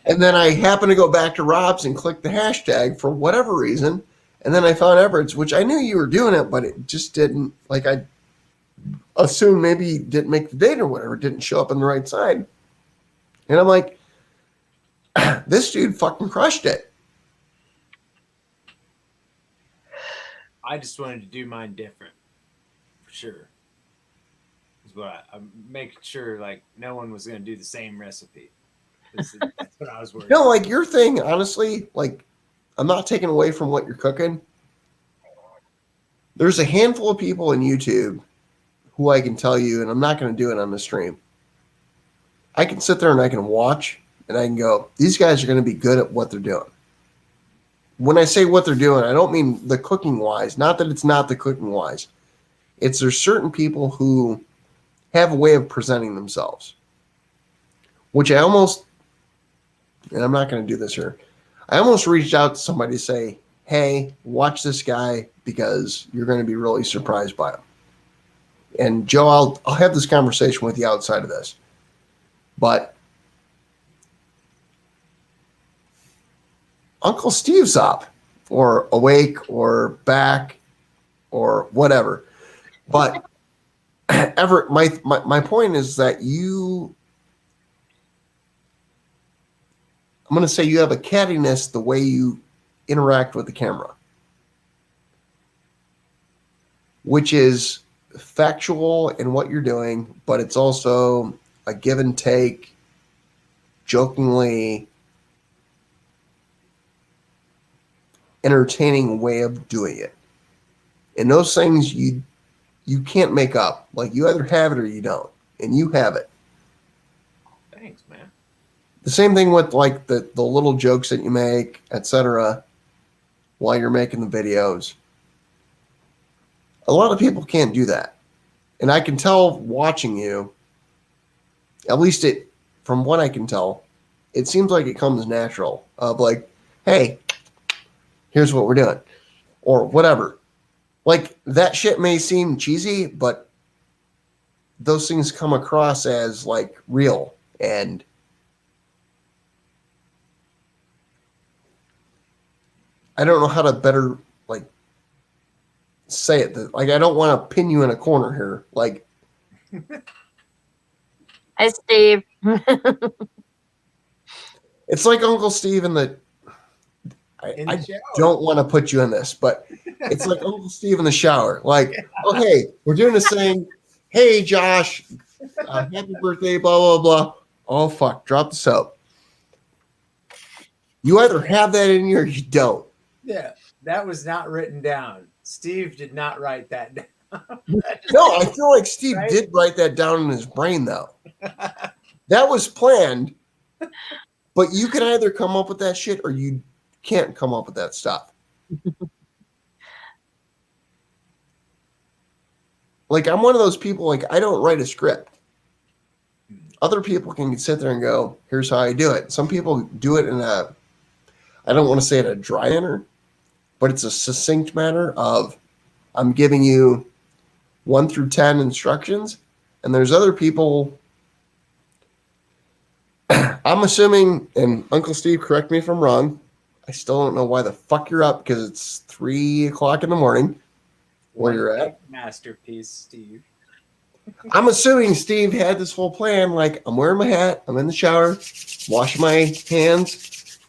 And then I happened to go back to Rob's and click the hashtag for whatever reason. And then I found Everett's, which I knew you were doing it, but it just didn't, like I assumed maybe you didn't make the date or whatever. It didn't show up on the right side. And I'm like, this dude fucking crushed it. I just wanted to do mine different, for sure. Is what I'm making sure like no one was going to do the same recipe. That's what I was worried. No, like your thing, honestly, like I'm not taking away from what you're cooking. There's a handful of people in YouTube who I can tell you, and I'm not going to do it on the stream. I can sit there and I can watch and I can go, these guys are going to be good at what they're doing. When I say what they're doing, I don't mean the cooking wise, not that it's not the cooking wise. It's there's certain people who have a way of presenting themselves, which I almost, and I'm not going to do this here, I almost reached out to somebody to say, hey, watch this guy because you're going to be really surprised by him. And Joe, I'll have this conversation with you outside of this. But Uncle Steve's up or awake or back or whatever. But Everett, my point is that I'm going to say you have a cattiness the way you interact with the camera, which is factual in what you're doing, but it's also a give and take, jokingly entertaining way of doing it. And those things you can't make up. Like you either have it or you don't, and you have it. Thanks, man. The same thing with like the little jokes that you make, etc. while you're making the videos. A lot of people can't do that. And I can tell watching you, at least from what I can tell, it seems like it comes natural of like, hey, here's what we're doing or whatever. Like that shit may seem cheesy, but those things come across as like real. And I don't know how to better like say it. Like I don't want to pin you in a corner here. Like, Hi, Steve. it's like Uncle Steve and I don't want to put you in this, but it's like Uncle Steve in the shower. Like, oh, hey, we're doing this thing. Hey, Josh, happy birthday, blah, blah, blah. Oh, fuck, drop the soap. You either have that in you or you don't. Yeah, that was not written down. Steve did not write that down. No, I feel like Steve did write that down in his brain, though. That was planned, but you can either come up with that shit or you can't come up with that stuff. Like, I'm one of those people, like, I don't write a script. Other people can sit there and go, here's how I do it. Some people do it in a, I don't want to say it a dry manner, but it's a succinct manner of, I'm giving you 1 through 10 instructions. And there's other people, I'm assuming, and Uncle Steve, correct me if I'm wrong, I still don't know why the fuck you're up, because it's 3 o'clock in the morning where you're at. Masterpiece, Steve. I'm assuming Steve had this whole plan, like, I'm wearing my hat, I'm in the shower, washing my hands,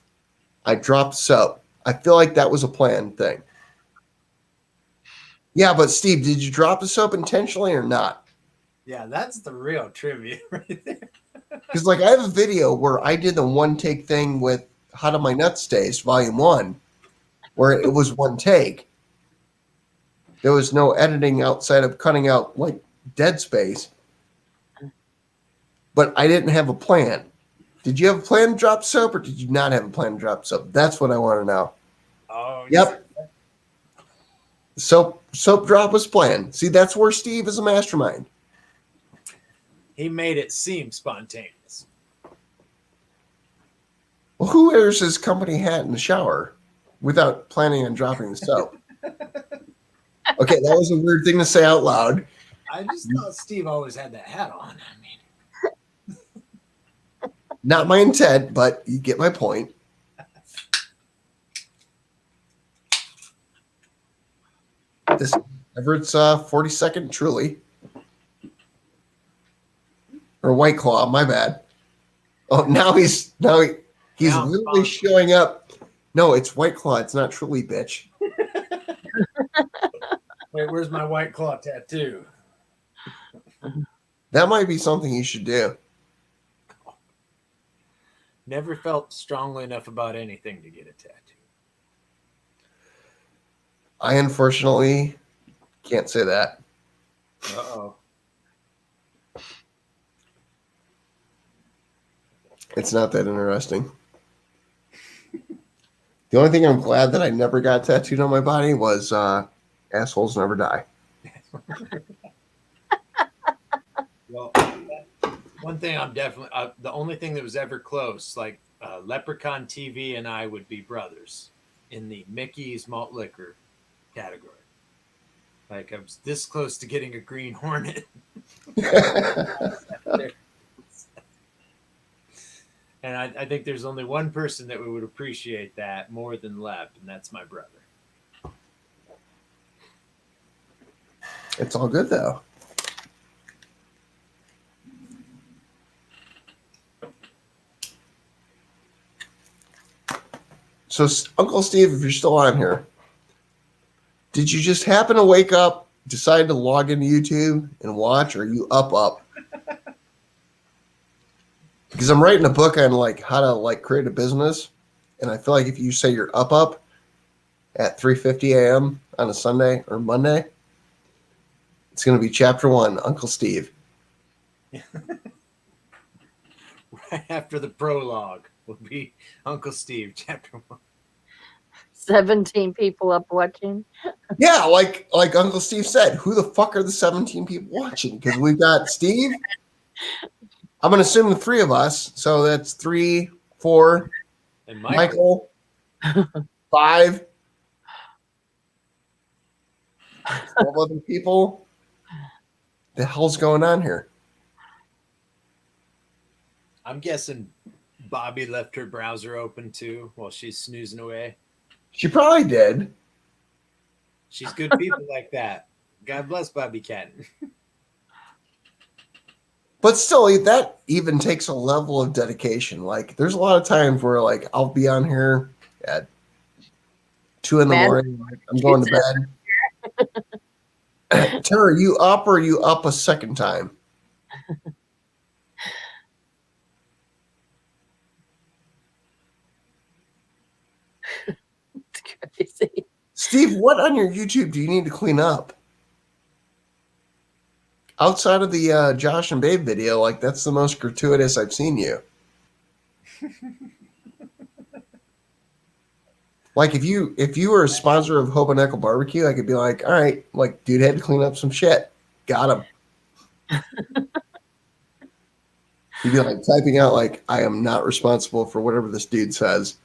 I dropped soap. I feel like that was a planned thing. Yeah, but Steve, did you drop the soap intentionally or not? Yeah, that's the real trivia right there. Because, like, I have a video where I did the one take thing with How Do My Nuts Taste, Volume 1, where it was one take. There was no editing outside of cutting out, like, dead space. But I didn't have a plan. Did you have a plan to drop soap, or did you not have a plan to drop soap? That's what I want to know. Oh, yep. Soap drop was planned. See, that's where Steve is a mastermind. He made it seem spontaneous. Well, who wears his company hat in the shower without planning on dropping the soap? Okay, that was a weird thing to say out loud. I just thought Steve always had that hat on. I mean, Not my intent, but you get my point. This Everett's 42nd Truly. Or White Claw, my bad. Oh, now he's literally showing up. No, it's White Claw. It's not Truly, bitch. wait, where's my White Claw tattoo? That might be something you should do. Never felt strongly enough about anything to get a tattoo. I unfortunately can't say that. Uh-oh. It's not that interesting. The only thing I'm glad that I never got tattooed on my body was assholes never die. Well, one thing I'm definitely the only thing that was ever close, like Leprechaun TV and I would be brothers in the Mickey's malt liquor category. Like I was this close to getting a Green Hornet. And I think there's only one person that would appreciate that more than Lep, and that's my brother. It's all good though. So, Uncle Steve, if you're still on here, did you just happen to wake up, decide to log into YouTube and watch, or are you up? Because I'm writing a book on like how to like create a business, and I feel like if you say you're up at 3:50 a.m. on a Sunday or Monday, it's going to be chapter 1, Uncle Steve. Right after the prologue will be Uncle Steve, chapter 1. 17 people up watching. Yeah, like Uncle Steve said, who the fuck are the 17 people watching? Because we've got Steve. I'm going to assume the 3 of us. So that's 3, 4, and Michael 5, 12 other people. The hell's going on here? I'm guessing Bobby left her browser open too while she's snoozing away. She probably did. She's good people like that. God bless Bobby Catton. But still, that even takes a level of dedication. Like, there's a lot of times where, like, I'll be on here at 2 in the Mad- morning. I'm going to bed. Tara, are you up or are you up a second time? It's crazy. Steve, what on your YouTube do you need to clean up? Outside of the Josh and Babe video, like that's the most gratuitous I've seen you. Like if you were a sponsor of Hope and Echo Barbecue, I could be like, all right, like dude had to clean up some shit. Got him. He'd be like typing out like, I am not responsible for whatever this dude says.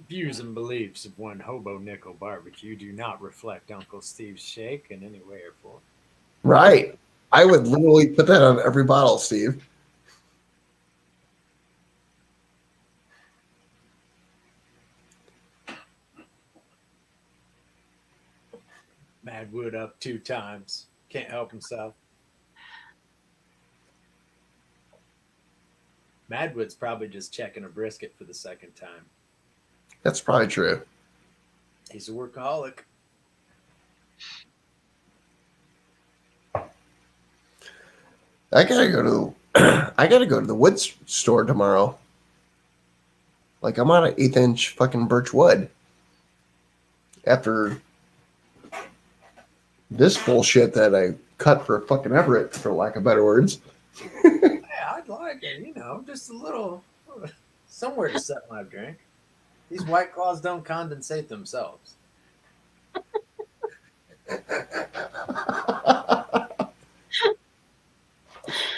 Views and beliefs of one Hobo Nickel Barbecue do not reflect Uncle Steve's shake in any way or form. Right. I would literally put that on every bottle, Steve. Madwood up 2 times. Can't help himself. Madwood's probably just checking a brisket for the second time. That's probably true. He's a workaholic. I gotta go to the wood store tomorrow. Like I'm on an 1/8-inch fucking birch wood. After this bullshit that I cut for fucking Everett, for lack of better words. Yeah, I'd like it, just a little somewhere to set my drink. These White Claws don't condensate themselves.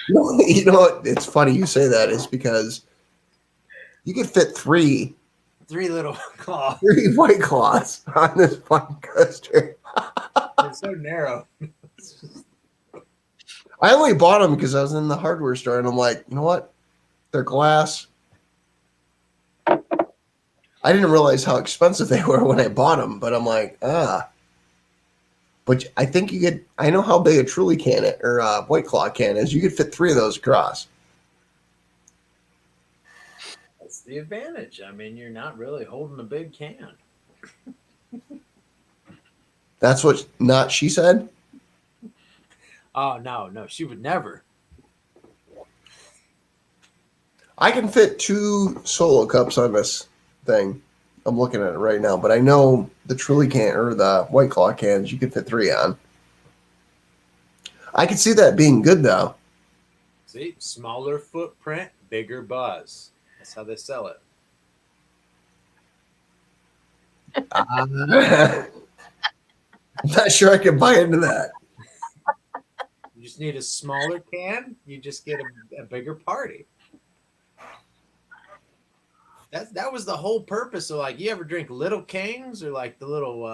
You know what? It's funny you say that is because you could fit 3 little claws. 3 White Claws on this fucking coaster. They're so narrow. I only bought them because I was in the hardware store and I'm like, you know what? They're glass. I didn't realize how expensive they were when I bought them, but I'm like, But I think you could. I know how big a Truly can or White Claw can is. You could fit 3 of those across. That's the advantage. I mean, you're not really holding a big can. That's what not she said. Oh no, she would never. I can fit 2 solo cups on this thing. I'm looking at it right now, but I know the Truly can or the White Claw cans you could fit 3 on. I could see that being good though. See, smaller footprint, bigger buzz. That's how they sell it. I'm not sure I can buy into that. You just need a smaller can. You just get a bigger party. That was the whole purpose of like, you ever drink Little Kings or like the little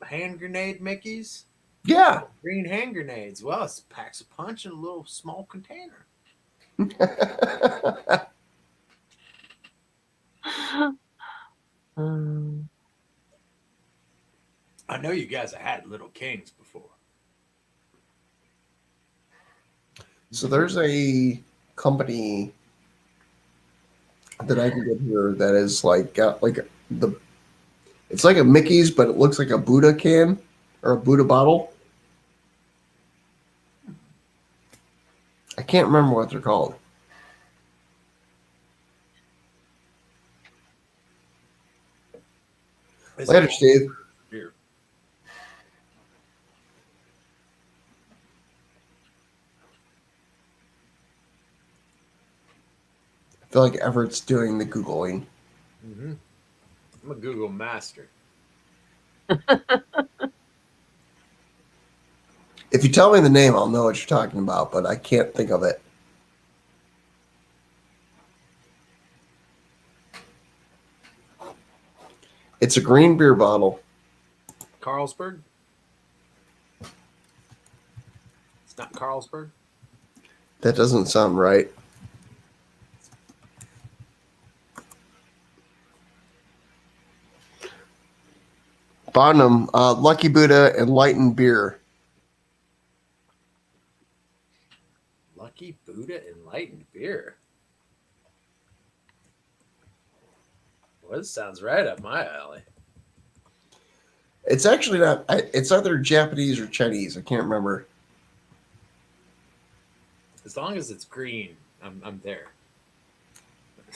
hand grenade Mickeys? Yeah. Green hand grenades. Well, it packs a punch in a little small container. I know you guys have had Little Kings before. So there's a company that I can get here that is like got like it's like a Mickey's, but it looks like a Buddha can or a Buddha bottle. I can't remember what they're called. Later, Steve. Here. I feel like Everett's doing the Googling. Mm-hmm. I'm a Google master. If you tell me the name, I'll know what you're talking about, but I can't think of it. It's a green beer bottle. Carlsberg? It's not Carlsberg? That doesn't sound right. Bonham, Lucky Buddha, Enlightened Beer. Lucky Buddha Enlightened Beer. Well, this sounds right up my alley. It's actually not. It's either Japanese or Chinese. I can't remember. As long as it's green, I'm there. I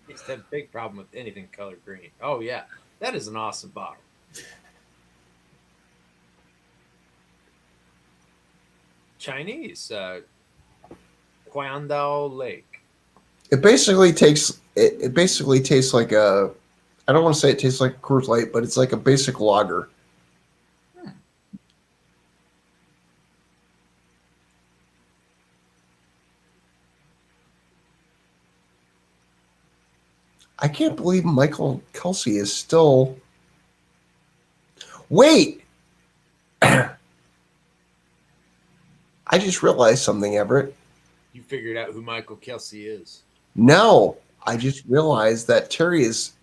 used to have a big problem with anything colored green. Oh yeah, that is an awesome bottle. Chinese, Guangdao Lake. It basically takes. It basically tastes like a. I don't want to say it tastes like Coors Light, but it's like a basic lager. I can't believe Michael Kelsey is still. Wait! I just realized something, Everett. You figured out who Michael Kelsey is. No, I just realized that Terry is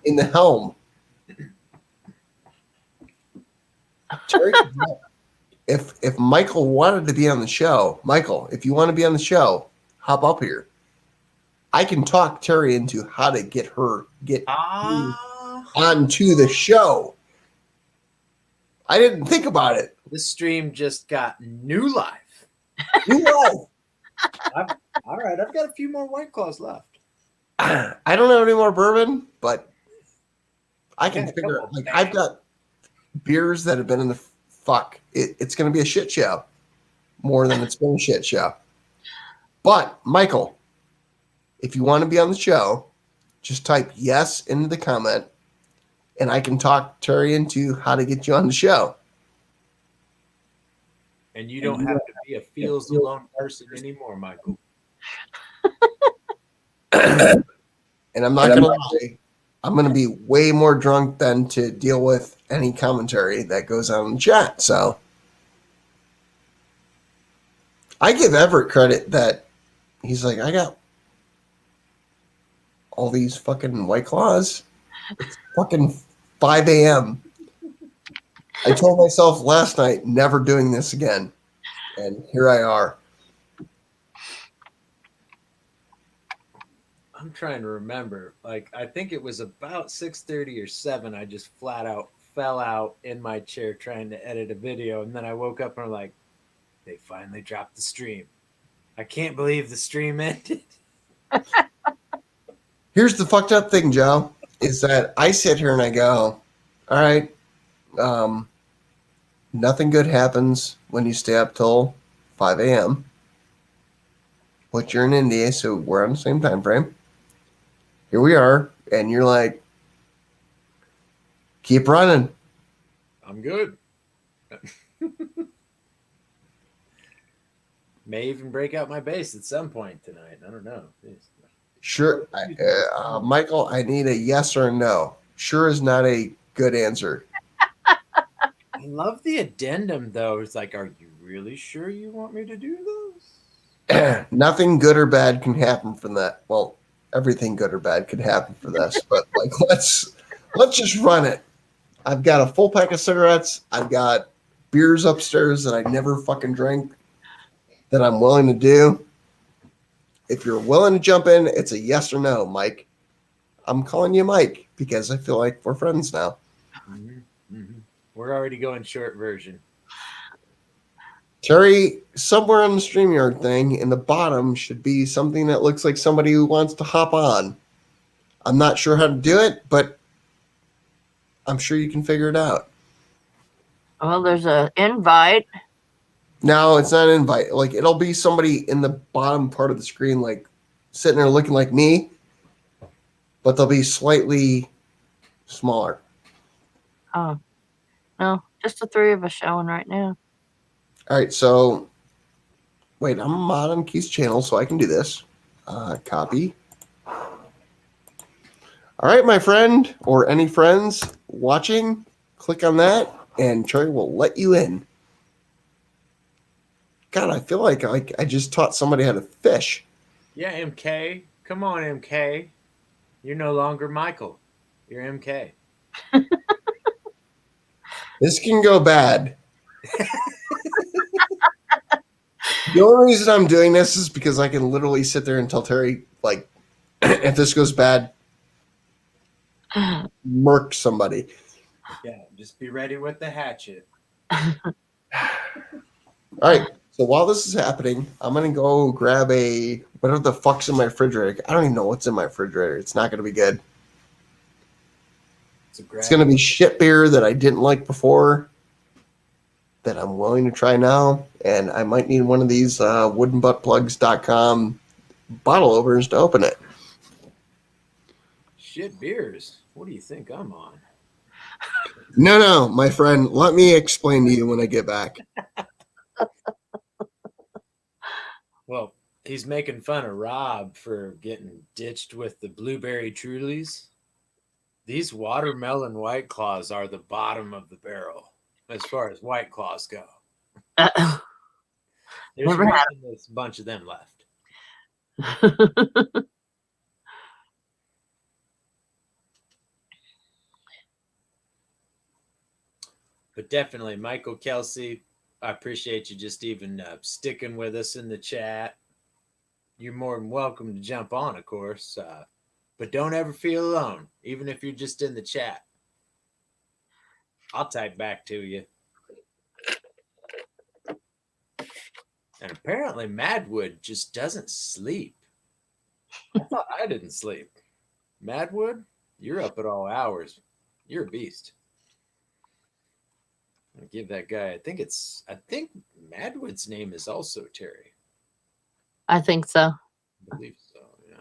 in the helm. Terry, if Michael wanted to be on the show, Michael, if you want to be on the show, hop up here. I can talk Terry into how to get onto the show. I didn't think about it. This stream just got new life. New life. All right, I've got a few more White Claws left. I don't have any more bourbon, but I can figure out. Like, I've got beers that have been in the fuck. It's going to be a shit show more than it's been a shit show. But Michael, if you want to be on the show, just type yes into the comment, and I can talk Terry into how to get you on the show. And you don't have to be a feels alone person anymore, Michael. And I'm not going to lie, I'm going to be way more drunk than to deal with any commentary that goes on in the chat. So I give Everett credit that he's like, I got all these fucking White Claws. It's fucking 5 a.m. I told myself last night, never doing this again. And here I are. I'm trying to remember. Like, I think it was about 6:30 or 7. I just flat out fell out in my chair trying to edit a video. And then I woke up and I'm like, they finally dropped the stream. I can't believe the stream ended. Here's the fucked up thing, Joe, is that I sit here and I go, all right, nothing good happens when you stay up till 5 a.m. But you're in India, so we're on the same time frame. Here we are, and you're like, keep running. I'm good. May even break out my bass at some point tonight. I don't know. Sure. Michael, I need a yes or a no. Sure is not a good answer. I love the addendum, though. It's like, are you really sure you want me to do this? Nothing good or bad can happen from that. Well, everything good or bad could happen for this, but like, let's just run it. I've got a full pack of cigarettes. I've got beers upstairs that I never fucking drink that I'm willing to do. If you're willing to jump in, it's a yes or no, Mike. I'm calling you Mike because I feel like we're friends now. Mm-hmm. Mm-hmm. We're already going short version. Terry, somewhere on the StreamYard thing in the bottom should be something that looks like somebody who wants to hop on. I'm not sure how to do it, but I'm sure you can figure it out. Well, there's an invite. No, it's not an invite. Like, it'll be somebody in the bottom part of the screen, like sitting there looking like me, but they'll be slightly smaller. Oh, no, just the three of us showing right now. All right, so wait, I'm a mod on Keith's channel, so I can do this. Copy. All right, my friend, or any friends watching, click on that, and Terry will let you in. God, I feel like I just taught somebody how to fish. Yeah, MK. Come on, MK. You're no longer Michael. You're MK. This can go bad. The only reason I'm doing this is because I can literally sit there and tell Terry, like, if this goes bad, murk somebody. Yeah, just be ready with the hatchet. All right. So while this is happening, I'm gonna go grab a whatever the fuck's in my refrigerator. I don't even know what's in my refrigerator. It's not gonna be good. It's gonna be shit beer that I didn't like before, that I'm willing to try now, and I might need one of these woodenbuttplugs.com bottle openers to open it. Shit beers. What do you think I'm on? No, my friend. Let me explain to you when I get back. Well, he's making fun of Rob for getting ditched with the blueberry Trulies. These watermelon White Claws are the bottom of the barrel as far as White Claws go. There's Never a had reason there's a bunch of them left. But definitely, Michael Kelsey, I appreciate you just even sticking with us in the chat. You're more than welcome to jump on, of course. But don't ever feel alone, even if you're just in the chat. I'll type back to you. And apparently Madwood just doesn't sleep. I thought I didn't sleep. Madwood, you're up at all hours. You're a beast. I'll give that guy, I think Madwood's name is also Terry. I think so. I believe so, yeah.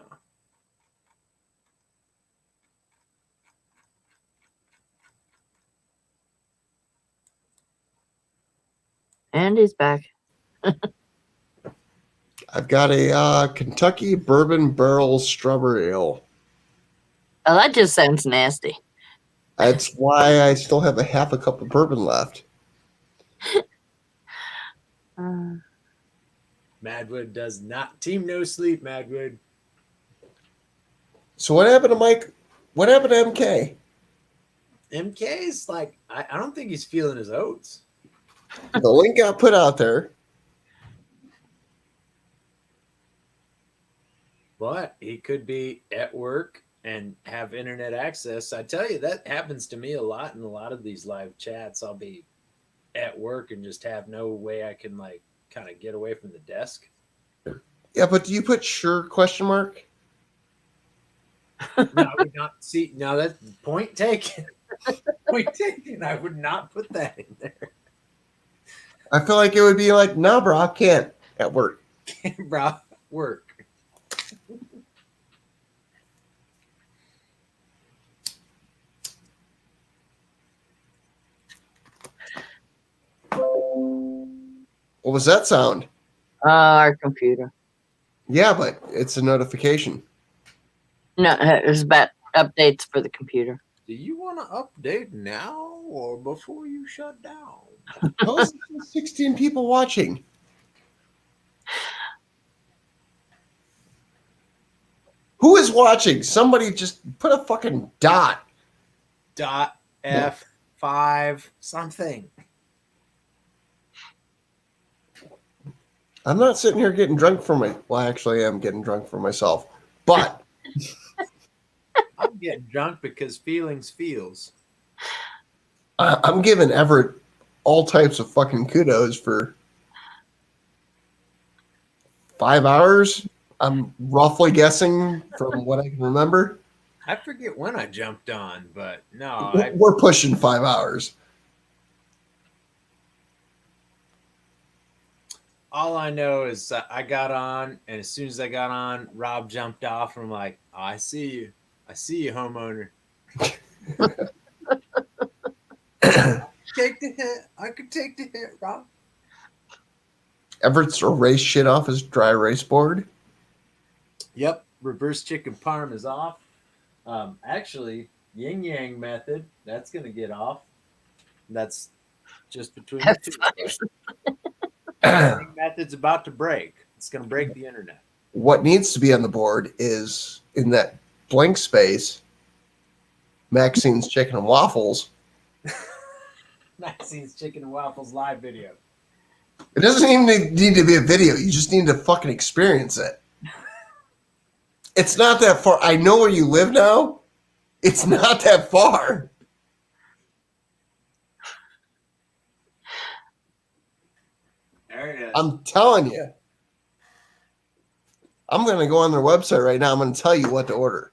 And he's back. I've got a Kentucky Bourbon Barrel Strawberry Ale. Oh, that just sounds nasty. That's why I still have a half a cup of bourbon left. Madwood does not. Team no sleep, Madwood. So what happened to Mike? What happened to MK? MK's like, I don't think he's feeling his oats. The link got put out there. But he could be at work and have internet access. I tell you, that happens to me a lot in a lot of these live chats. I'll be at work and just have no way I can like kind of get away from the desk. Yeah, but do you put sure question mark? No, I would not see. Now that point taken. Point taken. I would not put that in there. I feel like it would be like, no, bro, I can't at work. Bro, work. What was that sound? Our computer. Yeah, but it's a notification. No, it was about updates for the computer. Do you want to update now or before you shut down? How is there 16 people watching? Who is watching? Somebody just put a fucking dot. Dot F5 something. I'm not sitting here getting drunk for my. Well, actually, I am getting drunk for myself. But I'm getting drunk because feelings feels. I'm giving Everett all types of fucking kudos for 5 hours. I'm roughly guessing from what I can remember. I forget when I jumped on, but no, We're pushing 5 hours. all I know is I got on, and as soon as I got on, Rob jumped off, and I'm like, oh, I see you, homeowner. Take the hit. I could take the hit, Rob. Everett's erased shit off his dry erase board. Yep, reverse chicken parm is off. Actually, yin yang method, that's gonna get off. That's just between the two of us. Yin method's about to break. It's gonna break the internet. What needs to be on the board is in that blank space, Maxine's Chicken and Waffles. Maxine's Chicken and Waffles live video. It doesn't even need to be a video. You just need to fucking experience it. It's not that far. I know where you live now. It's not that far. There it is. I'm telling you. I'm going to go on their website right now. I'm going to tell you what to order.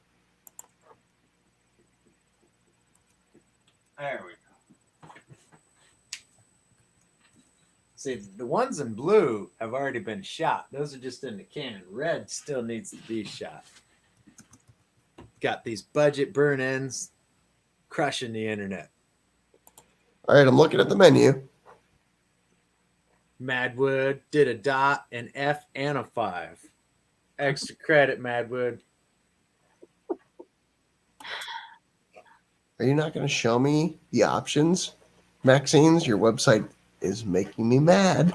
There we go. See, the ones in blue have already been shot. Those are just in the can. Red still needs to be shot. Got these budget burn-ins crushing the internet. All right, I'm looking at the menu. Madwood did a dot, an F, and a 5. Extra credit, Madwood. Are you not going to show me the options? Maxine's, your website is making me mad.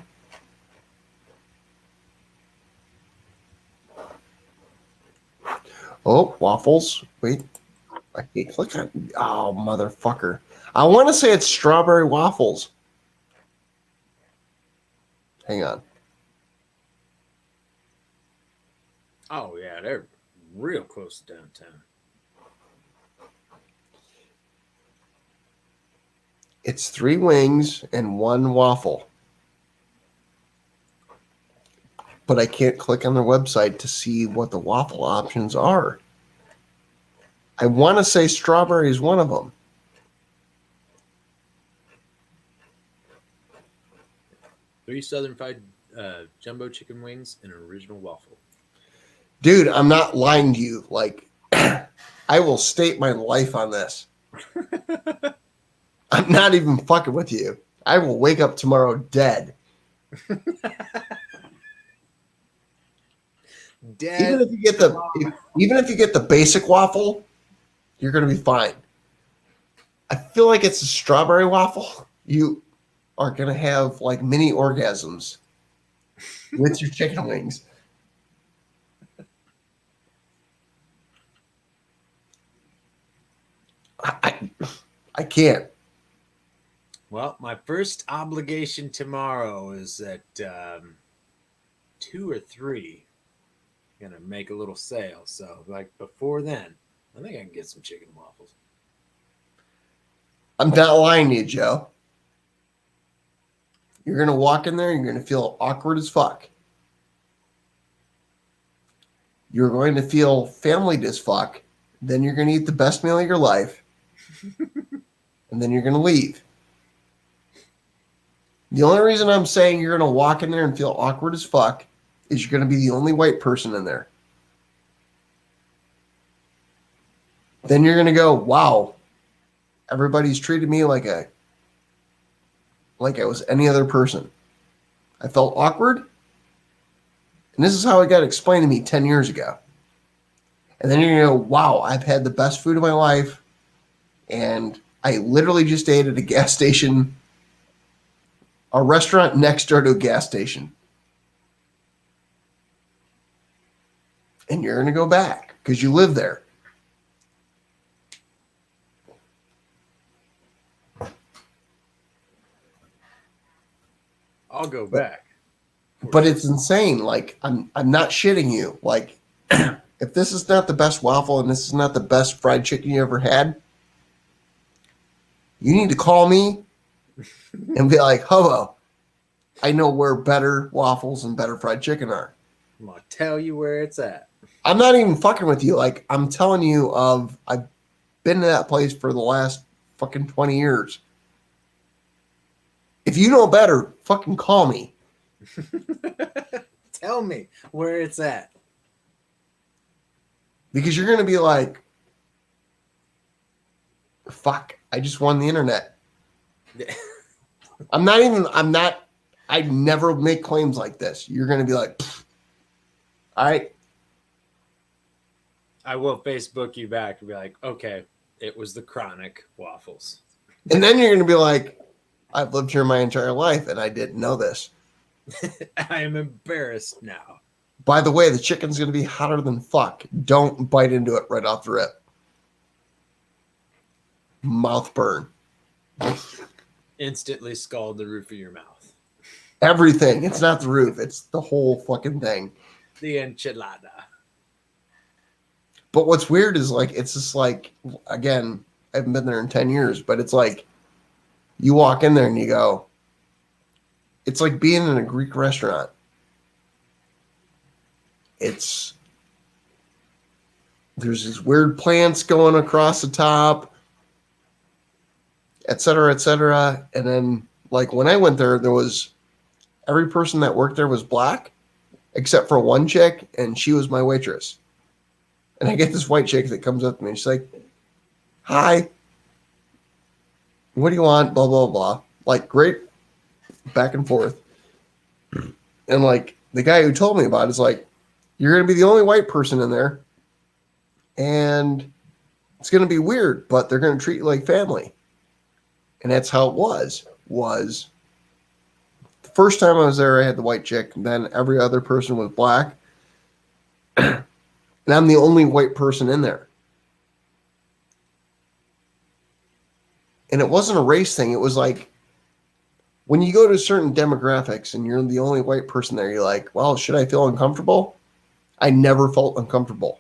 Oh, waffles. Wait. I hate look at oh motherfucker. I want to say it's strawberry waffles. Hang on. Oh, yeah, they're real close to downtown. It's 3 wings and 1 waffle. But I can't click on their website to see what the waffle options are. I want to say strawberry is one of them. 3 Southern Fried jumbo chicken wings and an original waffle. Dude, I'm not lying to you. Like, I will state my life on this. I'm not even fucking with you. I will wake up tomorrow dead. Dead. Even if you get the basic waffle, you're gonna be fine. I feel like it's a strawberry waffle. You are gonna have like mini orgasms with your chicken wings. I can't. Well, my first obligation tomorrow is at 2 or 3. Gonna make a little sale. So, like before then, I think I can get some chicken and waffles. I'm not lying to you, Joe. You're gonna walk in there and you're gonna feel awkward as fuck. You're going to feel family as fuck. Then you're gonna eat the best meal of your life. And then you're gonna leave. The only reason I'm saying you're gonna walk in there and feel awkward as fuck is you're gonna be the only white person in there. Then you're gonna go, wow, everybody's treated me like I was any other person. I felt awkward. And this is how it got explained to me 10 years ago. And then you're gonna go, wow, I've had the best food of my life. And I literally just ate at a gas station, a restaurant next door to a gas station. And you're going to go back because you live there. I'll go back. But it's insane. Like, I'm not shitting you. Like, if this is not the best waffle and this is not the best fried chicken you ever had, you need to call me and be like, Hobo, I know where better waffles and better fried chicken are. I'm gonna tell you where it's at. I'm not even fucking with you. Like, I'm telling you I've been to that place for the last fucking 20 years. If you know better, fucking call me. Tell me where it's at. Because you're going to be like, fuck, I just won the internet. I never make claims like this. You're going to be like, all right. I will Facebook you back and be like, okay, it was the Chronic waffles. And then you're going to be like, I've lived here my entire life and I didn't know this. I am embarrassed now. By the way, the chicken's going to be hotter than fuck. Don't bite into it right off the rip. Mouth burn. Instantly scald the roof of your mouth. Everything. It's not the roof. It's the whole fucking thing. The enchilada. But what's weird is like it's just like again, I haven't been there in 10 years, but it's like you walk in there and you go, it's like being in a Greek restaurant. It's there's these weird plants going across the top, et cetera, et cetera. And then like when I went there, there was every person that worked there was black, except for one chick, and she was my waitress. And I get this white chick that comes up to me and she's like, "Hi, what do you want?" Blah, blah, blah. Like, great back and forth. And like the guy who told me about it is like, "You're going to be the only white person in there. And it's going to be weird, but they're going to treat you like family." And that's how it was the first time I was there, I had the white chick. And then every other person was black. And I'm the only white person in there. And it wasn't a race thing. It was like when you go to certain demographics and you're the only white person there, you're like, well, should I feel uncomfortable? I never felt uncomfortable.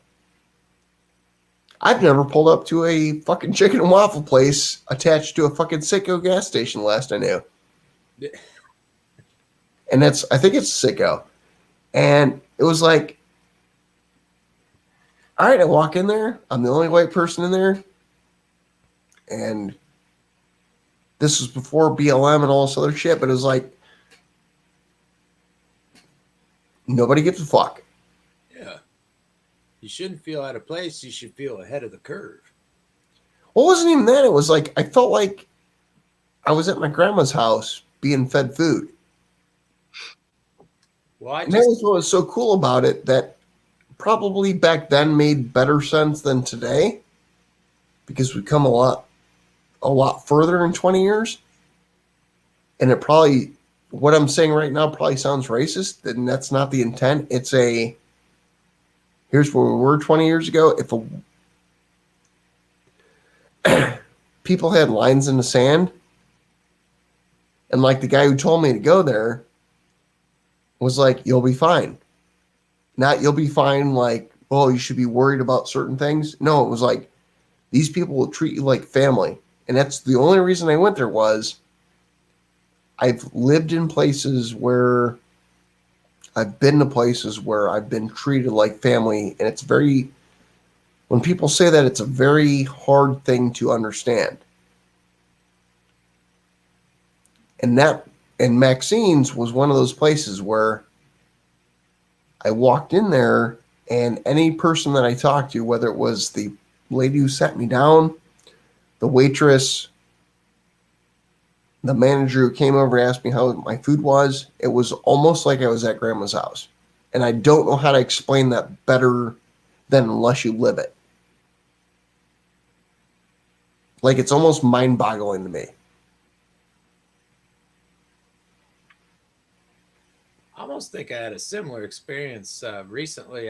I've never pulled up to a fucking chicken and waffle place attached to a fucking Sicko gas station last I knew. And I think it's Sicko. And it was like, all right, I walk in there. I'm the only white person in there. And this was before BLM and all this other shit, but it was like, nobody gives a fuck. Yeah. You shouldn't feel out of place. You should feel ahead of the curve. Well, it wasn't even that. It was like, I felt like I was at my grandma's house being fed food. Well, And that was what was so cool about it, that probably back then made better sense than today, because we've come a lot further in 20 years. And it probably, what I'm saying right now probably sounds racist, and that's not the intent. It's here's where we were 20 years ago. If people had lines in the sand, and like the guy who told me to go there was like, you'll be fine. Not you'll be fine like, oh, you should be worried about certain things. No, it was like, these people will treat you like family. And that's the only reason I went there was I've lived in places where I've been to places where I've been treated like family. And it's when people say that, it's a very hard thing to understand. And Maxine's was one of those places where I walked in there, and any person that I talked to, whether it was the lady who sat me down, the waitress, the manager who came over and asked me how my food was, it was almost like I was at grandma's house. And I don't know how to explain that better than unless you live it. Like, it's almost mind-boggling to me. I almost think I had a similar experience recently.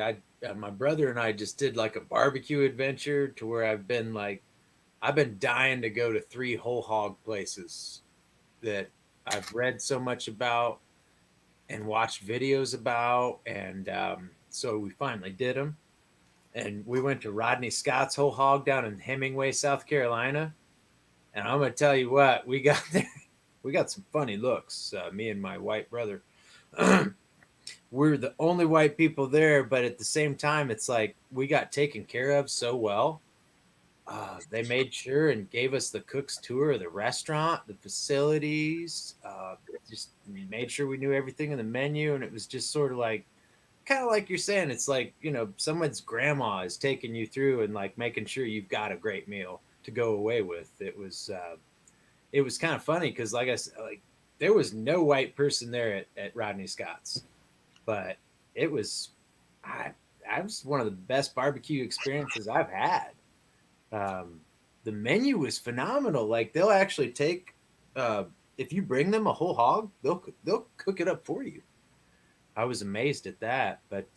My brother and I just did like a barbecue adventure to where I've been dying to go to 3 whole hog places that I've read so much about and watched videos about. And so we finally did them. And we went to Rodney Scott's whole hog down in Hemingway, South Carolina. And I'm going to tell you what, we got there. We got some funny looks, me and my white brother. We're the only white people there, but at the same time, it's like we got taken care of so well. They made sure and gave us the cook's tour of the restaurant, the facilities, just made sure we knew everything in the menu. And it was just sort of like, kind of like you're saying, it's like, someone's grandma is taking you through and like making sure you've got a great meal to go away with. It was kind of funny because, like I said, like there was no white person there at Rodney Scott's, but it was, I was one of the best barbecue experiences I've had. The menu was phenomenal. Like they'll actually take, if you bring them a whole hog, they'll cook it up for you. I was amazed at that, but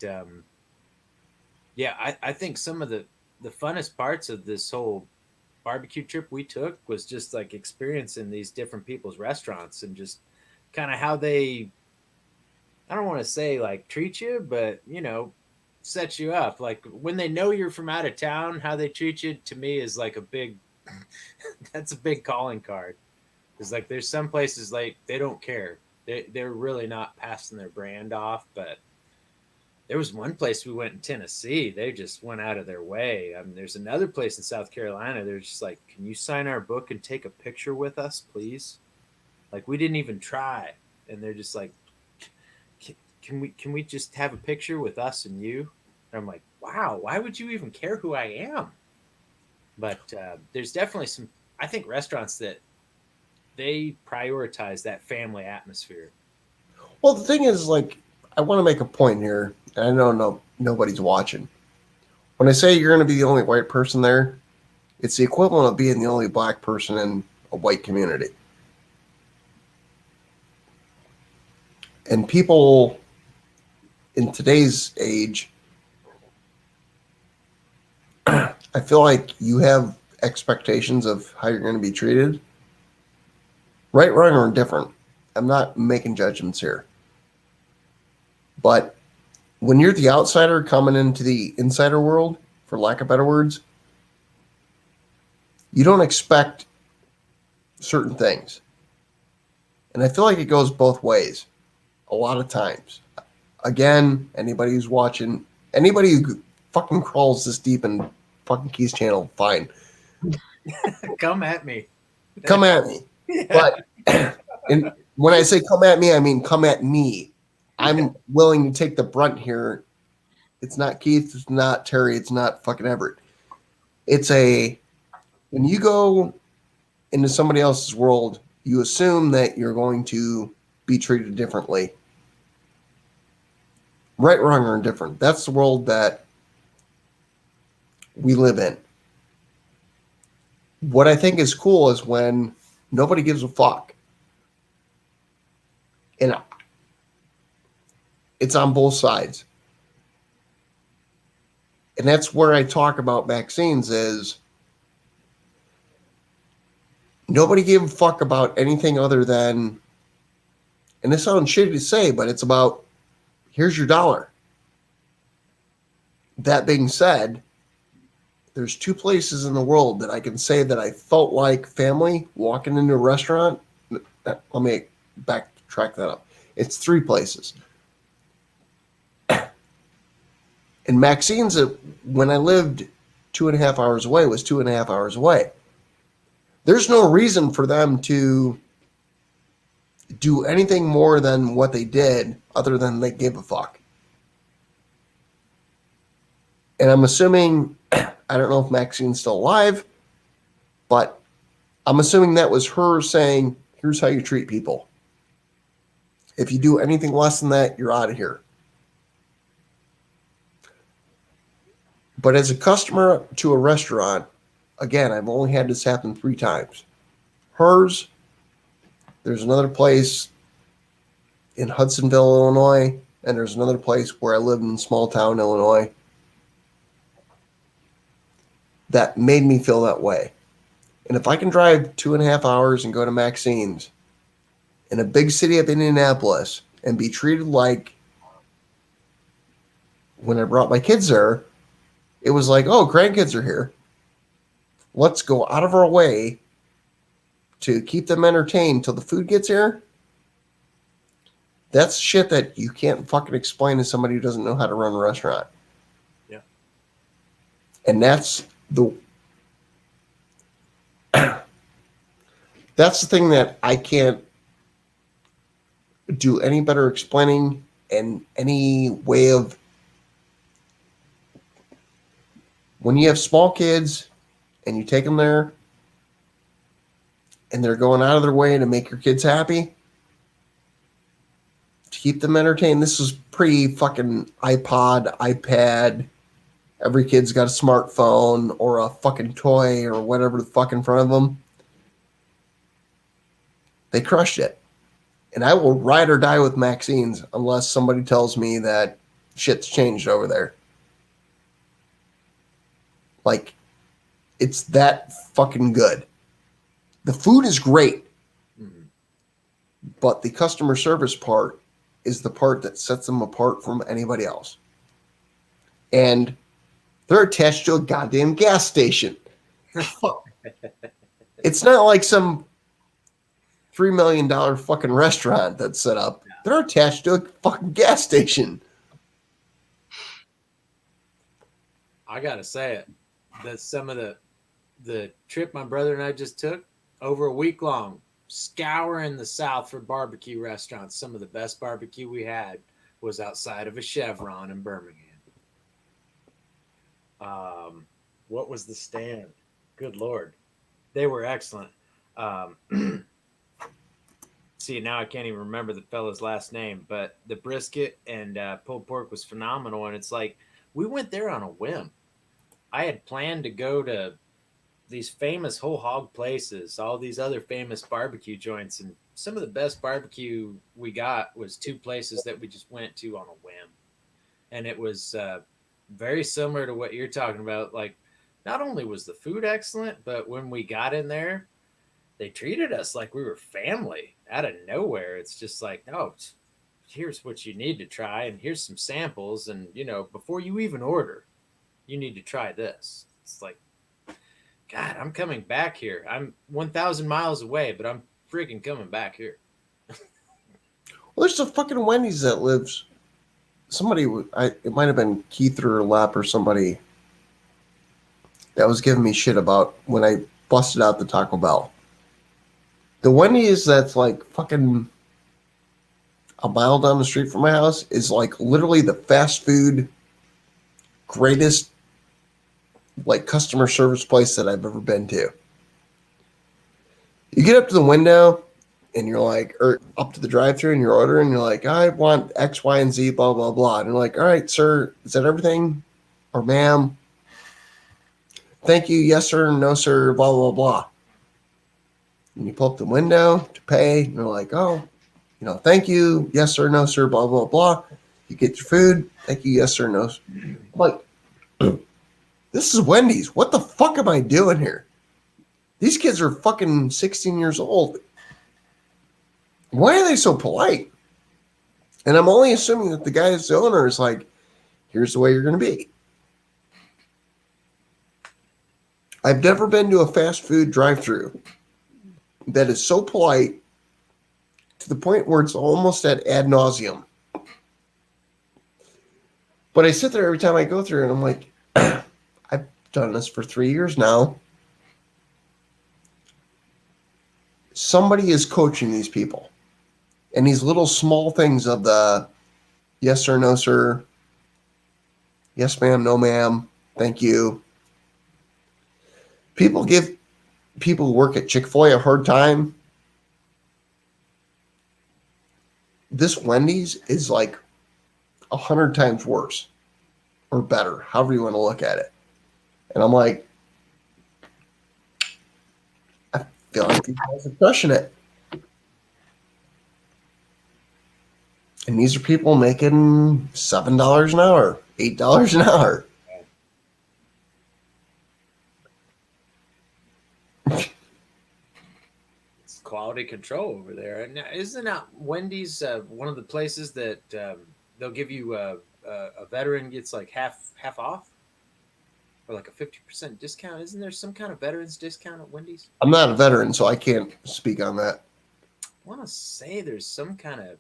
yeah, I think some of the funnest parts of this whole barbecue trip we took was just like experiencing these different people's restaurants and just kind of how they, I don't want to say like treat you, but sets you up. Like when they know you're from out of town, how they treat you to me is like a big. That's a big calling card. It's like there's some places like they don't care. They're really not passing their brand off. But there was one place we went in Tennessee. They just went out of their way. I mean, there's another place in South Carolina. They're just like, can you sign our book and take a picture with us, please? Like we didn't even try, and they're just like, can we just have a picture with us and you? And I'm like, wow, why would you even care who I am? But there's definitely some, I think, restaurants that they prioritize that family atmosphere. Well, the thing is, like, I want to make a point here, and I know nobody's watching. When I say you're going to be the only white person there, it's the equivalent of being the only black person in a white community. And people in today's age, I feel like you have expectations of how you're going to be treated. Right, wrong, or indifferent. I'm not making judgments here. But when you're the outsider coming into the insider world, for lack of better words, you don't expect certain things. And I feel like it goes both ways a lot of times. Again, anybody who's watching, anybody who fucking crawls this deep in fucking Keith's channel, fine. Come at me. Come at me. But and when I say come at me, I mean come at me. I'm willing to take the brunt here. It's not Keith, it's not Terry, it's not fucking Everett. It's when you go into somebody else's world, you assume that you're going to be treated differently. Right, wrong, or indifferent. That's the world that we live in. What I think is cool is when nobody gives a fuck. And it's on both sides. And that's where I talk about vaccines is nobody gave a fuck about anything other than, and this sounds shitty to say, but it's about, here's your dollar. That being said, there's two places in the world that I can say that I felt like family walking into a restaurant. Let me backtrack that up. It's three places. And Maxine's, when I lived 2.5 hours away, was 2.5 hours away. There's no reason for them to do anything more than what they did other than they gave a fuck. And I'm assuming, I don't know if Maxine's still alive, but I'm assuming that was her saying, here's how you treat people. If you do anything less than that, you're out of here. But as a customer to a restaurant, again, I've only had this happen 3 times. Hers, there's another place in Hudsonville, Illinois, and there's another place where I live in small town, Illinois, that made me feel that way. And if I can drive 2.5 hours and go to Maxine's in a big city of Indianapolis and be treated like when I brought my kids there, it was like, oh, grandkids are here. Let's go out of our way to keep them entertained till the food gets here. That's shit that you can't fucking explain to somebody who doesn't know how to run a restaurant. Yeah. And that's the thing that I can't do any better explaining and any way of, when you have small kids and you take them there and they're going out of their way to make your kids happy, to keep them entertained. This is pre-fucking iPod, iPad. Every kid's got a smartphone or a fucking toy or whatever the fuck in front of them. They crushed it. And I will ride or die with Maxine's unless somebody tells me that shit's changed over there. Like, it's that fucking good. The food is great. Mm-hmm. But the customer service part is the part that sets them apart from anybody else. and they're attached to a goddamn gas station. It's not like some $3 million fucking restaurant that's set up. They're attached to a fucking gas station. I gotta say it. That's some of the trip my brother and I just took over a week long, scouring the South for barbecue restaurants. Some of the best barbecue we had was outside of a Chevron in Birmingham. What was the stand? Good Lord. They were excellent. See, now I can't even remember the fellow's last name, but the brisket and pulled pork was phenomenal. And it's like, we went there on a whim. I had planned to go to these famous whole hog places, all these other famous barbecue joints. And some of the best barbecue we got was two places that we just went to on a whim. And it was very similar to what you're talking about. Like, not only was the food excellent, but when we got in there, they treated us like we were family out of nowhere. It's just like, oh, here's what you need to try, and here's some samples. And, you know, before you even order, you need to try this. It's like, God, I'm coming back here. I'm 1,000 miles away, but I'm freaking coming back here. Well, there's a fucking Wendy's that lives. Somebody, it might have been Keith or Lap or somebody that was giving me shit about when I busted out the Taco Bell. The Wendy's that's like fucking a mile down the street from my house is like literally the fast food greatest like customer service place that I've ever been to. You get up to the window and you're like, or up to the drive-thru and you're ordering, and you're like, I want X, Y, and Z, blah, blah, blah. And you're like, all right, sir, is that everything? Or ma'am? Thank you, yes, sir, no, sir, blah, blah, blah. And you pull up the window to pay, and you're like, oh, you know, thank you, yes, sir, no, sir, blah, blah, blah. You get your food, thank you, yes, sir, no. I'm like, this is Wendy's. What the fuck am I doing here? These kids are fucking 16 years old. Why are they so polite? And I'm only assuming that the guy that's the owner is like, here's the way you're going to be. I've never been to a fast food drive-thru that is so polite to the point where it's almost at ad nauseum. But I sit there every time I go through and I'm like, I've done this for 3 years now. Somebody is coaching these people. And these little small things of the yes, sir, no, sir. Yes, ma'am, no, ma'am. Thank you. People give people who work at Chick-fil-A a hard time. This Wendy's is like 100 times worse or better, however you want to look at it. And I'm like, I feel like these guys are crushing it. And these are people making $7 an hour, $8 an hour. It's quality control over there. And isn't that Wendy's one of the places that they'll give you a veteran gets like half off? Or like a 50% discount? Isn't there some kind of veterans discount at Wendy's? I'm not a veteran, so I can't speak on that. I want to say there's some kind of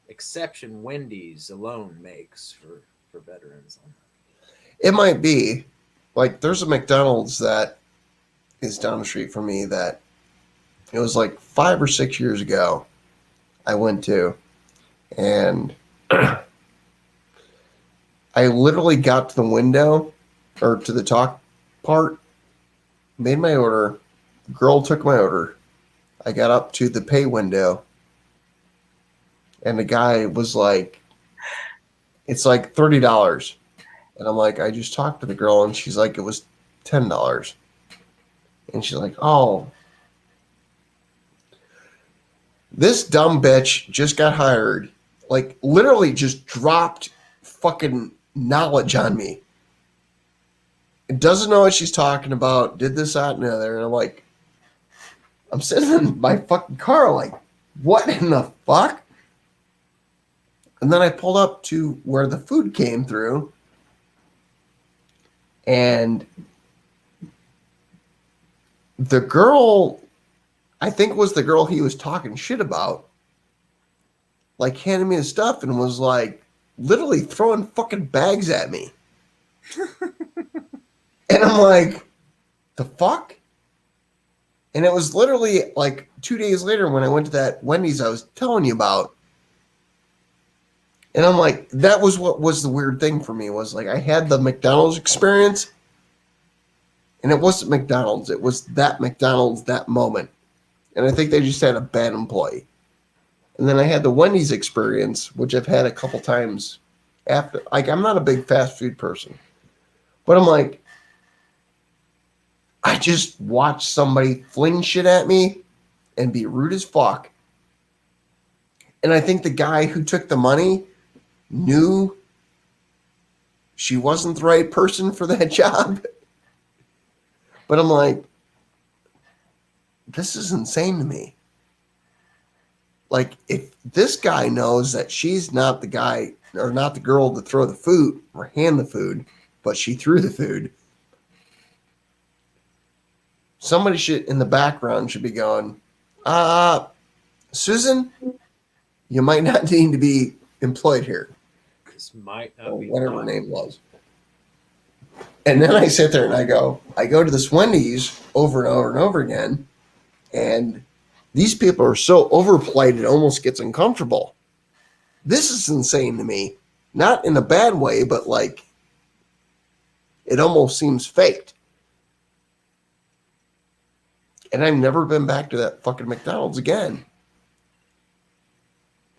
exception Wendy's alone makes for veterans. It might be. Like, there's a McDonald's that is down the street from me that it was like 5 or 6 years ago I went to, and I literally got to the window or to the talk part, made my order, girl took my order. I got up to the pay window, and the guy was like, it's like $30. And I'm like, I just talked to the girl, and she's like, it was $10. And she's like, oh. This dumb bitch just got hired, like literally just dropped fucking knowledge on me. It doesn't know what she's talking about, did this, that, and the other. And I'm like, I'm sitting in my fucking car like, what in the fuck? And then I pulled up to where the food came through. And the girl, I think was the girl he was talking shit about, like handed me his stuff and was like literally throwing fucking bags at me. And I'm like, the fuck? And it was literally like 2 days later when I went to that Wendy's I was telling you about. And I'm like, that was what was the weird thing for me, was like I had the McDonald's experience, and it wasn't McDonald's. It was that McDonald's that moment. And I think they just had a bad employee. And then I had the Wendy's experience, which I've had a couple times after. Like, I'm not a big fast food person, but I'm like, I just watched somebody fling shit at me and be rude as fuck. And I think the guy who took the money knew she wasn't the right person for that job. But I'm like, this is insane to me. Like, if this guy knows that she's not the guy or not the girl to throw the food or hand the food, but she threw the food, somebody should in the background should be going, Susan, you might not need to be employed here. This might not Or be whatever her name was. And then I sit there and I go to this Wendy's over and over and over again, and these people are so overplayed it almost gets uncomfortable. This is insane to me. Not in a bad way, but like it almost seems faked. And I've never been back to that fucking McDonald's again.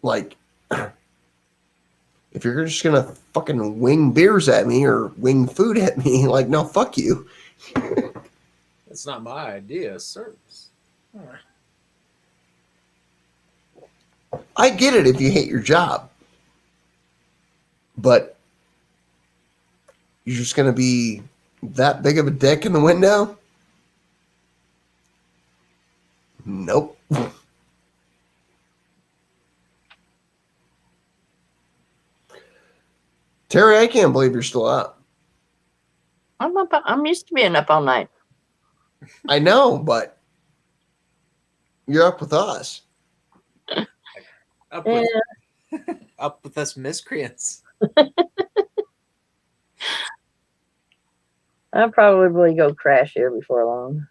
Like, if you're just gonna fucking wing beers at me or wing food at me, like, no, fuck you. That's not my idea of service. I get it if you hate your job, but you're just gonna be that big of a dick in the window? Nope. Terry, I can't believe you're still up. I'm up. I'm used to being up all night. I know, but you're up with us. Up with, up with us miscreants. I'll probably go crash here before long.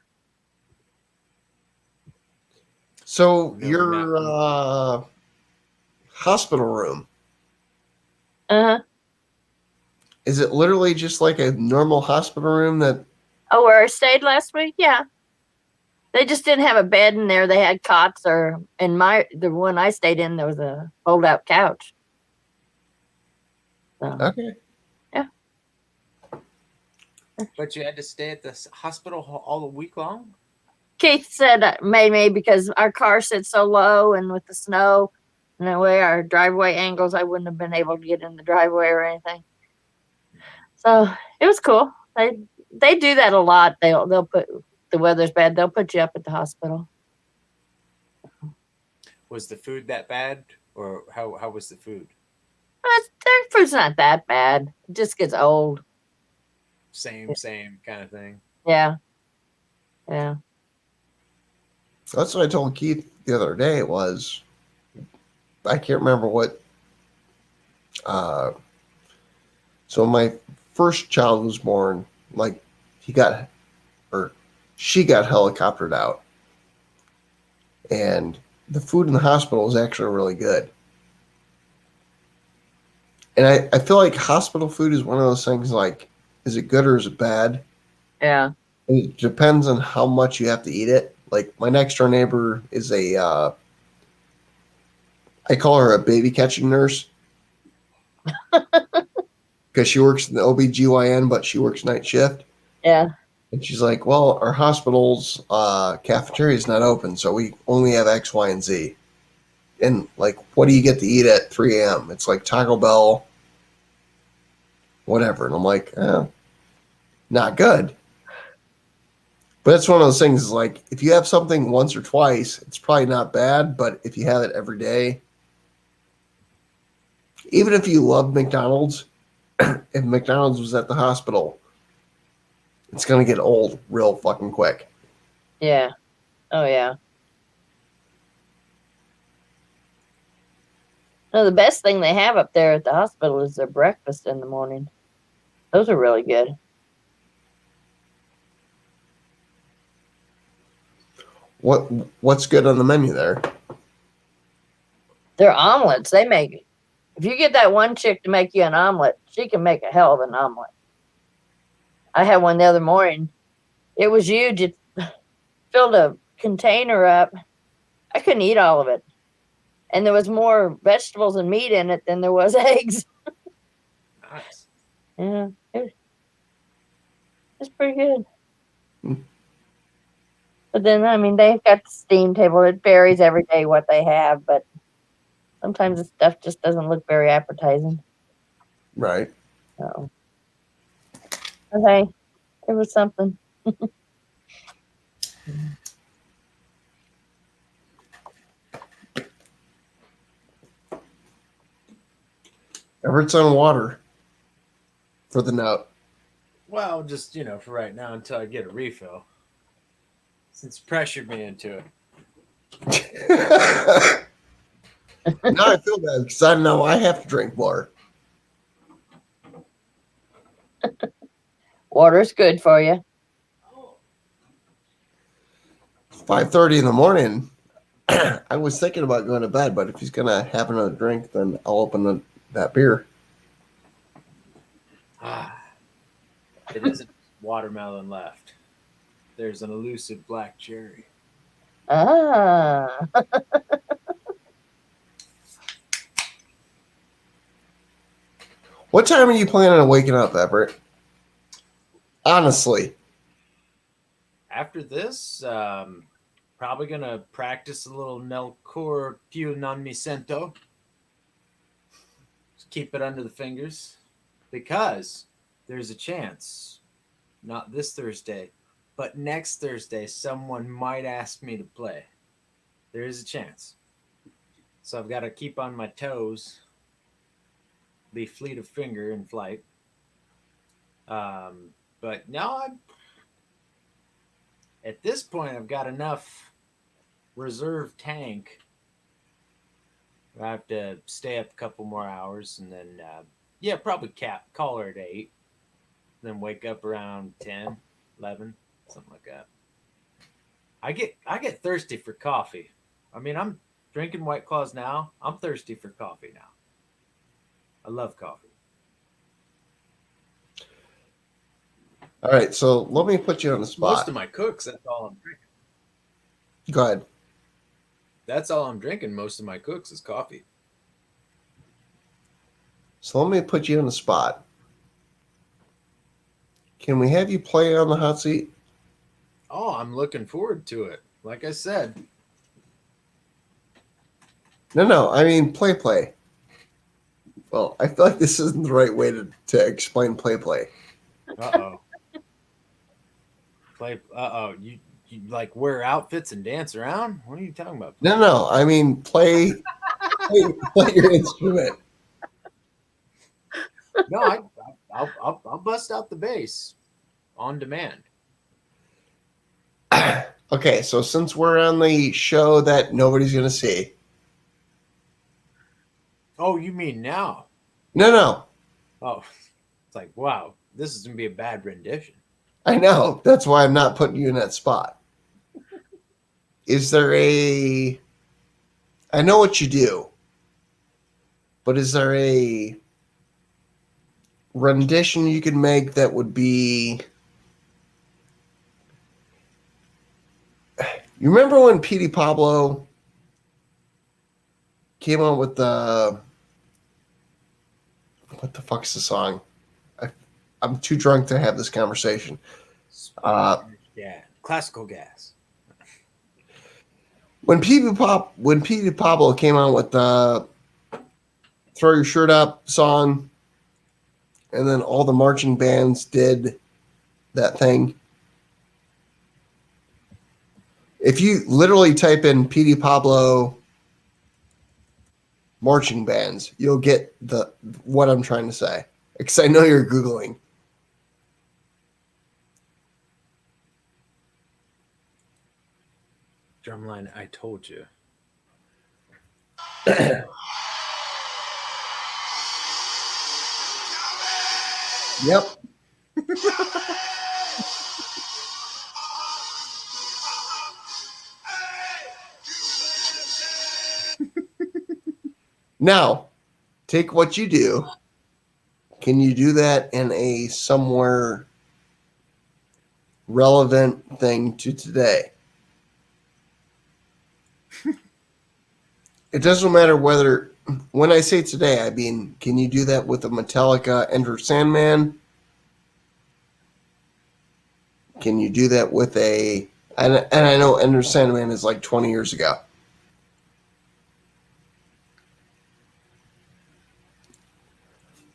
So No, your hospital room, Uh-huh. is it literally just like a normal hospital room that? Oh, where I stayed last week? Yeah. They just didn't have a bed in there. They had cots, or in the one I stayed in, there was a fold-out couch. So, Okay. yeah. But you had to stay at the hospital all the week long? Keith said maybe because our car sits so low and with the snow and the way our driveway angles, I wouldn't have been able to get in the driveway or anything. So it was cool. They do that a lot. They'll put, the weather's bad, they'll put you up at the hospital. Was the food that bad, or how was the food? Their food's not that bad. It just gets old. Same kind of thing. Yeah. Yeah. That's what I told Keith the other day. Was I can't remember what. So my first child was born. Like she got helicoptered out, and the food in the hospital is actually really good. And I feel like hospital food is one of those things. Like, is it good or is it bad? Yeah. It depends on how much you have to eat it. Like my next door neighbor is I call her a baby catching nurse because she works in the OBGYN, but she works night shift. Yeah. And she's like, well, our hospital's cafeteria is not open, so we only have X, Y, and Z. And like, what do you get to eat at 3 a.m.? It's like Taco Bell, whatever. And I'm like, not good. But it's one of those things, like, if you have something once or twice, it's probably not bad. But if you have it every day, even if you love McDonald's, if McDonald's was at the hospital, It's gonna get old real fucking quick. Yeah. Oh yeah. No, the best thing they have up there at the hospital is their breakfast in the morning. Those are really good. What's good on the menu there? Their omelets, they make. If you get that one chick to make you an omelet, she can make a hell of an omelet. I had one the other morning. It was huge. It filled a container up. I couldn't eat all of it. And there was more vegetables and meat in it than there was eggs. Nice. Yeah, it's pretty good. But then, I mean, they've got the steam table. It varies every day what they have, but sometimes the stuff just doesn't look very appetizing. Right. So, okay, it was something. Everett's on water for the note. Well, just for right now until I get a refill. Since you pressured me into it. Now I feel bad because I know I have to drink water. Water's good for you. 5:30 in the morning. I was thinking about going to bed, but if he's gonna have another drink, then I'll open that beer. It isn't watermelon left. There's an elusive black cherry. Ah. What time are you planning on waking up, Everett? Honestly. After this, probably gonna practice a little nel cor più non mi sento. Just keep it under the fingers, because there's a chance, not this Thursday, but next Thursday, someone might ask me to play. There is a chance, so I've got to keep on my toes, be fleet of finger in flight. But no, at this point, I've got enough reserve tank. I have to stay up a couple more hours and then, probably call her at 8. Then wake up around 10, 11, something like that. I get thirsty for coffee. I mean, I'm drinking White Claws now. I'm thirsty for coffee now. I love coffee. All right, so let me put you on the spot. Most of my cooks, that's all I'm drinking. Go ahead. That's all I'm drinking. Most of my cooks is coffee. So let me put you on the spot. Can we have you play on the hot seat? Oh, I'm looking forward to it. Like I said. No. I mean, play. Well, I feel like this isn't the right way to explain play. Uh-oh. You like wear outfits and dance around? What are you talking about? No. I mean, play your instrument. No, I'll bust out the bass on demand. Okay, so since we're on the show that nobody's going to see. Oh, you mean now? No. Oh, it's like, wow, this is going to be a bad rendition. I know. That's why I'm not putting you in that spot. Is there I know what you do, but is there a rendition you can make that would be... You remember when Petey Pablo came out with the... What the fuck's the song? I'm too drunk to have this conversation. Yeah, classical gas. When Petey Pablo came out with the "Throw Your Shirt Up" song, and then all the marching bands did that thing. If you literally type in Petey Pablo marching bands, you'll get what I'm trying to say. Because I know you're Googling. Drumline, I told you. Yep. Now, take what you do. Can you do that in a somewhere relevant thing to today? It doesn't matter whether, when I say today, I mean, can you do that with a Metallica Enter Sandman? Can you do that with and I know Enter Sandman is like 20 years ago.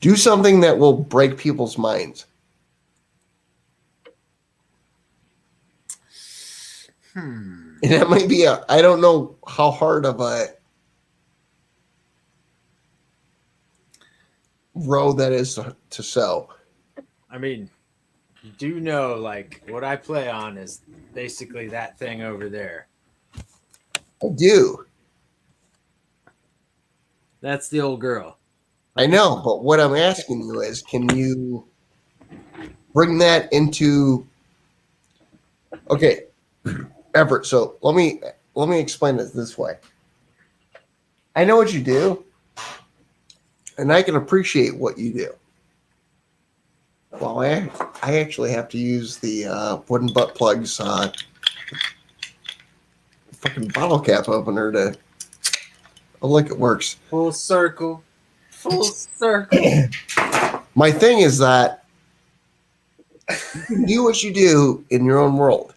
Do something that will break people's minds. And that might be I don't know how hard of a road that is to sow. I mean, you do know, like, what I play on is basically that thing over there. I do. That's the old girl. I know, but what I'm asking you is, can you bring that into? Okay, Everett. So let me explain it this way. I know what you do, and I can appreciate what you do. Well, I actually have to use the wooden butt plugs fucking bottle cap opener to. Oh, look, it works. Full circle. Full circle. My thing is that you can do what you do in your own world,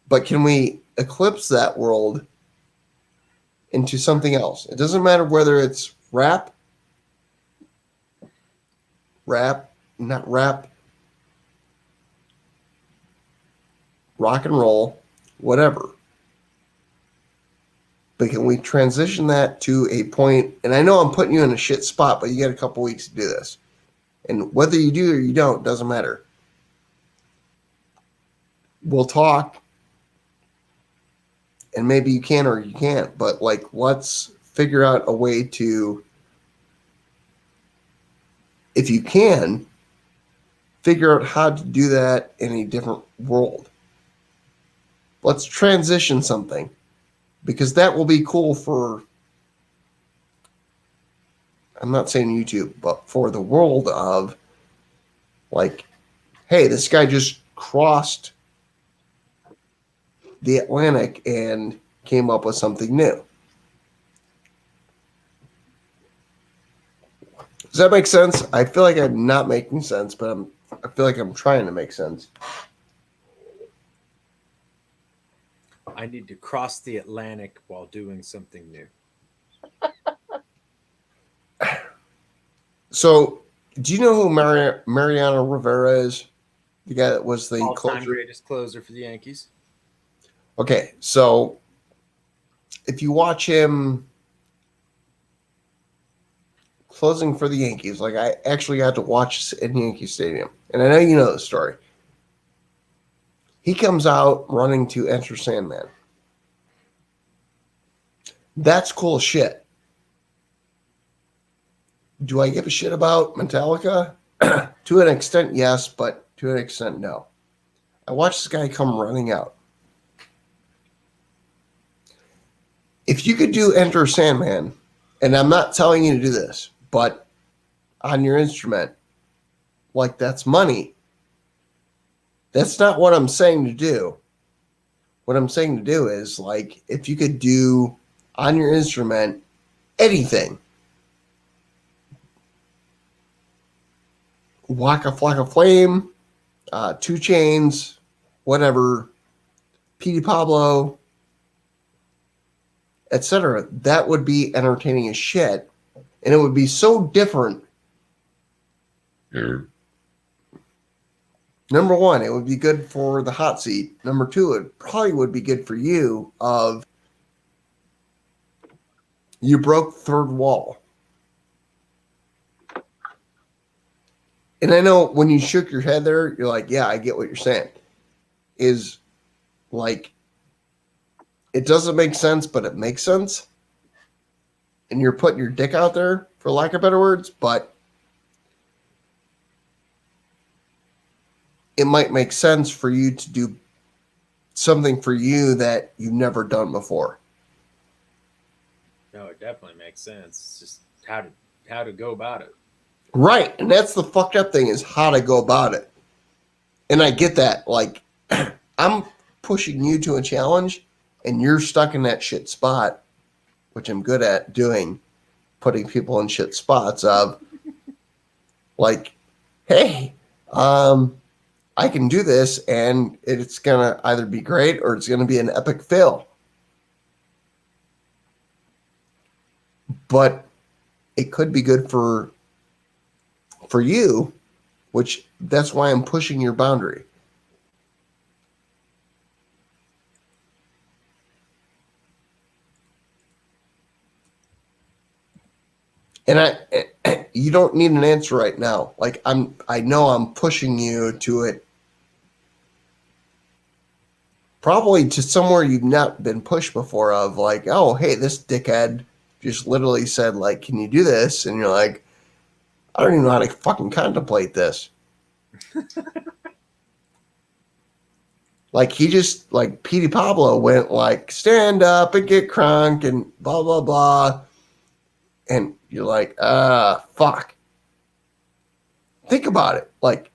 but can we eclipse that world into something else? It doesn't matter whether it's rap, not rap, rock and roll, whatever. But can we transition that to a point? And I know I'm putting you in a shit spot, but you got a couple weeks to do this. And whether you do or you don't, doesn't matter. We'll talk. And maybe you can or you can't. But like, let's figure out a way to, if you can, figure out how to do that in a different world. Let's transition something. Because that will be cool for, I'm not saying YouTube, but for the world of, like, hey, this guy just crossed the Atlantic and came up with something new. Does that make sense? I feel like I'm not making sense, but I feel like I'm trying to make sense. I need to cross the Atlantic while doing something new. So, do you know who Mariano Rivera is? The guy that was the all-time closer? greatest closer for the Yankees. Okay, so if you watch him closing for the Yankees, like I actually got to watch in Yankee Stadium, and I know you know the story. He comes out running to Enter Sandman. That's cool shit. Do I give a shit about Metallica? To an extent, yes, but to an extent, no. I watched this guy come running out. If you could do Enter Sandman, and I'm not telling you to do this, but on your instrument, like that's money. That's not what I'm saying to do. What I'm saying to do is, like, if you could do on your instrument anything, Waka Flocka Flame, 2 Chains, whatever, Petey Pablo, etc., that would be entertaining as shit. And it would be so different. Number one, it would be good for the hot seat. Number two, it probably would be good for you of you broke third wall. And I know when you shook your head there, you're like, yeah, I get what you're saying. Is like, it doesn't make sense, but it makes sense. And you're putting your dick out there, for lack of better words, but it might make sense for you to do something for you that you've never done before. No, it definitely makes sense. It's just how to go about it. Right. And that's the fucked up thing, is how to go about it. And I get that. Like, I'm pushing you to a challenge and you're stuck in that shit spot, which I'm good at doing, putting people in shit spots of like, hey, I can do this and it's going to either be great or it's going to be an epic fail. But it could be good for you, which that's why I'm pushing your boundary. And you don't need an answer right now. Like I know I'm pushing you to it, probably to somewhere you've not been pushed before, of like, oh, hey, this dickhead just literally said, like, can you do this? And you're like, I don't even know how to fucking contemplate this. Like, he just, like, Petey Pablo went like, stand up and get crunk and blah, blah, blah. And you're like, fuck. Think about it. Like,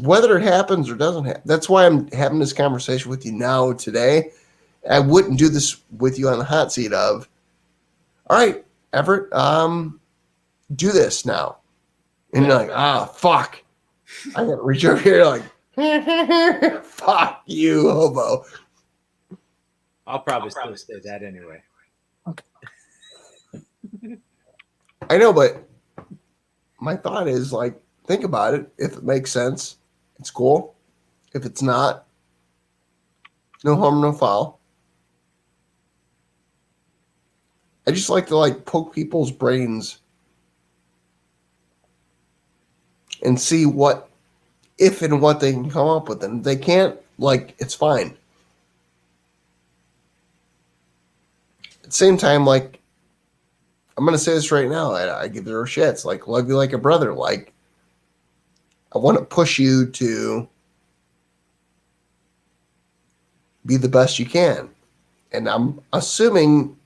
whether it happens or doesn't happen. That's why I'm having this conversation with you now today. I wouldn't do this with you on the hot seat of, all right, Everett, do this now. And you're like, fuck. I gotta reach over here like, fuck you, hobo. I'll probably still say that anyway. I know, but my thought is, like, think about it. If it makes sense, it's cool. If it's not, no harm, no foul. I just like to, like, poke people's brains and see what, if and what they can come up with. And if they can't, like, it's fine. At the same time, like, I'm going to say this right now. I give zero shits. Like, love you like a brother. Like, I want to push you to be the best you can. And I'm assuming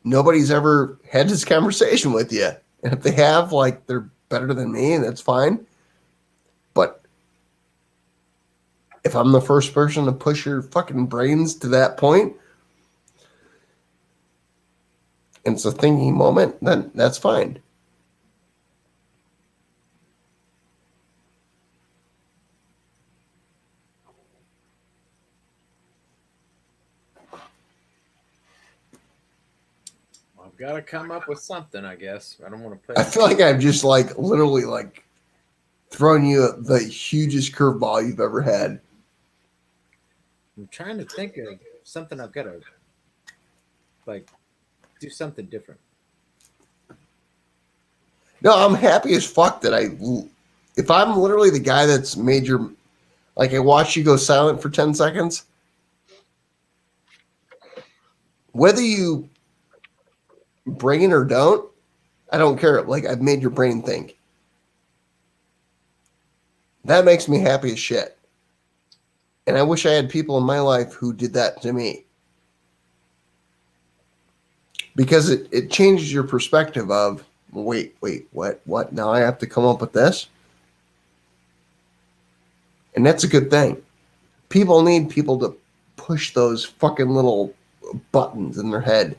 nobody's ever had this conversation with you. And if they have, like, they're better than me, and that's fine. But if I'm the first person to push your fucking brains to that point, and it's a thinking moment, then that's fine. I've got to come up with something, I guess. I don't want to play. I feel like I've just, like, literally, like, thrown you the hugest curveball you've ever had. I'm trying to think of something I've got to, like, do something different. No, I'm happy as fuck that if I'm literally the guy that's made your, like, I watch you go silent for 10 seconds, whether you bring it or don't, I don't care. Like, I've made your brain think. That makes me happy as shit. And I wish I had people in my life who did that to me. Because it changes your perspective of, wait, what? Now I have to come up with this? And that's a good thing. People need people to push those fucking little buttons in their head.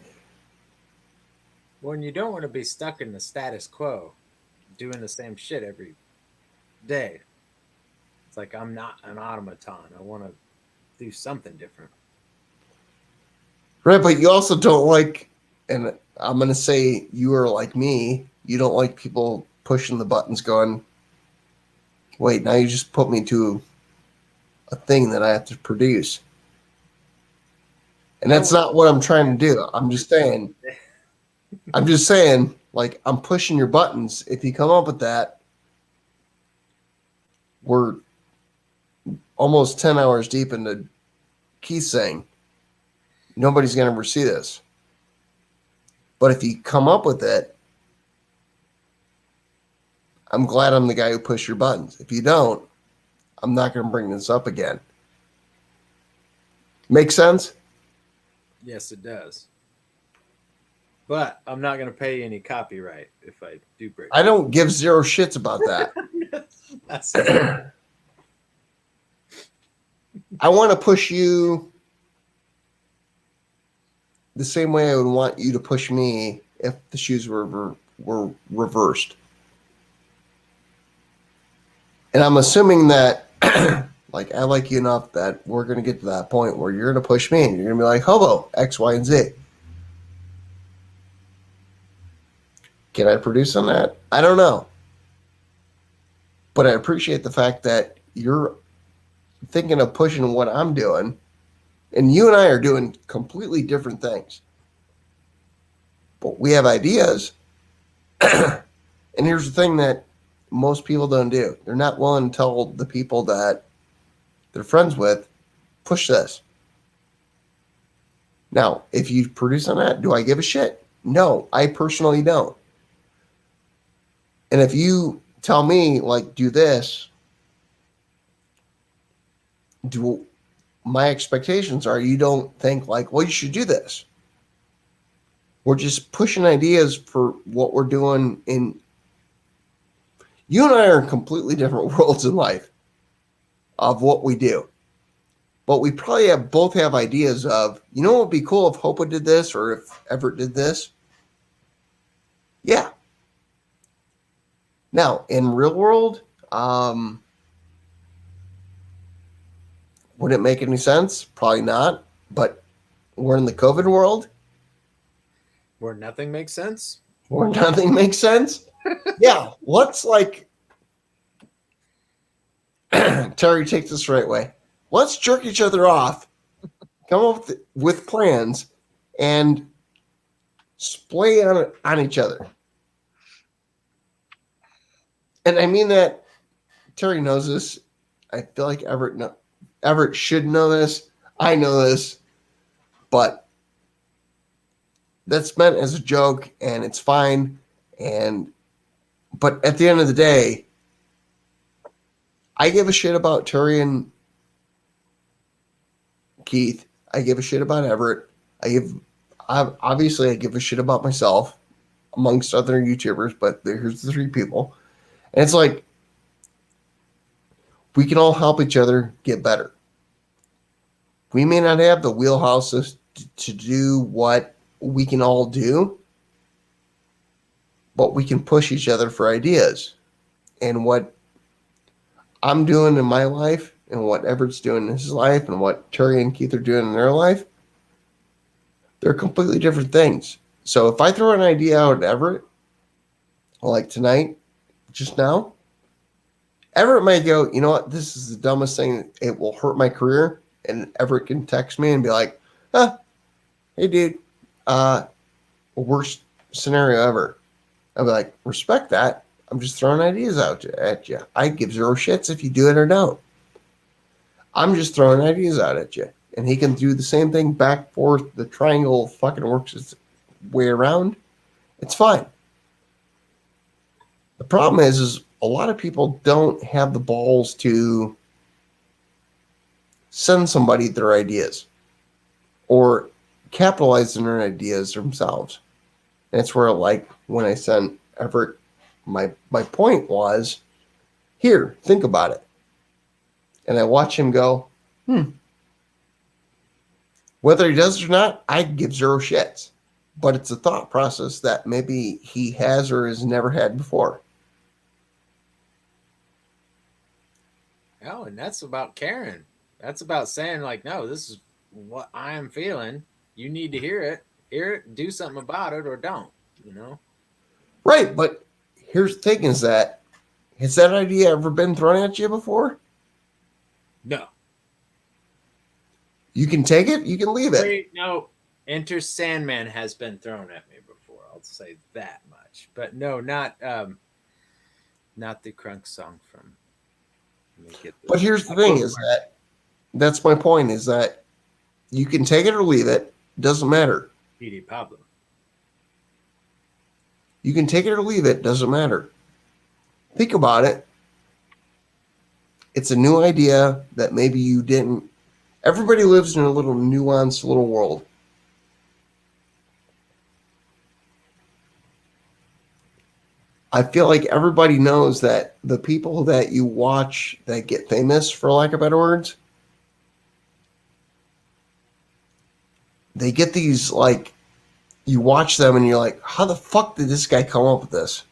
Well, and you don't want to be stuck in the status quo, doing the same shit every day. It's like, I'm not an automaton. I want to do something different. Right, but you also don't like, and I'm going to say you are like me, you don't like people pushing the buttons going, wait, now you just put me to a thing that I have to produce. And that's not what I'm trying to do. I'm just saying, like, I'm pushing your buttons. If you come up with that, we're almost 10 hours deep into Keith saying, nobody's going to ever see this. But if you come up with it, I'm glad I'm the guy who pushed your buttons. If you don't, I'm not going to bring this up again. Make sense? Yes, it does. But I'm not going to pay any copyright if I do break. I don't give zero shits about that. That's I want to push you the same way I would want you to push me if the shoes were reversed. And I'm assuming that, like, I like you enough that we're going to get to that point where you're going to push me and you're going to be like, hobo, X, Y, and Z. Can I produce on that? I don't know. But I appreciate the fact that you're thinking of pushing what I'm doing. And you and I are doing completely different things. But we have ideas. And here's the thing that most people don't do. They're not willing to tell the people that they're friends with, push this. Now, if you produce on that, do I give a shit? No, I personally don't. And if you tell me, like, do this, my expectations are you don't think like, well, you should do this. We're just pushing ideas for what we're doing in. You and I are in completely different worlds in life of what we do. But we probably both have ideas of, you know what would be cool if Hopa did this or if Everett did this? Yeah. Now, in real world, would it make any sense? Probably not. But we're in the COVID world. where nothing makes sense. Where nothing makes sense. Yeah. Let's like, Terry, take this the right way. Let's jerk each other off, come up with plans, and splay on each other. And I mean that Terry knows this. I feel like Everett should know this. I know this. But that's meant as a joke, and it's fine. But at the end of the day, I give a shit about Terry and Keith. I give a shit about Everett. I give a shit about myself, amongst other YouTubers, but here's the three people. And it's like, we can all help each other get better. We may not have the wheelhouses to do what we can all do, but we can push each other for ideas. And what I'm doing in my life and what Everett's doing in his life and what Terry and Keith are doing in their life, they're completely different things. So if I throw an idea out at Everett, like tonight, just now, Everett might go, you know what, this is the dumbest thing. It will hurt my career. And Everett can text me and be like, hey, dude, worst scenario ever. I'll be like, respect that. I'm just throwing ideas out at you. I give zero shits if you do it or don't. I'm just throwing ideas out at you. And he can do the same thing back, forth. The triangle fucking works its way around. It's fine. The problem is a lot of people don't have the balls to send somebody their ideas or capitalize on their ideas themselves. And it's where, like, when I sent Everett, my point was, here, think about it. And I watch him go, Whether he does it or not, I give zero shits. But it's a thought process that maybe he has or has never had before. Oh, and that's about caring. That's about saying, like, no, this is what I am feeling. You need to hear it, do something about it, or don't, you know? Right, but here's the thing is that, has that idea ever been thrown at you before? No. You can take it, you can leave it. Wait, no. Enter Sandman has been thrown at me before. I'll say that much. But no, not the Crunk song from... But here's the thing is that, that's my point, is that you can take it or leave it. Doesn't matter. PD Pablo. You can take it or leave it. Doesn't matter. Think about it. It's a new idea that maybe you didn't. Everybody lives in a little nuanced little world. I feel like everybody knows that the people that you watch that get famous, for lack of better words, they get these, like, you watch them and you're like, how the fuck did this guy come up with this?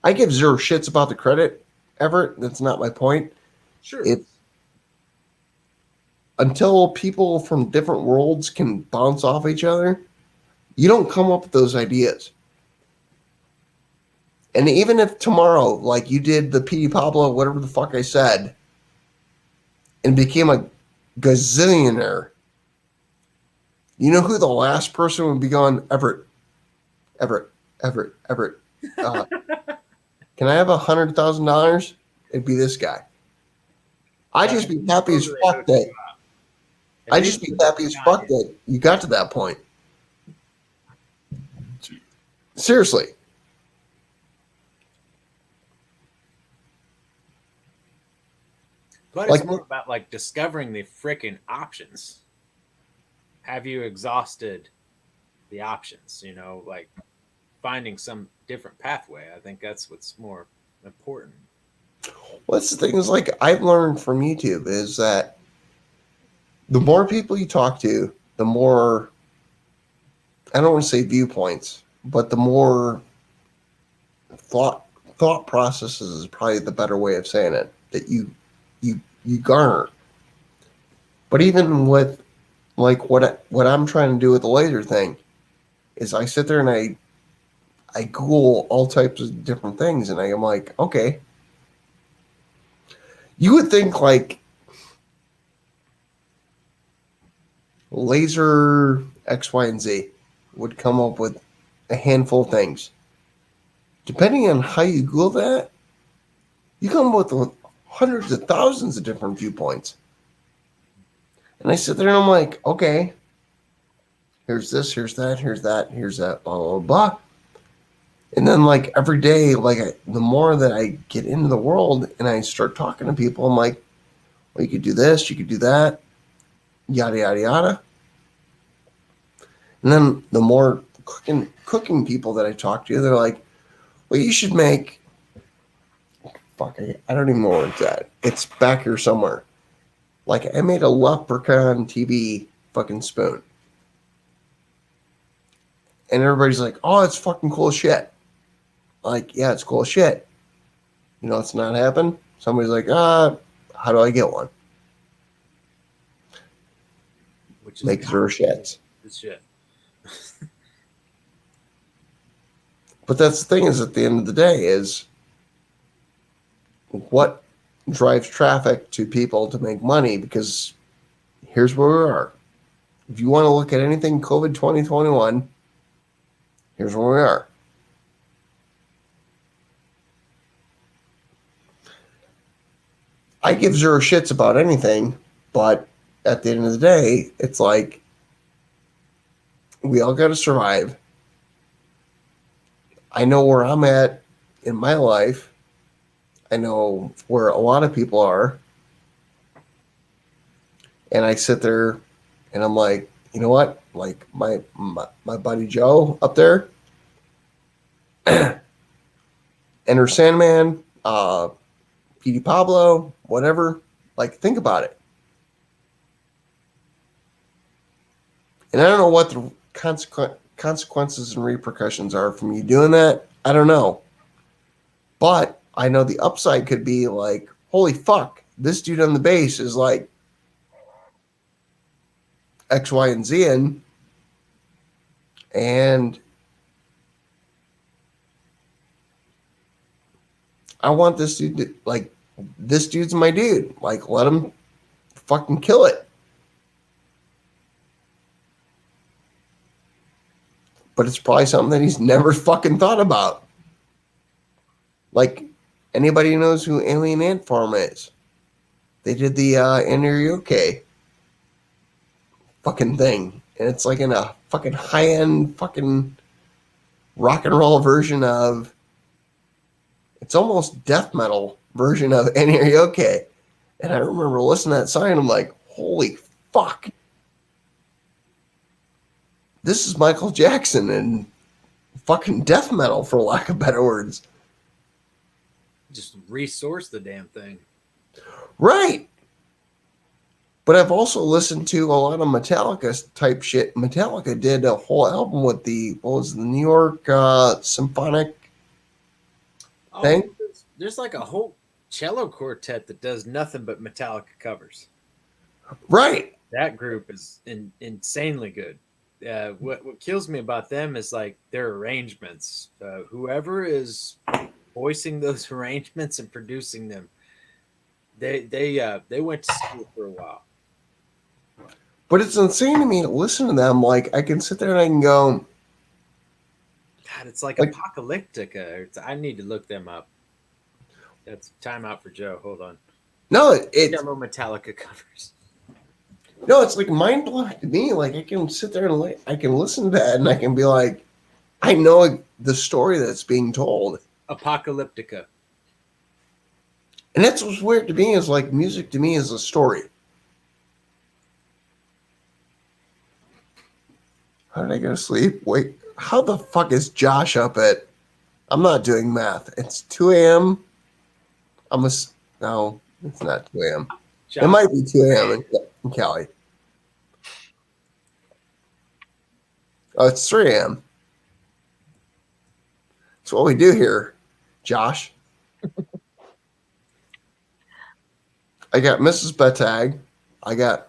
I give zero shits about the credit, Everett. That's not my point. Sure. Until people from different worlds can bounce off each other, you don't come up with those ideas. And even if tomorrow, like you did the PD Pablo, whatever the fuck I said, and became a gazillionaire, you know who the last person would be going? Everett. Can I have $100,000? It'd be this guy. I'd just be happy as fuck that. I'd just be happy as fuck that you got to that point. Seriously. But it's more about like discovering the freaking options. Have you exhausted the options? You know, like finding some different pathway. I think that's what's more important. What's the thing is, like, I've learned from YouTube is that the more people you talk to, the more, I don't want to say viewpoints, but the more thought processes is probably the better way of saying it, that you garner. But even with, like, what I'm trying to do with the laser thing is I sit there and I Google all types of different things, and I'm like, okay. You would think, like, laser X, Y, and Z would come up with a handful of things. Depending on how you Google that, you come up with hundreds of thousands of different viewpoints. And I sit there and I'm like, okay, here's this, here's that, here's that, here's that, blah, blah, blah. And then, like, every day, like, the more that I get into the world and I start talking to people, I'm like, well, you could do this, you could do that, yada, yada, yada. And then the more cooking people that I talk to, they're like, well, you should make, fuck, I don't even know where it's at. It's back here somewhere. Like, I made a Leprechaun TV fucking spoon. And everybody's like, oh, it's fucking cool as shit. Like, yeah, it's cool as shit. You know, it's not happened. Somebody's like, how do I get one? Which is Make zero shits. It's shit. But that's the thing is, at the end of the day, is what drives traffic to people to make money, because here's where we are. If you want to look at anything COVID 2021, here's where we are. I give zero shits about anything, but at the end of the day, it's like we all got to survive. I know where I'm at in my life. I know where a lot of people are. And I sit there and I'm like, you know what? Like my buddy Joe up there, Enter Sandman, PD Pablo, whatever. Like, think about it. And I don't know what the consequences and repercussions are from you doing that. I don't know. But I know the upside could be like, holy fuck, this dude on the base is like X, Y, and Z in. And I want this dude to, like, this dude's my dude. Like, let him fucking kill it. But it's probably something that he's never fucking thought about. Like, anybody knows who Alien Ant Farm is? They did the Enerioke fucking thing. and it's like in a fucking high-end fucking rock and roll version of, it's almost death metal version of Karaoke. And I remember listening to that song and I'm like, holy fuck. This is Michael Jackson and fucking death metal, for lack of better words. Just resource the damn thing. Right. But I've also listened to a lot of Metallica type shit. Metallica did a whole album with the New York Symphonic thing. There's like a whole cello quartet that does nothing but Metallica covers. Right. That group is insanely good. What kills me about them is like their arrangements. Whoever is voicing those arrangements and producing them, they went to school for a while. But it's insane to me to listen to them. Like, I can sit there and I can go, God, it's like Apocalyptica. I need to look them up. That's time out for Joe. Hold on. No, it's demo Metallica covers. No, it's like mind blowing to me. Like, I can sit there and I can listen to that and I can be like, I know the story that's being told. Apocalyptica. And that's what's weird to me, is like, music to me is a story. How did I go to sleep? Wait, how the fuck is Josh up at? I'm not doing math. It's 2 a.m. No, it's not 2 a.m. It might be 2 a.m. in Cali. Oh, it's 3 a.m. That's what we do here, Josh. I got Mrs. Betag. I got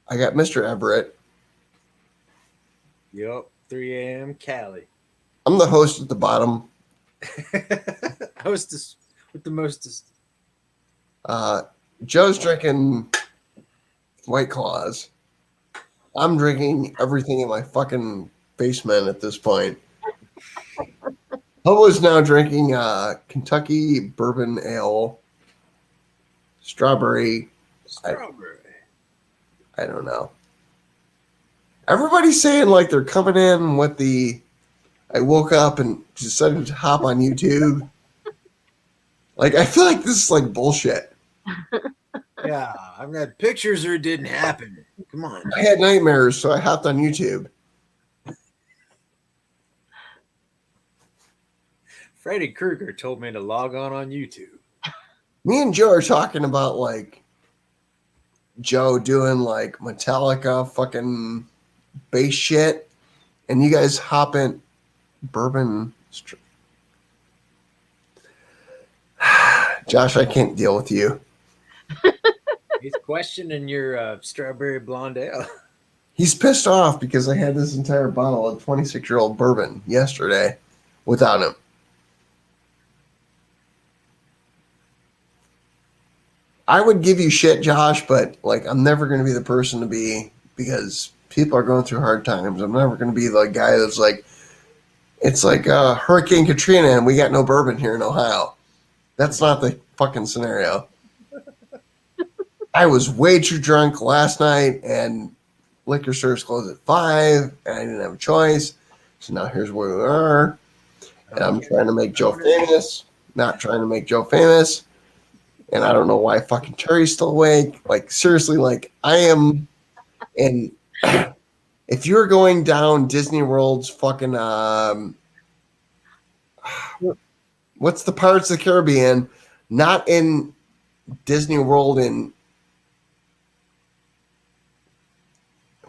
Mr. Everett. Yep, 3 a.m. Cali. I'm the host at the bottom. Hostess with the mostest. Joe's drinking White Claws. I'm drinking everything in my fucking basement at this point. Hobo's now drinking Kentucky Bourbon Ale. Strawberry. I don't know. Everybody's saying like they're coming in with the, I woke up and decided to hop on YouTube. Like, I feel like this is like bullshit. Yeah, I've got pictures or it didn't happen. Come on. I had nightmares, so I hopped on YouTube. Freddy Krueger told me to log on YouTube. Me and Joe are talking about like Joe doing like Metallica fucking bass shit, and you guys hop in bourbon. Josh, I can't deal with you. He's questioning your strawberry blonde ale. He's pissed off because I had this entire bottle of 26-year-old bourbon yesterday without him. I would give you shit, Josh, but like, I'm never going to be the person to be, because people are going through hard times. I'm never going to be the guy that's like, it's like Hurricane Katrina and we got no bourbon here in Ohio. That's not the fucking scenario. I was way too drunk last night and liquor stores closed at 5 and I didn't have a choice. So now here's where we are. And I'm trying to make Joe famous, not trying to make Joe famous. And I don't know why fucking Terry's still awake. Like, seriously, like, I am. And if you're going down Disney World's fucking, what's the Pirates of the Caribbean? Not in Disney World in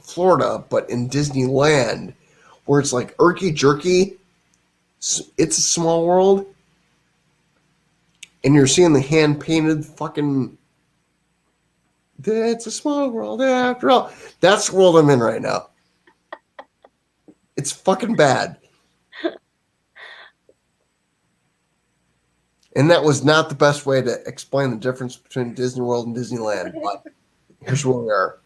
Florida, but in Disneyland, where it's like Erky Jerky. It's a Small World. And you're seeing the hand-painted fucking, it's a small world after all. That's the world I'm in right now. It's fucking bad. And that was not the best way to explain the difference between Disney World and Disneyland, but here's where we are.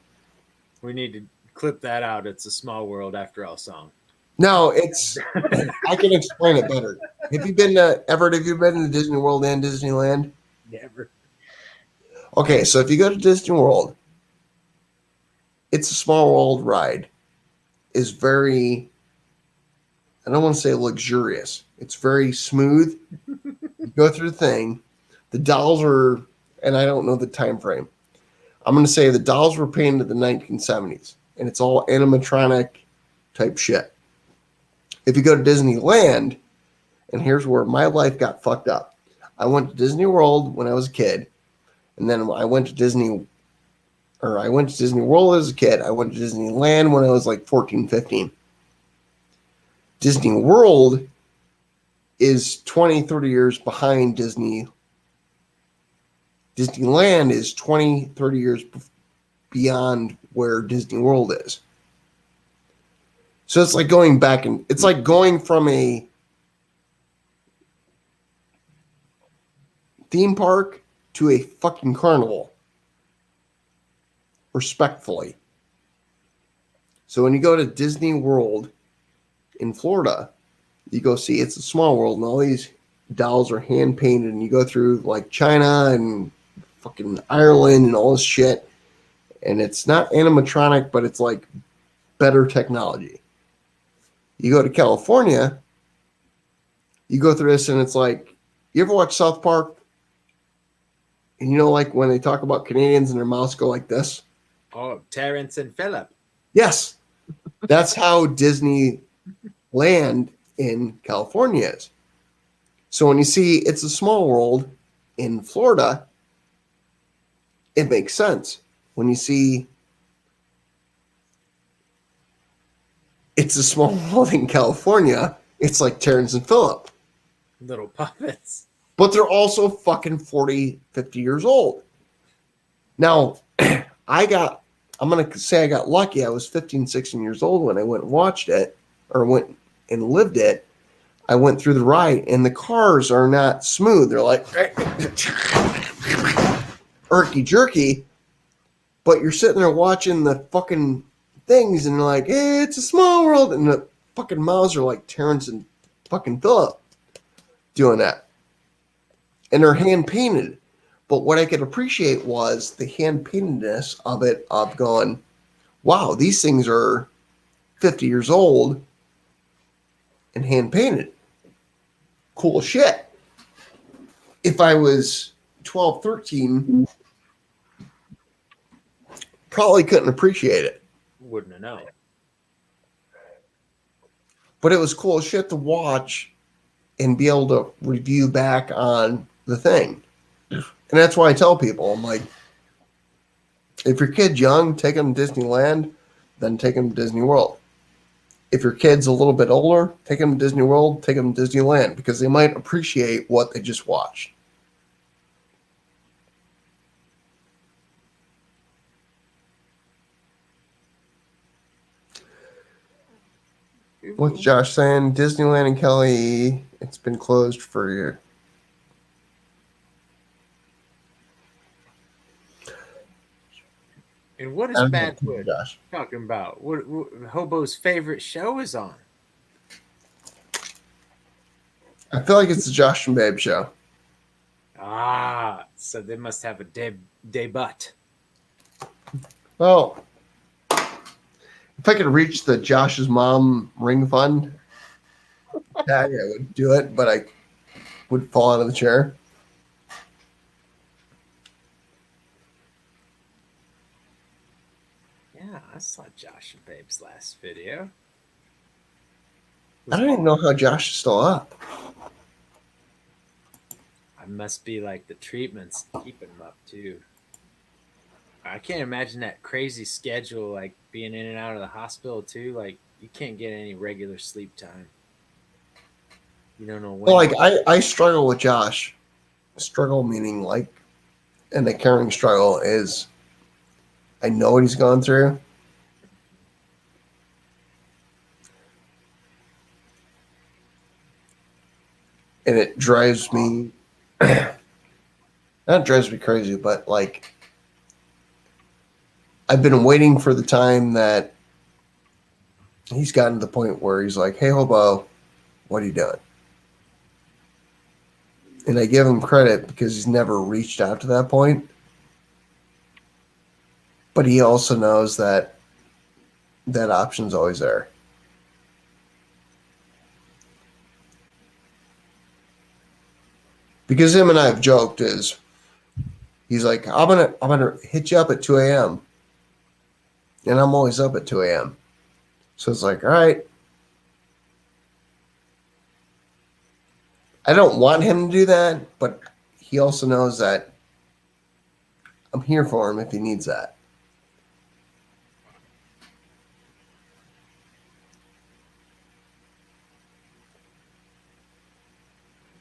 We need to clip that out. It's a small world after all song. No, it's, I can explain it better. Have you been to, Everett, have you been to Disney World and Disneyland? Never. Okay, so if you go to Disney World, It's a Small World ride is very, I don't want to say luxurious. It's very smooth. You go through the thing. The dolls are, and I don't know the time frame. I'm going to say the dolls were painted in the 1970s, and it's all animatronic type shit. If you go to Disneyland, and here's where my life got fucked up. I went to Disney World when I was a kid, and then I went to Disney World as a kid. I went to Disneyland when I was like 14, 15. Disney World is 20, 30 years behind Disney. Disneyland is 20, 30 years beyond where Disney World is. So it's like going back, and it's like going from a theme park to a fucking carnival. Respectfully. So when you go to Disney World in Florida, you go see It's a Small World, and all these dolls are hand painted, and you go through like China and fucking Ireland and all this shit, and it's not animatronic, but it's like better technology. You go to California, you go through this, and it's like, you ever watch South Park? And you know, like when they talk about Canadians and their mouths go like this? Oh, Terrence and Phillip. Yes. That's how Disneyland in California is. So when you see It's a Small World in Florida, it makes sense. When you see It's a Small World in California, it's like Terrence and Phillip. Little puppets. But they're also fucking 40, 50 years old. Now, I'm going to say I got lucky. I was 15, 16 years old when I went and watched it, or went and lived it. I went through the ride, and the cars are not smooth. They're like irky jerky, but you're sitting there watching the fucking things, and you're like, hey, it's a small world. And the fucking mouths are like Terrence and fucking Phillip doing that. And they're hand painted. But what I could appreciate was the hand paintedness of it, of going, wow, these things are 50 years old and hand painted. Cool shit. If I was 12, 13, probably couldn't appreciate it. Wouldn't have known. But it was cool shit to watch and be able to review back on the thing. And that's why I tell people, I'm like, if your kid's young, take them to Disneyland, then take them to Disney World. If your kid's a little bit older, take them to Disney World, take them to Disneyland, because they might appreciate what they just watched. What's Josh saying? Disneyland and Kelly, it's been closed for a year. And what is Badwood talking about? What Hobo's favorite show is on? I feel like it's the Josh and Babe show. Ah, so they must have a debut. Well, if I could reach the Josh's Mom Ring Fund tag, I would do it, but I would fall out of the chair. Yeah, I saw Josh and Babe's last video. I don't even know how Josh is still up. I must be like the treatments keeping him up too. I can't imagine that crazy schedule, like being in and out of the hospital too. Like you can't get any regular sleep time. You don't know when. Well, like I struggle with Josh. Struggle meaning like, and the caring struggle is, I know what he's gone through. And it drives me, not drives me crazy, but like, I've been waiting for the time that he's gotten to the point where he's like, hey, Hobo, what are you doing? And I give him credit because he's never reached out to that point. But he also knows that that option's always there. Because him and I have joked is he's like, I'm gonna hit you up at 2 a.m. And I'm always up at 2 a.m. So it's like, all right. I don't want him to do that, but he also knows that I'm here for him if he needs that.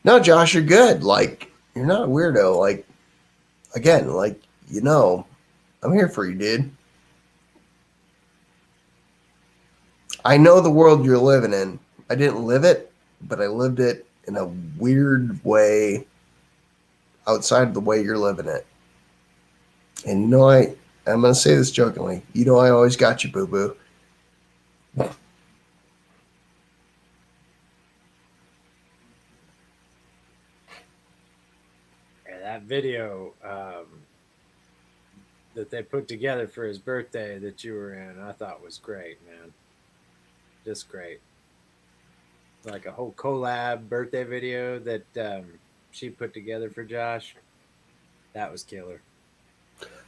No, Josh, you're good. Like, you're not a weirdo. Like, again, like, I'm here for you, dude. I know the world you're living in. I didn't live it, but I lived it in a weird way outside of the way you're living it. And I'm going to say this jokingly. I always got you, boo-boo. That video that they put together for his birthday that you were in, I thought was great, man. Just great. Like a whole collab birthday video that she put together for Josh. That was killer.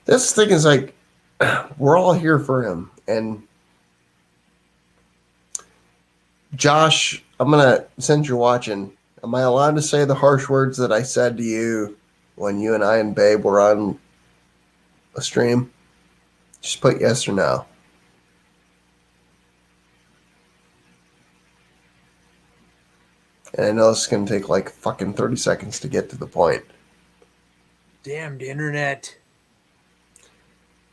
This thing is like, we're all here for him. And Josh, I'm going to, since you're watching, am I allowed to say the harsh words that I said to you when you and I and Babe were on a stream? Just put yes or no. And I know it's going to take like fucking 30 seconds to get to the point. Damned internet.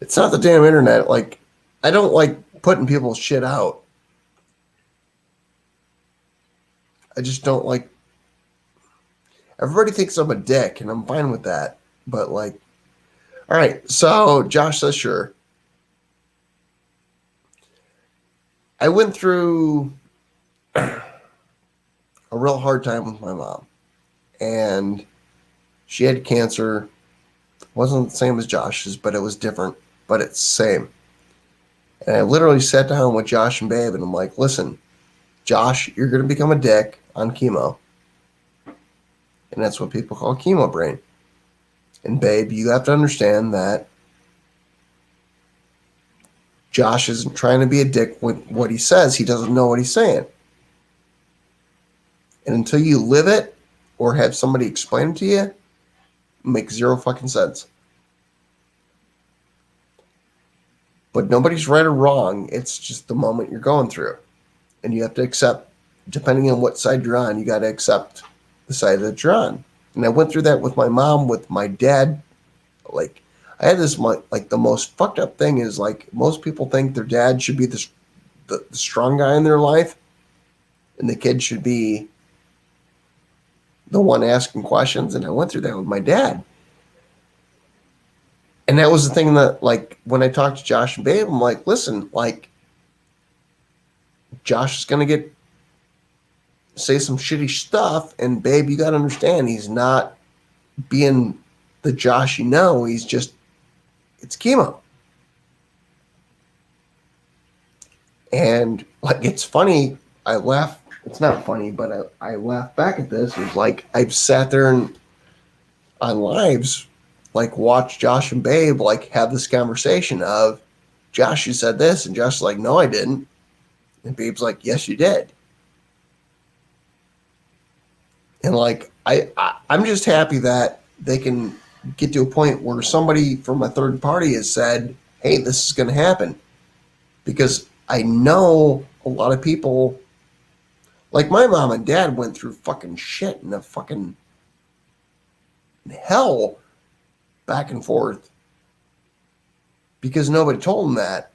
It's not the damn internet. Like, I don't like putting people's shit out. I just don't like. Everybody thinks I'm a dick, and I'm fine with that. But, like, all right. So, Josh says, sure. I went through a real hard time with my mom. And she had cancer. It wasn't the same as Josh's, but it was different. But it's the same. And I literally sat down with Josh and Babe, and I'm like, listen, Josh, you're going to become a dick on chemo. And that's what people call chemo brain. And Babe, you have to understand that Josh isn't trying to be a dick with what he says. He doesn't know what he's saying. And until you live it or have somebody explain it to you, it makes zero fucking sense. But nobody's right or wrong. It's just the moment you're going through. And you have to accept, depending on what side you're on, you got to accept the side that you're on. And I went through that with my mom, with my dad. Like, I had this, like, the most fucked up thing is, like, most people think their dad should be the strong guy in their life. And the kid should be the one asking questions. And I went through that with my dad. And that was the thing that, like, when I talked to Josh and Babe, I'm like, listen, like, Josh is going to say some shitty stuff. And, Babe, you got to understand, he's not being the Josh you know. He's just, it's chemo. And, like, it's funny. I laugh. It's not funny, but I laugh back at this. It's like I've sat there and on lives, like, watch Josh and Babe, like, have this conversation of, Josh, you said this. And Josh's like, no, I didn't. And Babe's like, yes, you did. And, like, I'm just happy that they can get to a point where somebody from a third party has said, hey, this is going to happen. Because I know a lot of people, like my mom and dad went through fucking shit in the fucking hell back and forth because nobody told them that.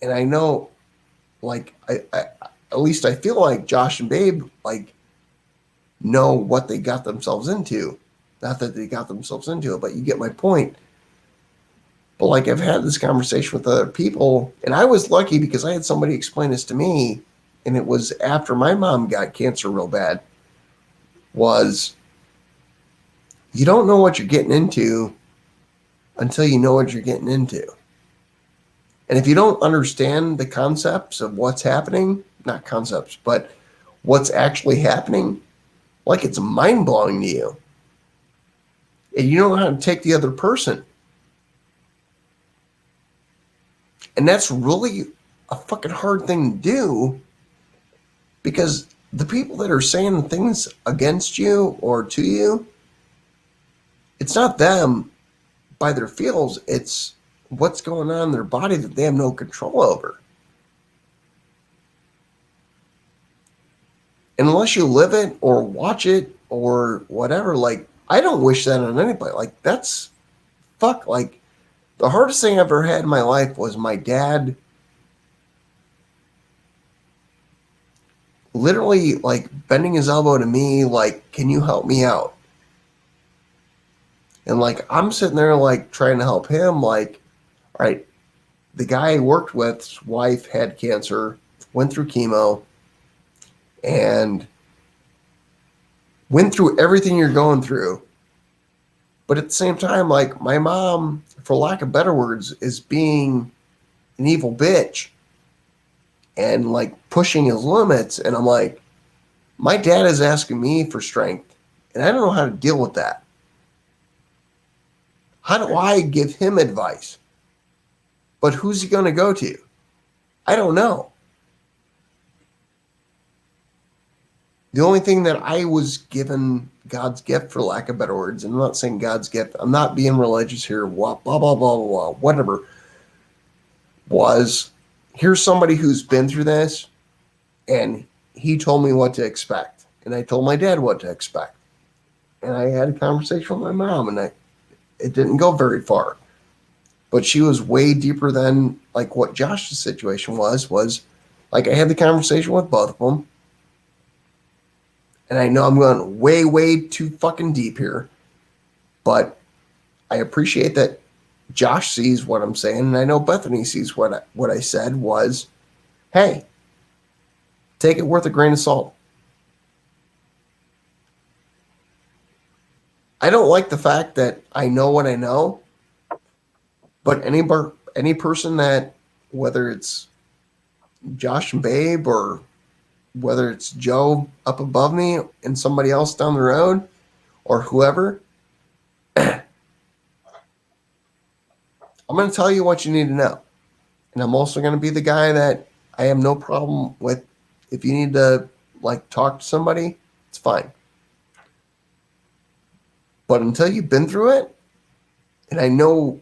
And I know, like, I at least I feel like Josh and Babe, like, know what they got themselves into. Not that they got themselves into it, but you get my point. But, like, I've had this conversation with other people, and I was lucky because I had somebody explain this to me, and it was after my mom got cancer real bad, was you don't know what you're getting into until you know what you're getting into. And if you don't understand the concepts of what's happening, not concepts, but what's actually happening, like it's mind blowing to you. And you don't know how to take the other person. And that's really a fucking hard thing to do, because the people that are saying things against you or to you, it's not them by their feels, it's what's going on in their body that they have no control over. And unless you live it or watch it or whatever, like, I don't wish that on anybody. Like, that's fuck. Like, the hardest thing I've ever had in my life was my dad literally, like, bending his elbow to me, like, can you help me out? And, like, I'm sitting there, like, trying to help him. Like, all right, the guy I worked with's wife had cancer, went through chemo, and went through everything you're going through. But at the same time, like, my mom, for lack of better words, is being an evil bitch and, like, pushing his limits. And I'm like, my dad is asking me for strength, and I don't know how to deal with that. How do I give him advice? But who's he going to go to? I don't know. The only thing that I was given, God's gift, for lack of better words, and I'm not saying God's gift, I'm not being religious here, blah, blah, blah, blah, blah, whatever, was here's somebody who's been through this, and he told me what to expect. And I told my dad what to expect. And I had a conversation with my mom, and it didn't go very far. But she was way deeper than, like, what Josh's situation was like, I had the conversation with both of them. And I know I'm going way, way too fucking deep here, but I appreciate that Josh sees what I'm saying, and I know Bethany sees what I said was, hey, take it with a grain of salt. I don't like the fact that I know what I know, but any person that, whether it's Josh and Babe or whether it's Joe up above me and somebody else down the road or whoever, I'm going to tell you what you need to know. And I'm also going to be the guy that I have no problem with. If you need to, like, talk to somebody, it's fine. But until you've been through it, and I know,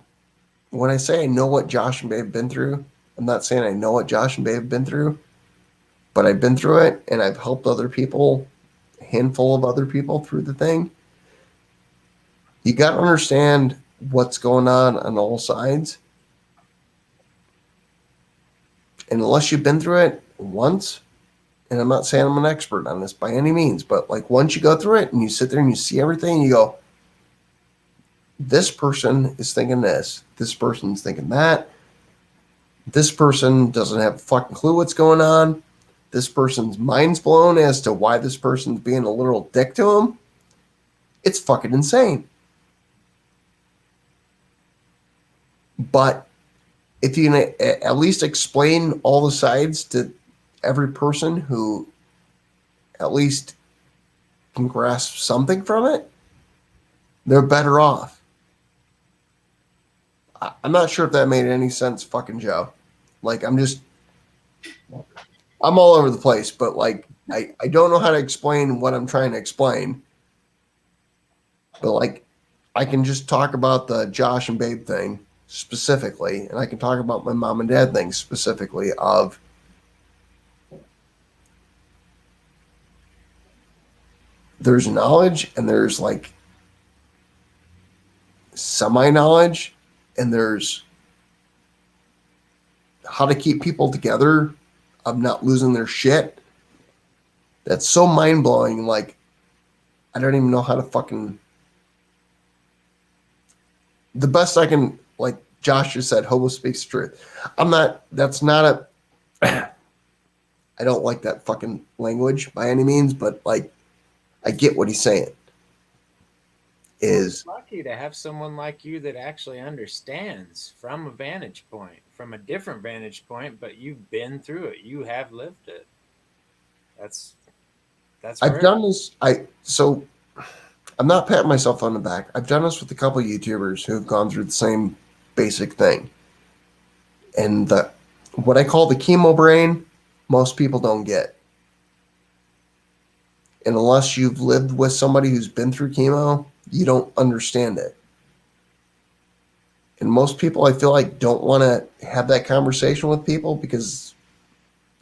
when I say I know what Josh and Babe have been through, I'm not saying I know what Josh and Babe have been through, but I've been through it, and I've helped other people, a handful of other people through the thing. You got to understand what's going on all sides. And unless you've been through it once, and I'm not saying I'm an expert on this by any means, but, like, once you go through it and you sit there and you see everything, and you go, this person is thinking this, this person's thinking that, this person doesn't have a fucking clue what's going on, this person's mind's blown as to why this person's being a little dick to him. It's fucking insane. But if you can at least explain all the sides to every person who at least can grasp something from it, they're better off. I'm not sure if that made any sense, fucking Joe. Like, I'm all over the place, but, like, I don't know how to explain what I'm trying to explain. But, like, I can just talk about the Josh and Babe thing specifically, and I can talk about my mom and dad thing specifically of there's knowledge and there's, like, semi-knowledge, and there's how to keep people together of not losing their shit. That's so mind-blowing. Like, I don't even know how to fucking... The best I can, like Josh just said, homo speaks the truth. That's not a... I don't like that fucking language by any means, but, like, I get what he's saying. Is lucky to have someone like you that actually understands from a vantage point, from a different vantage point, but you've been through it. You have lived it. That's I've rare. done this. So I'm not patting myself on the back. I've done this with a couple of YouTubers who have gone through the same basic thing. And what I call the chemo brain, most people don't get. And unless you've lived with somebody who's been through chemo, you don't understand it. And most people, I feel like, don't want to have that conversation with people because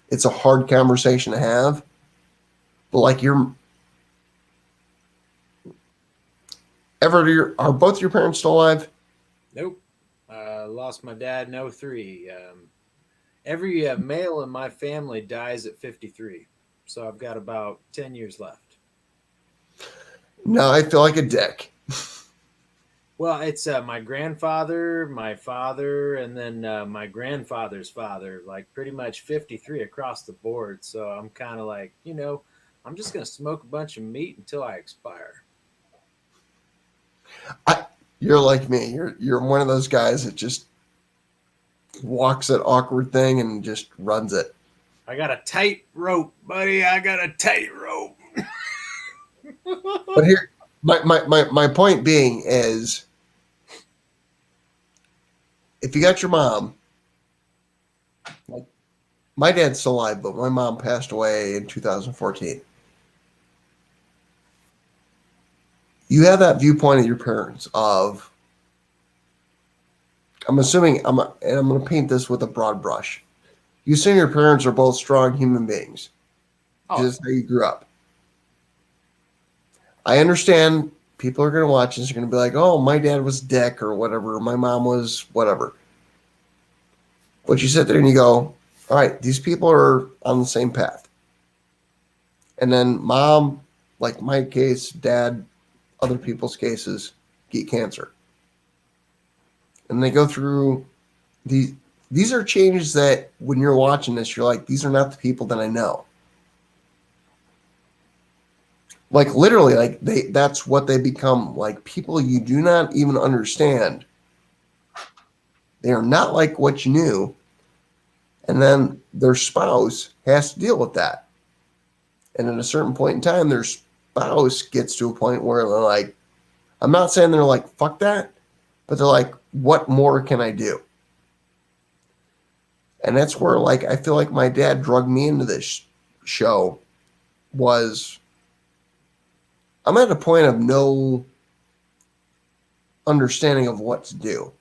it's a hard conversation to have. But like are both your parents still alive? Nope. Lost my dad in 03. Every male in my family dies at 53. So I've got about 10 years left. No, I feel like a dick. Well, it's my grandfather, my father, and then my grandfather's father, like pretty much 53 across the board. So I'm kind of like, I'm just going to smoke a bunch of meat until I expire. You're like me. You're one of those guys that just walks that awkward thing and just runs it. I got a tight rope, buddy. I got a tight rope. But here, my point being is, if you got your mom, like my dad's still alive, but my mom passed away in 2014. You have that viewpoint of your parents of, I'm assuming, and I'm going to paint this with a broad brush. You assume your parents are both strong human beings. Just how you grew up. I understand people are going to watch this. Are going to be like, oh, my dad was dick or whatever. My mom was whatever. But you sit there and you go, all right, these people are on the same path. And then mom, like my case, dad, other people's cases, get cancer. And they go through these are changes that when you're watching this, you're like, these are not the people that I know. Like literally, like that's what they become, like people you do not even understand. They are not like what you knew. And then their spouse has to deal with that. And at a certain point in time, their spouse gets to a point where they're like, I'm not saying they're like, fuck that, but they're like, what more can I do? And that's where, like, I feel like my dad drugged me into this show was, I'm at a point of no understanding of what to do.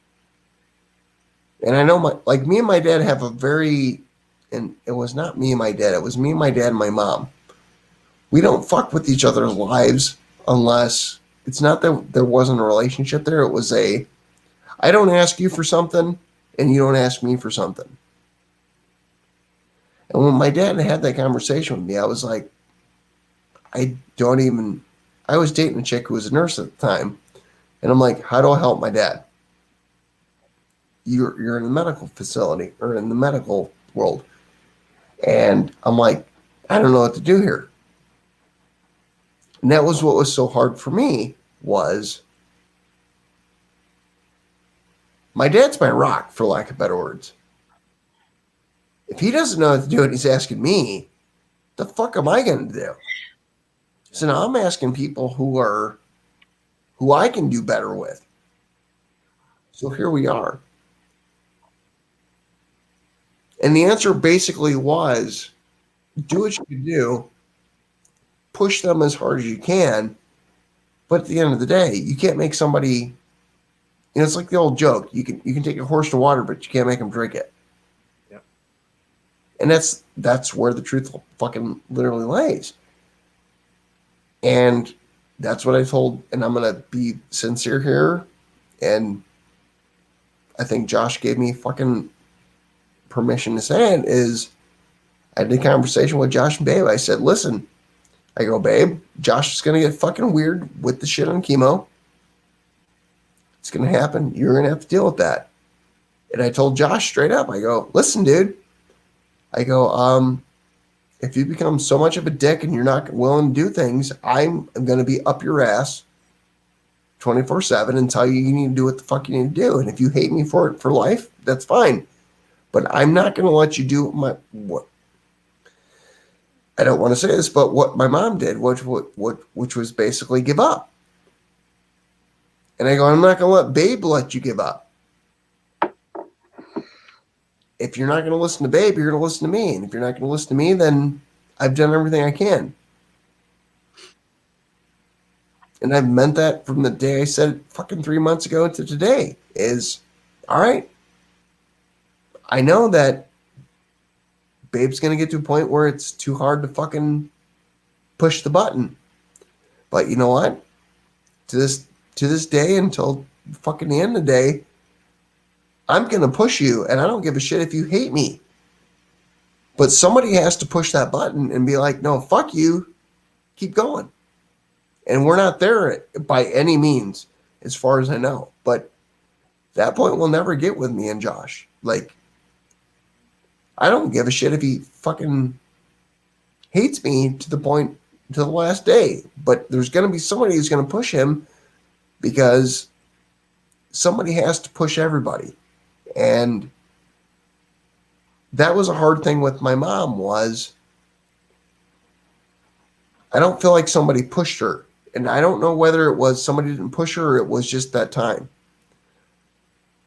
And I know me and my dad have a very, and it was not me and my dad, it was me and my dad and my mom. We don't fuck with each other's lives unless it's not that there wasn't a relationship there. It was I don't ask you for something and you don't ask me for something. And when my dad had that conversation with me, I was like, I was dating a chick who was a nurse at the time. And I'm like, how do I help my dad? You're in the medical facility or in the medical world. And I'm like, I don't know what to do here. And that was what was so hard for me was my dad's my rock, for lack of better words. If he doesn't know what to do and he's asking me, the fuck am I going to do? So now I'm asking people who I can do better with. So here we are. And the answer basically was, do what you can do, push them as hard as you can, but at the end of the day, you can't make somebody, it's like the old joke, you can take a horse to water, but you can't make them drink it. Yep. And that's where the truth fucking literally lays. And that's what I told, and I'm going to be sincere here, and I think Josh gave me fucking permission to say it, is I had a conversation with Josh and Babe. I said, listen, I go, babe, Josh is going to get fucking weird with the shit on chemo. It's going to happen. You're going to have to deal with that. And I told Josh straight up, I go, listen, dude, I go, if you become so much of a dick and you're not willing to do things, I'm going to be up your ass 24/7 and tell you need to do what the fuck you need to do. And if you hate me for it for life, that's fine. But I'm not going to let you do what I don't want to say this, but what my mom did, which was basically give up. And I go, I'm not going to let Babe let you give up. If you're not going to listen to Babe, you're going to listen to me. And if you're not going to listen to me, then I've done everything I can. And I've meant that from the day I said it fucking 3 months ago to today is, all right, I know that Babe's going to get to a point where it's too hard to fucking push the button. But you know what? To this day until fucking the end of the day, I'm going to push you, and I don't give a shit if you hate me. But somebody has to push that button and be like, no, fuck you. Keep going. And we're not there by any means, as far as I know. But that point will never get with me and Josh. Like, I don't give a shit if he fucking hates me to the last day. But there's going to be somebody who's going to push him because somebody has to push everybody. And that was a hard thing with my mom was I don't feel like somebody pushed her. And I don't know whether it was somebody didn't push her or it was just that time.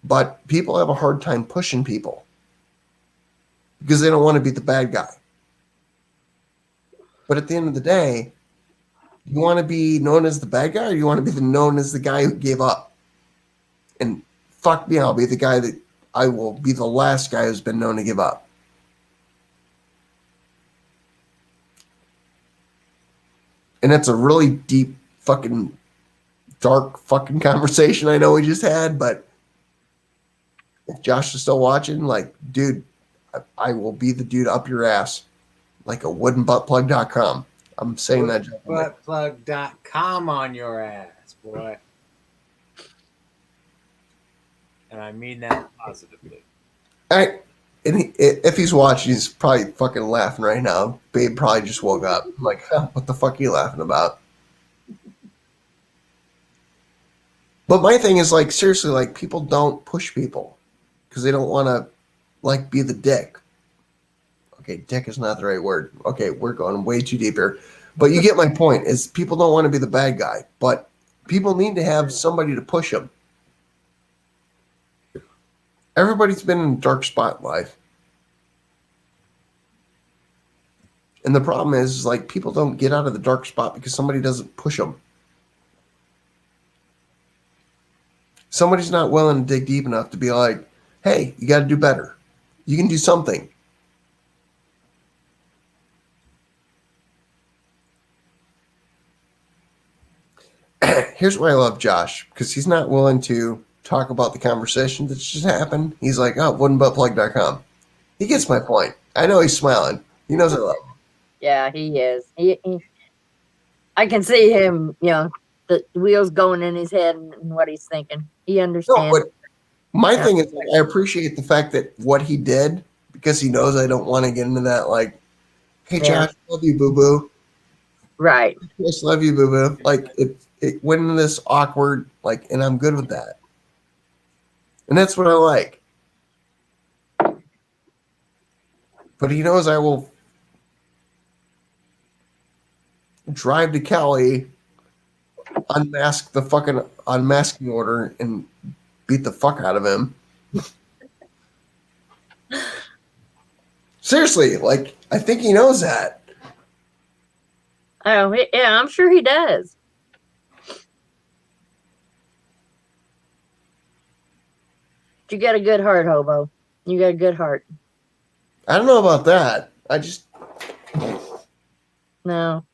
But people have a hard time pushing people because they don't want to be the bad guy. But at the end of the day, you want to be known as the bad guy or you want to be known as the guy who gave up? And fuck me, I'll be the guy that I will be the last guy who's been known to give up. And it's a really deep fucking dark fucking conversation I know we just had, but if Josh is still watching, like, dude, I will be the dude up your ass like a woodenbuttplug.com. I'm saying that. Buttplug.com on your ass, boy. And I mean that positively. If he's watching, he's probably fucking laughing right now. Babe probably just woke up. I'm like, huh, what the fuck are you laughing about? But my thing is, like, seriously, like, people don't push people because they don't want to, like, be the dick. Okay, dick is not the right word. Okay, we're going way too deep here. But you get my point, is people don't want to be the bad guy. But people need to have somebody to push them. Everybody's been in a dark spot in life. And the problem is, like, people don't get out of the dark spot because somebody doesn't push them. Somebody's not willing to dig deep enough to be like, hey, you got to do better. You can do something. Here's why I love Josh, because he's not willing to talk about the conversation that's just happened. He's like, oh, woodenbuttplug.com. He gets my point. I know he's smiling. He knows I love him. Yeah, he is. I can see him, the wheels going in his head and what he's thinking. He understands. No, but my thing is, like, I appreciate the fact that what he did, because he knows I don't want to get into that, like, hey, Josh, love you, boo-boo. Right. Just love you, boo-boo. Like, it went into this awkward, like, and I'm good with that. And that's what I like. But he knows I will drive to Cali, unmask the fucking unmasking order, and beat the fuck out of him. Seriously, like, I think he knows that. Oh, yeah, I'm sure he does. You got a good heart, Hobo. You got a good heart. I don't know about that. I just... No.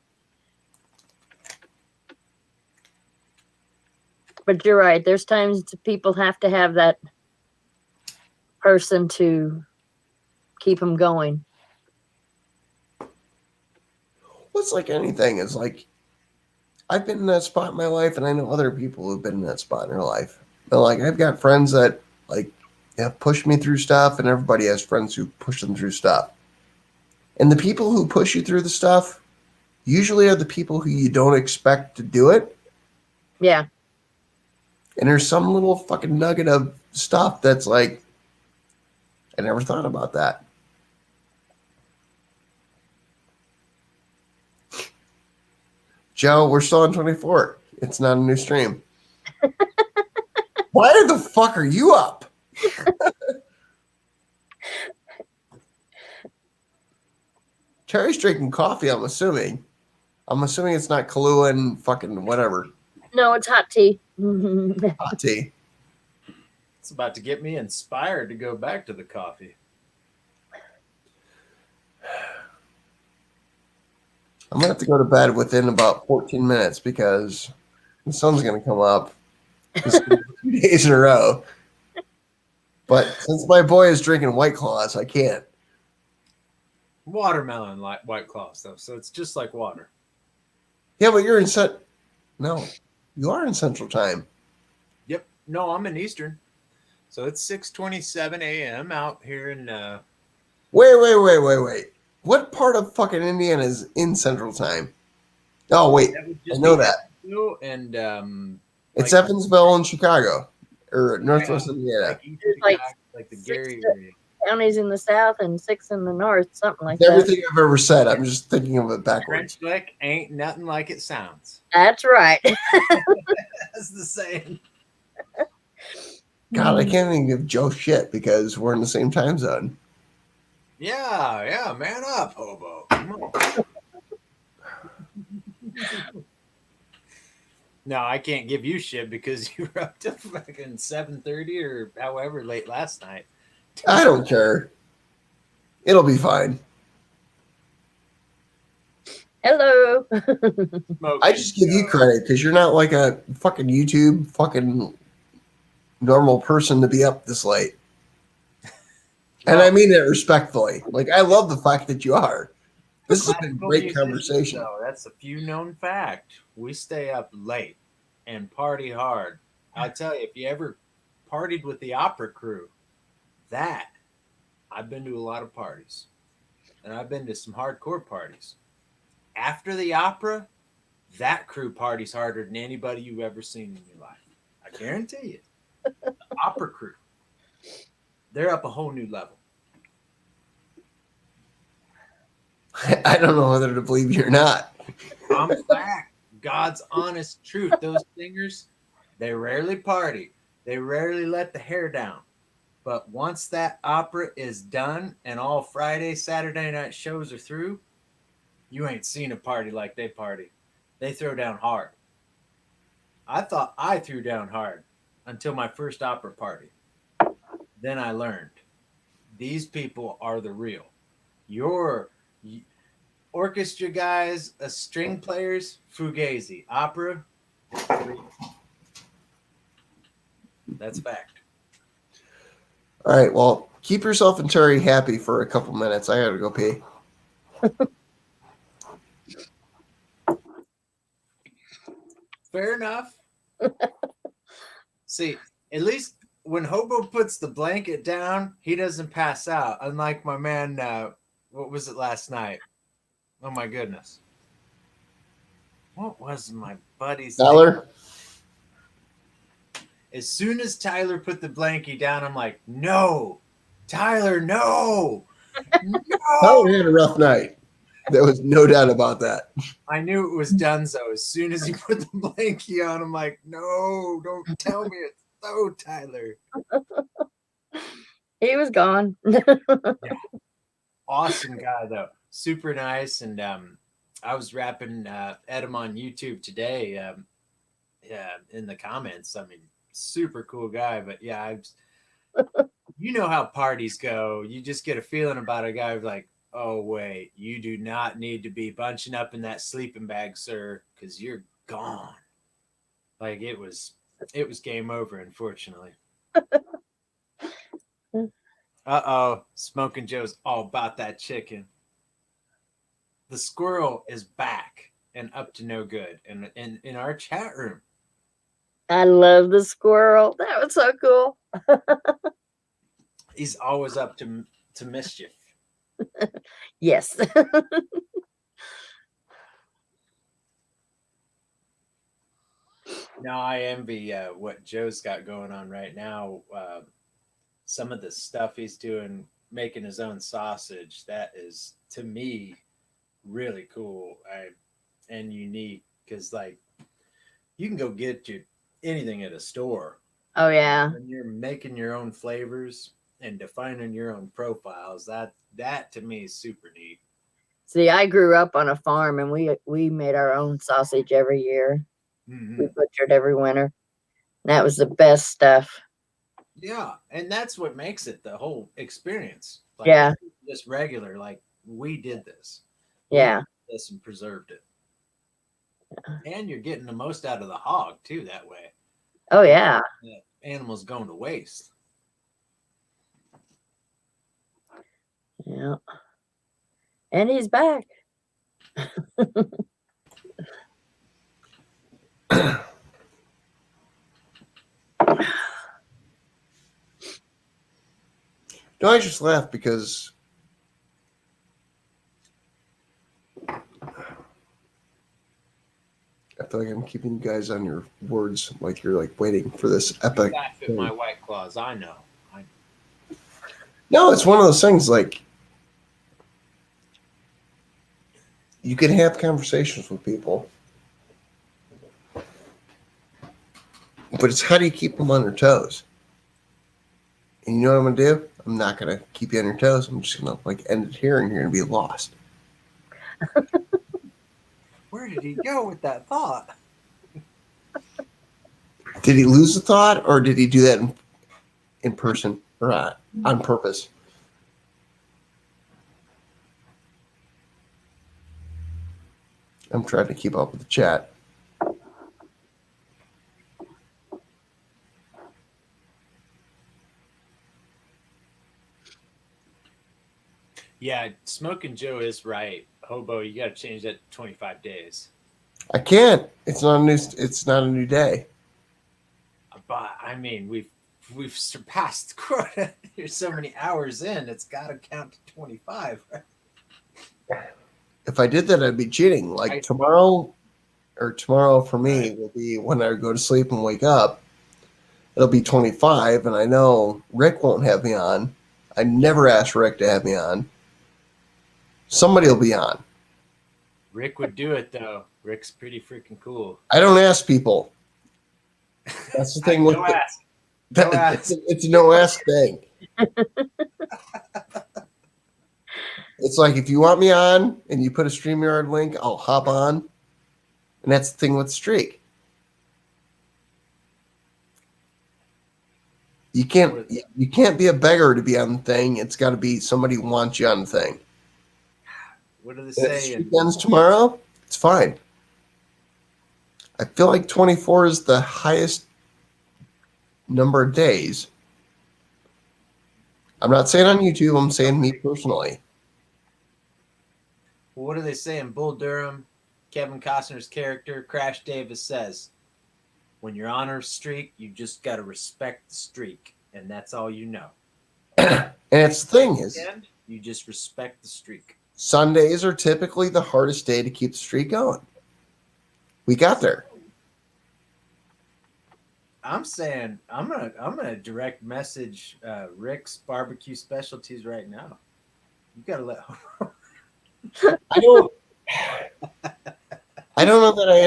But you're right. There's times people have to have that person to keep them going. Well, it's like anything. It's like, I've been in that spot in my life, and I know other people who've been in that spot in their life. And, like, I've got friends that, like, have pushed me through stuff, and everybody has friends who push them through stuff. And the people who push you through the stuff usually are the people who you don't expect to do it. Yeah. And there's some little fucking nugget of stuff that's like, I never thought about that. Joe, we're still on 24. It's not a new stream. Why the fuck are you up? Terry's drinking coffee, I'm assuming. I'm assuming it's not Kahlua and fucking whatever. No, it's hot tea. Hot tea. It's about to get me inspired to go back to the coffee. I'm gonna have to go to bed within about 14 minutes because the sun's gonna come up. It's gonna be 2 days in a row. But since my boy is drinking White Claws, I can't. Watermelon like White Claws though, so it's just like water. Yeah, but you're in No, you are in Central Time. Yep. No, I'm in Eastern. So it's 6:27 a.m. out here in Wait. What part of fucking Indiana is in Central Time? Oh, wait. I know that. And It's like, Evansville and Chicago. Or Northwest Indiana. like the Gary area. Counties in the south and 6 in the north, something like It's that. everything I've ever said. I'm just thinking of it backwards. French Lick ain't nothing like it sounds. That's right. That's the saying. God, I can't even give Joe shit because we're in the same time zone. Yeah, man up, hobo. Come on. No, I can't give you shit because you were up to fucking 7:30 or however late last night. I don't care. It'll be fine. Hello. I just give you credit because you're not like a fucking YouTube fucking normal person to be up this late. And I mean it respectfully. Like, I love the fact that you are. This has been great conversation. So that's a few known fact. We stay up late and party hard. I'll tell you, if you ever partied with the opera crew, I've been to a lot of parties. And I've been to some hardcore parties. After the opera, that crew parties harder than anybody you've ever seen in your life. I guarantee you. The opera crew. They're up a whole new level. I don't know whether to believe you or not. I'm back. God's honest truth. Those singers, they rarely party. They rarely let the hair down. But once that opera is done and all Friday, Saturday night shows are through, you ain't seen a party like they party. They throw down hard. I thought I threw down hard until my first opera party. Then I learned these people are the real. Your orchestra guys, string players, fugazi. Opera, that's fact. All right, well, keep yourself and Terry happy for a couple minutes. I gotta go pee. Fair enough. See, at least when Hobo puts the blanket down, he doesn't pass out. Unlike my man, what was it last night? Oh my goodness. What was my buddy's Tyler? name? As soon as Tyler put the blankie down, I'm like, no, Tyler, no. Tyler had a rough night. There was no doubt about that. I knew it was Dunzo. As soon as he put the blankie on, I'm like, no, don't tell me it's so, Tyler. He was gone. Yeah. Awesome guy, though. Super nice. And I was rapping at him on YouTube today in the comments. I mean, super cool guy. But yeah, you know how parties go. You just get a feeling about a guy like, oh, wait, you do not need to be bunching up in that sleeping bag, sir, because you're gone. Like it was game over, unfortunately. Uh-oh, Smoking Joe's all about that chicken. The squirrel is back and up to no good in our chat room. I love the squirrel. That was so cool. He's always up to mischief. Yes. Now I envy what Joe's got going on right now. some of the stuff he's doing, making his own sausage, that is to me really cool and unique because like you can go get anything at a store. Oh yeah. When you're making your own flavors and defining your own profiles, that to me is super neat. See, I grew up on a farm, and we made our own sausage every year. Mm-hmm. We butchered every winter. That was the best stuff. Yeah, and that's what makes it the whole experience. Like, Yeah. just regular, like we did this. Yeah. We did this and preserved it. And you're getting the most out of the hog too that way. Oh yeah. The animal's going to waste. Yeah. And he's back. No, I just laugh because I feel like I'm keeping you guys on your words, like you're like waiting for this epic. Laugh at my White Claws. I know. No, it's one of those things like you can have conversations with people, but it's how do you keep them on their toes? And you know what I'm gonna do? I'm not gonna keep you on your toes. I'm just gonna like end it here, and you're gonna be lost. Where did he go with that thought? Did he lose the thought, or did he do that in person or on purpose? I'm trying to keep up with the chat. Yeah, Smoking Joe is right. Hobo, you got to change that to 25 days. I can't. It's not a new. It's not a new day. But I mean, we've surpassed the quota. There's so many hours in. It's got to count to 25. If I did that, I'd be cheating. Like tomorrow for me will be when I go to sleep and wake up. It'll be 25, and I know Rick won't have me on. I never asked Rick to have me on. Somebody will be on. Rick would do it though. Rick's pretty freaking cool. I don't ask people. That's the thing with ask. It's a no ask thing. It's like if you want me on and you put a StreamYard link, I'll hop on. And that's the thing with Streak. You can't be a beggar to be on the thing. It's got to be somebody who wants you on the thing. What do they If say? Streak ends tomorrow, it's fine. I feel like 24 is the highest number of days. I'm not saying on YouTube, I'm saying me personally. What do they say in Bull Durham? Kevin Costner's character, Crash Davis, says, when you're on a streak, you just got to respect the streak. And that's all you know. And it's the thing is, you just respect the streak. Sundays are typically the hardest day to keep the streak going. We got there. I'm saying I'm gonna direct message Rick's Barbecue Specialties right now. You gotta let. I don't know that I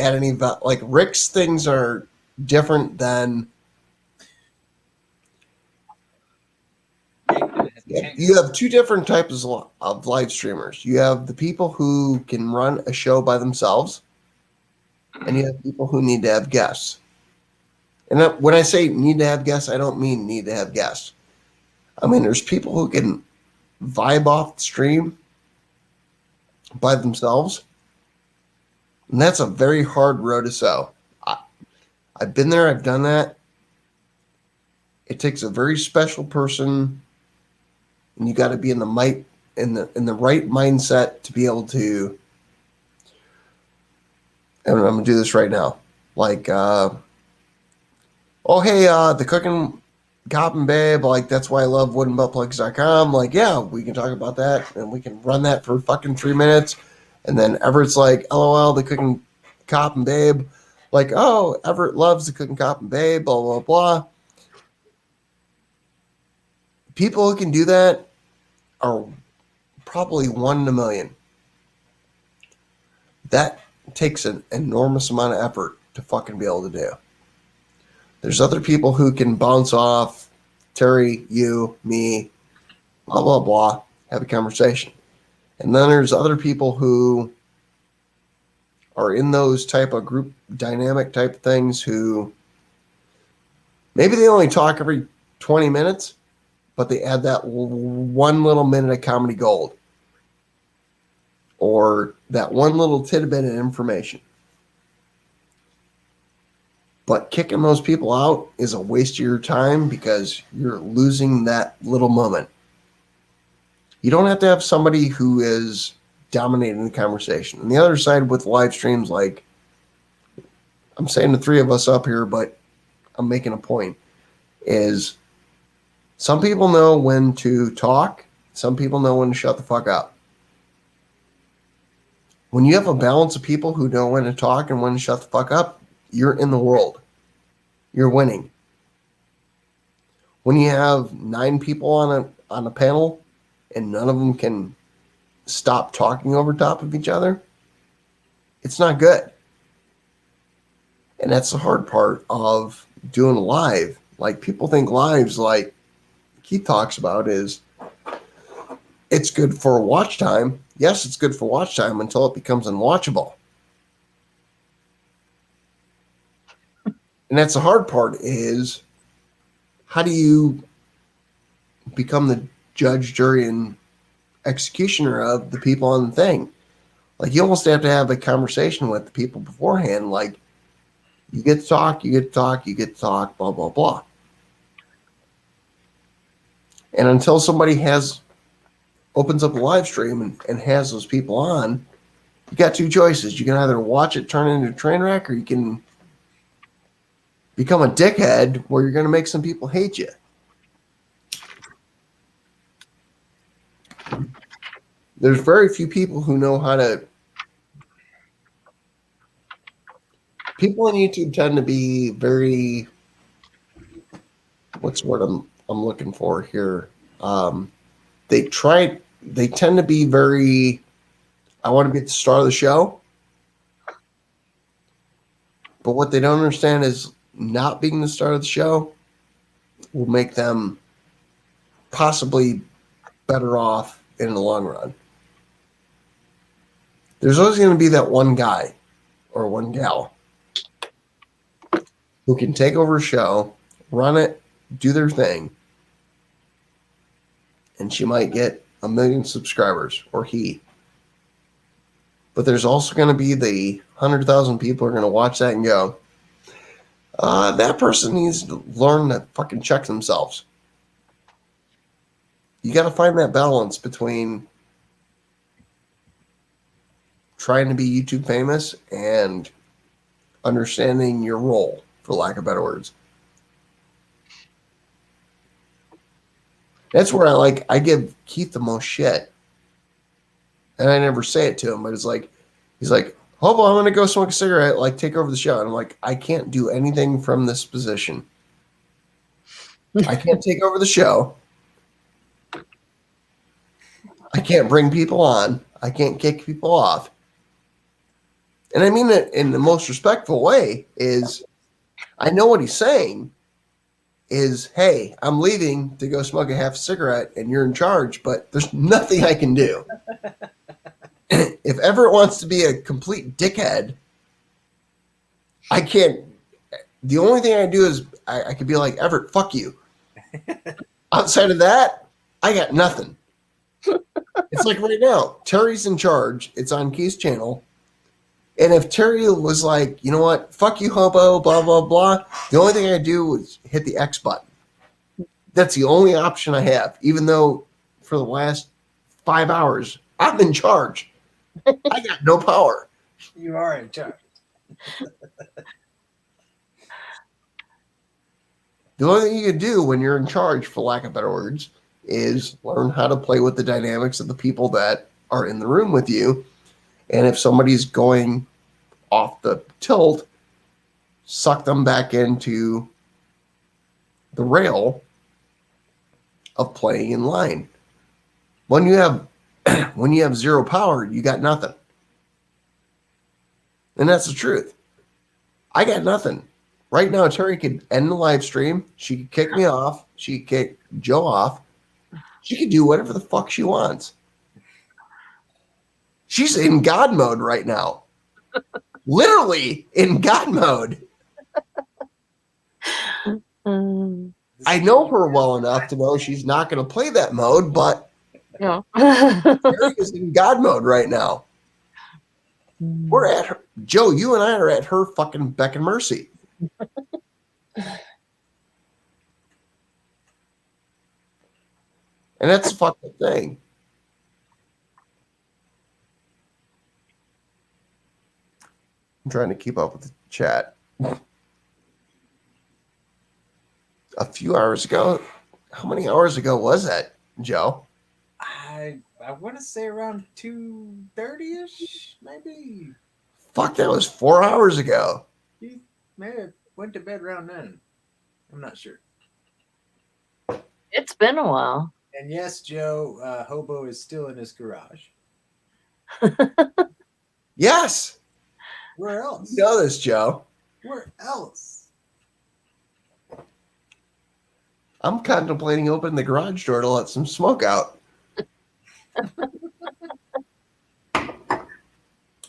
add any. Like Rick's things are different than. You have two different types of live streamers. You have the people who can run a show by themselves, and you have people who need to have guests. And when I say need to have guests, I don't mean need to have guests. I mean, there's people who can vibe off the stream by themselves, and that's a very hard road to sow. I've been there. I've done that. It takes a very special person, and you got to be in the right mindset to be able to. And I'm gonna do this right now. Like, the cooking cop and babe. Like, that's why I love woodenbuttplugs.com. Like, yeah, we can talk about that, and we can run that for fucking 3 minutes. And then Everett's like, LOL, the cooking cop and babe. Like, oh, Everett loves the cooking cop and babe. Blah blah blah. people who can do that are probably 1 in a million. That takes an enormous amount of effort to fucking be able to do. There's other people who can bounce off Terry, you, me, blah, blah, blah, have a conversation. And then there's other people who are in those type of group dynamic type things who maybe they only talk every 20 minutes, but they add that 1 little minute of comedy gold or that 1 little tidbit of information. But kicking those people out is a waste of your time because you're losing that little moment. You don't have to have somebody who is dominating the conversation. On the other side with live streams, like I'm saying the 3 of us up here, but I'm making a point, is some people know when to talk. Some people know when to shut the fuck up. When you have a balance of people who know when to talk and when to shut the fuck up, you're in the world. You're winning. When you have 9 people on a panel and none of them can stop talking over top of each other, it's not good. And that's the hard part of doing live. Like people think lives, like Keith talks about, is it's good for watch time. Yes, it's good for watch time until it becomes unwatchable. And that's the hard part, is how do you become the judge, jury, and executioner of the people on the thing? Like you almost have to have a conversation with the people beforehand. Like you get to talk, you get to talk, you get to talk, blah, blah, blah. And until somebody opens up a live stream and has those people on, you got 2 choices. You can either watch it turn into a train wreck, or you can become a dickhead where you're going to make some people hate you. There's very few people who know how to. People on YouTube tend to be very. What's the word I'm looking for here? They tend to be very. I want to be at the start of the show, but what they don't understand is not being the start of the show will make them possibly better off in the long run. There's always going to be that one guy or one gal who can take over a show, run it, do their thing, and she might get 1 million subscribers, or he. But there's also going to be the 100,000 people who are going to watch that and go, that person needs to learn to fucking check themselves. You got to find that balance between trying to be YouTube famous and understanding your role, for lack of better words. That's where I give Keith the most shit. And I never say it to him, but it's like, he's like, Hobo, I'm going to go smoke a cigarette, like take over the show. And I'm like, I can't do anything from this position. I can't take over the show. I can't bring people on. I can't kick people off. And I mean it in the most respectful way. Is I know what he's saying is, hey, I'm leaving to go smoke a half cigarette and you're in charge, but there's nothing I can do. If Everett wants to be a complete dickhead, I can't. The only thing I do is I could be like, Everett, fuck you. Outside of that, I got nothing. It's like right now, Terry's in charge. It's on Keith's channel. And if Terry was like, you know what, fuck you, Hobo, blah, blah, blah, the only thing I do is hit the X button. That's the only option I have, even though for the last 5 hours, I'm in charge. I got no power. You are in charge. The only thing you can do when you're in charge, for lack of better words, is learn how to play with the dynamics of the people that are in the room with you. And if somebody's going off the tilt, suck them back into the rail of playing in line. When you have when you have zero power, you got nothing. And that's the truth. I got nothing. Right now, Terry could end the live stream. She could kick me off. She could kick Joe off. She could do whatever the fuck she wants. She's in God mode right now. Literally in God mode. I know her well enough to know she's not going to play that mode, but No. Terry is in God mode right now. We're at her. Joe, you and I are at her fucking beck and mercy. And that's the fucking thing. I'm trying to keep up with the chat. A few hours ago. How many hours ago was that, Joe? I want to say around 2:30ish, maybe. Fuck, that was 4 hours ago. You may have went to bed around then. I'm not sure. It's been a while. And yes, Joe, Hobo is still in his garage. Yes. Where else? You know this, Joe. Where else? I'm contemplating opening the garage door to let some smoke out.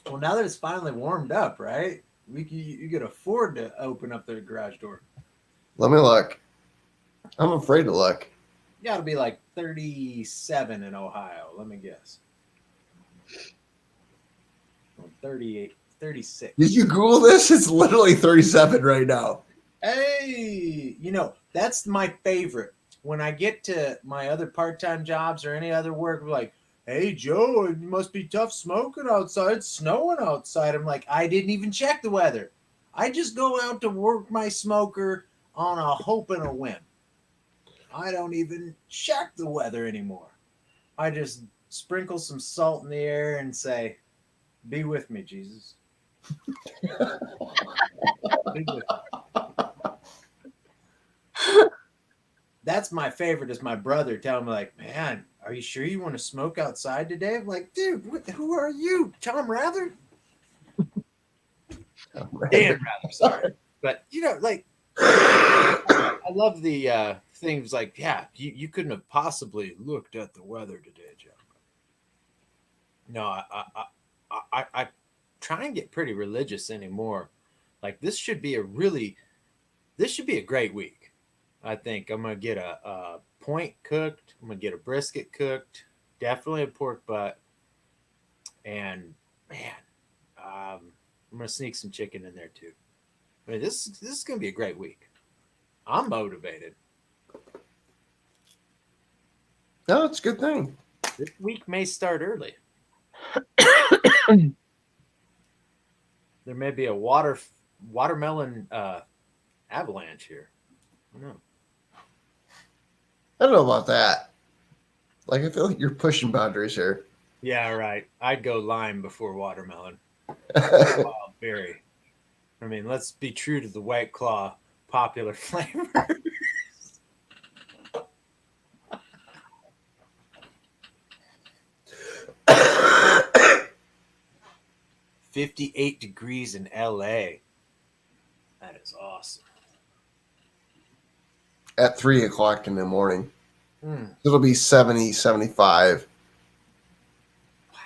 Well, now that it's finally warmed up, right? You could afford to open up the garage door. Let me look. I'm afraid to look. You got to be like 37 in Ohio. Let me guess. 38, 36. Did you Google this? It's literally 37 right now. Hey, that's my favorite. When I get to my other part-time jobs or any other work, I'm like, hey, Joe, it must be tough smoking outside. It's snowing outside. I'm like, I didn't even check the weather. I just go out to work my smoker on a hope and a whim. I don't even check the weather anymore. I just sprinkle some salt in the air and say, be with me, Jesus. Be with me. That's my favorite is my brother telling me like, man, are you sure you want to smoke outside today? I'm like, dude, who are you? Tom Rather? Dan Rather, sorry. But, I love the things like, yeah, you couldn't have possibly looked at the weather today, Joe. No, I try and get pretty religious anymore. Like this should be a great week. I think I'm gonna get a point cooked. I'm gonna get a brisket cooked. Definitely a pork butt. And man, I'm gonna sneak some chicken in there too. I mean, this is gonna be a great week. I'm motivated. No, it's a good thing. This week may start early. There may be a watermelon avalanche here. I don't know. I don't know about that. Like, I feel like you're pushing boundaries here. Yeah, right. I'd go lime before watermelon. Wild berry. I mean, let's be true to the White Claw popular flavor. 58 degrees in LA. That is awesome. At 3 o'clock in the morning. Mm. It'll be 70, 75. Wow.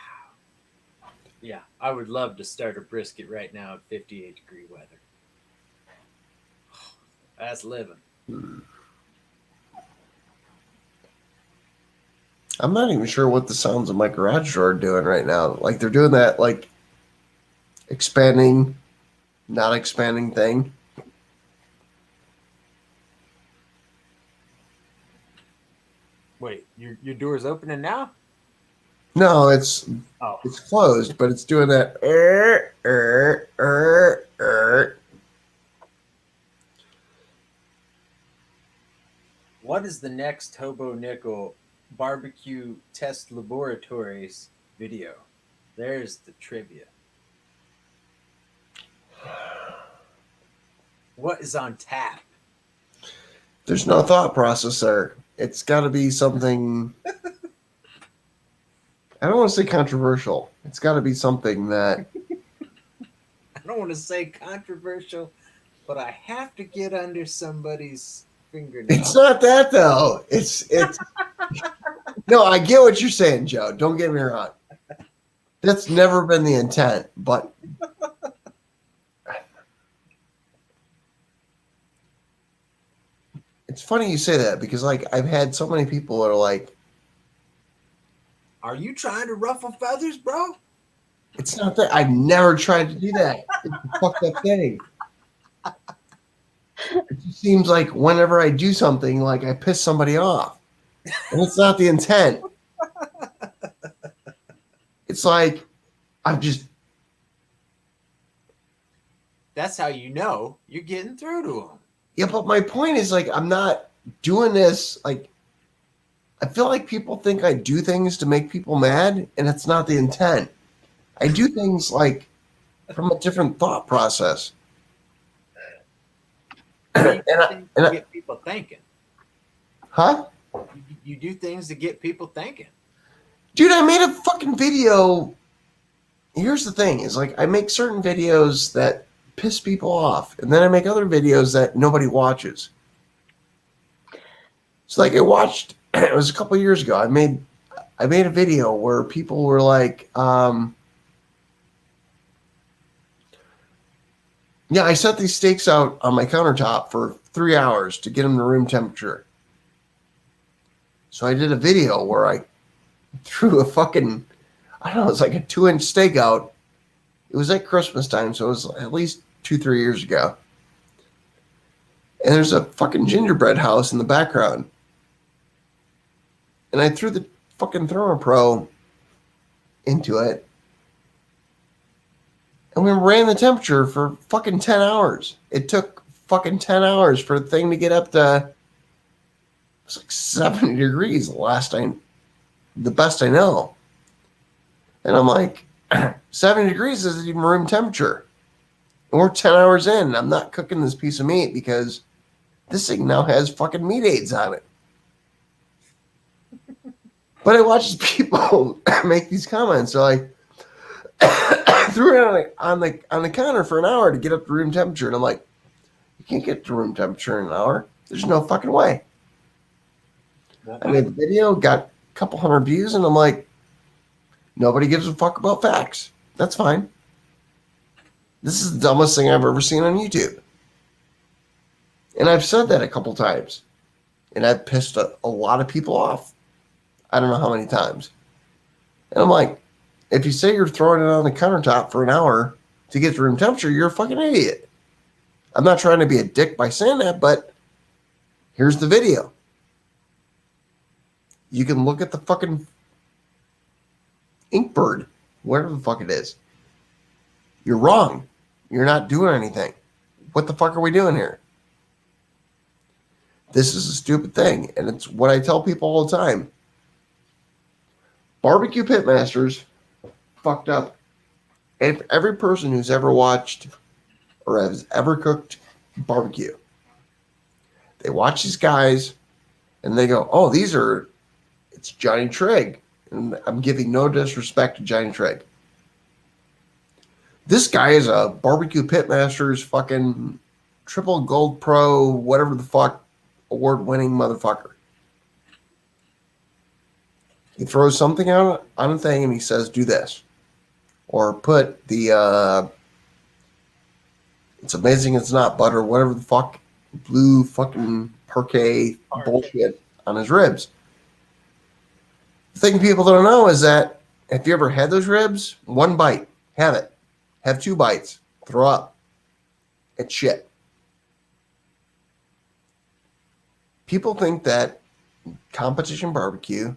Yeah, I would love to start a brisket right now at 58 degree weather. That's living. I'm not even sure what the sounds of my garage door are doing right now. Like, they're doing that, like, expanding, not expanding thing. Wait, your door's opening now? No, it's Oh. it's closed, but it's doing that. What is the next Hobo Nickel barbecue test laboratories video? There's the trivia. What is on tap? There's no thought process there. It's got to be something. I don't want to say controversial. It's got to be something that. I don't want to say controversial, but I have to get under somebody's fingernail. It's not that though. It's. No, I get what you're saying, Joe. Don't get me wrong. That's never been the intent, but it's funny you say that because, like, I've had so many people that are like, "Are you trying to ruffle feathers, bro?" It's not that. I've never tried to do that. It's a fucked up thing. It just seems like whenever I do something, like I piss somebody off, and it's not the intent. It's like I'm just. That's how you know you're getting through to them. Yeah, but my point is, like, I'm not doing this. Like, I feel like people think I do things to make people mad, and it's not the intent. I do things like from a different thought process. To get people thinking. Huh? You do things to get people thinking. Dude, I made a fucking video. Here's the thing, is like I make certain videos that piss people off, and then I make other videos that nobody watches. So like I watched, it was a couple years ago, I made a video where people were like, yeah, I set these steaks out on my countertop for 3 hours to get them to room temperature. So I did a video where I threw a fucking, I don't know, it's like a 2-inch steak out. It was at Christmas time, so it was at least 2-3 years ago. And there's a fucking gingerbread house in the background. And I threw the fucking Thermo Pro into it. And we ran the temperature for fucking 10 hours. It took fucking 10 hours for the thing to get up to, it was like 70 degrees the best I know. And I'm like, 70 degrees isn't even room temperature. And we're 10 hours in. And I'm not cooking this piece of meat because this thing now has fucking meat aids on it. But I watch people make these comments. So I threw it on the counter for an hour to get up to room temperature. And I'm like, you can't get to room temperature in an hour. There's no fucking way. I made the video, got a couple hundred views, and I'm like, nobody gives a fuck about facts. That's fine. This is the dumbest thing I've ever seen on YouTube. And I've said that a couple times. And I've pissed a lot of people off. I don't know how many times. And I'm like, if you say you're throwing it on the countertop for an hour to get to room temperature, you're a fucking idiot. I'm not trying to be a dick by saying that, but here's the video. You can look at the fucking Inkbird, whatever the fuck it is. You're wrong. You're not doing anything. What the fuck are we doing here? This is a stupid thing, and it's what I tell people all the time. Barbecue pitmasters fucked up. And every person who's ever watched or has ever cooked barbecue, they watch these guys and they go, oh, it's Johnny Trigg. And I'm giving no disrespect to Johnny Trigg. This guy is a barbecue pitmaster's fucking triple gold pro, whatever the fuck, award-winning motherfucker. He throws something out on a thing and he says, do this. Or put the, it's amazing it's not butter, whatever the fuck, blue fucking parquet bullshit on his ribs. The thing people don't know is that if you ever had those ribs, one bite, have it. Have 2 bites, throw up. It's shit. People think that competition barbecue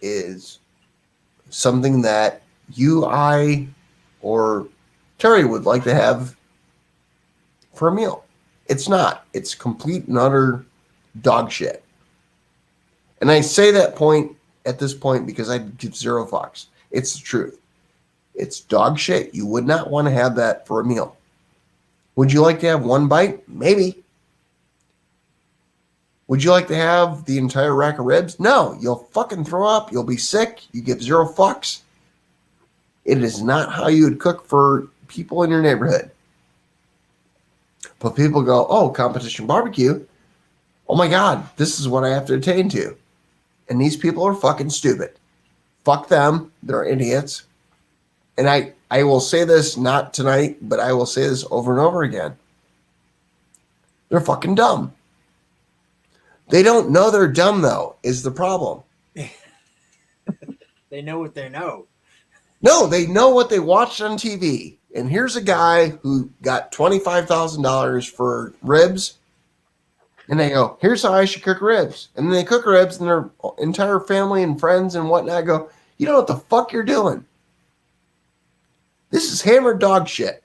is something that you, I, or Terry would like to have for a meal. It's not. It's complete and utter dog shit. And I say that at this point because I give 0 fucks. It's the truth. It's dog shit. You would not want to have that for a meal. Would you like to have 1 bite? Maybe. Would you like to have the entire rack of ribs? No, you'll fucking throw up. You'll be sick. You give 0 fucks. It is not how you would cook for people in your neighborhood. But people go, oh, competition barbecue. Oh my God, this is what I have to attain to. And these people are fucking stupid. Fuck them. They're idiots. And I will say this not tonight, but I will say this over and over again. They're fucking dumb. They don't know they're dumb, though, is the problem. They know what they know. No, they know what they watched on TV. And here's a guy who got $25,000 for ribs. And they go, here's how I should cook ribs. And then they cook ribs, and their entire family and friends and whatnot go, you know what the fuck you're doing? This is hammered dog shit.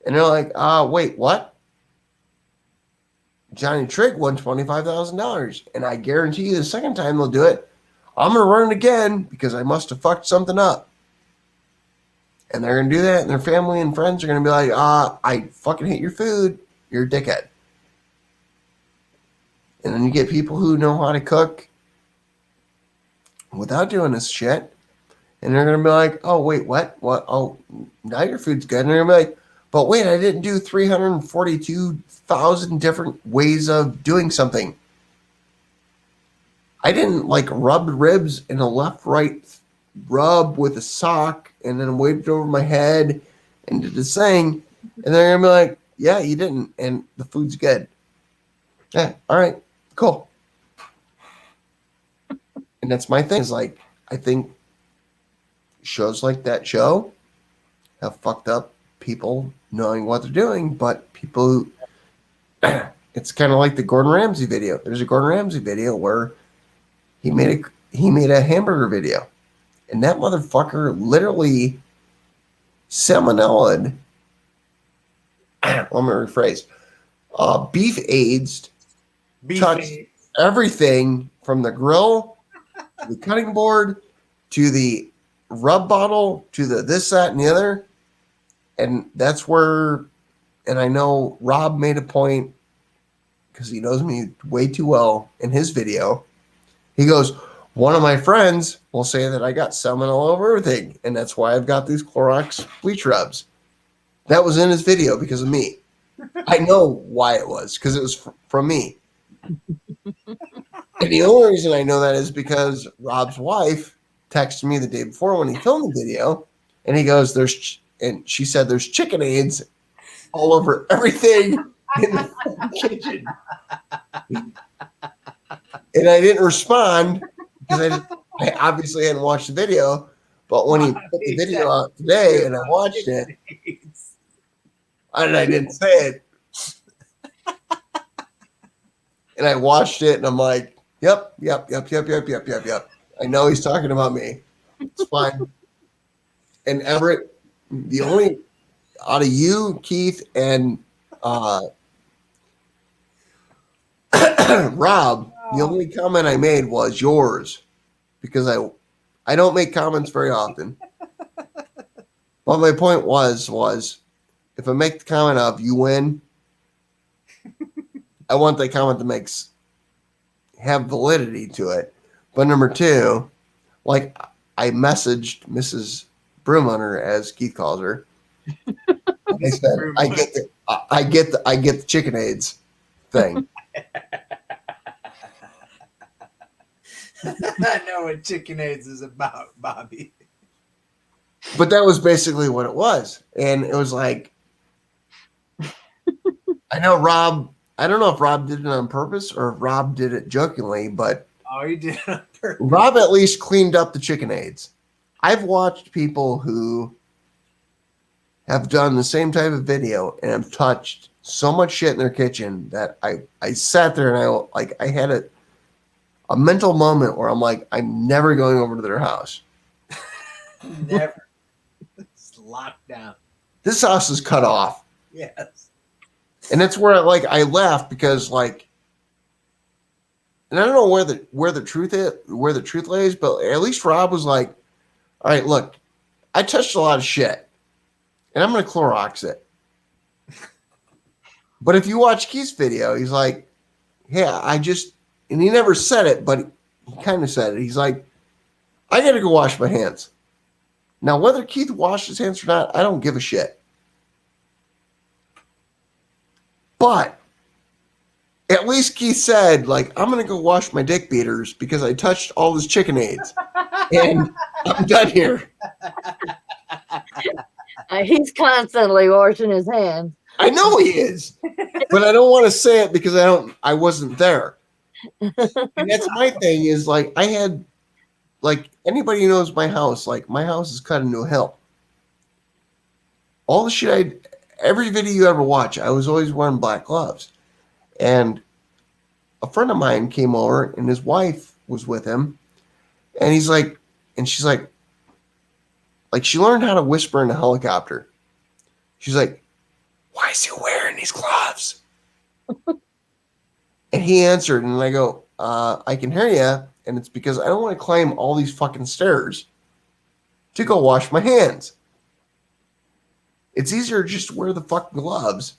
And they're like, wait, what? Johnny Trigg won $25,000. And I guarantee you the second time they'll do it, I'm going to run it again because I must have fucked something up. And they're going to do that, and their family and friends are going to be like, I fucking hate your food. You're a dickhead. And then you get people who know how to cook without doing this shit. And they're going to be like, oh, wait, what? What? Oh, now your food's good. And they're going to be like, but wait, I didn't do 342,000 different ways of doing something. I didn't like rub ribs in a left-right rub with a sock and then waved it over my head and did this thing. And they're going to be like, yeah, you didn't. And the food's good. Yeah, all right, cool. And that's my thing. Is like, I think shows like that show have fucked up people knowing what they're doing, but people, it's kind of like the Gordon Ramsay video. There's a Gordon Ramsay video where he made a hamburger video, and that motherfucker literally salmonella. Let me rephrase. Beef aged, touched everything from the grill to the cutting board to the rub bottle to the this, that, and the other. And that's where, and I know Rob made a point because he knows me way too well in his video. He goes, one of my friends will say that I got salmon all over everything, and that's why I've got these Clorox bleach rubs. That was in his video because of me. I know why it was, because it was from me. And the only reason I know that is because Rob's wife texted me the day before when he filmed the video, and he goes, and she said there's chicken aids all over everything in the kitchen. And I didn't respond because I obviously hadn't watched the video. But when he put the video out today and I watched it, and I didn't say it, and I watched it and I'm like, yep. I know he's talking about me. It's fine. And Everett, the only out of you, Keith, and Rob, the only comment I made was yours because I don't make comments very often. But my point was if I make the comment of you win, I want that comment to have validity to it. But number two, like I messaged Mrs. Broomhunter, as Keith calls her. I said, I get the chicken aids thing. I know what chicken aids is about, Bobby. But that was basically what it was. And it was like, I know Rob, I don't know if Rob did it on purpose or if Rob did it jokingly, but he did it on purpose. Rob at least cleaned up the chicken aids. I've watched people who have done the same type of video and have touched so much shit in their kitchen that I sat there and I had a mental moment where I'm like, I'm never going over to their house. Never. It's locked down. This house is cut off. Yes. And that's where I laugh because and I don't know where the truth lays, but at least Rob was like, all right, look, I touched a lot of shit and I'm going to Clorox it. But if you watch Keith's video, he's like, yeah, and he never said it, but he kind of said it. He's like, I got to go wash my hands. Now, whether Keith washed his hands or not, I don't give a shit. But at least Keith said, like, I'm going to go wash my dick beaters because I touched all his chicken aids. And I'm done here. He's constantly washing his hands. I know he is, but I don't want to say it because I wasn't there. And that's my thing is like, I had, like, anybody who knows my house, like, my house is cut into a hill. All the shit every video you ever watch, I was always wearing black gloves. And a friend of mine came over and his wife was with him. And he's like, and she's like she learned how to whisper in a helicopter. She's like, why is he wearing these gloves? And he answered, and I go, I can hear you. And it's because I don't want to climb all these fucking stairs to go wash my hands. It's easier just to wear the fucking gloves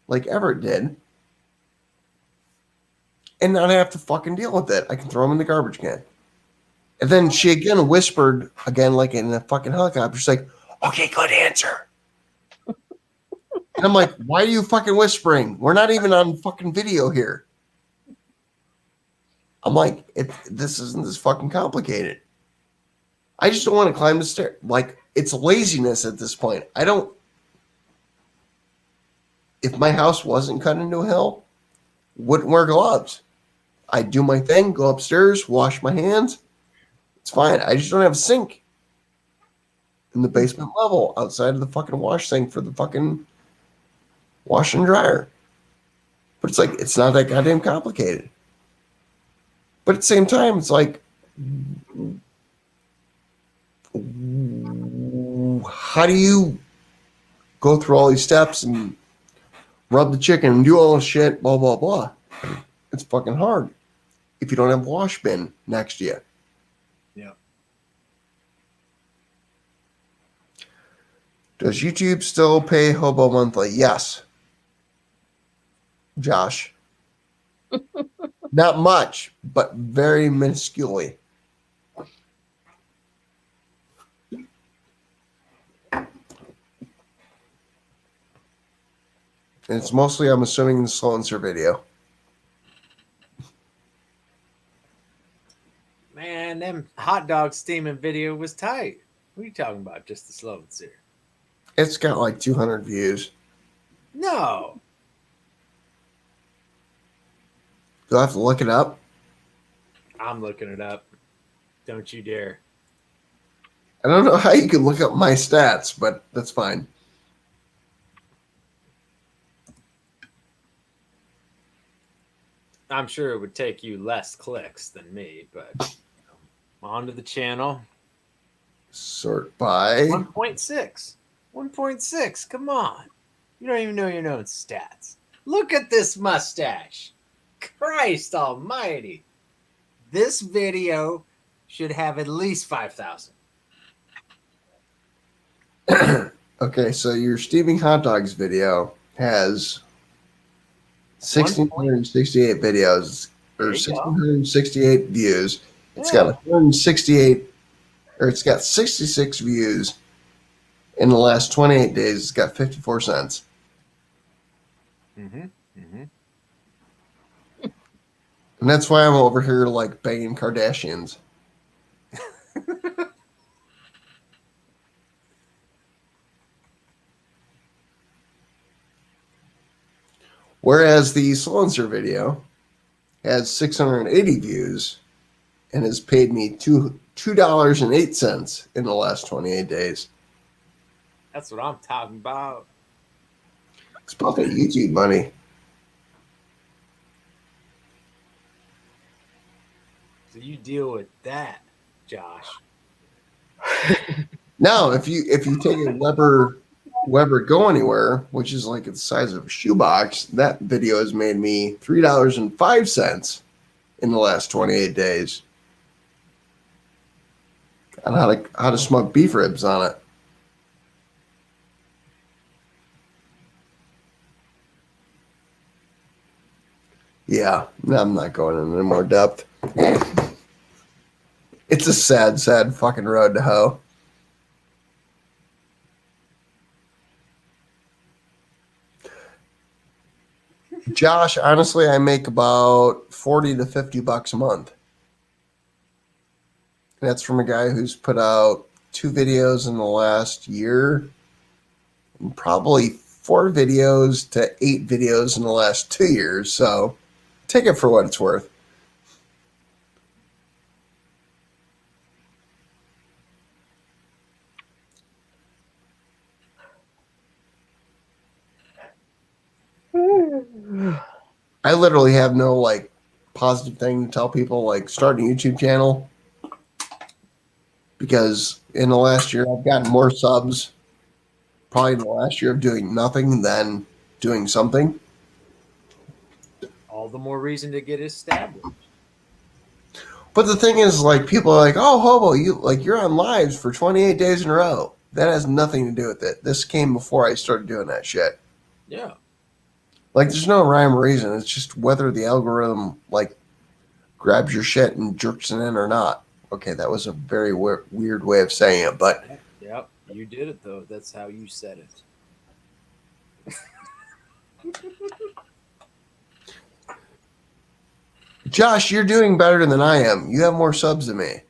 like Everett did and not have to fucking deal with it. I can throw them in the garbage can. And then she again whispered again, like in a fucking helicopter. She's like, okay, good answer. And I'm like, why are you fucking whispering? We're not even on fucking video here. I'm like, this isn't this fucking complicated. I just don't want to climb the stairs. Like, it's laziness at this point. If my house wasn't cut into a hill, wouldn't wear gloves. I'd do my thing, go upstairs, wash my hands. It's fine. I just don't have a sink in the basement level outside of the fucking wash sink for the fucking wash and dryer. But it's like, it's not that goddamn complicated. But at the same time, it's like, how do you go through all these steps and rub the chicken and do all this shit, blah, blah, blah? It's fucking hard if you don't have a wash bin next to you. Yeah. Does YouTube still pay Hobo monthly? Yes. Josh. Not much, but very minusculely. And it's mostly, I'm assuming, the Sloancer video. Man, them hot dog steaming video was tight. What are you talking about? Just the Sloancer? It's got like 200 views. No. Do I have to look it up? I'm looking it up. Don't you dare. I don't know how you can look up my stats, but that's fine. I'm sure it would take you less clicks than me, but on to the channel. Sort by 1.6. 1.6. Come on. You don't even know your own stats. Look at this mustache. Christ almighty. This video should have at least 5,000. Okay, so your Steaming Hot Dogs video has 1,668 videos, or 1,668 views. It's got 168, or it's got 66 views. In the last 28 days, it's got 54 cents. Mm-hmm. Mm-hmm. And that's why I'm over here like banging Kardashians. Whereas the Sloancer video has 680 views and has paid me $2.08 in the last 28 days. That's what I'm talking about. It's about that YouTube money. So you deal with that, Josh. Now, if you take a Weber Go Anywhere, which is like the size of a shoebox, that video has made me $3.05 in the last 28 days. On how to smoke beef ribs on it. Yeah, no, I'm not going into any more depth. It's a sad, sad fucking road to hoe. Josh, honestly, I make about 40 to 50 bucks a month. That's from a guy who's put out 2 videos in the last year, and probably 4 videos to 8 videos in the last 2 years. So take it for what it's worth. I literally have no like positive thing to tell people like start a YouTube channel, because in the last year I've gotten more subs probably in the last year of doing nothing than doing something. All the more reason to get established. But the thing is, like, people are like, "Oh, Hobo, you're on lives for 28 days in a row." That has nothing to do with it. This came before I started doing that shit. Yeah. Like, there's no rhyme or reason. It's just whether the algorithm like grabs your shit and jerks it in or not. Okay, that was a very weird way of saying it, but Yep. You did it though. That's how you said it. Josh, you're doing better than I am. You have more subs than me.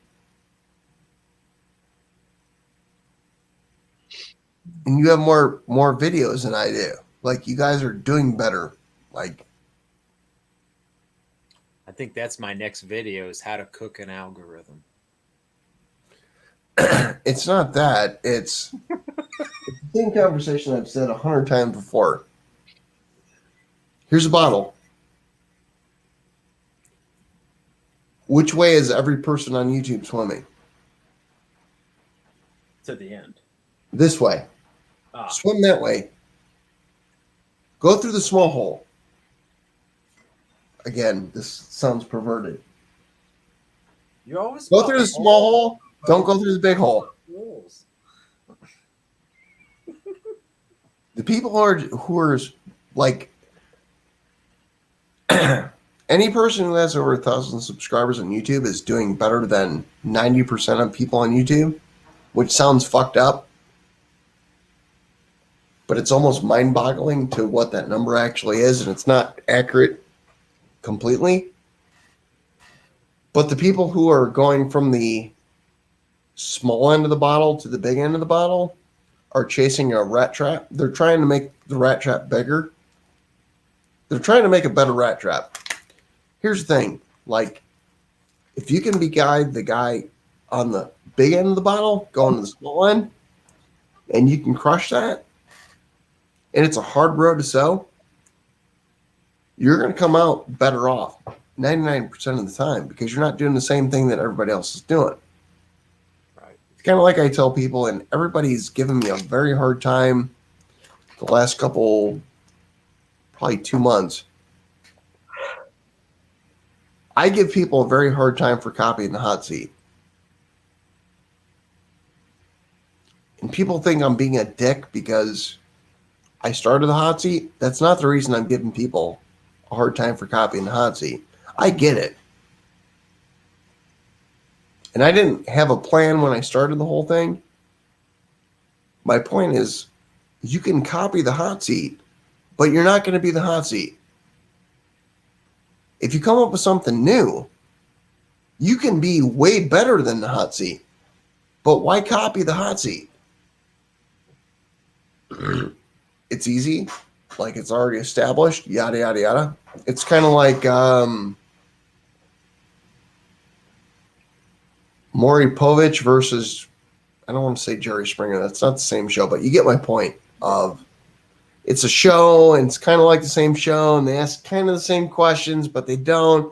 And you have more videos than I do. Like, you guys are doing better. Like, I think that's my next video is how to cook an algorithm. it's not that. It's the same conversation I've said 100 times before. Here's a bottle. Which way is every person on YouTube swimming? To the end. This way. Ah. Swim that way. Go through the small hole. Again, this sounds perverted. You always Go through the small hole. Don't go through the big hole. rules. The people who are like any person who has over 1,000 subscribers on YouTube is doing better than 90% of people on YouTube, which sounds fucked up, but it's almost mind-boggling to what that number actually is, and it's not accurate completely. But the people who are going from the small end of the bottle to the big end of the bottle are chasing a rat trap. They're trying to make the rat trap bigger. They're trying to make a better rat trap. Here's the thing. Like, if you can be the guy on the big end of the bottle going to the small end, and you can crush that, and it's a hard road to sow, you're going to come out better off 99% of the time, because you're not doing the same thing that everybody else is doing. It's kind of like I tell people, and everybody's given me a very hard time the last couple, probably 2 months. I give people a very hard time for copying the hot seat. And people think I'm being a dick because I started the hot seat. That's not the reason I'm giving people a hard time for copying the hot seat. I get it. And I didn't have a plan when I started the whole thing. My point is, you can copy the hot seat, but you're not going to be the hot seat. If you come up with something new, you can be way better than the hot seat. But why copy the hot seat? It's easy. Like, it's already established, yada, yada, yada. It's kind of like Maury Povich versus, I don't want to say Jerry Springer. That's not the same show, but you get my point of, it's a show, and it's kind of like the same show, and they ask kind of the same questions, but they don't.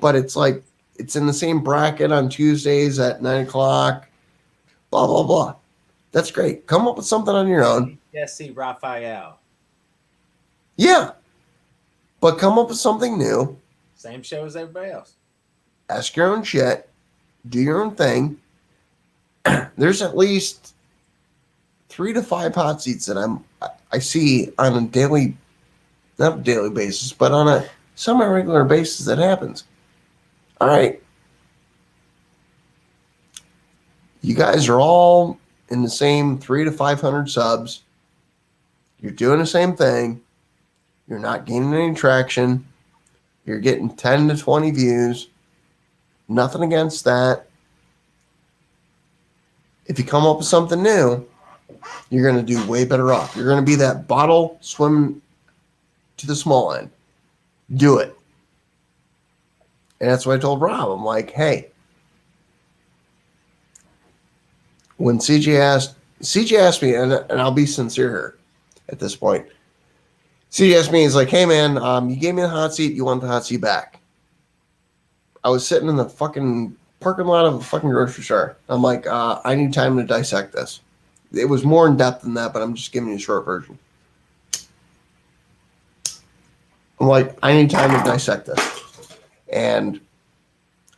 But it's like, it's in the same bracket on Tuesdays at 9 o'clock, blah, blah, blah. That's great. Come up with something on your own. Jesse Raphael. Yeah. But come up with something new. Same show as everybody else. Ask your own shit. Do your own thing. There's at least 3 to 5 hot seats that I see on a daily, not a daily basis, but on a Semi-regular basis that happens. All right. You guys are all in the same 300 to 500 subs. You're doing the same thing. You're not gaining any traction. You're getting 10 to 20 views. Nothing against that. If you come up with something new, you're going to do way better off. You're going to be that bottle swimming to the small end. Do it. And that's what I told Rob. I'm like, hey, when CJ asked me, and I'll be sincere here at this point. CJ asked me, he's like, hey man, you gave me the hot seat. You want the hot seat back? I was sitting in the fucking parking lot of a fucking grocery store. I'm like, I need time to dissect this. It was more in depth than that, but I'm just giving you a short version. I'm like, I need time to dissect this. And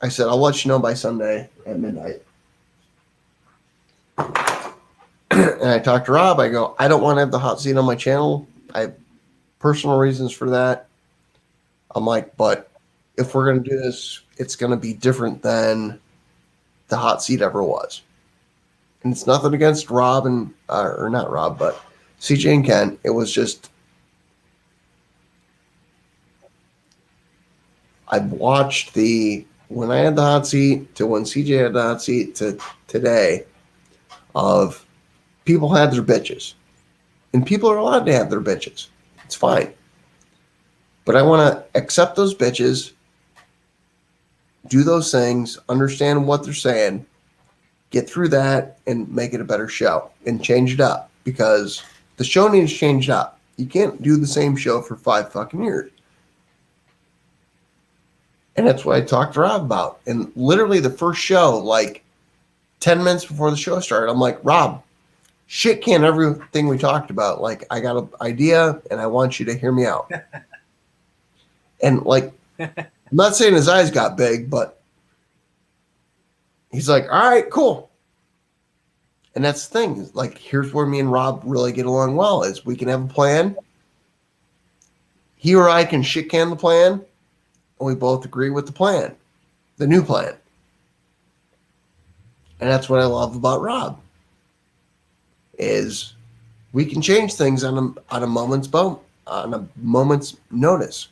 I said, I'll let you know by Sunday at midnight. And I talked to Rob. I go, I don't want to have the hot seat on my channel. I have personal reasons for that. I'm like, but if we're going to do this, it's going to be different than the hot seat ever was. And it's nothing against Rob and, or not Rob, but CJ and Ken. It was just, I've watched when I had the hot seat to when CJ had the hot seat to today of people had their bitches. And people are allowed to have their bitches. It's fine. But I want to accept those bitches, do those things, understand what they're saying, get through that, and make it a better show and change it up because the show needs changed up. You can't do the same show for 5 fucking years. And that's what I talked to Rob about. And literally the first show, like 10 minutes before the show started, I'm like, Rob, shit can everything we talked about. Like, I got an idea and I want you to hear me out. And like, I'm not saying his eyes got big, but he's like, all right, cool. And that's the thing. Like, here's where me and Rob really get along well is we can have a plan. He or I can shit can the plan. And we both agree with the plan, the new plan. And that's what I love about Rob is we can change things on a moment's notice.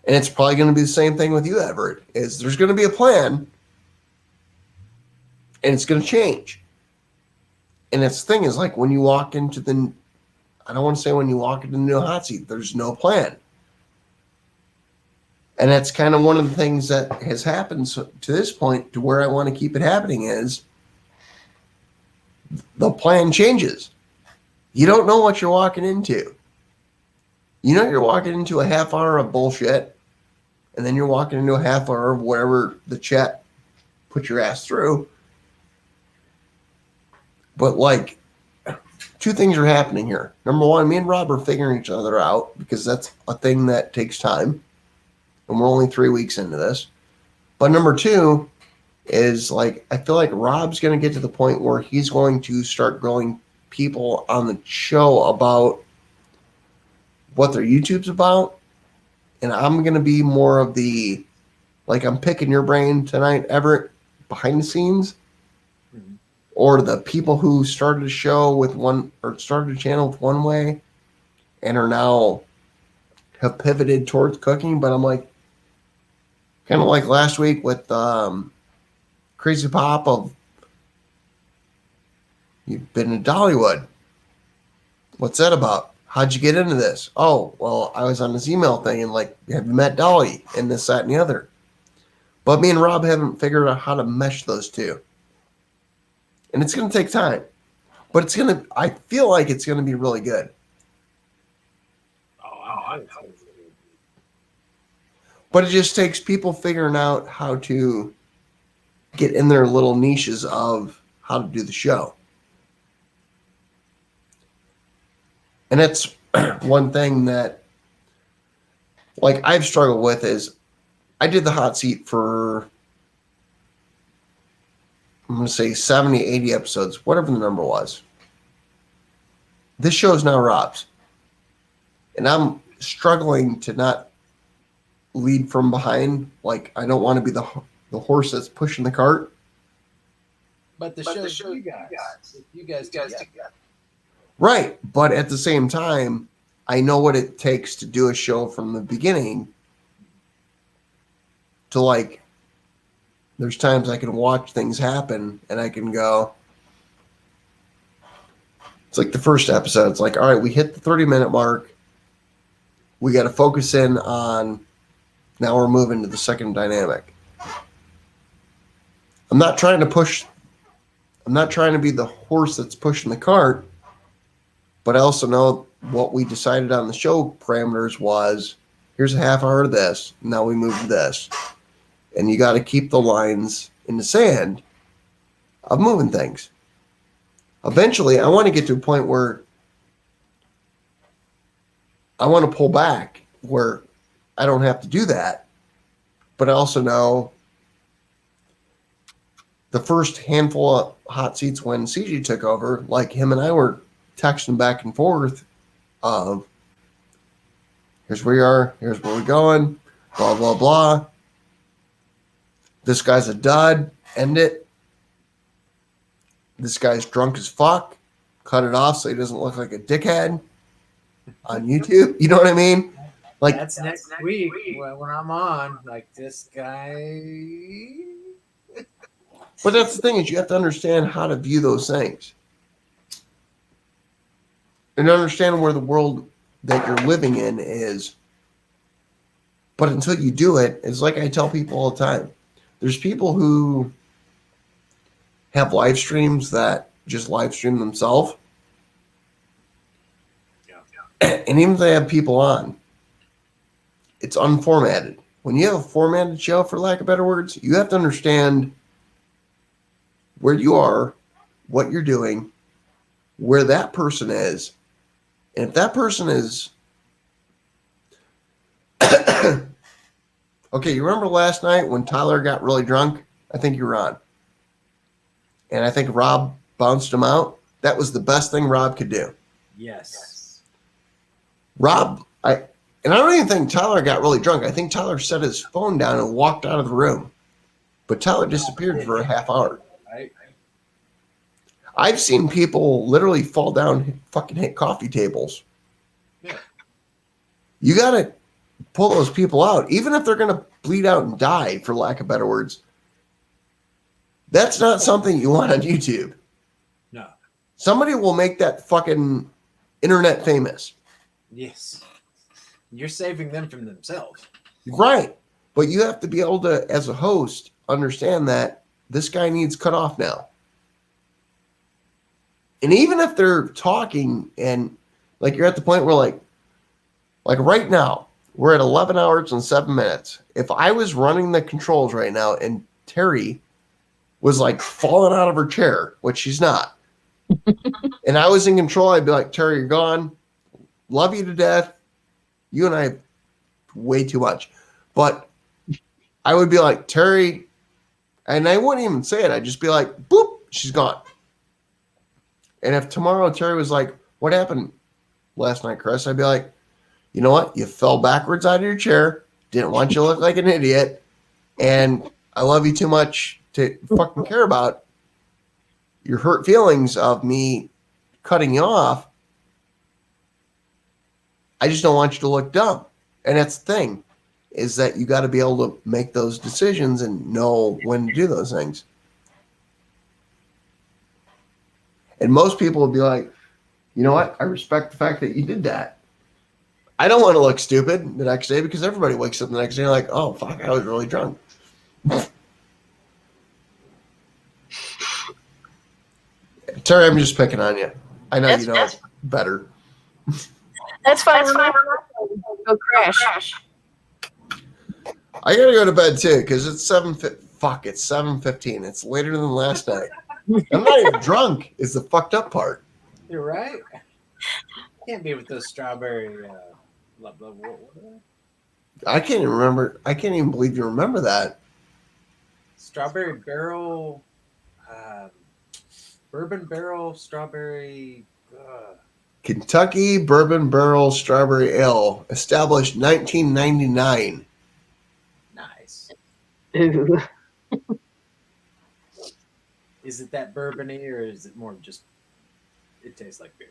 And it's probably going to be the same thing with you, Everett, is there's going to be a plan and it's going to change. And that's the thing is like when you walk into I don't want to say when you walk into the new hot seat, there's no plan. And that's kind of one of the things that has happened to this point to where I want to keep it happening is the plan changes. You don't know what you're walking into. You know you're walking into a half hour of bullshit, and then you're walking into a half hour of whatever the chat put your ass through. But like, 2 things are happening here. Number one, me and Rob are figuring each other out because that's a thing that takes time. And we're only 3 weeks into this. But number 2 is like, I feel like Rob's going to get to the point where he's going to start growing people on the show about what their YouTube's about. And I'm going to be more of the, like I'm picking your brain tonight, Everett, behind the scenes. Mm-hmm. Or the people who started a show with started a channel with one way and are now have pivoted towards cooking. But I'm like, kind of like last week with Crazy Pop of you've been in Dollywood. What's that about? How'd you get into this? Oh, well, I was on this email thing and like, have you met Dolly and this, that, and the other? But me and Rob haven't figured out how to mesh those two. And it's going to take time. But I feel like it's going to be really good. But it just takes people figuring out how to get in their little niches of how to do the show. And that's one thing that, like, I've struggled with is I did the hot seat for, I'm going to say 70, 80 episodes, whatever the number was. This show is now Rob's. And I'm struggling to not lead from behind. Like, I don't want to be the horse that's pushing the cart. But the show's you guys. If you guys together. Right. But at the same time, I know what it takes to do a show from the beginning to, like, there's times I can watch things happen and I can go, it's like the first episode. It's like, all right, we hit the 30-minute mark. We got to focus in on, now we're moving to the second dynamic. I'm not trying to be the horse that's pushing the cart, but I also know what we decided on the show parameters was, here's a half hour of this. Now we move to this. And you got to keep the lines in the sand of moving things. Eventually, I want to get to a point where I want to pull back where I don't have to do that. But I also know the first handful of hot seats when CG took over, like him and I were texting back and forth of, here's where we are, here's where we're going, blah, blah, blah. This guy's a dud, end it. This guy's drunk as fuck, cut it off so he doesn't look like a dickhead on YouTube. You know what I mean? Like, That's next week when I'm on. Like, this guy. but that's the thing, is you have to understand how to view those things. And understand where the world that you're living in is. But until you do it, it's like I tell people all the time. There's people who have live streams that just live stream themselves. And even if they have people on, it's unformatted. When you have a formatted show, for lack of better words, you have to understand where you are, what you're doing, where that person is. And if that person is... Okay, you remember last night when Tyler got really drunk? I think you were on. And I think Rob bounced him out. That was the best thing Rob could do. Yes. Rob, I don't even think Tyler got really drunk. I think Tyler set his phone down and walked out of the room. But Tyler disappeared for a half hour. Right. I've seen people literally fall down, fucking hit coffee tables. Yeah. You got to pull those people out, even if they're going to bleed out and die, for lack of better words. That's not something you want on YouTube. No. Somebody will make that fucking internet famous. Yes. You're saving them from themselves. Right. But you have to be able to, as a host, understand that this guy needs cut off now. And even if they're talking and like you're at the point where like right now, we're at 11 hours and 7 minutes. If I was running the controls right now and Terry was like falling out of her chair, which she's not, and I was in control, I'd be like, Terry, you're gone. Love you to death. You and I have way too much. But I would be like, Terry, and I wouldn't even say it. I'd just be like, boop, she's gone. And if tomorrow Terry was like, what happened last night, Chris? I'd be like, you know what? You fell backwards out of your chair. Didn't want you to look like an idiot. And I love you too much to fucking care about your hurt feelings of me cutting you off. I just don't want you to look dumb. And that's the thing, is that you got to be able to make those decisions and know when to do those things. And most people will be like, you know what? I respect the fact that you did that. I don't want to look stupid the next day because everybody wakes up the next day like, oh, fuck, I was really drunk. Terry, I'm just picking on you. I know you know better. That's fine. Go crash. I gotta go to bed too because it's 7:15. It's later than last night. I'm not even drunk. Is the fucked up part. You're right. Can't be with those strawberry. I can't even remember. I can't even believe you remember that. Strawberry barrel, bourbon barrel, strawberry. Kentucky Bourbon Barrel Strawberry Ale, established 1999. Nice. Ooh. Is it that bourbony or is it more just it tastes like beer?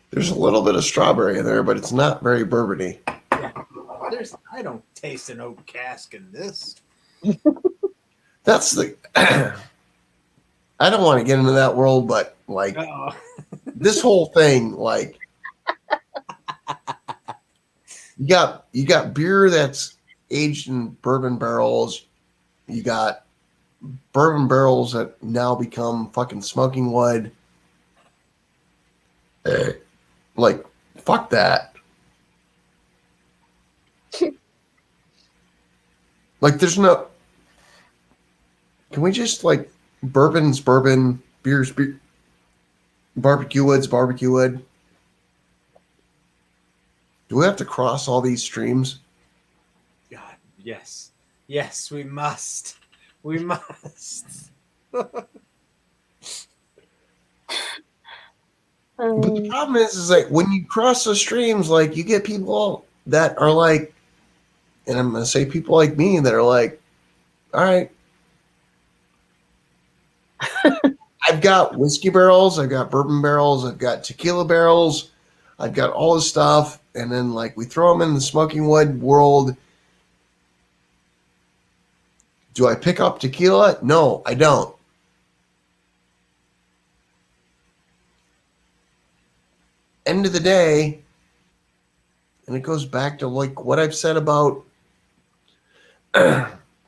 There's a little bit of strawberry in there, but it's not very bourbony. Yeah. I don't taste an oak cask in this. That's the. I don't want to get into that world, but like Uh-oh. this whole thing, like you got beer that's aged in bourbon barrels. You got bourbon barrels that now become fucking smoking wood. Like, fuck that. Like, there's no. Can we just like bourbon's bourbon, beer's beer, barbecue wood's barbecue wood? Do we have to cross all these streams? God, yes. Yes, we must. We must. But the problem is like when you cross the streams, like you get people that are like, and I'm gonna say people like me that are like, all right, I've got whiskey barrels, I've got bourbon barrels, I've got tequila barrels, I've got all this stuff, and then like we throw them in the smoking wood world. Do I pick up tequila? No, I don't. End of the day, and it goes back to like what I've said about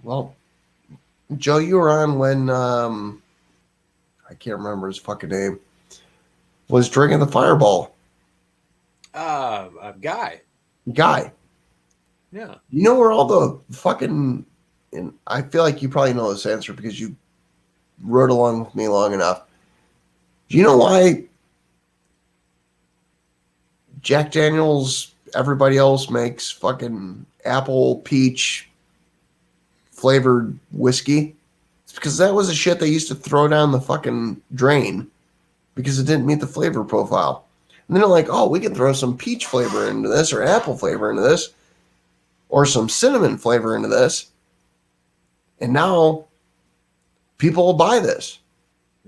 well, Joe, you were on when I can't remember his fucking name, was drinking the Fireball. A guy. Guy. Yeah. You know where all the fucking, and I feel like you probably know this answer because you rode along with me long enough. Do you know why Jack Daniels, everybody else makes fucking apple peach flavored whiskey? It's because that was the shit they used to throw down the fucking drain because it didn't meet the flavor profile. And then they're like, oh, we can throw some peach flavor into this or apple flavor into this or some cinnamon flavor into this. And now people will buy this.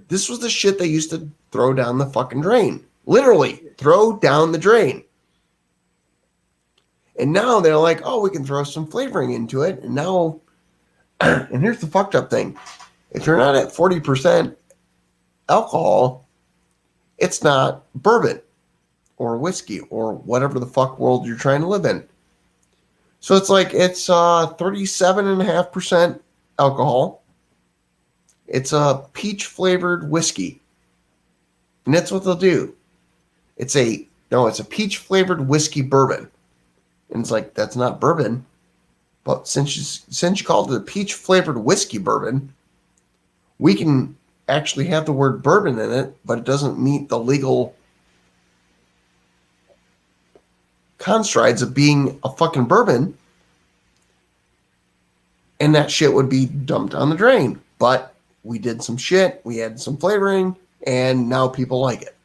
This was the shit they used to throw down the fucking drain. Literally, throw down the drain. And now they're like, oh, we can throw some flavoring into it. And now, and here's the fucked up thing. If you're not at 40% alcohol, it's not bourbon or whiskey or whatever the fuck world you're trying to live in. So it's like, it's 37.5% alcohol. It's a peach flavored whiskey. And that's what they'll do. It's a peach flavored whiskey bourbon. And it's like, that's not bourbon. But since you called it a peach flavored whiskey bourbon, we can actually have the word bourbon in it, but it doesn't meet the legal constrides of being a fucking bourbon. And that shit would be dumped on the drain. But we did some shit, we added some flavoring, and now people like it.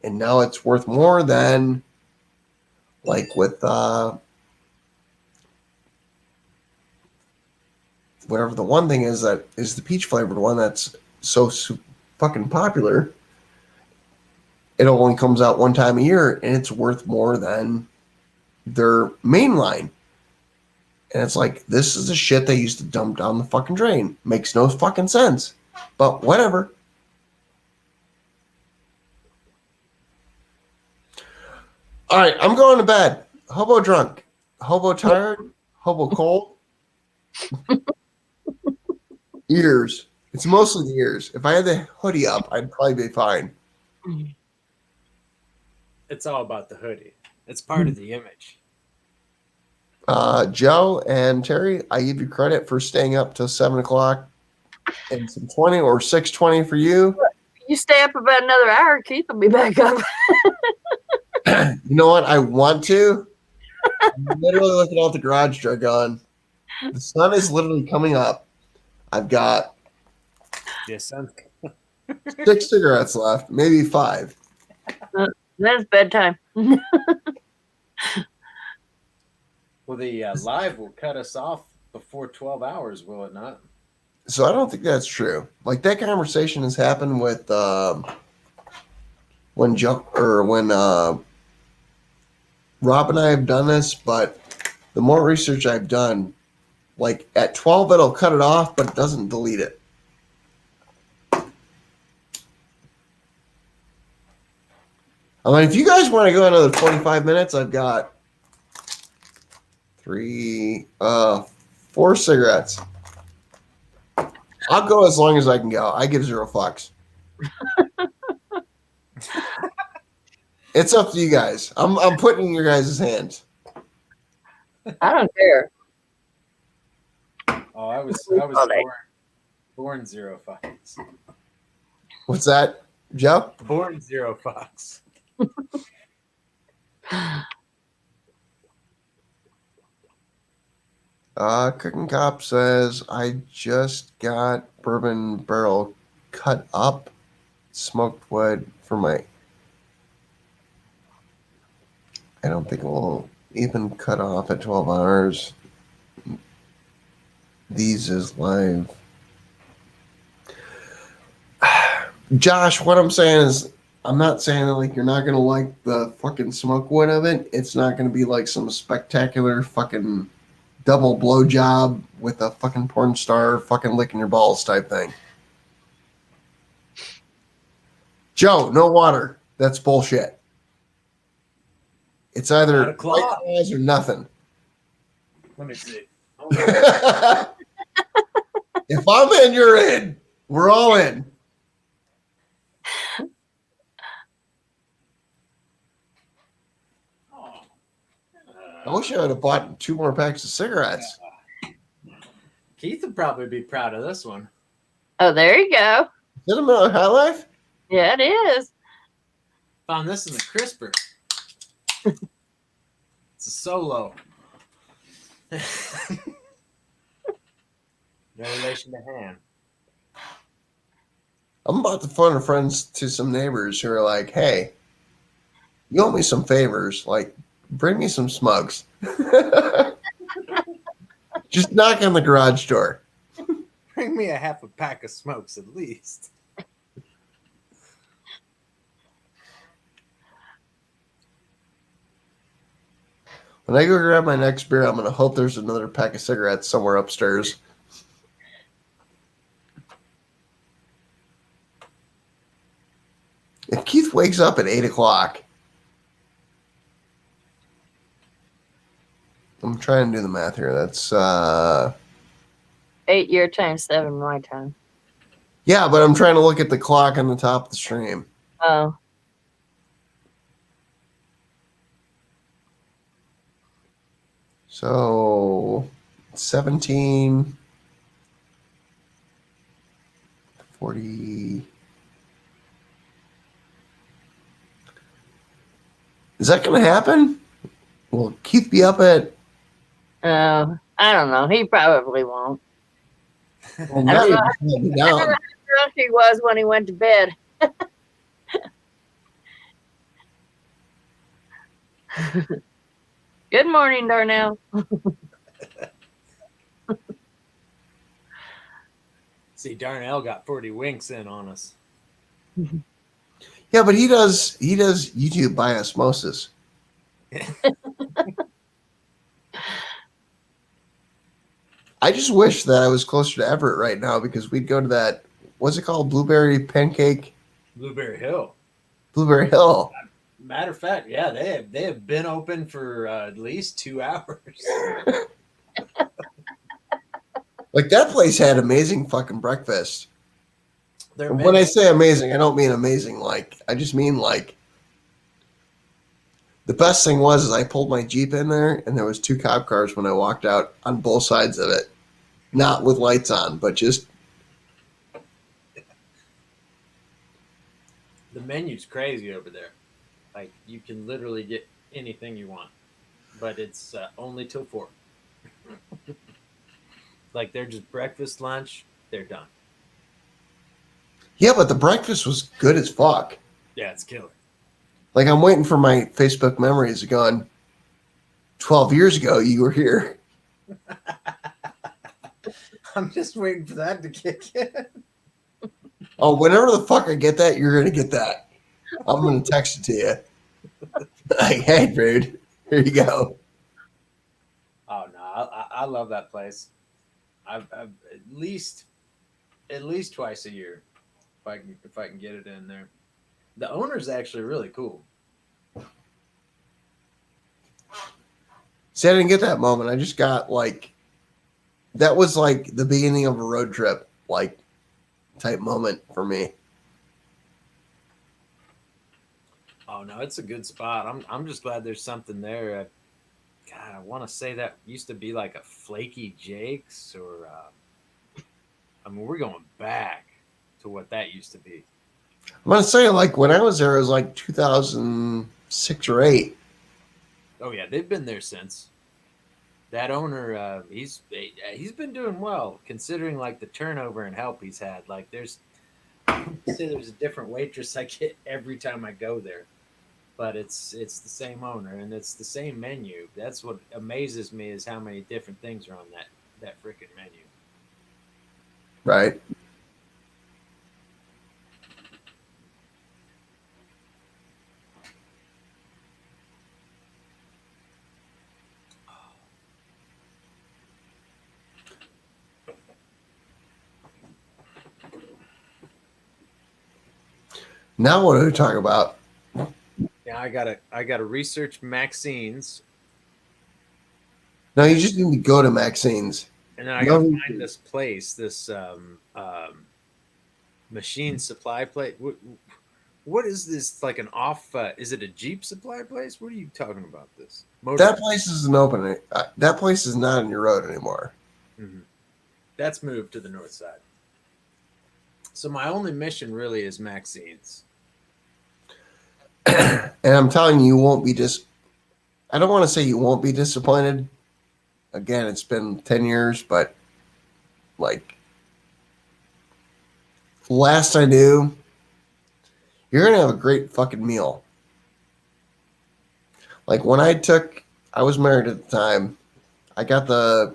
And now it's worth more than like with whatever the one thing is that is the peach flavored one that's so fucking popular. It only comes out one time a year and it's worth more than their main line. And it's like, this is the shit they used to dump down the fucking drain. Makes no fucking sense. But whatever. All right, I'm going to bed. Hobo drunk. Hobo tired. Hobo cold. Ears. It's mostly the ears. If I had the hoodie up, I'd probably be fine. It's all about the hoodie. It's part of the image. Joe and Terry, I give you credit for staying up till 7 o'clock and some 20 or 6:20 for you. You stay up about another hour, Keith will be back up. You know what? I want to. I'm literally looking out the garage door going, the sun is literally coming up. I've got Yes, son. 6 cigarettes left, maybe 5. That's bedtime. Well, the live will cut us off before 12 hours, will it not? So I don't think that's true. Like that conversation has happened with when Rob and I have done this, but the more research I've done, like at 12 it'll cut it off, but it doesn't delete it. I mean, if you guys want to go another 25 minutes, I've got 4 cigarettes. I'll go as long as I can go. I give 0 fucks. It's up to you guys. I'm putting in your guys' hands. I don't care. Oh, I was born 0 fucks. What's that, Joe? Born 0 fucks. Cooking Cop says, I just got bourbon barrel cut up, smoked wood for my. I don't think it will even cut off at 12 hours. These is live. Josh, what I'm saying is, I'm not saying that like you're not gonna like the fucking smoke wood of it. It's not gonna be like some spectacular fucking double blowjob with a fucking porn star fucking licking your balls type thing. Joe, no water. That's bullshit. It's either White Claws or nothing. Let me see. If I'm in, you're in. We're all in. I wish I would have bought 2 more packs of cigarettes. Keith would probably be proud of this one. Oh, there you go. Is it a Miller High Life? Yeah, it is. Found this in the crisper. It's a solo. No relation to hand. I'm about to phone a friend to some neighbors who are like, hey, you owe me some favors. Like, bring me some smugs. Just knock on the garage door. Bring me a half a pack of smokes at least. When I go grab my next beer, I'm going to hope there's another pack of cigarettes somewhere upstairs. If Keith wakes up at 8 o'clock, I'm trying to do the math here. That's 8 your time, 7 my time. yeah, but I'm trying to look at the clock on the top of the stream. Oh. So 17, 40. Is that going to happen? Will Keith be up at? I don't know. He probably won't. Well, I now don't you're know. just letting me I don't know down. how drunk he was when he went to bed. Good morning, Darnell. See, Darnell got 40 winks in on us. Yeah, but he does YouTube by osmosis. I just wish that I was closer to Everett right now because we'd go to that, what's it called? Blueberry Pancake? Blueberry Hill. Blueberry Hill. Matter of fact, yeah, they have been open for at least 2 hours. Like that place had amazing fucking breakfast. Their When menu- I say amazing, I don't mean amazing like, I just mean like the best thing was is I pulled my Jeep in there and there was 2 cop cars when I walked out on both sides of it. Not with lights on, but just the menu's crazy over there. Like you can literally get anything you want, but it's only till 4. Like they're just breakfast, lunch, they're done. Yeah, but the breakfast was good as fuck. Yeah, it's killer. Like, I'm waiting for my Facebook memories going, 12 years ago, you were here. I'm just waiting for that to kick in. Oh, whenever the fuck I get that, you're going to get that. I'm going to text it to you. Like, hey, dude, here you go. Oh no, I love that place. I've at least twice a year if I can get it in there. The owner's actually really cool. See, I didn't get that moment. I just got, like, that was like the beginning of a road trip, like, type moment for me. Oh no, it's a good spot. I'm just glad there's something there. God, I want to say that used to be like a Flaky Jake's, or I mean, we're going back to what that used to be. I'm going to say, like, when I was there, it was like 2006 or 8. Oh yeah, they've been there since. That owner, he's been doing well considering like the turnover and help he's had. Like, there's say there's a different waitress I get every time I go there, but it's the same owner and it's the same menu. That's what amazes me, is how many different things are on that freaking menu. Right. Now what do we talk about? Yeah, I gotta research Maxine's, No, you just need to go to Maxine's. and then I gotta find this place, this machine supply place. What is this, like an off? Is it a Jeep supply place? What are you talking about? This That place isn't open. That place is not on your road anymore. Mm-hmm. That's moved to the north side. So my only mission really is Maxine's. And I'm telling you, you won't be I don't want to say you won't be disappointed. Again, it's been 10 years, but like last I knew, you're going to have a great fucking meal. Like when I was married at the time. I got the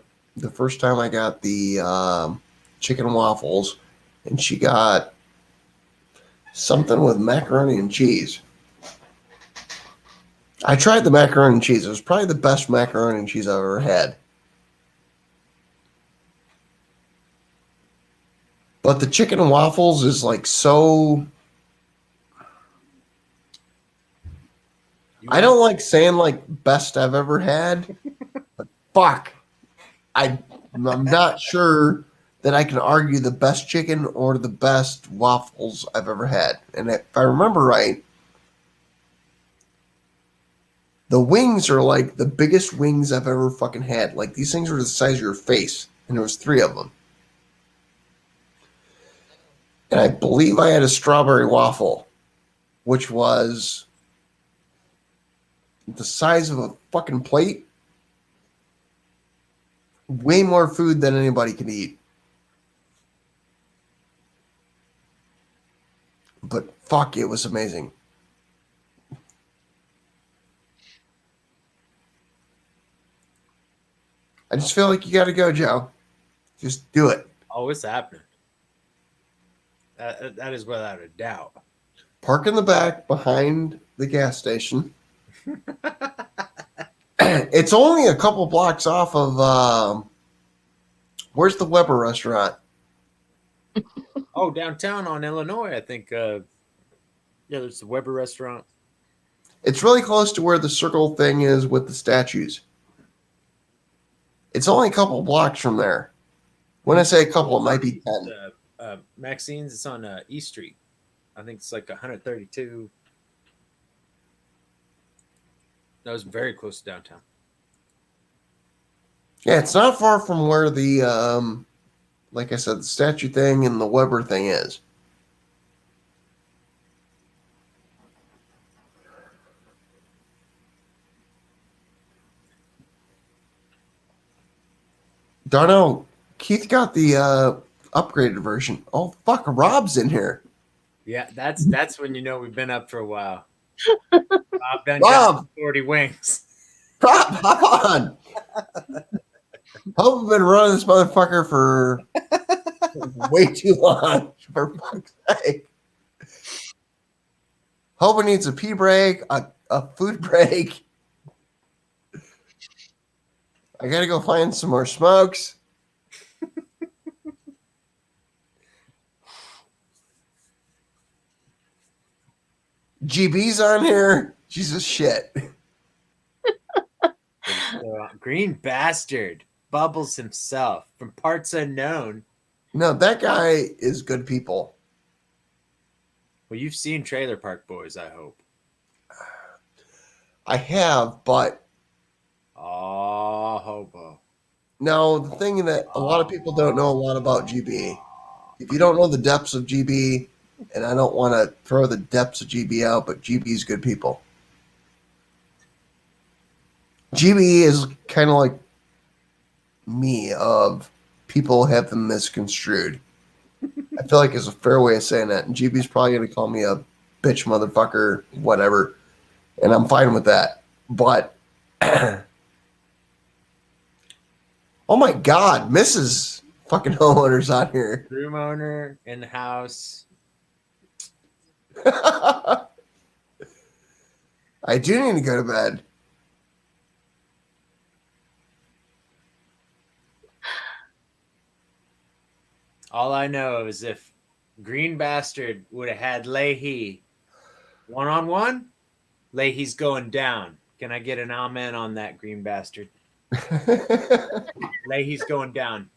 first time I got the chicken waffles, and she got something with macaroni and cheese. I tried the macaroni and cheese. It was probably the best macaroni and cheese I've ever had. But the chicken and waffles is like so... I don't like saying like best I've ever had, but fuck. I'm not sure that I can argue the best chicken or the best waffles I've ever had. And if I remember right, the wings are like the biggest wings I've ever fucking had. Like these things were the size of your face, and there was 3 of them. And I believe I had a strawberry waffle, which was the size of a fucking plate. Way more food than anybody can eat. But fuck, it was amazing. I just feel like you got to go, Joe. Just do it. Oh, it's happening. That is without a doubt. Park in the back behind the gas station. It's only a couple blocks off of where's the Weber restaurant? Oh, downtown on Illinois, I think. Yeah, there's the Weber restaurant. It's really close to where the circle thing is with the statues. It's only a couple blocks from there. When I say a couple, it might be 10. Maxine's, it's on East Street. I think it's like 132. That was very close to downtown. Yeah, it's not far from where the, like I said, the statue thing and the Weber thing is. Darnell, Keith got the upgraded version. Oh fuck, Rob's in here. Yeah, that's when you know we've been up for a while. Bob done Rob! got 40 wings. Rob, hop on. Hope I've been running this motherfucker for way too long. For fuck's sake. Hope needs a pee break, a food break. I gotta go find some more smokes. GB's on here. Jesus shit. Green bastard. Bubbles himself from parts unknown. No, that guy is good people. Well, you've seen Trailer Park Boys, I hope. I have, but Oh, hobo. no, the thing that a lot of people don't know a lot about GB. If you don't know the depths of GB, and I don't want to throw the depths of GB out, but GB is good people. GB is kind of like me of people have them misconstrued. I feel like it's a fair way of saying that. And GB's probably going to call me a bitch motherfucker, whatever. And I'm fine with that. But, oh my God, Mrs. fucking homeowner's on here. Room owner in the house. I do need to go to bed. All I know is if Green Bastard would have had Leahy one-on-one, Leahy's going down. Can I get an amen on that, Green Bastard? Leahy's going down.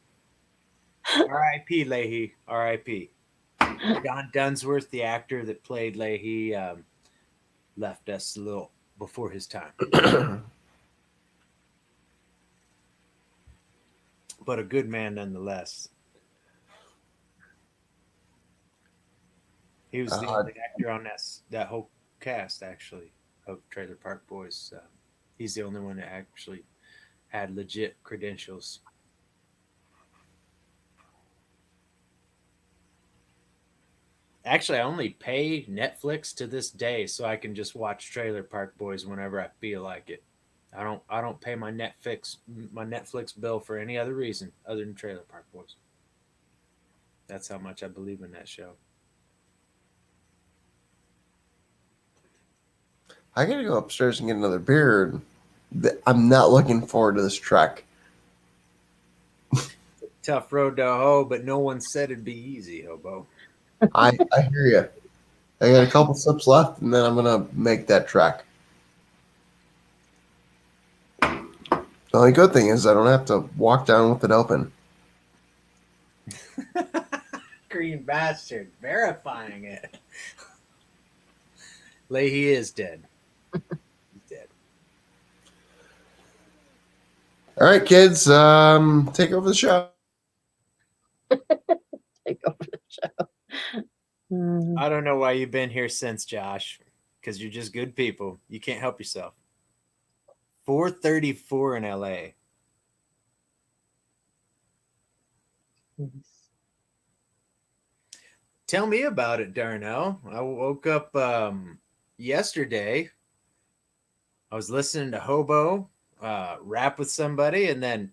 R.I.P. Leahy. R.I.P. John Dunsworth, the actor that played Leahy, left us a little before his time. But a good man nonetheless. He was the only actor on that whole cast, actually, of Trailer Park Boys. He's the only one that actually had legit credentials. Actually, I only pay Netflix to this day so I can just watch Trailer Park Boys whenever I feel like it. I don't pay my Netflix bill for any other reason other than Trailer Park Boys. That's how much I believe in that show. I gotta go upstairs and get another beer. I'm not looking forward to this trek. Tough road to hoe, but no one said it'd be easy, hobo. I hear you. I got a couple sips left, and then I'm gonna make that trek. The only good thing is I don't have to walk down with it open. Green bastard, verifying it. Leahy is dead. He's dead. All right, kids, take over the show. Take over the show. I don't know why you've been here since, Josh, because you're just good people. You can't help yourself. 4:34 in LA. Tell me about it, Darnell. I woke up yesterday. I was listening to Hobo rap with somebody, and then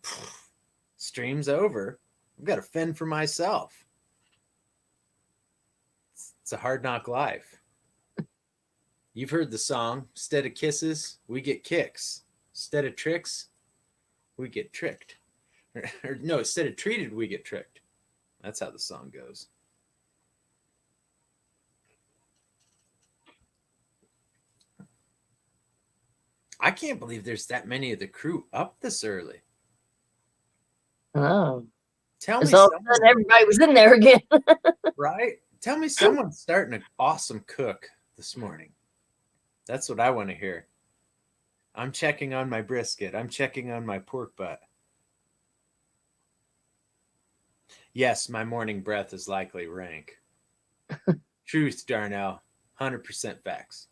stream's over. I've got to fend for myself. It's a hard knock life. You've heard the song. Instead of kisses, we get kicks. Instead of tricks, we get tricked. Or no, instead of treated, we get tricked. That's how the song goes. I can't believe there's that many of the crew up this early. Oh. Tell me, So everybody was in there again. right? Tell me someone's starting an awesome cook this morning. That's what I want to hear. I'm checking on my brisket. I'm checking on my pork butt. Yes, my morning breath is likely rank. Truth, Darnell. 100% facts.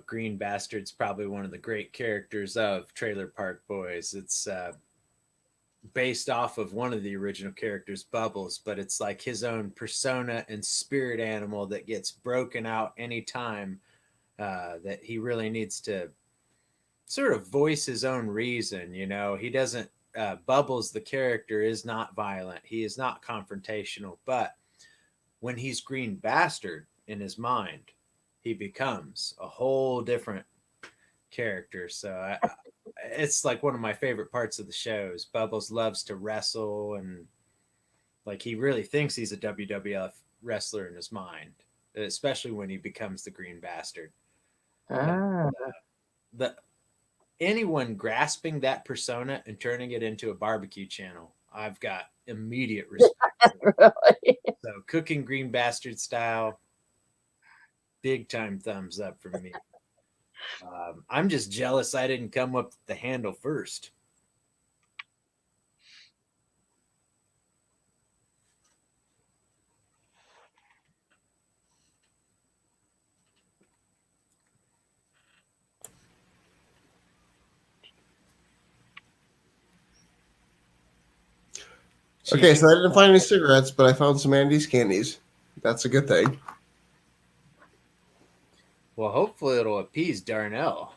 Green Bastard's probably one of the great characters of Trailer Park Boys. It's based off of one of the original characters, Bubbles, but it's like his own persona and spirit animal that gets broken out anytime that he really needs to sort of voice his own reason. You know, he doesn't, Bubbles, the character, is not violent. He is not confrontational, but when he's Green Bastard in his mind, he becomes a whole different character. So it's like one of my favorite parts of the shows. Bubbles loves to wrestle, and like he really thinks he's a WWF wrestler in his mind, especially when he becomes the Green Bastard. The anyone grasping that persona and turning it into a barbecue channel, I've got immediate respect. Really? So cooking Green Bastard style, big time thumbs up for me. I'm just jealous I didn't come up with the handle first. Okay, so I didn't find any cigarettes, but I found some Andes candies. That's a good thing. Well, hopefully it'll appease Darnell.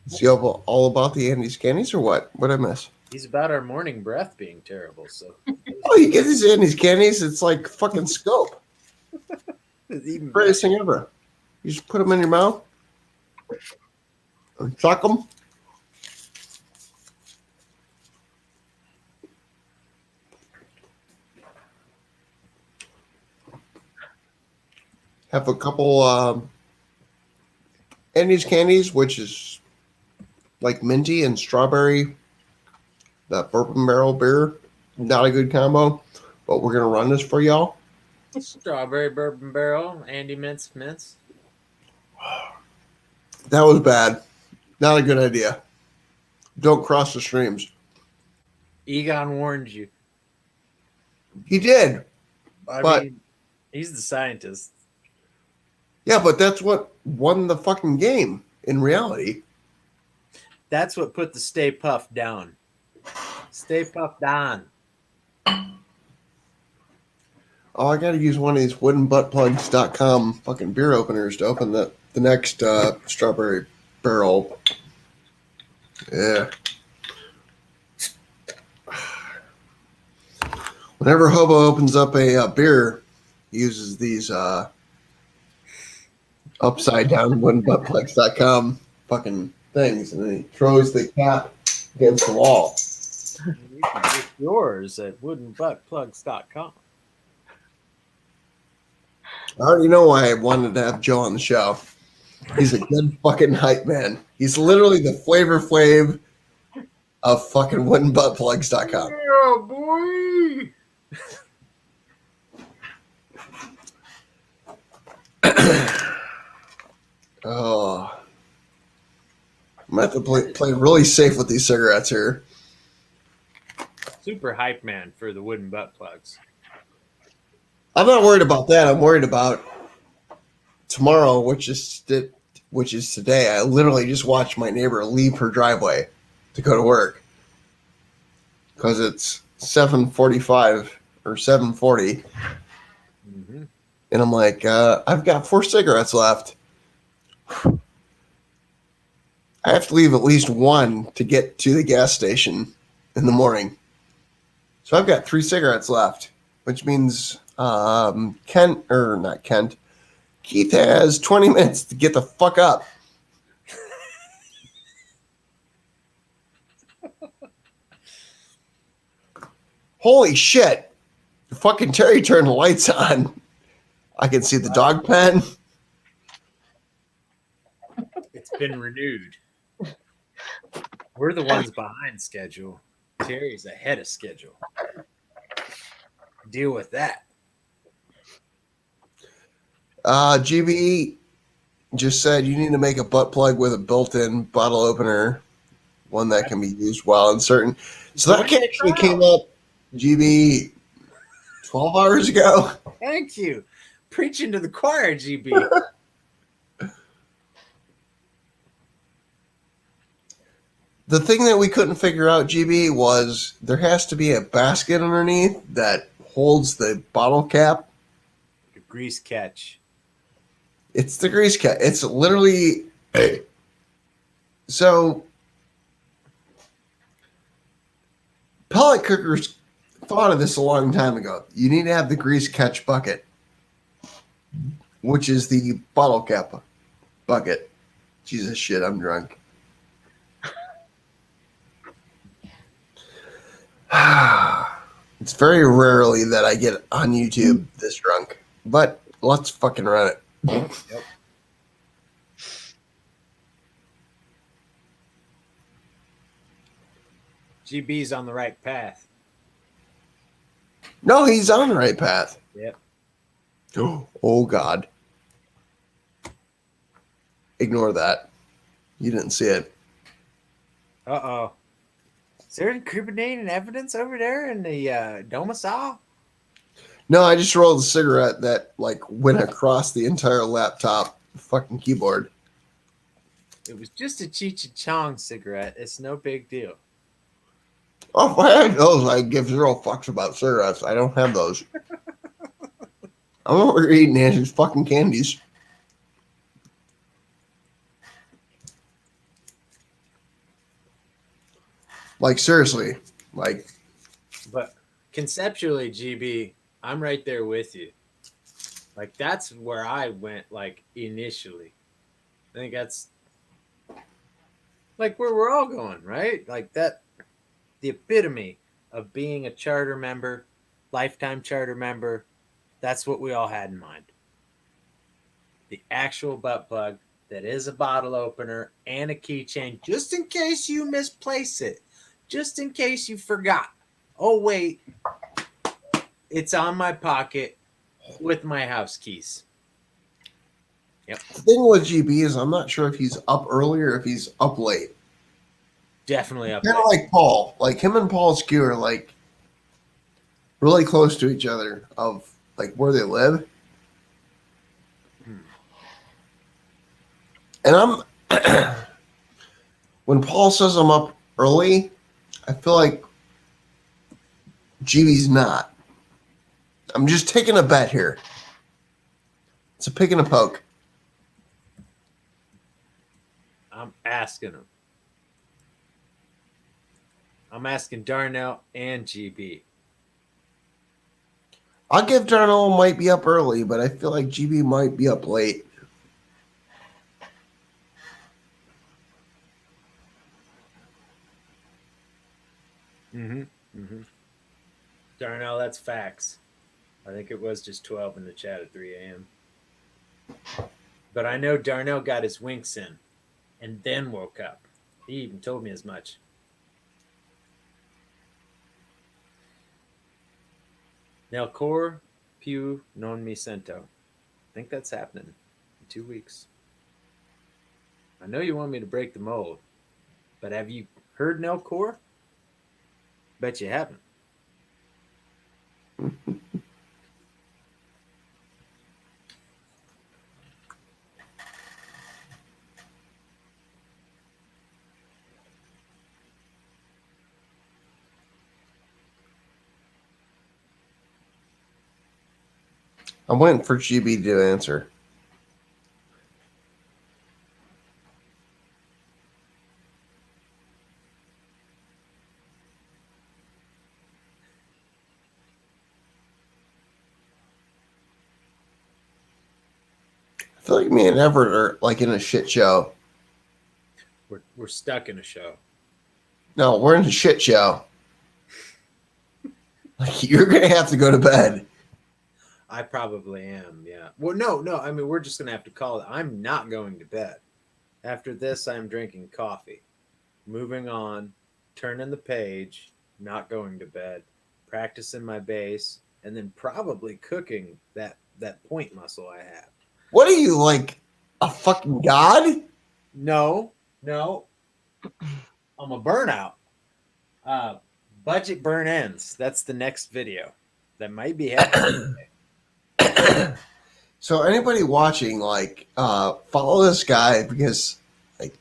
Is he all about the Andes candies or what? What'd I miss? He's about our morning breath being terrible. So, Oh, you get these Andes candies, it's like fucking scope. even Greatest thing ever. You just put them in your mouth and suck them. Have a couple Andes candies, which is like minty and strawberry. That bourbon barrel beer, not a good combo, but we're gonna run this for y'all. Strawberry bourbon barrel, Andy Mince. That was bad. Not a good idea. Don't cross the streams. Egon warned you. He did. I mean, he's the scientist. Yeah, but that's what won the fucking game in reality. That's what put the Stay Puft down. Stay Puft down. Oh, I gotta use one of these woodenbuttplugs.com fucking beer openers to open the next strawberry barrel. Yeah. Whenever Hobo opens up a beer, he uses these upside down woodenbuttplugs.com fucking things, and then he throws the cap against the wall. You can get yours at woodenbuttplugs.com. I already know why I wanted to have Joe on the show. He's a good fucking hype man. He's literally the Flavor Flav of fucking woodenbuttplugs.com. Yeah, boy. Oh. I'm going to have to play really safe with these cigarettes here. Super hype man for the wooden butt plugs. I'm not worried about that. I'm worried about tomorrow, which is today. I literally just watched my neighbor leave her driveway to go to work because it's 7:45 or 7:40, and I'm like, I've got 4 cigarettes left. I have to leave at least one to get to the gas station in the morning. So I've got 3 cigarettes left, which means Keith has 20 minutes to get the fuck up. Holy shit. Fucking Terry turned the lights on. I can see the dog pen. It's been renewed. We're the ones behind schedule. Terry's ahead of schedule. Deal with that. GB just said you need to make a butt plug with a built-in bottle opener, one that can be used while inserting. So that actually came up, GB, 12 hours ago. Thank you. preaching to the choir, GB. The thing that we couldn't figure out, GB, was there has to be a basket underneath that holds the bottle cap. A grease catch. It's the grease cap. It's literally. So, pellet cookers thought of this a long time ago. You need to have the grease catch bucket, which is the bottle cap bucket. Jesus shit, I'm drunk. It's very rarely that I get on YouTube this drunk, but let's fucking run it. Yep. GB's on the right path. No, he's on the right path. Yep. Oh, God. Ignore that. You didn't see it. Uh-oh. Is there incriminating evidence over there in the domicile? No, I just rolled a cigarette that like went across the entire laptop fucking keyboard. It was just a Cheech and Chong cigarette. It's no big deal. Oh, if I had those, I'd give zero fucks about cigarettes. I don't have those. I'm over eating Nancy's fucking candies. Like, seriously. Like, But conceptually, GB, I'm right there with you. Like, that's where I went, like, initially. I think that's, like, where we're all going, right? Like, that, the epitome of being a charter member, lifetime charter member, that's what we all had in mind. The actual butt plug that is a bottle opener and a keychain, just in case you misplace it, just in case you forgot. Oh, wait, it's on my pocket with my house keys. Yep. the thing with GB is I'm not sure if he's up early or if he's up late. Definitely up Kind there. of like Paul. Like, him and Paul Skew are, like, really close to each other of, like, where they live. And I'm... when Paul says I'm up early, I feel like GB's not. I'm just taking a bet here. It's a pick and a poke. I'm asking him. I'm asking Darnell and GB. I'll give Darnell might be up early, but I feel like GB might be up late. Darnell, that's facts. I think it was just 12 in the chat at 3 a.m. But I know Darnell got his winks in and then woke up. He even told me as much. Nel Cor Più Non Mi Sento. I think that's happening in 2 weeks. I know you want me to break the mold, but have you heard Nel Cor? Bet you haven't. I'm waiting for GB to answer. I feel like me and Everett are like in a shit show. We're stuck in a show. No, we're in a shit show. Like, you're gonna have to go to bed. I probably am, yeah. Well, no. I mean, we're just going to have to call it. I'm not going to bed. After this, I'm drinking coffee. Moving on, turning the page, not going to bed, practicing my bass, and then probably cooking that point muscle I have. What are you, like, a fucking god? No. I'm a burnout. Budget burn ends. That's the next video. That might be happening. So anybody watching, like, follow this guy because, like,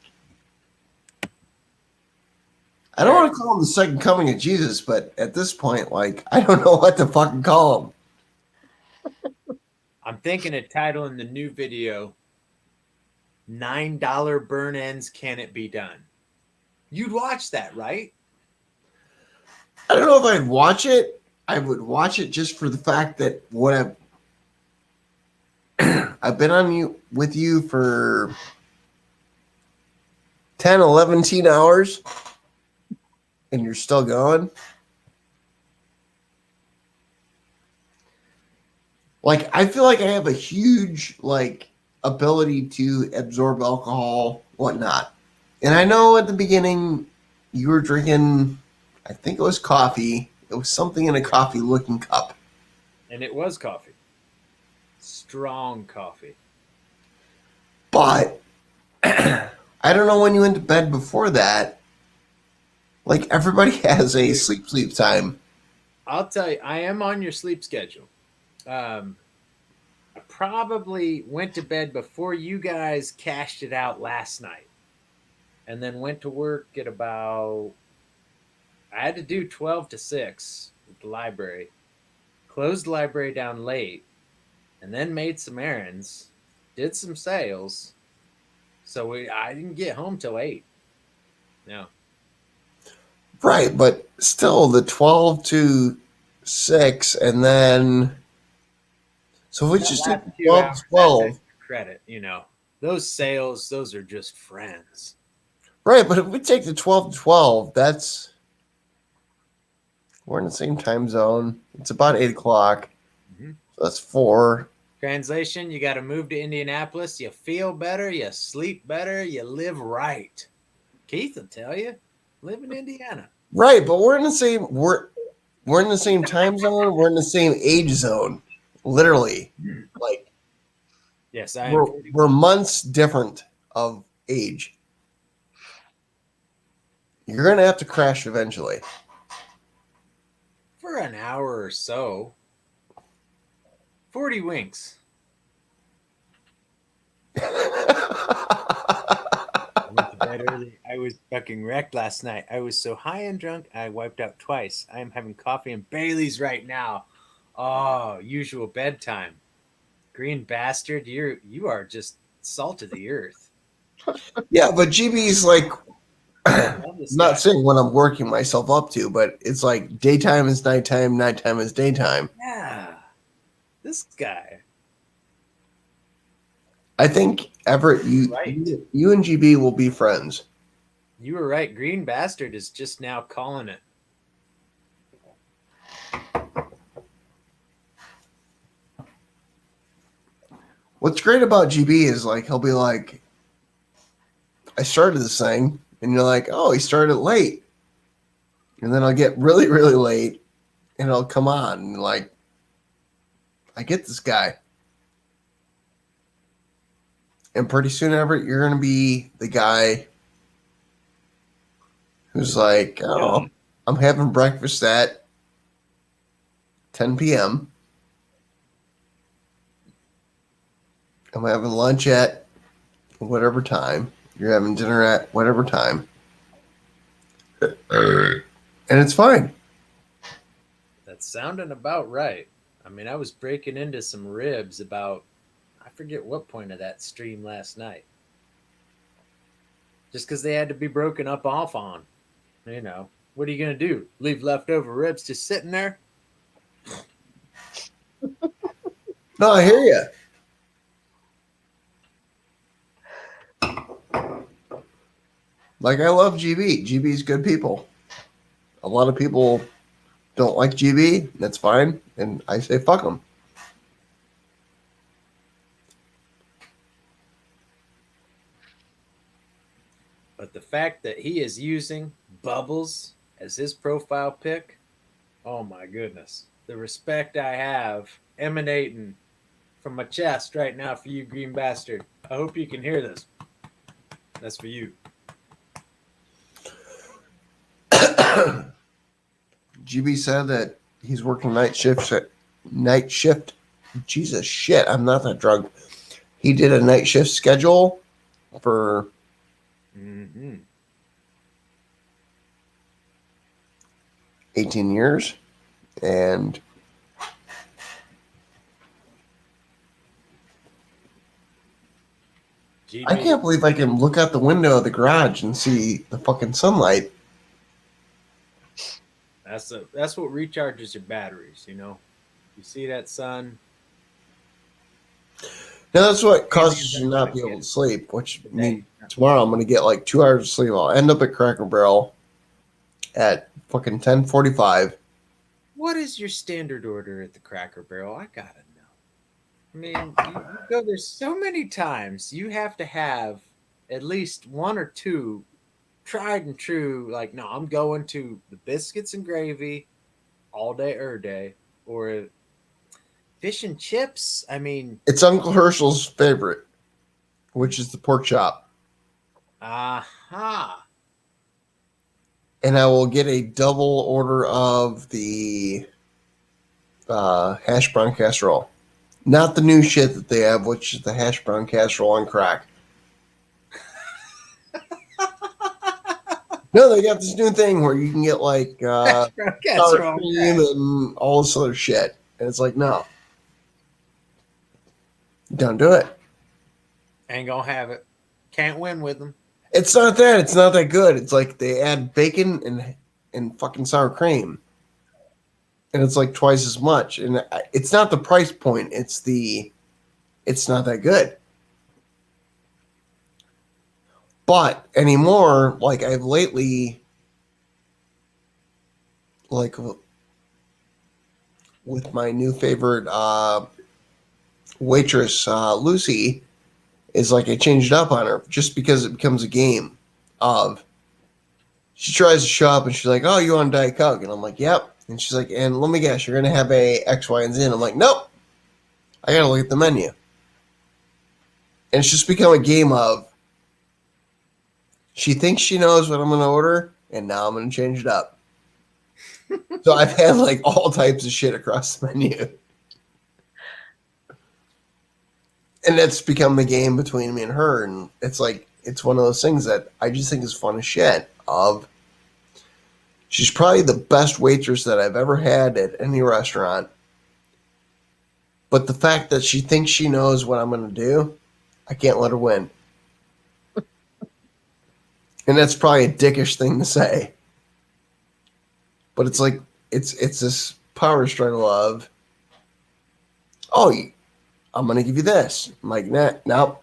I don't want to call him the second coming of Jesus, but at this point, like, I don't know what to fucking call him. I'm thinking of titling the new video $9 burn ends, can it be done? You'd watch that, right? I don't know if I'd watch it. I would watch it just for the fact that what I've been on you with you for 10, 11 hours, and you're still going. Like, I feel like I have a huge, like, ability to absorb alcohol, whatnot. And I know at the beginning you were drinking, I think it was coffee. It was something in a coffee-looking cup. And it was coffee. Strong coffee. But I don't know when you went to bed before that. Like, everybody has a sleep time. I'll tell you, I am on your sleep schedule. I probably went to bed before you guys cashed it out last night. And then went to work at about, I had to do 12 to 6 at the library. Closed the library down late. And then made some errands. Did some sales. So I didn't get home till 8. No. Right, but still the 12 to 6, and then so if we just take 12 to 12. Credit, you know. Those sales, those are just friends. Right, but if we take the 12 to 12, we're in the same time zone. It's about 8 o'clock. Mm-hmm. So that's 4. Translation, you got to move to Indianapolis. You feel better, you sleep better, you live right. Keith will tell you, live in Indiana. Right, but we're in the same we're in the same time zone. We're in the same age zone, literally. Like, yes, I we're, am. we're months different of age. You're gonna have to crash eventually. For an hour or so. 40 winks. I went to bed early. I was fucking wrecked last night. I was so high and drunk, I wiped out twice. I am having coffee and Bailey's right now. Oh, usual bedtime. Green bastard, you are just salt of the earth. Yeah, but GB's like, not saying what I'm working myself up to, but it's like daytime is nighttime, nighttime is daytime. Yeah, this guy. I think Everett, you and GB will be friends. You were right. Green bastard is just now calling it. What's great about GB is like he'll be like, I started this thing, and you're like, oh, he started late. And then I'll get really, really late, and it'll come on, and like, I get this guy. And pretty soon, Everett, you're going to be the guy who's like, oh, I'm having breakfast at 10 p.m. I'm having lunch at whatever time. You're having dinner at whatever time. And it's fine. That's sounding about right. I mean, I was breaking into some ribs about, I forget what point of that stream last night. Just because they had to be broken up off on. You know, what are you going to do? Leave leftover ribs just sitting there? No, I hear you. Like, I love GB. GB's good people. A lot of people don't like GB. That's fine. And I say, fuck them. But the fact that he is using Bubbles as his profile pic, oh my goodness. The respect I have emanating from my chest right now for you, green bastard. I hope you can hear this. That's for you. GB said that he's working night shift Jesus shit, I'm not that drunk. He did a night shift schedule for 18 years. And I can't believe I can look out the window of the garage and see the fucking sunlight. That's what recharges your batteries. You know, you see that sun. Now that's what causes you not be able to sleep, which means tomorrow I'm going to get like 2 hours of sleep. I'll end up at Cracker Barrel at fucking 10:45. What is your standard order at the Cracker Barrel? I gotta know. I mean, you go there so many times. You have to have at least one or two tried and true. Like, no, I'm going to the biscuits and gravy all day, day, or fish and chips. I mean, It's Uncle Herschel's favorite, which is the pork chop. aha. And I will get a double order of the hash brown casserole. Not the new shit that they have, which is the hash brown casserole on crack. No, they got this new thing where you can get like sour cream and all this other shit. And it's like, no. Don't do it. Ain't gonna have it. Can't win with them. It's not that. It's not that good. It's like they add bacon and fucking sour cream. And it's like twice as much. And it's not the price point. It's not that good. But anymore, like I've lately, like with my new favorite waitress, Lucy, is like I changed it up on her just because it becomes a game of she tries to show up and she's like, oh, you want Diet Coke? And I'm like, yep. And she's like, and let me guess, you're going to have a X, Y, and Z. And I'm like, nope. I got to look at the menu. And it's just become a game of she thinks she knows what I'm going to order, and now I'm going to change it up. So I've had like all types of shit across the menu. And that's become the game between me and her. And it's like, it's one of those things that I just think is fun as shit of she's probably the best waitress that I've ever had at any restaurant. But the fact that she thinks she knows what I'm going to do, I can't let her win. And that's probably a dickish thing to say. But it's like, it's this power struggle of, oh, I'm going to give you this. I'm like, nah, no.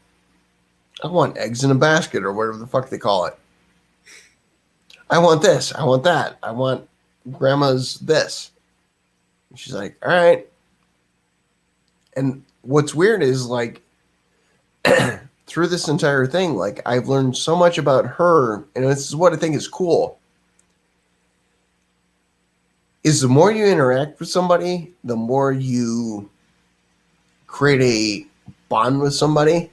I want eggs in a basket or whatever the fuck they call it. I want this. I want that. I want grandma's this. And she's like, all right. And what's weird is like, through this entire thing, like I've learned so much about her, and this is what I think is cool, is the more you interact with somebody, the more you create a bond with somebody.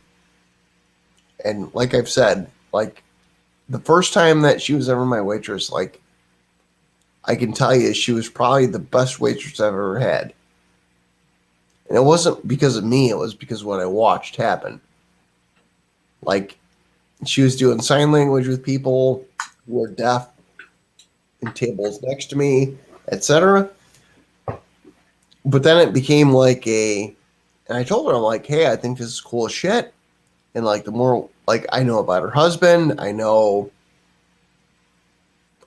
And like I've said, like the first time that she was ever my waitress, like I can tell you she was probably the best waitress I've ever had. And it wasn't because of me, it was because of what I watched happen. Like, she was doing sign language with people who were deaf in tables next to me, etc. But then it became like and I told her, I'm like, hey, I think this is cool as shit. And like, the more, like, I know about her husband, I know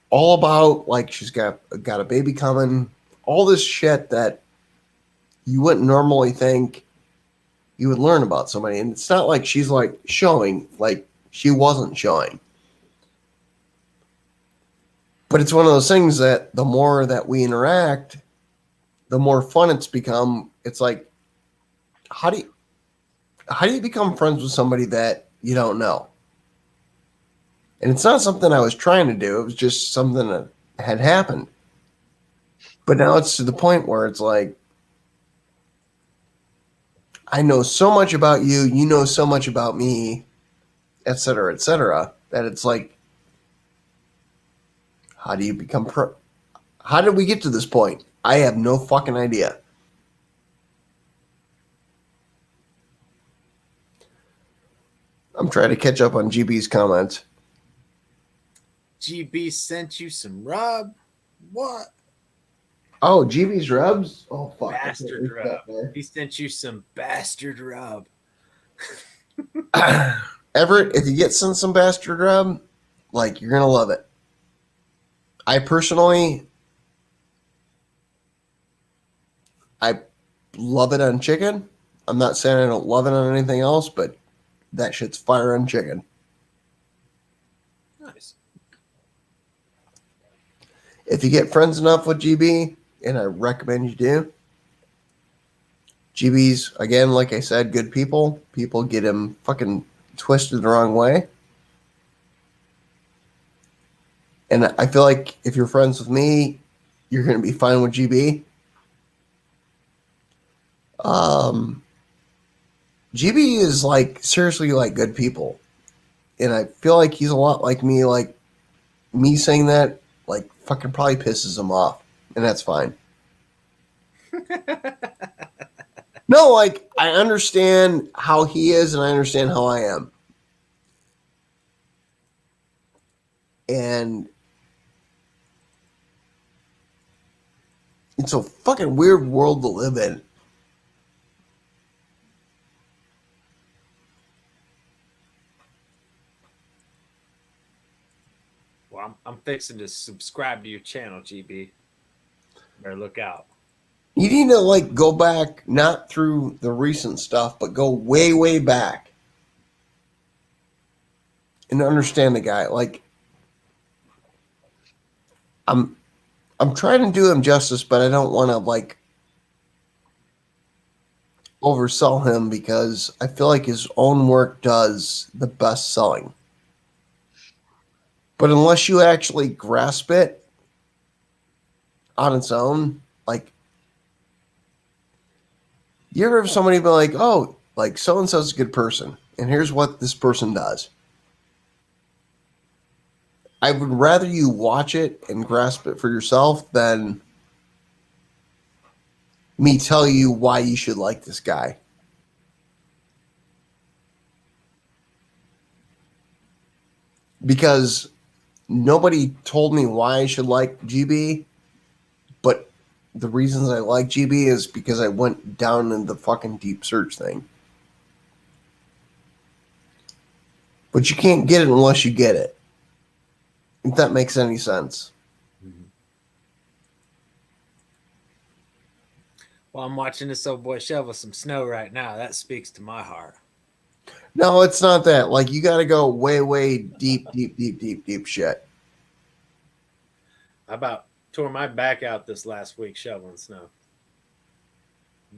all about, like, she's got a baby coming, all this shit that you wouldn't normally think you would learn about somebody. And it's not like she's like showing, like she wasn't showing. But it's one of those things that the more that we interact, the more fun it's become. It's like, how do you become friends with somebody that you don't know? And it's not something I was trying to do. It was just something that had happened. But now it's to the point where it's like, I know so much about you, you know so much about me, et cetera, that it's like, how do you become how did we get to this point? I have no fucking idea. I'm trying to catch up on GB's comments. GB sent you some rub. What? Oh, GB's rubs? Oh, fuck. Bastard rub. He sent you some bastard rub. Everett, if you get some bastard rub, like, you're going to love it. I personally, I love it on chicken. I'm not saying I don't love it on anything else, but that shit's fire on chicken. Nice. If you get friends enough with GB, and I recommend you do, GB's, again, like I said, good people. People get him fucking twisted the wrong way. And I feel like if you're friends with me, you're going to be fine with GB. GB is like seriously like good people. And I feel like he's a lot like me saying that like fucking probably pisses him off. And that's fine. No, like I understand how he is and I understand how I am. And it's a fucking weird world to live in. Well, I'm fixing to subscribe to your channel, GB. Better look out. You need to like go back, not through the recent stuff, but go way, way back and understand the guy. Like, I'm trying to do him justice, but I don't want to like oversell him because I feel like his own work does the best selling. But unless you actually grasp it on its own, like, you ever have somebody be like, oh, like so-and-so's a good person, and here's what this person does. I would rather you watch it and grasp it for yourself than me tell you why you should like this guy. Because nobody told me why I should like GB, but the reasons I like GB is because I went down in the fucking deep search thing. But you can't get it unless you get it. If that makes any sense. Well, I'm watching this old boy shovel some snow right now. That speaks to my heart. No, it's not that. Like, you got to go way, way deep shit. I about tore my back out this last week shoveling snow.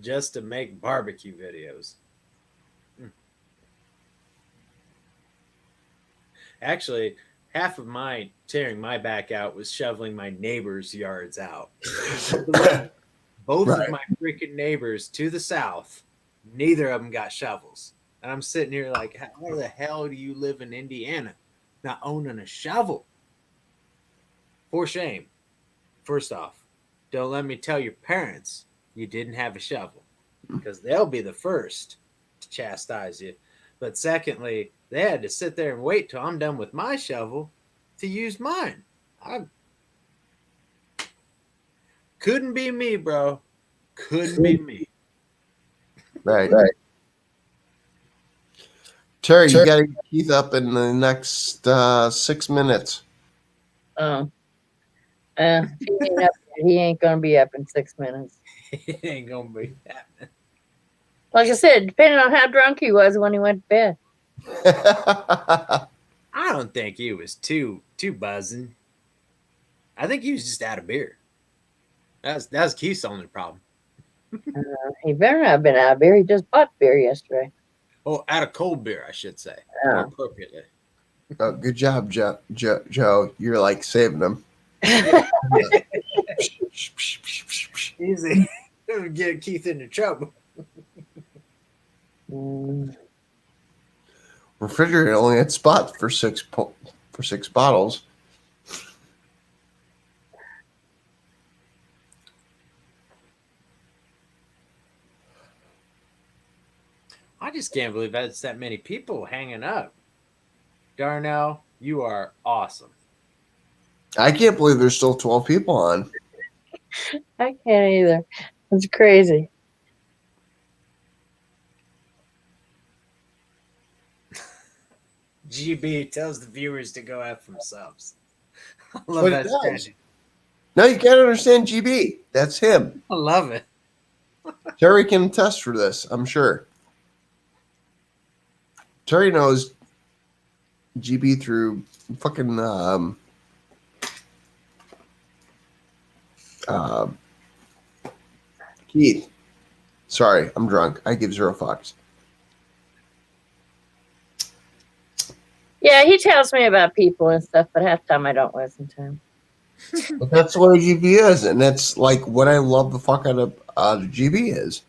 Just to make barbecue videos. Actually, half of my tearing my back out was shoveling my neighbors' yards out. Both Right. of my freaking neighbors to the south, neither of them got shovels. And I'm sitting here like, how the hell do you live in Indiana not owning a shovel? For shame. First off, don't let me tell your parents you didn't have a shovel, because they'll be the first to chastise you. But secondly, they had to sit there and wait till I'm done with my shovel to use mine. Couldn't be me, bro. Couldn't be me. Right. Terry, you got to get Keith up in the next 6 minutes. He ain't gonna be up in 6 minutes. It ain't gonna be happening. Like I said, depending on how drunk he was when he went to bed. I don't think he was too buzzing. I think he was just out of beer. That's Keith's only problem. He better not have been out of beer. He just bought beer yesterday. Oh, out of cold beer, I should say. Oh. More appropriately. Oh, good job, Joe. You're like saving him. Easy. Get Keith into trouble. Refrigerator only had spots for six bottles. I just can't believe that's that many people hanging up. Darnell, you are awesome. I can't believe there's still 12 people on. I can't either. It's crazy. GB tells the viewers to go F themselves. I That's love what that it does. strategy. No, you can't understand GB. That's him. I love it. Terry can attest for this, I'm sure. Terry knows GB through fucking Keith. Sorry, I'm drunk. I give 0 fucks. Yeah, he tells me about people and stuff, but half the time I don't listen to him. But that's what a GB is, and that's like what I love the fuck out of GB is.